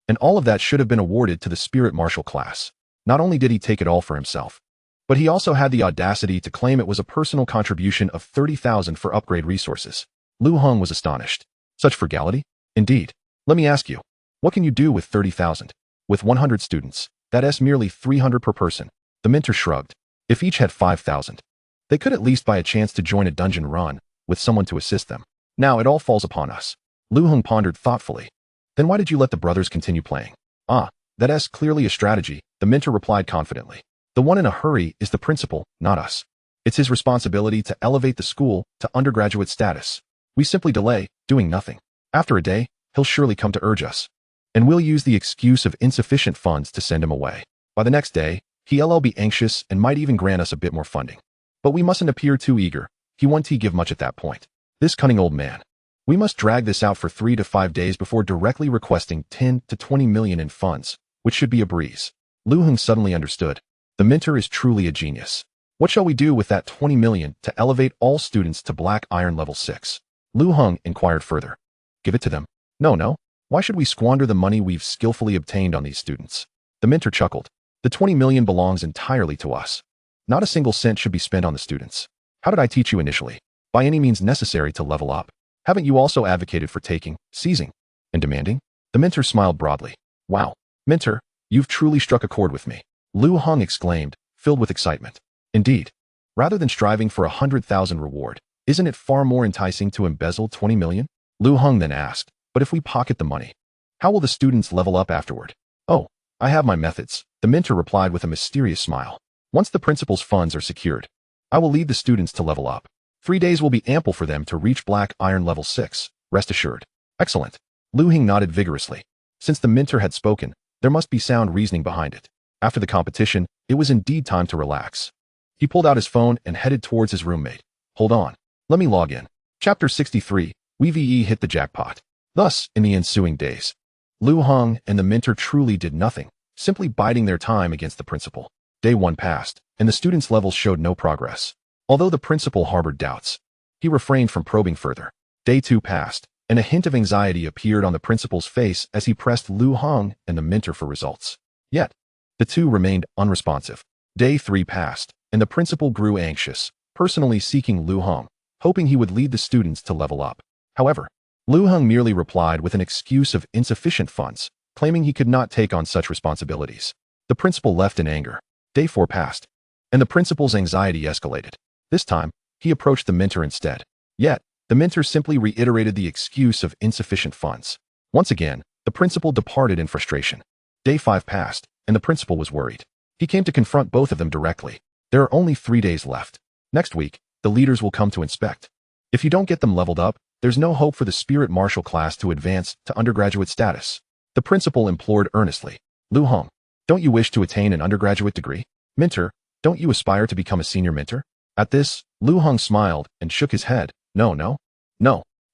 And all of that should have been awarded to the spirit martial class. Not only did he take it all for himself, but he also had the audacity to claim it was a personal contribution of 30,000 for upgrade resources. Lu Heng was astonished. Such frugality? Indeed. Let me ask you, what can you do with 30,000? With 100 students, that's merely 300 per person. The mentor shrugged. If each had 5,000, they could at least buy a chance to join a dungeon run with someone to assist them. Now it all falls upon us. Lu Heng pondered thoughtfully. Then why did you let the brothers continue playing? That's clearly a strategy, the mentor replied confidently. The one in a hurry is the principal, not us. It's his responsibility to elevate the school to undergraduate status. We simply delay, doing nothing. After a day, he'll surely come to urge us. And we'll use the excuse of insufficient funds to send him away. By the next day, he'll be anxious and might even grant us a bit more funding. But we mustn't appear too eager. He won't give much at that point. This cunning old man. We must drag this out for 3 to 5 days before directly requesting 10 to 20 million in funds, which should be a breeze. Lu Heng suddenly understood. The mentor is truly a genius. What shall we do with that 20 million to elevate all students to Black Iron level 6? Lu Heng inquired further. Give it to them. No. Why should we squander the money we've skillfully obtained on these students? The mentor chuckled. The 20 million belongs entirely to us. Not a single cent should be spent on the students. How did I teach you initially? By any means necessary to level up. Haven't you also advocated for taking, seizing, and demanding? The mentor smiled broadly. Wow, mentor, you've truly struck a chord with me. Lu Heng exclaimed, filled with excitement. Indeed. Rather than striving for 100,000 reward, isn't it far more enticing to embezzle 20 million? Lu Heng then asked, but if we pocket the money, how will the students level up afterward? Oh, I have my methods, the mentor replied with a mysterious smile. Once the principal's funds are secured, I will lead the students to level up. 3 days will be ample for them to reach Black Iron level 6, rest assured. Excellent. Lu Heng nodded vigorously. Since the mentor had spoken, there must be sound reasoning behind it. After the competition, it was indeed time to relax. He pulled out his phone and headed towards his roommate. Hold on. Let me log in. Chapter 63, We hit the jackpot. Thus, in the ensuing days, Lu Heng and the mentor truly did nothing, simply biding their time against the principal. Day 1 passed, and the students' levels showed no progress. Although the principal harbored doubts, he refrained from probing further. Day 2 passed, and a hint of anxiety appeared on the principal's face as he pressed Lu Heng and the mentor for results. Yet, the two remained unresponsive. Day 3 passed, and the principal grew anxious, personally seeking Lu Heng, hoping he would lead the students to level up. However, Lu Heng merely replied with an excuse of insufficient funds, claiming he could not take on such responsibilities. The principal left in anger. Day 4 passed, and the principal's anxiety escalated. This time, he approached the mentor instead. Yet, the mentor simply reiterated the excuse of insufficient funds. Once again, the principal departed in frustration. Day 5 passed, and the principal was worried. He came to confront both of them directly. There are only 3 days left. Next week, the leaders will come to inspect. If you don't get them leveled up, there's no hope for the spirit martial class to advance to undergraduate status. The principal implored earnestly. Lu Heng, don't you wish to attain an undergraduate degree? Mentor, don't you aspire to become a senior mentor? At this, Lu Heng smiled and shook his head. No.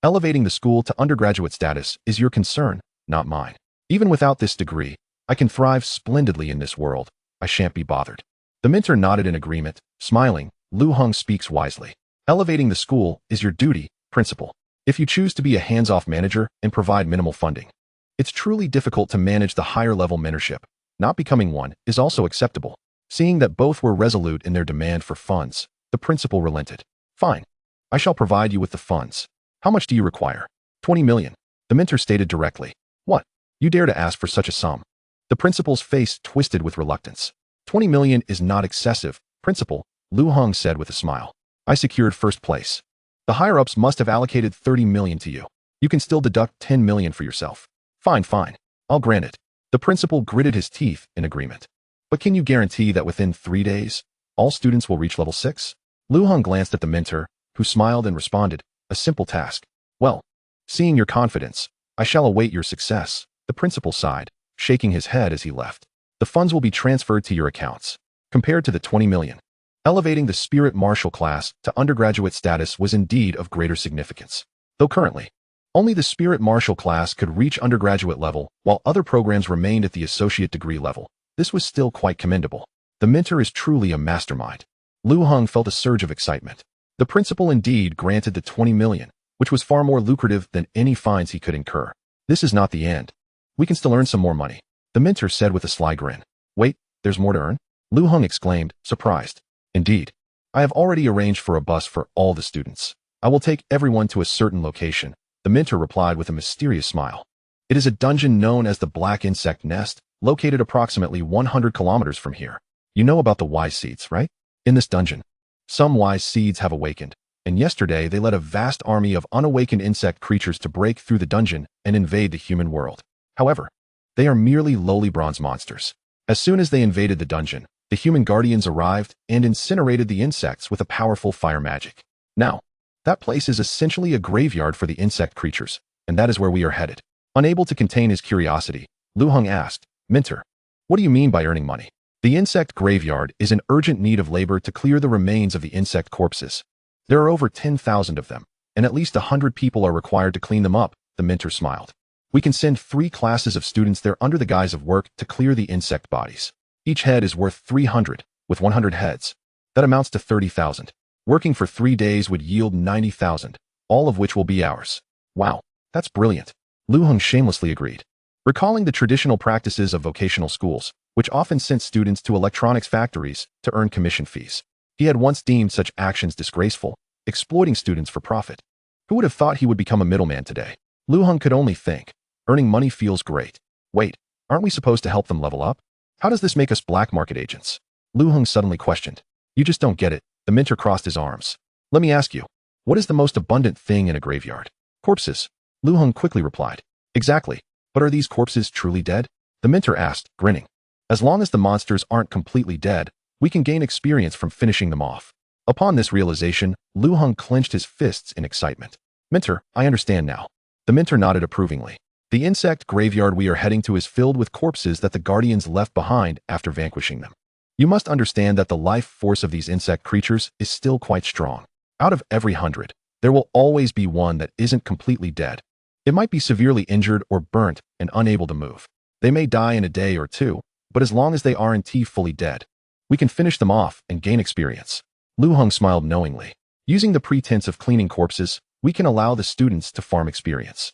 Elevating the school to undergraduate status is your concern, not mine. Even without this degree, I can thrive splendidly in this world. I shan't be bothered. The mentor nodded in agreement, smiling. Lu Heng speaks wisely. Elevating the school is your duty, principal. If you choose to be a hands-off manager and provide minimal funding, it's truly difficult to manage the higher-level mentorship. Not becoming one is also acceptable. Seeing that both were resolute in their demand for funds, the principal relented. Fine. I shall provide you with the funds. How much do you require? 20 million. The mentor stated directly. What? You dare to ask for such a sum? The principal's face twisted with reluctance. 20 million is not excessive, principal, Lu Heng said with a smile. I secured first place. The higher-ups must have allocated 30 million to you. You can still deduct 10 million for yourself. Fine. I'll grant it. The principal gritted his teeth in agreement. But can you guarantee that within 3 days, all students will reach level 6? Lu Heng glanced at the mentor, who smiled and responded, a simple task. Well, seeing your confidence, I shall await your success, the principal sighed, shaking his head as he left. The funds will be transferred to your accounts. Compared to the 20 million, elevating the spirit martial class to undergraduate status was indeed of greater significance. Though currently, only the spirit martial class could reach undergraduate level, while other programs remained at the associate degree level. This was still quite commendable. The mentor is truly a mastermind. Lu Heng felt a surge of excitement. The principal indeed granted the 20 million, which was far more lucrative than any fines he could incur. This is not the end. We can still earn some more money, the mentor said with a sly grin. Wait, there's more to earn? Lu Heng exclaimed, surprised. Indeed. I have already arranged for a bus for all the students. I will take everyone to a certain location. The The Minter replied with a mysterious smile. It is a dungeon known as the Black Insect Nest, located approximately 100 kilometers from here. You know about the wise seeds, right? In this dungeon, some wise seeds have awakened, and yesterday they led a vast army of unawakened insect creatures to break through the dungeon and invade the human world. However, they are merely lowly bronze monsters. As soon as they invaded the dungeon, the human guardians arrived and incinerated the insects with a powerful fire magic. Now, that place is essentially a graveyard for the insect creatures, and that is where we are headed. Unable to contain his curiosity, Lu Heng asked, Minter, what do you mean by earning money? The insect graveyard is in urgent need of labor to clear the remains of the insect corpses. There are over 10,000 of them, and at least 100 people are required to clean them up, the Minter smiled. We can send 3 classes of students there under the guise of work to clear the insect bodies. Each head is worth 300, with 100 heads. That amounts to 30,000. Working for 3 days would yield 90,000, all of which will be ours. Wow, that's brilliant. Lu Heng shamelessly agreed. Recalling the traditional practices of vocational schools, which often sent students to electronics factories to earn commission fees. He had once deemed such actions disgraceful, exploiting students for profit. Who would have thought he would become a middleman today? Lu Heng could only think, earning money feels great. Wait, aren't we supposed to help them level up? How does this make us black market agents? Lu Heng suddenly questioned. You just don't get it. The Minter crossed his arms. Let me ask you, what is the most abundant thing in a graveyard? Corpses. Lu Heng quickly replied. Exactly. But are these corpses truly dead? The Minter asked, grinning. As long as the monsters aren't completely dead, we can gain experience from finishing them off. Upon this realization, Lu Heng clenched his fists in excitement. Minter, I understand now. The Minter nodded approvingly. The insect graveyard we are heading to is filled with corpses that the Guardians left behind after vanquishing them. You must understand that the life force of these insect creatures is still quite strong. Out of every 100, there will always be one that isn't completely dead. It might be severely injured or burnt and unable to move. They may die in a day or 2, but as long as they aren't fully dead, we can finish them off and gain experience. Lu Heng smiled knowingly. Using the pretense of cleaning corpses, we can allow the students to farm experience.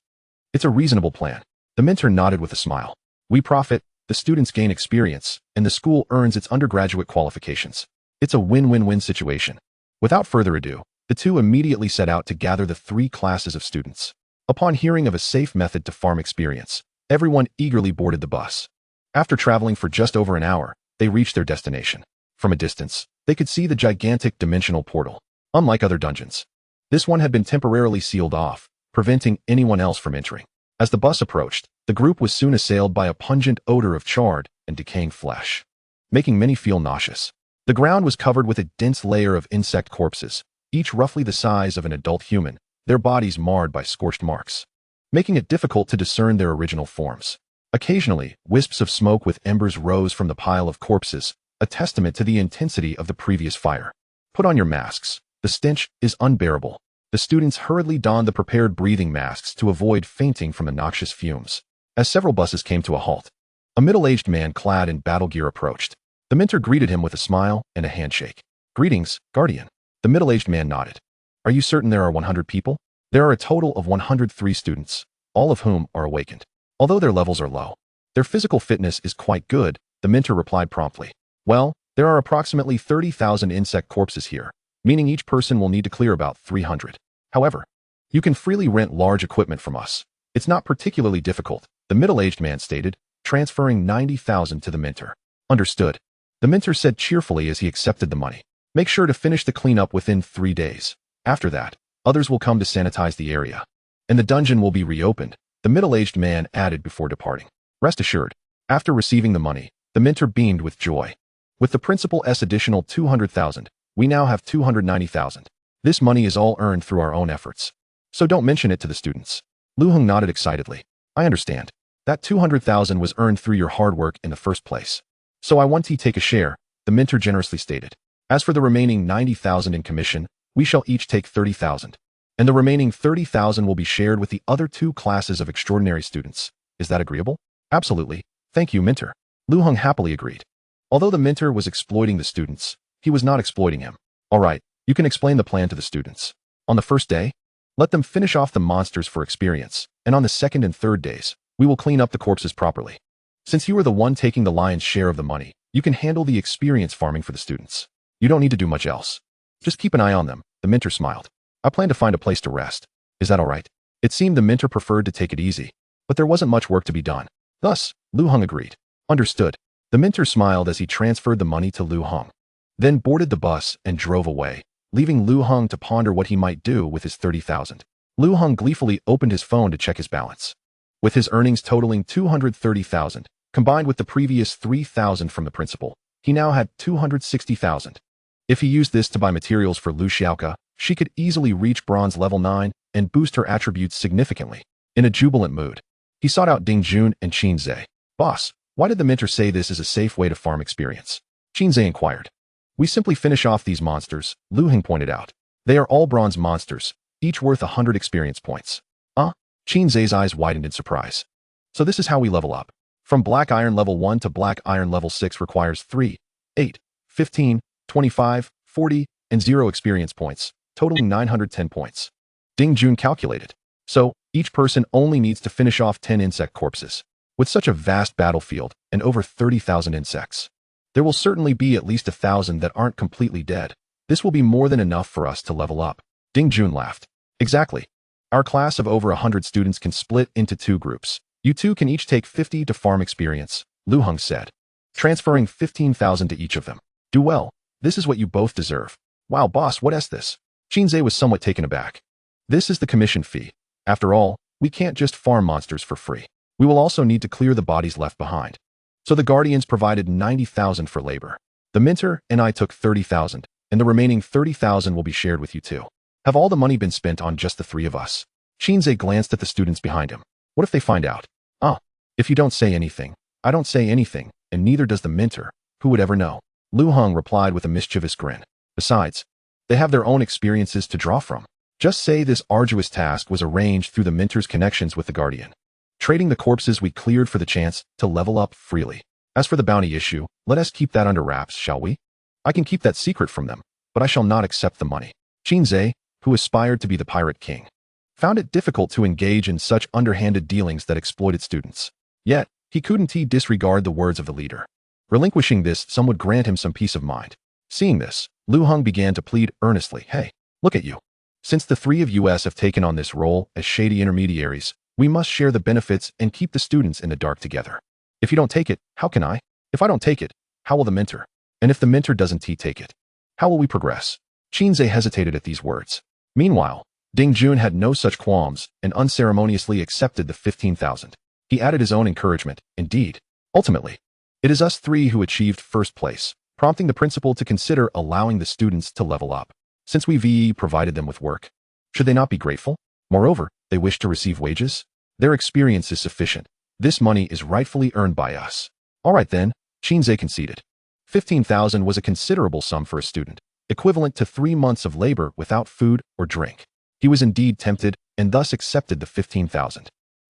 It's a reasonable plan. The Minter nodded with a smile. We profit, the students gain experience, and the school earns its undergraduate qualifications. It's a win-win-win situation. Without further ado, the two immediately set out to gather the 3 classes of students. Upon hearing of a safe method to farm experience, everyone eagerly boarded the bus. After traveling for just over an hour, they reached their destination. From a distance, they could see the gigantic dimensional portal. Unlike other dungeons, this one had been temporarily sealed off, preventing anyone else from entering. As the bus approached, the group was soon assailed by a pungent odor of charred and decaying flesh, making many feel nauseous. The ground was covered with a dense layer of insect corpses, each roughly the size of an adult human, their bodies marred by scorched marks, making it difficult to discern their original forms. Occasionally, wisps of smoke with embers rose from the pile of corpses, a testament to the intensity of the previous fire. Put on your masks. The stench is unbearable. The students hurriedly donned the prepared breathing masks to avoid fainting from the noxious fumes. As several buses came to a halt, a middle-aged man clad in battle gear approached. The Minter greeted him with a smile and a handshake. Greetings, Guardian. The middle-aged man nodded. Are you certain there are 100 people? There are a total of 103 students, all of whom are awakened. Although their levels are low, their physical fitness is quite good, the Minter replied promptly. Well, there are approximately 30,000 insect corpses here, meaning each person will need to clear about 300. However, you can freely rent large equipment from us. It's not particularly difficult, the middle-aged man stated, transferring 90,000 to the Minter. Understood. The Minter said cheerfully as he accepted the money. Make sure to finish the cleanup within 3 days. After that, others will come to sanitize the area, and the dungeon will be reopened, the middle-aged man added before departing. Rest assured, after receiving the money, the Minter beamed with joy. With the principal additional 200,000, we now have 290,000. This money is all earned through our own efforts. So don't mention it to the students. Lu Heng nodded excitedly. I understand. That 200,000 was earned through your hard work in the first place. So I want to take a share, the Minter generously stated. As for the remaining 90,000 in commission, we shall each take 30,000. And the remaining 30,000 will be shared with the other 2 classes of extraordinary students. Is that agreeable? Absolutely. Thank you, Minter. Lu Heng happily agreed. Although the Minter was exploiting the students, he was not exploiting him. All right, you can explain the plan to the students. On the first day, let them finish off the monsters for experience, and on the second and 3rd days, we will clean up the corpses properly. Since you are the one taking the lion's share of the money, you can handle the experience farming for the students. You don't need to do much else. Just keep an eye on them, the Minter smiled. I plan to find a place to rest. Is that all right? It seemed the mentor preferred to take it easy, but there wasn't much work to be done. Thus, Lu Heng agreed. Understood. The mentor smiled as he transferred the money to Lu Heng, then boarded the bus and drove away, leaving Lu Heng to ponder what he might do with his 30,000. Lu Heng gleefully opened his phone to check his balance. With his earnings totaling 230,000, combined with the previous 3,000 from the principal, he now had 260,000. If he used this to buy materials for Lu Xiaoka, she could easily reach bronze level 9 and boost her attributes significantly. In a jubilant mood, he sought out Ding Jun and Qin Zhe. Boss, why did the mentor say this is a safe way to farm experience? Qin Zhe inquired. We simply finish off these monsters, Lu Heng pointed out. They are all bronze monsters, each worth 100 experience points. Qin Zhe's eyes widened in surprise. So this is how we level up. From Black Iron level 1 to Black Iron level 6 requires 3, 8, 15, 25, 40, and 0 experience points, totaling 910 points. Ding Jun calculated. So, each person only needs to finish off 10 insect corpses. With such a vast battlefield and over 30,000 insects, there will certainly be at least 1,000 that aren't completely dead. This will be more than enough for us to level up. Ding Jun laughed. Exactly. Our class of over 100 students can split into 2 groups. You two can each take 50 to farm experience, Lu Heng said, transferring 15,000 to each of them. Do well. This is what you both deserve. Wow, boss, what is this? Qin Zhe was somewhat taken aback. This is the commission fee. After all, we can't just farm monsters for free. We will also need to clear the bodies left behind. So the Guardians provided 90,000 for labor. The mentor and I took 30,000, and the remaining 30,000 will be shared with you two. Have all the money been spent on just the 3 of us? Qin Zhe glanced at the students behind him. What if they find out? If you don't say anything, I don't say anything, and neither does the mentor. Who would ever know? Lu Heng replied with a mischievous grin. Besides, they have their own experiences to draw from. Just say this arduous task was arranged through the mentor's connections with the Guardian, trading the corpses we cleared for the chance to level up freely. As for the bounty issue, let us keep that under wraps, shall we? I can keep that secret from them, but I shall not accept the money. Qin Zhe, who aspired to be the pirate king, found it difficult to engage in such underhanded dealings that exploited students. Yet, he couldn't disregard the words of the leader. Relinquishing this, some would grant him some peace of mind. Seeing this, Lu Heng began to plead earnestly. Hey, look at you. Since the 3 of us have taken on this role as shady intermediaries, we must share the benefits and keep the students in the dark together. If you don't take it, how can I? If I don't take it, how will the mentor? And if the mentor doesn't take it, how will we progress? Qin Zhe hesitated at these words. Meanwhile, Ding Jun had no such qualms and unceremoniously accepted the 15,000. He added his own encouragement. Indeed, ultimately, it is us 3 who achieved first place, prompting the principal to consider allowing the students to level up. Since we provided them with work, should they not be grateful? Moreover, they wish to receive wages. Their experience is sufficient. This money is rightfully earned by us. All right then, Qin Zhe conceded. 15,000 was a considerable sum for a student, equivalent to 3 months of labor without food or drink. He was indeed tempted and thus accepted the 15,000.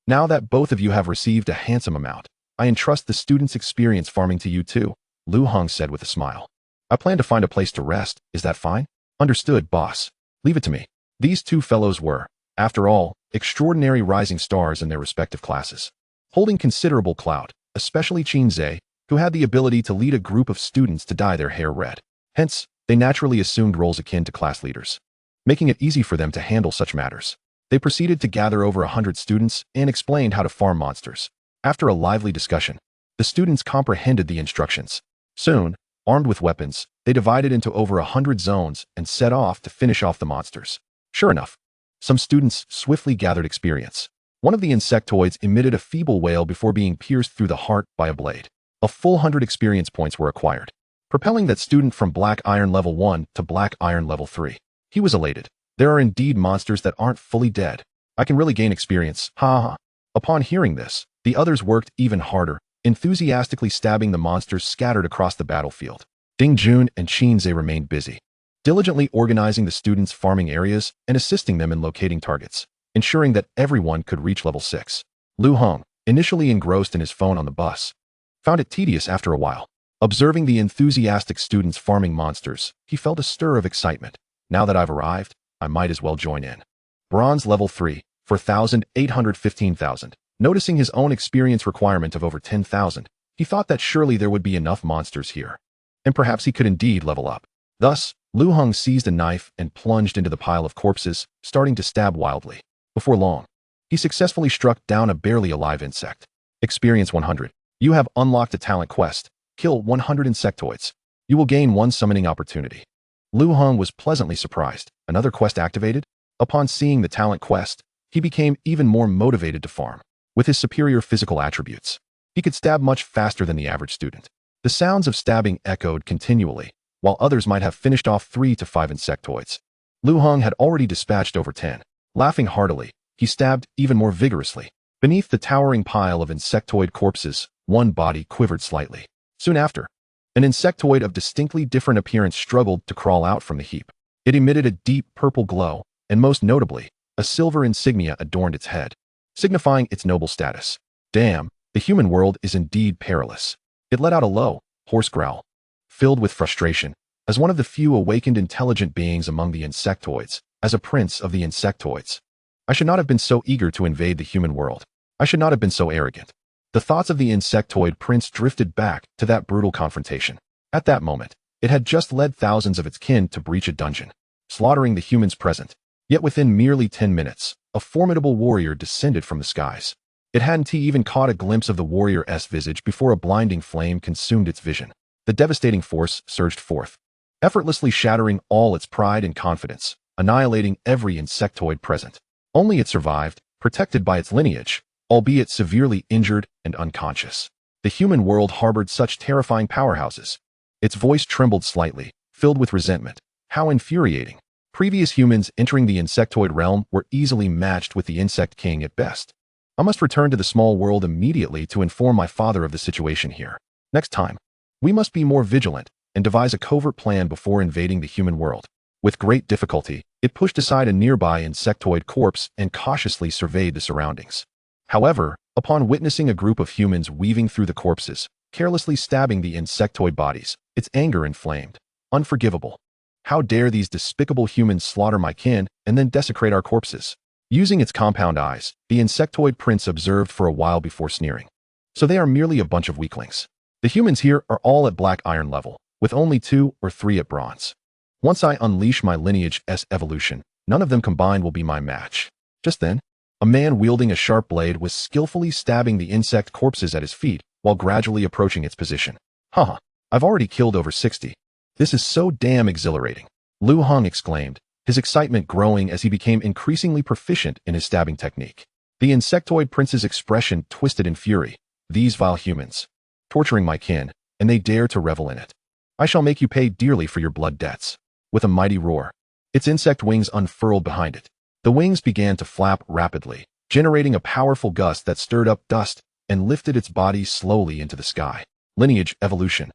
Now that both of you have received a handsome amount, I entrust the students' experience farming to you too, Lu Heng said with a smile. I plan to find a place to rest. Is that fine? Understood, boss. Leave it to me. These 2 fellows were, after all, extraordinary rising stars in their respective classes, holding considerable clout, especially Qin Zhe, who had the ability to lead a group of students to dye their hair red. Hence, they naturally assumed roles akin to class leaders, making it easy for them to handle such matters. They proceeded to gather over 100 students and explained how to farm monsters. After a lively discussion, the students comprehended the instructions. Soon, armed with weapons, they divided into over 100 zones and set off to finish off the monsters. Sure enough, some students swiftly gathered experience. One of the insectoids emitted a feeble wail before being pierced through the heart by a blade. A full 100 experience points were acquired, propelling that student from Black Iron level 1 to Black Iron level 3. He was elated. There are indeed monsters that aren't fully dead. I can really gain experience. Ha ha. Upon hearing this, the others worked even harder, enthusiastically stabbing the monsters scattered across the battlefield. Ding Jun and Qin Zhe remained busy, diligently organizing the students' farming areas and assisting them in locating targets, ensuring that everyone could reach level 6. Lu Heng, initially engrossed in his phone on the bus, found it tedious after a while. Observing the enthusiastic students farming monsters, he felt a stir of excitement. Now that I've arrived, I might as well join in. Bronze level 3, 4,815,000. Noticing his own experience requirement of over 10,000, he thought that surely there would be enough monsters here, and perhaps he could indeed level up. Thus, Lu Heng seized a knife and plunged into the pile of corpses, starting to stab wildly. Before long, He successfully struck down a barely alive insect. Experience 100. You have unlocked a talent quest. Kill 100 insectoids. You will gain 1 summoning opportunity. Lu Heng was pleasantly surprised. Another quest activated? Upon seeing the talent quest, he became even more motivated to farm. With his superior physical attributes, he could stab much faster than the average student. The sounds of stabbing echoed continually, while others might have finished off 3 to 5 insectoids. Lu Heng had already dispatched over 10. Laughing heartily, he stabbed even more vigorously. Beneath the towering pile of insectoid corpses, one body quivered slightly. Soon after, an insectoid of distinctly different appearance struggled to crawl out from the heap. It emitted a deep purple glow, and most notably, a silver insignia adorned its head, signifying its noble status. Damn, the human world is indeed perilous. It let out a low, hoarse growl, filled with frustration. As one of the few awakened intelligent beings among the insectoids, as a prince of the insectoids, I should not have been so eager to invade the human world. I should not have been so arrogant. The thoughts of the insectoid prince drifted back to that brutal confrontation. At that moment, it had just led thousands of its kin to breach a dungeon, slaughtering the humans present. Yet within merely 10 minutes, a formidable warrior descended from the skies. It hadn't even caught a glimpse of the warrior's visage before a blinding flame consumed its vision. The devastating force surged forth, effortlessly shattering all its pride and confidence, annihilating every insectoid present. Only it survived, protected by its lineage, albeit severely injured and unconscious. The human world harbored such terrifying powerhouses. Its voice trembled slightly, filled with resentment. How infuriating. Previous humans entering the insectoid realm were easily matched with the insect king at best. I must return to the small world immediately to inform my father of the situation here. Next time, we must be more vigilant and devise a covert plan before invading the human world. With great difficulty, it pushed aside a nearby insectoid corpse and cautiously surveyed the surroundings. However, upon witnessing a group of humans weaving through the corpses, carelessly stabbing the insectoid bodies, its anger inflamed. Unforgivable. How dare these despicable humans slaughter my kin and then desecrate our corpses? Using its compound eyes, the insectoid prince observed for a while before sneering. So they are merely a bunch of weaklings. The humans here are all at black iron level, with only 2 or 3 at bronze. Once I unleash my lineage's evolution, none of them combined will be my match. Just then, a man wielding a sharp blade was skillfully stabbing the insect corpses at his feet while gradually approaching its position. Haha, I've already killed over 60. This is so damn exhilarating, Lu Heng exclaimed, his excitement growing as he became increasingly proficient in his stabbing technique. The insectoid prince's expression twisted in fury. These vile humans, torturing my kin, and they dare to revel in it. I shall make you pay dearly for your blood debts. With a mighty roar, its insect wings unfurled behind it. The wings began to flap rapidly, generating a powerful gust that stirred up dust and lifted its body slowly into the sky. Lineage evolution.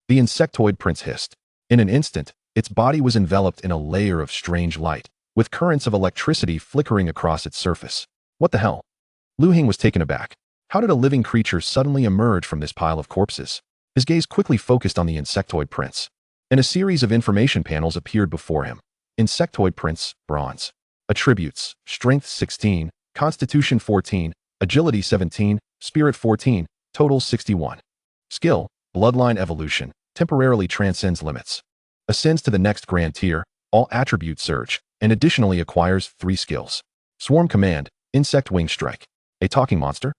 The insectoid prince hissed. In an instant, its body was enveloped in a layer of strange light, with currents of electricity flickering across its surface. What the hell? Lu Heng was taken aback. How did a living creature suddenly emerge from this pile of corpses? His gaze quickly focused on the insectoid prince, and a series of information panels appeared before him. Insectoid prince, bronze. Attributes, strength 16, constitution 14, agility 17, spirit 14, total 61. Skill, bloodline evolution, temporarily transcends limits. Ascends to the next grand tier, all attributes surge, and additionally acquires 3 skills. Swarm command, insect wing strike. A talking monster?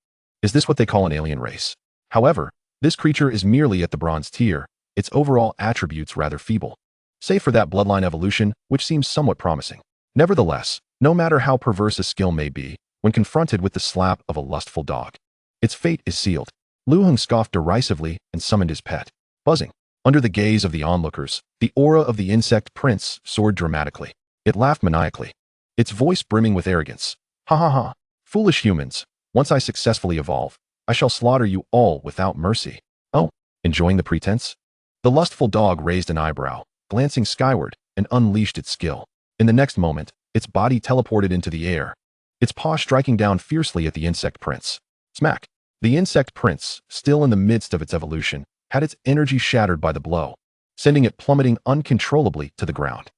Is this what they call an alien race? However, this creature is merely at the bronze tier, its overall attributes rather feeble. Save for that bloodline evolution, which seems somewhat promising. Nevertheless, no matter how perverse a skill may be, when confronted with the slap of a lustful dog, its fate is sealed. Lu Heng scoffed derisively and summoned his pet. Buzzing. Under the gaze of the onlookers, the aura of the insect prince soared dramatically. It laughed maniacally, its voice brimming with arrogance. Ha ha ha. Foolish humans, once I successfully evolve, I shall slaughter you all without mercy. Oh, enjoying the pretense? The lustful dog raised an eyebrow, glancing skyward, and unleashed its skill. In the next moment, its body teleported into the air, its paw striking down fiercely at the insect prince. Smack! The insect prince, still in the midst of its evolution, had its energy shattered by the blow, sending it plummeting uncontrollably to the ground.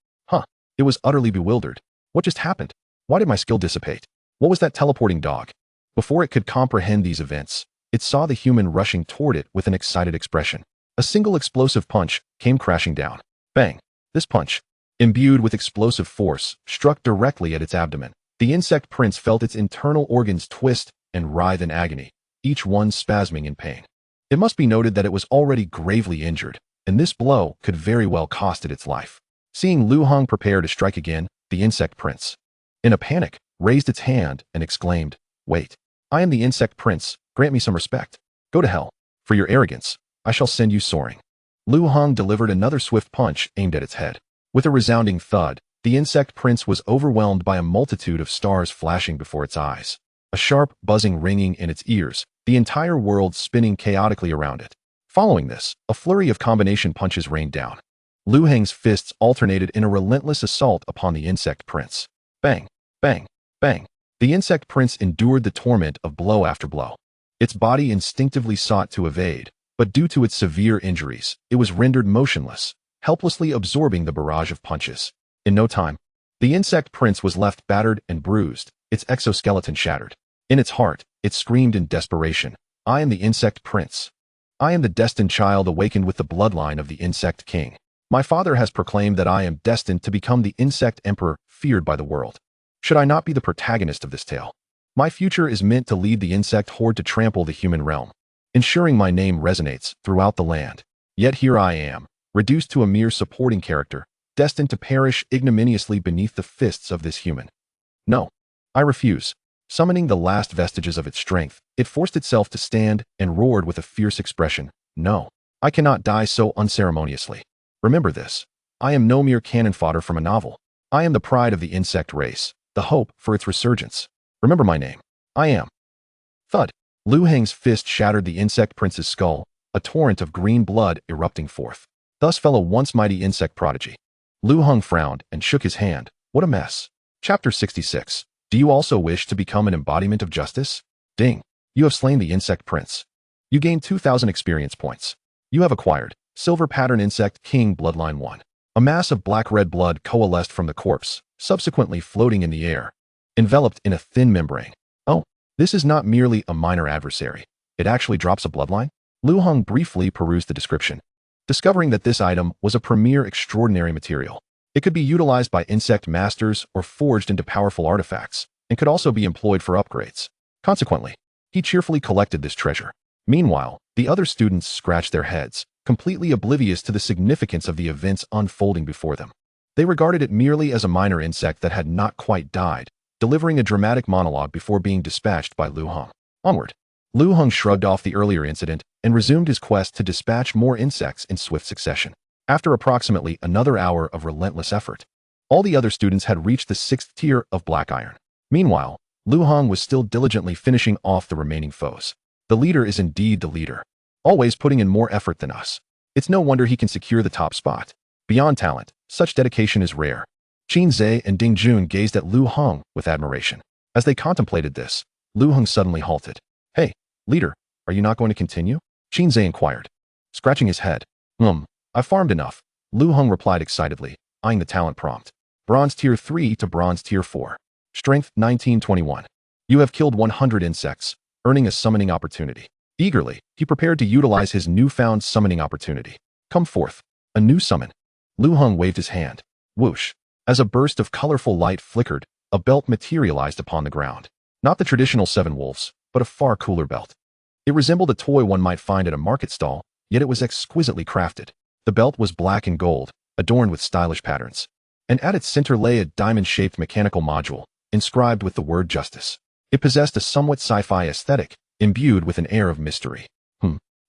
It was utterly bewildered. What just happened? Why did my skill dissipate? What was that teleporting dog? Before it could comprehend these events, it saw the human rushing toward it with an excited expression. A single explosive punch came crashing down. Bang! This punch, imbued with explosive force, struck directly at its abdomen. The insect prince felt its internal organs twist and writhe in agony, each one spasming in pain. It must be noted that it was already gravely injured, and this blow could very well cost it its life. Seeing Lu Heng prepare to strike again, the insect prince, in a panic, raised its hand and exclaimed, "Wait, I am the insect prince, grant me some respect. Go to hell. For your arrogance, I shall send you soaring." Lu Heng delivered another swift punch aimed at its head. With a resounding thud, the insect prince was overwhelmed by a multitude of stars flashing before its eyes. A sharp, buzzing ringing in its ears, the entire world spinning chaotically around it. Following this, a flurry of combination punches rained down. Lu Heng's fists alternated in a relentless assault upon the insect prince. Bang, bang, bang. The insect prince endured the torment of blow after blow. Its body instinctively sought to evade, but due to its severe injuries, it was rendered motionless, helplessly absorbing the barrage of punches. In no time, the insect prince was left battered and bruised, its exoskeleton shattered. In its heart, it screamed in desperation, "I am the insect prince. I am the destined child awakened with the bloodline of the insect king. My father has proclaimed that I am destined to become the insect emperor feared by the world. Should I not be the protagonist of this tale? My future is meant to lead the insect horde to trample the human realm, ensuring my name resonates throughout the land. Yet here I am, reduced to a mere supporting character, destined to perish ignominiously beneath the fists of this human. No, I refuse." Summoning the last vestiges of its strength, it forced itself to stand and roared with a fierce expression, "No, I cannot die so unceremoniously. Remember this. I am no mere cannon fodder from a novel. I am the pride of the insect race, the hope for its resurgence. Remember my name. I am." Thud. Lu Heng's fist shattered the insect prince's skull, a torrent of green blood erupting forth. Thus fell a once mighty insect prodigy. Lu Heng frowned and shook his hand. What a mess. Chapter 66. Do you also wish to become an embodiment of justice? Ding. You have slain the insect prince. You gain 2,000 experience points. You have acquired Silver Pattern Insect King Bloodline 1. A mass of black-red blood coalesced from the corpse, subsequently floating in the air, enveloped in a thin membrane. Oh, this is not merely a minor adversary. It actually drops a bloodline? Lu Heng briefly perused the description, discovering that this item was a premier extraordinary material. It could be utilized by insect masters or forged into powerful artifacts, and could also be employed for upgrades. Consequently, he cheerfully collected this treasure. Meanwhile, the other students scratched their heads, completely oblivious to the significance of the events unfolding before them. They regarded it merely as a minor insect that had not quite died, delivering a dramatic monologue before being dispatched by Lu Heng. Onward. Lu Heng shrugged off the earlier incident and resumed his quest to dispatch more insects in swift succession. After approximately another hour of relentless effort, all the other students had reached the 6th tier of black iron. Meanwhile, Lu Heng was still diligently finishing off the remaining foes. The leader is indeed the leader, always putting in more effort than us. It's no wonder he can secure the top spot. Beyond talent, such dedication is rare. Qin Zhe and Ding Jun gazed at Lu Heng with admiration. As they contemplated this, Lu Heng suddenly halted. "Hey, leader, are you not going to continue?" Qin Zhe inquired, scratching his head. I've farmed enough," Lu Heng replied excitedly, eyeing the talent prompt. Bronze Tier 3 to Bronze Tier 4. Strength 1921. You have killed 100 insects, earning a summoning opportunity. Eagerly, he prepared to utilize his newfound summoning opportunity. Come forth. A new summon. Lu Heng waved his hand. Whoosh. As a burst of colorful light flickered, a belt materialized upon the ground. Not the traditional 7 wolves, but a far cooler belt. It resembled a toy one might find at a market stall, yet it was exquisitely crafted. The belt was black and gold, adorned with stylish patterns. And at its center lay a diamond-shaped mechanical module, inscribed with the word justice. It possessed a somewhat sci-fi aesthetic, imbued with an air of mystery.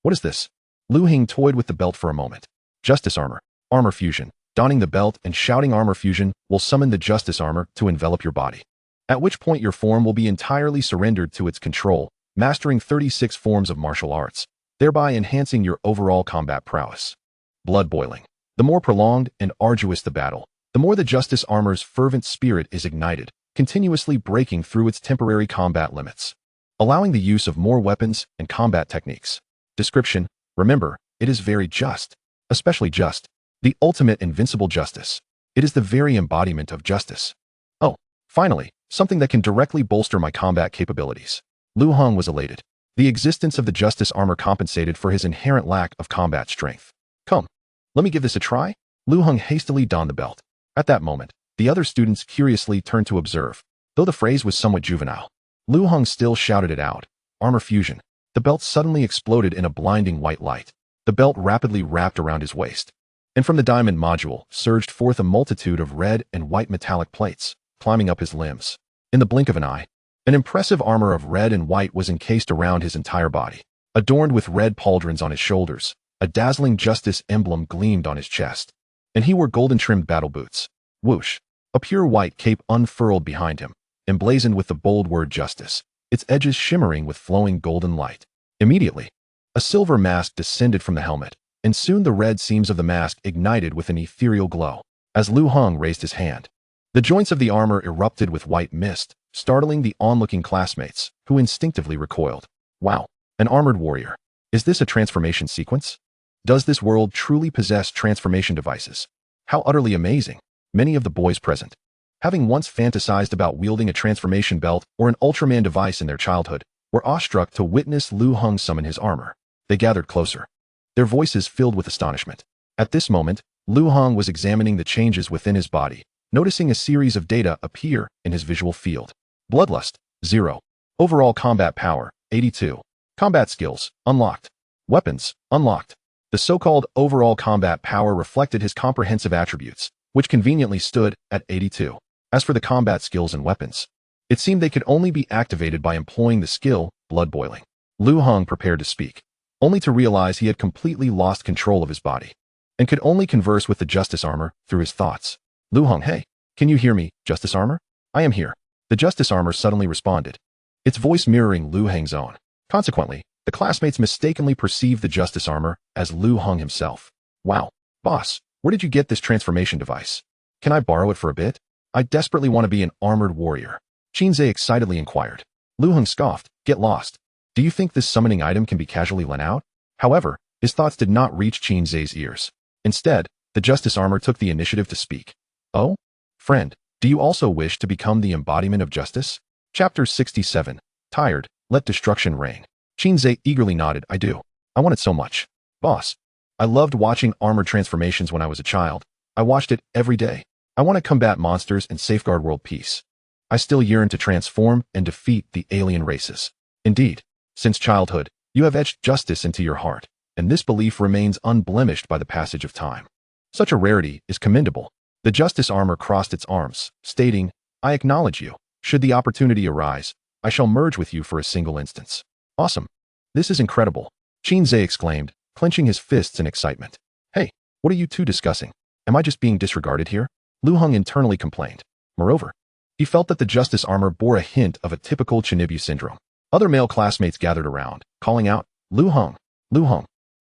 What is this? Lu Heng toyed with the belt for a moment. Justice armor. Armor fusion. Donning the belt and shouting armor fusion will summon the justice armor to envelop your body. At which point your form will be entirely surrendered to its control, mastering 36 forms of martial arts, thereby enhancing your overall combat prowess. Blood boiling. The more prolonged and arduous the battle, the more the justice armor's fervent spirit is ignited, continuously breaking through its temporary combat limits, allowing the use of more weapons and combat techniques. Description. Remember, it is very just, especially just. The ultimate invincible justice. It is the very embodiment of justice. Oh, finally, something that can directly bolster my combat capabilities. Lu Heng was elated. The existence of the justice armor compensated for his inherent lack of combat strength. Come, let me give this a try. Lu Heng hastily donned the belt. At that moment, the other students curiously turned to observe. Though the phrase was somewhat juvenile, Lu Heng still shouted it out. Armor fusion. The belt suddenly exploded in a blinding white light. The belt rapidly wrapped around his waist, and from the diamond module surged forth a multitude of red and white metallic plates, climbing up his limbs. In the blink of an eye, an impressive armor of red and white was encased around his entire body. Adorned with red pauldrons on his shoulders, a dazzling justice emblem gleamed on his chest, and he wore golden-trimmed battle boots. Whoosh! A pure white cape unfurled behind him, emblazoned with the bold word justice, its edges shimmering with flowing golden light. Immediately, a silver mask descended from the helmet, and soon the red seams of the mask ignited with an ethereal glow. As Lu Heng raised his hand, the joints of the armor erupted with white mist, startling the onlooking classmates, who instinctively recoiled. Wow! An armored warrior. Is this a transformation sequence? Does this world truly possess transformation devices? How utterly amazing! Many of the boys present, having once fantasized about wielding a transformation belt or an Ultraman device in their childhood, were awestruck to witness Lu Heng summon his armor. They gathered closer, their voices filled with astonishment. At this moment, Lu Heng was examining the changes within his body, noticing a series of data appear in his visual field. Bloodlust, 0. Overall combat power, 82. Combat skills, unlocked. Weapons, unlocked. The so-called overall combat power reflected his comprehensive attributes, which conveniently stood at 82. As for the combat skills and weapons, it seemed they could only be activated by employing the skill, blood boiling. Lu Heng prepared to speak, only to realize he had completely lost control of his body, and could only converse with the Justice Armor through his thoughts. Lu Heng, hey, can you hear me, Justice Armor? I am here. The Justice Armor suddenly responded, its voice mirroring Lu Heng's own. Consequently, the classmates mistakenly perceived the Justice Armor as Lu Heng himself. Wow, boss, where did you get this transformation device? Can I borrow it for a bit? I desperately want to be an armored warrior. Qinze excitedly inquired. Lu Heng scoffed, get lost. Do you think this summoning item can be casually lent out? However, his thoughts did not reach Qinze's ears. Instead, the Justice Armor took the initiative to speak. Oh? Friend, do you also wish to become the embodiment of justice? Chapter 67. Tired, let destruction reign. Qinze eagerly nodded, I do. I want it so much. Boss, I loved watching armored transformations when I was a child. I watched it every day. I want to combat monsters and safeguard world peace. I still yearn to transform and defeat the alien races. Indeed, since childhood, you have etched justice into your heart, and this belief remains unblemished by the passage of time. Such a rarity is commendable. The Justice Armor crossed its arms, stating, I acknowledge you. Should the opportunity arise, I shall merge with you for a single instance. Awesome. This is incredible. Qinze exclaimed, clenching his fists in excitement. Hey, what are you two discussing? Am I just being disregarded here? Lu Heng internally complained. Moreover, he felt that the Justice Armor bore a hint of a typical Chinibu syndrome. Other male classmates gathered around, calling out, Lu Heng,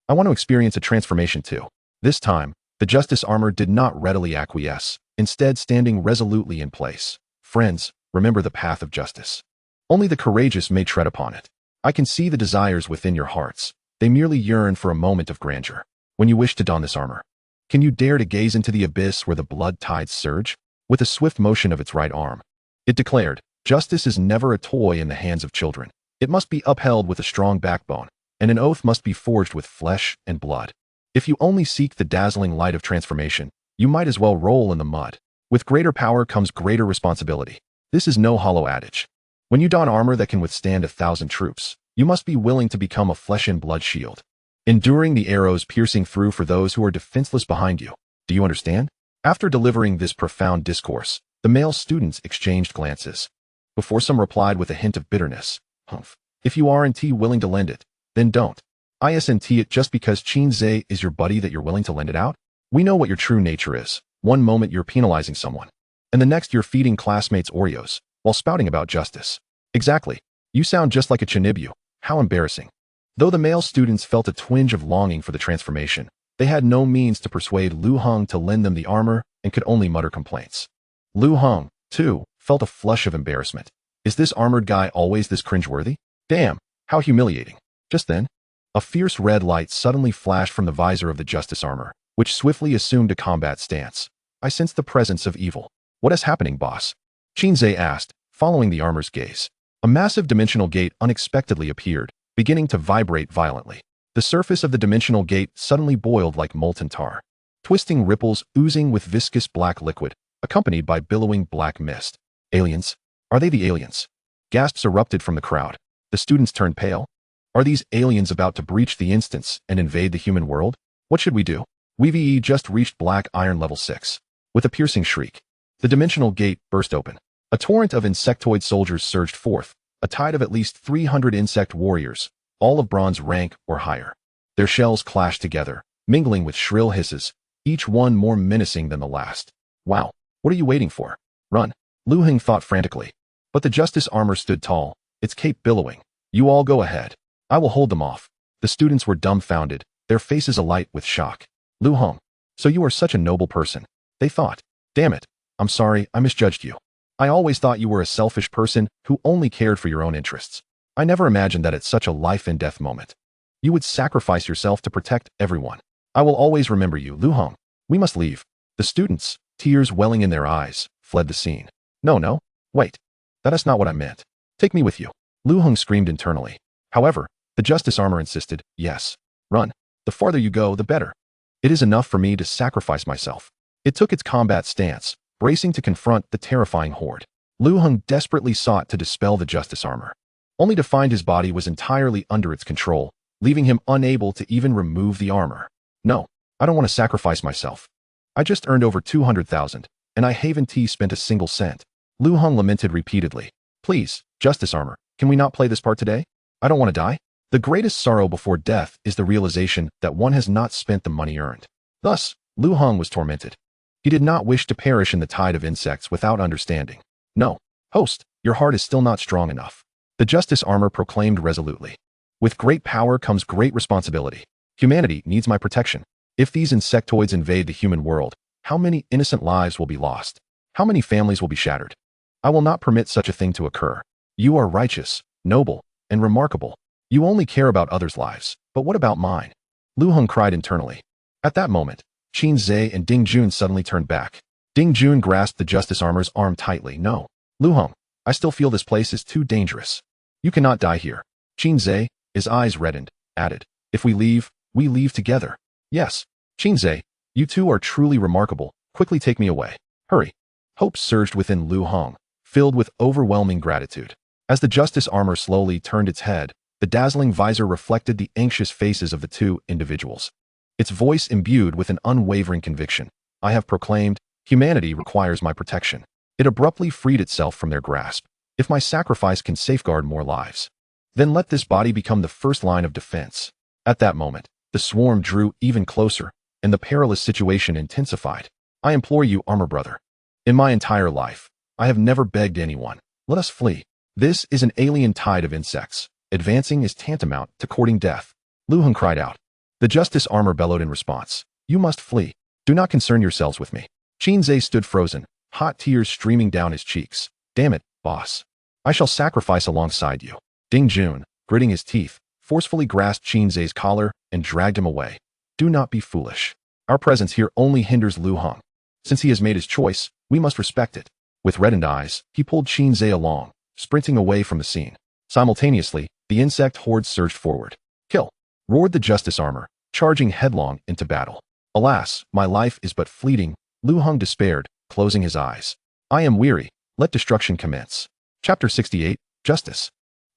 I want to experience a transformation too. This time, the Justice Armor did not readily acquiesce, instead standing resolutely in place. Friends, remember the path of justice. Only the courageous may tread upon it. I can see the desires within your hearts. They merely yearn for a moment of grandeur. When you wish to don this armor, can you dare to gaze into the abyss where the blood tides surge? With a swift motion of its right arm, it declared, justice is never a toy in the hands of children. It must be upheld with a strong backbone, and an oath must be forged with flesh and blood. If you only seek the dazzling light of transformation, you might as well roll in the mud. With greater power comes greater responsibility. This is no hollow adage. When you don armor that can withstand 1,000 troops, you must be willing to become a flesh and blood shield, enduring the arrows piercing through for those who are defenseless behind you. Do you understand? After delivering this profound discourse, the male students exchanged glances. Before some replied with a hint of bitterness, Humph. If you aren't willing to lend it, then don't. Isn't it just because Qinze is your buddy that you're willing to lend it out? We know what your true nature is. One moment you're penalizing someone, and the next you're feeding classmates Oreos, while spouting about justice. Exactly. You sound just like a Chinibu. How embarrassing. Though the male students felt a twinge of longing for the transformation, they had no means to persuade Lu Heng to lend them the armor and could only mutter complaints. Lu Heng, too, felt a flush of embarrassment. Is this armored guy always this cringeworthy? Damn, how humiliating. Just then, a fierce red light suddenly flashed from the visor of the Justice Armor, which swiftly assumed a combat stance. I sensed the presence of evil. What is happening, boss? Qinze asked, following the armor's gaze. A massive dimensional gate unexpectedly appeared, beginning to vibrate violently. The surface of the dimensional gate suddenly boiled like molten tar, twisting ripples oozing with viscous black liquid, accompanied by billowing black mist. Aliens, Are they the aliens? Gasps erupted from the crowd. The students turned pale. Are these aliens about to breach the instance and invade the human world? What should we do? WVE just reached black iron level 6. With a piercing shriek, the dimensional gate burst open. A torrent of insectoid soldiers surged forth, a tide of at least 300 insect warriors, all of bronze rank or higher. Their shells clashed together, mingling with shrill hisses, each one more menacing than the last. Wow, what are you waiting for? Run, Lu Heng thought frantically. But the justice armor stood tall, its cape billowing. You all go ahead. I will hold them off. The students were dumbfounded, their faces alight with shock. Lu Heng, so you are such a noble person, they thought. Damn it, I'm sorry, I misjudged you. I always thought you were a selfish person who only cared for your own interests. I never imagined that at such a life-and-death moment, you would sacrifice yourself to protect everyone. I will always remember you, Lu Heng. We must leave. The students, tears welling in their eyes, fled the scene. No, wait. That is not what I meant. Take me with you. Lu Heng screamed internally. However, the justice armor insisted, yes. Run. The farther you go, the better. It is enough for me to sacrifice myself. It took its combat stance, bracing to confront the terrifying horde. Lu Heng desperately sought to dispel the justice armor, only to find his body was entirely under its control, leaving him unable to even remove the armor. No, I don't want to sacrifice myself. I just earned over 200,000, and I haven't spent a single cent. Lu Heng lamented repeatedly. Please, justice armor, can we not play this part today? I don't want to die. The greatest sorrow before death is the realization that one has not spent the money earned. Thus, Lu Heng was tormented. He did not wish to perish in the tide of insects without understanding. No, host, your heart is still not strong enough. The justice armor proclaimed resolutely. With great power comes great responsibility. Humanity needs my protection. If these insectoids invade the human world, how many innocent lives will be lost? How many families will be shattered? I will not permit such a thing to occur. You are righteous, noble, and remarkable. You only care about others' lives, but what about mine? Lu Heng cried internally. At that moment, Qin Zhe and Ding Jun suddenly turned back. Ding Jun grasped the justice armor's arm tightly. No, Lu Heng, I still feel this place is too dangerous. You cannot die here. Qin Zhe, his eyes reddened, added, if we leave together. Yes, Qin Zhe, you two are truly remarkable. Quickly take me away. Hurry. Hope surged within Lu Heng, filled with overwhelming gratitude. As the justice armor slowly turned its head, the dazzling visor reflected the anxious faces of the two individuals. Its voice imbued with an unwavering conviction. I have proclaimed, humanity requires my protection. It abruptly freed itself from their grasp. If my sacrifice can safeguard more lives, then let this body become the first line of defense. At that moment, the swarm drew even closer, and the perilous situation intensified. I implore you, armor brother. In my entire life, I have never begged anyone. Let us flee. This is an alien tide of insects. Advancing is tantamount to courting death. Lu Heng cried out. The justice armor bellowed in response. You must flee. Do not concern yourselves with me. Qin Zhe stood frozen, hot tears streaming down his cheeks. Damn it, boss. I shall sacrifice alongside you. Ding Jun, gritting his teeth, forcefully grasped Qin Zhe's collar and dragged him away. Do not be foolish. Our presence here only hinders Lu Heng. Since he has made his choice, we must respect it. With reddened eyes, he pulled Qin Zhe along, sprinting away from the scene. Simultaneously, the insect horde surged forward. Kill! Roared the justice armor, charging headlong into battle. Alas, my life is but fleeting, Lu Heng despaired, closing his eyes. I am weary, let destruction commence. Chapter 68, Justice.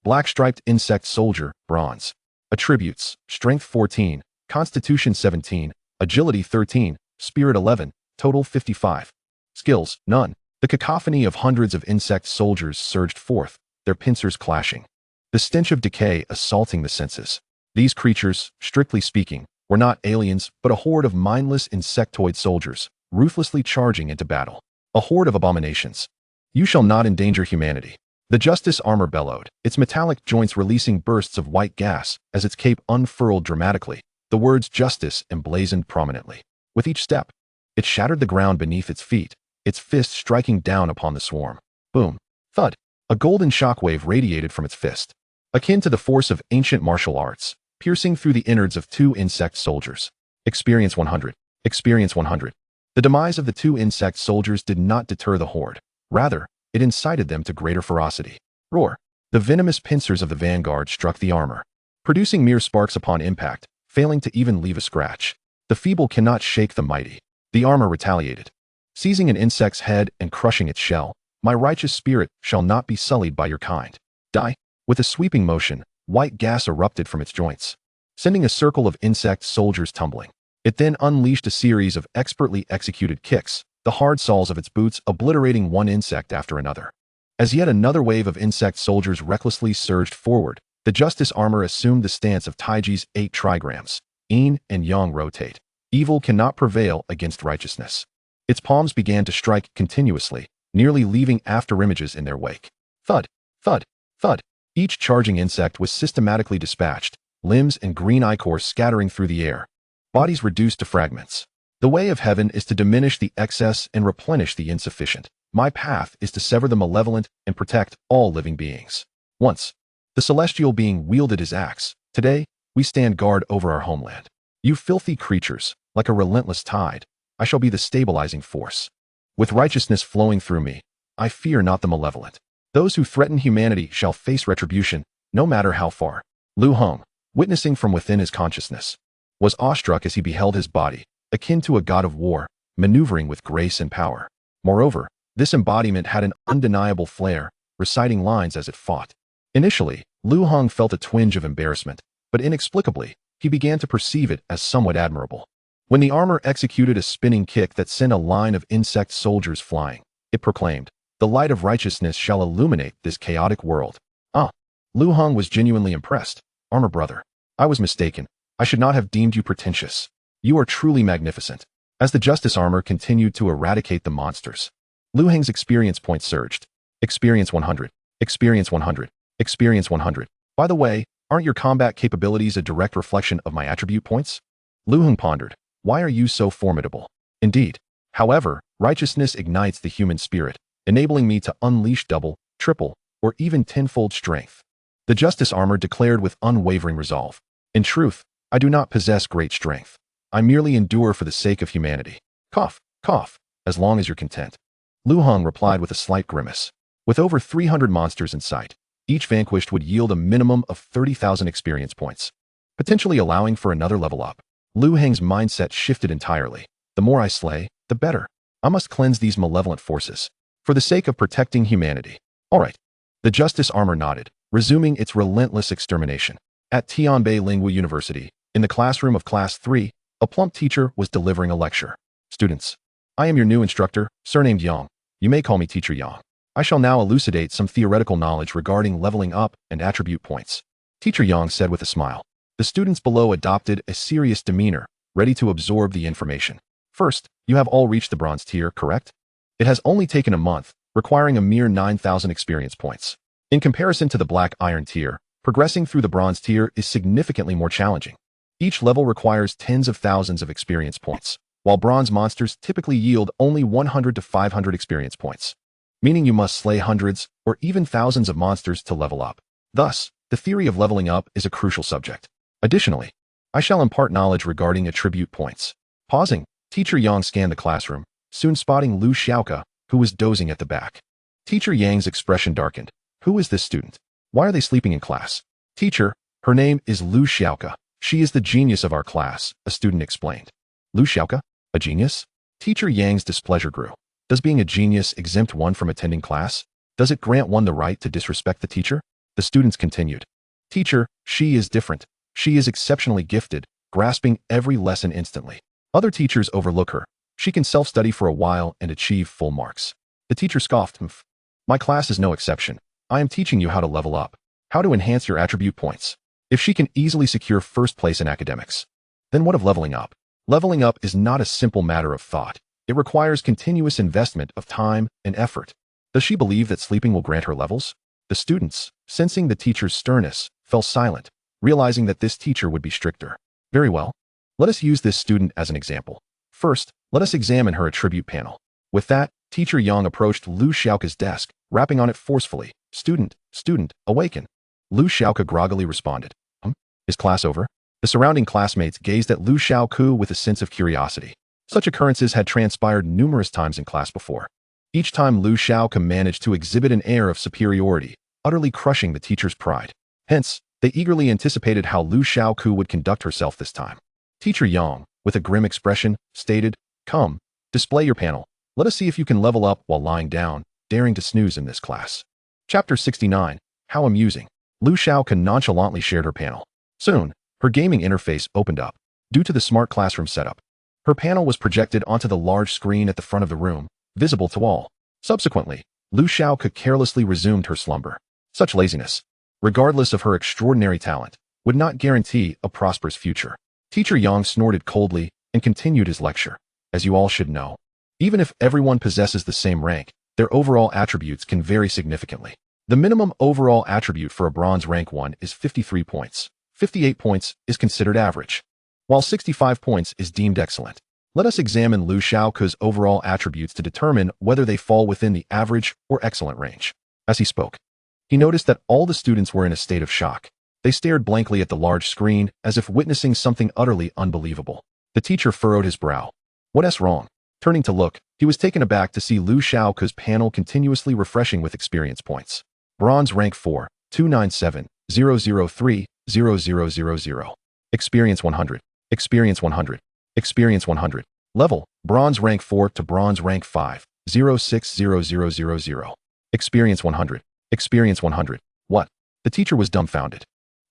Black-striped insect soldier, bronze. Attributes, strength 14, constitution 17, agility 13, spirit 11, total 55. Skills, none. The cacophony of hundreds of insect soldiers surged forth, their pincers clashing. The stench of decay assaulting the senses. These creatures, strictly speaking, were not aliens, but a horde of mindless insectoid soldiers, ruthlessly charging into battle. A horde of abominations. You shall not endanger humanity. The justice armor bellowed, its metallic joints releasing bursts of white gas as its cape unfurled dramatically, the words justice emblazoned prominently. With each step, it shattered the ground beneath its feet, its fist striking down upon the swarm. Boom. Thud. A golden shockwave radiated from its fist, akin to the force of ancient martial arts, piercing through the innards of two insect soldiers. Experience 100. Experience 100. The demise of the two insect soldiers did not deter the horde. Rather, it incited them to greater ferocity. Roar. The venomous pincers of the vanguard struck the armor, producing mere sparks upon impact, failing to even leave a scratch. The feeble cannot shake the mighty. The armor retaliated, seizing an insect's head and crushing its shell. My righteous spirit shall not be sullied by your kind. Die. With a sweeping motion, white gas erupted from its joints, sending a circle of insect soldiers tumbling. It then unleashed a series of expertly executed kicks, the hard soles of its boots obliterating one insect after another. As yet another wave of insect soldiers recklessly surged forward, the justice armor assumed the stance of Taiji's 8 trigrams. Yin and yang rotate. Evil cannot prevail against righteousness. Its palms began to strike continuously, nearly leaving afterimages in their wake. Thud, thud, thud. Each charging insect was systematically dispatched, limbs and green ichor scattering through the air, bodies reduced to fragments. The way of heaven is to diminish the excess and replenish the insufficient. My path is to sever the malevolent and protect all living beings. Once, the celestial being wielded his axe. Today, we stand guard over our homeland. You filthy creatures, like a relentless tide, I shall be the stabilizing force. With righteousness flowing through me, I fear not the malevolent. Those who threaten humanity shall face retribution, no matter how far. Lu Heng, witnessing from within his consciousness, was awestruck as he beheld his body, akin to a god of war, maneuvering with grace and power. Moreover, this embodiment had an undeniable flair, reciting lines as it fought. Initially, Lu Heng felt a twinge of embarrassment, but inexplicably, he began to perceive it as somewhat admirable. When the armor executed a spinning kick that sent a line of insect soldiers flying, it proclaimed, "The light of righteousness shall illuminate this chaotic world." Ah! Lu Heng was genuinely impressed. Armor brother, I was mistaken. I should not have deemed you pretentious. You are truly magnificent. As the justice armor continued to eradicate the monsters, Lu Heng's experience points surged. Experience 100. Experience 100. Experience 100. By the way, aren't your combat capabilities a direct reflection of my attribute points? Lu Heng pondered. Why are you so formidable? Indeed. However, righteousness ignites the human spirit, enabling me to unleash double, triple, or even tenfold strength. The justice armor declared with unwavering resolve. In truth, I do not possess great strength. I merely endure for the sake of humanity. Cough, cough, as long as you're content. Lu Heng replied with a slight grimace. With over 300 monsters in sight, each vanquished would yield a minimum of 30,000 experience points, potentially allowing for another level up. Lu Heng's mindset shifted entirely. The more I slay, the better. I must cleanse these malevolent forces, for the sake of protecting humanity. All right. The justice armor nodded, resuming its relentless extermination. At Tianbei Lingua University, in the classroom of Class 3, a plump teacher was delivering a lecture. Students, I am your new instructor, surnamed Yang. You may call me Teacher Yang. I shall now elucidate some theoretical knowledge regarding leveling up and attribute points. Teacher Yang said with a smile. The students below adopted a serious demeanor, ready to absorb the information. First, you have all reached the bronze tier, correct? It has only taken a month, requiring a mere 9,000 experience points. In comparison to the black iron tier, progressing through the bronze tier is significantly more challenging. Each level requires tens of thousands of experience points, while bronze monsters typically yield only 100 to 500 experience points, meaning you must slay hundreds or even thousands of monsters to level up. Thus, the theory of leveling up is a crucial subject. Additionally, I shall impart knowledge regarding attribute points. Pausing, Teacher Yang scanned the classroom, soon spotting Lu Xiaoke, who was dozing at the back. Teacher Yang's expression darkened. Who is this student? Why are they sleeping in class? Teacher, her name is Lu Xiaoke. She is the genius of our class, a student explained. Lu Xiaoke? A genius? Teacher Yang's displeasure grew. Does being a genius exempt one from attending class? Does it grant one the right to disrespect the teacher? The students continued. Teacher, she is different. She is exceptionally gifted, grasping every lesson instantly. Other teachers overlook her. She can self-study for a while and achieve full marks. The teacher scoffed. My class is no exception. I am teaching you how to level up, how to enhance your attribute points. If she can easily secure first place in academics, then what of leveling up? Leveling up is not a simple matter of thought. It requires continuous investment of time and effort. Does she believe that sleeping will grant her levels? The students, sensing the teacher's sternness, fell silent, realizing that this teacher would be stricter. Very well. Let us use this student as an example. First, let us examine her attribute panel. With that, Teacher Yang approached Lu Xiaoke's desk, rapping on it forcefully. Student, awaken. Lu Xiaoke groggily responded. Is class over? The surrounding classmates gazed at Lu Xiaoke with a sense of curiosity. Such occurrences had transpired numerous times in class before. Each time Lu Xiaoke managed to exhibit an air of superiority, utterly crushing the teacher's pride. Hence, they eagerly anticipated how Lu Xiaoke would conduct herself this time. Teacher Yang, with a grim expression, stated, Come, display your panel. Let us see if you can level up while lying down. daring to snooze in this class. Chapter 69. How amusing. Lu Heng nonchalantly shared her panel. Soon, her gaming interface opened up. Due to the smart classroom setup, her panel was projected onto the large screen at the front of the room, visible to all. Subsequently, Lu Heng carelessly resumed her slumber. Such laziness, regardless of her extraordinary talent, would not guarantee a prosperous future. Teacher Yang snorted coldly and continued his lecture. As you all should know, even if everyone possesses the same rank, their overall attributes can vary significantly. The minimum overall attribute for a bronze rank 1 is 53 points. 58 points is considered average, while 65 points is deemed excellent. Let us examine Lu Heng's overall attributes to determine whether they fall within the average or excellent range. As he spoke, he noticed that all the students were in a state of shock. They stared blankly at the large screen as if witnessing something utterly unbelievable. The teacher furrowed his brow. What's wrong? Turning to look, he was taken aback to see Lu Heng's panel continuously refreshing with experience points. Bronze rank 4, 297, 003, 0000. Experience 100. Experience 100. Experience 100. Level, bronze rank 4 to bronze rank 5, 060000. Experience 100. Experience 100. What? The teacher was dumbfounded.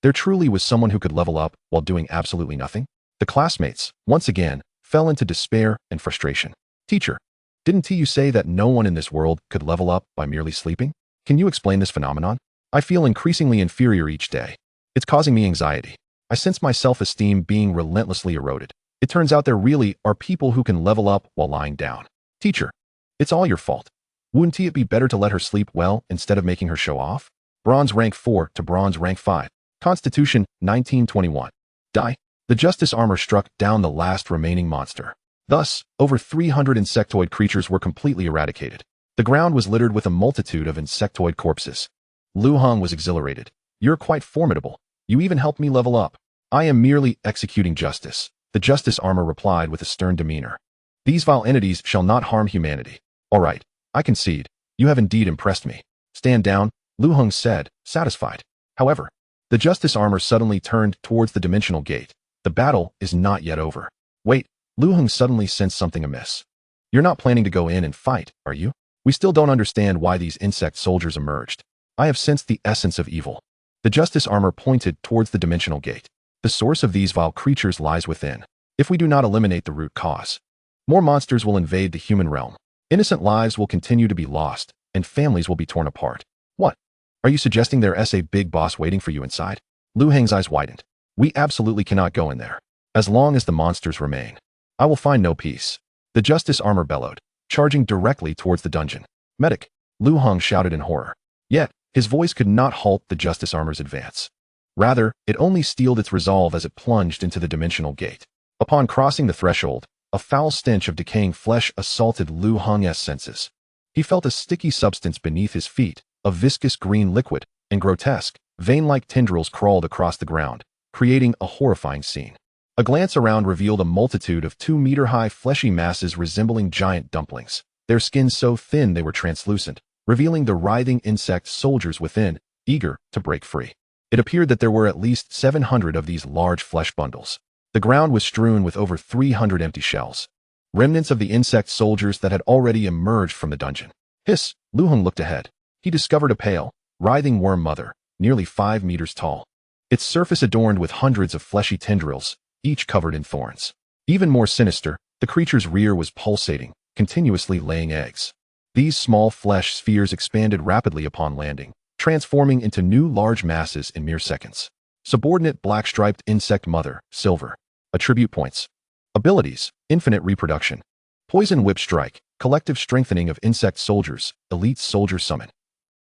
There truly was someone who could level up while doing absolutely nothing? The classmates, once again, fell into despair and frustration. Teacher, didn't you say that no one in this world could level up by merely sleeping? Can you explain this phenomenon? I feel increasingly inferior each day. It's causing me anxiety. I sense my self-esteem being relentlessly eroded. It turns out there really are people who can level up while lying down. Teacher, it's all your fault. Wouldn't it be better to let her sleep well instead of making her show off? Bronze rank 4 to bronze rank 5. Constitution, 1921. Die. The justice armor struck down the last remaining monster. Thus, over 300 insectoid creatures were completely eradicated. The ground was littered with a multitude of insectoid corpses. Lu Heng was exhilarated. You're quite formidable. You even helped me level up. I am merely executing justice. The justice armor replied with a stern demeanor. These vile entities shall not harm humanity. All right, I concede. You have indeed impressed me. Stand down, Lu Heng said, satisfied. However, the justice armor suddenly turned towards the dimensional gate. The battle is not yet over. Wait, Lu Heng suddenly sensed something amiss. You're not planning to go in and fight, are you? We still don't understand why these insect soldiers emerged. I have sensed the essence of evil. The justice armor pointed towards the dimensional gate. The source of these vile creatures lies within. If we do not eliminate the root cause, more monsters will invade the human realm. Innocent lives will continue to be lost, and families will be torn apart. What? Are you suggesting there's a big boss waiting for you inside? Lu Heng's eyes widened. We absolutely cannot go in there. As long as the monsters remain, I will find no peace. The justice armor bellowed, charging directly towards the dungeon. Medic! Lu Heng shouted in horror. Yet, his voice could not halt the justice armor's advance. Rather, it only steeled its resolve as it plunged into the dimensional gate. Upon crossing the threshold, a foul stench of decaying flesh assaulted Lu Heng's senses. He felt a sticky substance beneath his feet, a viscous green liquid, and grotesque, vein-like tendrils crawled across the ground, creating a horrifying scene. A glance around revealed a multitude of 2-meter-high fleshy masses resembling giant dumplings, their skin so thin they were translucent, revealing the writhing insect soldiers within, eager to break free. It appeared that there were at least 700 of these large flesh bundles. The ground was strewn with over 300 empty shells, remnants of the insect soldiers that had already emerged from the dungeon. Hiss! Lu Heng looked ahead. He discovered a pale, writhing worm mother, nearly 5 meters tall. Its surface adorned with hundreds of fleshy tendrils, each covered in thorns. Even more sinister, the creature's rear was pulsating, continuously laying eggs. These small flesh spheres expanded rapidly upon landing, transforming into new large masses in mere seconds. Subordinate black-striped insect mother, silver. Attribute points. Abilities, infinite reproduction. Poison whip strike, collective strengthening of insect soldiers, elite soldier summon.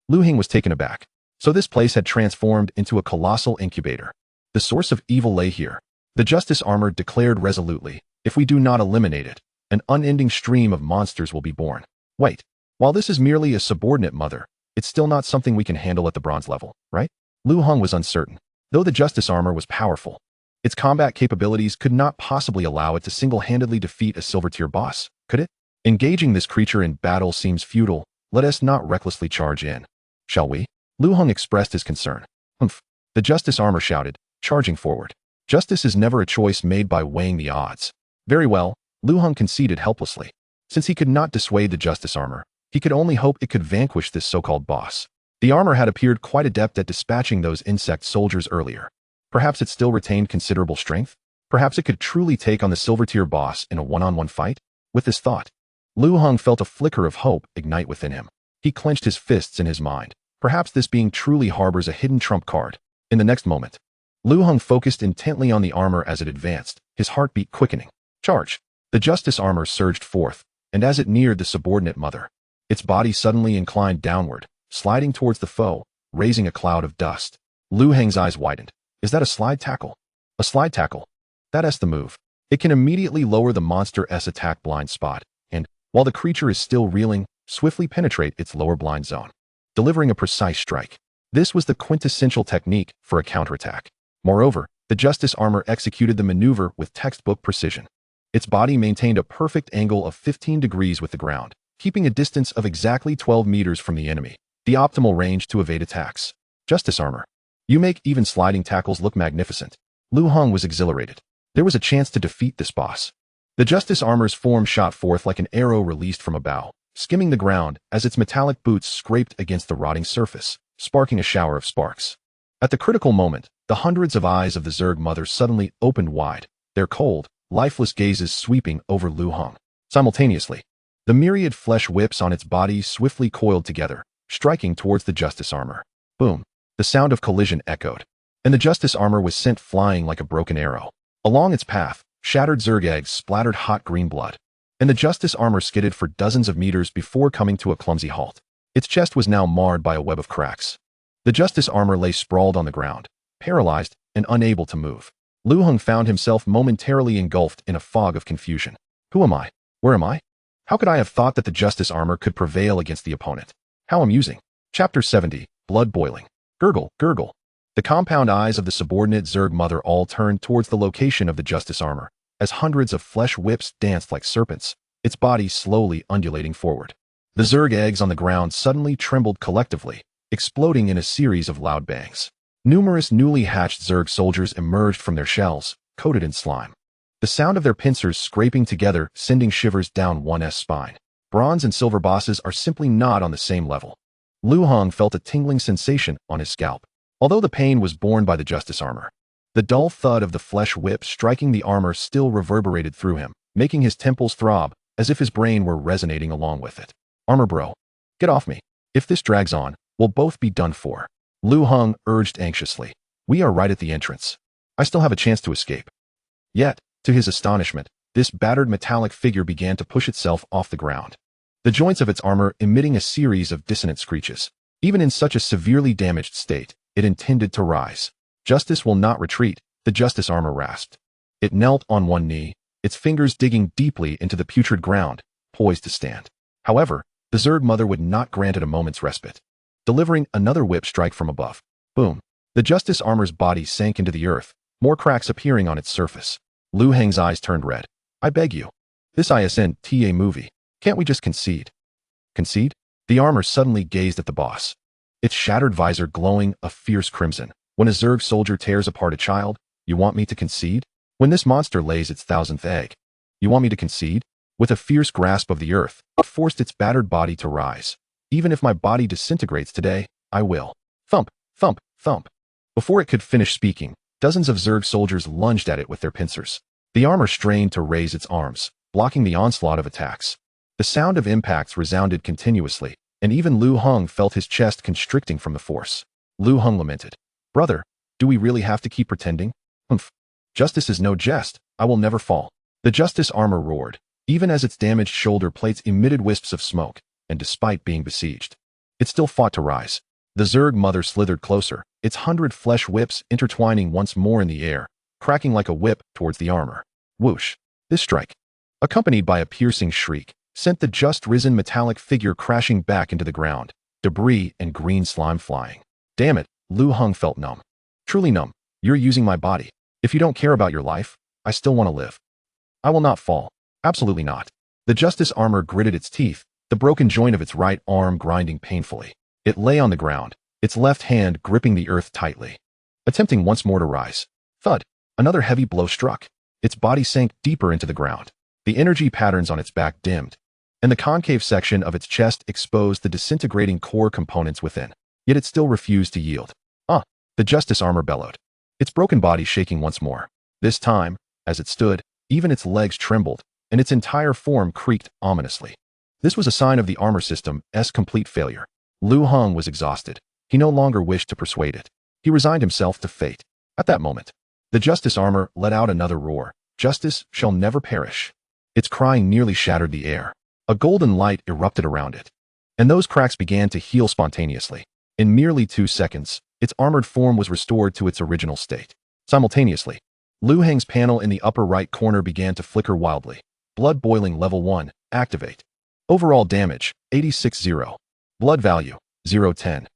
Lu Heng was taken aback. So this place had transformed into a colossal incubator. The source of evil lay here. The justice armor declared resolutely, if we do not eliminate it, an unending stream of monsters will be born. Wait, while this is merely a subordinate mother, it's still not something we can handle at the bronze level, right? Lu Heng was uncertain. Though the justice armor was powerful, its combat capabilities could not possibly allow it to single-handedly defeat a silver-tier boss, could it? Engaging this creature in battle seems futile. Let us not recklessly charge in. Shall we? Lu Heng expressed his concern. Humph. The justice armor shouted, charging forward. Justice is never a choice made by weighing the odds. Very well, Lu Heng conceded helplessly. Since he could not dissuade the justice armor, He could only hope it could vanquish this so-called boss. The armor had appeared quite adept at dispatching those insect soldiers earlier. Perhaps it still retained considerable strength? Perhaps it could truly take on the silver-tier boss in a one-on-one fight? With this thought, Lu Heng felt a flicker of hope ignite within him. He clenched his fists in his mind. Perhaps this being truly harbors a hidden trump card. In the next moment, Lu Heng focused intently on the armor as it advanced, his heartbeat quickening. Charge! The justice armor surged forth, and as it neared the subordinate mother, its body suddenly inclined downward, sliding towards the foe, raising a cloud of dust. Lu Heng's eyes widened. Is that a slide tackle? A slide tackle? That's the move. It can immediately lower the monster's attack blind spot, and, while the creature is still reeling, swiftly penetrate its lower blind zone, delivering a precise strike. This was the quintessential technique for a counterattack. Moreover, the justice armor executed the maneuver with textbook precision. Its body maintained a perfect angle of 15 degrees with the ground, keeping a distance of exactly 12 meters from the enemy, the optimal range to evade attacks. Justice armor. You make even sliding tackles look magnificent. Lu Heng was exhilarated. There was a chance to defeat this boss. The justice armor's form shot forth like an arrow released from a bow, skimming the ground as its metallic boots scraped against the rotting surface, sparking a shower of sparks. At the critical moment, the hundreds of eyes of the Zerg mother suddenly opened wide, their cold, lifeless gazes sweeping over Lu Heng. Simultaneously, the myriad flesh whips on its body swiftly coiled together, striking towards the justice armor. Boom! The sound of collision echoed, and the justice armor was sent flying like a broken arrow. Along its path, shattered Zerg eggs splattered hot green blood, and the justice armor skidded for dozens of meters before coming to a clumsy halt. Its chest was now marred by a web of cracks. The justice armor lay sprawled on the ground, paralyzed and unable to move. Lu Heng found himself momentarily engulfed in a fog of confusion. Who am I? Where am I? How could I have thought that the justice armor could prevail against the opponent? How amusing. Chapter 70, Blood Boiling. Gurgle, gurgle. The compound eyes of the subordinate Zerg mother all turned towards the location of the justice armor, as hundreds of flesh whips danced like serpents, its body slowly undulating forward. The Zerg eggs on the ground suddenly trembled collectively, exploding in a series of loud bangs. Numerous newly hatched Zerg soldiers emerged from their shells, coated in slime. The sound of their pincers scraping together sending shivers down one's spine. Bronze and silver bosses are simply not on the same level. Lu Heng felt a tingling sensation on his scalp, although the pain was borne by the justice armor. The dull thud of the flesh whip striking the armor still reverberated through him, making his temples throb, as if his brain were resonating along with it. Armor bro, get off me. If this drags on, we'll both be done for. Lu Heng urged anxiously. We are right at the entrance. I still have a chance to escape. Yet, to his astonishment, this battered metallic figure began to push itself off the ground, the joints of its armor emitting a series of dissonant screeches. Even in such a severely damaged state, it intended to rise. Justice will not retreat, the justice armor rasped. It knelt on one knee, its fingers digging deeply into the putrid ground, poised to stand. However, the Zerg mother would not grant it a moment's respite. Delivering another whip strike from above. Boom. The justice armor's body sank into the earth, more cracks appearing on its surface. Lu Heng's eyes turned red. I beg you. This isn't a movie. Can't we just concede? Concede? The armor suddenly gazed at the boss, its shattered visor glowing a fierce crimson. When a Zerg soldier tears apart a child, you want me to concede? When this monster lays its 1000th egg, you want me to concede? With a fierce grasp of the earth, it forced its battered body to rise. Even if my body disintegrates today, I will. Thump, thump, thump. Before it could finish speaking, dozens of Zerg soldiers lunged at it with their pincers. The armor strained to raise its arms, blocking the onslaught of attacks. The sound of impacts resounded continuously, and even Lu Heng felt his chest constricting from the force. Lu Heng lamented. Brother, do we really have to keep pretending? Humph. Justice is no jest. I will never fall. The justice armor roared, even as its damaged shoulder plates emitted wisps of smoke, and despite being besieged, it still fought to rise. The Zerg mother slithered closer, its 100 flesh whips intertwining once more in the air, cracking like a whip towards the armor. Whoosh! This strike, accompanied by a piercing shriek, sent the just-risen metallic figure crashing back into the ground, debris and green slime flying. Damn it, Lu Heng felt numb. Truly numb. You're using my body. If you don't care about your life, I still want to live. I will not fall. Absolutely not. The justice armor gritted its teeth, the broken joint of its right arm grinding painfully. It lay on the ground, its left hand gripping the earth tightly, attempting once more to rise. Thud! Another heavy blow struck. Its body sank deeper into the ground. The energy patterns on its back dimmed. and the concave section of its chest exposed the disintegrating core components within. Yet it still refused to yield. The Justice armor bellowed, its broken body shaking once more. This time, as it stood, even its legs trembled, and its entire form creaked ominously. This was a sign of the armor system's complete failure. Lu Heng was exhausted. He no longer wished to persuade it. He resigned himself to fate. At that moment, the Justice armor let out another roar. Justice shall never perish. Its crying nearly shattered the air. A golden light erupted around it, and those cracks began to heal spontaneously. In merely 2 seconds, its armored form was restored to its original state. Simultaneously, Lu Heng's panel in the upper right corner began to flicker wildly. Blood boiling level 1, activate. Overall damage, 86-0. Blood value, 0-10.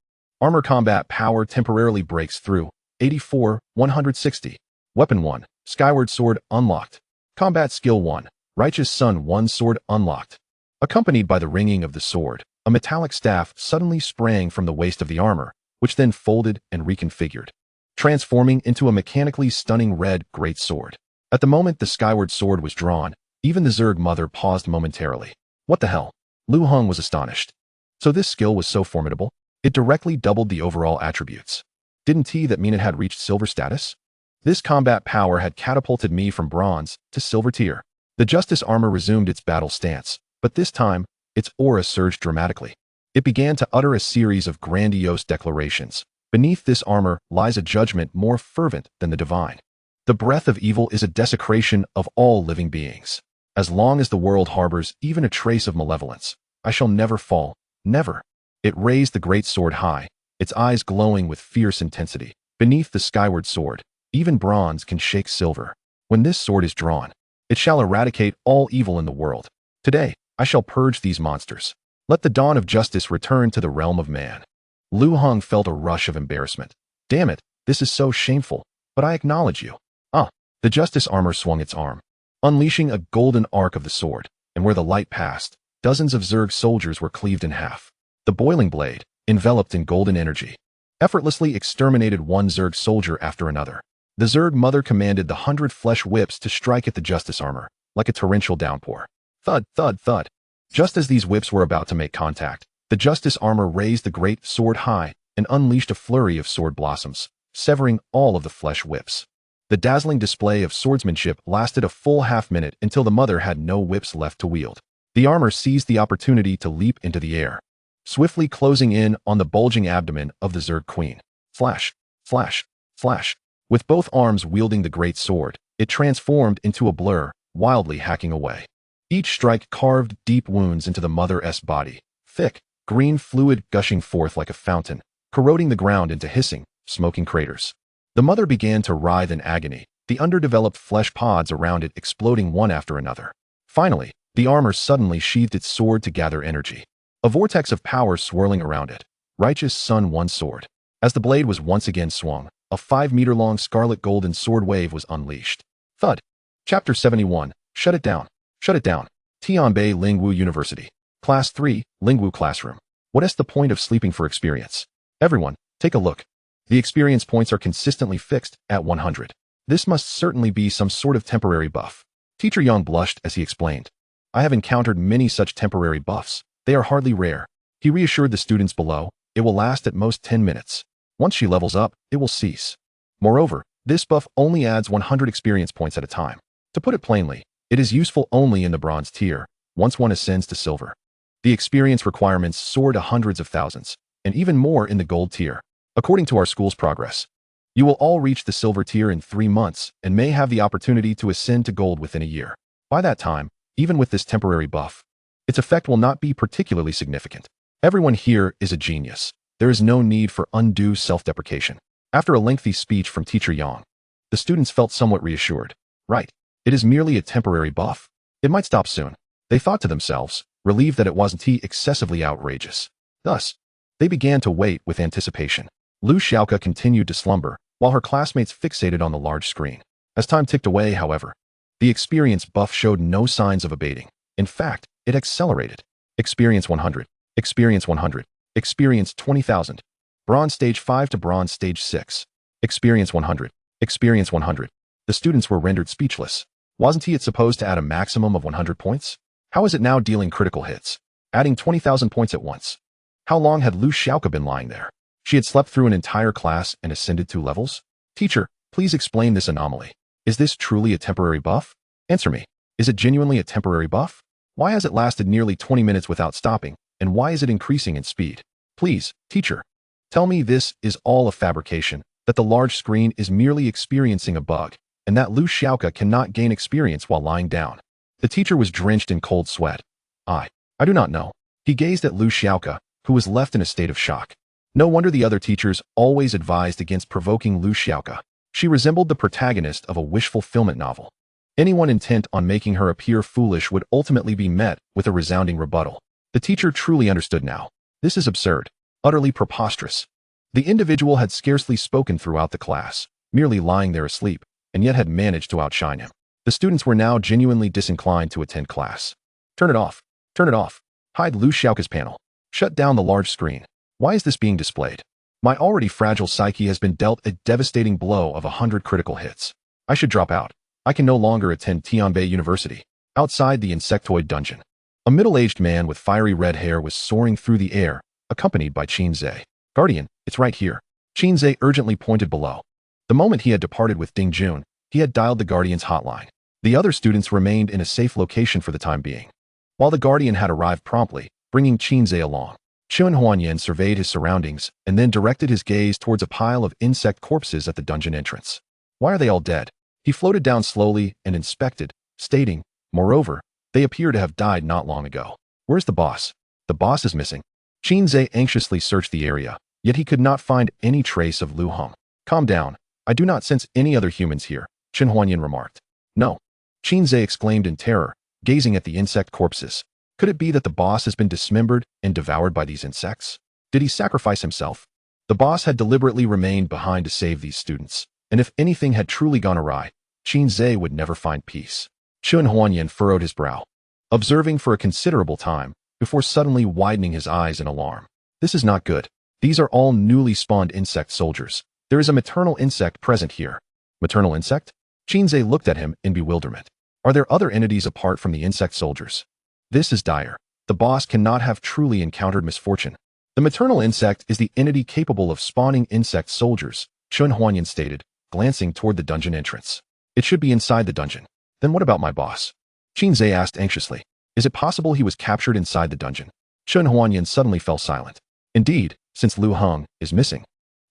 Armor combat power temporarily breaks through, 84-160. Weapon 1, Skyward Sword unlocked. Combat skill 1, Righteous Sun 1 sword unlocked. Accompanied by the ringing of the sword, a metallic staff suddenly sprang from the waist of the armor, which then folded and reconfigured, transforming into a mechanically stunning red great sword. At the moment the Skyward Sword was drawn, even the Zerg mother paused momentarily. What the hell? Lu Heng was astonished. So this skill was so formidable? It directly doubled the overall attributes. Didn't that mean it had reached silver status? This combat power had catapulted me from bronze to silver tier. The Justice armor resumed its battle stance, but this time, its aura surged dramatically. It began to utter a series of grandiose declarations. Beneath this armor lies a judgment more fervent than the divine. The breath of evil is a desecration of all living beings. As long as the world harbors even a trace of malevolence, I shall never fall, never. It raised the great sword high, its eyes glowing with fierce intensity. Beneath the Skyward Sword, even bronze can shake silver. When this sword is drawn, it shall eradicate all evil in the world. Today, I shall purge these monsters. Let the dawn of justice return to the realm of man. Lu Heng felt a rush of embarrassment. Damn it, this is so shameful, but I acknowledge you. The Justice armor swung its arm, unleashing a golden arc of the sword, and where the light passed, dozens of Zerg soldiers were cleaved in half. The boiling blade, enveloped in golden energy, effortlessly exterminated one Zerg soldier after another. The Zerg mother commanded the 100 flesh whips to strike at the Justice armor, like a torrential downpour. Thud, thud, thud. Just as these whips were about to make contact, the Justice armor raised the great sword high and unleashed a flurry of sword blossoms, severing all of the flesh whips. The dazzling display of swordsmanship lasted a full half-minute until the mother had no whips left to wield. The armor seized the opportunity to leap into the air, swiftly closing in on the bulging abdomen of the Zerg queen. Flash, flash, flash. With both arms wielding the great sword, it transformed into a blur, wildly hacking away. Each strike carved deep wounds into the mother's body, thick, green fluid gushing forth like a fountain, corroding the ground into hissing, smoking craters. The mother began to writhe in agony, the underdeveloped flesh pods around it exploding one after another. Finally, the armor suddenly sheathed its sword to gather energy. A vortex of power swirling around it. Righteous Sun 1 sword. As the blade was once again swung, a 5-meter-long scarlet golden sword wave was unleashed. Thud. Chapter 71. Shut it down. Shut it down. Tianbei Lingwu University. Class 3, Lingwu Classroom. What is the point of sleeping for experience? Everyone, take a look. The experience points are consistently fixed at 100. This must certainly be some sort of temporary buff. Teacher Yang blushed as he explained. I have encountered many such temporary buffs. They are hardly rare. He reassured the students below, it will last at most 10 minutes. Once she levels up, it will cease. Moreover, this buff only adds 100 experience points at a time. To put it plainly, it is useful only in the bronze tier, once one ascends to silver. The experience requirements soar to hundreds of thousands, and even more in the gold tier. According to our school's progress, you will all reach the silver tier in 3 months and may have the opportunity to ascend to gold within a year. By that time, even with this temporary buff, its effect will not be particularly significant. Everyone here is a genius. There is no need for undue self-deprecation. After a lengthy speech from Teacher Yang, the students felt somewhat reassured. Right, it is merely a temporary buff. It might stop soon. They thought to themselves, relieved that it wasn't excessively outrageous. Thus, they began to wait with anticipation. Lu Xiaoka continued to slumber, while her classmates fixated on the large screen. As time ticked away, however, the experience buff showed no signs of abating. In fact, it accelerated. Experience 100. Experience 100. Experience 20,000. Bronze stage 5 to bronze stage 6. Experience 100. Experience 100. The students were rendered speechless. Wasn't it supposed to add a maximum of 100 points? How is it now dealing critical hits, adding 20,000 points at once? How long had Lu Xiaoka been lying there? She had slept through an entire class and ascended 2 levels? Teacher, please explain this anomaly. Is this truly a temporary buff? Answer me. Is it genuinely a temporary buff? Why has it lasted nearly 20 minutes without stopping, and why is it increasing in speed? Please, teacher, tell me this is all a fabrication, that the large screen is merely experiencing a bug, and that Lu Xiaoka cannot gain experience while lying down. The teacher was drenched in cold sweat. I do not know. He gazed at Lu Xiaoka, who was left in a state of shock. No wonder the other teachers always advised against provoking Lu Xiaoka. She resembled the protagonist of a wish fulfillment novel. Anyone intent on making her appear foolish would ultimately be met with a resounding rebuttal. The teacher truly understood now. This is absurd, utterly preposterous. The individual had scarcely spoken throughout the class, merely lying there asleep, and yet had managed to outshine him. The students were now genuinely disinclined to attend class. Turn it off. Turn it off. Hide Lu Xiaoka's panel. Shut down the large screen. Why is this being displayed? My already fragile psyche has been dealt a devastating blow of 100 critical hits. I should drop out. I can no longer attend Tianbei University. Outside the insectoid dungeon, a middle-aged man with fiery red hair was soaring through the air, accompanied by Qinze. Guardian, it's right here. Qinze urgently pointed below. The moment he had departed with Ding Jun, he had dialed the Guardian's hotline. The other students remained in a safe location for the time being, while the Guardian had arrived promptly, bringing Qinze along. Chun Huanyan surveyed his surroundings and then directed his gaze towards a pile of insect corpses at the dungeon entrance. Why are they all dead? He floated down slowly and inspected, stating, moreover, they appear to have died not long ago. Where's the boss? The boss is missing. Qinze anxiously searched the area, yet he could not find any trace of Lu Heng. Calm down. I do not sense any other humans here, Chun Huanyan remarked. No. Qinze exclaimed in terror, gazing at the insect corpses. Could it be that the boss has been dismembered and devoured by these insects? Did he sacrifice himself? The boss had deliberately remained behind to save these students, and if anything had truly gone awry, Qinze would never find peace. Chun Huanyan furrowed his brow, observing for a considerable time, before suddenly widening his eyes in alarm. This is not good. These are all newly spawned insect soldiers. There is a maternal insect present here. Maternal insect? Qinze looked at him in bewilderment. Are there other entities apart from the insect soldiers? This is dire. The boss cannot have truly encountered misfortune. The maternal insect is the entity capable of spawning insect soldiers, Chun Huanyan stated, glancing toward the dungeon entrance. It should be inside the dungeon. Then what about my boss? Qinze asked anxiously. Is it possible he was captured inside the dungeon? Chun Huanyan suddenly fell silent. Indeed, since Lu Heng is missing,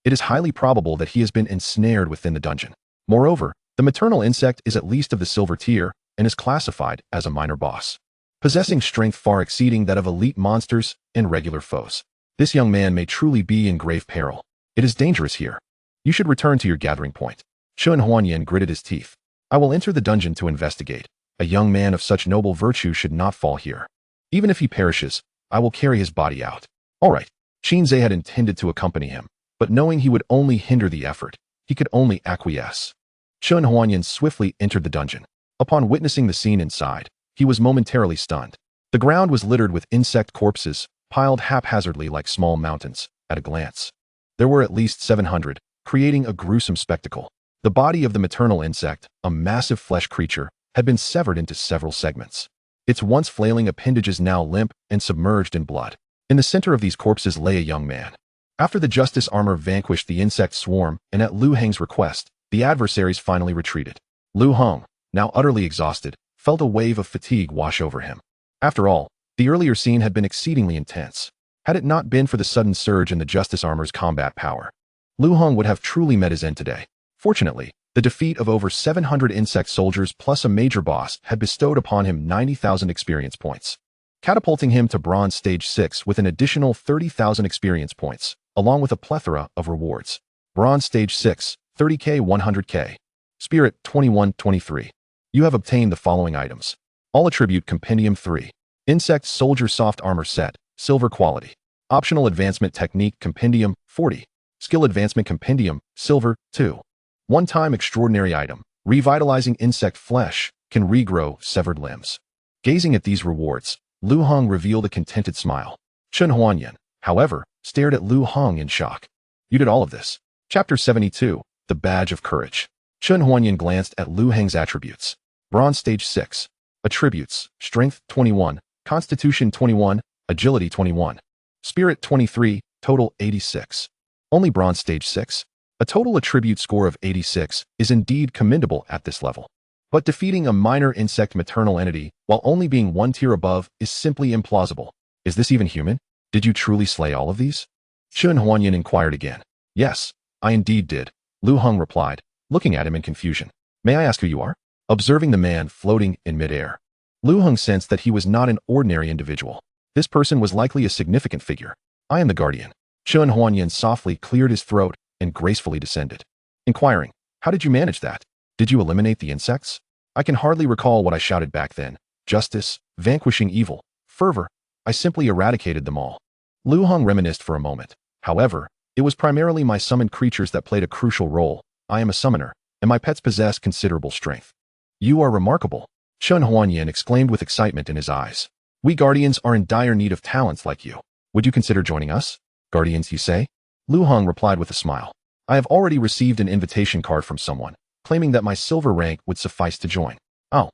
it is highly probable that he has been ensnared within the dungeon. Moreover, the maternal insect is at least of the silver tier and is classified as a minor boss, possessing strength far exceeding that of elite monsters and regular foes. This young man may truly be in grave peril. It is dangerous here. You should return to your gathering point. Chun Huanyan gritted his teeth. I will enter the dungeon to investigate. A young man of such noble virtue should not fall here. Even if he perishes, I will carry his body out. All right. Qinze had intended to accompany him, but knowing he would only hinder the effort, he could only acquiesce. Chun Huanyan swiftly entered the dungeon. Upon witnessing the scene inside, he was momentarily stunned. The ground was littered with insect corpses, piled haphazardly like small mountains. At a glance, there were at least 700, creating a gruesome spectacle. The body of the maternal insect, a massive flesh creature, had been severed into several segments. Its once flailing appendages now limp and submerged in blood. In the center of these corpses lay a young man. After the justice armor vanquished the insect swarm and at Lu Heng's request, the adversaries finally retreated. Lu Heng, now utterly exhausted, felt a wave of fatigue wash over him. After all, the earlier scene had been exceedingly intense. Had it not been for the sudden surge in the justice armor's combat power, Lu Heng would have truly met his end today. Fortunately, the defeat of over 700 insect soldiers plus a major boss had bestowed upon him 90,000 experience points, catapulting him to Bronze Stage 6 with an additional 30,000 experience points, along with a plethora of rewards. Bronze Stage 6, 30k 100k. Spirit 2123. You have obtained the following items. All Attribute Compendium 3. Insect Soldier Soft Armor Set, Silver Quality. Optional Advancement Technique Compendium 40. Skill Advancement Compendium, Silver 2. One-time extraordinary item, Revitalizing Insect Flesh, can regrow severed limbs. Gazing at these rewards, Lu Heng revealed a contented smile. Chun Huanyan, however, stared at Lu Heng in shock. You did all of this. Chapter 72, The Badge of Courage. Chun Huanyan glanced at Lu Heng's attributes. Bronze Stage 6. Attributes: Strength 21, Constitution 21, Agility 21, Spirit 23, total 86. Only Bronze Stage 6. A total attribute score of 86 is indeed commendable at this level. But defeating a minor insect maternal entity while only being one tier above is simply implausible. Is this even human? Did you truly slay all of these? Chun Huanyan inquired again. Yes, I indeed did, Lu Heng replied, looking at him in confusion. May I ask who you are? Observing the man floating in midair, Lu Heng sensed that he was not an ordinary individual. This person was likely a significant figure. I am the guardian. Chun Huanyan softly cleared his throat and gracefully descended, inquiring, how did you manage that? Did you eliminate the insects? I can hardly recall what I shouted back then. Justice, vanquishing evil, fervor. I simply eradicated them all. Lu Heng reminisced for a moment. However, it was primarily my summoned creatures that played a crucial role. I am a summoner, and my pets possess considerable strength. You are remarkable, Chun Huanyan exclaimed with excitement in his eyes. We guardians are in dire need of talents like you. Would you consider joining us? Guardians, you say? Lu Heng replied with a smile. I have already received an invitation card from someone, claiming that my silver rank would suffice to join. Oh,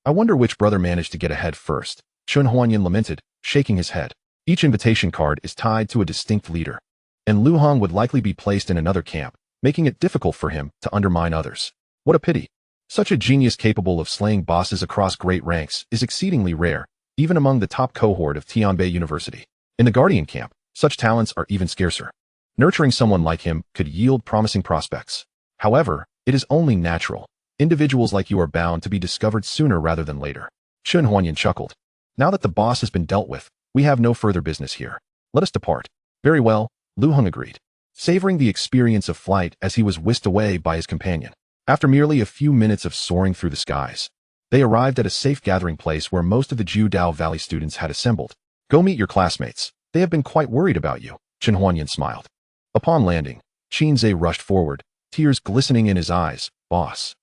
I wonder which brother managed to get ahead first, Chun Huanyan lamented, shaking his head. Each invitation card is tied to a distinct leader, and Lu Heng would likely be placed in another camp, making it difficult for him to undermine others. What a pity. Such a genius capable of slaying bosses across great ranks is exceedingly rare, even among the top cohort of Tianbei University. In the Guardian camp, such talents are even scarcer. Nurturing someone like him could yield promising prospects. However, it is only natural. Individuals like you are bound to be discovered sooner rather than later. Chun Huanyan chuckled. Now that the boss has been dealt with, we have no further business here. Let us depart. Very well, Lu Heng agreed, savoring the experience of flight as he was whisked away by his companion. After merely a few minutes of soaring through the skies, they arrived at a safe gathering place where most of the Jiudao Valley students had assembled. Go meet your classmates. They have been quite worried about you, Chun Huanyan smiled. Upon landing, Qinze rushed forward, tears glistening in his eyes. Boss,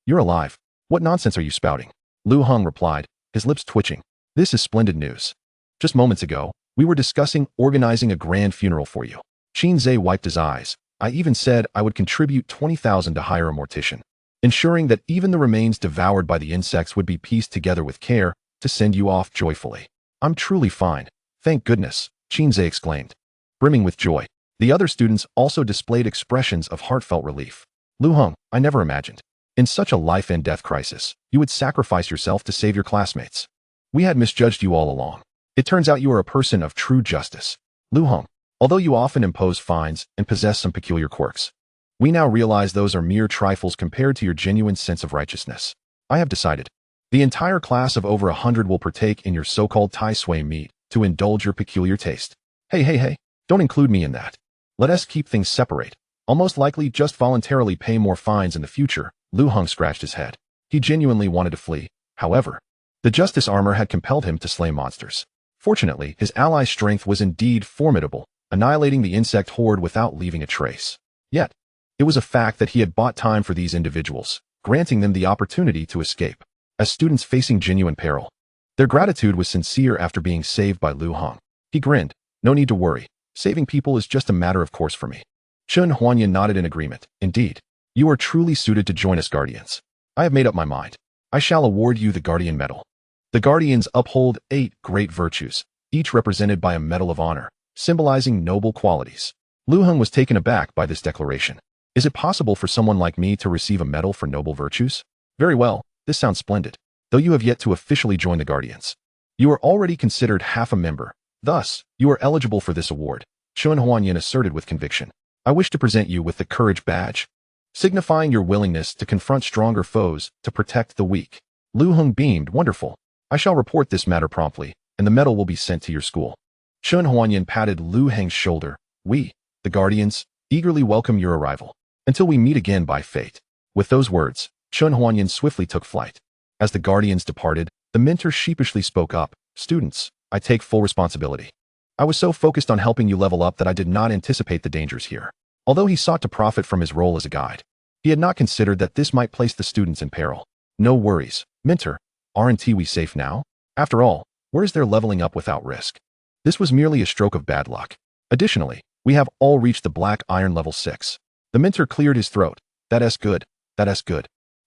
you're alive. What nonsense are you spouting? Lu Heng replied, his lips twitching. This is splendid news. Just moments ago, we were discussing organizing a grand funeral for you. Qinze wiped his eyes. I even said I would contribute 20,000 to hire a mortician, ensuring that even the remains devoured by the insects would be pieced together with care to send you off joyfully. I'm truly fine. Thank goodness, Qinze exclaimed, brimming with joy. The other students also displayed expressions of heartfelt relief. Lu Heng, I never imagined. In such a life and death crisis, you would sacrifice yourself to save your classmates. We had misjudged you all along. It turns out you are a person of true justice. Lu Heng, although you often impose fines and possess some peculiar quirks, we now realize those are mere trifles compared to your genuine sense of righteousness. I have decided. The entire class of over 100 will partake in your so-called Tai Sui meat to indulge your peculiar taste. Hey, don't include me in that. Let us keep things separate. I'll most likely just voluntarily pay more fines in the future. Lu Heng scratched his head. He genuinely wanted to flee. However, the justice armor had compelled him to slay monsters. Fortunately, his ally's strength was indeed formidable, annihilating the insect horde without leaving a trace. Yet, it was a fact that he had bought time for these individuals, granting them the opportunity to escape, as students facing genuine peril. Their gratitude was sincere after being saved by Lu Heng. He grinned. No need to worry. Saving people is just a matter of course for me. Chun Huanyan nodded in agreement. Indeed, you are truly suited to join us, Guardians. I have made up my mind. I shall award you the Guardian Medal. The Guardians uphold 8 great virtues, each represented by a Medal of Honor, symbolizing noble qualities. Lu Heng was taken aback by this declaration. Is it possible for someone like me to receive a medal for noble virtues? Very well, this sounds splendid. Though you have yet to officially join the Guardians, you are already considered half a member. Thus, you are eligible for this award, Chun Huanyan asserted with conviction. I wish to present you with the Courage Badge, signifying your willingness to confront stronger foes to protect the weak. Lu Heng beamed. Wonderful. I shall report this matter promptly, and the medal will be sent to your school. Chun Huanyan patted Lu Heng's shoulder. We, the Guardians, eagerly welcome your arrival. Until we meet again by fate. With those words, Chun Huanyan swiftly took flight. As the Guardians departed, the mentor sheepishly spoke up. Students, I take full responsibility. I was so focused on helping you level up that I did not anticipate the dangers here. Although he sought to profit from his role as a guide, he had not considered that this might place the students in peril. No worries, mentor. Aren't we safe now? After all, where is there leveling up without risk? This was merely a stroke of bad luck. Additionally, we have all reached the Black Iron level 6. The mentor cleared his throat. That's good.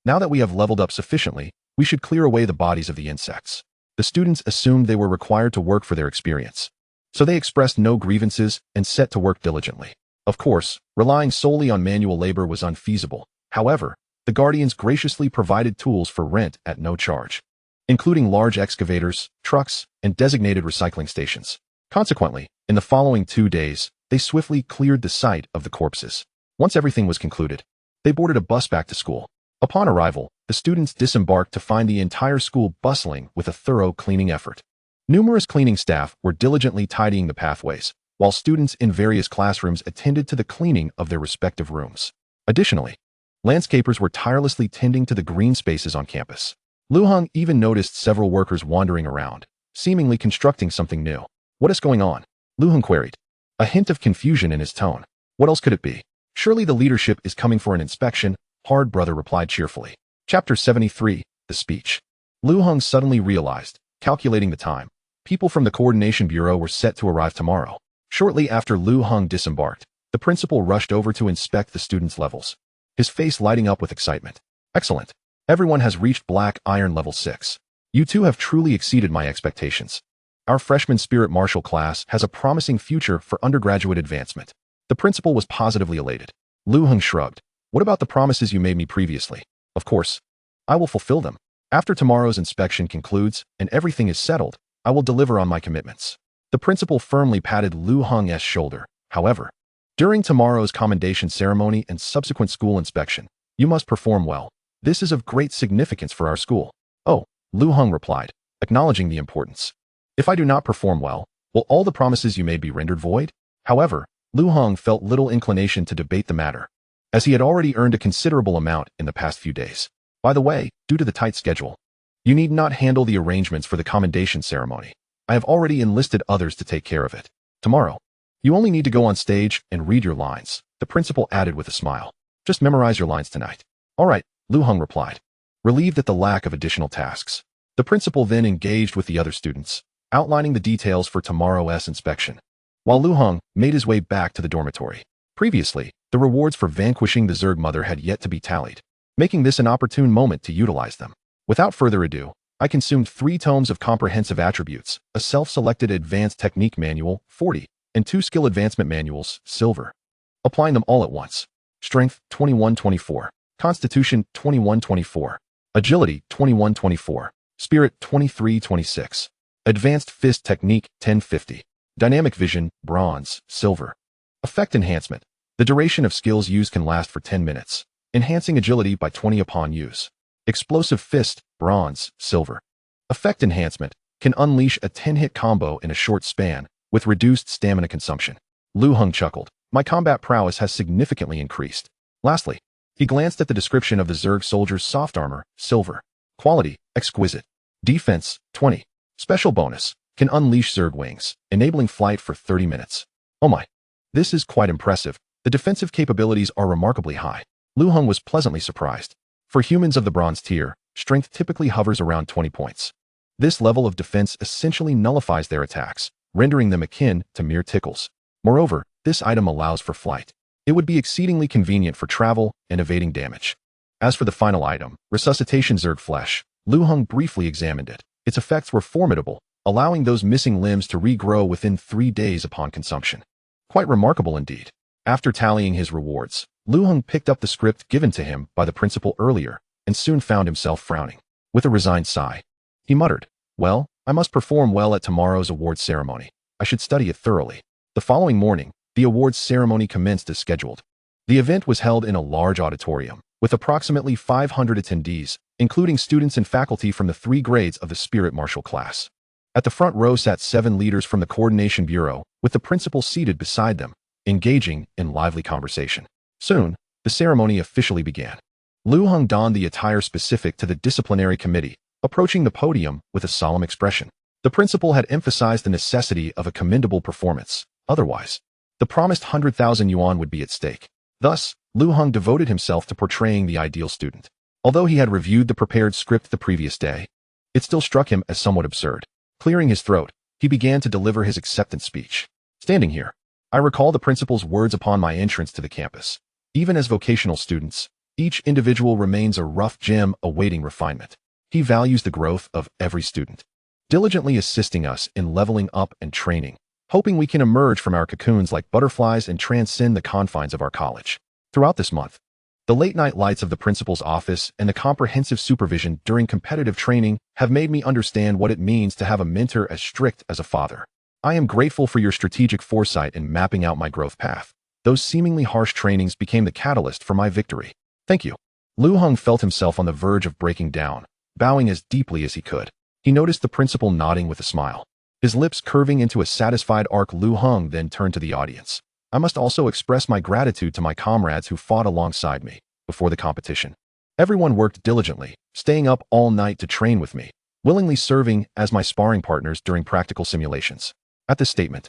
Now that we have leveled up sufficiently, We should clear away the bodies of the insects. The students assumed they were required to work for their experience. So they expressed no grievances and set to work diligently. Of course, relying solely on manual labor was unfeasible. However, the Guardians graciously provided tools for rent at no charge, including large excavators, trucks, and designated recycling stations. Consequently, in the following 2 days, they swiftly cleared the site of the corpses. Once everything was concluded, they boarded a bus back to school. Upon arrival, the students disembarked to find the entire school bustling with a thorough cleaning effort. Numerous cleaning staff were diligently tidying the pathways, while students in various classrooms attended to the cleaning of their respective rooms. Additionally, landscapers were tirelessly tending to the green spaces on campus. Lu Heng even noticed several workers wandering around, seemingly constructing something new. What is going on? Lu Heng queried, a hint of confusion in his tone. What else could it be? Surely the leadership is coming for an inspection, Hard Brother replied cheerfully. Chapter 73, The Speech. Lu Heng suddenly realized, calculating the time, people from the Coordination Bureau were set to arrive tomorrow. Shortly after Lu Heng disembarked, the principal rushed over to inspect the students' levels, his face lighting up with excitement. Excellent. Everyone has reached Black Iron Level 6. You two have truly exceeded my expectations. Our freshman spirit martial class has a promising future for undergraduate advancement. The principal was positively elated. Lu Heng shrugged. What about the promises you made me previously? Of course, I will fulfill them. After tomorrow's inspection concludes and everything is settled, I will deliver on my commitments. The principal firmly patted Lu Heng's shoulder. However, during tomorrow's commendation ceremony and subsequent school inspection, you must perform well. This is of great significance for our school. Oh, Lu Heng replied, acknowledging the importance. If I do not perform well, will all the promises you made be rendered void? However, Lu Heng felt little inclination to debate the matter, as he had already earned a considerable amount in the past few days. By the way, due to the tight schedule, you need not handle the arrangements for the commendation ceremony. I have already enlisted others to take care of it. Tomorrow, you only need to go on stage and read your lines, the principal added with a smile. Just memorize your lines tonight. All right, Lu Heng replied, relieved at the lack of additional tasks. The principal then engaged with the other students, outlining the details for tomorrow's inspection, while Lu Heng made his way back to the dormitory. Previously, the rewards for vanquishing the Zerg Mother had yet to be tallied, making this an opportune moment to utilize them. Without further ado, I consumed 3 tomes of comprehensive attributes, a self-selected advanced technique manual, 40, and 2 skill advancement manuals, silver. Applying them all at once. Strength, 2124. Constitution, 2124. Agility, 2124. Spirit, 2326. Advanced Fist Technique, 1050. Dynamic Vision, bronze, silver. Effect enhancement. The duration of skills used can last for 10 minutes, enhancing agility by 20 upon use. Explosive Fist, bronze, silver. Effect enhancement. Can unleash a 10-hit combo in a short span, with reduced stamina consumption. Lu Heng chuckled. My combat prowess has significantly increased. Lastly, he glanced at the description of the Zerg soldier's soft armor, silver. Quality, exquisite. Defense, 20. Special bonus, can unleash Zerg wings, enabling flight for 30 minutes. Oh my. This is quite impressive. The defensive capabilities are remarkably high. Lu Heng was pleasantly surprised. For humans of the bronze tier, strength typically hovers around 20 points. This level of defense essentially nullifies their attacks, rendering them akin to mere tickles. Moreover, this item allows for flight. It would be exceedingly convenient for travel and evading damage. As for the final item, Resuscitation Zerg Flesh, Lu Heng briefly examined it. Its effects were formidable, allowing those missing limbs to regrow within 3 days upon consumption. Quite remarkable indeed. After tallying his rewards, Lu Heng picked up the script given to him by the principal earlier, and soon found himself frowning. With a resigned sigh, he muttered, well, I must perform well at tomorrow's awards ceremony. I should study it thoroughly. The following morning, the awards ceremony commenced as scheduled. The event was held in a large auditorium, with approximately 500 attendees, including students and faculty from the 3 grades of the Spirit Martial class. At the front row sat 7 leaders from the Coordination Bureau, with the principal seated beside them, engaging in lively conversation. Soon, the ceremony officially began. Lu Heng donned the attire specific to the disciplinary committee, approaching the podium with a solemn expression. The principal had emphasized the necessity of a commendable performance. Otherwise, the promised 100,000 yuan would be at stake. Thus, Lu Heng devoted himself to portraying the ideal student. Although he had reviewed the prepared script the previous day, it still struck him as somewhat absurd. Clearing his throat, he began to deliver his acceptance speech. Standing here, I recall the principal's words upon my entrance to the campus. Even as vocational students, each individual remains a rough gem awaiting refinement. He values the growth of every student, diligently assisting us in leveling up and training, hoping we can emerge from our cocoons like butterflies and transcend the confines of our college. Throughout this month, the late-night lights of the principal's office and the comprehensive supervision during competitive training have made me understand what it means to have a mentor as strict as a father. I am grateful for your strategic foresight in mapping out my growth path. Those seemingly harsh trainings became the catalyst for my victory. Thank you. Lu Heng felt himself on the verge of breaking down, bowing as deeply as he could. He noticed the principal nodding with a smile, his lips curving into a satisfied arc. Lu Heng then turned to the audience. I must also express my gratitude to my comrades who fought alongside me before the competition. Everyone worked diligently, staying up all night to train with me, willingly serving as my sparring partners during practical simulations. At this statement,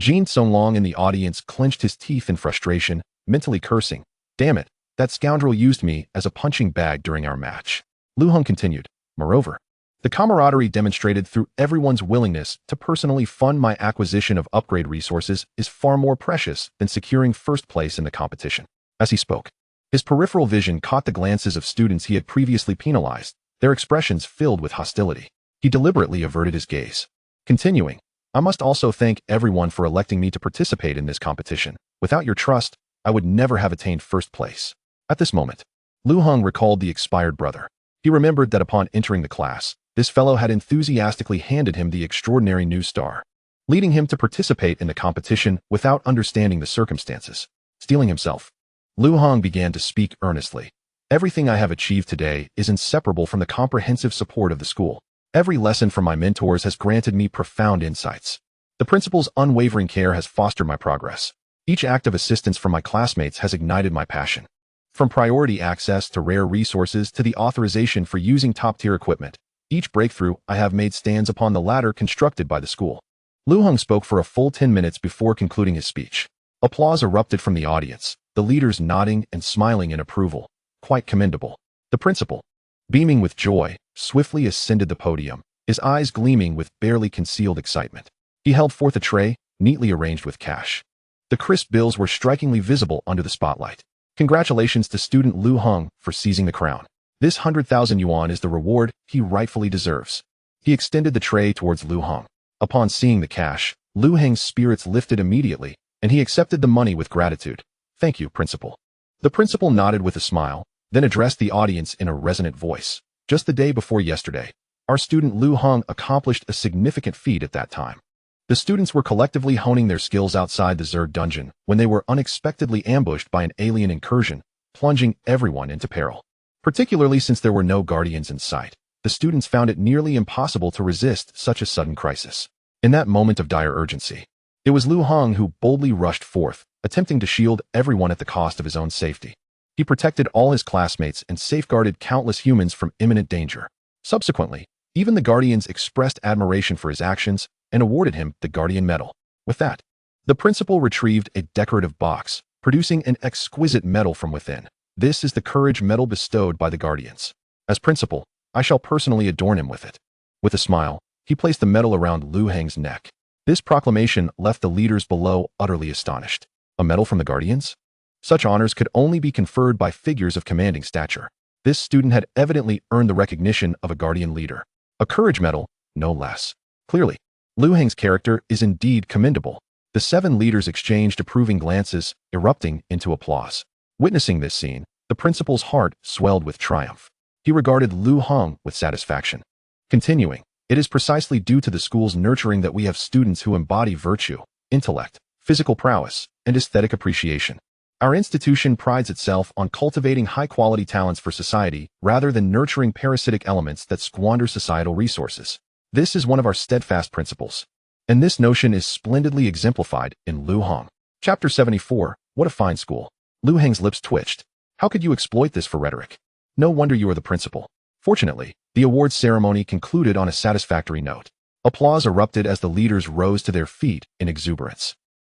Jin Songlong in the audience clenched his teeth in frustration, mentally cursing, "Damn it, that scoundrel used me as a punching bag during our match." Lu Heng continued, "Moreover, the camaraderie demonstrated through everyone's willingness to personally fund my acquisition of upgrade resources is far more precious than securing first place in the competition." As he spoke, his peripheral vision caught the glances of students he had previously penalized, their expressions filled with hostility. He deliberately averted his gaze, continuing, "I must also thank everyone for electing me to participate in this competition. Without your trust, I would never have attained first place." At this moment, Lu Heng recalled the expired brother. He remembered that upon entering the class, this fellow had enthusiastically handed him the extraordinary new star, leading him to participate in the competition without understanding the circumstances. Steeling himself, Lu Heng began to speak earnestly. "Everything I have achieved today is inseparable from the comprehensive support of the school. Every lesson from my mentors has granted me profound insights. The principal's unwavering care has fostered my progress. Each act of assistance from my classmates has ignited my passion. From priority access to rare resources to the authorization for using top-tier equipment, each breakthrough I have made stands upon the ladder constructed by the school." Lu Heng spoke for a full 10 minutes before concluding his speech. Applause erupted from the audience, the leaders nodding and smiling in approval. "Quite commendable." The principal, beaming with joy, swiftly ascended the podium, his eyes gleaming with barely concealed excitement. He held forth a tray, neatly arranged with cash. The crisp bills were strikingly visible under the spotlight. "Congratulations to student Lu Heng for seizing the crown. This 100,000 yuan is the reward he rightfully deserves." He extended the tray towards Lu Heng. Upon seeing the cash, Lu Heng's spirits lifted immediately, and he accepted the money with gratitude. "Thank you, principal." The principal nodded with a smile, then addressed the audience in a resonant voice. "Just the day before yesterday, our student Lu Heng accomplished a significant feat at that time. The students were collectively honing their skills outside the Zerd dungeon when they were unexpectedly ambushed by an alien incursion, plunging everyone into peril. Particularly since there were no guardians in sight, the students found it nearly impossible to resist such a sudden crisis. In that moment of dire urgency, it was Lu Heng who boldly rushed forth, attempting to shield everyone at the cost of his own safety. He protected all his classmates and safeguarded countless humans from imminent danger. Subsequently, even the guardians expressed admiration for his actions and awarded him the Guardian Medal. With that, the principal retrieved a decorative box, producing an exquisite medal from within. "This is the Courage Medal bestowed by the Guardians. As principal, I shall personally adorn him with it." With a smile, he placed the medal around Lu Heng's neck. This proclamation left the leaders below utterly astonished. A medal from the Guardians? Such honors could only be conferred by figures of commanding stature. This student had evidently earned the recognition of a Guardian leader. A Courage Medal, no less. Clearly, Lu Heng's character is indeed commendable. The 7 leaders exchanged approving glances, erupting into applause. Witnessing this scene, the principal's heart swelled with triumph. He regarded Lu Heng with satisfaction. Continuing, "It is precisely due to the school's nurturing that we have students who embody virtue, intellect, physical prowess, and aesthetic appreciation. Our institution prides itself on cultivating high-quality talents for society rather than nurturing parasitic elements that squander societal resources. This is one of our steadfast principles. And this notion is splendidly exemplified in Lu Heng." Chapter 74, What a Fine School. Lu Heng's lips twitched. "How could you exploit this for rhetoric? No wonder you are the principal." Fortunately, the awards ceremony concluded on a satisfactory note. Applause erupted as the leaders rose to their feet in exuberance.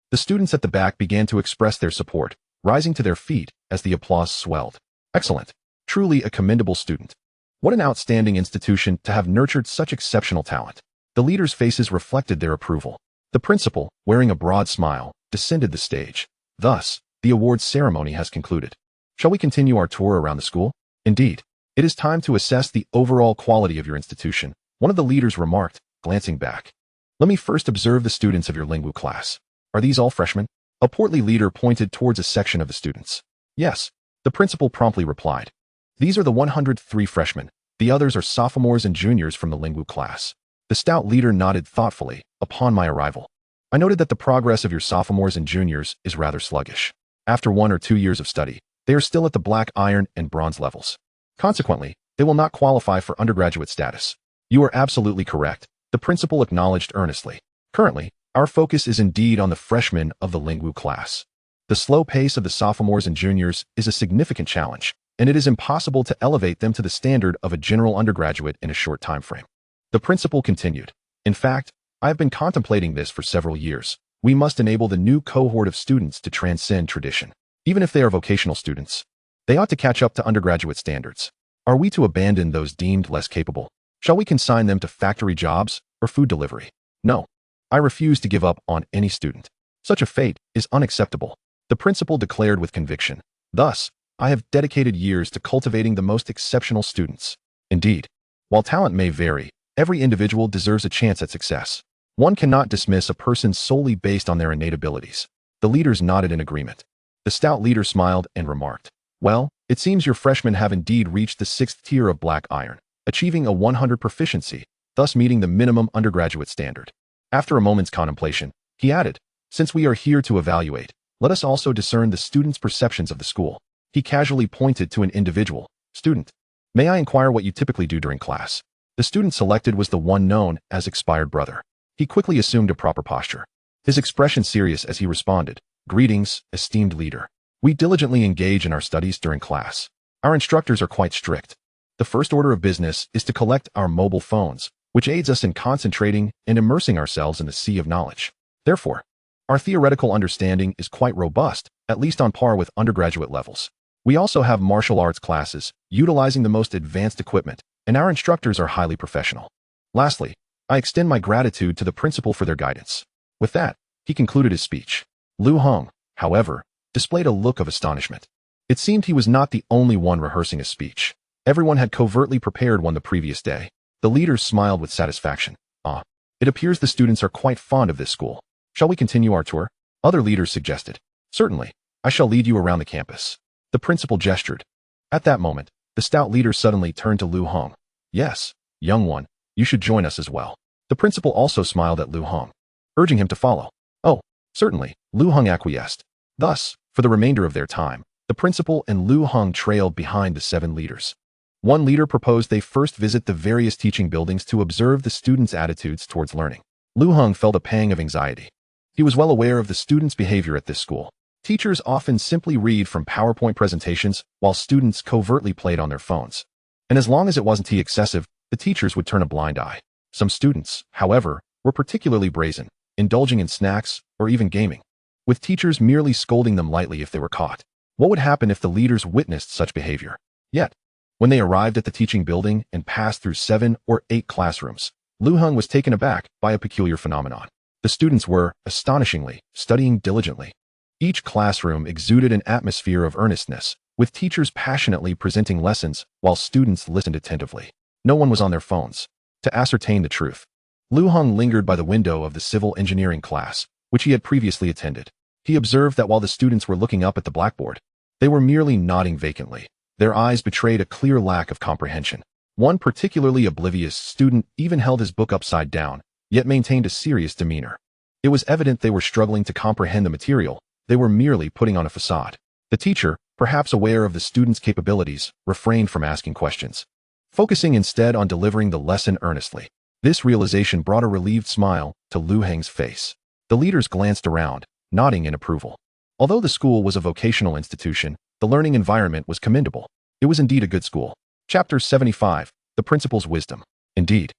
The students at the back began to express their support, rising to their feet as the applause swelled. "Excellent. Truly a commendable student. What an outstanding institution to have nurtured such exceptional talent." The leaders' faces reflected their approval. The principal, wearing a broad smile, descended the stage. "Thus, the awards ceremony has concluded. Shall we continue our tour around the school?" "Indeed." It is time to assess the overall quality of your institution, one of the leaders remarked, glancing back. Let me first observe the students of your Lingu class. Are these all freshmen? A portly leader pointed towards a section of the students. Yes, the principal promptly replied. These are the 103 freshmen. The others are sophomores and juniors from the Lingu class. The stout leader nodded thoughtfully. Upon my arrival, I noted that the progress of your sophomores and juniors is rather sluggish. After 1 or 2 years of study, they are still at the black iron and bronze levels. Consequently, they will not qualify for undergraduate status. You are absolutely correct, the principal acknowledged earnestly. Currently, our focus is indeed on the freshmen of the Lingu class. The slow pace of the sophomores and juniors is a significant challenge, and it is impossible to elevate them to the standard of a general undergraduate in a short time frame. The principal continued. In fact, I have been contemplating this for several years. We must enable the new cohort of students to transcend tradition. Even if they are vocational students, they ought to catch up to undergraduate standards. Are we to abandon those deemed less capable? Shall we consign them to factory jobs or food delivery? No. I refuse to give up on any student. Such a fate is unacceptable, the principal declared with conviction. Thus, I have dedicated years to cultivating the most exceptional students. Indeed, while talent may vary, every individual deserves a chance at success. One cannot dismiss a person solely based on their innate abilities. The leaders nodded in agreement. The stout leader smiled and remarked, well, it seems your freshmen have indeed reached the 6th tier of black iron, achieving a 100 proficiency, thus meeting the minimum undergraduate standard. After a moment's contemplation, he added, since we are here to evaluate, let us also discern the students' perceptions of the school. He casually pointed to an individual. Student, may I inquire what you typically do during class? The student selected was the one known as expired brother. He quickly assumed a proper posture, his expression serious as he responded, greetings, esteemed leader. We diligently engage in our studies during class. Our instructors are quite strict. The first order of business is to collect our mobile phones, which aids us in concentrating and immersing ourselves in the sea of knowledge. Therefore, our theoretical understanding is quite robust, at least on par with undergraduate levels. We also have martial arts classes, utilizing the most advanced equipment, and our instructors are highly professional. Lastly, I extend my gratitude to the principal for their guidance. With that, he concluded his speech. Lu Heng, however, displayed a look of astonishment. It seemed he was not the only one rehearsing a speech. Everyone had covertly prepared one the previous day. The leaders smiled with satisfaction. Ah, it appears the students are quite fond of this school. Shall we continue our tour? Other leaders suggested. Certainly, I shall lead you around the campus. The principal gestured. At that moment, the stout leader suddenly turned to Lu Heng. Yes, young one, you should join us as well. The principal also smiled at Lu Heng, urging him to follow. Oh, certainly, Lu Heng acquiesced. Thus, for the remainder of their time, the principal and Lu Heng trailed behind the 7 leaders. One leader proposed they first visit the various teaching buildings to observe the students' attitudes towards learning. Lu Heng felt a pang of anxiety. He was well aware of the students' behavior at this school. Teachers often simply read from PowerPoint presentations while students covertly played on their phones. And as long as it wasn't too excessive, the teachers would turn a blind eye. Some students, however, were particularly brazen, indulging in snacks or even gaming, with teachers merely scolding them lightly if they were caught. What would happen if the leaders witnessed such behavior? Yet, when they arrived at the teaching building and passed through 7 or 8 classrooms, Lu Heng was taken aback by a peculiar phenomenon. The students were, astonishingly, studying diligently. Each classroom exuded an atmosphere of earnestness, with teachers passionately presenting lessons while students listened attentively. No one was on their phones. To ascertain the truth, Lu Heng lingered by the window of the civil engineering class, which he had previously attended. He observed that while the students were looking up at the blackboard, they were merely nodding vacantly. Their eyes betrayed a clear lack of comprehension. One particularly oblivious student even held his book upside down, yet maintained a serious demeanor. It was evident they were struggling to comprehend the material. They were merely putting on a facade. The teacher, perhaps aware of the students' capabilities, refrained from asking questions, focusing instead on delivering the lesson earnestly. This realization brought a relieved smile to Lu Heng's face. The leaders glanced around, nodding in approval. Although the school was a vocational institution, the learning environment was commendable. It was indeed a good school. Chapter 75, The Principal's Wisdom. Indeed,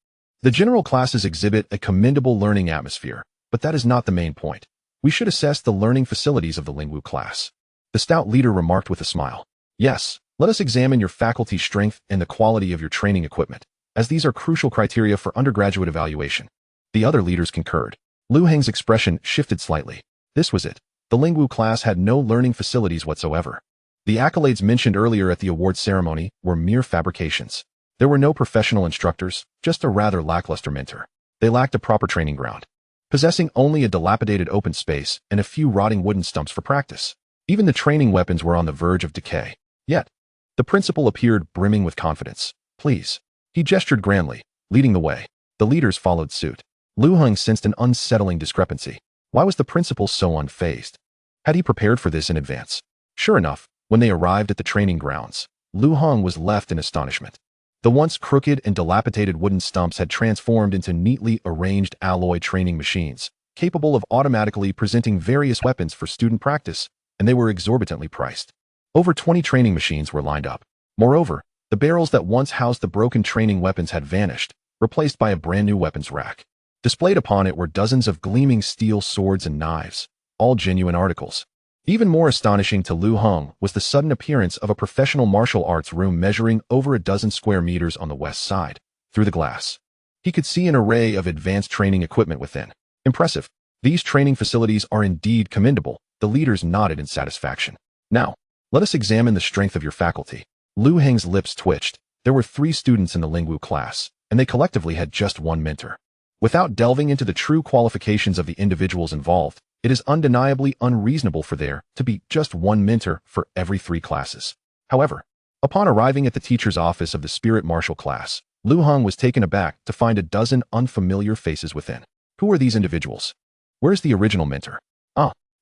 the general classes exhibit a commendable learning atmosphere, but that is not the main point. We should assess the learning facilities of the Lingu class. The stout leader remarked with a smile. Yes, let us examine your faculty strength and the quality of your training equipment, as these are crucial criteria for undergraduate evaluation. The other leaders concurred. Lu Heng's expression shifted slightly. This was it. The Lingu class had no learning facilities whatsoever. The accolades mentioned earlier at the awards ceremony were mere fabrications. There were no professional instructors, just a rather lackluster mentor. They lacked a proper training ground, possessing only a dilapidated open space and a few rotting wooden stumps for practice. Even the training weapons were on the verge of decay. Yet, the principal appeared brimming with confidence. Please. He gestured grandly, leading the way. The leaders followed suit. Lu Heng sensed an unsettling discrepancy. Why was the principal so unfazed? Had he prepared for this in advance? Sure enough, when they arrived at the training grounds, Lu Heng was left in astonishment. The once crooked and dilapidated wooden stumps had transformed into neatly arranged alloy training machines, capable of automatically presenting various weapons for student practice, and they were exorbitantly priced. Over 20 training machines were lined up. Moreover, the barrels that once housed the broken training weapons had vanished, replaced by a brand new weapons rack. Displayed upon it were dozens of gleaming steel swords and knives, all genuine articles. Even more astonishing to Lu Heng was the sudden appearance of a professional martial arts room measuring over a dozen square meters on the west side. Through the glass, he could see an array of advanced training equipment within. Impressive. These training facilities are indeed commendable. The leaders nodded in satisfaction. Now, let us examine the strength of your faculty. Lu Heng's lips twitched. There were 3 students in the Lingwu class, and they collectively had just one mentor. Without delving into the true qualifications of the individuals involved, it is undeniably unreasonable for there to be just one mentor for every 3 classes. However, upon arriving at the teacher's office of the spirit martial class, Lu Heng was taken aback to find a dozen unfamiliar faces within. Who are these individuals? Where's the original mentor?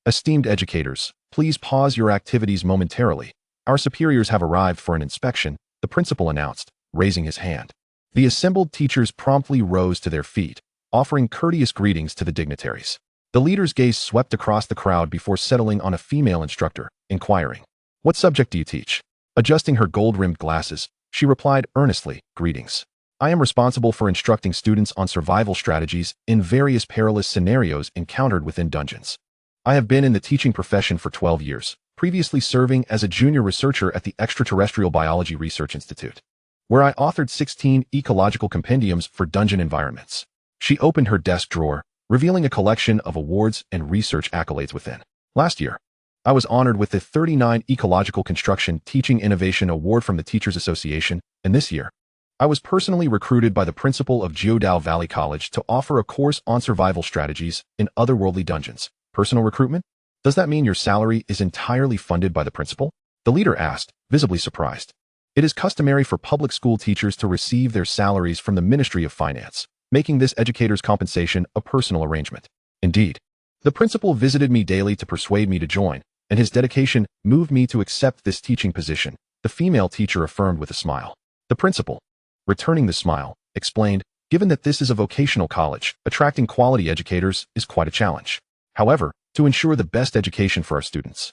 Esteemed educators, please pause your activities momentarily. Our superiors have arrived for an inspection, the principal announced, raising his hand. The assembled teachers promptly rose to their feet, offering courteous greetings to the dignitaries. The leader's gaze swept across the crowd before settling on a female instructor, inquiring, "What subject do you teach?" Adjusting her gold-rimmed glasses, she replied earnestly, "Greetings. I am responsible for instructing students on survival strategies in various perilous scenarios encountered within dungeons. I have been in the teaching profession for 12 years, previously serving as a junior researcher at the Extraterrestrial Biology Research Institute, where I authored 16 ecological compendiums for dungeon environments." She opened her desk drawer, revealing a collection of awards and research accolades within. "Last year, I was honored with the 39 Ecological Construction Teaching Innovation Award from the Teachers Association, and this year, I was personally recruited by the principal of Jiudao Valley College to offer a course on survival strategies in otherworldly dungeons. Personal recruitment? Does that mean your salary is entirely funded by the principal?" The leader asked, visibly surprised. It is customary for public school teachers to receive their salaries from the Ministry of Finance, making this educator's compensation a personal arrangement. Indeed, the principal visited me daily to persuade me to join, and his dedication moved me to accept this teaching position, the female teacher affirmed with a smile. The principal, returning the smile, explained, "Given that this is a vocational college, attracting quality educators is quite a challenge. However, to ensure the best education for our students,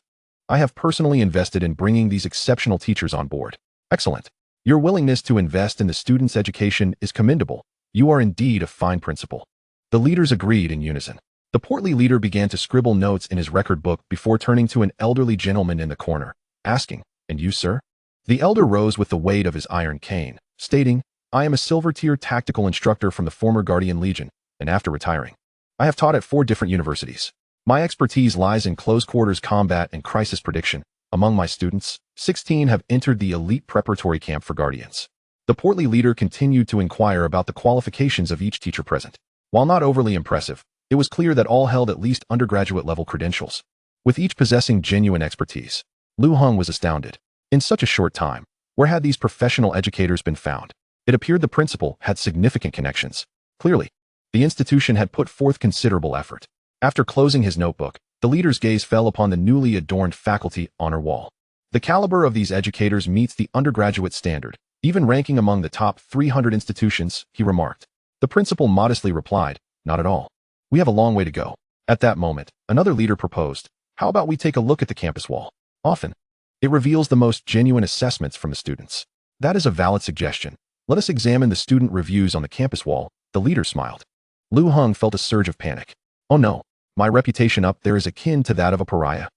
I have personally invested in bringing these exceptional teachers on board." "Excellent. Your willingness to invest in the students' education is commendable. You are indeed a fine principal." The leaders agreed in unison. The portly leader began to scribble notes in his record book before turning to an elderly gentleman in the corner, asking, "And you, sir?" The elder rose with the weight of his iron cane, stating, "I am a silver-tier tactical instructor from the former Guardian Legion, and after retiring, I have taught at 4 different universities. My expertise lies in close-quarters combat and crisis prediction. Among my students, 16 have entered the elite preparatory camp for Guardians." The portly leader continued to inquire about the qualifications of each teacher present. While not overly impressive, it was clear that all held at least undergraduate-level credentials. With each possessing genuine expertise, Lu Heng was astounded. In such a short time, where had these professional educators been found? It appeared the principal had significant connections. Clearly, the institution had put forth considerable effort. After closing his notebook, the leader's gaze fell upon the newly adorned faculty honor wall. The caliber of these educators meets the undergraduate standard, even ranking among the top 300 institutions, he remarked. The principal modestly replied, "Not at all. We have a long way to go." At that moment, another leader proposed, "How about we take a look at the campus wall? Often, it reveals the most genuine assessments from the students." "That is a valid suggestion. Let us examine the student reviews on the campus wall," the leader smiled. Lu Heng felt a surge of panic. "Oh no, my reputation up there is akin to that of a pariah.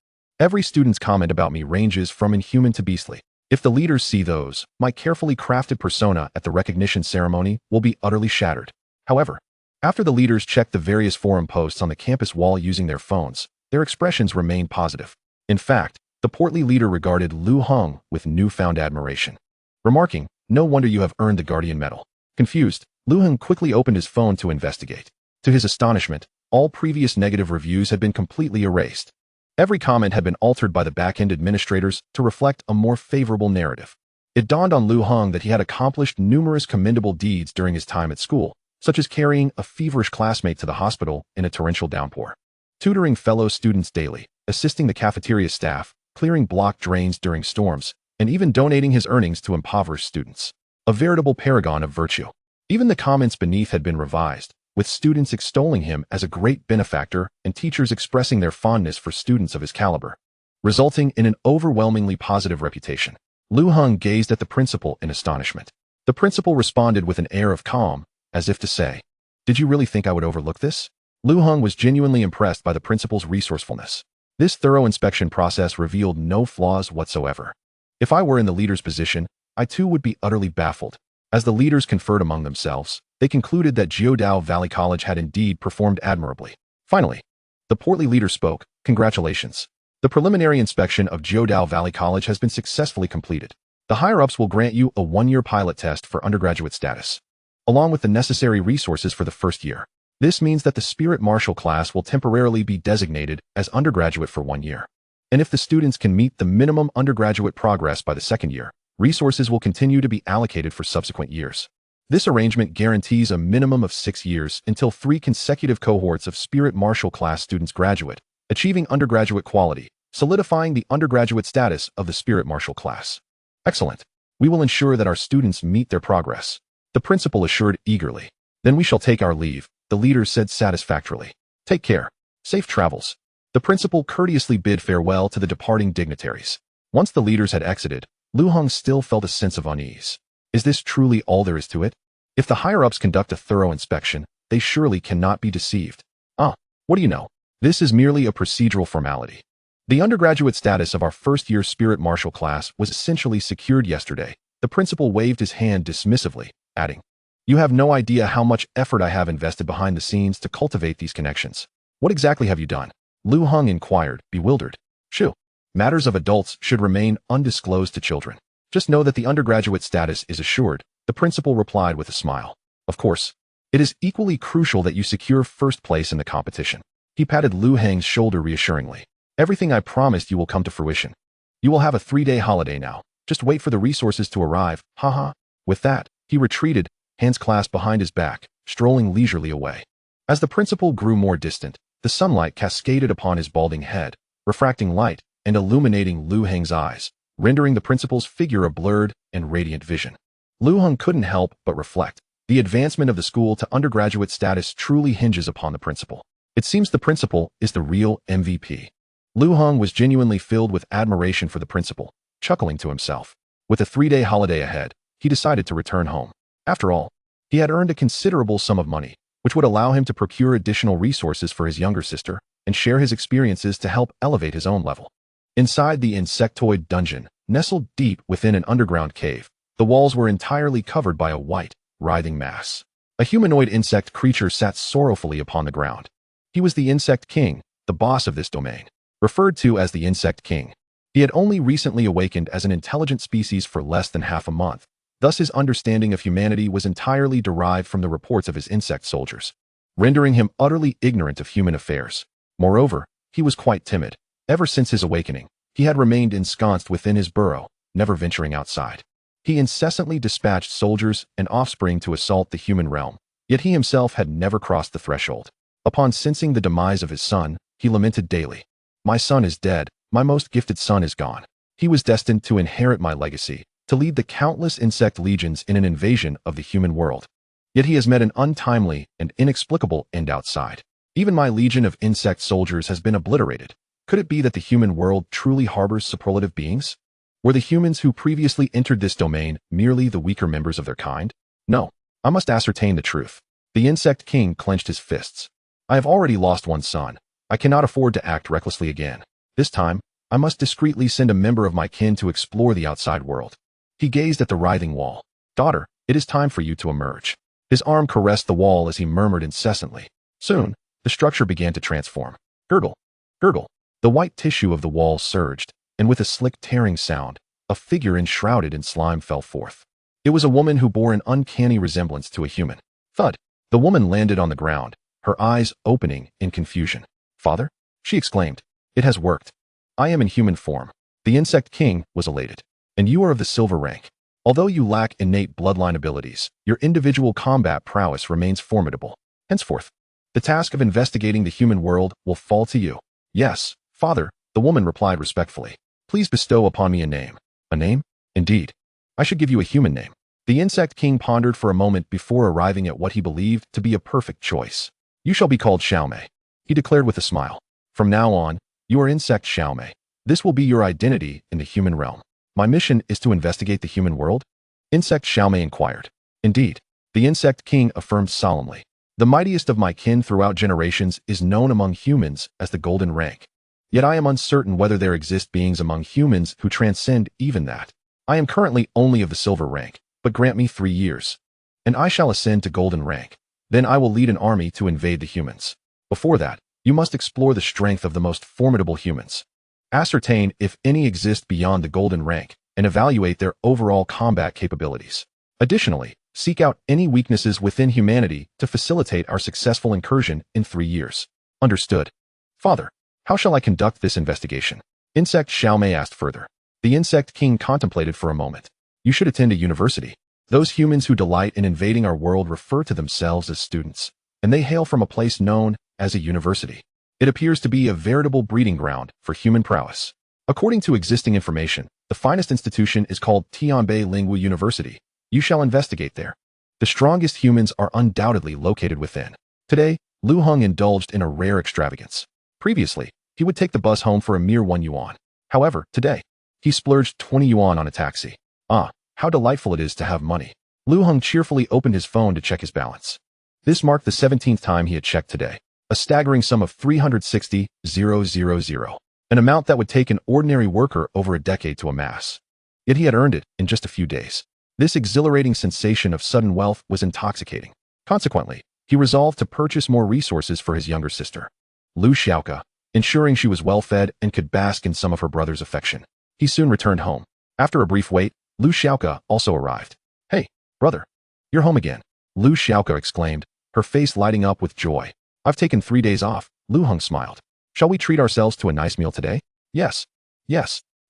Every student's comment about me ranges from inhuman to beastly. If the leaders see those, my carefully crafted persona at the recognition ceremony will be utterly shattered." However, after the leaders checked the various forum posts on the campus wall using their phones, their expressions remained positive. In fact, The portly leader regarded Lu Heng with newfound admiration, remarking, "No wonder you have earned the Guardian Medal." Confused, Lu Heng quickly opened his phone to investigate. To his astonishment, all previous negative reviews had been completely erased. Every comment had been altered by the back-end administrators to reflect a more favorable narrative. It dawned on Lu Heng that he had accomplished numerous commendable deeds during his time at school, such as carrying a feverish classmate to the hospital in a torrential downpour, tutoring fellow students daily, assisting the cafeteria staff, clearing blocked drains during storms, and even donating his earnings to impoverished students. A veritable paragon of virtue. Even the comments beneath had been revised, with students extolling him as a great benefactor and teachers expressing their fondness for students of his caliber, resulting in an overwhelmingly positive reputation. Lu Heng gazed at the principal in astonishment. The principal responded with an air of calm, as if to say, "Did you really think I would overlook this?" Lu Heng was genuinely impressed by the principal's resourcefulness. This thorough inspection process revealed no flaws whatsoever. If I were in the leader's position, I too would be utterly baffled. As the leaders conferred among themselves, they concluded that Jiudao Valley College had indeed performed admirably. Finally, the portly leader spoke, "Congratulations. The preliminary inspection of Jiudao Valley College has been successfully completed. The higher-ups will grant you a one-year pilot test for undergraduate status, along with the necessary resources for the first year. This means that the Spirit Marshal class will temporarily be designated as undergraduate for 1 year. And if the students can meet the minimum undergraduate progress by the second year, resources will continue to be allocated for subsequent years. This arrangement guarantees a minimum of 6 years until 3 consecutive cohorts of Spirit Marshal class students graduate, achieving undergraduate quality, solidifying the undergraduate status of the Spirit Marshal class." "Excellent. We will ensure that our students meet their progress," the principal assured eagerly. "Then we shall take our leave," the leader said satisfactorily. "Take care. Safe travels." The principal courteously bid farewell to the departing dignitaries. Once the leaders had exited, Lu Heng still felt a sense of unease. Is this truly all there is to it? If the higher-ups conduct a thorough inspection, they surely cannot be deceived. What do you know? This is merely a procedural formality. The undergraduate status of our first-year Spirit Marshal class was essentially secured yesterday. The principal waved his hand dismissively, adding, "You have no idea how much effort I have invested behind the scenes to cultivate these connections." "What exactly have you done?" Lu Heng inquired, bewildered. "Shoo. Matters of adults should remain undisclosed to children. Just know that the undergraduate status is assured," the principal replied with a smile. "Of course, it is equally crucial that you secure first place in the competition." He patted Lu Heng's shoulder reassuringly. "Everything I promised you will come to fruition. You will have a 3-day holiday now. Just wait for the resources to arrive, haha." With that, he retreated, hands clasped behind his back, strolling leisurely away. As the principal grew more distant, the sunlight cascaded upon his balding head, refracting light and illuminating Lu Heng's eyes, rendering the principal's figure a blurred and radiant vision. Lu Heng couldn't help but reflect. The advancement of the school to undergraduate status truly hinges upon the principal. It seems the principal is the real MVP. Lu Heng was genuinely filled with admiration for the principal, chuckling to himself. With a 3-day holiday ahead, he decided to return home. After all, he had earned a considerable sum of money, which would allow him to procure additional resources for his younger sister and share his experiences to help elevate his own level. Inside the insectoid dungeon, nestled deep within an underground cave, the walls were entirely covered by a white, writhing mass. A humanoid insect creature sat sorrowfully upon the ground. He was the Insect King, the boss of this domain, referred to as the Insect King. He had only recently awakened as an intelligent species for less than half a month. Thus his understanding of humanity was entirely derived from the reports of his insect soldiers, rendering him utterly ignorant of human affairs. Moreover, he was quite timid. Ever since his awakening, he had remained ensconced within his burrow, never venturing outside. He incessantly dispatched soldiers and offspring to assault the human realm, yet he himself had never crossed the threshold. Upon sensing the demise of his son, he lamented daily, "My son is dead, my most gifted son is gone. He was destined to inherit my legacy, to lead the countless insect legions in an invasion of the human world. Yet he has met an untimely and inexplicable end outside. Even my legion of insect soldiers has been obliterated. Could it be that the human world truly harbors superlative beings? Were the humans who previously entered this domain merely the weaker members of their kind? No, I must ascertain the truth." The Insect King clenched his fists. "I have already lost one son. I cannot afford to act recklessly again. This time, I must discreetly send a member of my kin to explore the outside world." He gazed at the writhing wall. "Daughter, it is time for you to emerge." His arm caressed the wall as he murmured incessantly. Soon, the structure began to transform. Gurgle, gurgle. The white tissue of the wall surged, and with a slick tearing sound, a figure enshrouded in slime fell forth. It was a woman who bore an uncanny resemblance to a human. Thud! The woman landed on the ground, her eyes opening in confusion. "Father?" she exclaimed. "It has worked. I am in human form." The Insect King was elated. "And you are of the silver rank. Although you lack innate bloodline abilities, your individual combat prowess remains formidable. Henceforth, the task of investigating the human world will fall to you." "Yes, Father," the woman replied respectfully. "Please bestow upon me a name." "A name? Indeed. I should give you a human name." The Insect King pondered for a moment before arriving at what he believed to be a perfect choice. "You shall be called Xiaomei," he declared with a smile. "From now on, you are Insect Xiaomei. This will be your identity in the human realm." "My mission is to investigate the human world?" Insect Xiaomei inquired. "Indeed," the Insect King affirmed solemnly. "The mightiest of my kin throughout generations is known among humans as the golden rank. Yet I am uncertain whether there exist beings among humans who transcend even that. I am currently only of the silver rank, but grant me 3 years, and I shall ascend to golden rank. Then I will lead an army to invade the humans. Before that, you must explore the strength of the most formidable humans. Ascertain if any exist beyond the golden rank, and evaluate their overall combat capabilities. Additionally, seek out any weaknesses within humanity to facilitate our successful incursion in 3 years. Understood. Father, how shall I conduct this investigation?" Insect Xiaomei asked further. The Insect King contemplated for a moment. "You should attend a university. Those humans who delight in invading our world refer to themselves as students, and they hail from a place known as a university. It appears to be a veritable breeding ground for human prowess. According to existing information, the finest institution is called Tianbei Lingwu University. You shall investigate there. The strongest humans are undoubtedly located within." Today, Lu Heng indulged in a rare extravagance. Previously, he would take the bus home for a mere 1 yuan. However, today, he splurged 20 yuan on a taxi. Ah, how delightful it is to have money. Lu Heng cheerfully opened his phone to check his balance. This marked the 17th time he had checked today. A staggering sum of 360,000, an amount that would take an ordinary worker over a decade to amass. Yet he had earned it in just a few days. This exhilarating sensation of sudden wealth was intoxicating. Consequently, he resolved to purchase more resources for his younger sister, Lu Xiaoka, ensuring she was well-fed and could bask in some of her brother's affection. He soon returned home. After a brief wait, Lu Xiaoka also arrived. "Hey, brother, you're home again," Lu Xiaoka exclaimed, her face lighting up with joy. "I've taken 3 days off." Lu Heng smiled. "Shall we treat ourselves to a nice meal today?" Yes,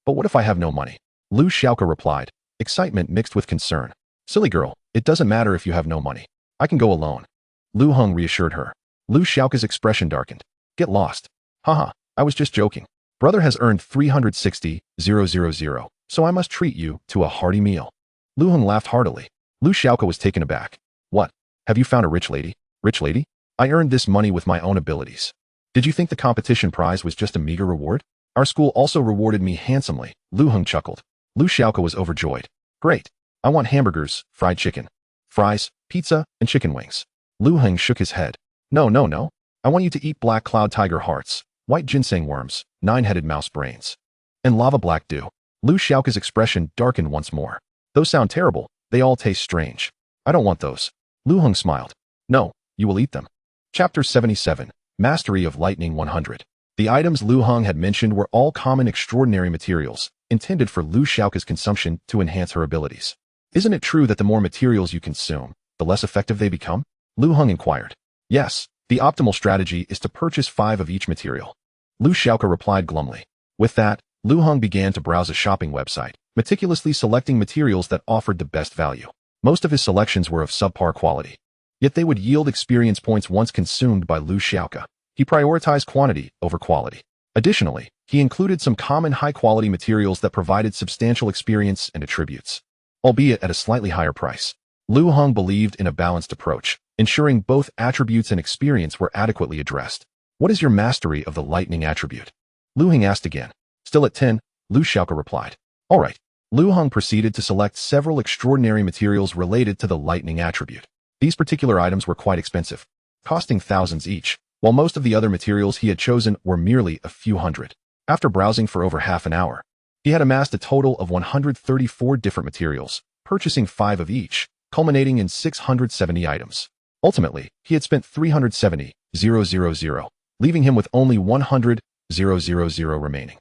but what if I have no money?" Lu Xiaoka replied, excitement mixed with concern. "Silly girl, it doesn't matter if you have no money. I can go alone." Lu Heng reassured her. Lu Xiaoka's expression darkened. "Get lost. Haha, I was just joking. Brother has earned 360,000, so I must treat you to a hearty meal." Lu Heng laughed heartily. Lu Xiaoka was taken aback. "What? Have you found a rich lady?" "Rich lady? I earned this money with my own abilities. Did you think the competition prize was just a meager reward? Our school also rewarded me handsomely." Lu Heng chuckled. Lu Xiaoka was overjoyed. "Great. I want hamburgers, fried chicken, fries, pizza, and chicken wings." Lu Heng shook his head. No. I want you to eat black cloud tiger hearts, white ginseng worms, 9-headed mouse brains, and lava black dew." Lu Xiaoka's expression darkened once more. "Those sound terrible. They all taste strange. I don't want those." Lu Heng smiled. "No, you will eat them." Chapter 77, Mastery of Lightning 100. The items Lu Heng had mentioned were all common extraordinary materials, intended for Lu Xiaoka's consumption to enhance her abilities. "Isn't it true that the more materials you consume, the less effective they become?" Lu Heng inquired. "Yes, the optimal strategy is to purchase 5 of each material." Lu Xiaoka replied glumly. With that, Lu Heng began to browse a shopping website, meticulously selecting materials that offered the best value. Most of his selections were of subpar quality, yet they would yield experience points once consumed by Lu Xiaoka. He prioritized quantity over quality. Additionally, he included some common high-quality materials that provided substantial experience and attributes, albeit at a slightly higher price. Lu Heng believed in a balanced approach, ensuring both attributes and experience were adequately addressed. "What is your mastery of the lightning attribute?" Lu Heng asked again. "Still at 10, Lu Xiaoka replied. "All right." Lu Heng proceeded to select several extraordinary materials related to the lightning attribute. These particular items were quite expensive, costing thousands each, while most of the other materials he had chosen were merely a few hundred. After browsing for over half an hour, he had amassed a total of 134 different materials, purchasing 5 of each, culminating in 670 items. Ultimately, he had spent 370,000, leaving him with only 100,000 remaining.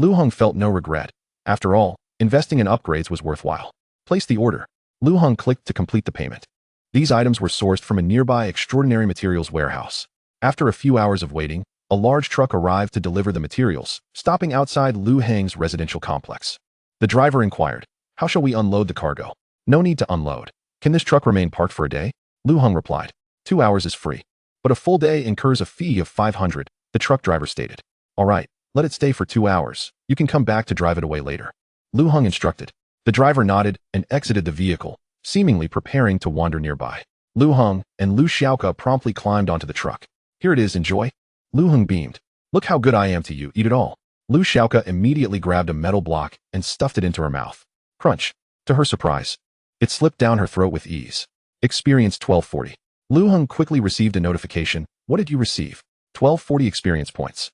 Lu Heng felt no regret. After all, investing in upgrades was worthwhile. Place the order. Lu Heng clicked to complete the payment. These items were sourced from a nearby extraordinary materials warehouse. After a few hours of waiting, a large truck arrived to deliver the materials, stopping outside Lu Heng's residential complex. The driver inquired, "How shall we unload the cargo?" "No need to unload. Can this truck remain parked for a day?" Lu Heng replied. 2 hours is free. But a full day incurs a fee of 500, the truck driver stated. "All right, let it stay for 2 hours. You can come back to drive it away later," Lu Heng instructed. The driver nodded and exited the vehicle, seemingly preparing to wander nearby. Lu Heng and Lu Xiaoke promptly climbed onto the truck. "Here it is, enjoy." Lu Heng beamed. "Look how good I am to you, eat it all." Lu Xiaoke immediately grabbed a metal block and stuffed it into her mouth. Crunch. To her surprise, it slipped down her throat with ease. Experience 1240. Lu Heng quickly received a notification. "What did you receive?" 1240 experience points.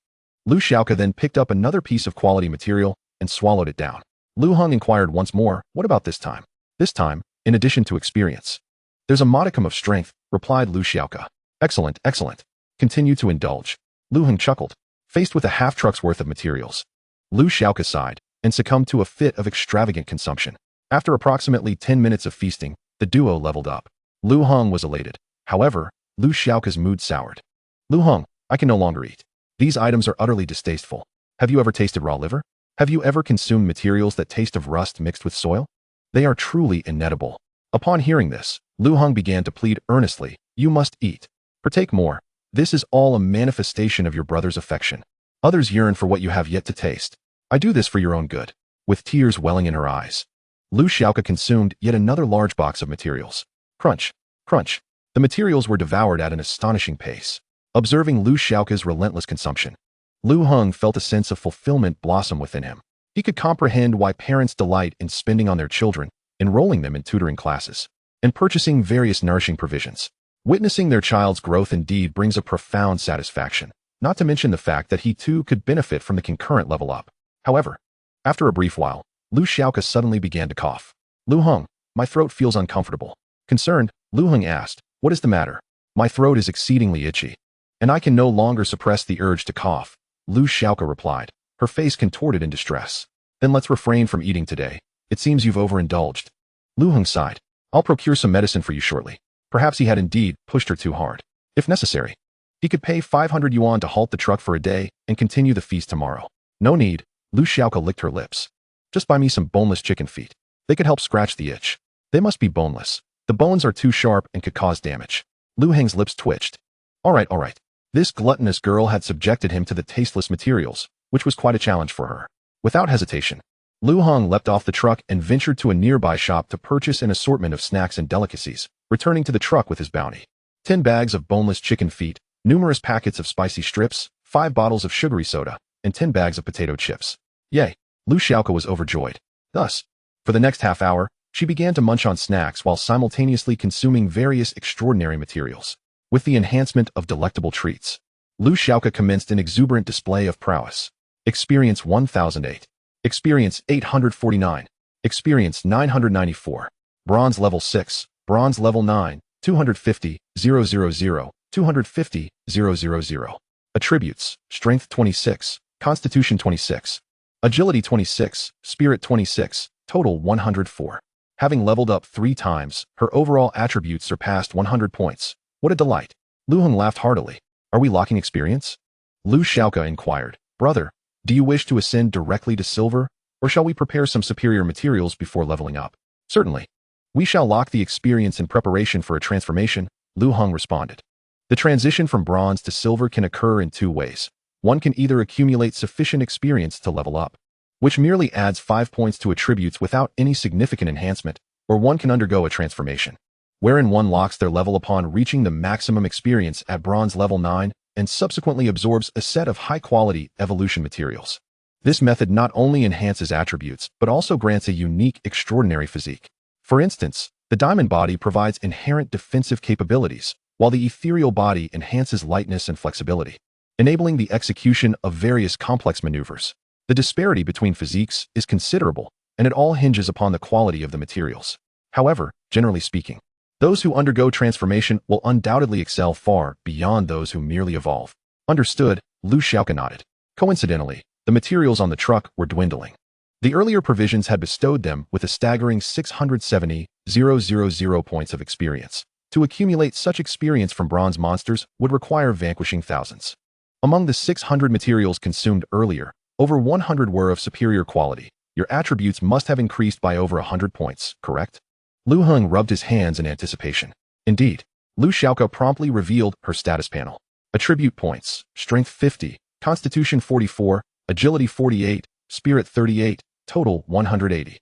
Lu Xiaoke then picked up another piece of quality material and swallowed it down. Lu Heng inquired once more, "What about this time?" "This time, in addition to experience, there's a modicum of strength," replied Lu Xiaoke. "Excellent, excellent. Continue to indulge." Lu Heng chuckled. Faced with a half-truck's worth of materials, Lu Xiaoke sighed and succumbed to a fit of extravagant consumption. After approximately 10 minutes of feasting, the duo leveled up. Lu Heng was elated. However, Lu Xiaoke's mood soured. "Lu Heng, I can no longer eat. These items are utterly distasteful. Have you ever tasted raw liver? Have you ever consumed materials that taste of rust mixed with soil? They are truly inedible." Upon hearing this, Lu Heng began to plead earnestly, "You must eat. Partake more. This is all a manifestation of your brother's affection. Others yearn for what you have yet to taste. I do this for your own good." With tears welling in her eyes, Lu Xiaoke consumed yet another large box of materials. Crunch, crunch. The materials were devoured at an astonishing pace. Observing Lu Xiaoke's relentless consumption, Lu Heng felt a sense of fulfillment blossom within him. He could comprehend why parents delight in spending on their children, enrolling them in tutoring classes, and purchasing various nourishing provisions. Witnessing their child's growth indeed brings a profound satisfaction, not to mention the fact that he too could benefit from the concurrent level up. However, after a brief while, Lu Xiaoke suddenly began to cough. "Lu Heng, my throat feels uncomfortable." Concerned, Lu Heng asked, "What is the matter?" "My throat is exceedingly itchy, and I can no longer suppress the urge to cough," Lu Xiaoke replied, her face contorted in distress. "Then let's refrain from eating today. It seems you've overindulged." Lu Heng sighed. "I'll procure some medicine for you shortly." Perhaps he had indeed pushed her too hard. If necessary, he could pay 500 yuan to halt the truck for a day and continue the feast tomorrow. "No need." Lu Xiaoke licked her lips. "Just buy me some boneless chicken feet. They could help scratch the itch." "They must be boneless. The bones are too sharp and could cause damage." Lu Heng's lips twitched. All right. This gluttonous girl had subjected him to the tasteless materials, which was quite a challenge for her. Without hesitation, Lu Heng leapt off the truck and ventured to a nearby shop to purchase an assortment of snacks and delicacies, returning to the truck with his bounty. 10 bags of boneless chicken feet, numerous packets of spicy strips, 5 bottles of sugary soda, and 10 bags of potato chips. Yay! Lu Xiaoke was overjoyed. Thus, for the next half hour, she began to munch on snacks while simultaneously consuming various extraordinary materials. With the enhancement of delectable treats, Lu Xiaoke commenced an exuberant display of prowess. Experience 1008. Experience 849. Experience 994. Bronze level 6. Bronze level 9. 250, 000, 250, 000. Attributes: Strength 26, Constitution 26, Agility 26, Spirit 26, total 104. Having leveled up 3 times, her overall attributes surpassed 100 points. What a delight! Lu Heng laughed heartily. "Are we locking experience?" Lu Xiaoke inquired. "Brother, do you wish to ascend directly to silver, or shall we prepare some superior materials before leveling up?" "Certainly. We shall lock the experience in preparation for a transformation," Lu Heng responded. The transition from bronze to silver can occur in 2 ways. One can either accumulate sufficient experience to level up, which merely adds 5 points to attributes without any significant enhancement, or one can undergo a transformation, wherein one locks their level upon reaching the maximum experience at bronze level 9 and subsequently absorbs a set of high-quality evolution materials. This method not only enhances attributes, but also grants a unique, extraordinary physique. For instance, the diamond body provides inherent defensive capabilities, while the ethereal body enhances lightness and flexibility, enabling the execution of various complex maneuvers. The disparity between physiques is considerable, and it all hinges upon the quality of the materials. However, generally speaking, those who undergo transformation will undoubtedly excel far beyond those who merely evolve. Understood, Lu Xiaoke nodded. Coincidentally, The materials on the truck were dwindling. The earlier provisions had bestowed them with a staggering 670,000 points of experience. To accumulate such experience from bronze monsters would require vanquishing thousands. Among the 600 materials consumed earlier, over 100 were of superior quality. Your attributes must have increased by over 100 points, correct? Lu Heng rubbed his hands in anticipation. Indeed, Lu Xiaoke promptly revealed her status panel. Attribute points: Strength 50, Constitution 44, Agility 48, Spirit 38, total 180.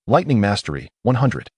Lightning Mastery 100,